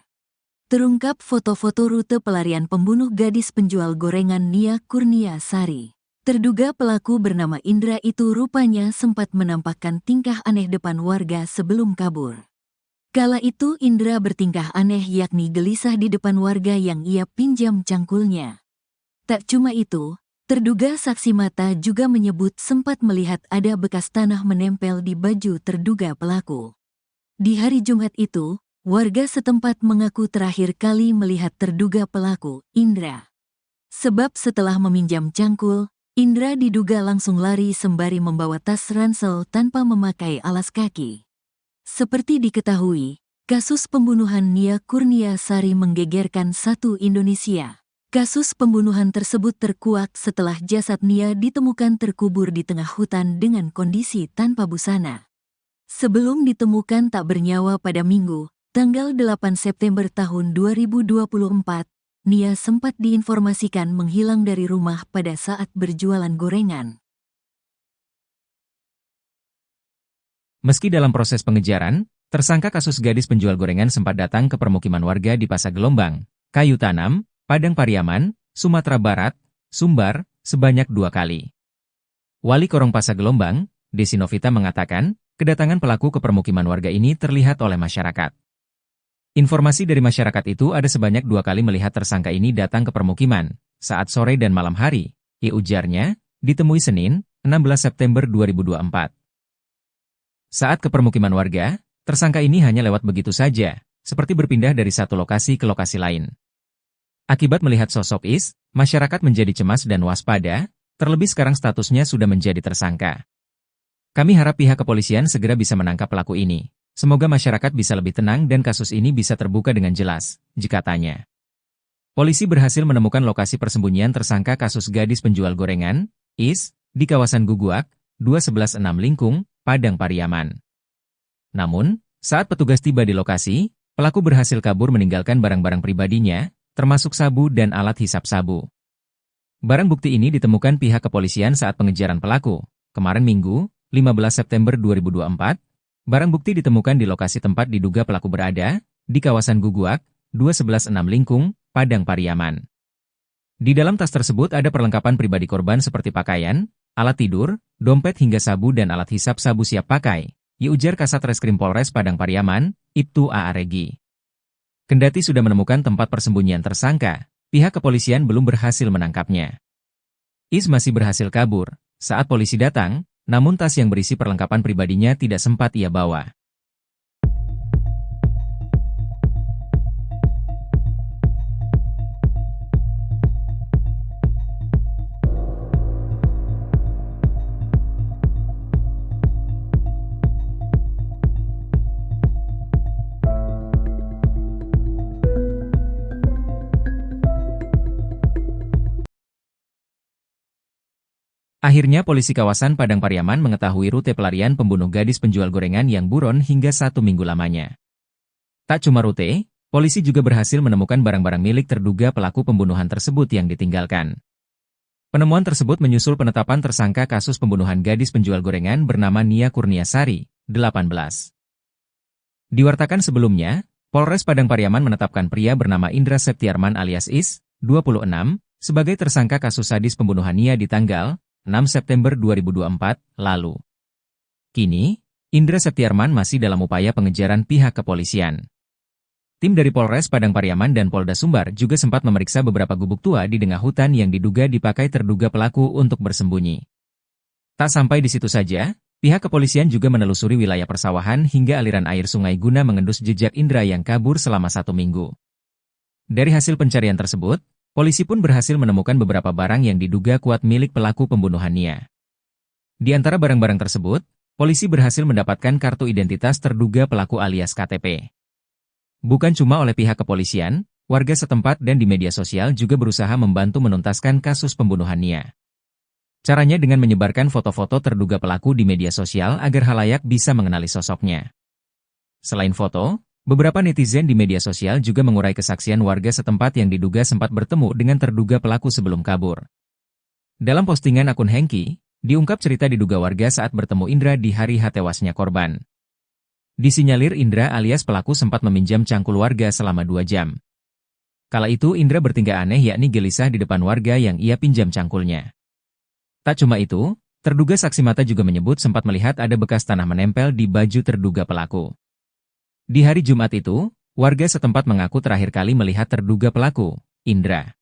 Terungkap foto-foto rute pelarian pembunuh gadis penjual gorengan Nia Kurniasari. Terduga pelaku bernama Indra itu rupanya sempat menampakkan tingkah aneh depan warga sebelum kabur. Kala itu Indra bertingkah aneh yakni gelisah di depan warga yang ia pinjam cangkulnya. Tak cuma itu, terduga saksi mata juga menyebut sempat melihat ada bekas tanah menempel di baju terduga pelaku. Di hari Jumat itu, warga setempat mengaku terakhir kali melihat terduga pelaku, Indra. Sebab setelah meminjam cangkul, Indra diduga langsung lari sembari membawa tas ransel tanpa memakai alas kaki. Seperti diketahui, kasus pembunuhan Nia Kurniasari menggegerkan satu Indonesia. Kasus pembunuhan tersebut terkuak setelah jasad Nia ditemukan terkubur di tengah hutan dengan kondisi tanpa busana. Sebelum ditemukan tak bernyawa pada Minggu, tanggal 8 September tahun 2024, Nia sempat diinformasikan menghilang dari rumah pada saat berjualan gorengan. Meski dalam proses pengejaran, tersangka kasus gadis penjual gorengan sempat datang ke permukiman warga di Pasar Gelombang, Kayu Tanam, Padang Pariaman, Sumatera Barat, Sumbar, sebanyak 2 kali. Wali Korong Pasar Gelombang, Desi Novita mengatakan, kedatangan pelaku ke permukiman warga ini terlihat oleh masyarakat. Informasi dari masyarakat itu ada sebanyak 2 kali melihat tersangka ini datang ke permukiman, saat sore dan malam hari, ujarnya, ditemui Senin, 16 September 2024. Saat ke permukiman warga, tersangka ini hanya lewat begitu saja, seperti berpindah dari satu lokasi ke lokasi lain. Akibat melihat sosok Is, masyarakat menjadi cemas dan waspada, terlebih sekarang statusnya sudah menjadi tersangka. Kami harap pihak kepolisian segera bisa menangkap pelaku ini. Semoga masyarakat bisa lebih tenang dan kasus ini bisa terbuka dengan jelas, katanya. Polisi berhasil menemukan lokasi persembunyian tersangka kasus gadis penjual gorengan, Is, di kawasan Guguak, 2116 Lingkung, Padang Pariaman. Namun, saat petugas tiba di lokasi, pelaku berhasil kabur meninggalkan barang-barang pribadinya, termasuk sabu dan alat hisap sabu. Barang bukti ini ditemukan pihak kepolisian saat pengejaran pelaku. Kemarin Minggu, 15 September 2024, barang bukti ditemukan di lokasi tempat diduga pelaku berada, di kawasan Guguak, 2116 Lingkung, Padang Pariaman. Di dalam tas tersebut ada perlengkapan pribadi korban seperti pakaian, alat tidur, dompet hingga sabu dan alat hisap sabu siap pakai, ujar Kasat Reskrim Polres Padang Pariaman, Ibtu A.A. Regi. Kendati sudah menemukan tempat persembunyian tersangka, pihak kepolisian belum berhasil menangkapnya. Is masih berhasil kabur saat polisi datang, namun tas yang berisi perlengkapan pribadinya tidak sempat ia bawa. Akhirnya polisi kawasan Padang Pariaman mengetahui rute pelarian pembunuh gadis penjual gorengan yang buron hingga 1 minggu lamanya. Tak cuma rute, polisi juga berhasil menemukan barang-barang milik terduga pelaku pembunuhan tersebut yang ditinggalkan. Penemuan tersebut menyusul penetapan tersangka kasus pembunuhan gadis penjual gorengan bernama Nia Kurniasari, 18. Diwartakan sebelumnya, Polres Padang Pariaman menetapkan pria bernama Indra Septiarman alias Is, 26, sebagai tersangka kasus sadis pembunuhan Nia di tanggal 6 September 2024 lalu. Kini, Indra Septiarman masih dalam upaya pengejaran pihak kepolisian. Tim dari Polres Padang Pariaman dan Polda Sumbar juga sempat memeriksa beberapa gubuk tua di tengah hutan yang diduga dipakai terduga pelaku untuk bersembunyi. Tak sampai di situ saja, pihak kepolisian juga menelusuri wilayah persawahan hingga aliran air sungai guna mengendus jejak Indra yang kabur selama 1 minggu. Dari hasil pencarian tersebut, polisi pun berhasil menemukan beberapa barang yang diduga kuat milik pelaku pembunuhan Nia. Di antara barang-barang tersebut, polisi berhasil mendapatkan kartu identitas terduga pelaku alias KTP. Bukan cuma oleh pihak kepolisian, warga setempat dan di media sosial juga berusaha membantu menuntaskan kasus pembunuhan Nia. Caranya dengan menyebarkan foto-foto terduga pelaku di media sosial agar khalayak bisa mengenali sosoknya. Selain foto, beberapa netizen di media sosial juga mengurai kesaksian warga setempat yang diduga sempat bertemu dengan terduga pelaku sebelum kabur. Dalam postingan akun Hengki, diungkap cerita diduga warga saat bertemu Indra di hari tewasnya korban. Disinyalir Indra alias pelaku sempat meminjam cangkul warga selama 2 jam. Kala itu Indra bertingkah aneh yakni gelisah di depan warga yang ia pinjam cangkulnya. Tak cuma itu, terduga saksi mata juga menyebut sempat melihat ada bekas tanah menempel di baju terduga pelaku. Di hari Jumat itu, warga setempat mengaku terakhir kali melihat terduga pelaku, Indra.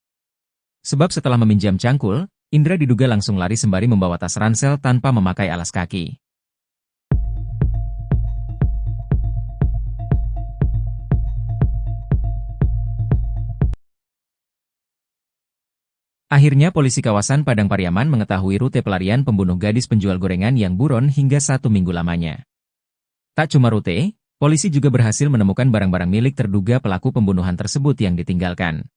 Sebab setelah meminjam cangkul, Indra diduga langsung lari sembari membawa tas ransel tanpa memakai alas kaki. Akhirnya polisi kawasan Padang Pariaman mengetahui rute pelarian pembunuh gadis penjual gorengan yang buron hingga 1 minggu lamanya. Tak cuma rute, polisi juga berhasil menemukan barang-barang milik terduga pelaku pembunuhan tersebut yang ditinggalkan.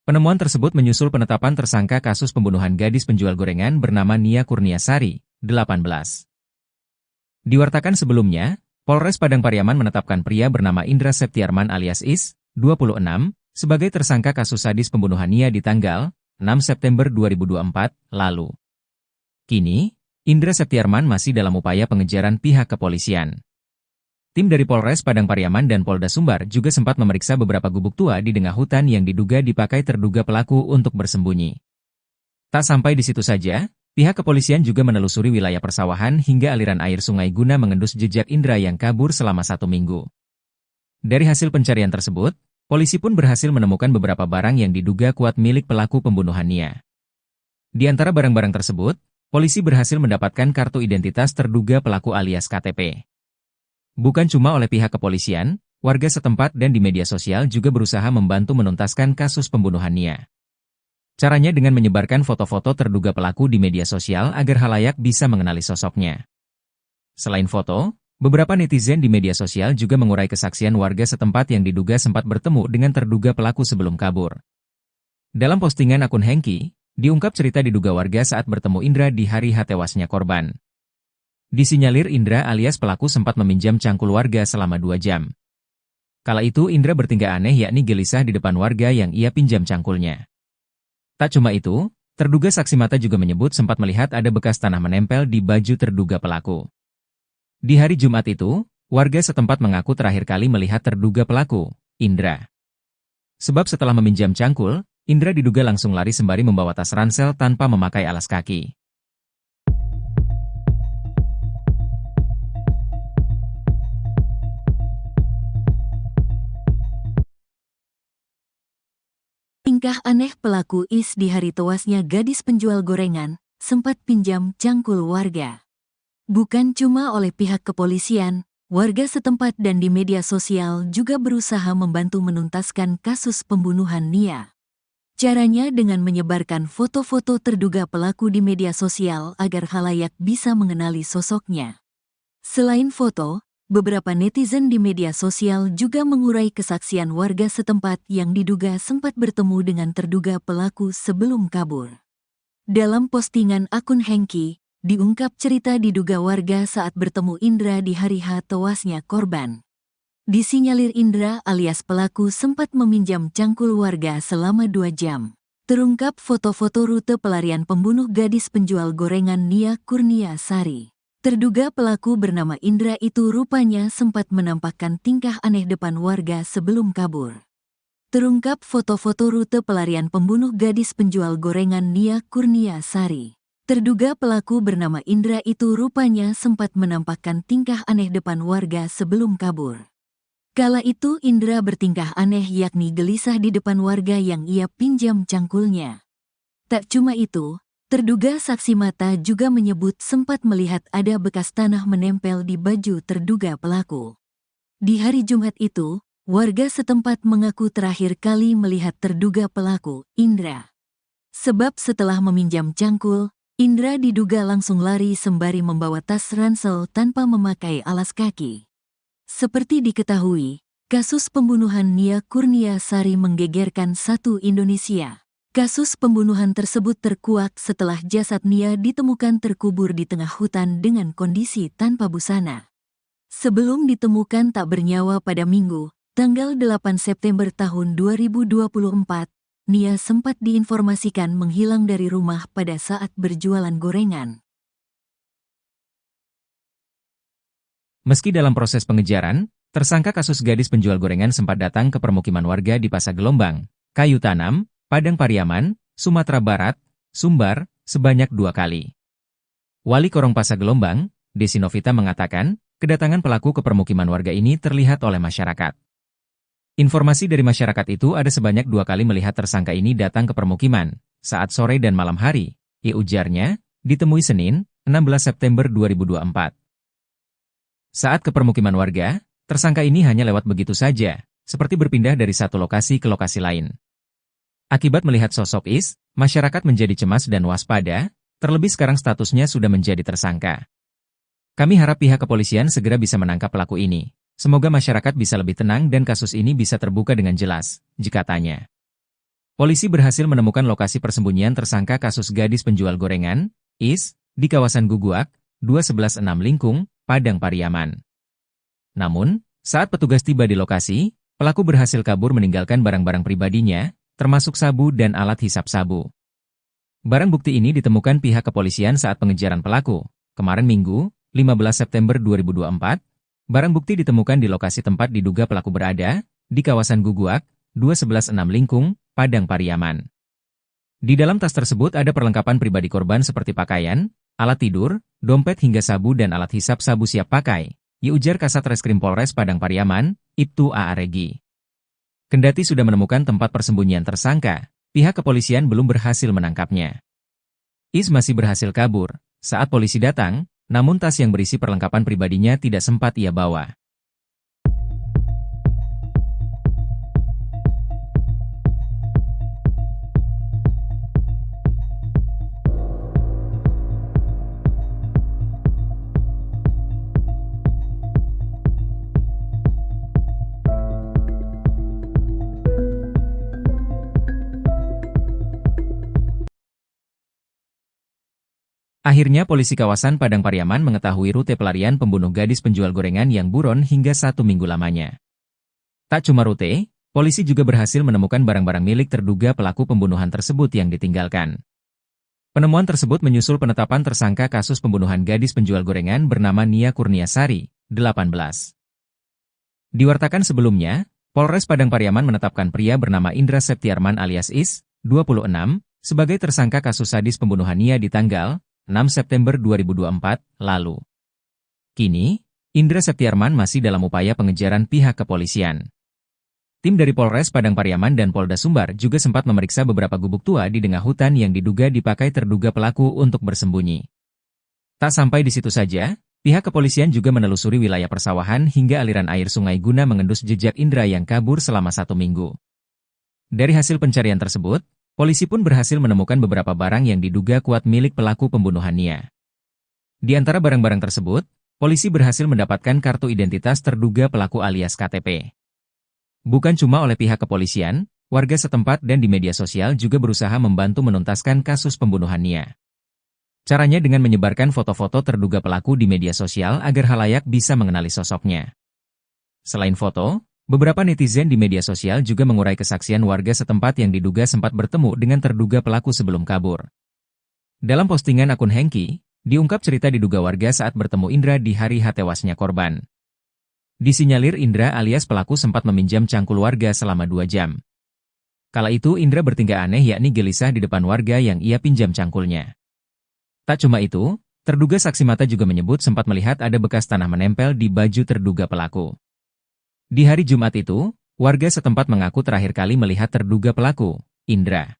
Penemuan tersebut menyusul penetapan tersangka kasus pembunuhan gadis penjual gorengan bernama Nia Kurniasari, 18. Diwartakan sebelumnya, Polres Padang Pariaman menetapkan pria bernama Indra Septiarman alias Is, 26, sebagai tersangka kasus sadis pembunuhan Nia di tanggal 6 September 2024 lalu. Kini, Indra Septiarman masih dalam upaya pengejaran pihak kepolisian. Tim dari Polres Padang Pariaman dan Polda Sumbar juga sempat memeriksa beberapa gubuk tua di tengah hutan yang diduga dipakai terduga pelaku untuk bersembunyi. Tak sampai di situ saja, pihak kepolisian juga menelusuri wilayah persawahan hingga aliran air sungai guna mengendus jejak Indra yang kabur selama 1 minggu. Dari hasil pencarian tersebut, polisi pun berhasil menemukan beberapa barang yang diduga kuat milik pelaku pembunuhan Nia. Di antara barang-barang tersebut, polisi berhasil mendapatkan kartu identitas terduga pelaku alias KTP. Bukan cuma oleh pihak kepolisian, warga setempat dan di media sosial juga berusaha membantu menuntaskan kasus pembunuhan Nia. Caranya dengan menyebarkan foto-foto terduga pelaku di media sosial agar khalayak bisa mengenali sosoknya. Selain foto, beberapa netizen di media sosial juga mengurai kesaksian warga setempat yang diduga sempat bertemu dengan terduga pelaku sebelum kabur. Dalam postingan akun Hengki, diungkap cerita diduga warga saat bertemu Indra di hari tewasnya korban. Disinyalir Indra alias pelaku sempat meminjam cangkul warga selama 2 jam. Kala itu Indra bertingkah aneh yakni gelisah di depan warga yang ia pinjam cangkulnya. Tak cuma itu, terduga saksi mata juga menyebut sempat melihat ada bekas tanah menempel di baju terduga pelaku. Di hari Jumat itu, warga setempat mengaku terakhir kali melihat terduga pelaku, Indra. Sebab setelah meminjam cangkul, Indra diduga langsung lari sembari membawa tas ransel tanpa memakai alas kaki. Tingkah aneh pelaku Is di hari tewasnya gadis penjual gorengan, sempat pinjam cangkul warga. Bukan cuma oleh pihak kepolisian, warga setempat dan di media sosial juga berusaha membantu menuntaskan kasus pembunuhan Nia. Caranya dengan menyebarkan foto-foto terduga pelaku di media sosial agar khalayak bisa mengenali sosoknya. Selain foto, beberapa netizen di media sosial juga mengurai kesaksian warga setempat yang diduga sempat bertemu dengan terduga pelaku sebelum kabur. Dalam postingan akun Hengki, diungkap cerita diduga warga saat bertemu Indra di hari H tewasnya korban. Disinyalir Indra alias pelaku sempat meminjam cangkul warga selama 2 jam. Terungkap foto-foto rute pelarian pembunuh gadis penjual gorengan Nia Kurnia Sari. Terduga pelaku bernama Indra itu rupanya sempat menampakkan tingkah aneh depan warga sebelum kabur. Terungkap foto-foto rute pelarian pembunuh gadis penjual gorengan Nia Kurnia Sari. Terduga pelaku bernama Indra itu rupanya sempat menampakkan tingkah aneh depan warga sebelum kabur. Kala itu Indra bertingkah aneh yakni gelisah di depan warga yang ia pinjam cangkulnya. Tak cuma itu, terduga saksi mata juga menyebut sempat melihat ada bekas tanah menempel di baju terduga pelaku. Di hari Jumat itu, warga setempat mengaku terakhir kali melihat terduga pelaku, Indra. Sebab setelah meminjam cangkul, Indra diduga langsung lari sembari membawa tas ransel tanpa memakai alas kaki. Seperti diketahui, kasus pembunuhan Nia Kurnia Sari menggegerkan satu Indonesia. Kasus pembunuhan tersebut terkuak setelah jasad Nia ditemukan terkubur di tengah hutan dengan kondisi tanpa busana. Sebelum ditemukan tak bernyawa pada Minggu, tanggal 8 September tahun 2024, Nia sempat diinformasikan menghilang dari rumah pada saat berjualan gorengan. Meski dalam proses pengejaran, tersangka kasus gadis penjual gorengan sempat datang ke permukiman warga di Pasar Gelombang, Kayu Tanam, Padang Pariaman, Sumatera Barat, Sumbar, sebanyak 2 kali. Wali Korong Pasar Gelombang, Desi Novita mengatakan, kedatangan pelaku ke permukiman warga ini terlihat oleh masyarakat. Informasi dari masyarakat itu ada sebanyak 2 kali melihat tersangka ini datang ke permukiman, saat sore dan malam hari, ujarnya, ditemui Senin, 16 September 2024. Saat ke permukiman warga, tersangka ini hanya lewat begitu saja, seperti berpindah dari satu lokasi ke lokasi lain. Akibat melihat sosok Is, masyarakat menjadi cemas dan waspada, terlebih sekarang statusnya sudah menjadi tersangka. Kami harap pihak kepolisian segera bisa menangkap pelaku ini. Semoga masyarakat bisa lebih tenang dan kasus ini bisa terbuka dengan jelas, jika tanya. Polisi berhasil menemukan lokasi persembunyian tersangka kasus gadis penjual gorengan, Is, di kawasan Guguak, 2116 Lingkung, Padang Pariaman. Namun, saat petugas tiba di lokasi, pelaku berhasil kabur meninggalkan barang-barang pribadinya, termasuk sabu dan alat hisap sabu. Barang bukti ini ditemukan pihak kepolisian saat pengejaran pelaku. Kemarin Minggu, 15 September 2024, barang bukti ditemukan di lokasi tempat diduga pelaku berada, di kawasan Guguak, 2116 Lingkung, Padang Pariaman. Di dalam tas tersebut ada perlengkapan pribadi korban seperti pakaian, alat tidur, dompet hingga sabu dan alat hisap sabu siap pakai, ujar Kasat Reskrim Polres Padang Pariaman, Ibtu A. Regi. Kendati sudah menemukan tempat persembunyian tersangka, pihak kepolisian belum berhasil menangkapnya. Is masih berhasil kabur saat polisi datang, namun tas yang berisi perlengkapan pribadinya tidak sempat ia bawa. Akhirnya polisi kawasan Padang Pariaman mengetahui rute pelarian pembunuh gadis penjual gorengan yang buron hingga 1 minggu lamanya. Tak cuma rute, polisi juga berhasil menemukan barang-barang milik terduga pelaku pembunuhan tersebut yang ditinggalkan. Penemuan tersebut menyusul penetapan tersangka kasus pembunuhan gadis penjual gorengan bernama Nia Kurnia Sari, 18. Diwartakan sebelumnya, Polres Padang Pariaman menetapkan pria bernama Indra Septiarman alias Is, 26, sebagai tersangka kasus sadis pembunuhan Nia di tanggal 6 September 2024 lalu. Kini, Indra Septiarman masih dalam upaya pengejaran pihak kepolisian. Tim dari Polres Padang Pariaman dan Polda Sumbar juga sempat memeriksa beberapa gubuk tua di tengah hutan yang diduga dipakai terduga pelaku untuk bersembunyi. Tak sampai di situ saja, pihak kepolisian juga menelusuri wilayah persawahan hingga aliran air sungai guna mengendus jejak Indra yang kabur selama 1 minggu. Dari hasil pencarian tersebut, polisi pun berhasil menemukan beberapa barang yang diduga kuat milik pelaku pembunuhan Nia. Di antara barang-barang tersebut, polisi berhasil mendapatkan kartu identitas terduga pelaku alias KTP. Bukan cuma oleh pihak kepolisian, warga setempat dan di media sosial juga berusaha membantu menuntaskan kasus pembunuhan Nia. Caranya dengan menyebarkan foto-foto terduga pelaku di media sosial agar khalayak bisa mengenali sosoknya. Selain foto, beberapa netizen di media sosial juga mengurai kesaksian warga setempat yang diduga sempat bertemu dengan terduga pelaku sebelum kabur. Dalam postingan akun Hengki, diungkap cerita diduga warga saat bertemu Indra di hari tewasnya korban. Disinyalir Indra alias pelaku sempat meminjam cangkul warga selama 2 jam. Kala itu Indra bertingkah aneh yakni gelisah di depan warga yang ia pinjam cangkulnya. Tak cuma itu, terduga saksi mata juga menyebut sempat melihat ada bekas tanah menempel di baju terduga pelaku. Di hari Jumat itu, warga setempat mengaku terakhir kali melihat terduga pelaku, Indra.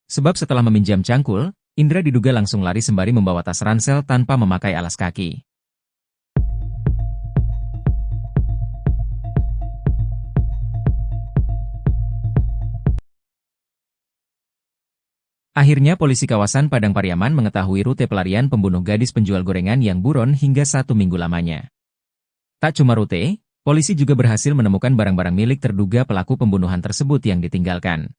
Sebab setelah meminjam cangkul, Indra diduga langsung lari sembari membawa tas ransel tanpa memakai alas kaki. Akhirnya polisi kawasan Padang Pariaman mengetahui rute pelarian pembunuh gadis penjual gorengan yang buron hingga 1 minggu lamanya. Tak cuma rute, polisi juga berhasil menemukan barang-barang milik terduga pelaku pembunuhan tersebut yang ditinggalkan.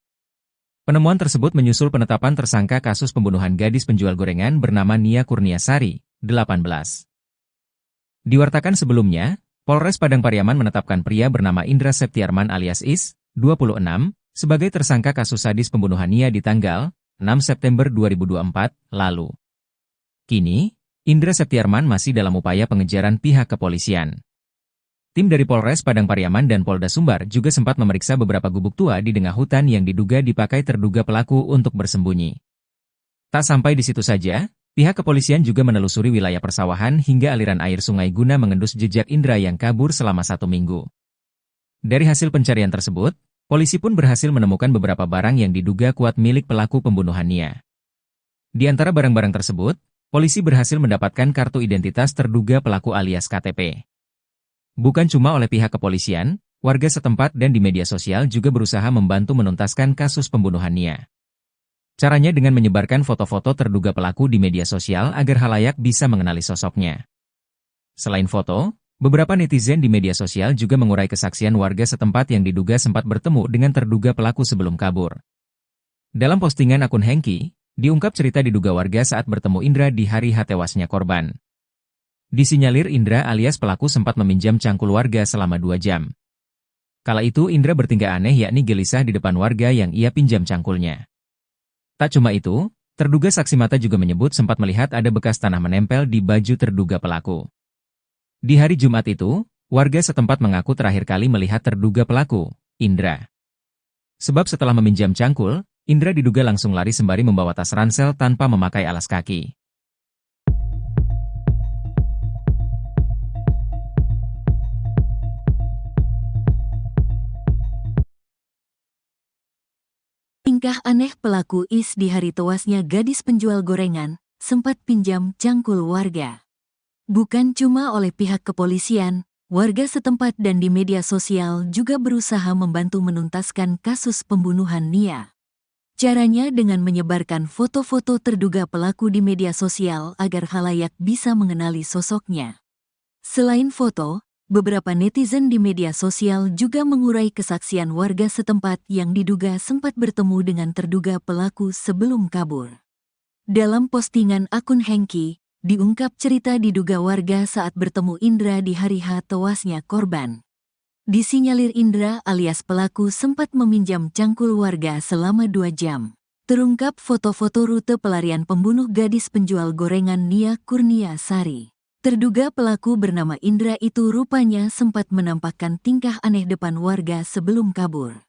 Penemuan tersebut menyusul penetapan tersangka kasus pembunuhan gadis penjual gorengan bernama Nia Kurniasari, 18. Diwartakan sebelumnya, Polres Padang Pariaman menetapkan pria bernama Indra Septiarman alias Is, 26, sebagai tersangka kasus sadis pembunuhan Nia di tanggal 6 September 2024 lalu. Kini, Indra Septiarman masih dalam upaya pengejaran pihak kepolisian. Tim dari Polres Padang Pariaman dan Polda Sumbar juga sempat memeriksa beberapa gubuk tua di tengah hutan yang diduga dipakai terduga pelaku untuk bersembunyi. Tak sampai di situ saja, pihak kepolisian juga menelusuri wilayah persawahan hingga aliran air sungai guna mengendus jejak Indra yang kabur selama 1 minggu. Dari hasil pencarian tersebut, polisi pun berhasil menemukan beberapa barang yang diduga kuat milik pelaku pembunuhan Nia. Di antara barang-barang tersebut, polisi berhasil mendapatkan kartu identitas terduga pelaku alias KTP. Bukan cuma oleh pihak kepolisian, warga setempat dan di media sosial juga berusaha membantu menuntaskan kasus pembunuhan Nia. Caranya dengan menyebarkan foto-foto terduga pelaku di media sosial agar khalayak bisa mengenali sosoknya. Selain foto, beberapa netizen di media sosial juga mengurai kesaksian warga setempat yang diduga sempat bertemu dengan terduga pelaku sebelum kabur. Dalam postingan akun Hengki, diungkap cerita diduga warga saat bertemu Indra di hari tewasnya korban. Disinyalir Indra alias pelaku sempat meminjam cangkul warga selama 2 jam. Kala itu Indra bertingkah aneh yakni gelisah di depan warga yang ia pinjam cangkulnya. Tak cuma itu, terduga saksi mata juga menyebut sempat melihat ada bekas tanah menempel di baju terduga pelaku. Di hari Jumat itu, warga setempat mengaku terakhir kali melihat terduga pelaku, Indra. Sebab setelah meminjam cangkul, Indra diduga langsung lari sembari membawa tas ransel tanpa memakai alas kaki. Tingkah aneh pelaku Is di hari tewasnya gadis penjual gorengan, sempat pinjam cangkul warga. Bukan cuma oleh pihak kepolisian, warga setempat dan di media sosial juga berusaha membantu menuntaskan kasus pembunuhan Nia. Caranya dengan menyebarkan foto-foto terduga pelaku di media sosial agar khalayak bisa mengenali sosoknya. Selain foto, beberapa netizen di media sosial juga mengurai kesaksian warga setempat yang diduga sempat bertemu dengan terduga pelaku sebelum kabur. Dalam postingan akun Hengki, diungkap cerita diduga warga saat bertemu Indra di hari tewasnya korban. Disinyalir Indra alias pelaku sempat meminjam cangkul warga selama 2 jam. Terungkap foto-foto rute pelarian pembunuh gadis penjual gorengan Nia Kurniasari. Terduga pelaku bernama Indra itu rupanya sempat menampakkan tingkah aneh depan warga sebelum kabur.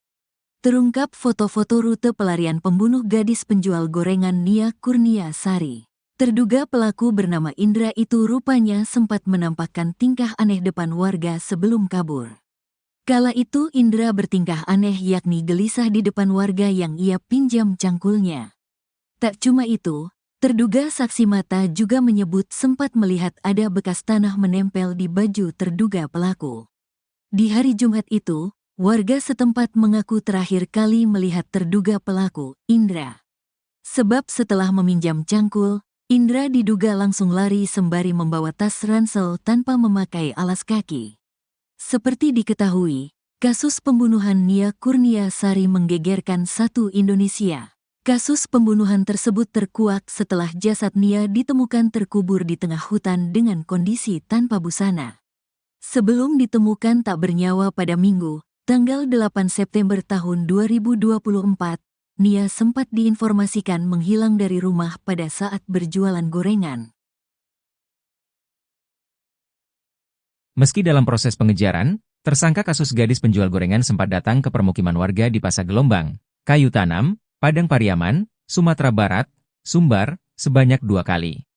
Terungkap foto-foto rute pelarian pembunuh gadis penjual gorengan Nia Kurniasari. Terduga pelaku bernama Indra itu rupanya sempat menampakkan tingkah aneh depan warga sebelum kabur. Kala itu Indra bertingkah aneh yakni gelisah di depan warga yang ia pinjam cangkulnya. Tak cuma itu, terduga saksi mata juga menyebut sempat melihat ada bekas tanah menempel di baju terduga pelaku. Di hari Jumat itu, warga setempat mengaku terakhir kali melihat terduga pelaku, Indra. Sebab setelah meminjam cangkul, Indra diduga langsung lari sembari membawa tas ransel tanpa memakai alas kaki. Seperti diketahui, Kasus pembunuhan Nia Kurniasari menggegerkan satu Indonesia. Kasus pembunuhan tersebut terkuak setelah jasad Nia ditemukan terkubur di tengah hutan dengan kondisi tanpa busana. Sebelum ditemukan tak bernyawa pada Minggu, tanggal 8 September tahun 2024, Nia sempat diinformasikan menghilang dari rumah pada saat berjualan gorengan. Meski dalam proses pengejaran, tersangka kasus gadis penjual gorengan sempat datang ke permukiman warga di Pasar Gelombang, Kayu Tanam, Padang Pariaman, Sumatera Barat, Sumbar, sebanyak 2 kali.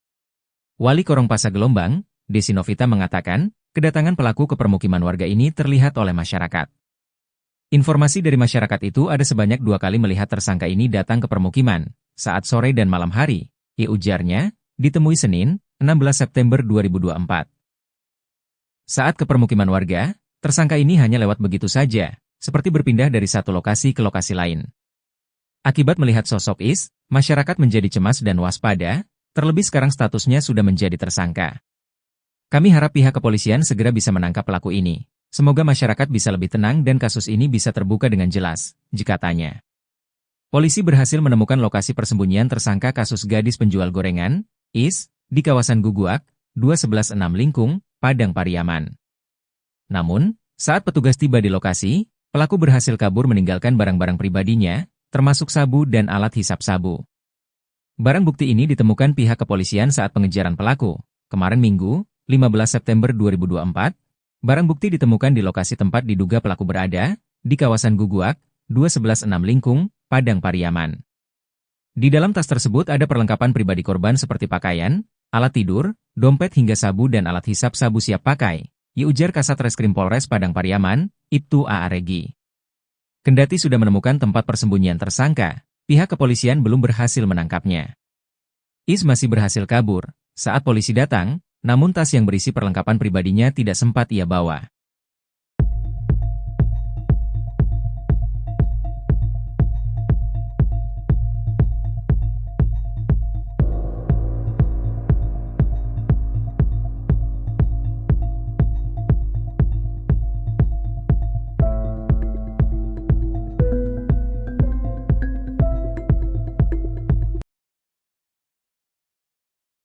Wali Korong Pasar Gelombang, Desi Novita mengatakan, kedatangan pelaku ke permukiman warga ini terlihat oleh masyarakat. Informasi dari masyarakat itu ada sebanyak 2 kali melihat tersangka ini datang ke permukiman, saat sore dan malam hari, ujarnya, ditemui Senin, 16 September 2024. Saat ke permukiman warga, tersangka ini hanya lewat begitu saja, seperti berpindah dari satu lokasi ke lokasi lain. Akibat melihat sosok Is, masyarakat menjadi cemas dan waspada, terlebih sekarang statusnya sudah menjadi tersangka. Kami harap pihak kepolisian segera bisa menangkap pelaku ini. Semoga masyarakat bisa lebih tenang dan kasus ini bisa terbuka dengan jelas, jikatanya. Polisi berhasil menemukan lokasi persembunyian tersangka kasus gadis penjual gorengan, Is, di kawasan Guguak, 2116 Lingkung, Padang Pariaman. Namun, saat petugas tiba di lokasi, pelaku berhasil kabur meninggalkan barang-barang pribadinya, termasuk sabu dan alat hisap sabu. Barang bukti ini ditemukan pihak kepolisian saat pengejaran pelaku. Kemarin Minggu, 15 September 2024, barang bukti ditemukan di lokasi tempat diduga pelaku berada, di kawasan Guguak, 2116 Lingkung, Padang Pariaman. Di dalam tas tersebut ada perlengkapan pribadi korban seperti pakaian, alat tidur, dompet hingga sabu dan alat hisap sabu siap pakai, ujar Kasat Reskrim Polres Padang Pariaman, Ibtu A. Regi. Kendati sudah menemukan tempat persembunyian tersangka, pihak kepolisian belum berhasil menangkapnya. Is masih berhasil kabur saat polisi datang, namun tas yang berisi perlengkapan pribadinya tidak sempat ia bawa.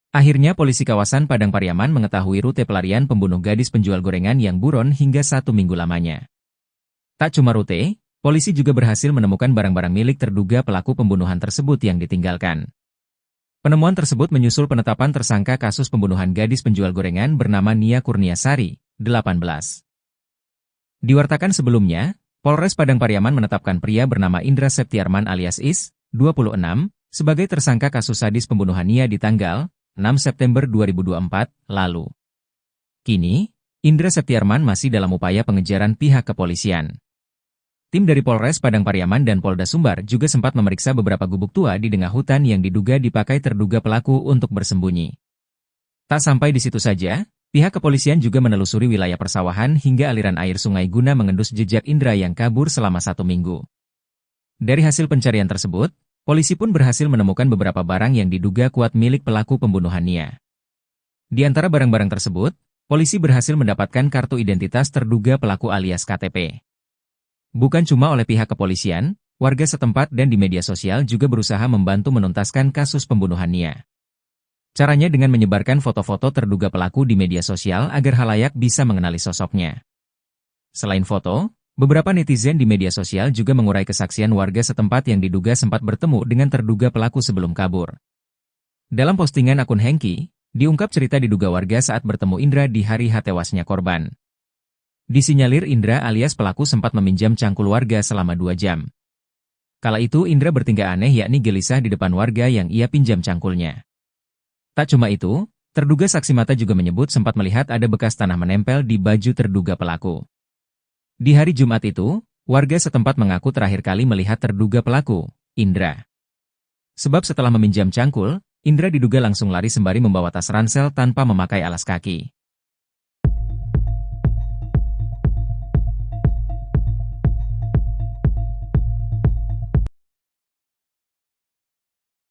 Akhirnya polisi kawasan Padang Pariaman mengetahui rute pelarian pembunuh gadis penjual gorengan yang buron hingga 1 minggu lamanya. Tak cuma rute, polisi juga berhasil menemukan barang-barang milik terduga pelaku pembunuhan tersebut yang ditinggalkan. Penemuan tersebut menyusul penetapan tersangka kasus pembunuhan gadis penjual gorengan bernama Nia Kurniasari, 18. Diwartakan sebelumnya, Polres Padang Pariaman menetapkan pria bernama Indra Septiarman alias Is, 26, sebagai tersangka kasus sadis pembunuhan Nia di tanggal 6 September 2024 lalu. Kini, Indra Septiarman masih dalam upaya pengejaran pihak kepolisian. Tim dari Polres Padang Pariaman dan Polda Sumbar juga sempat memeriksa beberapa gubuk tua di tengah hutan yang diduga dipakai terduga pelaku untuk bersembunyi. Tak sampai di situ saja, pihak kepolisian juga menelusuri wilayah persawahan hingga aliran air sungai guna mengendus jejak Indra yang kabur selama 1 minggu. Dari hasil pencarian tersebut, polisi pun berhasil menemukan beberapa barang yang diduga kuat milik pelaku pembunuhan Nia. Di antara barang-barang tersebut, polisi berhasil mendapatkan kartu identitas terduga pelaku alias KTP. Bukan cuma oleh pihak kepolisian, warga setempat dan di media sosial juga berusaha membantu menuntaskan kasus pembunuhan Nia. Caranya dengan menyebarkan foto-foto terduga pelaku di media sosial agar khalayak bisa mengenali sosoknya. Selain foto, beberapa netizen di media sosial juga mengurai kesaksian warga setempat yang diduga sempat bertemu dengan terduga pelaku sebelum kabur. Dalam postingan akun Hengki, diungkap cerita diduga warga saat bertemu Indra di hari tewasnya korban. Disinyalir Indra alias pelaku sempat meminjam cangkul warga selama 2 jam. Kala itu Indra bertingkah aneh yakni gelisah di depan warga yang ia pinjam cangkulnya. Tak cuma itu, terduga saksi mata juga menyebut sempat melihat ada bekas tanah menempel di baju terduga pelaku. Di hari Jumat itu, warga setempat mengaku terakhir kali melihat terduga pelaku, Indra. Sebab setelah meminjam cangkul, Indra diduga langsung lari sembari membawa tas ransel tanpa memakai alas kaki.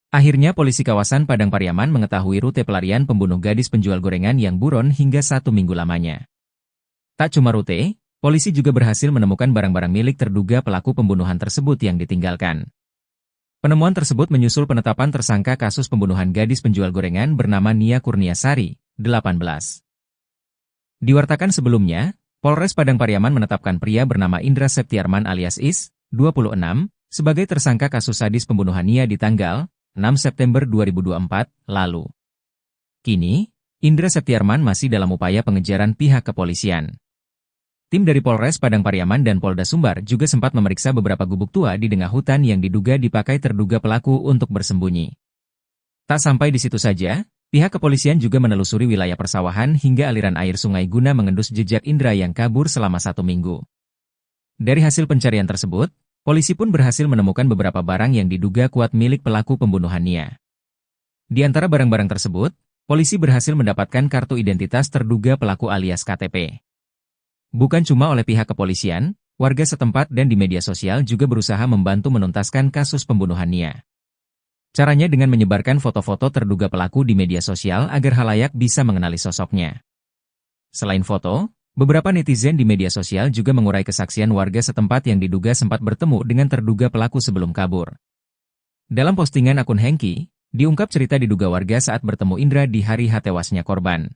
Akhirnya polisi kawasan Padang Pariaman mengetahui rute pelarian pembunuh gadis penjual gorengan yang buron hingga 1 minggu lamanya. Tak cuma rute, polisi juga berhasil menemukan barang-barang milik terduga pelaku pembunuhan tersebut yang ditinggalkan. Penemuan tersebut menyusul penetapan tersangka kasus pembunuhan gadis penjual gorengan bernama Nia Kurniasari, 18. Diwartakan sebelumnya, Polres Padang Pariaman menetapkan pria bernama Indra Septiarman alias Is, 26, sebagai tersangka kasus sadis pembunuhan Nia di tanggal 6 September 2024 lalu. Kini, Indra Septiarman masih dalam upaya pengejaran pihak kepolisian. Tim dari Polres Padang Pariaman dan Polda Sumbar juga sempat memeriksa beberapa gubuk tua di tengah hutan yang diduga dipakai terduga pelaku untuk bersembunyi. Tak sampai di situ saja, pihak kepolisian juga menelusuri wilayah persawahan hingga aliran air sungai guna mengendus jejak Indra yang kabur selama 1 minggu. Dari hasil pencarian tersebut, polisi pun berhasil menemukan beberapa barang yang diduga kuat milik pelaku pembunuhan Nia. Di antara barang-barang tersebut, polisi berhasil mendapatkan kartu identitas terduga pelaku alias KTP. Bukan cuma oleh pihak kepolisian, warga setempat dan di media sosial juga berusaha membantu menuntaskan kasus pembunuhan Nia. Caranya dengan menyebarkan foto-foto terduga pelaku di media sosial agar khalayak bisa mengenali sosoknya. Selain foto, beberapa netizen di media sosial juga mengurai kesaksian warga setempat yang diduga sempat bertemu dengan terduga pelaku sebelum kabur. Dalam postingan akun Hengki, diungkap cerita diduga warga saat bertemu Indra di hari tewasnya korban.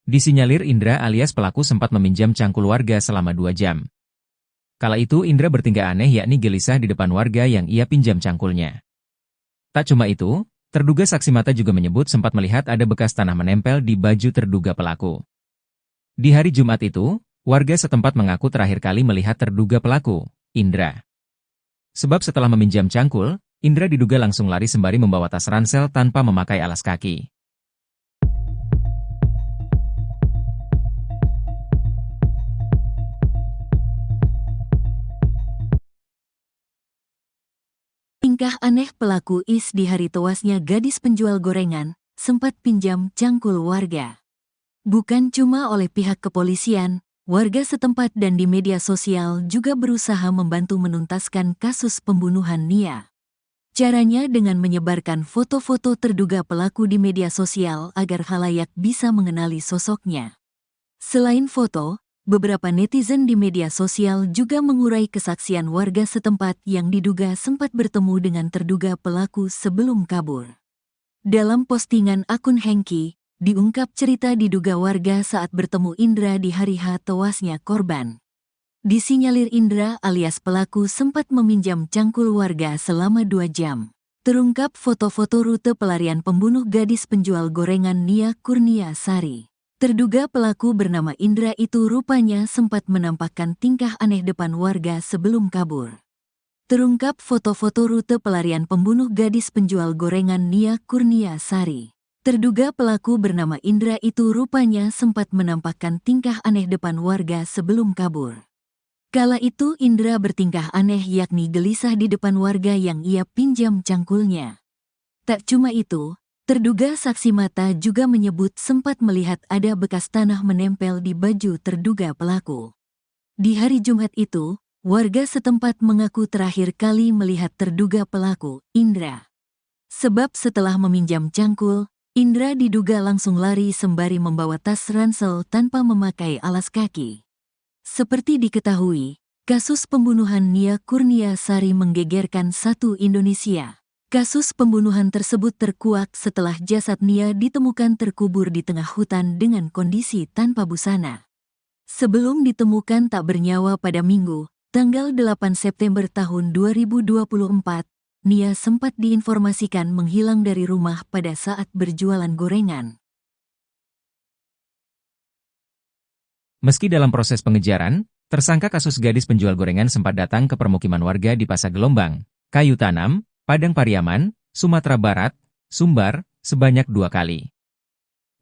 Disinyalir Indra alias pelaku sempat meminjam cangkul warga selama 2 jam. Kala itu Indra bertingkah aneh yakni gelisah di depan warga yang ia pinjam cangkulnya. Tak cuma itu, terduga saksi mata juga menyebut sempat melihat ada bekas tanah menempel di baju terduga pelaku. Di hari Jumat itu, warga setempat mengaku terakhir kali melihat terduga pelaku, Indra. Sebab setelah meminjam cangkul, Indra diduga langsung lari sembari membawa tas ransel tanpa memakai alas kaki. Tingkah aneh pelaku Is di hari tewasnya gadis penjual gorengan, sempat pinjam cangkul warga. Bukan cuma oleh pihak kepolisian, warga setempat dan di media sosial juga berusaha membantu menuntaskan kasus pembunuhan Nia. Caranya dengan menyebarkan foto-foto terduga pelaku di media sosial agar khalayak bisa mengenali sosoknya. Selain foto, beberapa netizen di media sosial juga mengurai kesaksian warga setempat yang diduga sempat bertemu dengan terduga pelaku sebelum kabur. Dalam postingan akun Hengki, diungkap cerita diduga warga saat bertemu Indra di hari tewasnya korban. Disinyalir Indra alias pelaku sempat meminjam cangkul warga selama 2 jam. Terungkap foto-foto rute pelarian pembunuh gadis penjual gorengan Nia Kurniasari. Terduga pelaku bernama Indra itu rupanya sempat menampakkan tingkah aneh depan warga sebelum kabur. Terungkap foto-foto rute pelarian pembunuh gadis penjual gorengan Nia Kurniasari. Terduga pelaku bernama Indra itu rupanya sempat menampakkan tingkah aneh depan warga sebelum kabur. Kala itu Indra bertingkah aneh yakni gelisah di depan warga yang ia pinjam cangkulnya. Tak cuma itu, terduga saksi mata juga menyebut sempat melihat ada bekas tanah menempel di baju terduga pelaku. Di hari Jumat itu, warga setempat mengaku terakhir kali melihat terduga pelaku, Indra. Sebab setelah meminjam cangkul, Indra diduga langsung lari sembari membawa tas ransel tanpa memakai alas kaki. Seperti diketahui, kasus pembunuhan Nia Kurniasari menggegerkan satu Indonesia. Kasus pembunuhan tersebut terkuak setelah jasad Nia ditemukan terkubur di tengah hutan dengan kondisi tanpa busana. Sebelum ditemukan tak bernyawa pada Minggu, tanggal 8 September tahun 2024, Nia sempat diinformasikan menghilang dari rumah pada saat berjualan gorengan. Meski dalam proses pengejaran, tersangka kasus gadis penjual gorengan sempat datang ke permukiman warga di Pasar Gelombang, Kayu Tanam, Padang Pariaman, Sumatera Barat, Sumbar, sebanyak 2 kali.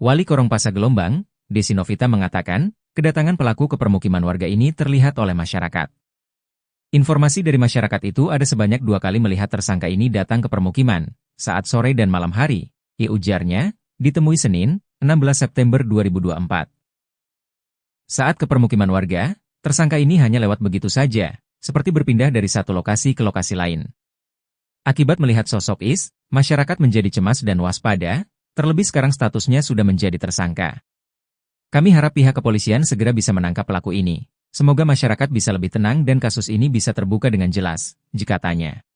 Wali Korong Pasar Gelombang, Desi Novita mengatakan, kedatangan pelaku ke permukiman warga ini terlihat oleh masyarakat. Informasi dari masyarakat itu ada sebanyak 2 kali melihat tersangka ini datang ke permukiman, saat sore dan malam hari, ujarnya, ditemui Senin, 16 September 2024. Saat ke permukiman warga, tersangka ini hanya lewat begitu saja, seperti berpindah dari satu lokasi ke lokasi lain. Akibat melihat sosok Is, masyarakat menjadi cemas dan waspada, terlebih sekarang statusnya sudah menjadi tersangka. Kami harap pihak kepolisian segera bisa menangkap pelaku ini, Semoga masyarakat bisa lebih tenang dan kasus ini bisa terbuka dengan jelas, katanya.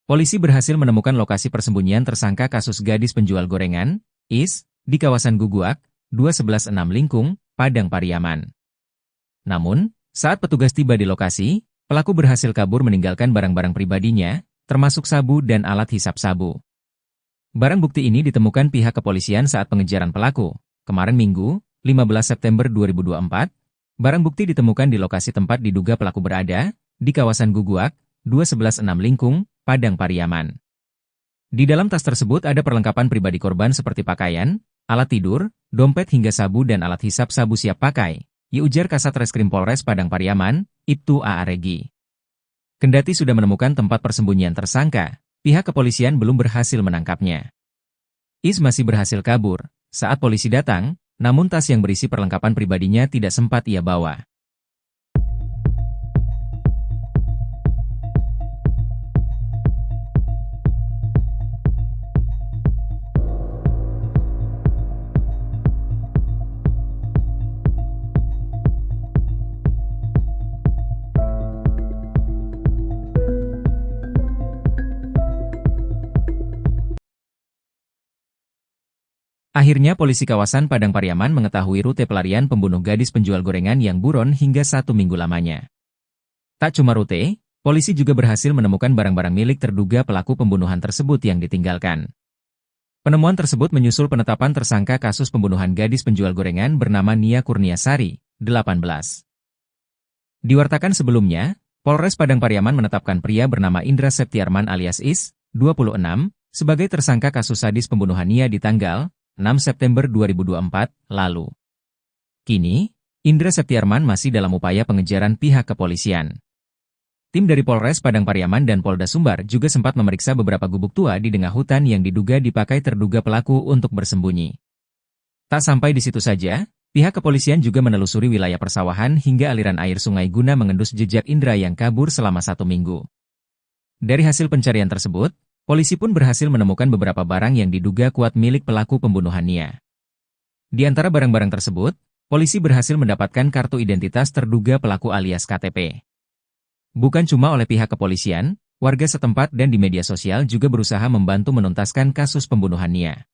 Polisi berhasil menemukan lokasi persembunyian tersangka kasus gadis penjual gorengan, IS, di kawasan Guguak, 2116 Lingkung, Padang Pariaman. Namun, saat petugas tiba di lokasi, pelaku berhasil kabur meninggalkan barang-barang pribadinya, termasuk sabu dan alat hisap sabu. Barang bukti ini ditemukan pihak kepolisian saat pengejaran pelaku. Kemarin Minggu, 15 September 2024, barang bukti ditemukan di lokasi tempat diduga pelaku berada, di kawasan Guguak, 2116 Lingkung, Padang Pariaman. Di dalam tas tersebut ada perlengkapan pribadi korban seperti pakaian, alat tidur, dompet hingga sabu dan alat hisap sabu siap pakai, ujar Kasat Reskrim Polres Padang Pariaman, Ibtu A. Regi. Kendati sudah menemukan tempat persembunyian tersangka, pihak kepolisian belum berhasil menangkapnya. IS masih berhasil kabur saat polisi datang, namun tas yang berisi perlengkapan pribadinya tidak sempat ia bawa. Akhirnya polisi kawasan Padang Pariaman mengetahui rute pelarian pembunuh gadis penjual gorengan yang buron hingga 1 minggu lamanya. Tak cuma rute, polisi juga berhasil menemukan barang-barang milik terduga pelaku pembunuhan tersebut yang ditinggalkan. Penemuan tersebut menyusul penetapan tersangka kasus pembunuhan gadis penjual gorengan bernama Nia Kurniasari, 18. Diwartakan sebelumnya, Polres Padang Pariaman menetapkan pria bernama Indra Septiarman alias Is, 26, sebagai tersangka kasus sadis pembunuhan Nia di tanggal 6 September 2024 lalu. Kini, Indra Septiarman masih dalam upaya pengejaran pihak kepolisian. Tim dari Polres Padang Pariaman dan Polda Sumbar juga sempat memeriksa beberapa gubuk tua di tengah hutan yang diduga dipakai terduga pelaku untuk bersembunyi. Tak sampai di situ saja, pihak kepolisian juga menelusuri wilayah persawahan hingga aliran air sungai guna mengendus jejak Indra yang kabur selama 1 minggu. Dari hasil pencarian tersebut, polisi pun berhasil menemukan beberapa barang yang diduga kuat milik pelaku pembunuhan Nia. Di antara barang-barang tersebut, polisi berhasil mendapatkan kartu identitas terduga pelaku alias KTP. Bukan cuma oleh pihak kepolisian, warga setempat dan di media sosial juga berusaha membantu menuntaskan kasus pembunuhan Nia.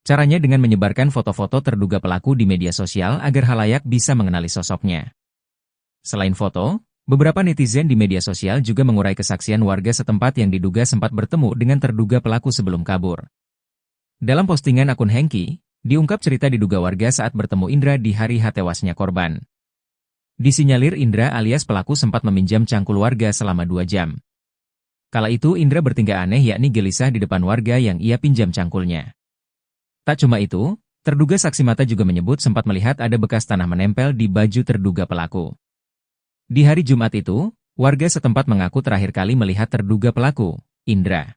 Caranya dengan menyebarkan foto-foto terduga pelaku di media sosial agar khalayak bisa mengenali sosoknya. Selain foto, beberapa netizen di media sosial juga mengurai kesaksian warga setempat yang diduga sempat bertemu dengan terduga pelaku sebelum kabur. Dalam postingan akun Hengki, diungkap cerita diduga warga saat bertemu Indra di hari tewasnya korban. Disinyalir Indra alias pelaku sempat meminjam cangkul warga selama 2 jam. Kala itu Indra bertingkah aneh yakni gelisah di depan warga yang ia pinjam cangkulnya. Tak cuma itu, terduga saksi mata juga menyebut sempat melihat ada bekas tanah menempel di baju terduga pelaku. Di hari Jumat itu, warga setempat mengaku terakhir kali melihat terduga pelaku, Indra.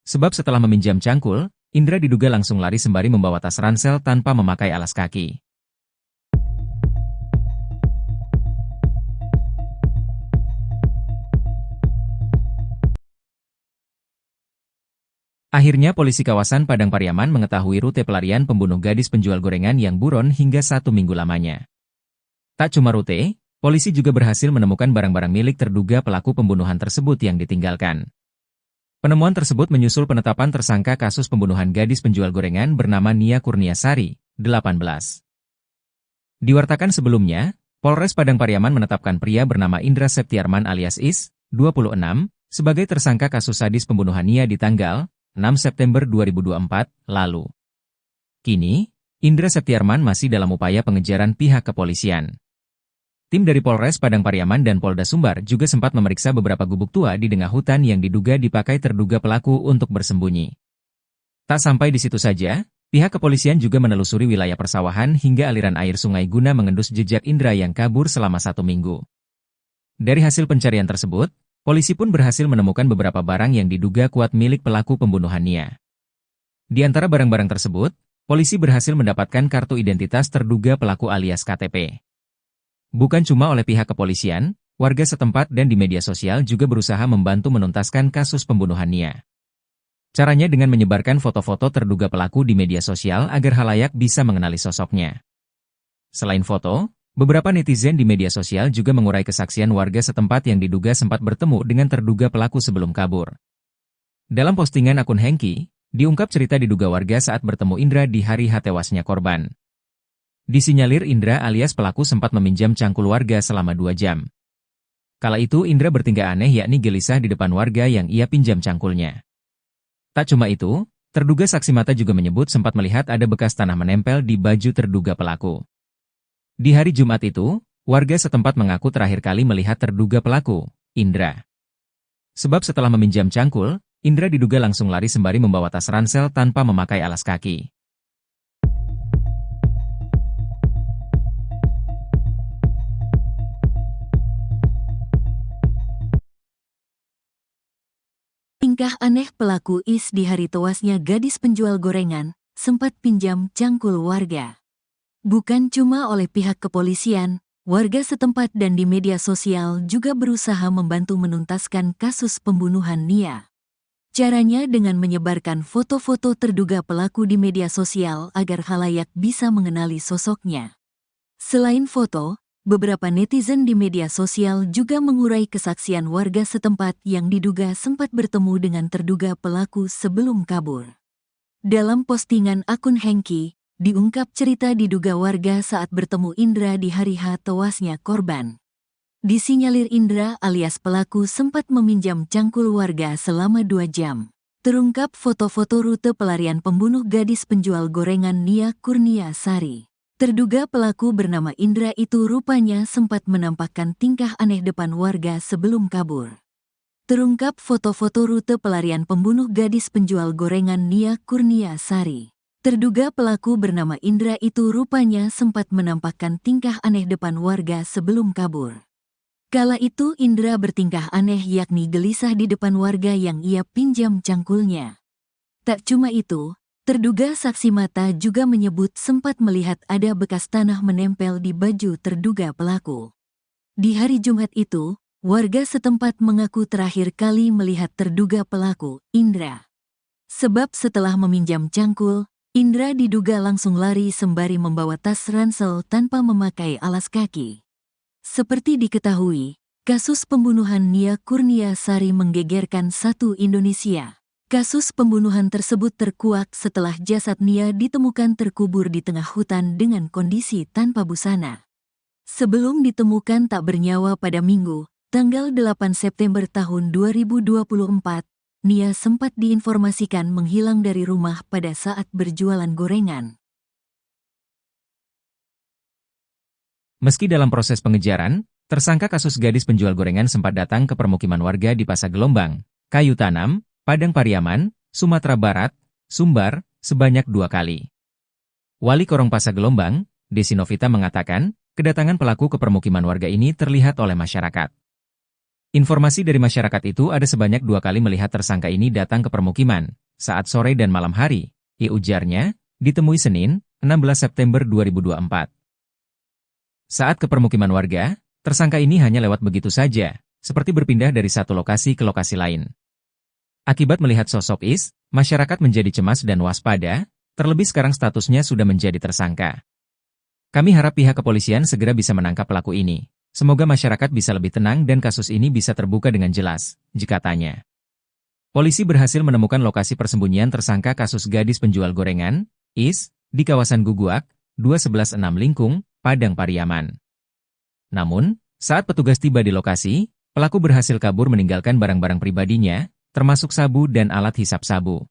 Sebab setelah meminjam cangkul, Indra diduga langsung lari sembari membawa tas ransel tanpa memakai alas kaki. Akhirnya polisi kawasan Padang Pariaman mengetahui rute pelarian pembunuh gadis penjual gorengan yang buron hingga 1 minggu lamanya. Tak cuma rute, polisi juga berhasil menemukan barang-barang milik terduga pelaku pembunuhan tersebut yang ditinggalkan. Penemuan tersebut menyusul penetapan tersangka kasus pembunuhan gadis penjual gorengan bernama Nia Kurniasari, 18. Diwartakan sebelumnya, Polres Padang Pariaman menetapkan pria bernama Indra Septiarman alias Is, 26, sebagai tersangka kasus sadis pembunuhan Nia di tanggal 6 September 2024 lalu. Kini, Indra Septiarman masih dalam upaya pengejaran pihak kepolisian. Tim dari Polres Padang Pariaman dan Polda Sumbar juga sempat memeriksa beberapa gubuk tua di tengah hutan yang diduga dipakai terduga pelaku untuk bersembunyi. Tak sampai di situ saja, pihak kepolisian juga menelusuri wilayah persawahan hingga aliran air sungai guna mengendus jejak Indra yang kabur selama 1 minggu. Dari hasil pencarian tersebut, polisi pun berhasil menemukan beberapa barang yang diduga kuat milik pelaku pembunuhan Nia. Di antara barang-barang tersebut, polisi berhasil mendapatkan kartu identitas terduga pelaku alias KTP. Bukan cuma oleh pihak kepolisian, warga setempat dan di media sosial juga berusaha membantu menuntaskan kasus pembunuhan Nia. Caranya dengan menyebarkan foto-foto terduga pelaku di media sosial agar khalayak bisa mengenali sosoknya. Selain foto, Beberapa netizen di media sosial juga mengurai kesaksian warga setempat yang diduga sempat bertemu dengan terduga pelaku sebelum kabur. Dalam postingan akun Hengki, diungkap cerita diduga warga saat bertemu Indra di hari H tewasnya korban. Disinyalir Indra alias pelaku sempat meminjam cangkul warga selama 2 jam. Kala itu Indra bertingkah aneh yakni gelisah di depan warga yang ia pinjam cangkulnya. Tak cuma itu, terduga saksi mata juga menyebut sempat melihat ada bekas tanah menempel di baju terduga pelaku. Di hari Jumat itu, warga setempat mengaku terakhir kali melihat terduga pelaku, Indra. Sebab setelah meminjam cangkul, Indra diduga langsung lari sembari membawa tas ransel tanpa memakai alas kaki. Tingkah aneh pelaku IS di hari tewasnya gadis penjual gorengan, sempat pinjam cangkul warga. Bukan cuma oleh pihak kepolisian, warga setempat dan di media sosial juga berusaha membantu menuntaskan kasus pembunuhan Nia. Caranya dengan menyebarkan foto-foto terduga pelaku di media sosial agar khalayak bisa mengenali sosoknya. Selain foto, beberapa netizen di media sosial juga mengurai kesaksian warga setempat yang diduga sempat bertemu dengan terduga pelaku sebelum kabur. Dalam postingan akun Hengki, diungkap cerita diduga warga saat bertemu Indra di hari H tewasnya korban. Disinyalir Indra alias pelaku sempat meminjam cangkul warga selama 2 jam. Terungkap foto-foto rute pelarian pembunuh gadis penjual gorengan Nia Kurniasari. Terduga pelaku bernama Indra itu rupanya sempat menampakkan tingkah aneh depan warga sebelum kabur. Terungkap foto-foto rute pelarian pembunuh gadis penjual gorengan Nia Kurniasari. Terduga pelaku bernama Indra itu rupanya sempat menampakkan tingkah aneh depan warga sebelum kabur. Kala itu Indra bertingkah aneh yakni gelisah di depan warga yang ia pinjam cangkulnya. Tak cuma itu, terduga saksi mata juga menyebut sempat melihat ada bekas tanah menempel di baju terduga pelaku. Di hari Jumat itu, warga setempat mengaku terakhir kali melihat terduga pelaku, Indra. Sebab setelah meminjam cangkul, Indra diduga langsung lari sembari membawa tas ransel tanpa memakai alas kaki. Seperti diketahui, kasus pembunuhan Nia Kurniasari menggegerkan satu Indonesia. Kasus pembunuhan tersebut terkuak setelah jasad Nia ditemukan terkubur di tengah hutan dengan kondisi tanpa busana. Sebelum ditemukan tak bernyawa pada Minggu, tanggal 8 September tahun 2024, Nia sempat diinformasikan menghilang dari rumah pada saat berjualan gorengan. Meski dalam proses pengejaran, tersangka kasus gadis penjual gorengan sempat datang ke permukiman warga di Pasar Gelombang, Kayu Tanam, Padang Pariaman, Sumatera Barat, Sumbar, sebanyak 2 kali. Wali Korong Pasar Gelombang, Desi Novita mengatakan, kedatangan pelaku ke permukiman warga ini terlihat oleh masyarakat. Informasi dari masyarakat itu ada sebanyak 2 kali melihat tersangka ini datang ke permukiman, saat sore dan malam hari, ujarnya, ditemui Senin, 16 September 2024. Saat ke permukiman warga, tersangka ini hanya lewat begitu saja, seperti berpindah dari satu lokasi ke lokasi lain. Akibat melihat sosok Is, masyarakat menjadi cemas dan waspada, terlebih sekarang statusnya sudah menjadi tersangka. Kami harap pihak kepolisian segera bisa menangkap pelaku ini. Semoga masyarakat bisa lebih tenang dan kasus ini bisa terbuka dengan jelas, jikatanya. Polisi berhasil menemukan lokasi persembunyian tersangka kasus gadis penjual gorengan, Is, di kawasan Guguak, 216 Lingkung, Padang Pariaman. Namun, saat petugas tiba di lokasi, pelaku berhasil kabur meninggalkan barang-barang pribadinya, termasuk sabu dan alat hisap sabu.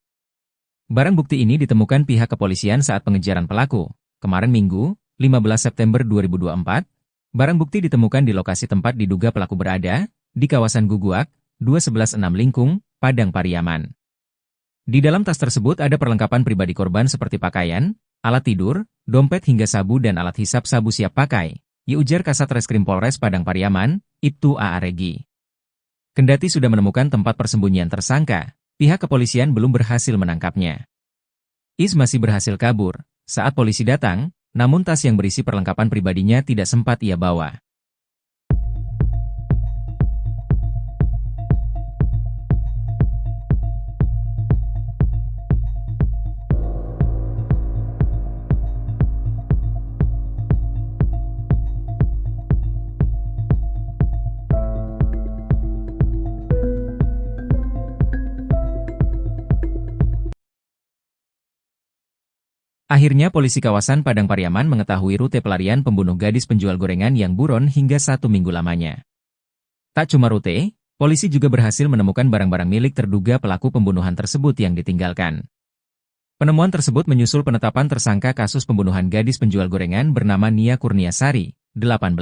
Barang bukti ini ditemukan pihak kepolisian saat pengejaran pelaku. Kemarin Minggu, 15 September 2024, barang bukti ditemukan di lokasi tempat diduga pelaku berada, di kawasan Guguak, 216 Lingkung, Padang Pariaman. Di dalam tas tersebut ada perlengkapan pribadi korban seperti pakaian, alat tidur, dompet hingga sabu dan alat hisap sabu siap pakai, ujar Kasat Reskrim Polres Padang Pariaman, Ibtu A.A. Regi. Kendati sudah menemukan tempat persembunyian tersangka, pihak kepolisian belum berhasil menangkapnya. Is masih berhasil kabur saat polisi datang, namun tas yang berisi perlengkapan pribadinya tidak sempat ia bawa. Akhirnya polisi kawasan Padang Pariaman mengetahui rute pelarian pembunuh gadis penjual gorengan yang buron hingga 1 minggu lamanya. Tak cuma rute, polisi juga berhasil menemukan barang-barang milik terduga pelaku pembunuhan tersebut yang ditinggalkan. Penemuan tersebut menyusul penetapan tersangka kasus pembunuhan gadis penjual gorengan bernama Nia Kurniasari, 18.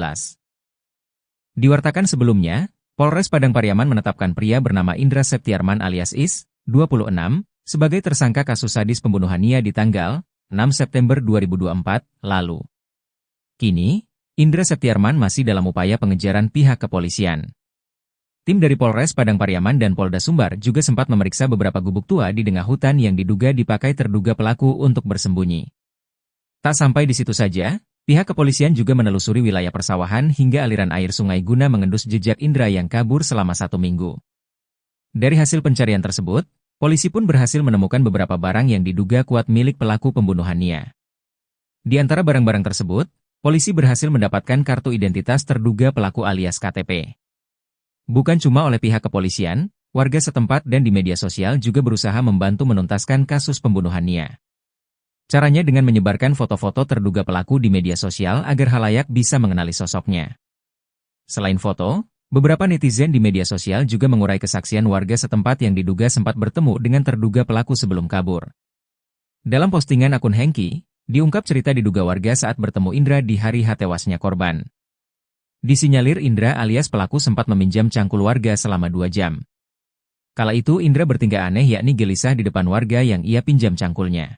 Diwartakan sebelumnya, Polres Padang Pariaman menetapkan pria bernama Indra Septiarman alias Is, 26, sebagai tersangka kasus sadis pembunuhan Nia di tanggal 6 September 2024 lalu. Kini, Indra Septiarman masih dalam upaya pengejaran pihak kepolisian. Tim dari Polres Padang Pariaman dan Polda Sumbar juga sempat memeriksa beberapa gubuk tua di tengah hutan yang diduga dipakai terduga pelaku untuk bersembunyi. Tak sampai di situ saja, pihak kepolisian juga menelusuri wilayah persawahan hingga aliran air sungai guna mengendus jejak Indra yang kabur selama 1 minggu. Dari hasil pencarian tersebut, polisi pun berhasil menemukan beberapa barang yang diduga kuat milik pelaku pembunuhan Nia. Di antara barang-barang tersebut, polisi berhasil mendapatkan kartu identitas terduga pelaku alias KTP. Bukan cuma oleh pihak kepolisian, warga setempat dan di media sosial juga berusaha membantu menuntaskan kasus pembunuhan Nia. Caranya dengan menyebarkan foto-foto terduga pelaku di media sosial agar halayak bisa mengenali sosoknya. Selain foto, beberapa netizen di media sosial juga mengurai kesaksian warga setempat yang diduga sempat bertemu dengan terduga pelaku sebelum kabur. Dalam postingan akun Hengki, diungkap cerita diduga warga saat bertemu Indra di hari tewasnya korban. Disinyalir Indra alias pelaku sempat meminjam cangkul warga selama 2 jam. Kala itu Indra bertingkah aneh yakni gelisah di depan warga yang ia pinjam cangkulnya.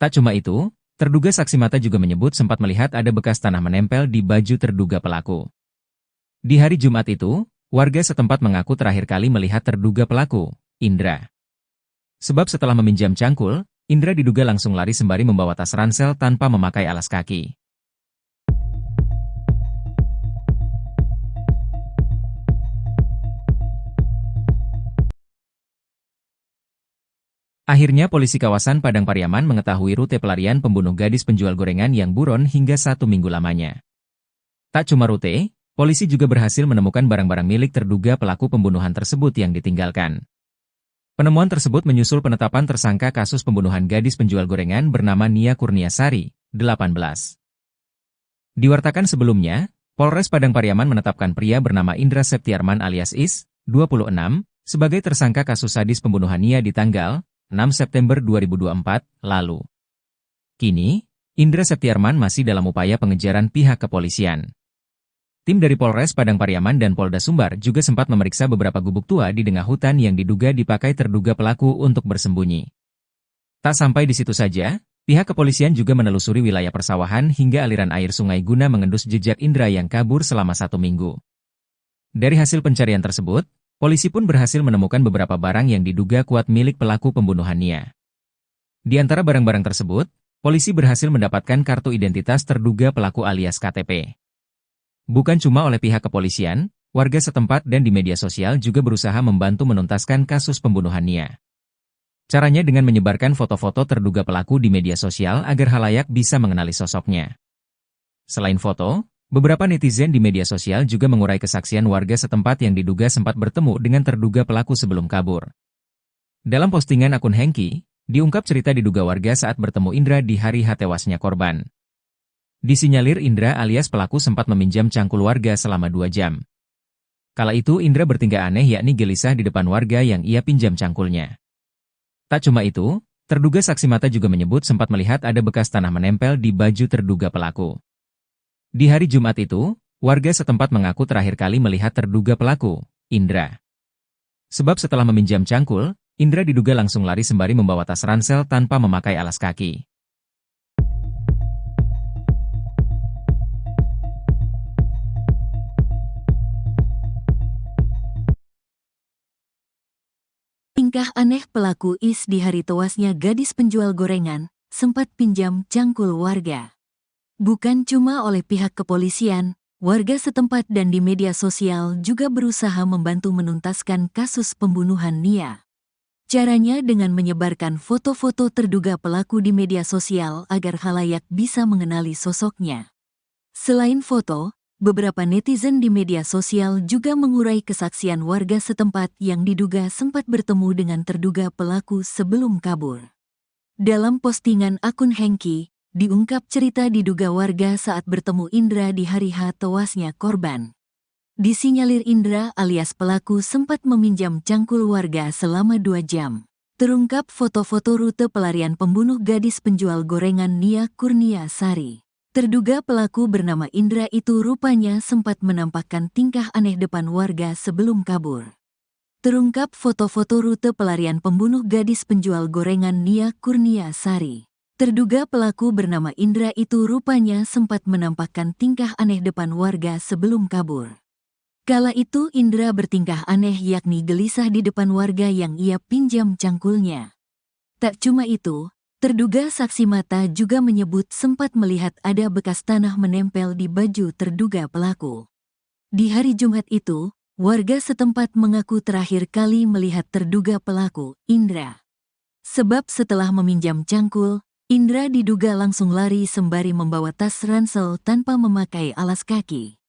Tak cuma itu, terduga saksi mata juga menyebut sempat melihat ada bekas tanah menempel di baju terduga pelaku. Di hari Jumat itu, warga setempat mengaku terakhir kali melihat terduga pelaku, Indra. Sebab setelah meminjam cangkul, Indra diduga langsung lari sembari membawa tas ransel tanpa memakai alas kaki. Akhirnya polisi kawasan Padang Pariaman mengetahui rute pelarian pembunuh gadis penjual gorengan yang buron hingga 1 minggu lamanya. Tak cuma rute, polisi juga berhasil menemukan barang-barang milik terduga pelaku pembunuhan tersebut yang ditinggalkan. Penemuan tersebut menyusul penetapan tersangka kasus pembunuhan gadis penjual gorengan bernama Nia Kurniasari, 18. Diwartakan sebelumnya, Polres Padang Pariaman menetapkan pria bernama Indra Septiarman alias Is, 26, sebagai tersangka kasus sadis pembunuhan Nia di tanggal 6 September 2024 lalu. Kini, Indra Septiarman masih dalam upaya pengejaran pihak kepolisian. Tim dari Polres Padang Pariaman dan Polda Sumbar juga sempat memeriksa beberapa gubuk tua di tengah hutan yang diduga dipakai terduga pelaku untuk bersembunyi. Tak sampai di situ saja, pihak kepolisian juga menelusuri wilayah persawahan hingga aliran air sungai guna mengendus jejak Indra yang kabur selama 1 minggu. Dari hasil pencarian tersebut, polisi pun berhasil menemukan beberapa barang yang diduga kuat milik pelaku pembunuhan Nia. Di antara barang-barang tersebut, polisi berhasil mendapatkan kartu identitas terduga pelaku alias KTP. Bukan cuma oleh pihak kepolisian, warga setempat dan di media sosial juga berusaha membantu menuntaskan kasus pembunuhan Nia. Caranya dengan menyebarkan foto-foto terduga pelaku di media sosial agar halayak bisa mengenali sosoknya. Selain foto, beberapa netizen di media sosial juga mengurai kesaksian warga setempat yang diduga sempat bertemu dengan terduga pelaku sebelum kabur. Dalam postingan akun Hengki, diungkap cerita diduga warga saat bertemu Indra di hari tewasnya korban. Disinyalir Indra alias pelaku sempat meminjam cangkul warga selama 2 jam. Kala itu Indra bertingkah aneh yakni gelisah di depan warga yang ia pinjam cangkulnya. Tak cuma itu, terduga saksi mata juga menyebut sempat melihat ada bekas tanah menempel di baju terduga pelaku. Di hari Jumat itu, warga setempat mengaku terakhir kali melihat terduga pelaku, Indra. Sebab setelah meminjam cangkul, Indra diduga langsung lari sembari membawa tas ransel tanpa memakai alas kaki. Tingkah aneh pelaku Is di hari tewasnya gadis penjual gorengan, sempat pinjam cangkul warga. Bukan cuma oleh pihak kepolisian, warga setempat dan di media sosial juga berusaha membantu menuntaskan kasus pembunuhan Nia. Caranya dengan menyebarkan foto-foto terduga pelaku di media sosial agar khalayak bisa mengenali sosoknya. Selain foto, beberapa netizen di media sosial juga mengurai kesaksian warga setempat yang diduga sempat bertemu dengan terduga pelaku sebelum kabur. Dalam postingan akun Hengki, diungkap cerita diduga warga saat bertemu Indra di hari H tewasnya korban. Disinyalir Indra alias pelaku sempat meminjam cangkul warga selama 2 jam. Terungkap foto-foto rute pelarian pembunuh gadis penjual gorengan Nia Kurnia Sari. Terduga pelaku bernama Indra itu rupanya sempat menampakkan tingkah aneh depan warga sebelum kabur. Terungkap foto-foto rute pelarian pembunuh gadis penjual gorengan Nia Kurnia Sari. Terduga pelaku bernama Indra itu rupanya sempat menampakkan tingkah aneh depan warga sebelum kabur. Kala itu Indra bertingkah aneh yakni gelisah di depan warga yang ia pinjam cangkulnya. Tak cuma itu, terduga saksi mata juga menyebut sempat melihat ada bekas tanah menempel di baju terduga pelaku. Di hari Jumat itu, warga setempat mengaku terakhir kali melihat terduga pelaku, Indra. Sebab setelah meminjam cangkul, Indra diduga langsung lari sembari membawa tas ransel tanpa memakai alas kaki.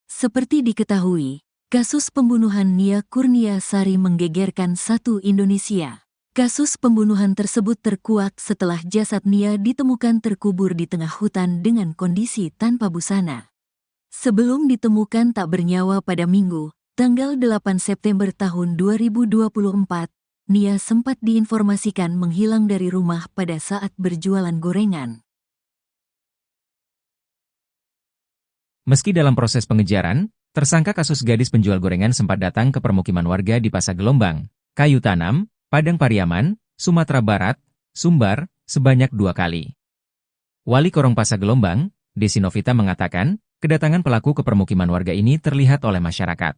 Seperti diketahui, kasus pembunuhan Nia Kurnia Sari menggegerkan satu Indonesia. Kasus pembunuhan tersebut terkuak setelah jasad Nia ditemukan terkubur di tengah hutan dengan kondisi tanpa busana. Sebelum ditemukan tak bernyawa pada Minggu, tanggal 8 September tahun 2024, Nia sempat diinformasikan menghilang dari rumah pada saat berjualan gorengan. Meski dalam proses pengejaran, tersangka kasus gadis penjual gorengan sempat datang ke permukiman warga di Pasar Gelombang, Kayu Tanam, Padang Pariaman, Sumatera Barat, Sumbar, sebanyak 2 kali. Wali Korong Pasar Gelombang, Desi Novita mengatakan, kedatangan pelaku ke permukiman warga ini terlihat oleh masyarakat.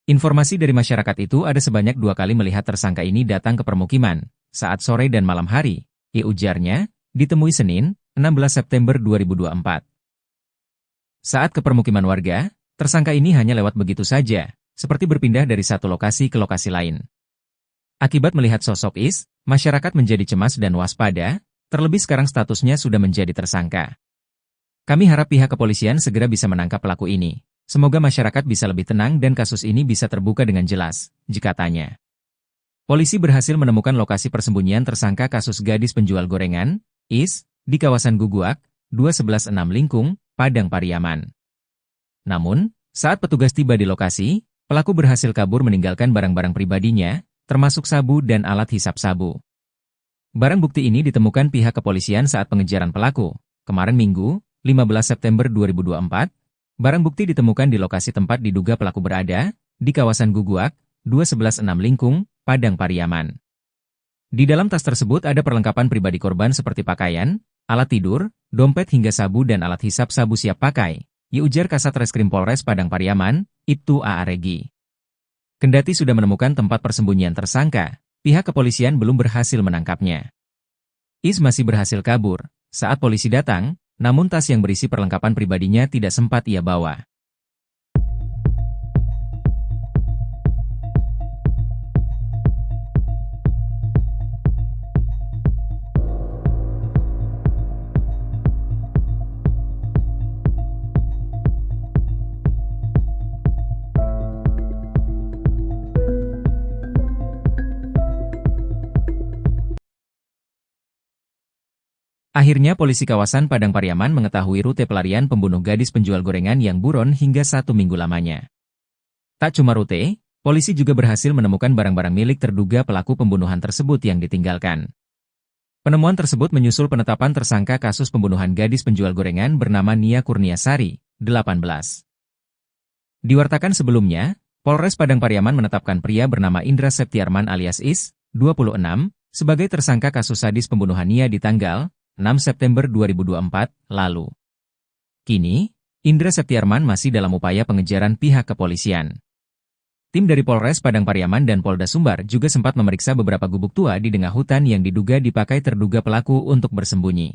Informasi dari masyarakat itu ada sebanyak 2 kali melihat tersangka ini datang ke permukiman, saat sore dan malam hari, ujarnya, ditemui Senin, 16 September 2024. Saat ke permukiman warga, tersangka ini hanya lewat begitu saja, seperti berpindah dari satu lokasi ke lokasi lain. Akibat melihat sosok Is, masyarakat menjadi cemas dan waspada, terlebih sekarang statusnya sudah menjadi tersangka. Kami harap pihak kepolisian segera bisa menangkap pelaku ini. Semoga masyarakat bisa lebih tenang dan kasus ini bisa terbuka dengan jelas, katanya. Polisi berhasil menemukan lokasi persembunyian tersangka kasus gadis penjual gorengan, Is, di kawasan Guguak, 2116 Lingkung, Padang Pariaman. Namun, saat petugas tiba di lokasi, pelaku berhasil kabur meninggalkan barang-barang pribadinya, termasuk sabu dan alat hisap sabu. Barang bukti ini ditemukan pihak kepolisian saat pengejaran pelaku. Kemarin Minggu, 15 September 2024, barang bukti ditemukan di lokasi tempat diduga pelaku berada, di kawasan Guguak, 2116 Lingkung, Padang Pariaman. Di dalam tas tersebut ada perlengkapan pribadi korban seperti pakaian, alat tidur, dompet hingga sabu dan alat hisap sabu siap pakai, ujar Kasat Reskrim Polres Padang Pariaman, Ibtu A. Regi. Kendati sudah menemukan tempat persembunyian tersangka, pihak kepolisian belum berhasil menangkapnya. Is masih berhasil kabur saat polisi datang, namun tas yang berisi perlengkapan pribadinya tidak sempat ia bawa. Akhirnya polisi kawasan Padang Pariaman mengetahui rute pelarian pembunuh gadis penjual gorengan yang buron hingga 1 minggu lamanya. Tak cuma rute, polisi juga berhasil menemukan barang-barang milik terduga pelaku pembunuhan tersebut yang ditinggalkan. Penemuan tersebut menyusul penetapan tersangka kasus pembunuhan gadis penjual gorengan bernama Nia Kurnia Sari, 18. Diwartakan sebelumnya, Polres Padang Pariaman menetapkan pria bernama Indra Septiarman alias Is, 26, sebagai tersangka kasus sadis pembunuhan Nia di tanggal 6 September 2024 lalu. Kini, Indra Septiarman masih dalam upaya pengejaran pihak kepolisian. Tim dari Polres Padang Pariaman dan Polda Sumbar juga sempat memeriksa beberapa gubuk tua di tengah hutan yang diduga dipakai terduga pelaku untuk bersembunyi.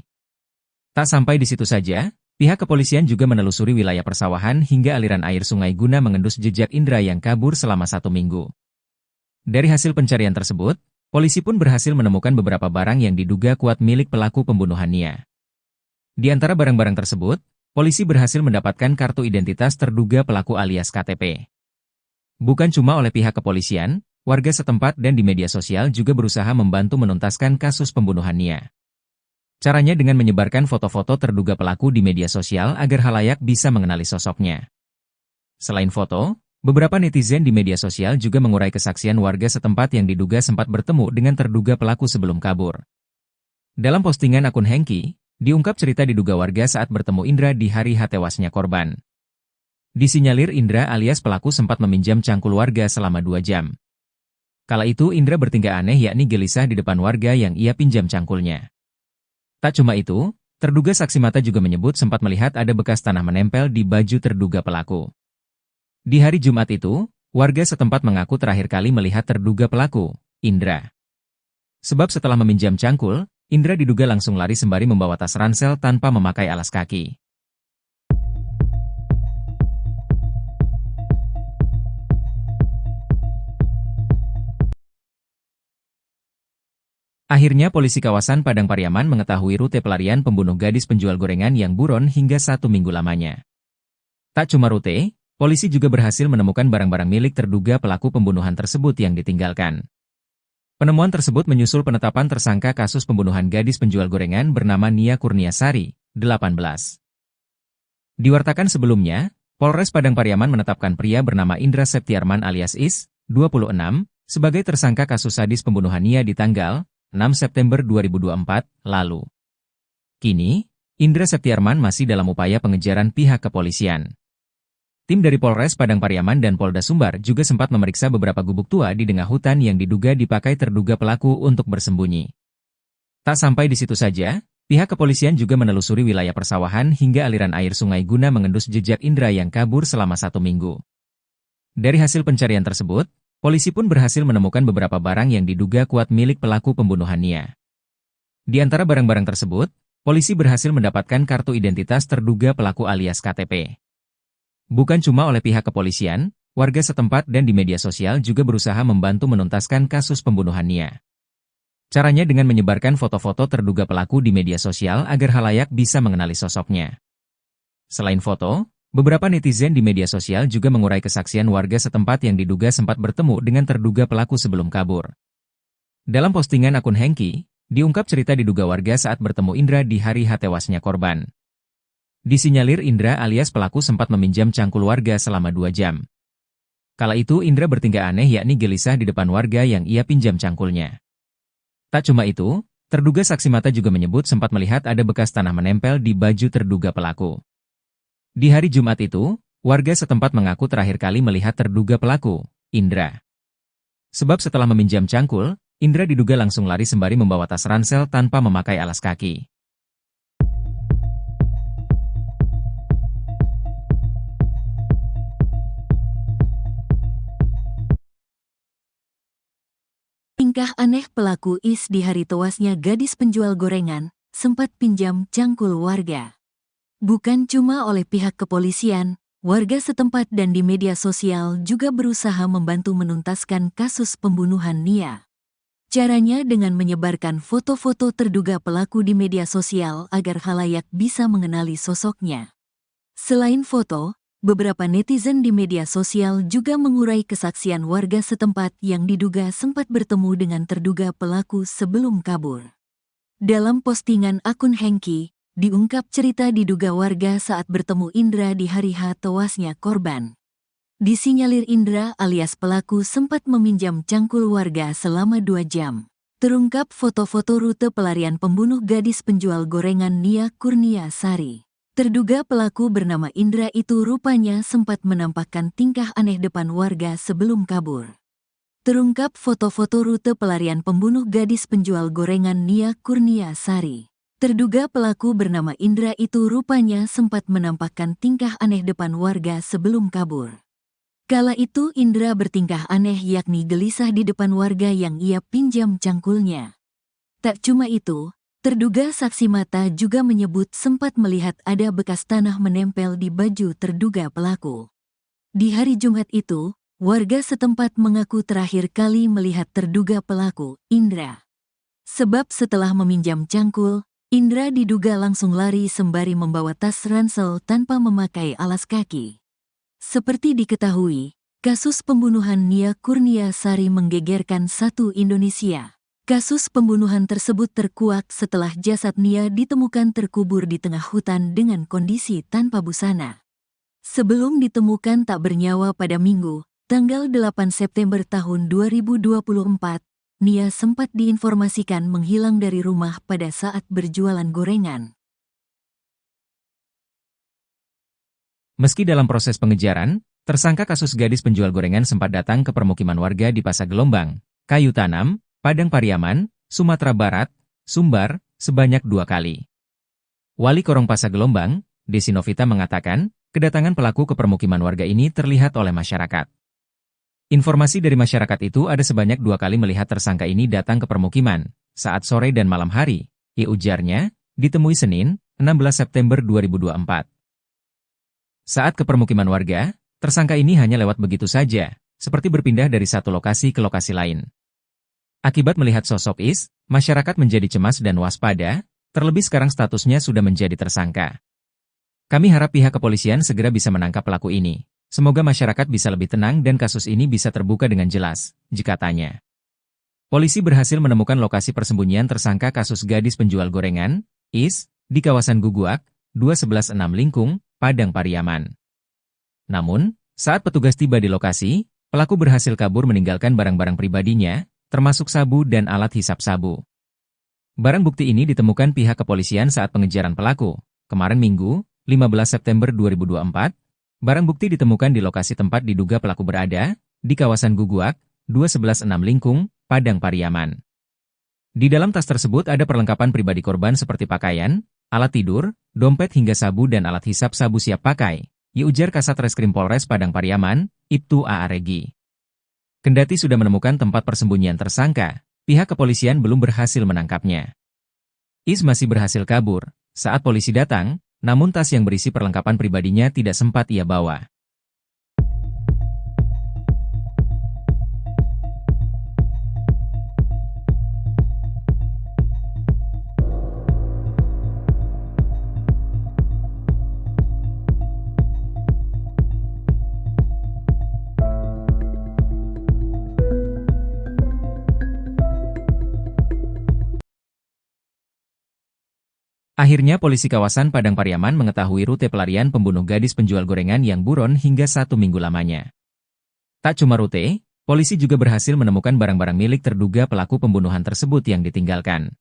Tak sampai di situ saja, pihak kepolisian juga menelusuri wilayah persawahan hingga aliran air sungai guna mengendus jejak Indra yang kabur selama 1 minggu. Dari hasil pencarian tersebut, polisi pun berhasil menemukan beberapa barang yang diduga kuat milik pelaku pembunuhan Nia. Di antara barang-barang tersebut, polisi berhasil mendapatkan kartu identitas terduga pelaku alias KTP. Bukan cuma oleh pihak kepolisian, warga setempat dan di media sosial juga berusaha membantu menuntaskan kasus pembunuhan Nia. Caranya dengan menyebarkan foto-foto terduga pelaku di media sosial agar halayak bisa mengenali sosoknya. Selain foto, beberapa netizen di media sosial juga mengurai kesaksian warga setempat yang diduga sempat bertemu dengan terduga pelaku sebelum kabur. Dalam postingan akun Hengki, diungkap cerita diduga warga saat bertemu Indra di hari tewasnya korban. Disinyalir Indra alias pelaku sempat meminjam cangkul warga selama 2 jam. Kala itu Indra bertingkah aneh yakni gelisah di depan warga yang ia pinjam cangkulnya. Tak cuma itu, terduga saksi mata juga menyebut sempat melihat ada bekas tanah menempel di baju terduga pelaku. Di hari Jumat itu, warga setempat mengaku terakhir kali melihat terduga pelaku, Indra. Sebab setelah meminjam cangkul, Indra diduga langsung lari sembari membawa tas ransel tanpa memakai alas kaki. Akhirnya polisi kawasan Padang Pariaman mengetahui rute pelarian pembunuh gadis penjual gorengan yang buron hingga 1 minggu lamanya. Tak cuma rute, polisi juga berhasil menemukan barang-barang milik terduga pelaku pembunuhan tersebut yang ditinggalkan. Penemuan tersebut menyusul penetapan tersangka kasus pembunuhan gadis penjual gorengan bernama Nia Kurniasari, 18. Diwartakan sebelumnya, Polres Padang Pariaman menetapkan pria bernama Indra Septiarman alias Is, 26, sebagai tersangka kasus sadis pembunuhan Nia di tanggal 6 September 2024 lalu. Kini, Indra Septiarman masih dalam upaya pengejaran pihak kepolisian. Tim dari Polres Padang Pariaman dan Polda Sumbar juga sempat memeriksa beberapa gubuk tua di tengah hutan yang diduga dipakai terduga pelaku untuk bersembunyi. Tak sampai di situ saja, pihak kepolisian juga menelusuri wilayah persawahan hingga aliran air sungai guna mengendus jejak Indra yang kabur selama 1 minggu. Dari hasil pencarian tersebut, polisi pun berhasil menemukan beberapa barang yang diduga kuat milik pelaku pembunuhan Nia. Di antara barang-barang tersebut, polisi berhasil mendapatkan kartu identitas terduga pelaku alias KTP. Bukan cuma oleh pihak kepolisian, warga setempat dan di media sosial juga berusaha membantu menuntaskan kasus pembunuhan Nia. Caranya dengan menyebarkan foto-foto terduga pelaku di media sosial agar halayak bisa mengenali sosoknya. Selain foto, beberapa netizen di media sosial juga mengurai kesaksian warga setempat yang diduga sempat bertemu dengan terduga pelaku sebelum kabur. Dalam postingan akun Hengki, diungkap cerita diduga warga saat bertemu Indra di hari tewasnya korban. Disinyalir Indra alias pelaku sempat meminjam cangkul warga selama 2 jam. Kala itu Indra bertingkah aneh yakni gelisah di depan warga yang ia pinjam cangkulnya. Tak cuma itu, terduga saksi mata juga menyebut sempat melihat ada bekas tanah menempel di baju terduga pelaku. Di hari Jumat itu, warga setempat mengaku terakhir kali melihat terduga pelaku, Indra. Sebab setelah meminjam cangkul, Indra diduga langsung lari sembari membawa tas ransel tanpa memakai alas kaki. Tingkah aneh pelaku Is di hari tewasnya gadis penjual gorengan, sempat pinjam cangkul warga. Bukan cuma oleh pihak kepolisian, warga setempat dan di media sosial juga berusaha membantu menuntaskan kasus pembunuhan Nia. Caranya dengan menyebarkan foto-foto terduga pelaku di media sosial agar khalayak bisa mengenali sosoknya. Selain foto, beberapa netizen di media sosial juga mengurai kesaksian warga setempat yang diduga sempat bertemu dengan terduga pelaku sebelum kabur. Dalam postingan akun Hengki, diungkap cerita diduga warga saat bertemu Indra di hari tewasnya korban. Disinyalir Indra alias pelaku sempat meminjam cangkul warga selama 2 jam. Terungkap foto-foto rute pelarian pembunuh gadis penjual gorengan Nia Kurniasari. Terduga pelaku bernama Indra itu rupanya sempat menampakkan tingkah aneh depan warga sebelum kabur. Terungkap foto-foto rute pelarian pembunuh gadis penjual gorengan Nia Kurniasari. Terduga pelaku bernama Indra itu rupanya sempat menampakkan tingkah aneh depan warga sebelum kabur. Kala itu Indra bertingkah aneh yakni gelisah di depan warga yang ia pinjam cangkulnya. Tak cuma itu, terduga saksi mata juga menyebut sempat melihat ada bekas tanah menempel di baju terduga pelaku. Di hari Jumat itu, warga setempat mengaku terakhir kali melihat terduga pelaku, Indra. Sebab setelah meminjam cangkul, Indra diduga langsung lari sembari membawa tas ransel tanpa memakai alas kaki. Seperti diketahui, Kasus pembunuhan Nia Kurniasari menggegerkan satu Indonesia. Kasus pembunuhan tersebut terkuak setelah jasad Nia ditemukan terkubur di tengah hutan dengan kondisi tanpa busana. Sebelum ditemukan tak bernyawa pada Minggu, tanggal 8 September tahun 2024, Nia sempat diinformasikan menghilang dari rumah pada saat berjualan gorengan. Meski dalam proses pengejaran, tersangka kasus gadis penjual gorengan sempat datang ke permukiman warga di Pasar Gelombang, Kayu Tanam, Padang Pariaman, Sumatera Barat, Sumbar, sebanyak 2 kali. Wali Korong Pasar Gelombang, Desi Novita mengatakan, kedatangan pelaku ke permukiman warga ini terlihat oleh masyarakat. Informasi dari masyarakat itu ada sebanyak 2 kali melihat tersangka ini datang ke permukiman, saat sore dan malam hari, ujarnya, ditemui Senin, 16 September 2024. Saat ke permukiman warga, tersangka ini hanya lewat begitu saja, seperti berpindah dari satu lokasi ke lokasi lain. Akibat melihat sosok Is, masyarakat menjadi cemas dan waspada, terlebih sekarang statusnya sudah menjadi tersangka. Kami harap pihak kepolisian segera bisa menangkap pelaku ini. Semoga masyarakat bisa lebih tenang dan kasus ini bisa terbuka dengan jelas, katanya. Polisi berhasil menemukan lokasi persembunyian tersangka kasus gadis penjual gorengan, Is, di kawasan Guguak, 2116 Lingkung, Padang Pariaman. Namun, saat petugas tiba di lokasi, pelaku berhasil kabur meninggalkan barang-barang pribadinya, termasuk sabu dan alat hisap sabu. Barang bukti ini ditemukan pihak kepolisian saat pengejaran pelaku. Kemarin Minggu, 15 September 2024, barang bukti ditemukan di lokasi tempat diduga pelaku berada, di kawasan Guguak, 2116 Lingkung, Padang Pariaman. Di dalam tas tersebut ada perlengkapan pribadi korban seperti pakaian, alat tidur, dompet hingga sabu dan alat hisap sabu siap pakai, ujar Kasat Reskrim Polres Padang Pariaman, Ibtu A.A. Regi. Kendati sudah menemukan tempat persembunyian tersangka, pihak kepolisian belum berhasil menangkapnya. Is masih berhasil kabur saat polisi datang, namun tas yang berisi perlengkapan pribadinya tidak sempat ia bawa. Akhirnya polisi kawasan Padang Pariaman mengetahui rute pelarian pembunuh gadis penjual gorengan yang buron hingga 1 minggu lamanya. Tak cuma rute, polisi juga berhasil menemukan barang-barang milik terduga pelaku pembunuhan tersebut yang ditinggalkan.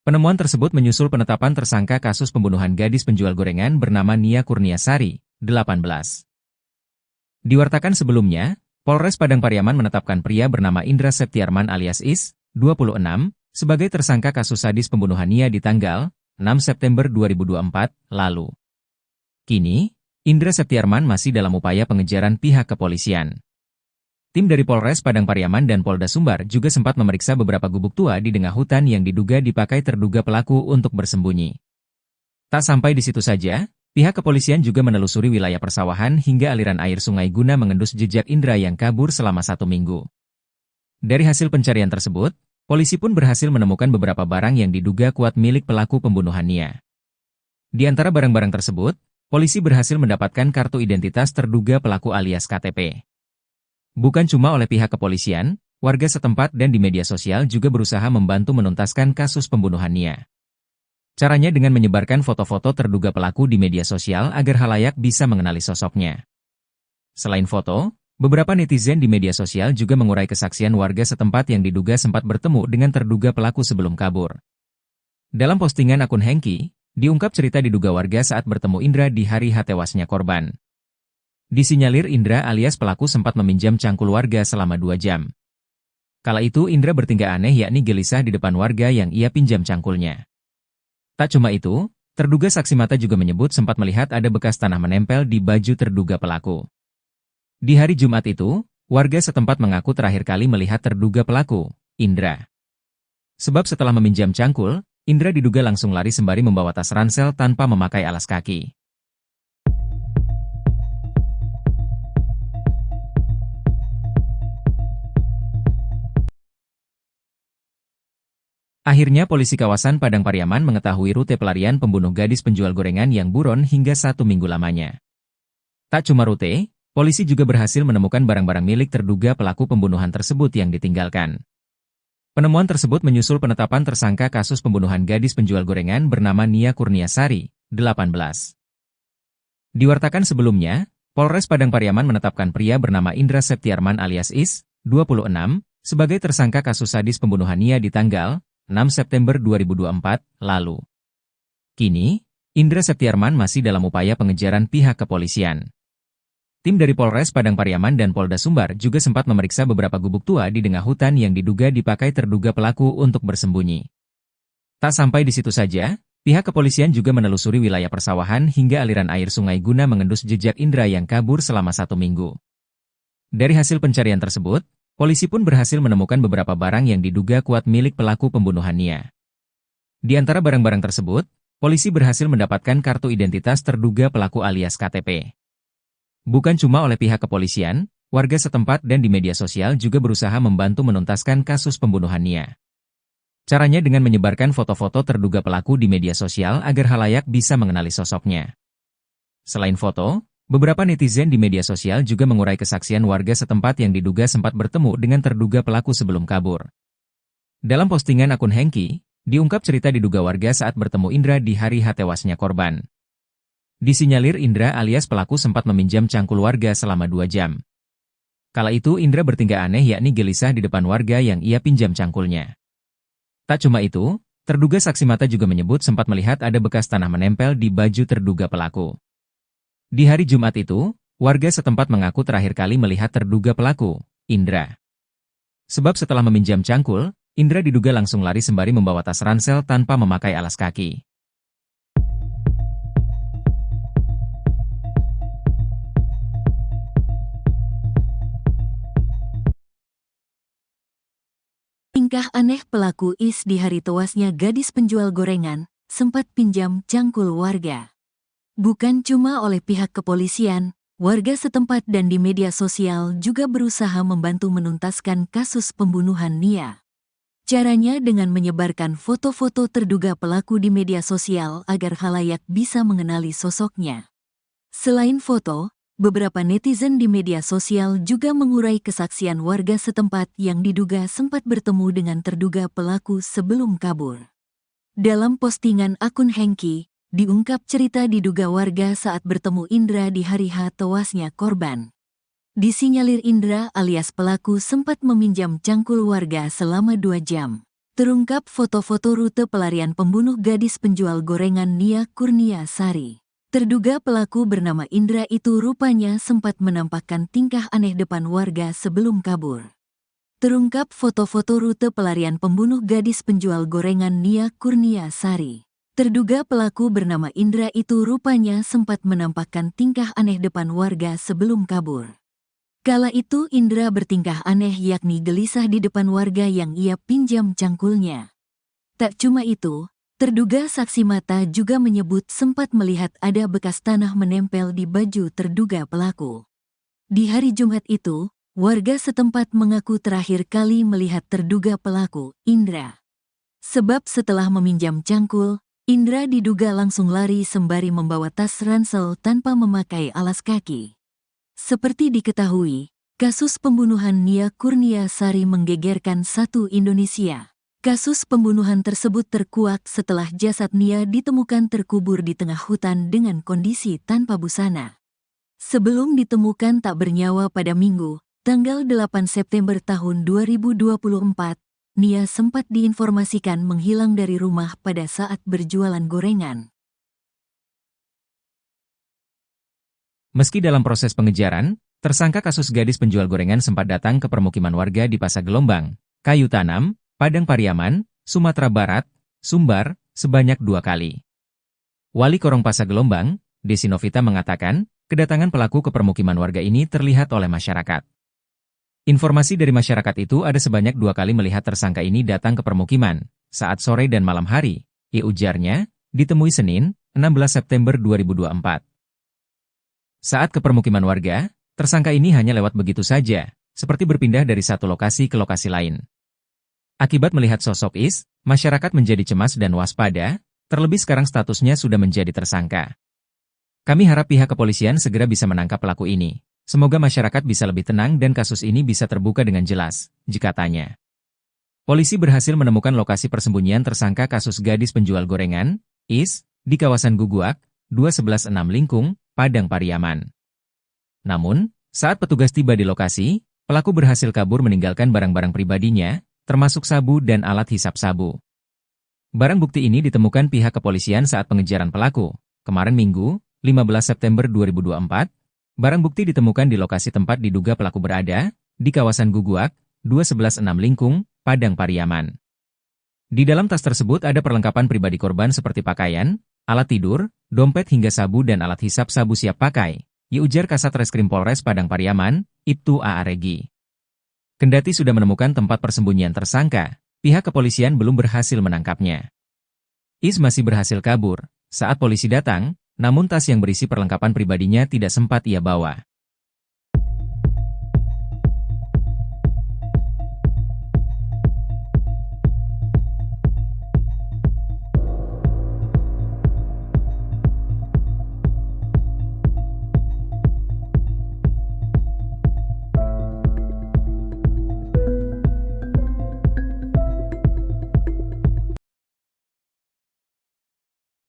Penemuan tersebut menyusul penetapan tersangka kasus pembunuhan gadis penjual gorengan bernama Nia Kurniasari, 18. Diwartakan sebelumnya, Polres Padang Pariaman menetapkan pria bernama Indra Septiarman alias Is, 26, sebagai tersangka kasus sadis pembunuhan Nia di tanggal 6 September 2024 lalu. Kini, Indra Septiarman masih dalam upaya pengejaran pihak kepolisian. Tim dari Polres Padang Pariaman dan Polda Sumbar juga sempat memeriksa beberapa gubuk tua di tengah hutan yang diduga dipakai terduga pelaku untuk bersembunyi. Tak sampai di situ saja, pihak kepolisian juga menelusuri wilayah persawahan hingga aliran air sungai guna mengendus jejak Indra yang kabur selama 1 minggu. Dari hasil pencarian tersebut, polisi pun berhasil menemukan beberapa barang yang diduga kuat milik pelaku pembunuhan Nia. Di antara barang-barang tersebut, polisi berhasil mendapatkan kartu identitas terduga pelaku alias KTP. Bukan cuma oleh pihak kepolisian, warga setempat dan di media sosial juga berusaha membantu menuntaskan kasus pembunuhan Nia. Caranya dengan menyebarkan foto-foto terduga pelaku di media sosial agar khalayak bisa mengenali sosoknya. Selain foto, beberapa netizen di media sosial juga mengurai kesaksian warga setempat yang diduga sempat bertemu dengan terduga pelaku sebelum kabur. Dalam postingan akun Hengki, diungkap cerita diduga warga saat bertemu Indra di hari tewasnya korban. Disinyalir Indra alias pelaku sempat meminjam cangkul warga selama 2 jam. Kala itu Indra bertingkah aneh yakni gelisah di depan warga yang ia pinjam cangkulnya. Tak cuma itu, terduga saksi mata juga menyebut sempat melihat ada bekas tanah menempel di baju terduga pelaku. Di hari Jumat itu, warga setempat mengaku terakhir kali melihat terduga pelaku, Indra. Sebab setelah meminjam cangkul, Indra diduga langsung lari sembari membawa tas ransel tanpa memakai alas kaki. Akhirnya polisi kawasan Padang Pariaman mengetahui rute pelarian pembunuh gadis penjual gorengan yang buron hingga 1 minggu lamanya. Tak cuma rute, polisi juga berhasil menemukan barang-barang milik terduga pelaku pembunuhan tersebut yang ditinggalkan. Penemuan tersebut menyusul penetapan tersangka kasus pembunuhan gadis penjual gorengan bernama Nia Kurniasari, 18. Diwartakan sebelumnya, Polres Padang Pariaman menetapkan pria bernama Indra Septiarman alias Is, 26, sebagai tersangka kasus sadis pembunuhan Nia di tanggal 6 September 2024 lalu. Kini, Indra Septiarman masih dalam upaya pengejaran pihak kepolisian. Tim dari Polres Padang Pariaman dan Polda Sumbar juga sempat memeriksa beberapa gubuk tua di tengah hutan yang diduga dipakai terduga pelaku untuk bersembunyi. Tak sampai di situ saja, pihak kepolisian juga menelusuri wilayah persawahan hingga aliran air sungai guna mengendus jejak Indra yang kabur selama 1 minggu. Dari hasil pencarian tersebut, polisi pun berhasil menemukan beberapa barang yang diduga kuat milik pelaku pembunuhan Nia. Di antara barang-barang tersebut, polisi berhasil mendapatkan kartu identitas terduga pelaku alias KTP. Bukan cuma oleh pihak kepolisian, warga setempat dan di media sosial juga berusaha membantu menuntaskan kasus pembunuhan Nia. Caranya dengan menyebarkan foto-foto terduga pelaku di media sosial agar khalayak bisa mengenali sosoknya. Selain foto, beberapa netizen di media sosial juga mengurai kesaksian warga setempat yang diduga sempat bertemu dengan terduga pelaku sebelum kabur. Dalam postingan akun Hengki, diungkap cerita diduga warga saat bertemu Indra di hari tewasnya korban. Disinyalir Indra alias pelaku sempat meminjam cangkul warga selama 2 jam. Kala itu Indra bertingkah aneh yakni gelisah di depan warga yang ia pinjam cangkulnya. Tak cuma itu, terduga saksi mata juga menyebut sempat melihat ada bekas tanah menempel di baju terduga pelaku. Di hari Jumat itu, warga setempat mengaku terakhir kali melihat terduga pelaku, Indra. Sebab setelah meminjam cangkul, Indra diduga langsung lari sembari membawa tas ransel tanpa memakai alas kaki. Tingkah aneh pelaku Is di hari tewasnya gadis penjual gorengan, sempat pinjam cangkul warga. Bukan cuma oleh pihak kepolisian, warga setempat dan di media sosial juga berusaha membantu menuntaskan kasus pembunuhan Nia. Caranya dengan menyebarkan foto-foto terduga pelaku di media sosial agar khalayak bisa mengenali sosoknya. Selain foto, beberapa netizen di media sosial juga mengurai kesaksian warga setempat yang diduga sempat bertemu dengan terduga pelaku sebelum kabur. Dalam postingan akun Hengki, diungkap cerita diduga warga saat bertemu Indra di hari tewasnya korban. Disinyalir Indra alias pelaku sempat meminjam cangkul warga selama 2 jam. Terungkap foto-foto rute pelarian pembunuh gadis penjual gorengan Nia Kurniasari. Terduga pelaku bernama Indra itu rupanya sempat menampakkan tingkah aneh depan warga sebelum kabur. Terungkap foto-foto rute pelarian pembunuh gadis penjual gorengan Nia Kurniasari. Terduga pelaku bernama Indra itu rupanya sempat menampakkan tingkah aneh depan warga sebelum kabur. Kala itu Indra bertingkah aneh yakni gelisah di depan warga yang ia pinjam cangkulnya. Tak cuma itu, terduga saksi mata juga menyebut sempat melihat ada bekas tanah menempel di baju terduga pelaku. Di hari Jumat itu, warga setempat mengaku terakhir kali melihat terduga pelaku, Indra. Sebab setelah meminjam cangkul, Indra diduga langsung lari sembari membawa tas ransel tanpa memakai alas kaki. Seperti diketahui, kasus pembunuhan Nia Kurniasari menggegerkan satu Indonesia. Kasus pembunuhan tersebut terkuak setelah jasad Nia ditemukan terkubur di tengah hutan dengan kondisi tanpa busana. Sebelum ditemukan tak bernyawa pada Minggu, tanggal 8 September tahun 2024, Nia sempat diinformasikan menghilang dari rumah pada saat berjualan gorengan. Meski dalam proses pengejaran, tersangka kasus gadis penjual gorengan sempat datang ke permukiman warga di Pasar Gelombang, Kayu Tanam, Padang Pariaman, Sumatera Barat, Sumbar, sebanyak 2 kali. Wali Korong Pasar Gelombang, Desi Novita mengatakan, kedatangan pelaku ke permukiman warga ini terlihat oleh masyarakat. Informasi dari masyarakat itu ada sebanyak 2 kali melihat tersangka ini datang ke permukiman, saat sore dan malam hari, ujarnya, ditemui Senin, 16 September 2024. Saat ke permukiman warga, tersangka ini hanya lewat begitu saja, seperti berpindah dari satu lokasi ke lokasi lain. Akibat melihat sosok Is, masyarakat menjadi cemas dan waspada, terlebih sekarang statusnya sudah menjadi tersangka. Kami harap pihak kepolisian segera bisa menangkap pelaku ini, Semoga masyarakat bisa lebih tenang dan kasus ini bisa terbuka dengan jelas, katanya. Polisi berhasil menemukan lokasi persembunyian tersangka kasus gadis penjual gorengan, IS, di kawasan Guguak, 2116 Lingkung, Padang Pariaman. Namun, saat petugas tiba di lokasi, pelaku berhasil kabur meninggalkan barang-barang pribadinya, termasuk sabu dan alat hisap sabu. Barang bukti ini ditemukan pihak kepolisian saat pengejaran pelaku. Kemarin Minggu, 15 September 2024, barang bukti ditemukan di lokasi tempat diduga pelaku berada, di kawasan Guguak, 2116 Lingkung, Padang Pariaman. Di dalam tas tersebut ada perlengkapan pribadi korban seperti pakaian, alat tidur, dompet hingga sabu dan alat hisap sabu siap pakai, ujar Kasat Reskrim Polres Padang Pariaman, Ibtu A.A. Regi. Kendati sudah menemukan tempat persembunyian tersangka, pihak kepolisian belum berhasil menangkapnya. IS masih berhasil kabur saat polisi datang, namun tas yang berisi perlengkapan pribadinya tidak sempat ia bawa.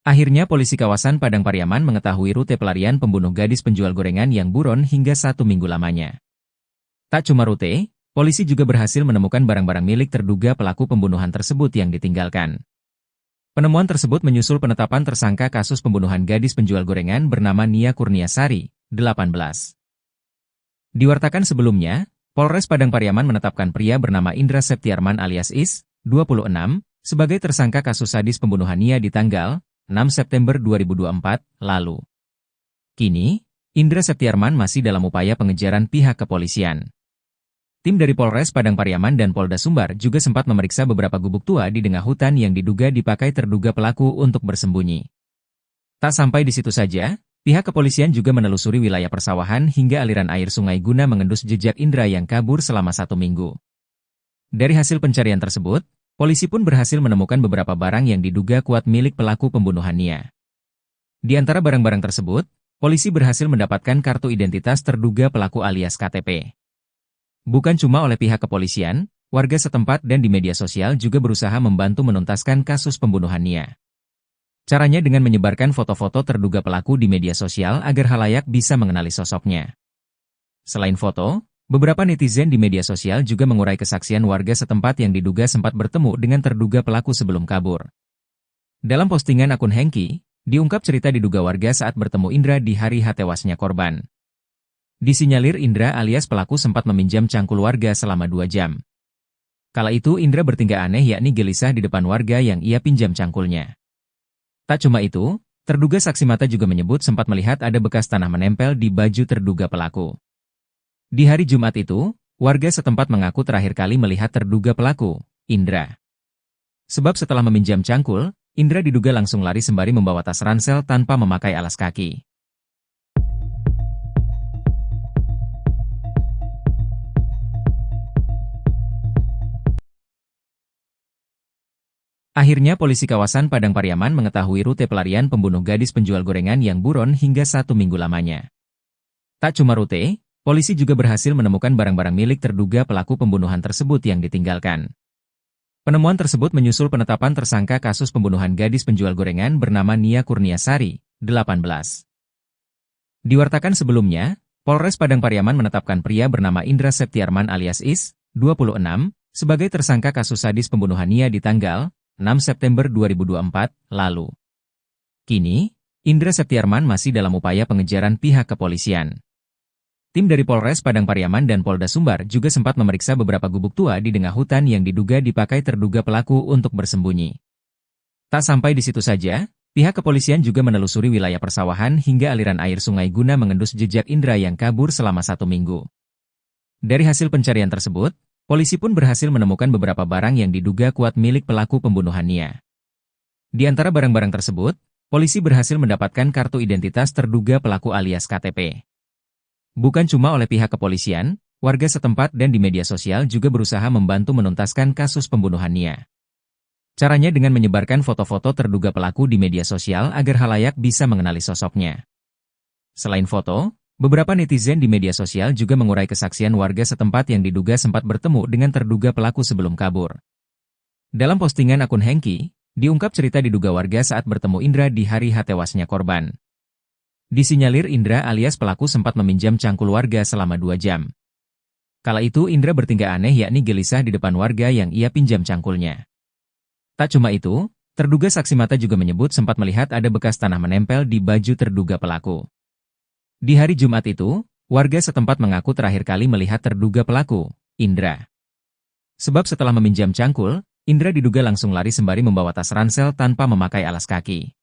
Akhirnya polisi kawasan Padang Pariaman mengetahui rute pelarian pembunuh gadis penjual gorengan yang buron hingga 1 minggu lamanya. Tak cuma rute, polisi juga berhasil menemukan barang-barang milik terduga pelaku pembunuhan tersebut yang ditinggalkan. Penemuan tersebut menyusul penetapan tersangka kasus pembunuhan gadis penjual gorengan bernama Nia Kurniasari, 18. Diwartakan sebelumnya, Polres Padang Pariaman menetapkan pria bernama Indra Septiarman alias Is, 26, sebagai tersangka kasus sadis pembunuhan Nia di tanggal 6 September 2024 lalu. Kini, Indra Septiarman masih dalam upaya pengejaran pihak kepolisian. Tim dari Polres Padang Pariaman dan Polda Sumbar juga sempat memeriksa beberapa gubuk tua di tengah hutan yang diduga dipakai terduga pelaku untuk bersembunyi. Tak sampai di situ saja, pihak kepolisian juga menelusuri wilayah persawahan hingga aliran air sungai guna mengendus jejak Indra yang kabur selama 1 minggu. Dari hasil pencarian tersebut, polisi pun berhasil menemukan beberapa barang yang diduga kuat milik pelaku pembunuhan Nia. Di antara barang-barang tersebut, polisi berhasil mendapatkan kartu identitas terduga pelaku alias KTP. Bukan cuma oleh pihak kepolisian, warga setempat dan di media sosial juga berusaha membantu menuntaskan kasus pembunuhan Nia. Caranya dengan menyebarkan foto-foto terduga pelaku di media sosial agar khalayak bisa mengenali sosoknya. Selain foto, beberapa netizen di media sosial juga mengurai kesaksian warga setempat yang diduga sempat bertemu dengan terduga pelaku sebelum kabur. Dalam postingan akun Hengki, diungkap cerita diduga warga saat bertemu Indra di hari tewasnya korban. Disinyalir Indra alias pelaku sempat meminjam cangkul warga selama 2 jam. Kala itu Indra bertingkah aneh yakni gelisah di depan warga yang ia pinjam cangkulnya. Tak cuma itu, terduga saksi mata juga menyebut sempat melihat ada bekas tanah menempel di baju terduga pelaku. Di hari Jumat itu, warga setempat mengaku terakhir kali melihat terduga pelaku, Indra. Sebab setelah meminjam cangkul, Indra diduga langsung lari sembari membawa tas ransel tanpa memakai alas kaki. Akhirnya polisi kawasan Padang Pariaman mengetahui rute pelarian pembunuh gadis penjual gorengan yang buron hingga 1 minggu lamanya. Tak cuma rute, polisi juga berhasil menemukan barang-barang milik terduga pelaku pembunuhan tersebut yang ditinggalkan. Penemuan tersebut menyusul penetapan tersangka kasus pembunuhan gadis penjual gorengan bernama Nia Kurniasari, 18. Diwartakan sebelumnya, Polres Padang Pariaman menetapkan pria bernama Indra Septiarman alias Is, 26, sebagai tersangka kasus sadis pembunuhan Nia di tanggal 6 September 2024 lalu. Kini, Indra Septiarman masih dalam upaya pengejaran pihak kepolisian. Tim dari Polres Padang Pariaman dan Polda Sumbar juga sempat memeriksa beberapa gubuk tua di tengah hutan yang diduga dipakai terduga pelaku untuk bersembunyi. Tak sampai di situ saja, pihak kepolisian juga menelusuri wilayah persawahan hingga aliran air sungai guna mengendus jejak Indra yang kabur selama 1 minggu. Dari hasil pencarian tersebut, polisi pun berhasil menemukan beberapa barang yang diduga kuat milik pelaku pembunuhan Nia. Di antara barang-barang tersebut, polisi berhasil mendapatkan kartu identitas terduga pelaku alias KTP. Bukan cuma oleh pihak kepolisian, warga setempat dan di media sosial juga berusaha membantu menuntaskan kasus pembunuhan Nia. Caranya dengan menyebarkan foto-foto terduga pelaku di media sosial agar khalayak bisa mengenali sosoknya. Selain foto, Beberapa netizen di media sosial juga mengurai kesaksian warga setempat yang diduga sempat bertemu dengan terduga pelaku sebelum kabur. Dalam postingan akun Hengki, diungkap cerita diduga warga saat bertemu Indra di hari H tewasnya korban. Disinyalir Indra alias pelaku sempat meminjam cangkul warga selama 2 jam. Kala itu Indra bertingkah aneh yakni gelisah di depan warga yang ia pinjam cangkulnya. Tak cuma itu, terduga saksi mata juga menyebut sempat melihat ada bekas tanah menempel di baju terduga pelaku. Di hari Jumat itu, warga setempat mengaku terakhir kali melihat terduga pelaku, Indra. Sebab setelah meminjam cangkul, Indra diduga langsung lari sembari membawa tas ransel tanpa memakai alas kaki.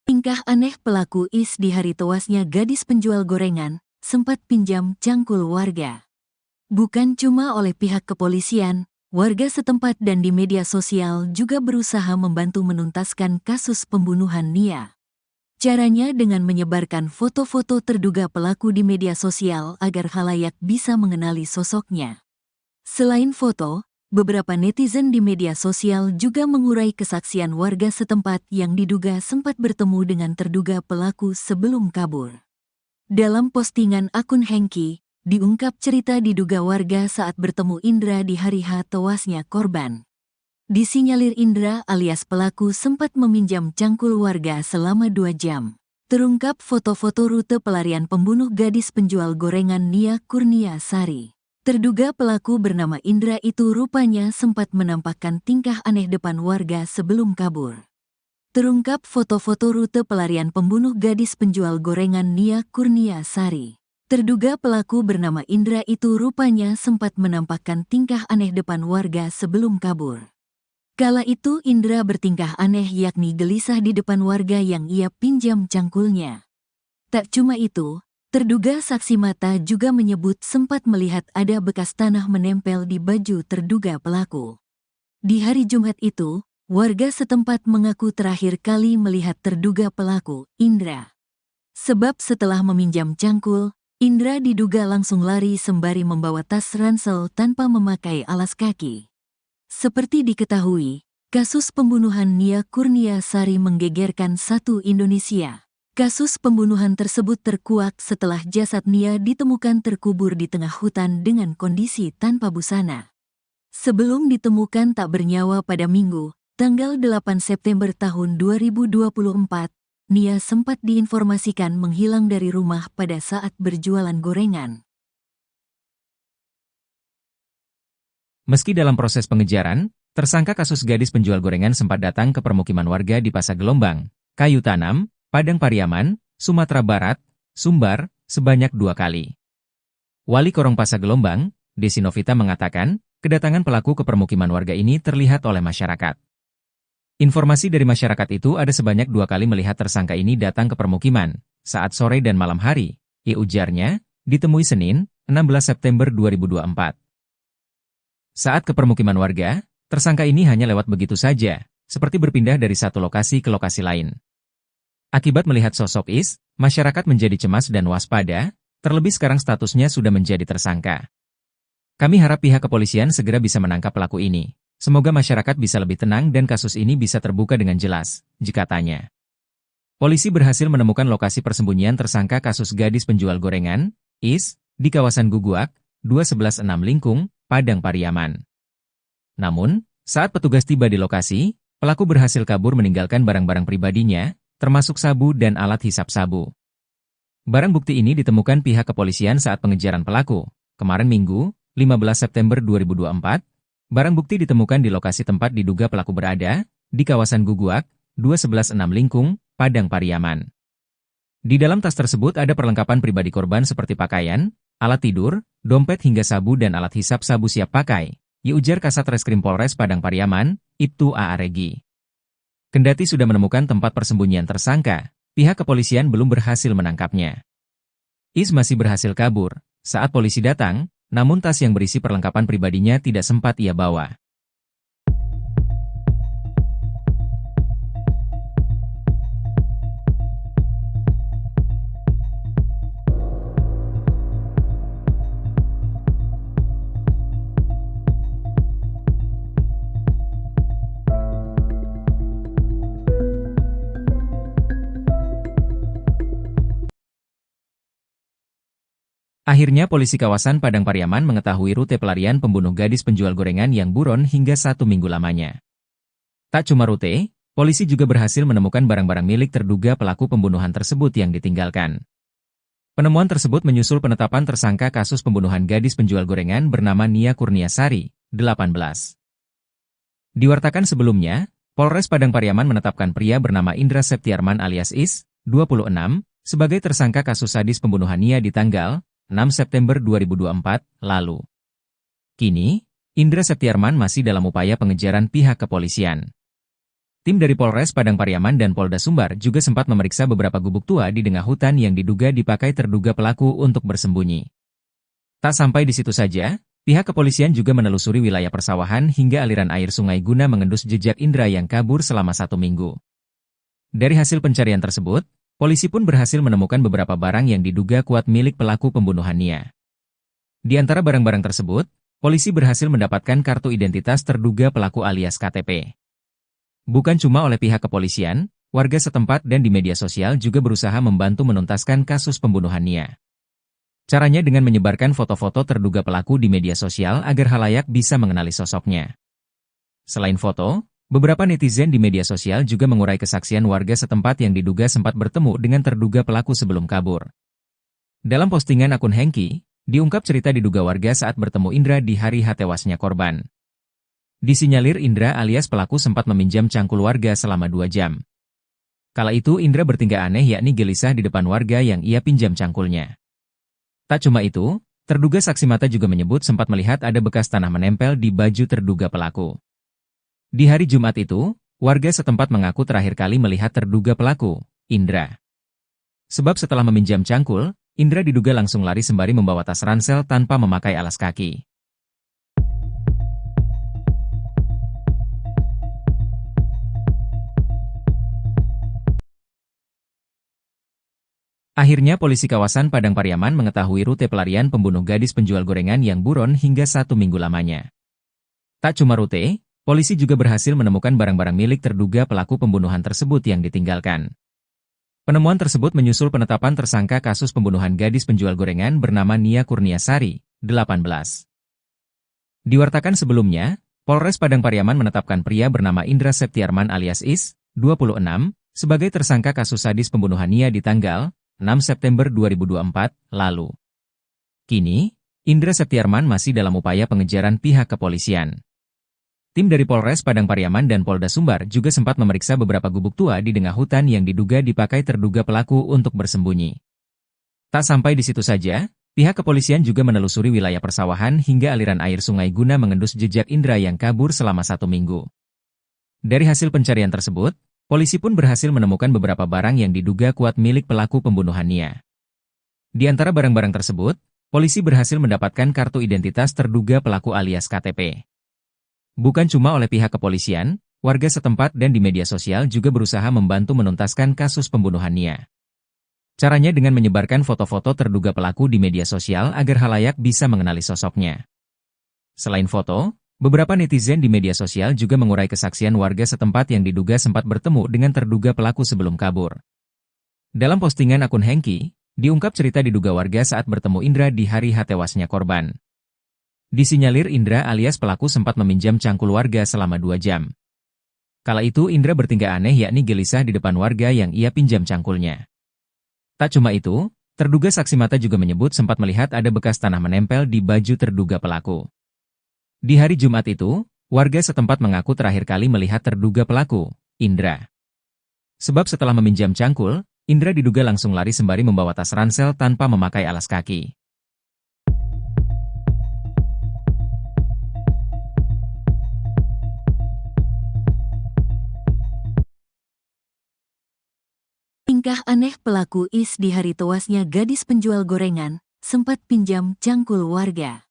Tingkah aneh pelaku IS di hari tewasnya gadis penjual gorengan, sempat pinjam cangkul warga. Bukan cuma oleh pihak kepolisian, warga setempat dan di media sosial juga berusaha membantu menuntaskan kasus pembunuhan Nia. Caranya dengan menyebarkan foto-foto terduga pelaku di media sosial agar khalayak bisa mengenali sosoknya. Selain foto, beberapa netizen di media sosial juga mengurai kesaksian warga setempat yang diduga sempat bertemu dengan terduga pelaku sebelum kabur. Dalam postingan akun Hengki, diungkap cerita diduga warga saat bertemu Indra di hari H tewasnya korban. Disinyalir Indra alias pelaku sempat meminjam cangkul warga selama 2 jam. Terungkap foto-foto rute pelarian pembunuh gadis penjual gorengan Nia Kurnia Sari. Terduga pelaku bernama Indra itu rupanya sempat menampakkan tingkah aneh depan warga sebelum kabur. Terungkap foto-foto rute pelarian pembunuh gadis penjual gorengan Nia Kurnia Sari. Terduga pelaku bernama Indra itu rupanya sempat menampakkan tingkah aneh depan warga sebelum kabur. Kala itu Indra bertingkah aneh yakni gelisah di depan warga yang ia pinjam cangkulnya. Tak cuma itu, terduga saksi mata juga menyebut sempat melihat ada bekas tanah menempel di baju terduga pelaku. Di hari Jumat itu, warga setempat mengaku terakhir kali melihat terduga pelaku, Indra. Sebab setelah meminjam cangkul, Indra diduga langsung lari sembari membawa tas ransel tanpa memakai alas kaki. Seperti diketahui, kasus pembunuhan Nia Kurnia Sari menggegerkan satu Indonesia. Kasus pembunuhan tersebut terkuak setelah jasad Nia ditemukan terkubur di tengah hutan dengan kondisi tanpa busana. Sebelum ditemukan tak bernyawa pada Minggu, tanggal 8 September tahun 2024, Nia sempat diinformasikan menghilang dari rumah pada saat berjualan gorengan. Meski dalam proses pengejaran, tersangka kasus gadis penjual gorengan sempat datang ke permukiman warga di Pasar Gelombang, Kayu Tanam, Padang Pariaman, Sumatera Barat, Sumbar, sebanyak 2 kali. Wali Korong Pasar Gelombang, Desi Novita mengatakan, kedatangan pelaku ke permukiman warga ini terlihat oleh masyarakat. Informasi dari masyarakat itu ada sebanyak 2 kali melihat tersangka ini datang ke permukiman, saat sore dan malam hari, ujarnya, ditemui Senin, 16 September 2024. Saat ke permukiman warga, tersangka ini hanya lewat begitu saja, seperti berpindah dari satu lokasi ke lokasi lain. Akibat melihat sosok Is, masyarakat menjadi cemas dan waspada, terlebih sekarang statusnya sudah menjadi tersangka. Kami harap pihak kepolisian segera bisa menangkap pelaku ini. Semoga masyarakat bisa lebih tenang dan kasus ini bisa terbuka dengan jelas, jika tanya. Polisi berhasil menemukan lokasi persembunyian tersangka kasus gadis penjual gorengan, Is, di kawasan Guguak, 2116 Lingkung, Padang Pariaman. Namun, saat petugas tiba di lokasi, pelaku berhasil kabur meninggalkan barang-barang pribadinya, termasuk sabu dan alat hisap sabu. Barang bukti ini ditemukan pihak kepolisian saat pengejaran pelaku. Kemarin Minggu, 15 September 2024, barang bukti ditemukan di lokasi tempat diduga pelaku berada, di kawasan Guguak, 2116 Lingkung, Padang Pariaman. Di dalam tas tersebut ada perlengkapan pribadi korban seperti pakaian, alat tidur, dompet hingga sabu dan alat hisap sabu siap pakai, ujar Kasat Reskrim Polres Padang Pariaman, Ibtu A.A. Regi. Kendati sudah menemukan tempat persembunyian tersangka, pihak kepolisian belum berhasil menangkapnya. Is masih berhasil kabur saat polisi datang, namun tas yang berisi perlengkapan pribadinya tidak sempat ia bawa. Akhirnya polisi kawasan Padang Pariaman mengetahui rute pelarian pembunuh gadis penjual gorengan yang buron hingga 1 minggu lamanya. Tak cuma rute, polisi juga berhasil menemukan barang-barang milik terduga pelaku pembunuhan tersebut yang ditinggalkan. Penemuan tersebut menyusul penetapan tersangka kasus pembunuhan gadis penjual gorengan bernama Nia Kurniasari, 18. Diwartakan sebelumnya, Polres Padang Pariaman menetapkan pria bernama Indra Septiarman alias Is, 26, sebagai tersangka kasus sadis pembunuhan Nia di tanggal 6 September 2024 lalu. Kini, Indra Septiarman masih dalam upaya pengejaran pihak kepolisian. Tim dari Polres Padang Pariaman dan Polda Sumbar juga sempat memeriksa beberapa gubuk tua di tengah hutan yang diduga dipakai terduga pelaku untuk bersembunyi. Tak sampai di situ saja, pihak kepolisian juga menelusuri wilayah persawahan hingga aliran air sungai guna mengendus jejak Indra yang kabur selama 1 minggu. Dari hasil pencarian tersebut, polisi pun berhasil menemukan beberapa barang yang diduga kuat milik pelaku pembunuhan Nia. Di antara barang-barang tersebut, polisi berhasil mendapatkan kartu identitas terduga pelaku alias KTP. Bukan cuma oleh pihak kepolisian, warga setempat dan di media sosial juga berusaha membantu menuntaskan kasus pembunuhan Nia. Caranya dengan menyebarkan foto-foto terduga pelaku di media sosial agar khalayak bisa mengenali sosoknya. Selain foto, beberapa netizen di media sosial juga mengurai kesaksian warga setempat yang diduga sempat bertemu dengan terduga pelaku sebelum kabur. Dalam postingan akun Hengki, diungkap cerita diduga warga saat bertemu Indra di hari tewasnya korban. Disinyalir Indra alias pelaku sempat meminjam cangkul warga selama 2 jam. Kala itu Indra bertingkah aneh yakni gelisah di depan warga yang ia pinjam cangkulnya. Tak cuma itu, terduga saksi mata juga menyebut sempat melihat ada bekas tanah menempel di baju terduga pelaku. Di hari Jumat itu, warga setempat mengaku terakhir kali melihat terduga pelaku, Indra. Sebab setelah meminjam cangkul, Indra diduga langsung lari sembari membawa tas ransel tanpa memakai alas kaki. Akhirnya polisi kawasan Padang Pariaman mengetahui rute pelarian pembunuh gadis penjual gorengan yang buron hingga 1 minggu lamanya. Tak cuma rute, polisi juga berhasil menemukan barang-barang milik terduga pelaku pembunuhan tersebut yang ditinggalkan. Penemuan tersebut menyusul penetapan tersangka kasus pembunuhan gadis penjual gorengan bernama Nia Kurniasari, 18. Diwartakan sebelumnya, Polres Padang Pariaman menetapkan pria bernama Indra Septiarman alias Is, 26, sebagai tersangka kasus sadis pembunuhan Nia di tanggal 6 September 2024 lalu. Kini, Indra Septiarman masih dalam upaya pengejaran pihak kepolisian. Tim dari Polres Padang Pariaman dan Polda Sumbar juga sempat memeriksa beberapa gubuk tua di tengah hutan yang diduga dipakai terduga pelaku untuk bersembunyi. Tak sampai di situ saja, pihak kepolisian juga menelusuri wilayah persawahan hingga aliran air sungai guna mengendus jejak Indra yang kabur selama 1 minggu. Dari hasil pencarian tersebut, polisi pun berhasil menemukan beberapa barang yang diduga kuat milik pelaku pembunuhan Nia. Di antara barang-barang tersebut, polisi berhasil mendapatkan kartu identitas terduga pelaku alias KTP. Bukan cuma oleh pihak kepolisian, warga setempat dan di media sosial juga berusaha membantu menuntaskan kasus pembunuhan Nia. Caranya dengan menyebarkan foto-foto terduga pelaku di media sosial agar khalayak bisa mengenali sosoknya. Selain foto, beberapa netizen di media sosial juga mengurai kesaksian warga setempat yang diduga sempat bertemu dengan terduga pelaku sebelum kabur. Dalam postingan akun Hengki, diungkap cerita diduga warga saat bertemu Indra di hari tewasnya korban. Disinyalir Indra alias pelaku sempat meminjam cangkul warga selama 2 jam. Kala itu Indra bertingkah aneh yakni gelisah di depan warga yang ia pinjam cangkulnya. Tak cuma itu, terduga saksi mata juga menyebut sempat melihat ada bekas tanah menempel di baju terduga pelaku. Di hari Jumat itu, warga setempat mengaku terakhir kali melihat terduga pelaku, Indra. Sebab setelah meminjam cangkul, Indra diduga langsung lari sembari membawa tas ransel tanpa memakai alas kaki. Tingkah aneh pelaku Is di hari tewasnya gadis penjual gorengan, sempat pinjam cangkul warga.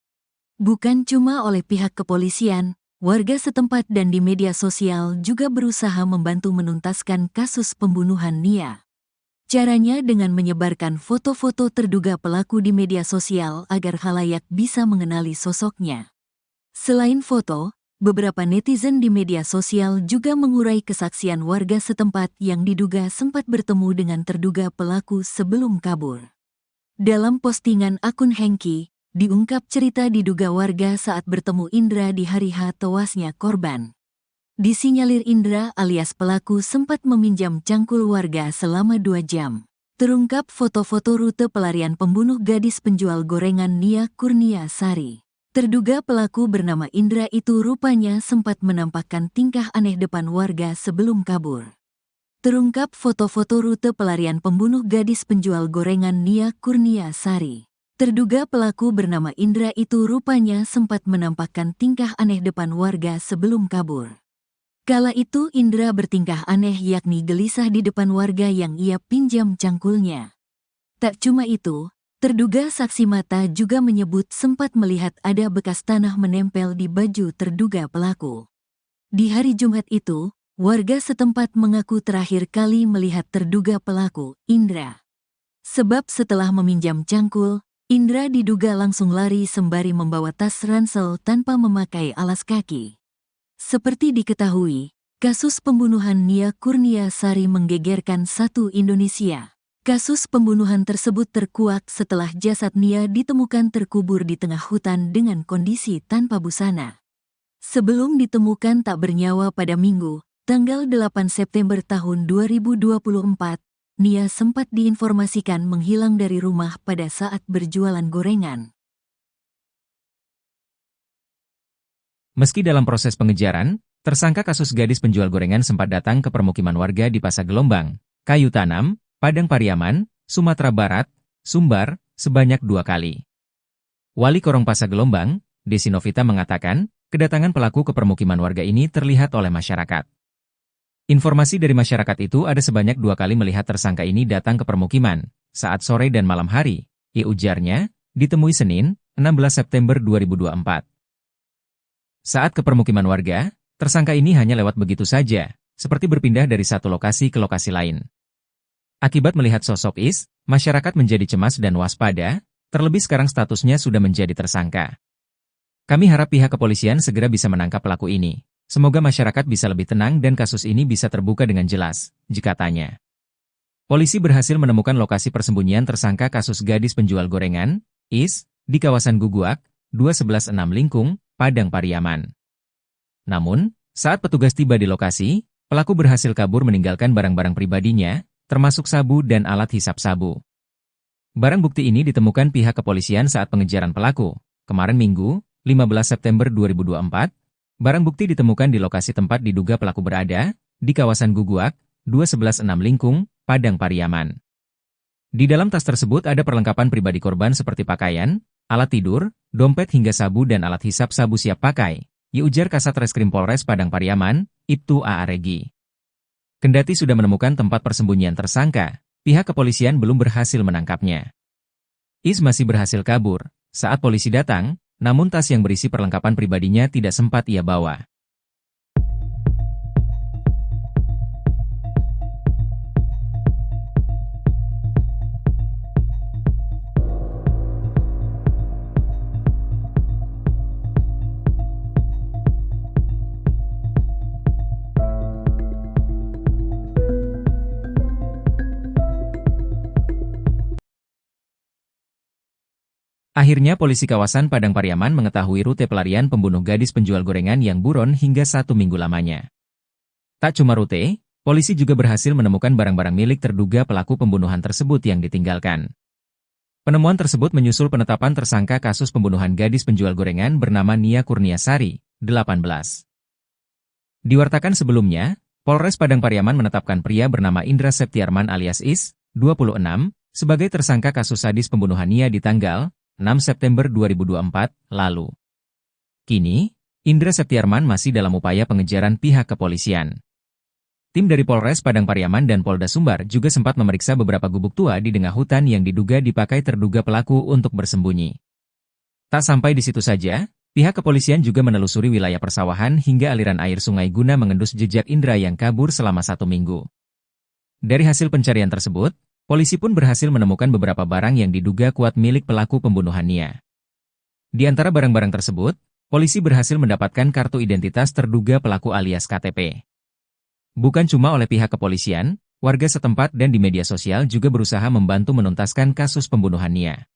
Bukan cuma oleh pihak kepolisian, warga setempat dan di media sosial juga berusaha membantu menuntaskan kasus pembunuhan Nia. Caranya dengan menyebarkan foto-foto terduga pelaku di media sosial agar khalayak bisa mengenali sosoknya. Selain foto, beberapa netizen di media sosial juga mengurai kesaksian warga setempat yang diduga sempat bertemu dengan terduga pelaku sebelum kabur. Dalam postingan akun Hengki, diungkap cerita diduga warga saat bertemu Indra di hari H tewasnya korban. Disinyalir Indra alias pelaku sempat meminjam cangkul warga selama 2 jam. Terungkap foto-foto rute pelarian pembunuh gadis penjual gorengan Nia Kurnia Sari. Terduga pelaku bernama Indra itu rupanya sempat menampakkan tingkah aneh depan warga sebelum kabur. Terungkap foto-foto rute pelarian pembunuh gadis penjual gorengan Nia Kurnia Sari. Terduga pelaku bernama Indra itu rupanya sempat menampakkan tingkah aneh depan warga sebelum kabur. Kala itu Indra bertingkah aneh yakni gelisah di depan warga yang ia pinjam cangkulnya. Tak cuma itu, terduga saksi mata juga menyebut sempat melihat ada bekas tanah menempel di baju terduga pelaku. Di hari Jumat itu, warga setempat mengaku terakhir kali melihat terduga pelaku, Indra. Sebab setelah meminjam cangkul, Indra diduga langsung lari sembari membawa tas ransel tanpa memakai alas kaki. Seperti diketahui, kasus pembunuhan Nia Kurnia Sari menggegerkan satu Indonesia. Kasus pembunuhan tersebut terkuak setelah jasad Nia ditemukan terkubur di tengah hutan dengan kondisi tanpa busana. Sebelum ditemukan tak bernyawa pada Minggu, tanggal 8 September tahun 2024, Nia sempat diinformasikan menghilang dari rumah pada saat berjualan gorengan. Meski dalam proses pengejaran, tersangka kasus gadis penjual gorengan sempat datang ke permukiman warga di Pasar Gelombang, Kayu Tanam, Padang Pariaman, Sumatera Barat, Sumbar, sebanyak 2 kali. Wali Korong Pasar Gelombang, Desi Novita mengatakan, kedatangan pelaku ke permukiman warga ini terlihat oleh masyarakat. Informasi dari masyarakat itu ada sebanyak 2 kali melihat tersangka ini datang ke permukiman, saat sore dan malam hari, ujarnya, ditemui Senin, 16 September 2024. Saat ke permukiman warga, tersangka ini hanya lewat begitu saja, seperti berpindah dari satu lokasi ke lokasi lain. Akibat melihat sosok Is, masyarakat menjadi cemas dan waspada, terlebih sekarang statusnya sudah menjadi tersangka. Kami harap pihak kepolisian segera bisa menangkap pelaku ini. Semoga masyarakat bisa lebih tenang dan kasus ini bisa terbuka dengan jelas, katanya. Polisi berhasil menemukan lokasi persembunyian tersangka kasus gadis penjual gorengan, Is, di kawasan Guguak, 2116 Lingkung, Padang Pariaman. Namun, saat petugas tiba di lokasi, pelaku berhasil kabur meninggalkan barang-barang pribadinya, termasuk sabu dan alat hisap sabu. Barang bukti ini ditemukan pihak kepolisian saat pengejaran pelaku. Kemarin Minggu, 15 September 2024, barang bukti ditemukan di lokasi tempat diduga pelaku berada, di kawasan Guguak, 2116 Lingkung, Padang Pariaman. Di dalam tas tersebut ada perlengkapan pribadi korban seperti pakaian, alat tidur, dompet hingga sabu dan alat hisap sabu siap pakai, ujar Kasat Reskrim Polres Padang Pariaman, Ibtu A. Regi. Kendati sudah menemukan tempat persembunyian tersangka, pihak kepolisian belum berhasil menangkapnya. Is masih berhasil kabur saat polisi datang, namun tas yang berisi perlengkapan pribadinya tidak sempat ia bawa. Akhirnya polisi kawasan Padang Pariaman mengetahui rute pelarian pembunuh gadis penjual gorengan yang buron hingga 1 minggu lamanya. Tak cuma rute, polisi juga berhasil menemukan barang-barang milik terduga pelaku pembunuhan tersebut yang ditinggalkan. Penemuan tersebut menyusul penetapan tersangka kasus pembunuhan gadis penjual gorengan bernama Nia Kurnia Sari, 18. Diwartakan sebelumnya, Polres Padang Pariaman menetapkan pria bernama Indra Septiarman alias Is, 26, sebagai tersangka kasus sadis pembunuhan Nia di tanggal 6 September 2024 lalu. Kini, Indra Septiarman masih dalam upaya pengejaran pihak kepolisian. Tim dari Polres Padang Pariaman dan Polda Sumbar juga sempat memeriksa beberapa gubuk tua di tengah hutan yang diduga dipakai terduga pelaku untuk bersembunyi. Tak sampai di situ saja, pihak kepolisian juga menelusuri wilayah persawahan hingga aliran air sungai guna mengendus jejak Indra yang kabur selama 1 minggu. Dari hasil pencarian tersebut, polisi pun berhasil menemukan beberapa barang yang diduga kuat milik pelaku pembunuhan Nia. Di antara barang-barang tersebut, polisi berhasil mendapatkan kartu identitas terduga pelaku alias KTP. Bukan cuma oleh pihak kepolisian, warga setempat dan di media sosial juga berusaha membantu menuntaskan kasus pembunuhan Nia.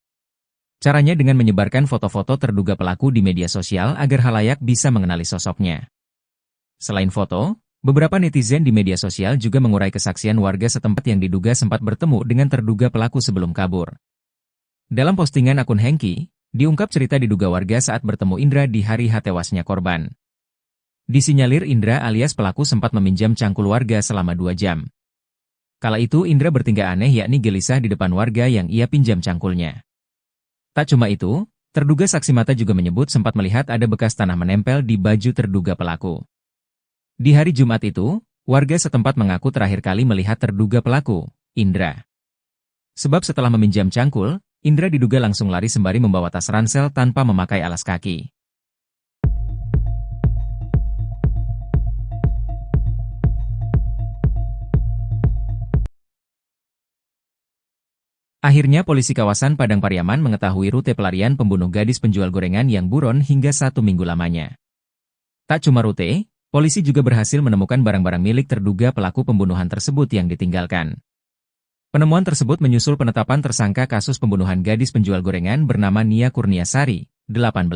Caranya dengan menyebarkan foto-foto terduga pelaku di media sosial agar halayak bisa mengenali sosoknya. Selain foto, beberapa netizen di media sosial juga mengurai kesaksian warga setempat yang diduga sempat bertemu dengan terduga pelaku sebelum kabur. Dalam postingan akun Hengki, diungkap cerita diduga warga saat bertemu Indra di hari tewasnya korban. Disinyalir Indra alias pelaku sempat meminjam cangkul warga selama 2 jam. Kala itu Indra bertingkah aneh yakni gelisah di depan warga yang ia pinjam cangkulnya. Tak cuma itu, terduga saksi mata juga menyebut sempat melihat ada bekas tanah menempel di baju terduga pelaku. Di hari Jumat itu, warga setempat mengaku terakhir kali melihat terduga pelaku, Indra. Sebab setelah meminjam cangkul, Indra diduga langsung lari sembari membawa tas ransel tanpa memakai alas kaki. Akhirnya polisi kawasan Padang Pariaman mengetahui rute pelarian pembunuh gadis penjual gorengan yang buron hingga 1 minggu lamanya. Tak cuma rute, polisi juga berhasil menemukan barang-barang milik terduga pelaku pembunuhan tersebut yang ditinggalkan. Penemuan tersebut menyusul penetapan tersangka kasus pembunuhan gadis penjual gorengan bernama Nia Kurniasari, 18.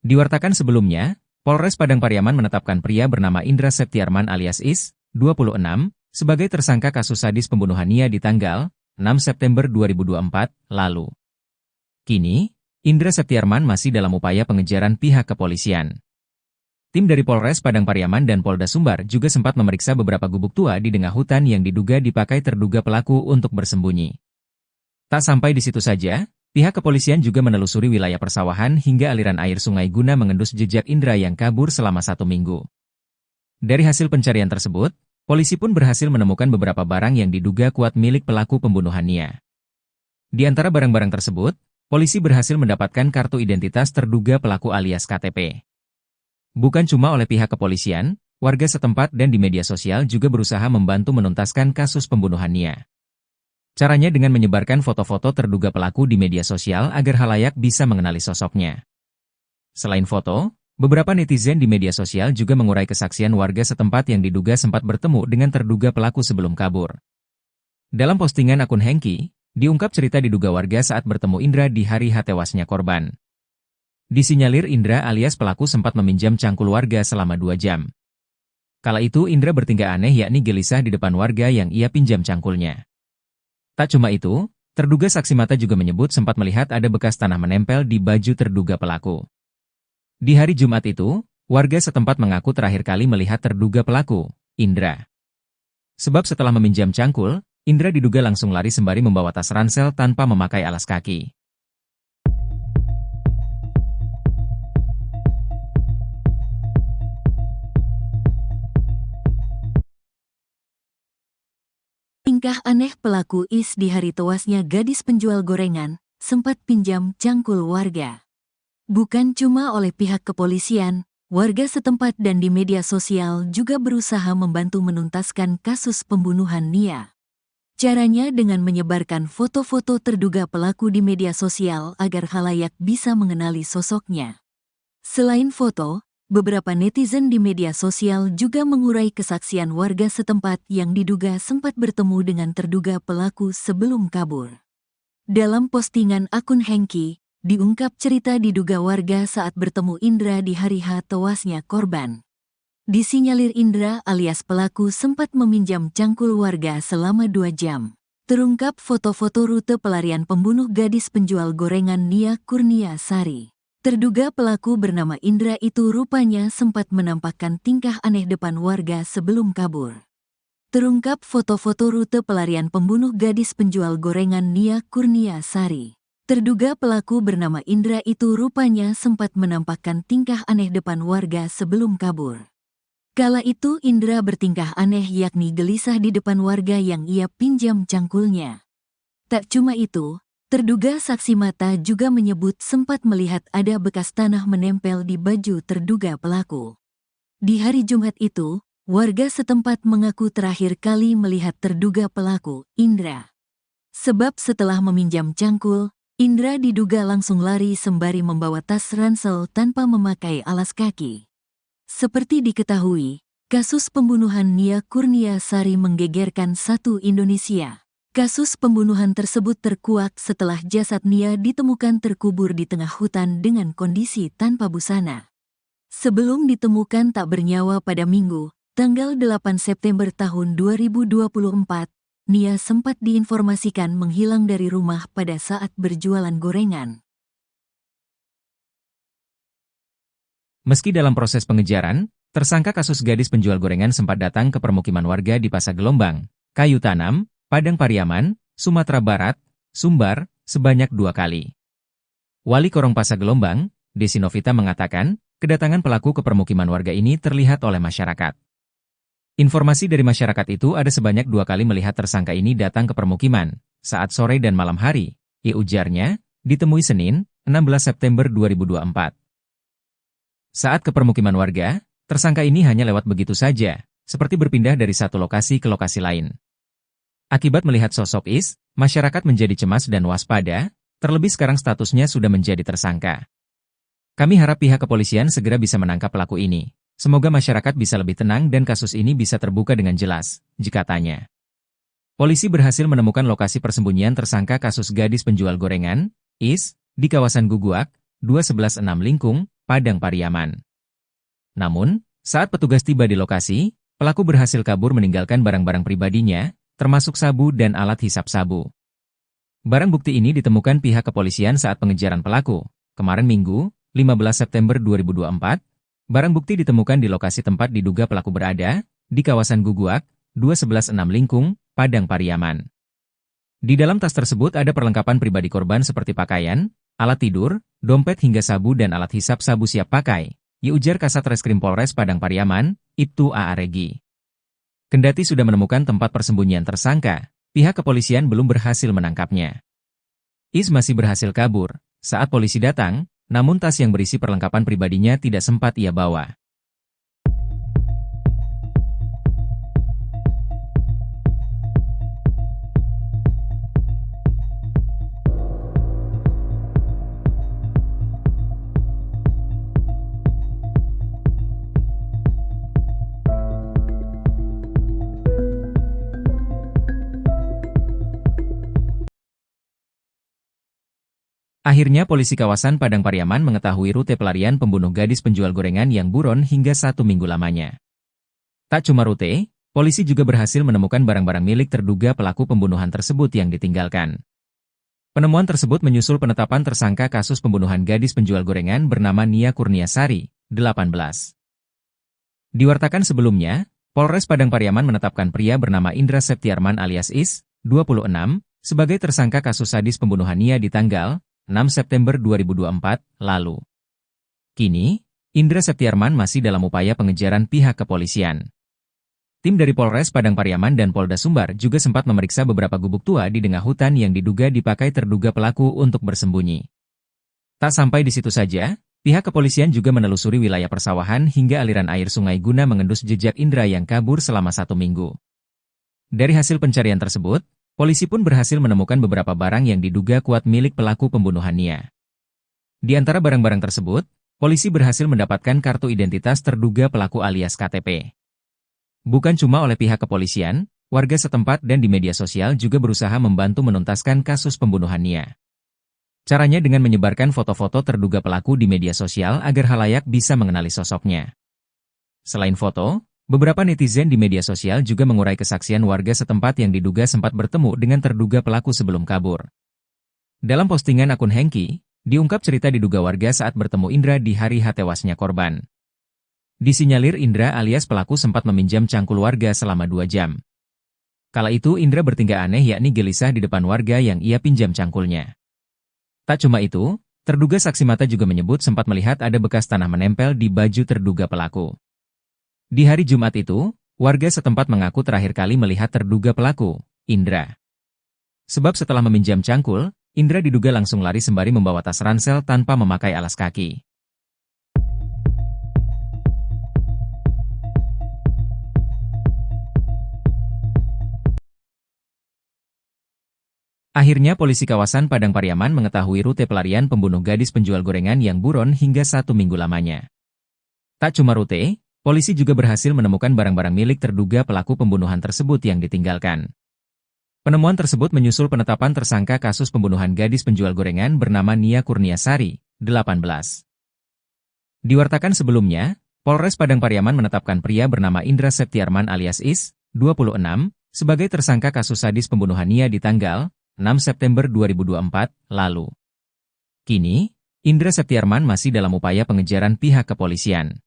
Diwartakan sebelumnya, Polres Padang Pariaman menetapkan pria bernama Indra Septiarman alias Is, 26, sebagai tersangka kasus sadis pembunuhan Nia di tanggal 6 September 2024 lalu. Kini, Indra Septiarman masih dalam upaya pengejaran pihak kepolisian. Tim dari Polres Padang Pariaman dan Polda Sumbar juga sempat memeriksa beberapa gubuk tua di tengah hutan yang diduga dipakai terduga pelaku untuk bersembunyi. Tak sampai di situ saja, pihak kepolisian juga menelusuri wilayah persawahan hingga aliran air sungai guna mengendus jejak Indra yang kabur selama 1 minggu. Dari hasil pencarian tersebut, polisi pun berhasil menemukan beberapa barang yang diduga kuat milik pelaku pembunuhan Nia. Di antara barang-barang tersebut, polisi berhasil mendapatkan kartu identitas terduga pelaku alias KTP. Bukan cuma oleh pihak kepolisian, warga setempat dan di media sosial juga berusaha membantu menuntaskan kasus pembunuhan Nia. Caranya dengan menyebarkan foto-foto terduga pelaku di media sosial agar halayak bisa mengenali sosoknya. Selain foto, beberapa netizen di media sosial juga mengurai kesaksian warga setempat yang diduga sempat bertemu dengan terduga pelaku sebelum kabur. Dalam postingan akun Hengki, diungkap cerita diduga warga saat bertemu Indra di hari tewasnya korban. Disinyalir Indra alias pelaku sempat meminjam cangkul warga selama 2 jam. Kala itu Indra bertingkah aneh yakni gelisah di depan warga yang ia pinjam cangkulnya. Tak cuma itu, terduga saksi mata juga menyebut sempat melihat ada bekas tanah menempel di baju terduga pelaku. Di hari Jumat itu, warga setempat mengaku terakhir kali melihat terduga pelaku, Indra. Sebab setelah meminjam cangkul, Indra diduga langsung lari sembari membawa tas ransel tanpa memakai alas kaki. Tingkah aneh pelaku Is di hari tewasnya gadis penjual gorengan, sempat pinjam cangkul warga. Bukan cuma oleh pihak kepolisian, warga setempat dan di media sosial juga berusaha membantu menuntaskan kasus pembunuhan Nia. Caranya dengan menyebarkan foto-foto terduga pelaku di media sosial agar khalayak bisa mengenali sosoknya. Selain foto, beberapa netizen di media sosial juga mengurai kesaksian warga setempat yang diduga sempat bertemu dengan terduga pelaku sebelum kabur. Dalam postingan akun Hengki, diungkap cerita diduga warga saat bertemu Indra di hari tewasnya korban. Disinyalir Indra alias pelaku sempat meminjam cangkul warga selama 2 jam. Terungkap foto-foto rute pelarian pembunuh gadis penjual gorengan Nia Kurniasari. Terduga pelaku bernama Indra itu rupanya sempat menampakkan tingkah aneh depan warga sebelum kabur. Terungkap foto-foto rute pelarian pembunuh gadis penjual gorengan Nia Kurniasari. Terduga pelaku bernama Indra itu rupanya sempat menampakkan tingkah aneh depan warga sebelum kabur. Kala itu Indra bertingkah aneh yakni gelisah di depan warga yang ia pinjam cangkulnya. Tak cuma itu, terduga saksi mata juga menyebut sempat melihat ada bekas tanah menempel di baju terduga pelaku. Di hari Jumat itu, warga setempat mengaku terakhir kali melihat terduga pelaku, Indra. Sebab setelah meminjam cangkul, Indra diduga langsung lari sembari membawa tas ransel tanpa memakai alas kaki. Seperti diketahui, Kasus pembunuhan Nia Kurniasari menggegerkan satu Indonesia. Kasus pembunuhan tersebut terkuak setelah jasad Nia ditemukan terkubur di tengah hutan dengan kondisi tanpa busana. Sebelum ditemukan tak bernyawa pada Minggu, tanggal 8 September tahun 2024, Nia sempat diinformasikan menghilang dari rumah pada saat berjualan gorengan. Meski dalam proses pengejaran, tersangka kasus gadis penjual gorengan sempat datang ke permukiman warga di Pasar Gelombang, Kayu Tanam, Padang Pariaman, Sumatera Barat, Sumbar, sebanyak 2 kali. Wali Korong Pasar Gelombang, Desi Novita mengatakan, kedatangan pelaku ke permukiman warga ini terlihat oleh masyarakat. Informasi dari masyarakat itu ada sebanyak 2 kali melihat tersangka ini datang ke permukiman, saat sore dan malam hari, ujarnya, ditemui Senin, 16 September 2024. Saat ke permukiman warga, tersangka ini hanya lewat begitu saja, seperti berpindah dari satu lokasi ke lokasi lain. Akibat melihat sosok Is, masyarakat menjadi cemas dan waspada, terlebih sekarang statusnya sudah menjadi tersangka. Kami harap pihak kepolisian segera bisa menangkap pelaku ini. Semoga masyarakat bisa lebih tenang dan kasus ini bisa terbuka dengan jelas, katanya. Polisi berhasil menemukan lokasi persembunyian tersangka kasus gadis penjual gorengan, Is, di kawasan Guguak, 2116 Lingkung, Padang Pariaman. Namun, saat petugas tiba di lokasi, pelaku berhasil kabur meninggalkan barang-barang pribadinya, termasuk sabu dan alat hisap sabu. Barang bukti ini ditemukan pihak kepolisian saat pengejaran pelaku. Kemarin Minggu, 15 September 2024, barang bukti ditemukan di lokasi tempat diduga pelaku berada, di kawasan Guguak, 2116 Lingkung, Padang Pariaman. Di dalam tas tersebut ada perlengkapan pribadi korban seperti pakaian, alat tidur, dompet hingga sabu dan alat hisap sabu siap pakai, ujar Kasat Reskrim Polres Padang Pariaman, Ibtu A.A. Regi. Kendati sudah menemukan tempat persembunyian tersangka, pihak kepolisian belum berhasil menangkapnya. Is masih berhasil kabur saat polisi datang, namun tas yang berisi perlengkapan pribadinya tidak sempat ia bawa. Akhirnya polisi kawasan Padang Pariaman mengetahui rute pelarian pembunuh gadis penjual gorengan yang buron hingga 1 minggu lamanya. Tak cuma rute, polisi juga berhasil menemukan barang-barang milik terduga pelaku pembunuhan tersebut yang ditinggalkan. Penemuan tersebut menyusul penetapan tersangka kasus pembunuhan gadis penjual gorengan bernama Nia Kurniasari, 18. Diwartakan sebelumnya, Polres Padang Pariaman menetapkan pria bernama Indra Septiarman alias Is, 26, sebagai tersangka kasus sadis pembunuhan Nia di tanggal 6 September 2024 lalu. Kini, Indra Septiarman masih dalam upaya pengejaran pihak kepolisian. Tim dari Polres Padang Pariaman dan Polda Sumbar juga sempat memeriksa beberapa gubuk tua di tengah hutan yang diduga dipakai terduga pelaku untuk bersembunyi. Tak sampai di situ saja, pihak kepolisian juga menelusuri wilayah persawahan hingga aliran air sungai guna mengendus jejak Indra yang kabur selama 1 minggu. Dari hasil pencarian tersebut, polisi pun berhasil menemukan beberapa barang yang diduga kuat milik pelaku pembunuhan Nia. Di antara barang-barang tersebut, polisi berhasil mendapatkan kartu identitas terduga pelaku alias KTP. Bukan cuma oleh pihak kepolisian, warga setempat dan di media sosial juga berusaha membantu menuntaskan kasus pembunuhan Nia. Caranya dengan menyebarkan foto-foto terduga pelaku di media sosial agar khalayak bisa mengenali sosoknya. Selain foto, beberapa netizen di media sosial juga mengurai kesaksian warga setempat yang diduga sempat bertemu dengan terduga pelaku sebelum kabur. Dalam postingan akun Hengki, diungkap cerita diduga warga saat bertemu Indra di hari tewasnya korban. Disinyalir Indra alias pelaku sempat meminjam cangkul warga selama 2 jam. Kala itu Indra bertingkah aneh yakni gelisah di depan warga yang ia pinjam cangkulnya. Tak cuma itu, terduga saksi mata juga menyebut sempat melihat ada bekas tanah menempel di baju terduga pelaku. Di hari Jumat itu, warga setempat mengaku terakhir kali melihat terduga pelaku, Indra. Sebab setelah meminjam cangkul, Indra diduga langsung lari sembari membawa tas ransel tanpa memakai alas kaki. Akhirnya polisi kawasan Padang Pariaman mengetahui rute pelarian pembunuh gadis penjual gorengan yang buron hingga 1 minggu lamanya. Tak cuma rute, Polisi juga berhasil menemukan barang-barang milik terduga pelaku pembunuhan tersebut yang ditinggalkan. Penemuan tersebut menyusul penetapan tersangka kasus pembunuhan gadis penjual gorengan bernama Nia Kurniasari, 18. Diwartakan sebelumnya, Polres Padang Pariaman menetapkan pria bernama Indra Septiarman alias Is, 26, sebagai tersangka kasus sadis pembunuhan Nia di tanggal 6 September 2024 lalu. Kini, Indra Septiarman masih dalam upaya pengejaran pihak kepolisian.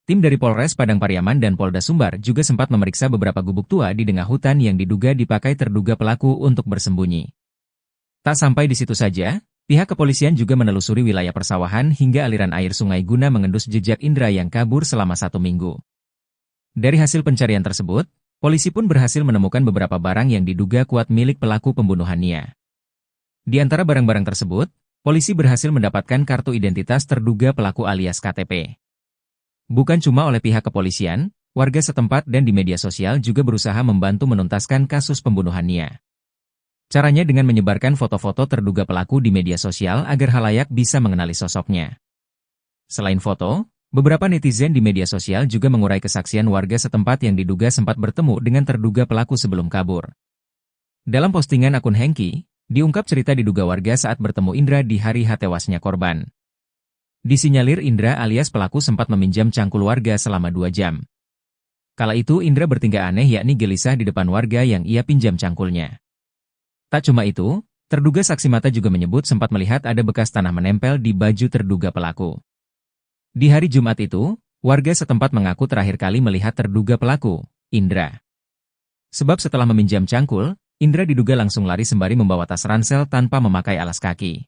Tim dari Polres Padang Pariaman dan Polda Sumbar juga sempat memeriksa beberapa gubuk tua di tengah hutan yang diduga dipakai terduga pelaku untuk bersembunyi. Tak sampai di situ saja, pihak kepolisian juga menelusuri wilayah persawahan hingga aliran air sungai guna mengendus jejak Indra yang kabur selama 1 minggu. Dari hasil pencarian tersebut, polisi pun berhasil menemukan beberapa barang yang diduga kuat milik pelaku pembunuhan Nia. Di antara barang-barang tersebut, polisi berhasil mendapatkan kartu identitas terduga pelaku alias KTP. Bukan cuma oleh pihak kepolisian, warga setempat dan di media sosial juga berusaha membantu menuntaskan kasus pembunuhan Nia. Caranya dengan menyebarkan foto-foto terduga pelaku di media sosial agar khalayak bisa mengenali sosoknya. Selain foto, beberapa netizen di media sosial juga mengurai kesaksian warga setempat yang diduga sempat bertemu dengan terduga pelaku sebelum kabur. Dalam postingan akun Hengki, diungkap cerita diduga warga saat bertemu Indra di hari tewasnya korban. Disinyalir Indra alias pelaku sempat meminjam cangkul warga selama 2 jam. Kala itu Indra bertingkah aneh yakni gelisah di depan warga yang ia pinjam cangkulnya. Tak cuma itu, terduga saksi mata juga menyebut sempat melihat ada bekas tanah menempel di baju terduga pelaku. Di hari Jumat itu, warga setempat mengaku terakhir kali melihat terduga pelaku, Indra. Sebab setelah meminjam cangkul, Indra diduga langsung lari sembari membawa tas ransel tanpa memakai alas kaki.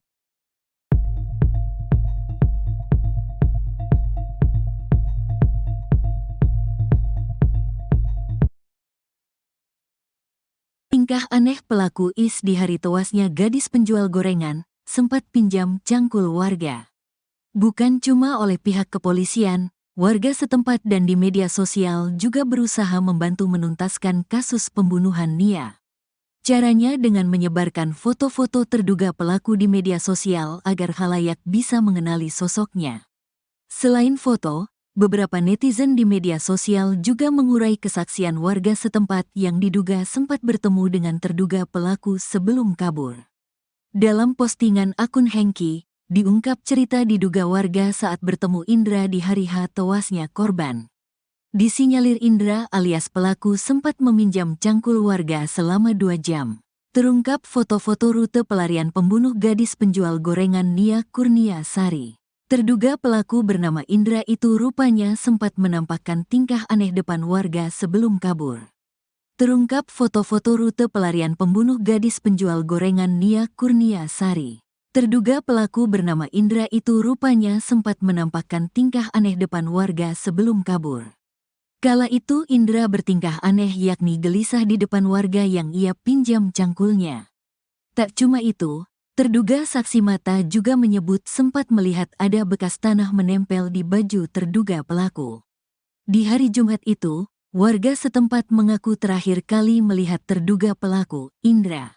Tingkah aneh pelaku Is di hari tewasnya gadis penjual gorengan, sempat pinjam cangkul warga. Bukan cuma oleh pihak kepolisian, warga setempat dan di media sosial juga berusaha membantu menuntaskan kasus pembunuhan Nia. Caranya dengan menyebarkan foto-foto terduga pelaku di media sosial agar khalayak bisa mengenali sosoknya. Selain foto, beberapa netizen di media sosial juga mengurai kesaksian warga setempat yang diduga sempat bertemu dengan terduga pelaku sebelum kabur. Dalam postingan akun Hengki, diungkap cerita diduga warga saat bertemu Indra di hari tewasnya korban. Disinyalir Indra alias pelaku sempat meminjam cangkul warga selama 2 jam. Terungkap foto-foto rute pelarian pembunuh gadis penjual gorengan Nia Kurniasari. Terduga pelaku bernama Indra itu rupanya sempat menampakkan tingkah aneh depan warga sebelum kabur. Terungkap foto-foto rute pelarian pembunuh gadis penjual gorengan Nia Kurniasari. Terduga pelaku bernama Indra itu rupanya sempat menampakkan tingkah aneh depan warga sebelum kabur. Kala itu Indra bertingkah aneh yakni gelisah di depan warga yang ia pinjam cangkulnya. Tak cuma itu, terduga saksi mata juga menyebut sempat melihat ada bekas tanah menempel di baju terduga pelaku. Di hari Jumat itu, warga setempat mengaku terakhir kali melihat terduga pelaku, Indra.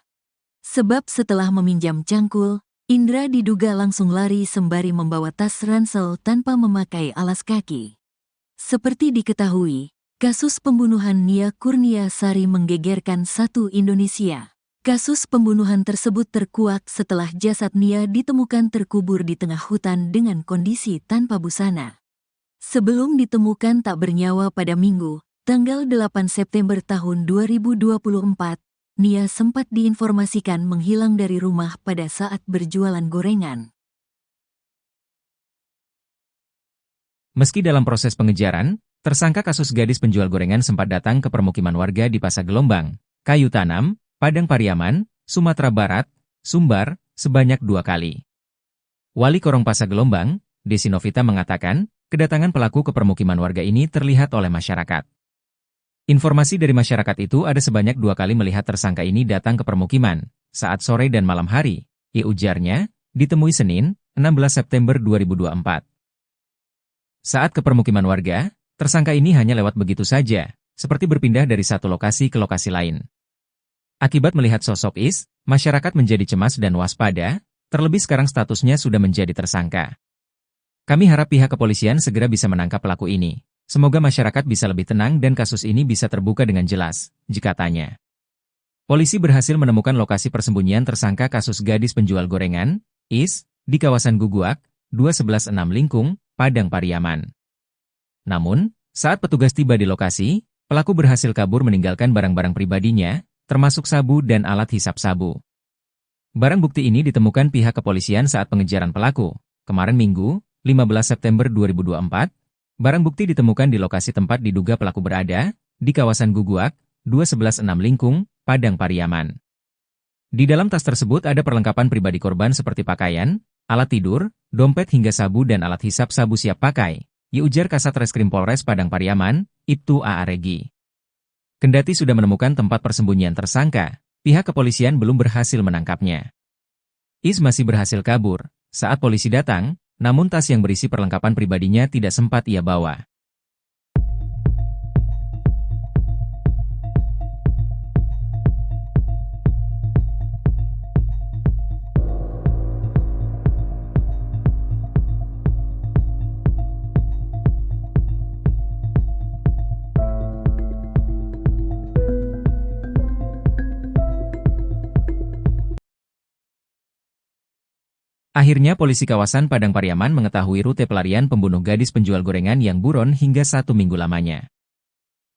Sebab setelah meminjam cangkul, Indra diduga langsung lari sembari membawa tas ransel tanpa memakai alas kaki. Seperti diketahui, kasus pembunuhan Nia Kurniasari menggegerkan satu Indonesia. Kasus pembunuhan tersebut terkuak setelah jasad Nia ditemukan terkubur di tengah hutan dengan kondisi tanpa busana. Sebelum ditemukan tak bernyawa pada Minggu, tanggal 8 September tahun 2024, Nia sempat diinformasikan menghilang dari rumah pada saat berjualan gorengan. Meski dalam proses pengejaran, tersangka kasus gadis penjual gorengan sempat datang ke permukiman warga di Pasar Gelombang, Kayu Tanam, Padang Pariaman, Sumatera Barat, Sumbar, sebanyak 2 kali. Wali Korong Pasar Gelombang, Desi Novita mengatakan, kedatangan pelaku ke permukiman warga ini terlihat oleh masyarakat. Informasi dari masyarakat itu ada sebanyak 2 kali melihat tersangka ini datang ke permukiman, saat sore dan malam hari, ujarnya, ditemui Senin, 16 September 2024. Saat ke permukiman warga, tersangka ini hanya lewat begitu saja, seperti berpindah dari satu lokasi ke lokasi lain. Akibat melihat sosok Is, masyarakat menjadi cemas dan waspada, terlebih sekarang statusnya sudah menjadi tersangka. Kami harap pihak kepolisian segera bisa menangkap pelaku ini, Semoga masyarakat bisa lebih tenang dan kasus ini bisa terbuka dengan jelas, katanya. Polisi berhasil menemukan lokasi persembunyian tersangka kasus gadis penjual gorengan, IS, di kawasan Guguak, 2116 Lingkung, Padang Pariaman. Namun, saat petugas tiba di lokasi, pelaku berhasil kabur meninggalkan barang-barang pribadinya, termasuk sabu dan alat hisap sabu. Barang bukti ini ditemukan pihak kepolisian saat pengejaran pelaku. Kemarin Minggu, 15 September 2024, barang bukti ditemukan di lokasi tempat diduga pelaku berada, di kawasan Guguak, 2116 Lingkung, Padang Pariaman. Di dalam tas tersebut ada perlengkapan pribadi korban seperti pakaian, alat tidur, dompet hingga sabu dan alat hisap sabu siap pakai, ujar Kasat Reskrim Polres Padang Pariaman, Ibtu A.A. Regi. Kendati sudah menemukan tempat persembunyian tersangka, pihak kepolisian belum berhasil menangkapnya. IS masih berhasil kabur saat polisi datang, namun tas yang berisi perlengkapan pribadinya tidak sempat ia bawa. Akhirnya polisi kawasan Padang Pariaman mengetahui rute pelarian pembunuh gadis penjual gorengan yang buron hingga 1 minggu lamanya.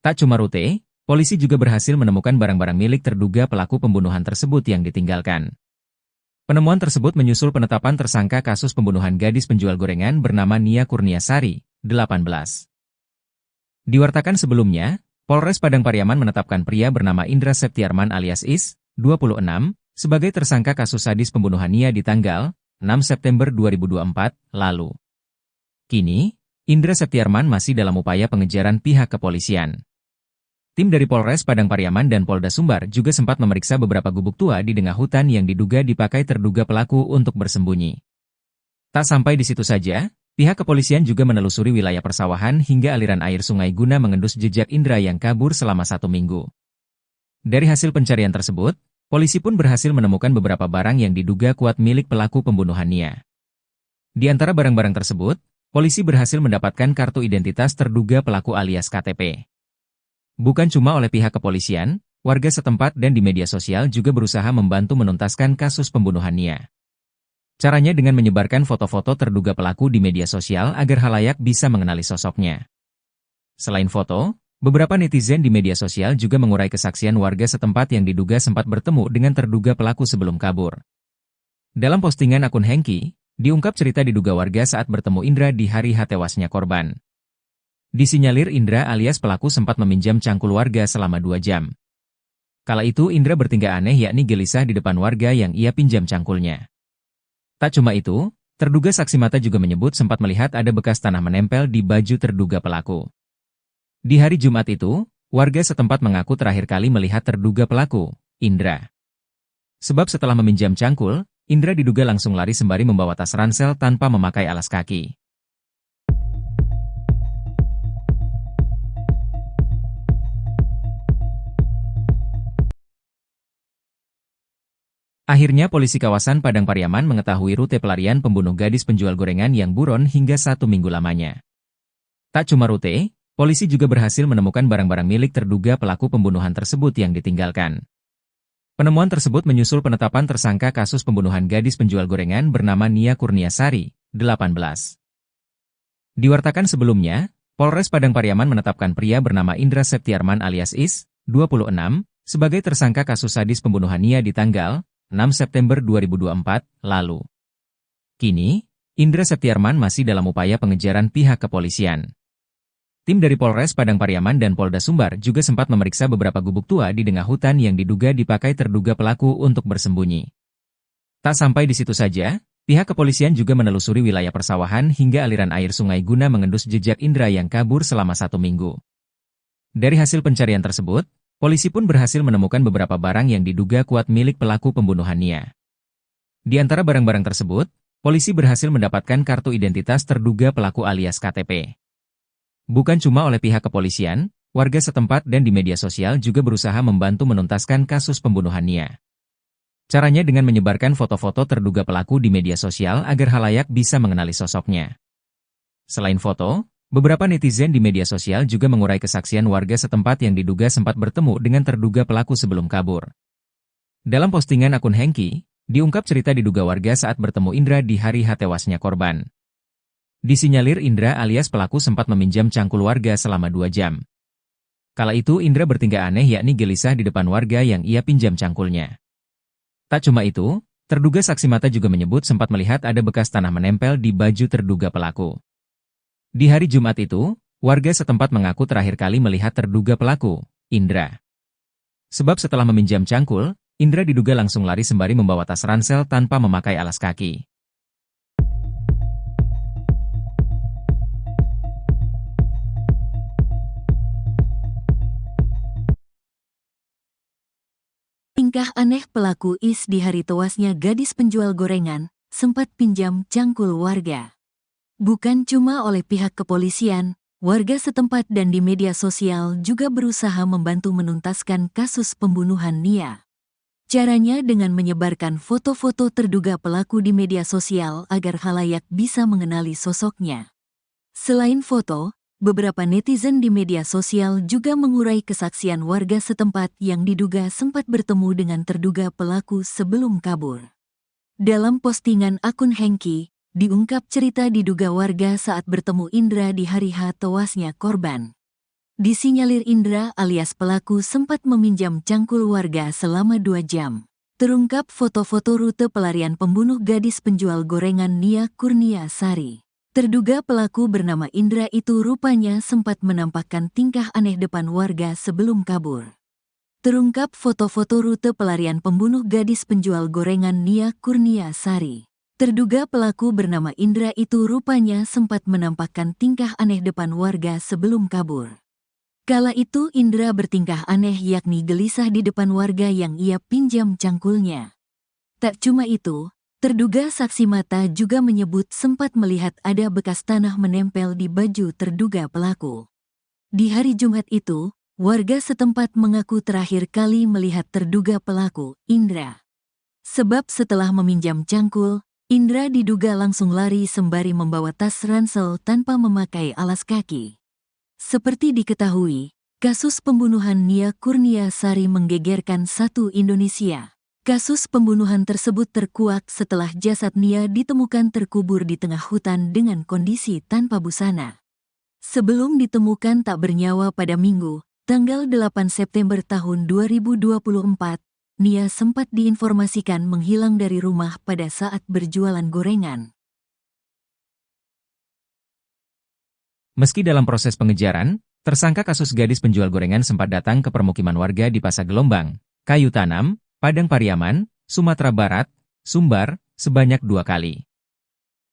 Tak cuma rute, polisi juga berhasil menemukan barang-barang milik terduga pelaku pembunuhan tersebut yang ditinggalkan. Penemuan tersebut menyusul penetapan tersangka kasus pembunuhan gadis penjual gorengan bernama Nia Kurniasari, 18. Diwartakan sebelumnya, Polres Padang Pariaman menetapkan pria bernama Indra Septiarman alias Is, 26, sebagai tersangka kasus sadis pembunuhan Nia di tanggal 6 September 2024 lalu. Kini, Indra Septiarman masih dalam upaya pengejaran pihak kepolisian. Tim dari Polres Padang Pariaman dan Polda Sumbar juga sempat memeriksa beberapa gubuk tua di tengah hutan yang diduga dipakai terduga pelaku untuk bersembunyi. Tak sampai di situ saja, pihak kepolisian juga menelusuri wilayah persawahan hingga aliran air sungai guna mengendus jejak Indra yang kabur selama 1 minggu. Dari hasil pencarian tersebut, polisi pun berhasil menemukan beberapa barang yang diduga kuat milik pelaku pembunuhan Nia. Di antara barang-barang tersebut, polisi berhasil mendapatkan kartu identitas terduga pelaku alias KTP. Bukan cuma oleh pihak kepolisian, warga setempat dan di media sosial juga berusaha membantu menuntaskan kasus pembunuhan Nia. Caranya dengan menyebarkan foto-foto terduga pelaku di media sosial agar khalayak bisa mengenali sosoknya. Selain foto, beberapa netizen di media sosial juga mengurai kesaksian warga setempat yang diduga sempat bertemu dengan terduga pelaku sebelum kabur. Dalam postingan akun Hengki, diungkap cerita diduga warga saat bertemu Indra di hari tewasnya korban. Disinyalir Indra alias pelaku sempat meminjam cangkul warga selama 2 jam. Kala itu Indra bertingkah aneh yakni gelisah di depan warga yang ia pinjam cangkulnya. Tak cuma itu, terduga saksi mata juga menyebut sempat melihat ada bekas tanah menempel di baju terduga pelaku. Di hari Jumat itu, warga setempat mengaku terakhir kali melihat terduga pelaku, Indra. Sebab setelah meminjam cangkul, Indra diduga langsung lari sembari membawa tas ransel tanpa memakai alas kaki. Akhirnya polisi kawasan Padang Pariaman mengetahui rute pelarian pembunuh gadis penjual gorengan yang buron hingga 1 minggu lamanya. Tak cuma rute, polisi juga berhasil menemukan barang-barang milik terduga pelaku pembunuhan tersebut yang ditinggalkan. Penemuan tersebut menyusul penetapan tersangka kasus pembunuhan gadis penjual gorengan bernama Nia Kurniasari, 18. Diwartakan sebelumnya, Polres Padang Pariaman menetapkan pria bernama Indra Septiarman alias Is, 26, sebagai tersangka kasus sadis pembunuhan Nia di tanggal 6 September 2024 lalu. Kini, Indra Septiarman masih dalam upaya pengejaran pihak kepolisian. Tim dari Polres Padang Pariaman dan Polda Sumbar juga sempat memeriksa beberapa gubuk tua di tengah hutan yang diduga dipakai terduga pelaku untuk bersembunyi. Tak sampai di situ saja, pihak kepolisian juga menelusuri wilayah persawahan hingga aliran air sungai guna mengendus jejak Indra yang kabur selama 1 minggu. Dari hasil pencarian tersebut, polisi pun berhasil menemukan beberapa barang yang diduga kuat milik pelaku pembunuhan Nia. Di antara barang-barang tersebut, polisi berhasil mendapatkan kartu identitas terduga pelaku alias KTP. Bukan cuma oleh pihak kepolisian, warga setempat dan di media sosial juga berusaha membantu menuntaskan kasus pembunuhan Nia. Caranya dengan menyebarkan foto-foto terduga pelaku di media sosial agar khalayak bisa mengenali sosoknya. Selain foto, Beberapa netizen di media sosial juga mengurai kesaksian warga setempat yang diduga sempat bertemu dengan terduga pelaku sebelum kabur. Dalam postingan akun Hengki, diungkap cerita diduga warga saat bertemu Indra di hari tewasnya korban. Disinyalir Indra alias pelaku sempat meminjam cangkul warga selama 2 jam. Kala itu Indra bertingkah aneh yakni gelisah di depan warga yang ia pinjam cangkulnya. Tak cuma itu, terduga saksi mata juga menyebut sempat melihat ada bekas tanah menempel di baju terduga pelaku. Di hari Jumat itu, warga setempat mengaku terakhir kali melihat terduga pelaku, Indra. Sebab setelah meminjam cangkul, Indra diduga langsung lari sembari membawa tas ransel tanpa memakai alas kaki. Tingkah aneh pelaku IS di hari tewasnya gadis penjual gorengan, sempat pinjam cangkul warga. Bukan cuma oleh pihak kepolisian, warga setempat dan di media sosial juga berusaha membantu menuntaskan kasus pembunuhan Nia. Caranya dengan menyebarkan foto-foto terduga pelaku di media sosial agar khalayak bisa mengenali sosoknya. Selain foto, beberapa netizen di media sosial juga mengurai kesaksian warga setempat yang diduga sempat bertemu dengan terduga pelaku sebelum kabur. Dalam postingan akun Hengki, diungkap cerita diduga warga saat bertemu Indra di hari tewasnya korban. Disinyalir Indra alias pelaku sempat meminjam cangkul warga selama 2 jam. Terungkap foto-foto rute pelarian pembunuh gadis penjual gorengan Nia Kurniasari. Terduga pelaku bernama Indra itu rupanya sempat menampakkan tingkah aneh depan warga sebelum kabur. Terungkap foto-foto rute pelarian pembunuh gadis penjual gorengan Nia Kurniasari. Terduga pelaku bernama Indra itu rupanya sempat menampakkan tingkah aneh depan warga sebelum kabur. Kala itu Indra bertingkah aneh yakni gelisah di depan warga yang ia pinjam cangkulnya. Tak cuma itu, terduga saksi mata juga menyebut sempat melihat ada bekas tanah menempel di baju terduga pelaku. Di hari Jumat itu, warga setempat mengaku terakhir kali melihat terduga pelaku, Indra. Sebab setelah meminjam cangkul, Indra diduga langsung lari sembari membawa tas ransel tanpa memakai alas kaki. Seperti diketahui, kasus pembunuhan Nia Kurniasari menggegerkan satu Indonesia. Kasus pembunuhan tersebut terkuak setelah jasad Nia ditemukan terkubur di tengah hutan dengan kondisi tanpa busana. Sebelum ditemukan tak bernyawa pada Minggu, tanggal 8 September tahun 2024, Nia sempat diinformasikan menghilang dari rumah pada saat berjualan gorengan. Meski dalam proses pengejaran, tersangka kasus gadis penjual gorengan sempat datang ke permukiman warga di Pasar Gelombang, Kayu Tanam, Padang Pariaman, Sumatera Barat, Sumbar, sebanyak 2 kali.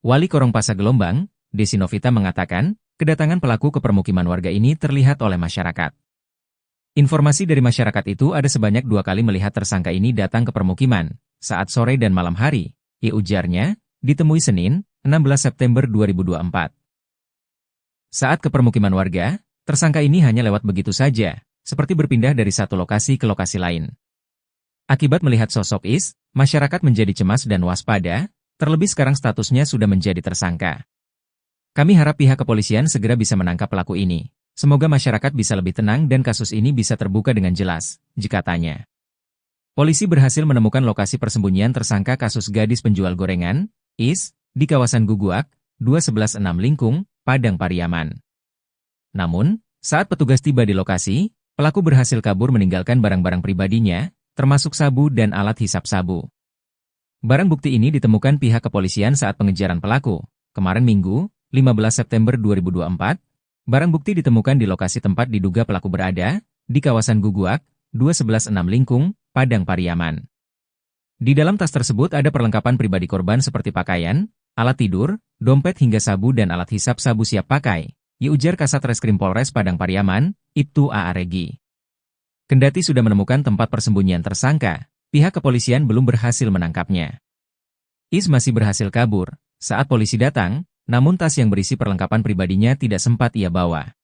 Wali Korong Pasar Gelombang, Desi Novita mengatakan, kedatangan pelaku ke permukiman warga ini terlihat oleh masyarakat. Informasi dari masyarakat itu ada sebanyak 2 kali melihat tersangka ini datang ke permukiman, saat sore dan malam hari, ujarnya, ditemui Senin, 16 September 2024. Saat ke permukiman warga, tersangka ini hanya lewat begitu saja, seperti berpindah dari satu lokasi ke lokasi lain. Akibat melihat sosok Is, masyarakat menjadi cemas dan waspada, terlebih sekarang statusnya sudah menjadi tersangka. Kami harap pihak kepolisian segera bisa menangkap pelaku ini. Semoga masyarakat bisa lebih tenang dan kasus ini bisa terbuka dengan jelas, katanya. Polisi berhasil menemukan lokasi persembunyian tersangka kasus gadis penjual gorengan, Is, di kawasan Guguak, 2116 Lingkung, Padang Pariaman. Namun, saat petugas tiba di lokasi, pelaku berhasil kabur meninggalkan barang-barang pribadinya, termasuk sabu dan alat hisap sabu. Barang bukti ini ditemukan pihak kepolisian saat pengejaran pelaku. Kemarin Minggu, 15 September 2024, barang bukti ditemukan di lokasi tempat diduga pelaku berada, di kawasan Guguak, 2116 Lingkung, Padang Pariaman. Di dalam tas tersebut ada perlengkapan pribadi korban seperti pakaian, alat tidur, dompet hingga sabu dan alat hisap sabu siap pakai, ujar Kasat Reskrim Polres Padang Pariaman, Ibtu A.A. Regi. Kendati sudah menemukan tempat persembunyian tersangka, pihak kepolisian belum berhasil menangkapnya. Is masih berhasil kabur saat polisi datang, namun tas yang berisi perlengkapan pribadinya tidak sempat ia bawa.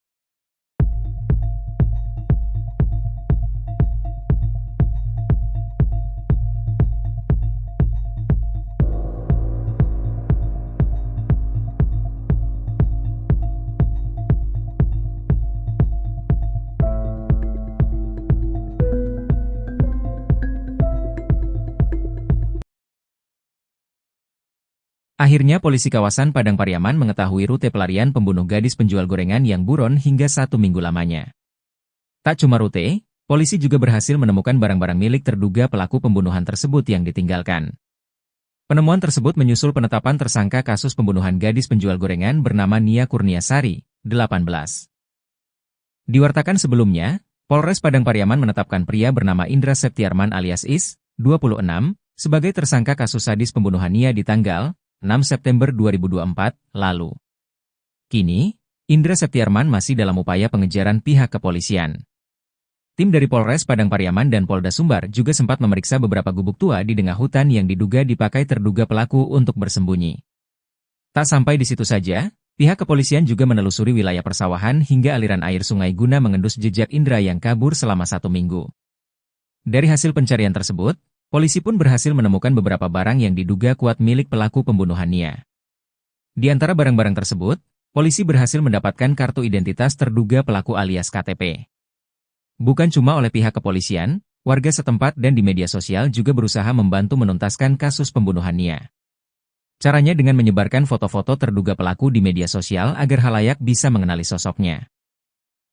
Akhirnya polisi kawasan Padang Pariaman mengetahui rute pelarian pembunuh gadis penjual gorengan yang buron hingga 1 minggu lamanya. Tak cuma rute, polisi juga berhasil menemukan barang-barang milik terduga pelaku pembunuhan tersebut yang ditinggalkan. Penemuan tersebut menyusul penetapan tersangka kasus pembunuhan gadis penjual gorengan bernama Nia Kurniasari, 18. Diwartakan sebelumnya, Polres Padang Pariaman menetapkan pria bernama Indra Septiarman alias Is, 26, sebagai tersangka kasus sadis pembunuhan Nia di tanggal 6 September 2024 lalu. Kini, Indra Septiarman masih dalam upaya pengejaran pihak kepolisian. Tim dari Polres Padang Pariaman dan Polda Sumbar juga sempat memeriksa beberapa gubuk tua di tengah hutan yang diduga dipakai terduga pelaku untuk bersembunyi. Tak sampai di situ saja, pihak kepolisian juga menelusuri wilayah persawahan hingga aliran air sungai guna mengendus jejak Indra yang kabur selama 1 minggu. Dari hasil pencarian tersebut, polisi pun berhasil menemukan beberapa barang yang diduga kuat milik pelaku pembunuhan Nia. Di antara barang-barang tersebut, polisi berhasil mendapatkan kartu identitas terduga pelaku alias KTP. Bukan cuma oleh pihak kepolisian, warga setempat dan di media sosial juga berusaha membantu menuntaskan kasus pembunuhan Nia. Caranya dengan menyebarkan foto-foto terduga pelaku di media sosial agar khalayak bisa mengenali sosoknya.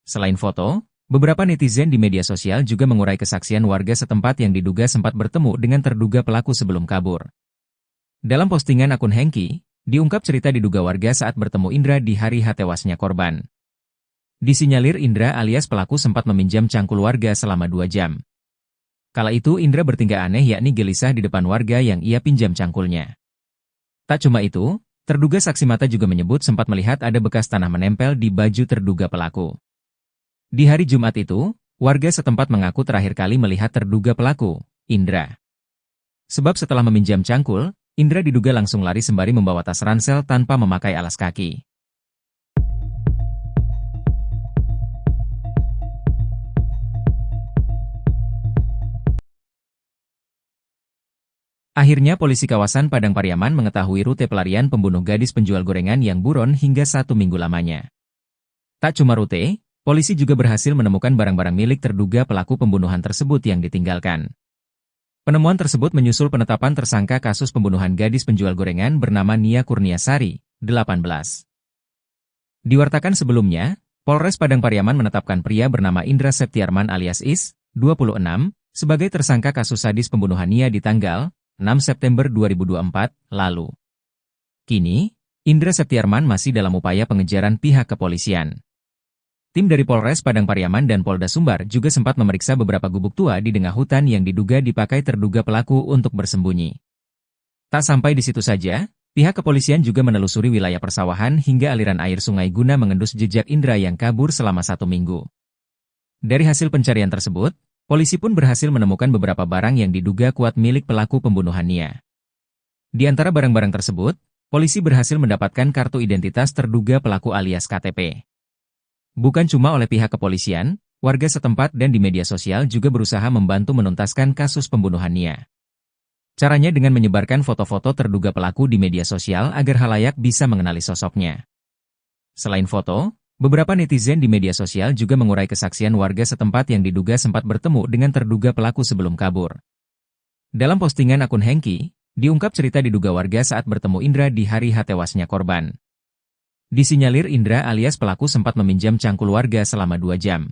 Selain foto, beberapa netizen di media sosial juga mengurai kesaksian warga setempat yang diduga sempat bertemu dengan terduga pelaku sebelum kabur. Dalam postingan akun Hengki, diungkap cerita diduga warga saat bertemu Indra di hari tewasnya korban. Disinyalir Indra alias pelaku sempat meminjam cangkul warga selama 2 jam. Kala itu Indra bertingkah aneh yakni gelisah di depan warga yang ia pinjam cangkulnya. Tak cuma itu, terduga saksi mata juga menyebut sempat melihat ada bekas tanah menempel di baju terduga pelaku. Di hari Jumat itu, warga setempat mengaku terakhir kali melihat terduga pelaku, Indra. Sebab setelah meminjam cangkul, Indra diduga langsung lari sembari membawa tas ransel tanpa memakai alas kaki. Akhirnya polisi kawasan Padang Pariaman mengetahui rute pelarian pembunuh gadis penjual gorengan yang buron hingga 1 minggu lamanya. Tak cuma rute, polisi juga berhasil menemukan barang-barang milik terduga pelaku pembunuhan tersebut yang ditinggalkan. Penemuan tersebut menyusul penetapan tersangka kasus pembunuhan gadis penjual gorengan bernama Nia Kurniasari, 18. Diwartakan sebelumnya, Polres Padang Pariaman menetapkan pria bernama Indra Septiarman alias Is, 26, sebagai tersangka kasus sadis pembunuhan Nia di tanggal 6 September 2024 lalu. Kini, Indra Septiarman masih dalam upaya pengejaran pihak kepolisian. Tim dari Polres Padang Pariaman dan Polda Sumbar juga sempat memeriksa beberapa gubuk tua di tengah hutan yang diduga dipakai terduga pelaku untuk bersembunyi. Tak sampai di situ saja, pihak kepolisian juga menelusuri wilayah persawahan hingga aliran air sungai guna mengendus jejak Indra yang kabur selama 1 minggu. Dari hasil pencarian tersebut, polisi pun berhasil menemukan beberapa barang yang diduga kuat milik pelaku pembunuhan Nia. Di antara barang-barang tersebut, polisi berhasil mendapatkan kartu identitas terduga pelaku alias KTP. Bukan cuma oleh pihak kepolisian, warga setempat dan di media sosial juga berusaha membantu menuntaskan kasus pembunuhan Nia. Caranya dengan menyebarkan foto-foto terduga pelaku di media sosial agar khalayak bisa mengenali sosoknya. Selain foto, beberapa netizen di media sosial juga mengurai kesaksian warga setempat yang diduga sempat bertemu dengan terduga pelaku sebelum kabur. Dalam postingan akun Hengki, diungkap cerita diduga warga saat bertemu Indra di hari tewasnya korban. Disinyalir Indra alias pelaku sempat meminjam cangkul warga selama 2 jam.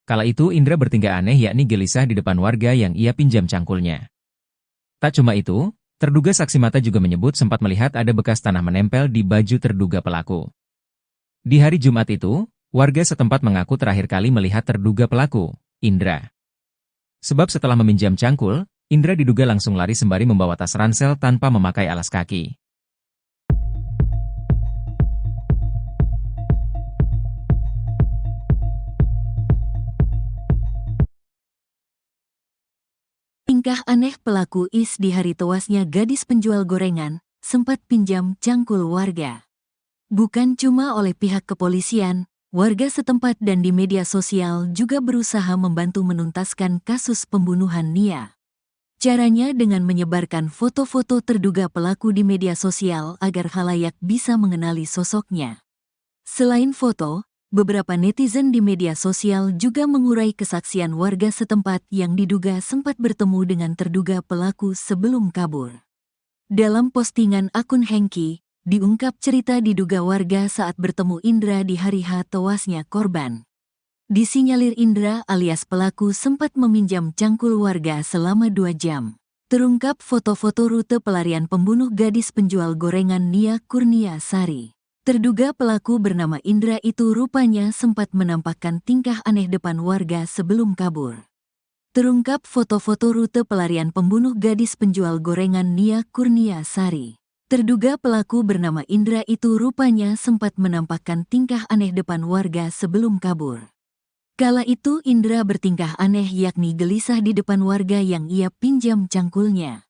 Kala itu Indra bertingkah aneh yakni gelisah di depan warga yang ia pinjam cangkulnya. Tak cuma itu, terduga saksi mata juga menyebut sempat melihat ada bekas tanah menempel di baju terduga pelaku. Di hari Jumat itu, warga setempat mengaku terakhir kali melihat terduga pelaku, Indra. Sebab setelah meminjam cangkul, Indra diduga langsung lari sembari membawa tas ransel tanpa memakai alas kaki. Tingkah aneh pelaku Is di hari tewasnya gadis penjual gorengan, sempat pinjam cangkul warga. Bukan cuma oleh pihak kepolisian, warga setempat dan di media sosial juga berusaha membantu menuntaskan kasus pembunuhan Nia. Caranya dengan menyebarkan foto-foto terduga pelaku di media sosial agar khalayak bisa mengenali sosoknya. Selain foto, beberapa netizen di media sosial juga mengurai kesaksian warga setempat yang diduga sempat bertemu dengan terduga pelaku sebelum kabur. Dalam postingan akun Hengki, diungkap cerita diduga warga saat bertemu Indra di hari H tewasnya korban. Disinyalir Indra alias pelaku sempat meminjam cangkul warga selama 2 jam. Terungkap foto-foto rute pelarian pembunuh gadis penjual gorengan Nia Kurniasari. Terduga pelaku bernama Indra itu rupanya sempat menampakkan tingkah aneh depan warga sebelum kabur. Terungkap foto-foto rute pelarian pembunuh gadis penjual gorengan Nia Kurniasari. Terduga pelaku bernama Indra itu rupanya sempat menampakkan tingkah aneh depan warga sebelum kabur. Kala itu Indra bertingkah aneh yakni gelisah di depan warga yang ia pinjam cangkulnya.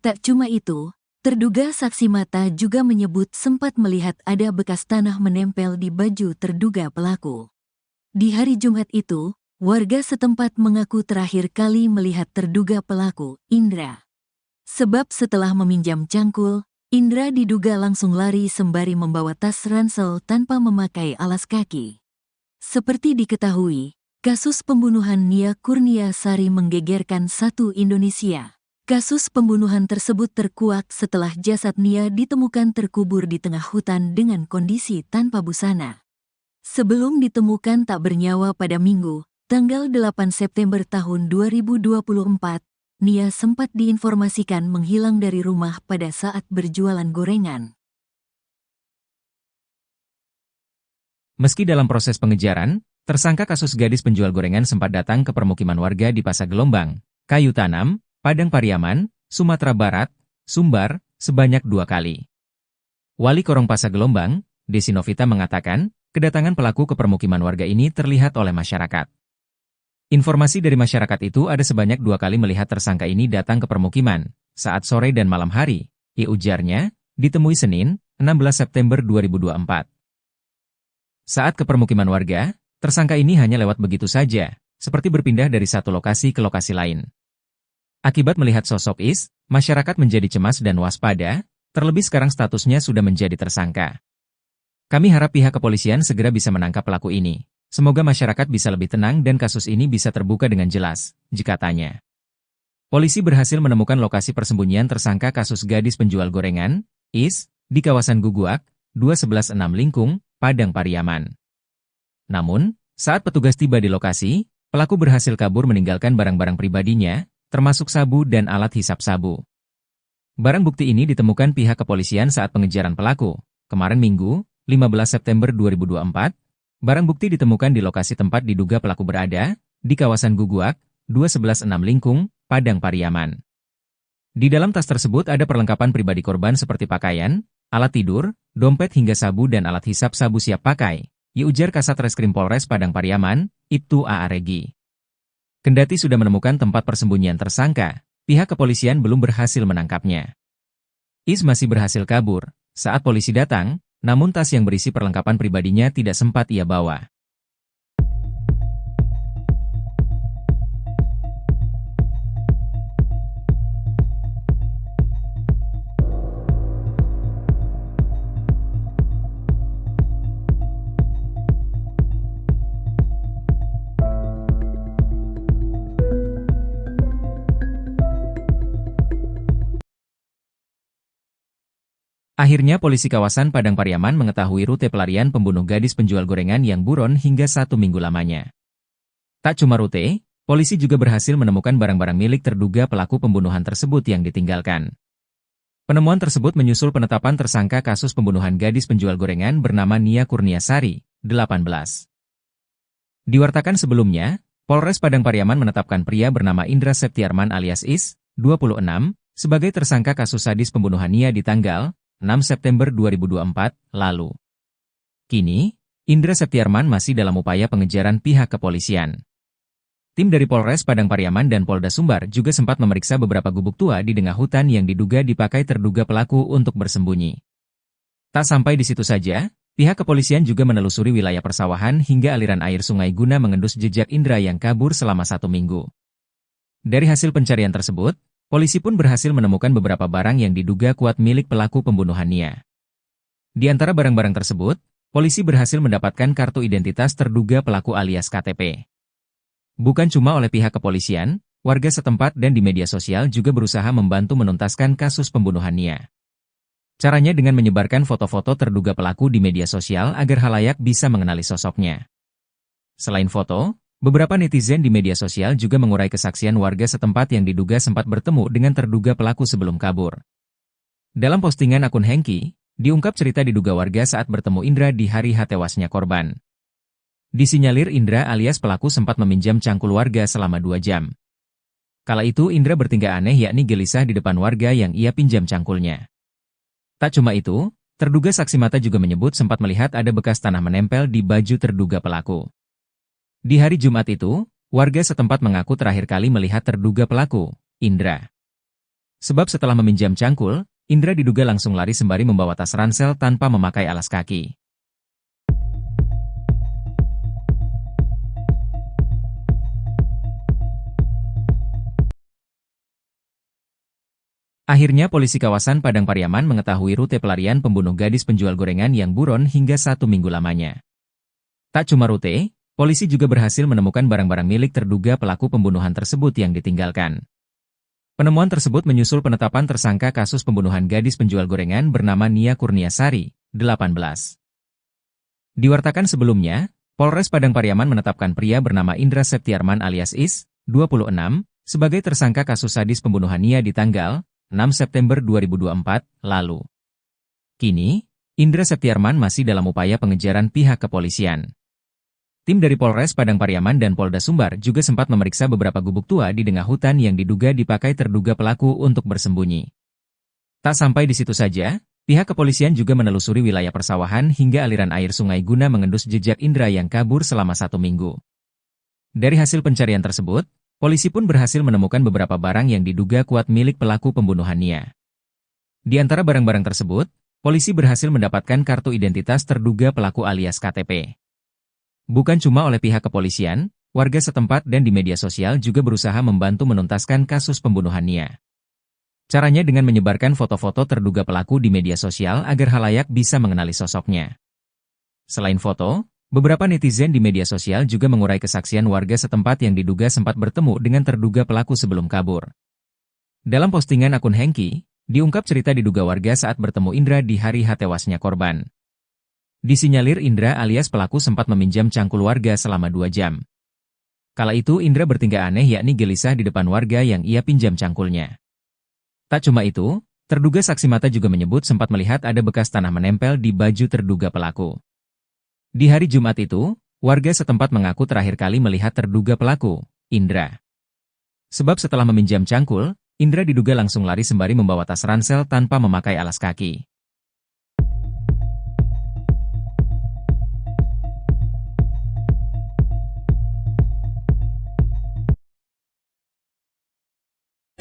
Tak cuma itu, terduga saksi mata juga menyebut sempat melihat ada bekas tanah menempel di baju terduga pelaku. Di hari Jumat itu, warga setempat mengaku terakhir kali melihat terduga pelaku, Indra. Sebab setelah meminjam cangkul, Indra diduga langsung lari sembari membawa tas ransel tanpa memakai alas kaki. Seperti diketahui, kasus pembunuhan Nia Kurniasari menggegerkan satu Indonesia. Kasus pembunuhan tersebut terkuak setelah jasad Nia ditemukan terkubur di tengah hutan dengan kondisi tanpa busana. Sebelum ditemukan tak bernyawa pada Minggu, tanggal 8 September tahun 2024, Nia sempat diinformasikan menghilang dari rumah pada saat berjualan gorengan. Meski dalam proses pengejaran, tersangka kasus gadis penjual gorengan sempat datang ke permukiman warga di Pasar Gelombang, Kayu Tanam, Padang Pariaman, Sumatera Barat, Sumbar, sebanyak 2 kali. Wali Korong Pasar Gelombang, Desi Novita mengatakan, kedatangan pelaku ke permukiman warga ini terlihat oleh masyarakat. Informasi dari masyarakat itu ada sebanyak 2 kali melihat tersangka ini datang ke permukiman, saat sore dan malam hari, ujarnya, ditemui Senin, 16 September 2024. Saat ke permukiman warga, tersangka ini hanya lewat begitu saja, seperti berpindah dari satu lokasi ke lokasi lain. Akibat melihat sosok Is, masyarakat menjadi cemas dan waspada, terlebih sekarang statusnya sudah menjadi tersangka. Kami harap pihak kepolisian segera bisa menangkap pelaku ini. Semoga masyarakat bisa lebih tenang dan kasus ini bisa terbuka dengan jelas, katanya. Polisi berhasil menemukan lokasi persembunyian tersangka kasus gadis penjual gorengan, Is, di kawasan Guguak, 2116 Lingkung, Padang Pariaman. Namun, saat petugas tiba di lokasi, pelaku berhasil kabur meninggalkan barang-barang pribadinya, termasuk sabu dan alat hisap sabu. Barang bukti ini ditemukan pihak kepolisian saat pengejaran pelaku. Kemarin Minggu, 15 September 2024, barang bukti ditemukan di lokasi tempat diduga pelaku berada, di kawasan Guguak, 2116 Lingkung, Padang Pariaman. Di dalam tas tersebut ada perlengkapan pribadi korban seperti pakaian, alat tidur, dompet hingga sabu dan alat hisap sabu siap pakai, ujar Kasat Reskrim Polres Padang Pariaman, Ibtu A.A. Regi. Kendati sudah menemukan tempat persembunyian tersangka, pihak kepolisian belum berhasil menangkapnya. Is masih berhasil kabur saat polisi datang, namun tas yang berisi perlengkapan pribadinya tidak sempat ia bawa. Akhirnya polisi kawasan Padang Pariaman mengetahui rute pelarian pembunuh gadis penjual gorengan yang buron hingga 1 minggu lamanya. Tak cuma rute, polisi juga berhasil menemukan barang-barang milik terduga pelaku pembunuhan tersebut yang ditinggalkan. Penemuan tersebut menyusul penetapan tersangka kasus pembunuhan gadis penjual gorengan bernama Nia Kurniasari, 18. Diwartakan sebelumnya, Polres Padang Pariaman menetapkan pria bernama Indra Septiarman alias Is, 26, sebagai tersangka kasus sadis pembunuhan Nia di tanggal 6 September 2024 lalu. Kini, Indra Septiarman masih dalam upaya pengejaran pihak kepolisian. Tim dari Polres Padang Pariaman dan Polda Sumbar juga sempat memeriksa beberapa gubuk tua di tengah hutan yang diduga dipakai terduga pelaku untuk bersembunyi. Tak sampai di situ saja, pihak kepolisian juga menelusuri wilayah persawahan hingga aliran air sungai guna mengendus jejak Indra yang kabur selama 1 minggu. Dari hasil pencarian tersebut, polisi pun berhasil menemukan beberapa barang yang diduga kuat milik pelaku pembunuhan Nia. Di antara barang-barang tersebut, polisi berhasil mendapatkan kartu identitas terduga pelaku alias KTP. Bukan cuma oleh pihak kepolisian, warga setempat dan di media sosial juga berusaha membantu menuntaskan kasus pembunuhan Nia. Caranya dengan menyebarkan foto-foto terduga pelaku di media sosial agar halayak bisa mengenali sosoknya. Selain foto, beberapa netizen di media sosial juga mengurai kesaksian warga setempat yang diduga sempat bertemu dengan terduga pelaku sebelum kabur. Dalam postingan akun Hengki, diungkap cerita diduga warga saat bertemu Indra di hari tewasnya korban. Disinyalir Indra alias pelaku sempat meminjam cangkul warga selama 2 jam. Kala itu Indra bertingkah aneh yakni gelisah di depan warga yang ia pinjam cangkulnya. Tak cuma itu, terduga saksi mata juga menyebut sempat melihat ada bekas tanah menempel di baju terduga pelaku. Di hari Jumat itu, warga setempat mengaku terakhir kali melihat terduga pelaku, Indra. Sebab setelah meminjam cangkul, Indra diduga langsung lari sembari membawa tas ransel tanpa memakai alas kaki. Akhirnya polisi kawasan Padang Pariaman mengetahui rute pelarian pembunuh gadis penjual gorengan yang buron hingga 1 minggu lamanya. Tak cuma rute, polisi juga berhasil menemukan barang-barang milik terduga pelaku pembunuhan tersebut yang ditinggalkan. Penemuan tersebut menyusul penetapan tersangka kasus pembunuhan gadis penjual gorengan bernama Nia Kurniasari, 18. Diwartakan sebelumnya, Polres Padang Pariaman menetapkan pria bernama Indra Septiarman alias Is, 26, sebagai tersangka kasus sadis pembunuhan Nia di tanggal 6 September 2024 lalu. Kini, Indra Septiarman masih dalam upaya pengejaran pihak kepolisian. Tim dari Polres Padang Pariaman dan Polda Sumbar juga sempat memeriksa beberapa gubuk tua di tengah hutan yang diduga dipakai terduga pelaku untuk bersembunyi. Tak sampai di situ saja, pihak kepolisian juga menelusuri wilayah persawahan hingga aliran air sungai guna mengendus jejak Indra yang kabur selama 1 minggu. Dari hasil pencarian tersebut, polisi pun berhasil menemukan beberapa barang yang diduga kuat milik pelaku pembunuhan Nia. Di antara barang-barang tersebut, polisi berhasil mendapatkan kartu identitas terduga pelaku alias KTP. Bukan cuma oleh pihak kepolisian, warga setempat dan di media sosial juga berusaha membantu menuntaskan kasus pembunuhan Nia. Caranya dengan menyebarkan foto-foto terduga pelaku di media sosial agar halayak bisa mengenali sosoknya. Selain foto, beberapa netizen di media sosial juga mengurai kesaksian warga setempat yang diduga sempat bertemu dengan terduga pelaku sebelum kabur. Dalam postingan akun Hengki, diungkap cerita diduga warga saat bertemu Indra di hari tewasnya korban. Disinyalir Indra alias pelaku sempat meminjam cangkul warga selama 2 jam. Kala itu Indra bertingkah aneh yakni gelisah di depan warga yang ia pinjam cangkulnya. Tak cuma itu, terduga saksi mata juga menyebut sempat melihat ada bekas tanah menempel di baju terduga pelaku. Di hari Jumat itu, warga setempat mengaku terakhir kali melihat terduga pelaku, Indra. Sebab setelah meminjam cangkul, Indra diduga langsung lari sembari membawa tas ransel tanpa memakai alas kaki.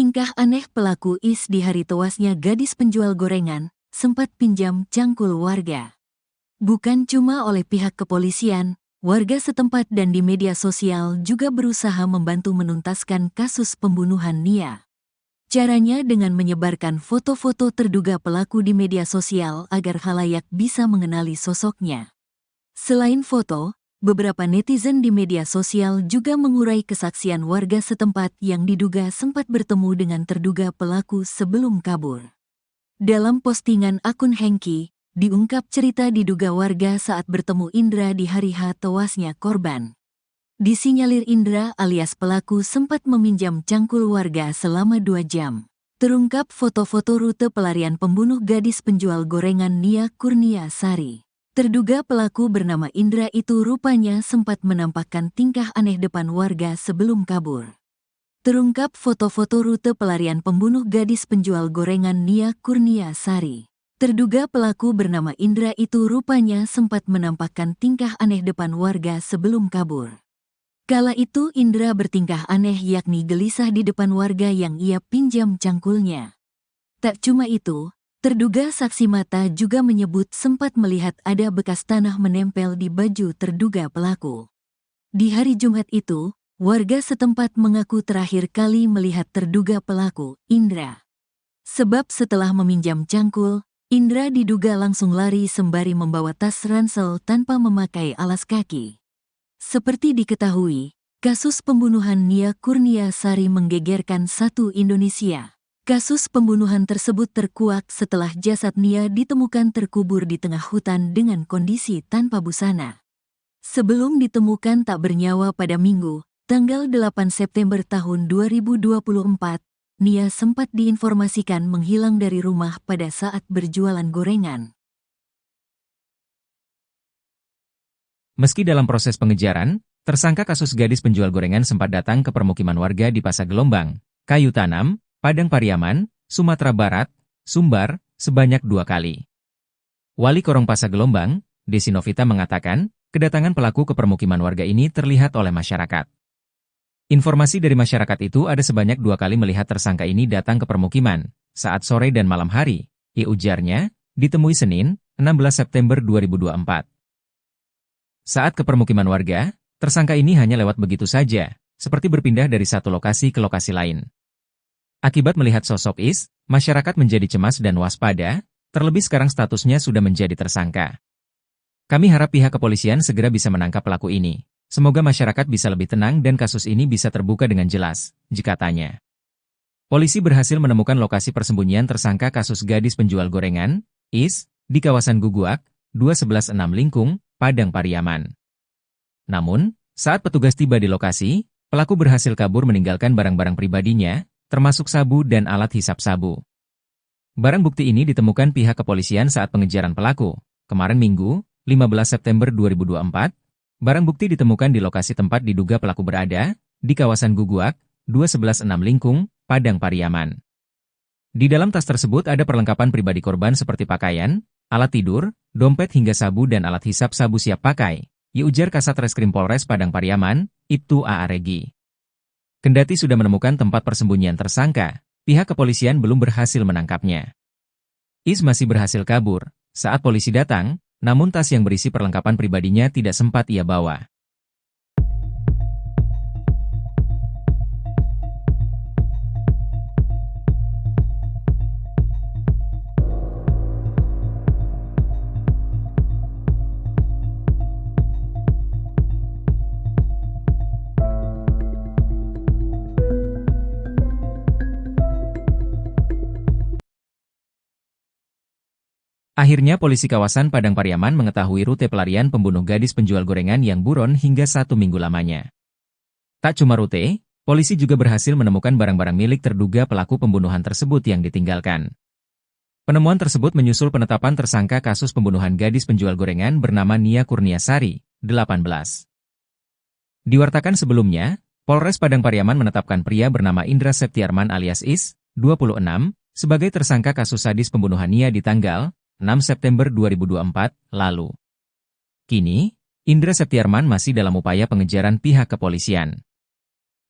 Tingkah aneh pelaku Is di hari tewasnya gadis penjual gorengan, sempat pinjam cangkul warga. Bukan cuma oleh pihak kepolisian, warga setempat dan di media sosial juga berusaha membantu menuntaskan kasus pembunuhan Nia. Caranya dengan menyebarkan foto-foto terduga pelaku di media sosial agar halayak bisa mengenali sosoknya. Selain foto, beberapa netizen di media sosial juga mengurai kesaksian warga setempat yang diduga sempat bertemu dengan terduga pelaku sebelum kabur. Dalam postingan akun Hengki, diungkap cerita diduga warga saat bertemu Indra di hari tewasnya korban. Disinyalir Indra alias pelaku sempat meminjam cangkul warga selama 2 jam. Terungkap foto-foto rute pelarian pembunuh gadis penjual gorengan Nia Kurniasari. Terduga pelaku bernama Indra itu rupanya sempat menampakkan tingkah aneh depan warga sebelum kabur. Terungkap foto-foto rute pelarian pembunuh gadis penjual gorengan Nia Kurniasari. Terduga pelaku bernama Indra itu rupanya sempat menampakkan tingkah aneh depan warga sebelum kabur. Kala itu Indra bertingkah aneh yakni gelisah di depan warga yang ia pinjam cangkulnya. Tak cuma itu, terduga saksi mata juga menyebut sempat melihat ada bekas tanah menempel di baju terduga pelaku. Di hari Jumat itu, warga setempat mengaku terakhir kali melihat terduga pelaku, Indra. Sebab setelah meminjam cangkul, Indra diduga langsung lari sembari membawa tas ransel tanpa memakai alas kaki. Seperti diketahui, Kasus pembunuhan Nia Kurniasari menggegerkan satu Indonesia. Kasus pembunuhan tersebut terkuak setelah jasad Nia ditemukan terkubur di tengah hutan dengan kondisi tanpa busana. Sebelum ditemukan tak bernyawa pada Minggu, tanggal 8 September tahun 2024, Nia sempat diinformasikan menghilang dari rumah pada saat berjualan gorengan. Meski dalam proses pengejaran, tersangka kasus gadis penjual gorengan sempat datang ke permukiman warga di Pasar Gelombang, Kayu Tanam, Padang Pariaman, Sumatera Barat, Sumbar, sebanyak 2 kali. Wali Korong Pasar Gelombang, Desi Novita mengatakan, kedatangan pelaku ke permukiman warga ini terlihat oleh masyarakat. Informasi dari masyarakat itu ada sebanyak 2 kali melihat tersangka ini datang ke permukiman, saat sore dan malam hari, ujarnya, ditemui Senin, 16 September 2024. Saat ke permukiman warga, tersangka ini hanya lewat begitu saja, seperti berpindah dari satu lokasi ke lokasi lain. Akibat melihat sosok Is, masyarakat menjadi cemas dan waspada, terlebih sekarang statusnya sudah menjadi tersangka. Kami harap pihak kepolisian segera bisa menangkap pelaku ini. Semoga masyarakat bisa lebih tenang dan kasus ini bisa terbuka dengan jelas, katanya. Polisi berhasil menemukan lokasi persembunyian tersangka kasus gadis penjual gorengan, Is, di kawasan Guguak, 2116 Lingkung, Padang Pariaman. Namun, saat petugas tiba di lokasi, pelaku berhasil kabur meninggalkan barang-barang pribadinya, termasuk sabu dan alat hisap sabu. Barang bukti ini ditemukan pihak kepolisian saat pengejaran pelaku. Kemarin Minggu, 15 September 2024, barang bukti ditemukan di lokasi tempat diduga pelaku berada, di kawasan Guguak, 2116 Lingkung, Padang Pariaman. Di dalam tas tersebut ada perlengkapan pribadi korban seperti pakaian, alat tidur, dompet hingga sabu dan alat hisap sabu siap pakai, ujar Kasat Reskrim Polres Padang Pariaman, Ibtu A.A. Regi. Kendati sudah menemukan tempat persembunyian tersangka, pihak kepolisian belum berhasil menangkapnya. Is masih berhasil kabur saat polisi datang, namun tas yang berisi perlengkapan pribadinya tidak sempat ia bawa. Akhirnya polisi kawasan Padang Pariaman mengetahui rute pelarian pembunuh gadis penjual gorengan yang buron hingga 1 minggu lamanya. Tak cuma rute, polisi juga berhasil menemukan barang-barang milik terduga pelaku pembunuhan tersebut yang ditinggalkan. Penemuan tersebut menyusul penetapan tersangka kasus pembunuhan gadis penjual gorengan bernama Nia Kurniasari, 18. Diwartakan sebelumnya, Polres Padang Pariaman menetapkan pria bernama Indra Septiarman alias Is, 26, sebagai tersangka kasus sadis pembunuhan Nia di tanggal 6 September 2024 lalu. Kini, Indra Septiarman masih dalam upaya pengejaran pihak kepolisian.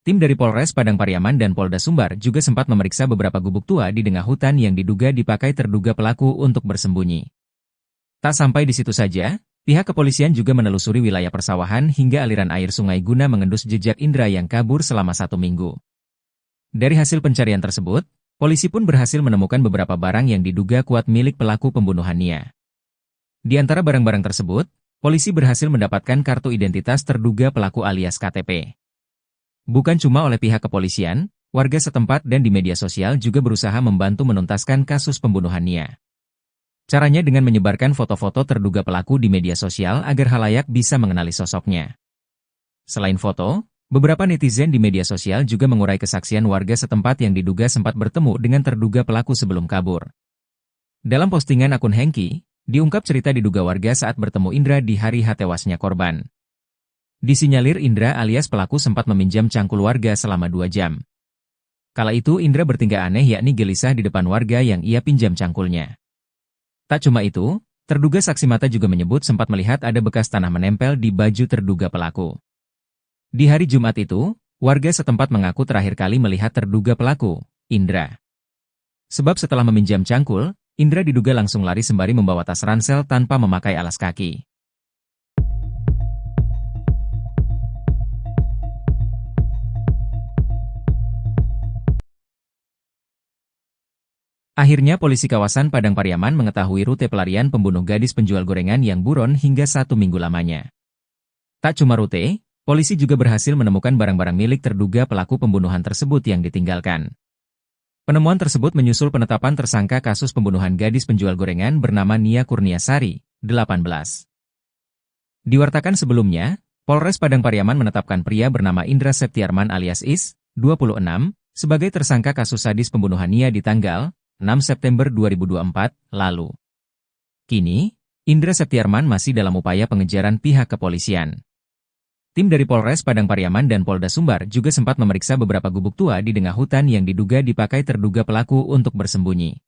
Tim dari Polres Padang Pariaman dan Polda Sumbar juga sempat memeriksa beberapa gubuk tua di tengah hutan yang diduga dipakai terduga pelaku untuk bersembunyi. Tak sampai di situ saja, pihak kepolisian juga menelusuri wilayah persawahan hingga aliran air sungai guna mengendus jejak Indra yang kabur selama 1 minggu. Dari hasil pencarian tersebut, polisi pun berhasil menemukan beberapa barang yang diduga kuat milik pelaku pembunuhan Nia. Di antara barang-barang tersebut, polisi berhasil mendapatkan kartu identitas terduga pelaku alias KTP. Bukan cuma oleh pihak kepolisian, warga setempat dan di media sosial juga berusaha membantu menuntaskan kasus pembunuhan Nia. Caranya dengan menyebarkan foto-foto terduga pelaku di media sosial agar khalayak bisa mengenali sosoknya. Selain foto, beberapa netizen di media sosial juga mengurai kesaksian warga setempat yang diduga sempat bertemu dengan terduga pelaku sebelum kabur. Dalam postingan akun Hengki, diungkap cerita diduga warga saat bertemu Indra di hari tewasnya korban. Disinyalir Indra alias pelaku sempat meminjam cangkul warga selama 2 jam. Kala itu Indra bertingkah aneh yakni gelisah di depan warga yang ia pinjam cangkulnya. Tak cuma itu, terduga saksi mata juga menyebut sempat melihat ada bekas tanah menempel di baju terduga pelaku. Di hari Jumat itu, warga setempat mengaku terakhir kali melihat terduga pelaku, Indra. Sebab setelah meminjam cangkul, Indra diduga langsung lari sembari membawa tas ransel tanpa memakai alas kaki. Akhirnya polisi kawasan Padang Pariaman mengetahui rute pelarian pembunuh gadis penjual gorengan yang buron hingga 1 minggu lamanya. Tak cuma rute, polisi juga berhasil menemukan barang-barang milik terduga pelaku pembunuhan tersebut yang ditinggalkan. Penemuan tersebut menyusul penetapan tersangka kasus pembunuhan gadis penjual gorengan bernama Nia Kurniasari, 18. Diwartakan sebelumnya, Polres Padang Pariaman menetapkan pria bernama Indra Septiarman alias Is, 26, sebagai tersangka kasus sadis pembunuhan Nia di tanggal 6 September 2024 lalu. Kini, Indra Septiarman masih dalam upaya pengejaran pihak kepolisian. Tim dari Polres Padang Pariaman dan Polda Sumbar juga sempat memeriksa beberapa gubuk tua di tengah hutan yang diduga dipakai terduga pelaku untuk bersembunyi.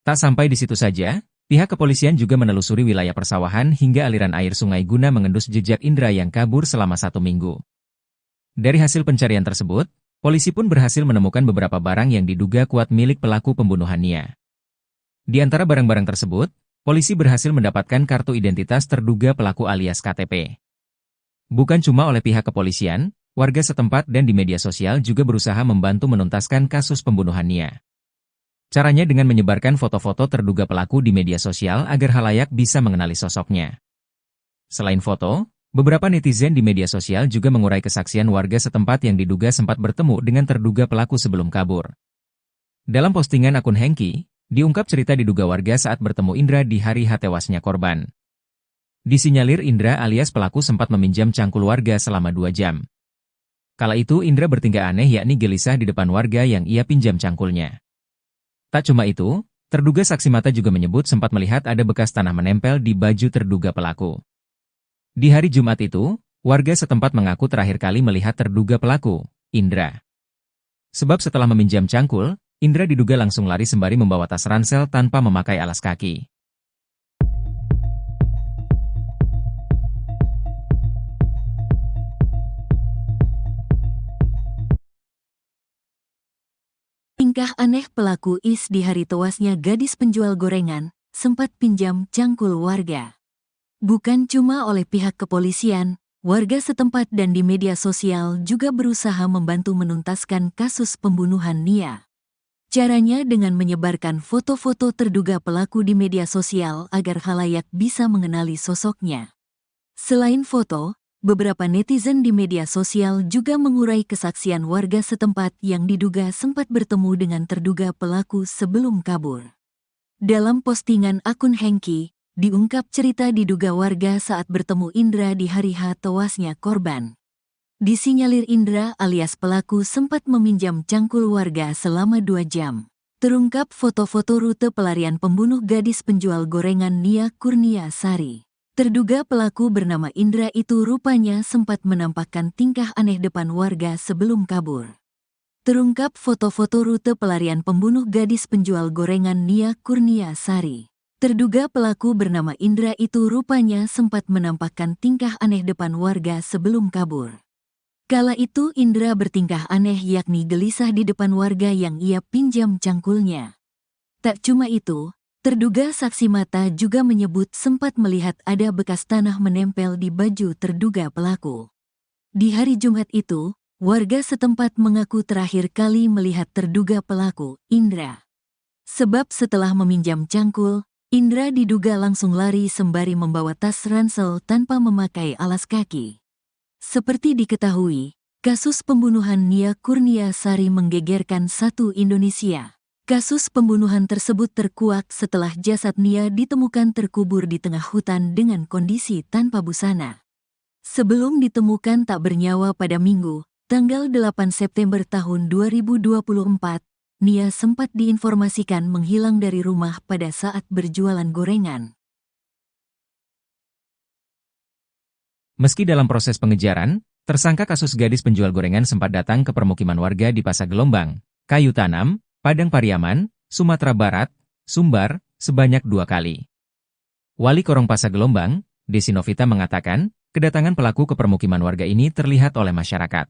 Tak sampai di situ saja, pihak kepolisian juga menelusuri wilayah persawahan hingga aliran air sungai guna mengendus jejak Indra yang kabur selama 1 minggu. Dari hasil pencarian tersebut, polisi pun berhasil menemukan beberapa barang yang diduga kuat milik pelaku pembunuhan Nia. Di antara barang-barang tersebut, polisi berhasil mendapatkan kartu identitas terduga pelaku alias KTP. Bukan cuma oleh pihak kepolisian, warga setempat dan di media sosial juga berusaha membantu menuntaskan kasus pembunuhan Nia. Caranya dengan menyebarkan foto-foto terduga pelaku di media sosial agar khalayak bisa mengenali sosoknya. Selain foto, beberapa netizen di media sosial juga mengurai kesaksian warga setempat yang diduga sempat bertemu dengan terduga pelaku sebelum kabur. Dalam postingan akun Hengki, diungkap cerita diduga warga saat bertemu Indra di hari tewasnya korban. Disinyalir Indra alias pelaku sempat meminjam cangkul warga selama 2 jam. Kala itu Indra bertingkah aneh yakni gelisah di depan warga yang ia pinjam cangkulnya. Tak cuma itu, terduga saksi mata juga menyebut sempat melihat ada bekas tanah menempel di baju terduga pelaku. Di hari Jumat itu, warga setempat mengaku terakhir kali melihat terduga pelaku, Indra. Sebab setelah meminjam cangkul, Indra diduga langsung lari sembari membawa tas ransel tanpa memakai alas kaki. Tingkah aneh pelaku Is di hari tewasnya gadis penjual gorengan, sempat pinjam cangkul warga. Bukan cuma oleh pihak kepolisian, warga setempat dan di media sosial juga berusaha membantu menuntaskan kasus pembunuhan Nia. Caranya dengan menyebarkan foto-foto terduga pelaku di media sosial agar khalayak bisa mengenali sosoknya. Selain foto, beberapa netizen di media sosial juga mengurai kesaksian warga setempat yang diduga sempat bertemu dengan terduga pelaku sebelum kabur. Dalam postingan akun Hengki, diungkap cerita diduga warga saat bertemu Indra di hari tewasnya korban. Disinyalir Indra alias pelaku sempat meminjam cangkul warga selama 2 jam. Terungkap foto-foto rute pelarian pembunuh gadis penjual gorengan Nia Kurniasari. Terduga pelaku bernama Indra itu rupanya sempat menampakkan tingkah aneh depan warga sebelum kabur. Terungkap foto-foto rute pelarian pembunuh gadis penjual gorengan Nia Kurniasari. Terduga pelaku bernama Indra itu rupanya sempat menampakkan tingkah aneh depan warga sebelum kabur. Kala itu Indra bertingkah aneh yakni gelisah di depan warga yang ia pinjam cangkulnya. Tak cuma itu, terduga saksi mata juga menyebut sempat melihat ada bekas tanah menempel di baju terduga pelaku. Di hari Jumat itu, warga setempat mengaku terakhir kali melihat terduga pelaku, Indra. Sebab setelah meminjam cangkul, Indra diduga langsung lari sembari membawa tas ransel tanpa memakai alas kaki. Seperti diketahui, kasus pembunuhan Nia Kurniasari menggegerkan satu Indonesia. Kasus pembunuhan tersebut terkuak setelah jasad Nia ditemukan terkubur di tengah hutan dengan kondisi tanpa busana. Sebelum ditemukan tak bernyawa pada Minggu, tanggal 8 September tahun 2024, Nia sempat diinformasikan menghilang dari rumah pada saat berjualan gorengan. Meski dalam proses pengejaran, tersangka kasus gadis penjual gorengan sempat datang ke permukiman warga di Pasar Gelombang, Kayu Tanam, Padang Pariaman, Sumatera Barat, Sumbar, sebanyak 2 kali. Wali Korong Pasar Gelombang, Desi Novita mengatakan, kedatangan pelaku ke permukiman warga ini terlihat oleh masyarakat.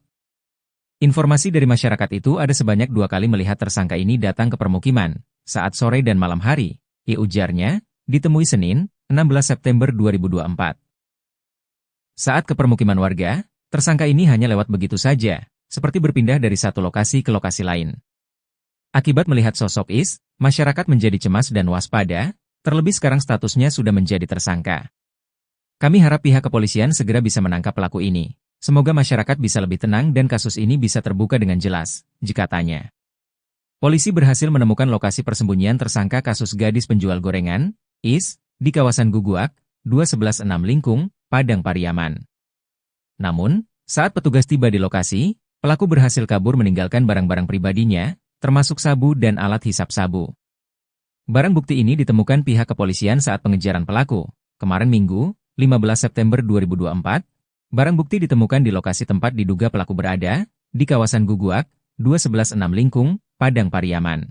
Informasi dari masyarakat itu ada sebanyak 2 kali melihat tersangka ini datang ke permukiman, saat sore dan malam hari, ujarnya, ditemui Senin, 16 September 2024. Saat ke permukiman warga, tersangka ini hanya lewat begitu saja, seperti berpindah dari satu lokasi ke lokasi lain. Akibat melihat sosok Is, masyarakat menjadi cemas dan waspada, terlebih sekarang statusnya sudah menjadi tersangka. Kami harap pihak kepolisian segera bisa menangkap pelaku ini, Semoga masyarakat bisa lebih tenang dan kasus ini bisa terbuka dengan jelas, jika tanya. Polisi berhasil menemukan lokasi persembunyian tersangka kasus gadis penjual gorengan, IS, di kawasan Guguak, 2116 Lingkung, Padang Pariaman. Namun, saat petugas tiba di lokasi, pelaku berhasil kabur meninggalkan barang-barang pribadinya, termasuk sabu dan alat hisap sabu. Barang bukti ini ditemukan pihak kepolisian saat pengejaran pelaku. Kemarin Minggu, 15 September 2024, barang bukti ditemukan di lokasi tempat diduga pelaku berada, di kawasan Guguak, 2116 Lingkung, Padang Pariaman.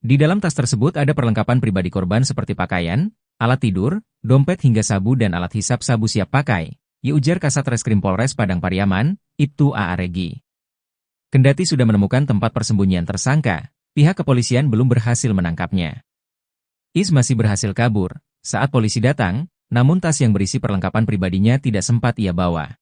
Di dalam tas tersebut ada perlengkapan pribadi korban seperti pakaian, alat tidur, dompet hingga sabu dan alat hisap sabu siap pakai, ujar Kasat Reskrim Polres Padang Pariaman, Ibtu A.A. Regi. Kendati sudah menemukan tempat persembunyian tersangka, pihak kepolisian belum berhasil menangkapnya. IS masih berhasil kabur saat polisi datang, namun tas yang berisi perlengkapan pribadinya tidak sempat ia bawa.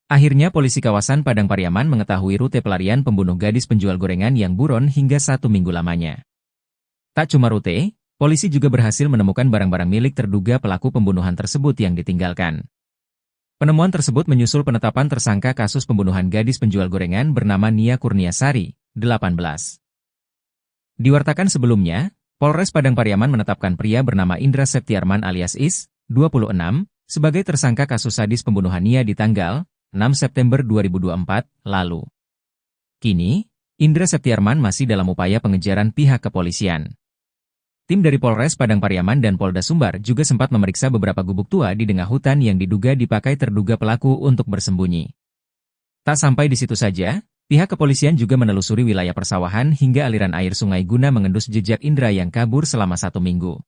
Akhirnya polisi kawasan Padang Pariaman mengetahui rute pelarian pembunuh gadis penjual gorengan yang buron hingga 1 minggu lamanya. Tak cuma rute, polisi juga berhasil menemukan barang-barang milik terduga pelaku pembunuhan tersebut yang ditinggalkan. Penemuan tersebut menyusul penetapan tersangka kasus pembunuhan gadis penjual gorengan bernama Nia Kurniasari, 18. Diwartakan sebelumnya, Polres Padang Pariaman menetapkan pria bernama Indra Septiarman alias Is, 26, sebagai tersangka kasus sadis pembunuhan Nia di tanggal 6 September 2024 lalu. Kini, Indra Septiarman masih dalam upaya pengejaran pihak kepolisian. Tim dari Polres Padang Pariaman dan Polda Sumbar juga sempat memeriksa beberapa gubuk tua di tengah hutan yang diduga dipakai terduga pelaku untuk bersembunyi. Tak sampai di situ saja, pihak kepolisian juga menelusuri wilayah persawahan hingga aliran air sungai guna mengendus jejak Indra yang kabur selama 1 minggu.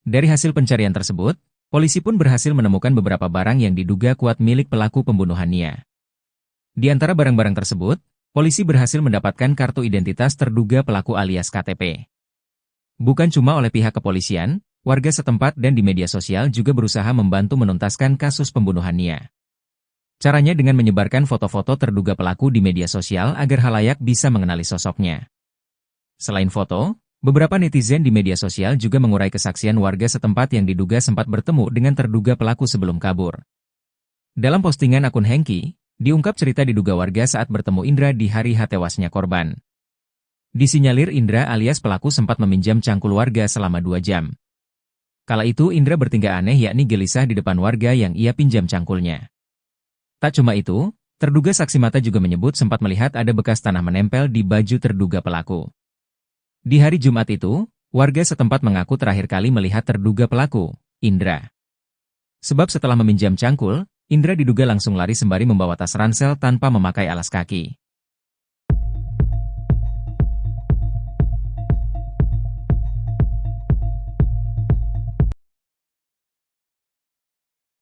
Dari hasil pencarian tersebut, polisi pun berhasil menemukan beberapa barang yang diduga kuat milik pelaku pembunuhan Nia. Di antara barang-barang tersebut, polisi berhasil mendapatkan kartu identitas terduga pelaku alias KTP. Bukan cuma oleh pihak kepolisian, warga setempat dan di media sosial juga berusaha membantu menuntaskan kasus pembunuhan Nia. Caranya dengan menyebarkan foto-foto terduga pelaku di media sosial agar halayak bisa mengenali sosoknya. Selain foto, beberapa netizen di media sosial juga mengurai kesaksian warga setempat yang diduga sempat bertemu dengan terduga pelaku sebelum kabur. Dalam postingan akun Hengki, diungkap cerita diduga warga saat bertemu Indra di hari tewasnya korban. Disinyalir Indra alias pelaku sempat meminjam cangkul warga selama 2 jam. Kala itu Indra bertingkah aneh yakni gelisah di depan warga yang ia pinjam cangkulnya. Tak cuma itu, terduga saksi mata juga menyebut sempat melihat ada bekas tanah menempel di baju terduga pelaku. Di hari Jumat itu, warga setempat mengaku terakhir kali melihat terduga pelaku, Indra. Sebab setelah meminjam cangkul, Indra diduga langsung lari sembari membawa tas ransel tanpa memakai alas kaki.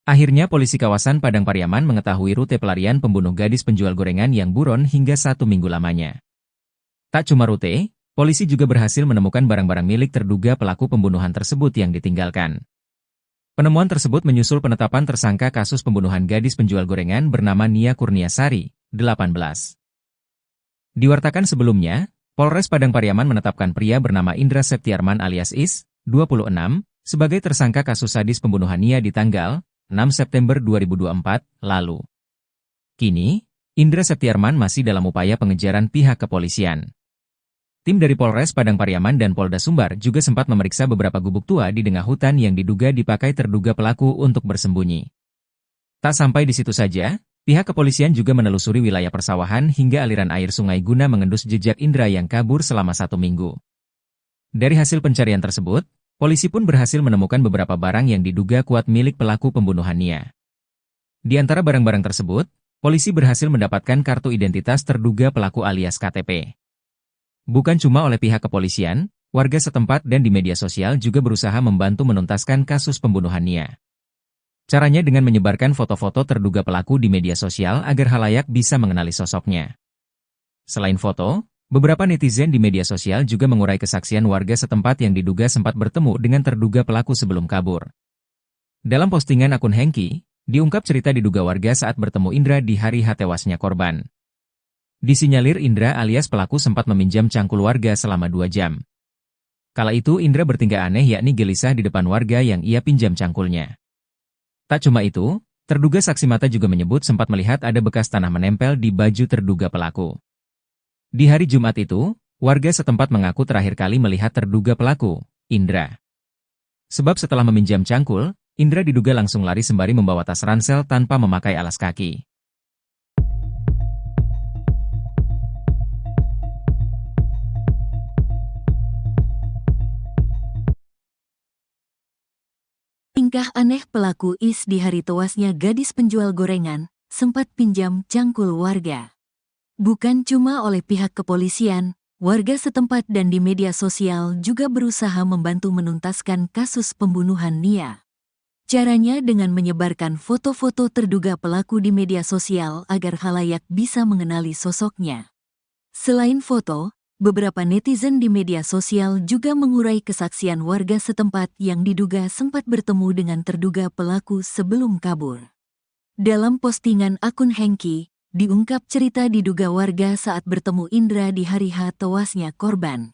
Akhirnya polisi kawasan Padang Pariaman mengetahui rute pelarian pembunuh gadis penjual gorengan yang buron hingga 1 minggu lamanya. Tak cuma rute, polisi juga berhasil menemukan barang-barang milik terduga pelaku pembunuhan tersebut yang ditinggalkan. Penemuan tersebut menyusul penetapan tersangka kasus pembunuhan gadis penjual gorengan bernama Nia Kurniasari, 18. Diwartakan sebelumnya, Polres Padang Pariaman menetapkan pria bernama Indra Septiarman alias Is, 26, sebagai tersangka kasus sadis pembunuhan Nia di tanggal 6 September 2024 lalu. Kini, Indra Septiarman masih dalam upaya pengejaran pihak kepolisian. Tim dari Polres Padang Pariaman dan Polda Sumbar juga sempat memeriksa beberapa gubuk tua di tengah hutan yang diduga dipakai terduga pelaku untuk bersembunyi. Tak sampai di situ saja, pihak kepolisian juga menelusuri wilayah persawahan hingga aliran air sungai guna mengendus jejak Indra yang kabur selama 1 minggu. Dari hasil pencarian tersebut, polisi pun berhasil menemukan beberapa barang yang diduga kuat milik pelaku pembunuhan Nia. Di antara barang-barang tersebut, polisi berhasil mendapatkan kartu identitas terduga pelaku alias KTP. Bukan cuma oleh pihak kepolisian, warga setempat dan di media sosial juga berusaha membantu menuntaskan kasus pembunuhan Nia. Caranya dengan menyebarkan foto-foto terduga pelaku di media sosial agar halayak bisa mengenali sosoknya. Selain foto, Beberapa netizen di media sosial juga mengurai kesaksian warga setempat yang diduga sempat bertemu dengan terduga pelaku sebelum kabur. Dalam postingan akun Hengki, diungkap cerita diduga warga saat bertemu Indra di hari tewasnya korban. Disinyalir Indra alias pelaku sempat meminjam cangkul warga selama 2 jam. Kala itu Indra bertingkah aneh yakni gelisah di depan warga yang ia pinjam cangkulnya. Tak cuma itu, terduga saksi mata juga menyebut sempat melihat ada bekas tanah menempel di baju terduga pelaku. Di hari Jumat itu, warga setempat mengaku terakhir kali melihat terduga pelaku, Indra. Sebab setelah meminjam cangkul, Indra diduga langsung lari sembari membawa tas ransel tanpa memakai alas kaki. Tingkah aneh pelaku IS di hari tewasnya gadis penjual gorengan, sempat pinjam cangkul warga. Bukan cuma oleh pihak kepolisian, warga setempat dan di media sosial juga berusaha membantu menuntaskan kasus pembunuhan Nia. Caranya dengan menyebarkan foto-foto terduga pelaku di media sosial agar khalayak bisa mengenali sosoknya. Selain foto, beberapa netizen di media sosial juga mengurai kesaksian warga setempat yang diduga sempat bertemu dengan terduga pelaku sebelum kabur. Dalam postingan akun Hengki, diungkap cerita diduga warga saat bertemu Indra di hari tewasnya korban.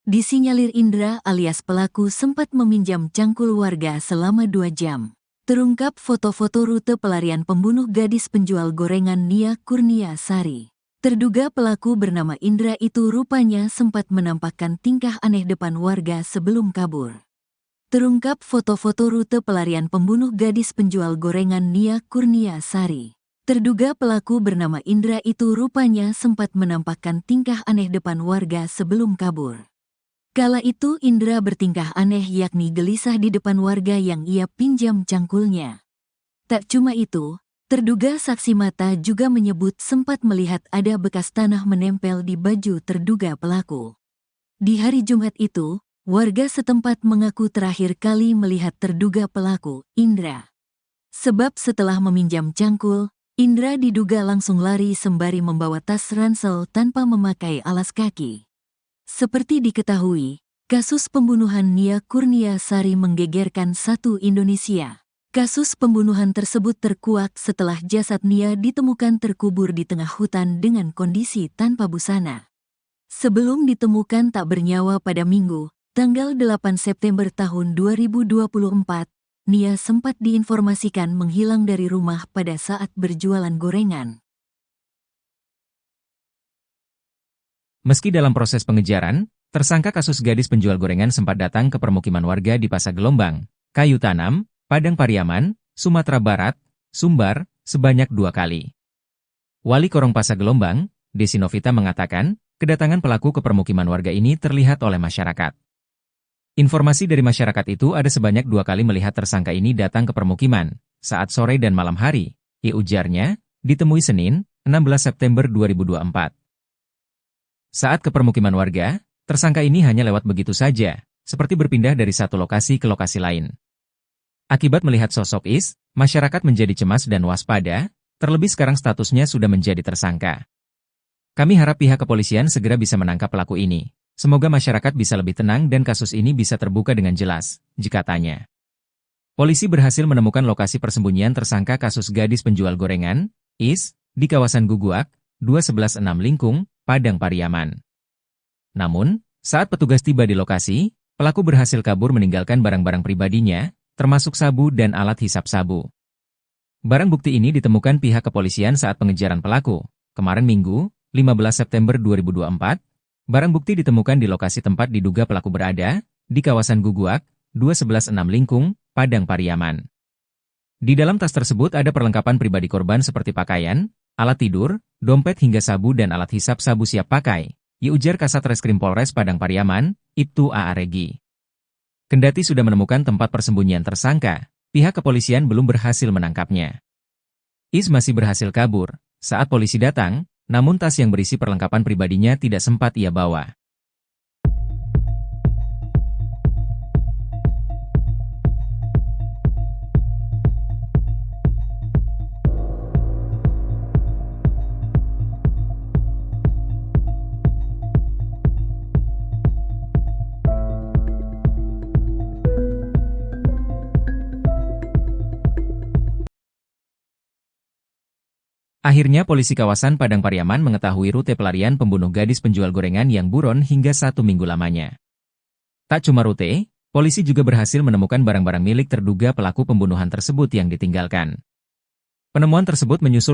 Disinyalir Indra alias pelaku sempat meminjam cangkul warga selama 2 jam. Terungkap foto-foto rute pelarian pembunuh gadis penjual gorengan Nia Kurniasari. Terduga pelaku bernama Indra itu rupanya sempat menampakkan tingkah aneh depan warga sebelum kabur. Terungkap foto-foto rute pelarian pembunuh gadis penjual gorengan Nia Kurniasari. Terduga pelaku bernama Indra itu rupanya sempat menampakkan tingkah aneh depan warga sebelum kabur. Kala itu Indra bertingkah aneh yakni gelisah di depan warga yang ia pinjam cangkulnya. Tak cuma itu, terduga saksi mata juga menyebut sempat melihat ada bekas tanah menempel di baju terduga pelaku. Di hari Jumat itu, warga setempat mengaku terakhir kali melihat terduga pelaku, Indra. Sebab setelah meminjam cangkul, Indra diduga langsung lari sembari membawa tas ransel tanpa memakai alas kaki. Seperti diketahui, kasus pembunuhan Nia Kurniasari menggegerkan satu Indonesia. Kasus pembunuhan tersebut terkuak setelah jasad Nia ditemukan terkubur di tengah hutan dengan kondisi tanpa busana. Sebelum ditemukan tak bernyawa pada Minggu, tanggal 8 September tahun 2024, Nia sempat diinformasikan menghilang dari rumah pada saat berjualan gorengan. Meski dalam proses pengejaran, tersangka kasus gadis penjual gorengan sempat datang ke permukiman warga di Pasar Gelombang, Kayu Tanam, Padang Pariaman, Sumatera Barat, Sumbar, sebanyak 2 kali. Wali Korong Pasar Gelombang, Desi Novita mengatakan, kedatangan pelaku ke permukiman warga ini terlihat oleh masyarakat. Informasi dari masyarakat itu ada sebanyak 2 kali melihat tersangka ini datang ke permukiman, saat sore dan malam hari, ujarnya, ditemui Senin, 16 September 2024. Saat ke permukiman warga, tersangka ini hanya lewat begitu saja, seperti berpindah dari satu lokasi ke lokasi lain. Akibat melihat sosok Is, masyarakat menjadi cemas dan waspada, terlebih sekarang statusnya sudah menjadi tersangka. Kami harap pihak kepolisian segera bisa menangkap pelaku ini. Semoga masyarakat bisa lebih tenang dan kasus ini bisa terbuka dengan jelas, jikatanya. Polisi berhasil menemukan lokasi persembunyian tersangka kasus gadis penjual gorengan, Is, di kawasan Guguak, 2116 Lingkung, Padang Pariaman. Namun, saat petugas tiba di lokasi, pelaku berhasil kabur meninggalkan barang-barang pribadinya, termasuk sabu dan alat hisap sabu. Barang bukti ini ditemukan pihak kepolisian saat pengejaran pelaku. Kemarin Minggu, 15 September 2024, barang bukti ditemukan di lokasi tempat diduga pelaku berada, di kawasan Guguak, 2116 Lingkung, Padang Pariaman. Di dalam tas tersebut ada perlengkapan pribadi korban seperti pakaian, alat tidur, dompet hingga sabu dan alat hisap sabu siap pakai, ujar Kasat Reskrim Polres Padang Pariaman, Ibtu A.A. Regi. Kendati sudah menemukan tempat persembunyian tersangka, pihak kepolisian belum berhasil menangkapnya. Is masih berhasil kabur saat polisi datang, namun tas yang berisi perlengkapan pribadinya tidak sempat ia bawa. Akhirnya polisi kawasan Padang Pariaman mengetahui rute pelarian pembunuh gadis penjual gorengan yang buron hingga 1 minggu lamanya. Tak cuma rute, polisi juga berhasil menemukan barang-barang milik terduga pelaku pembunuhan tersebut yang ditinggalkan. Penemuan tersebut menyusul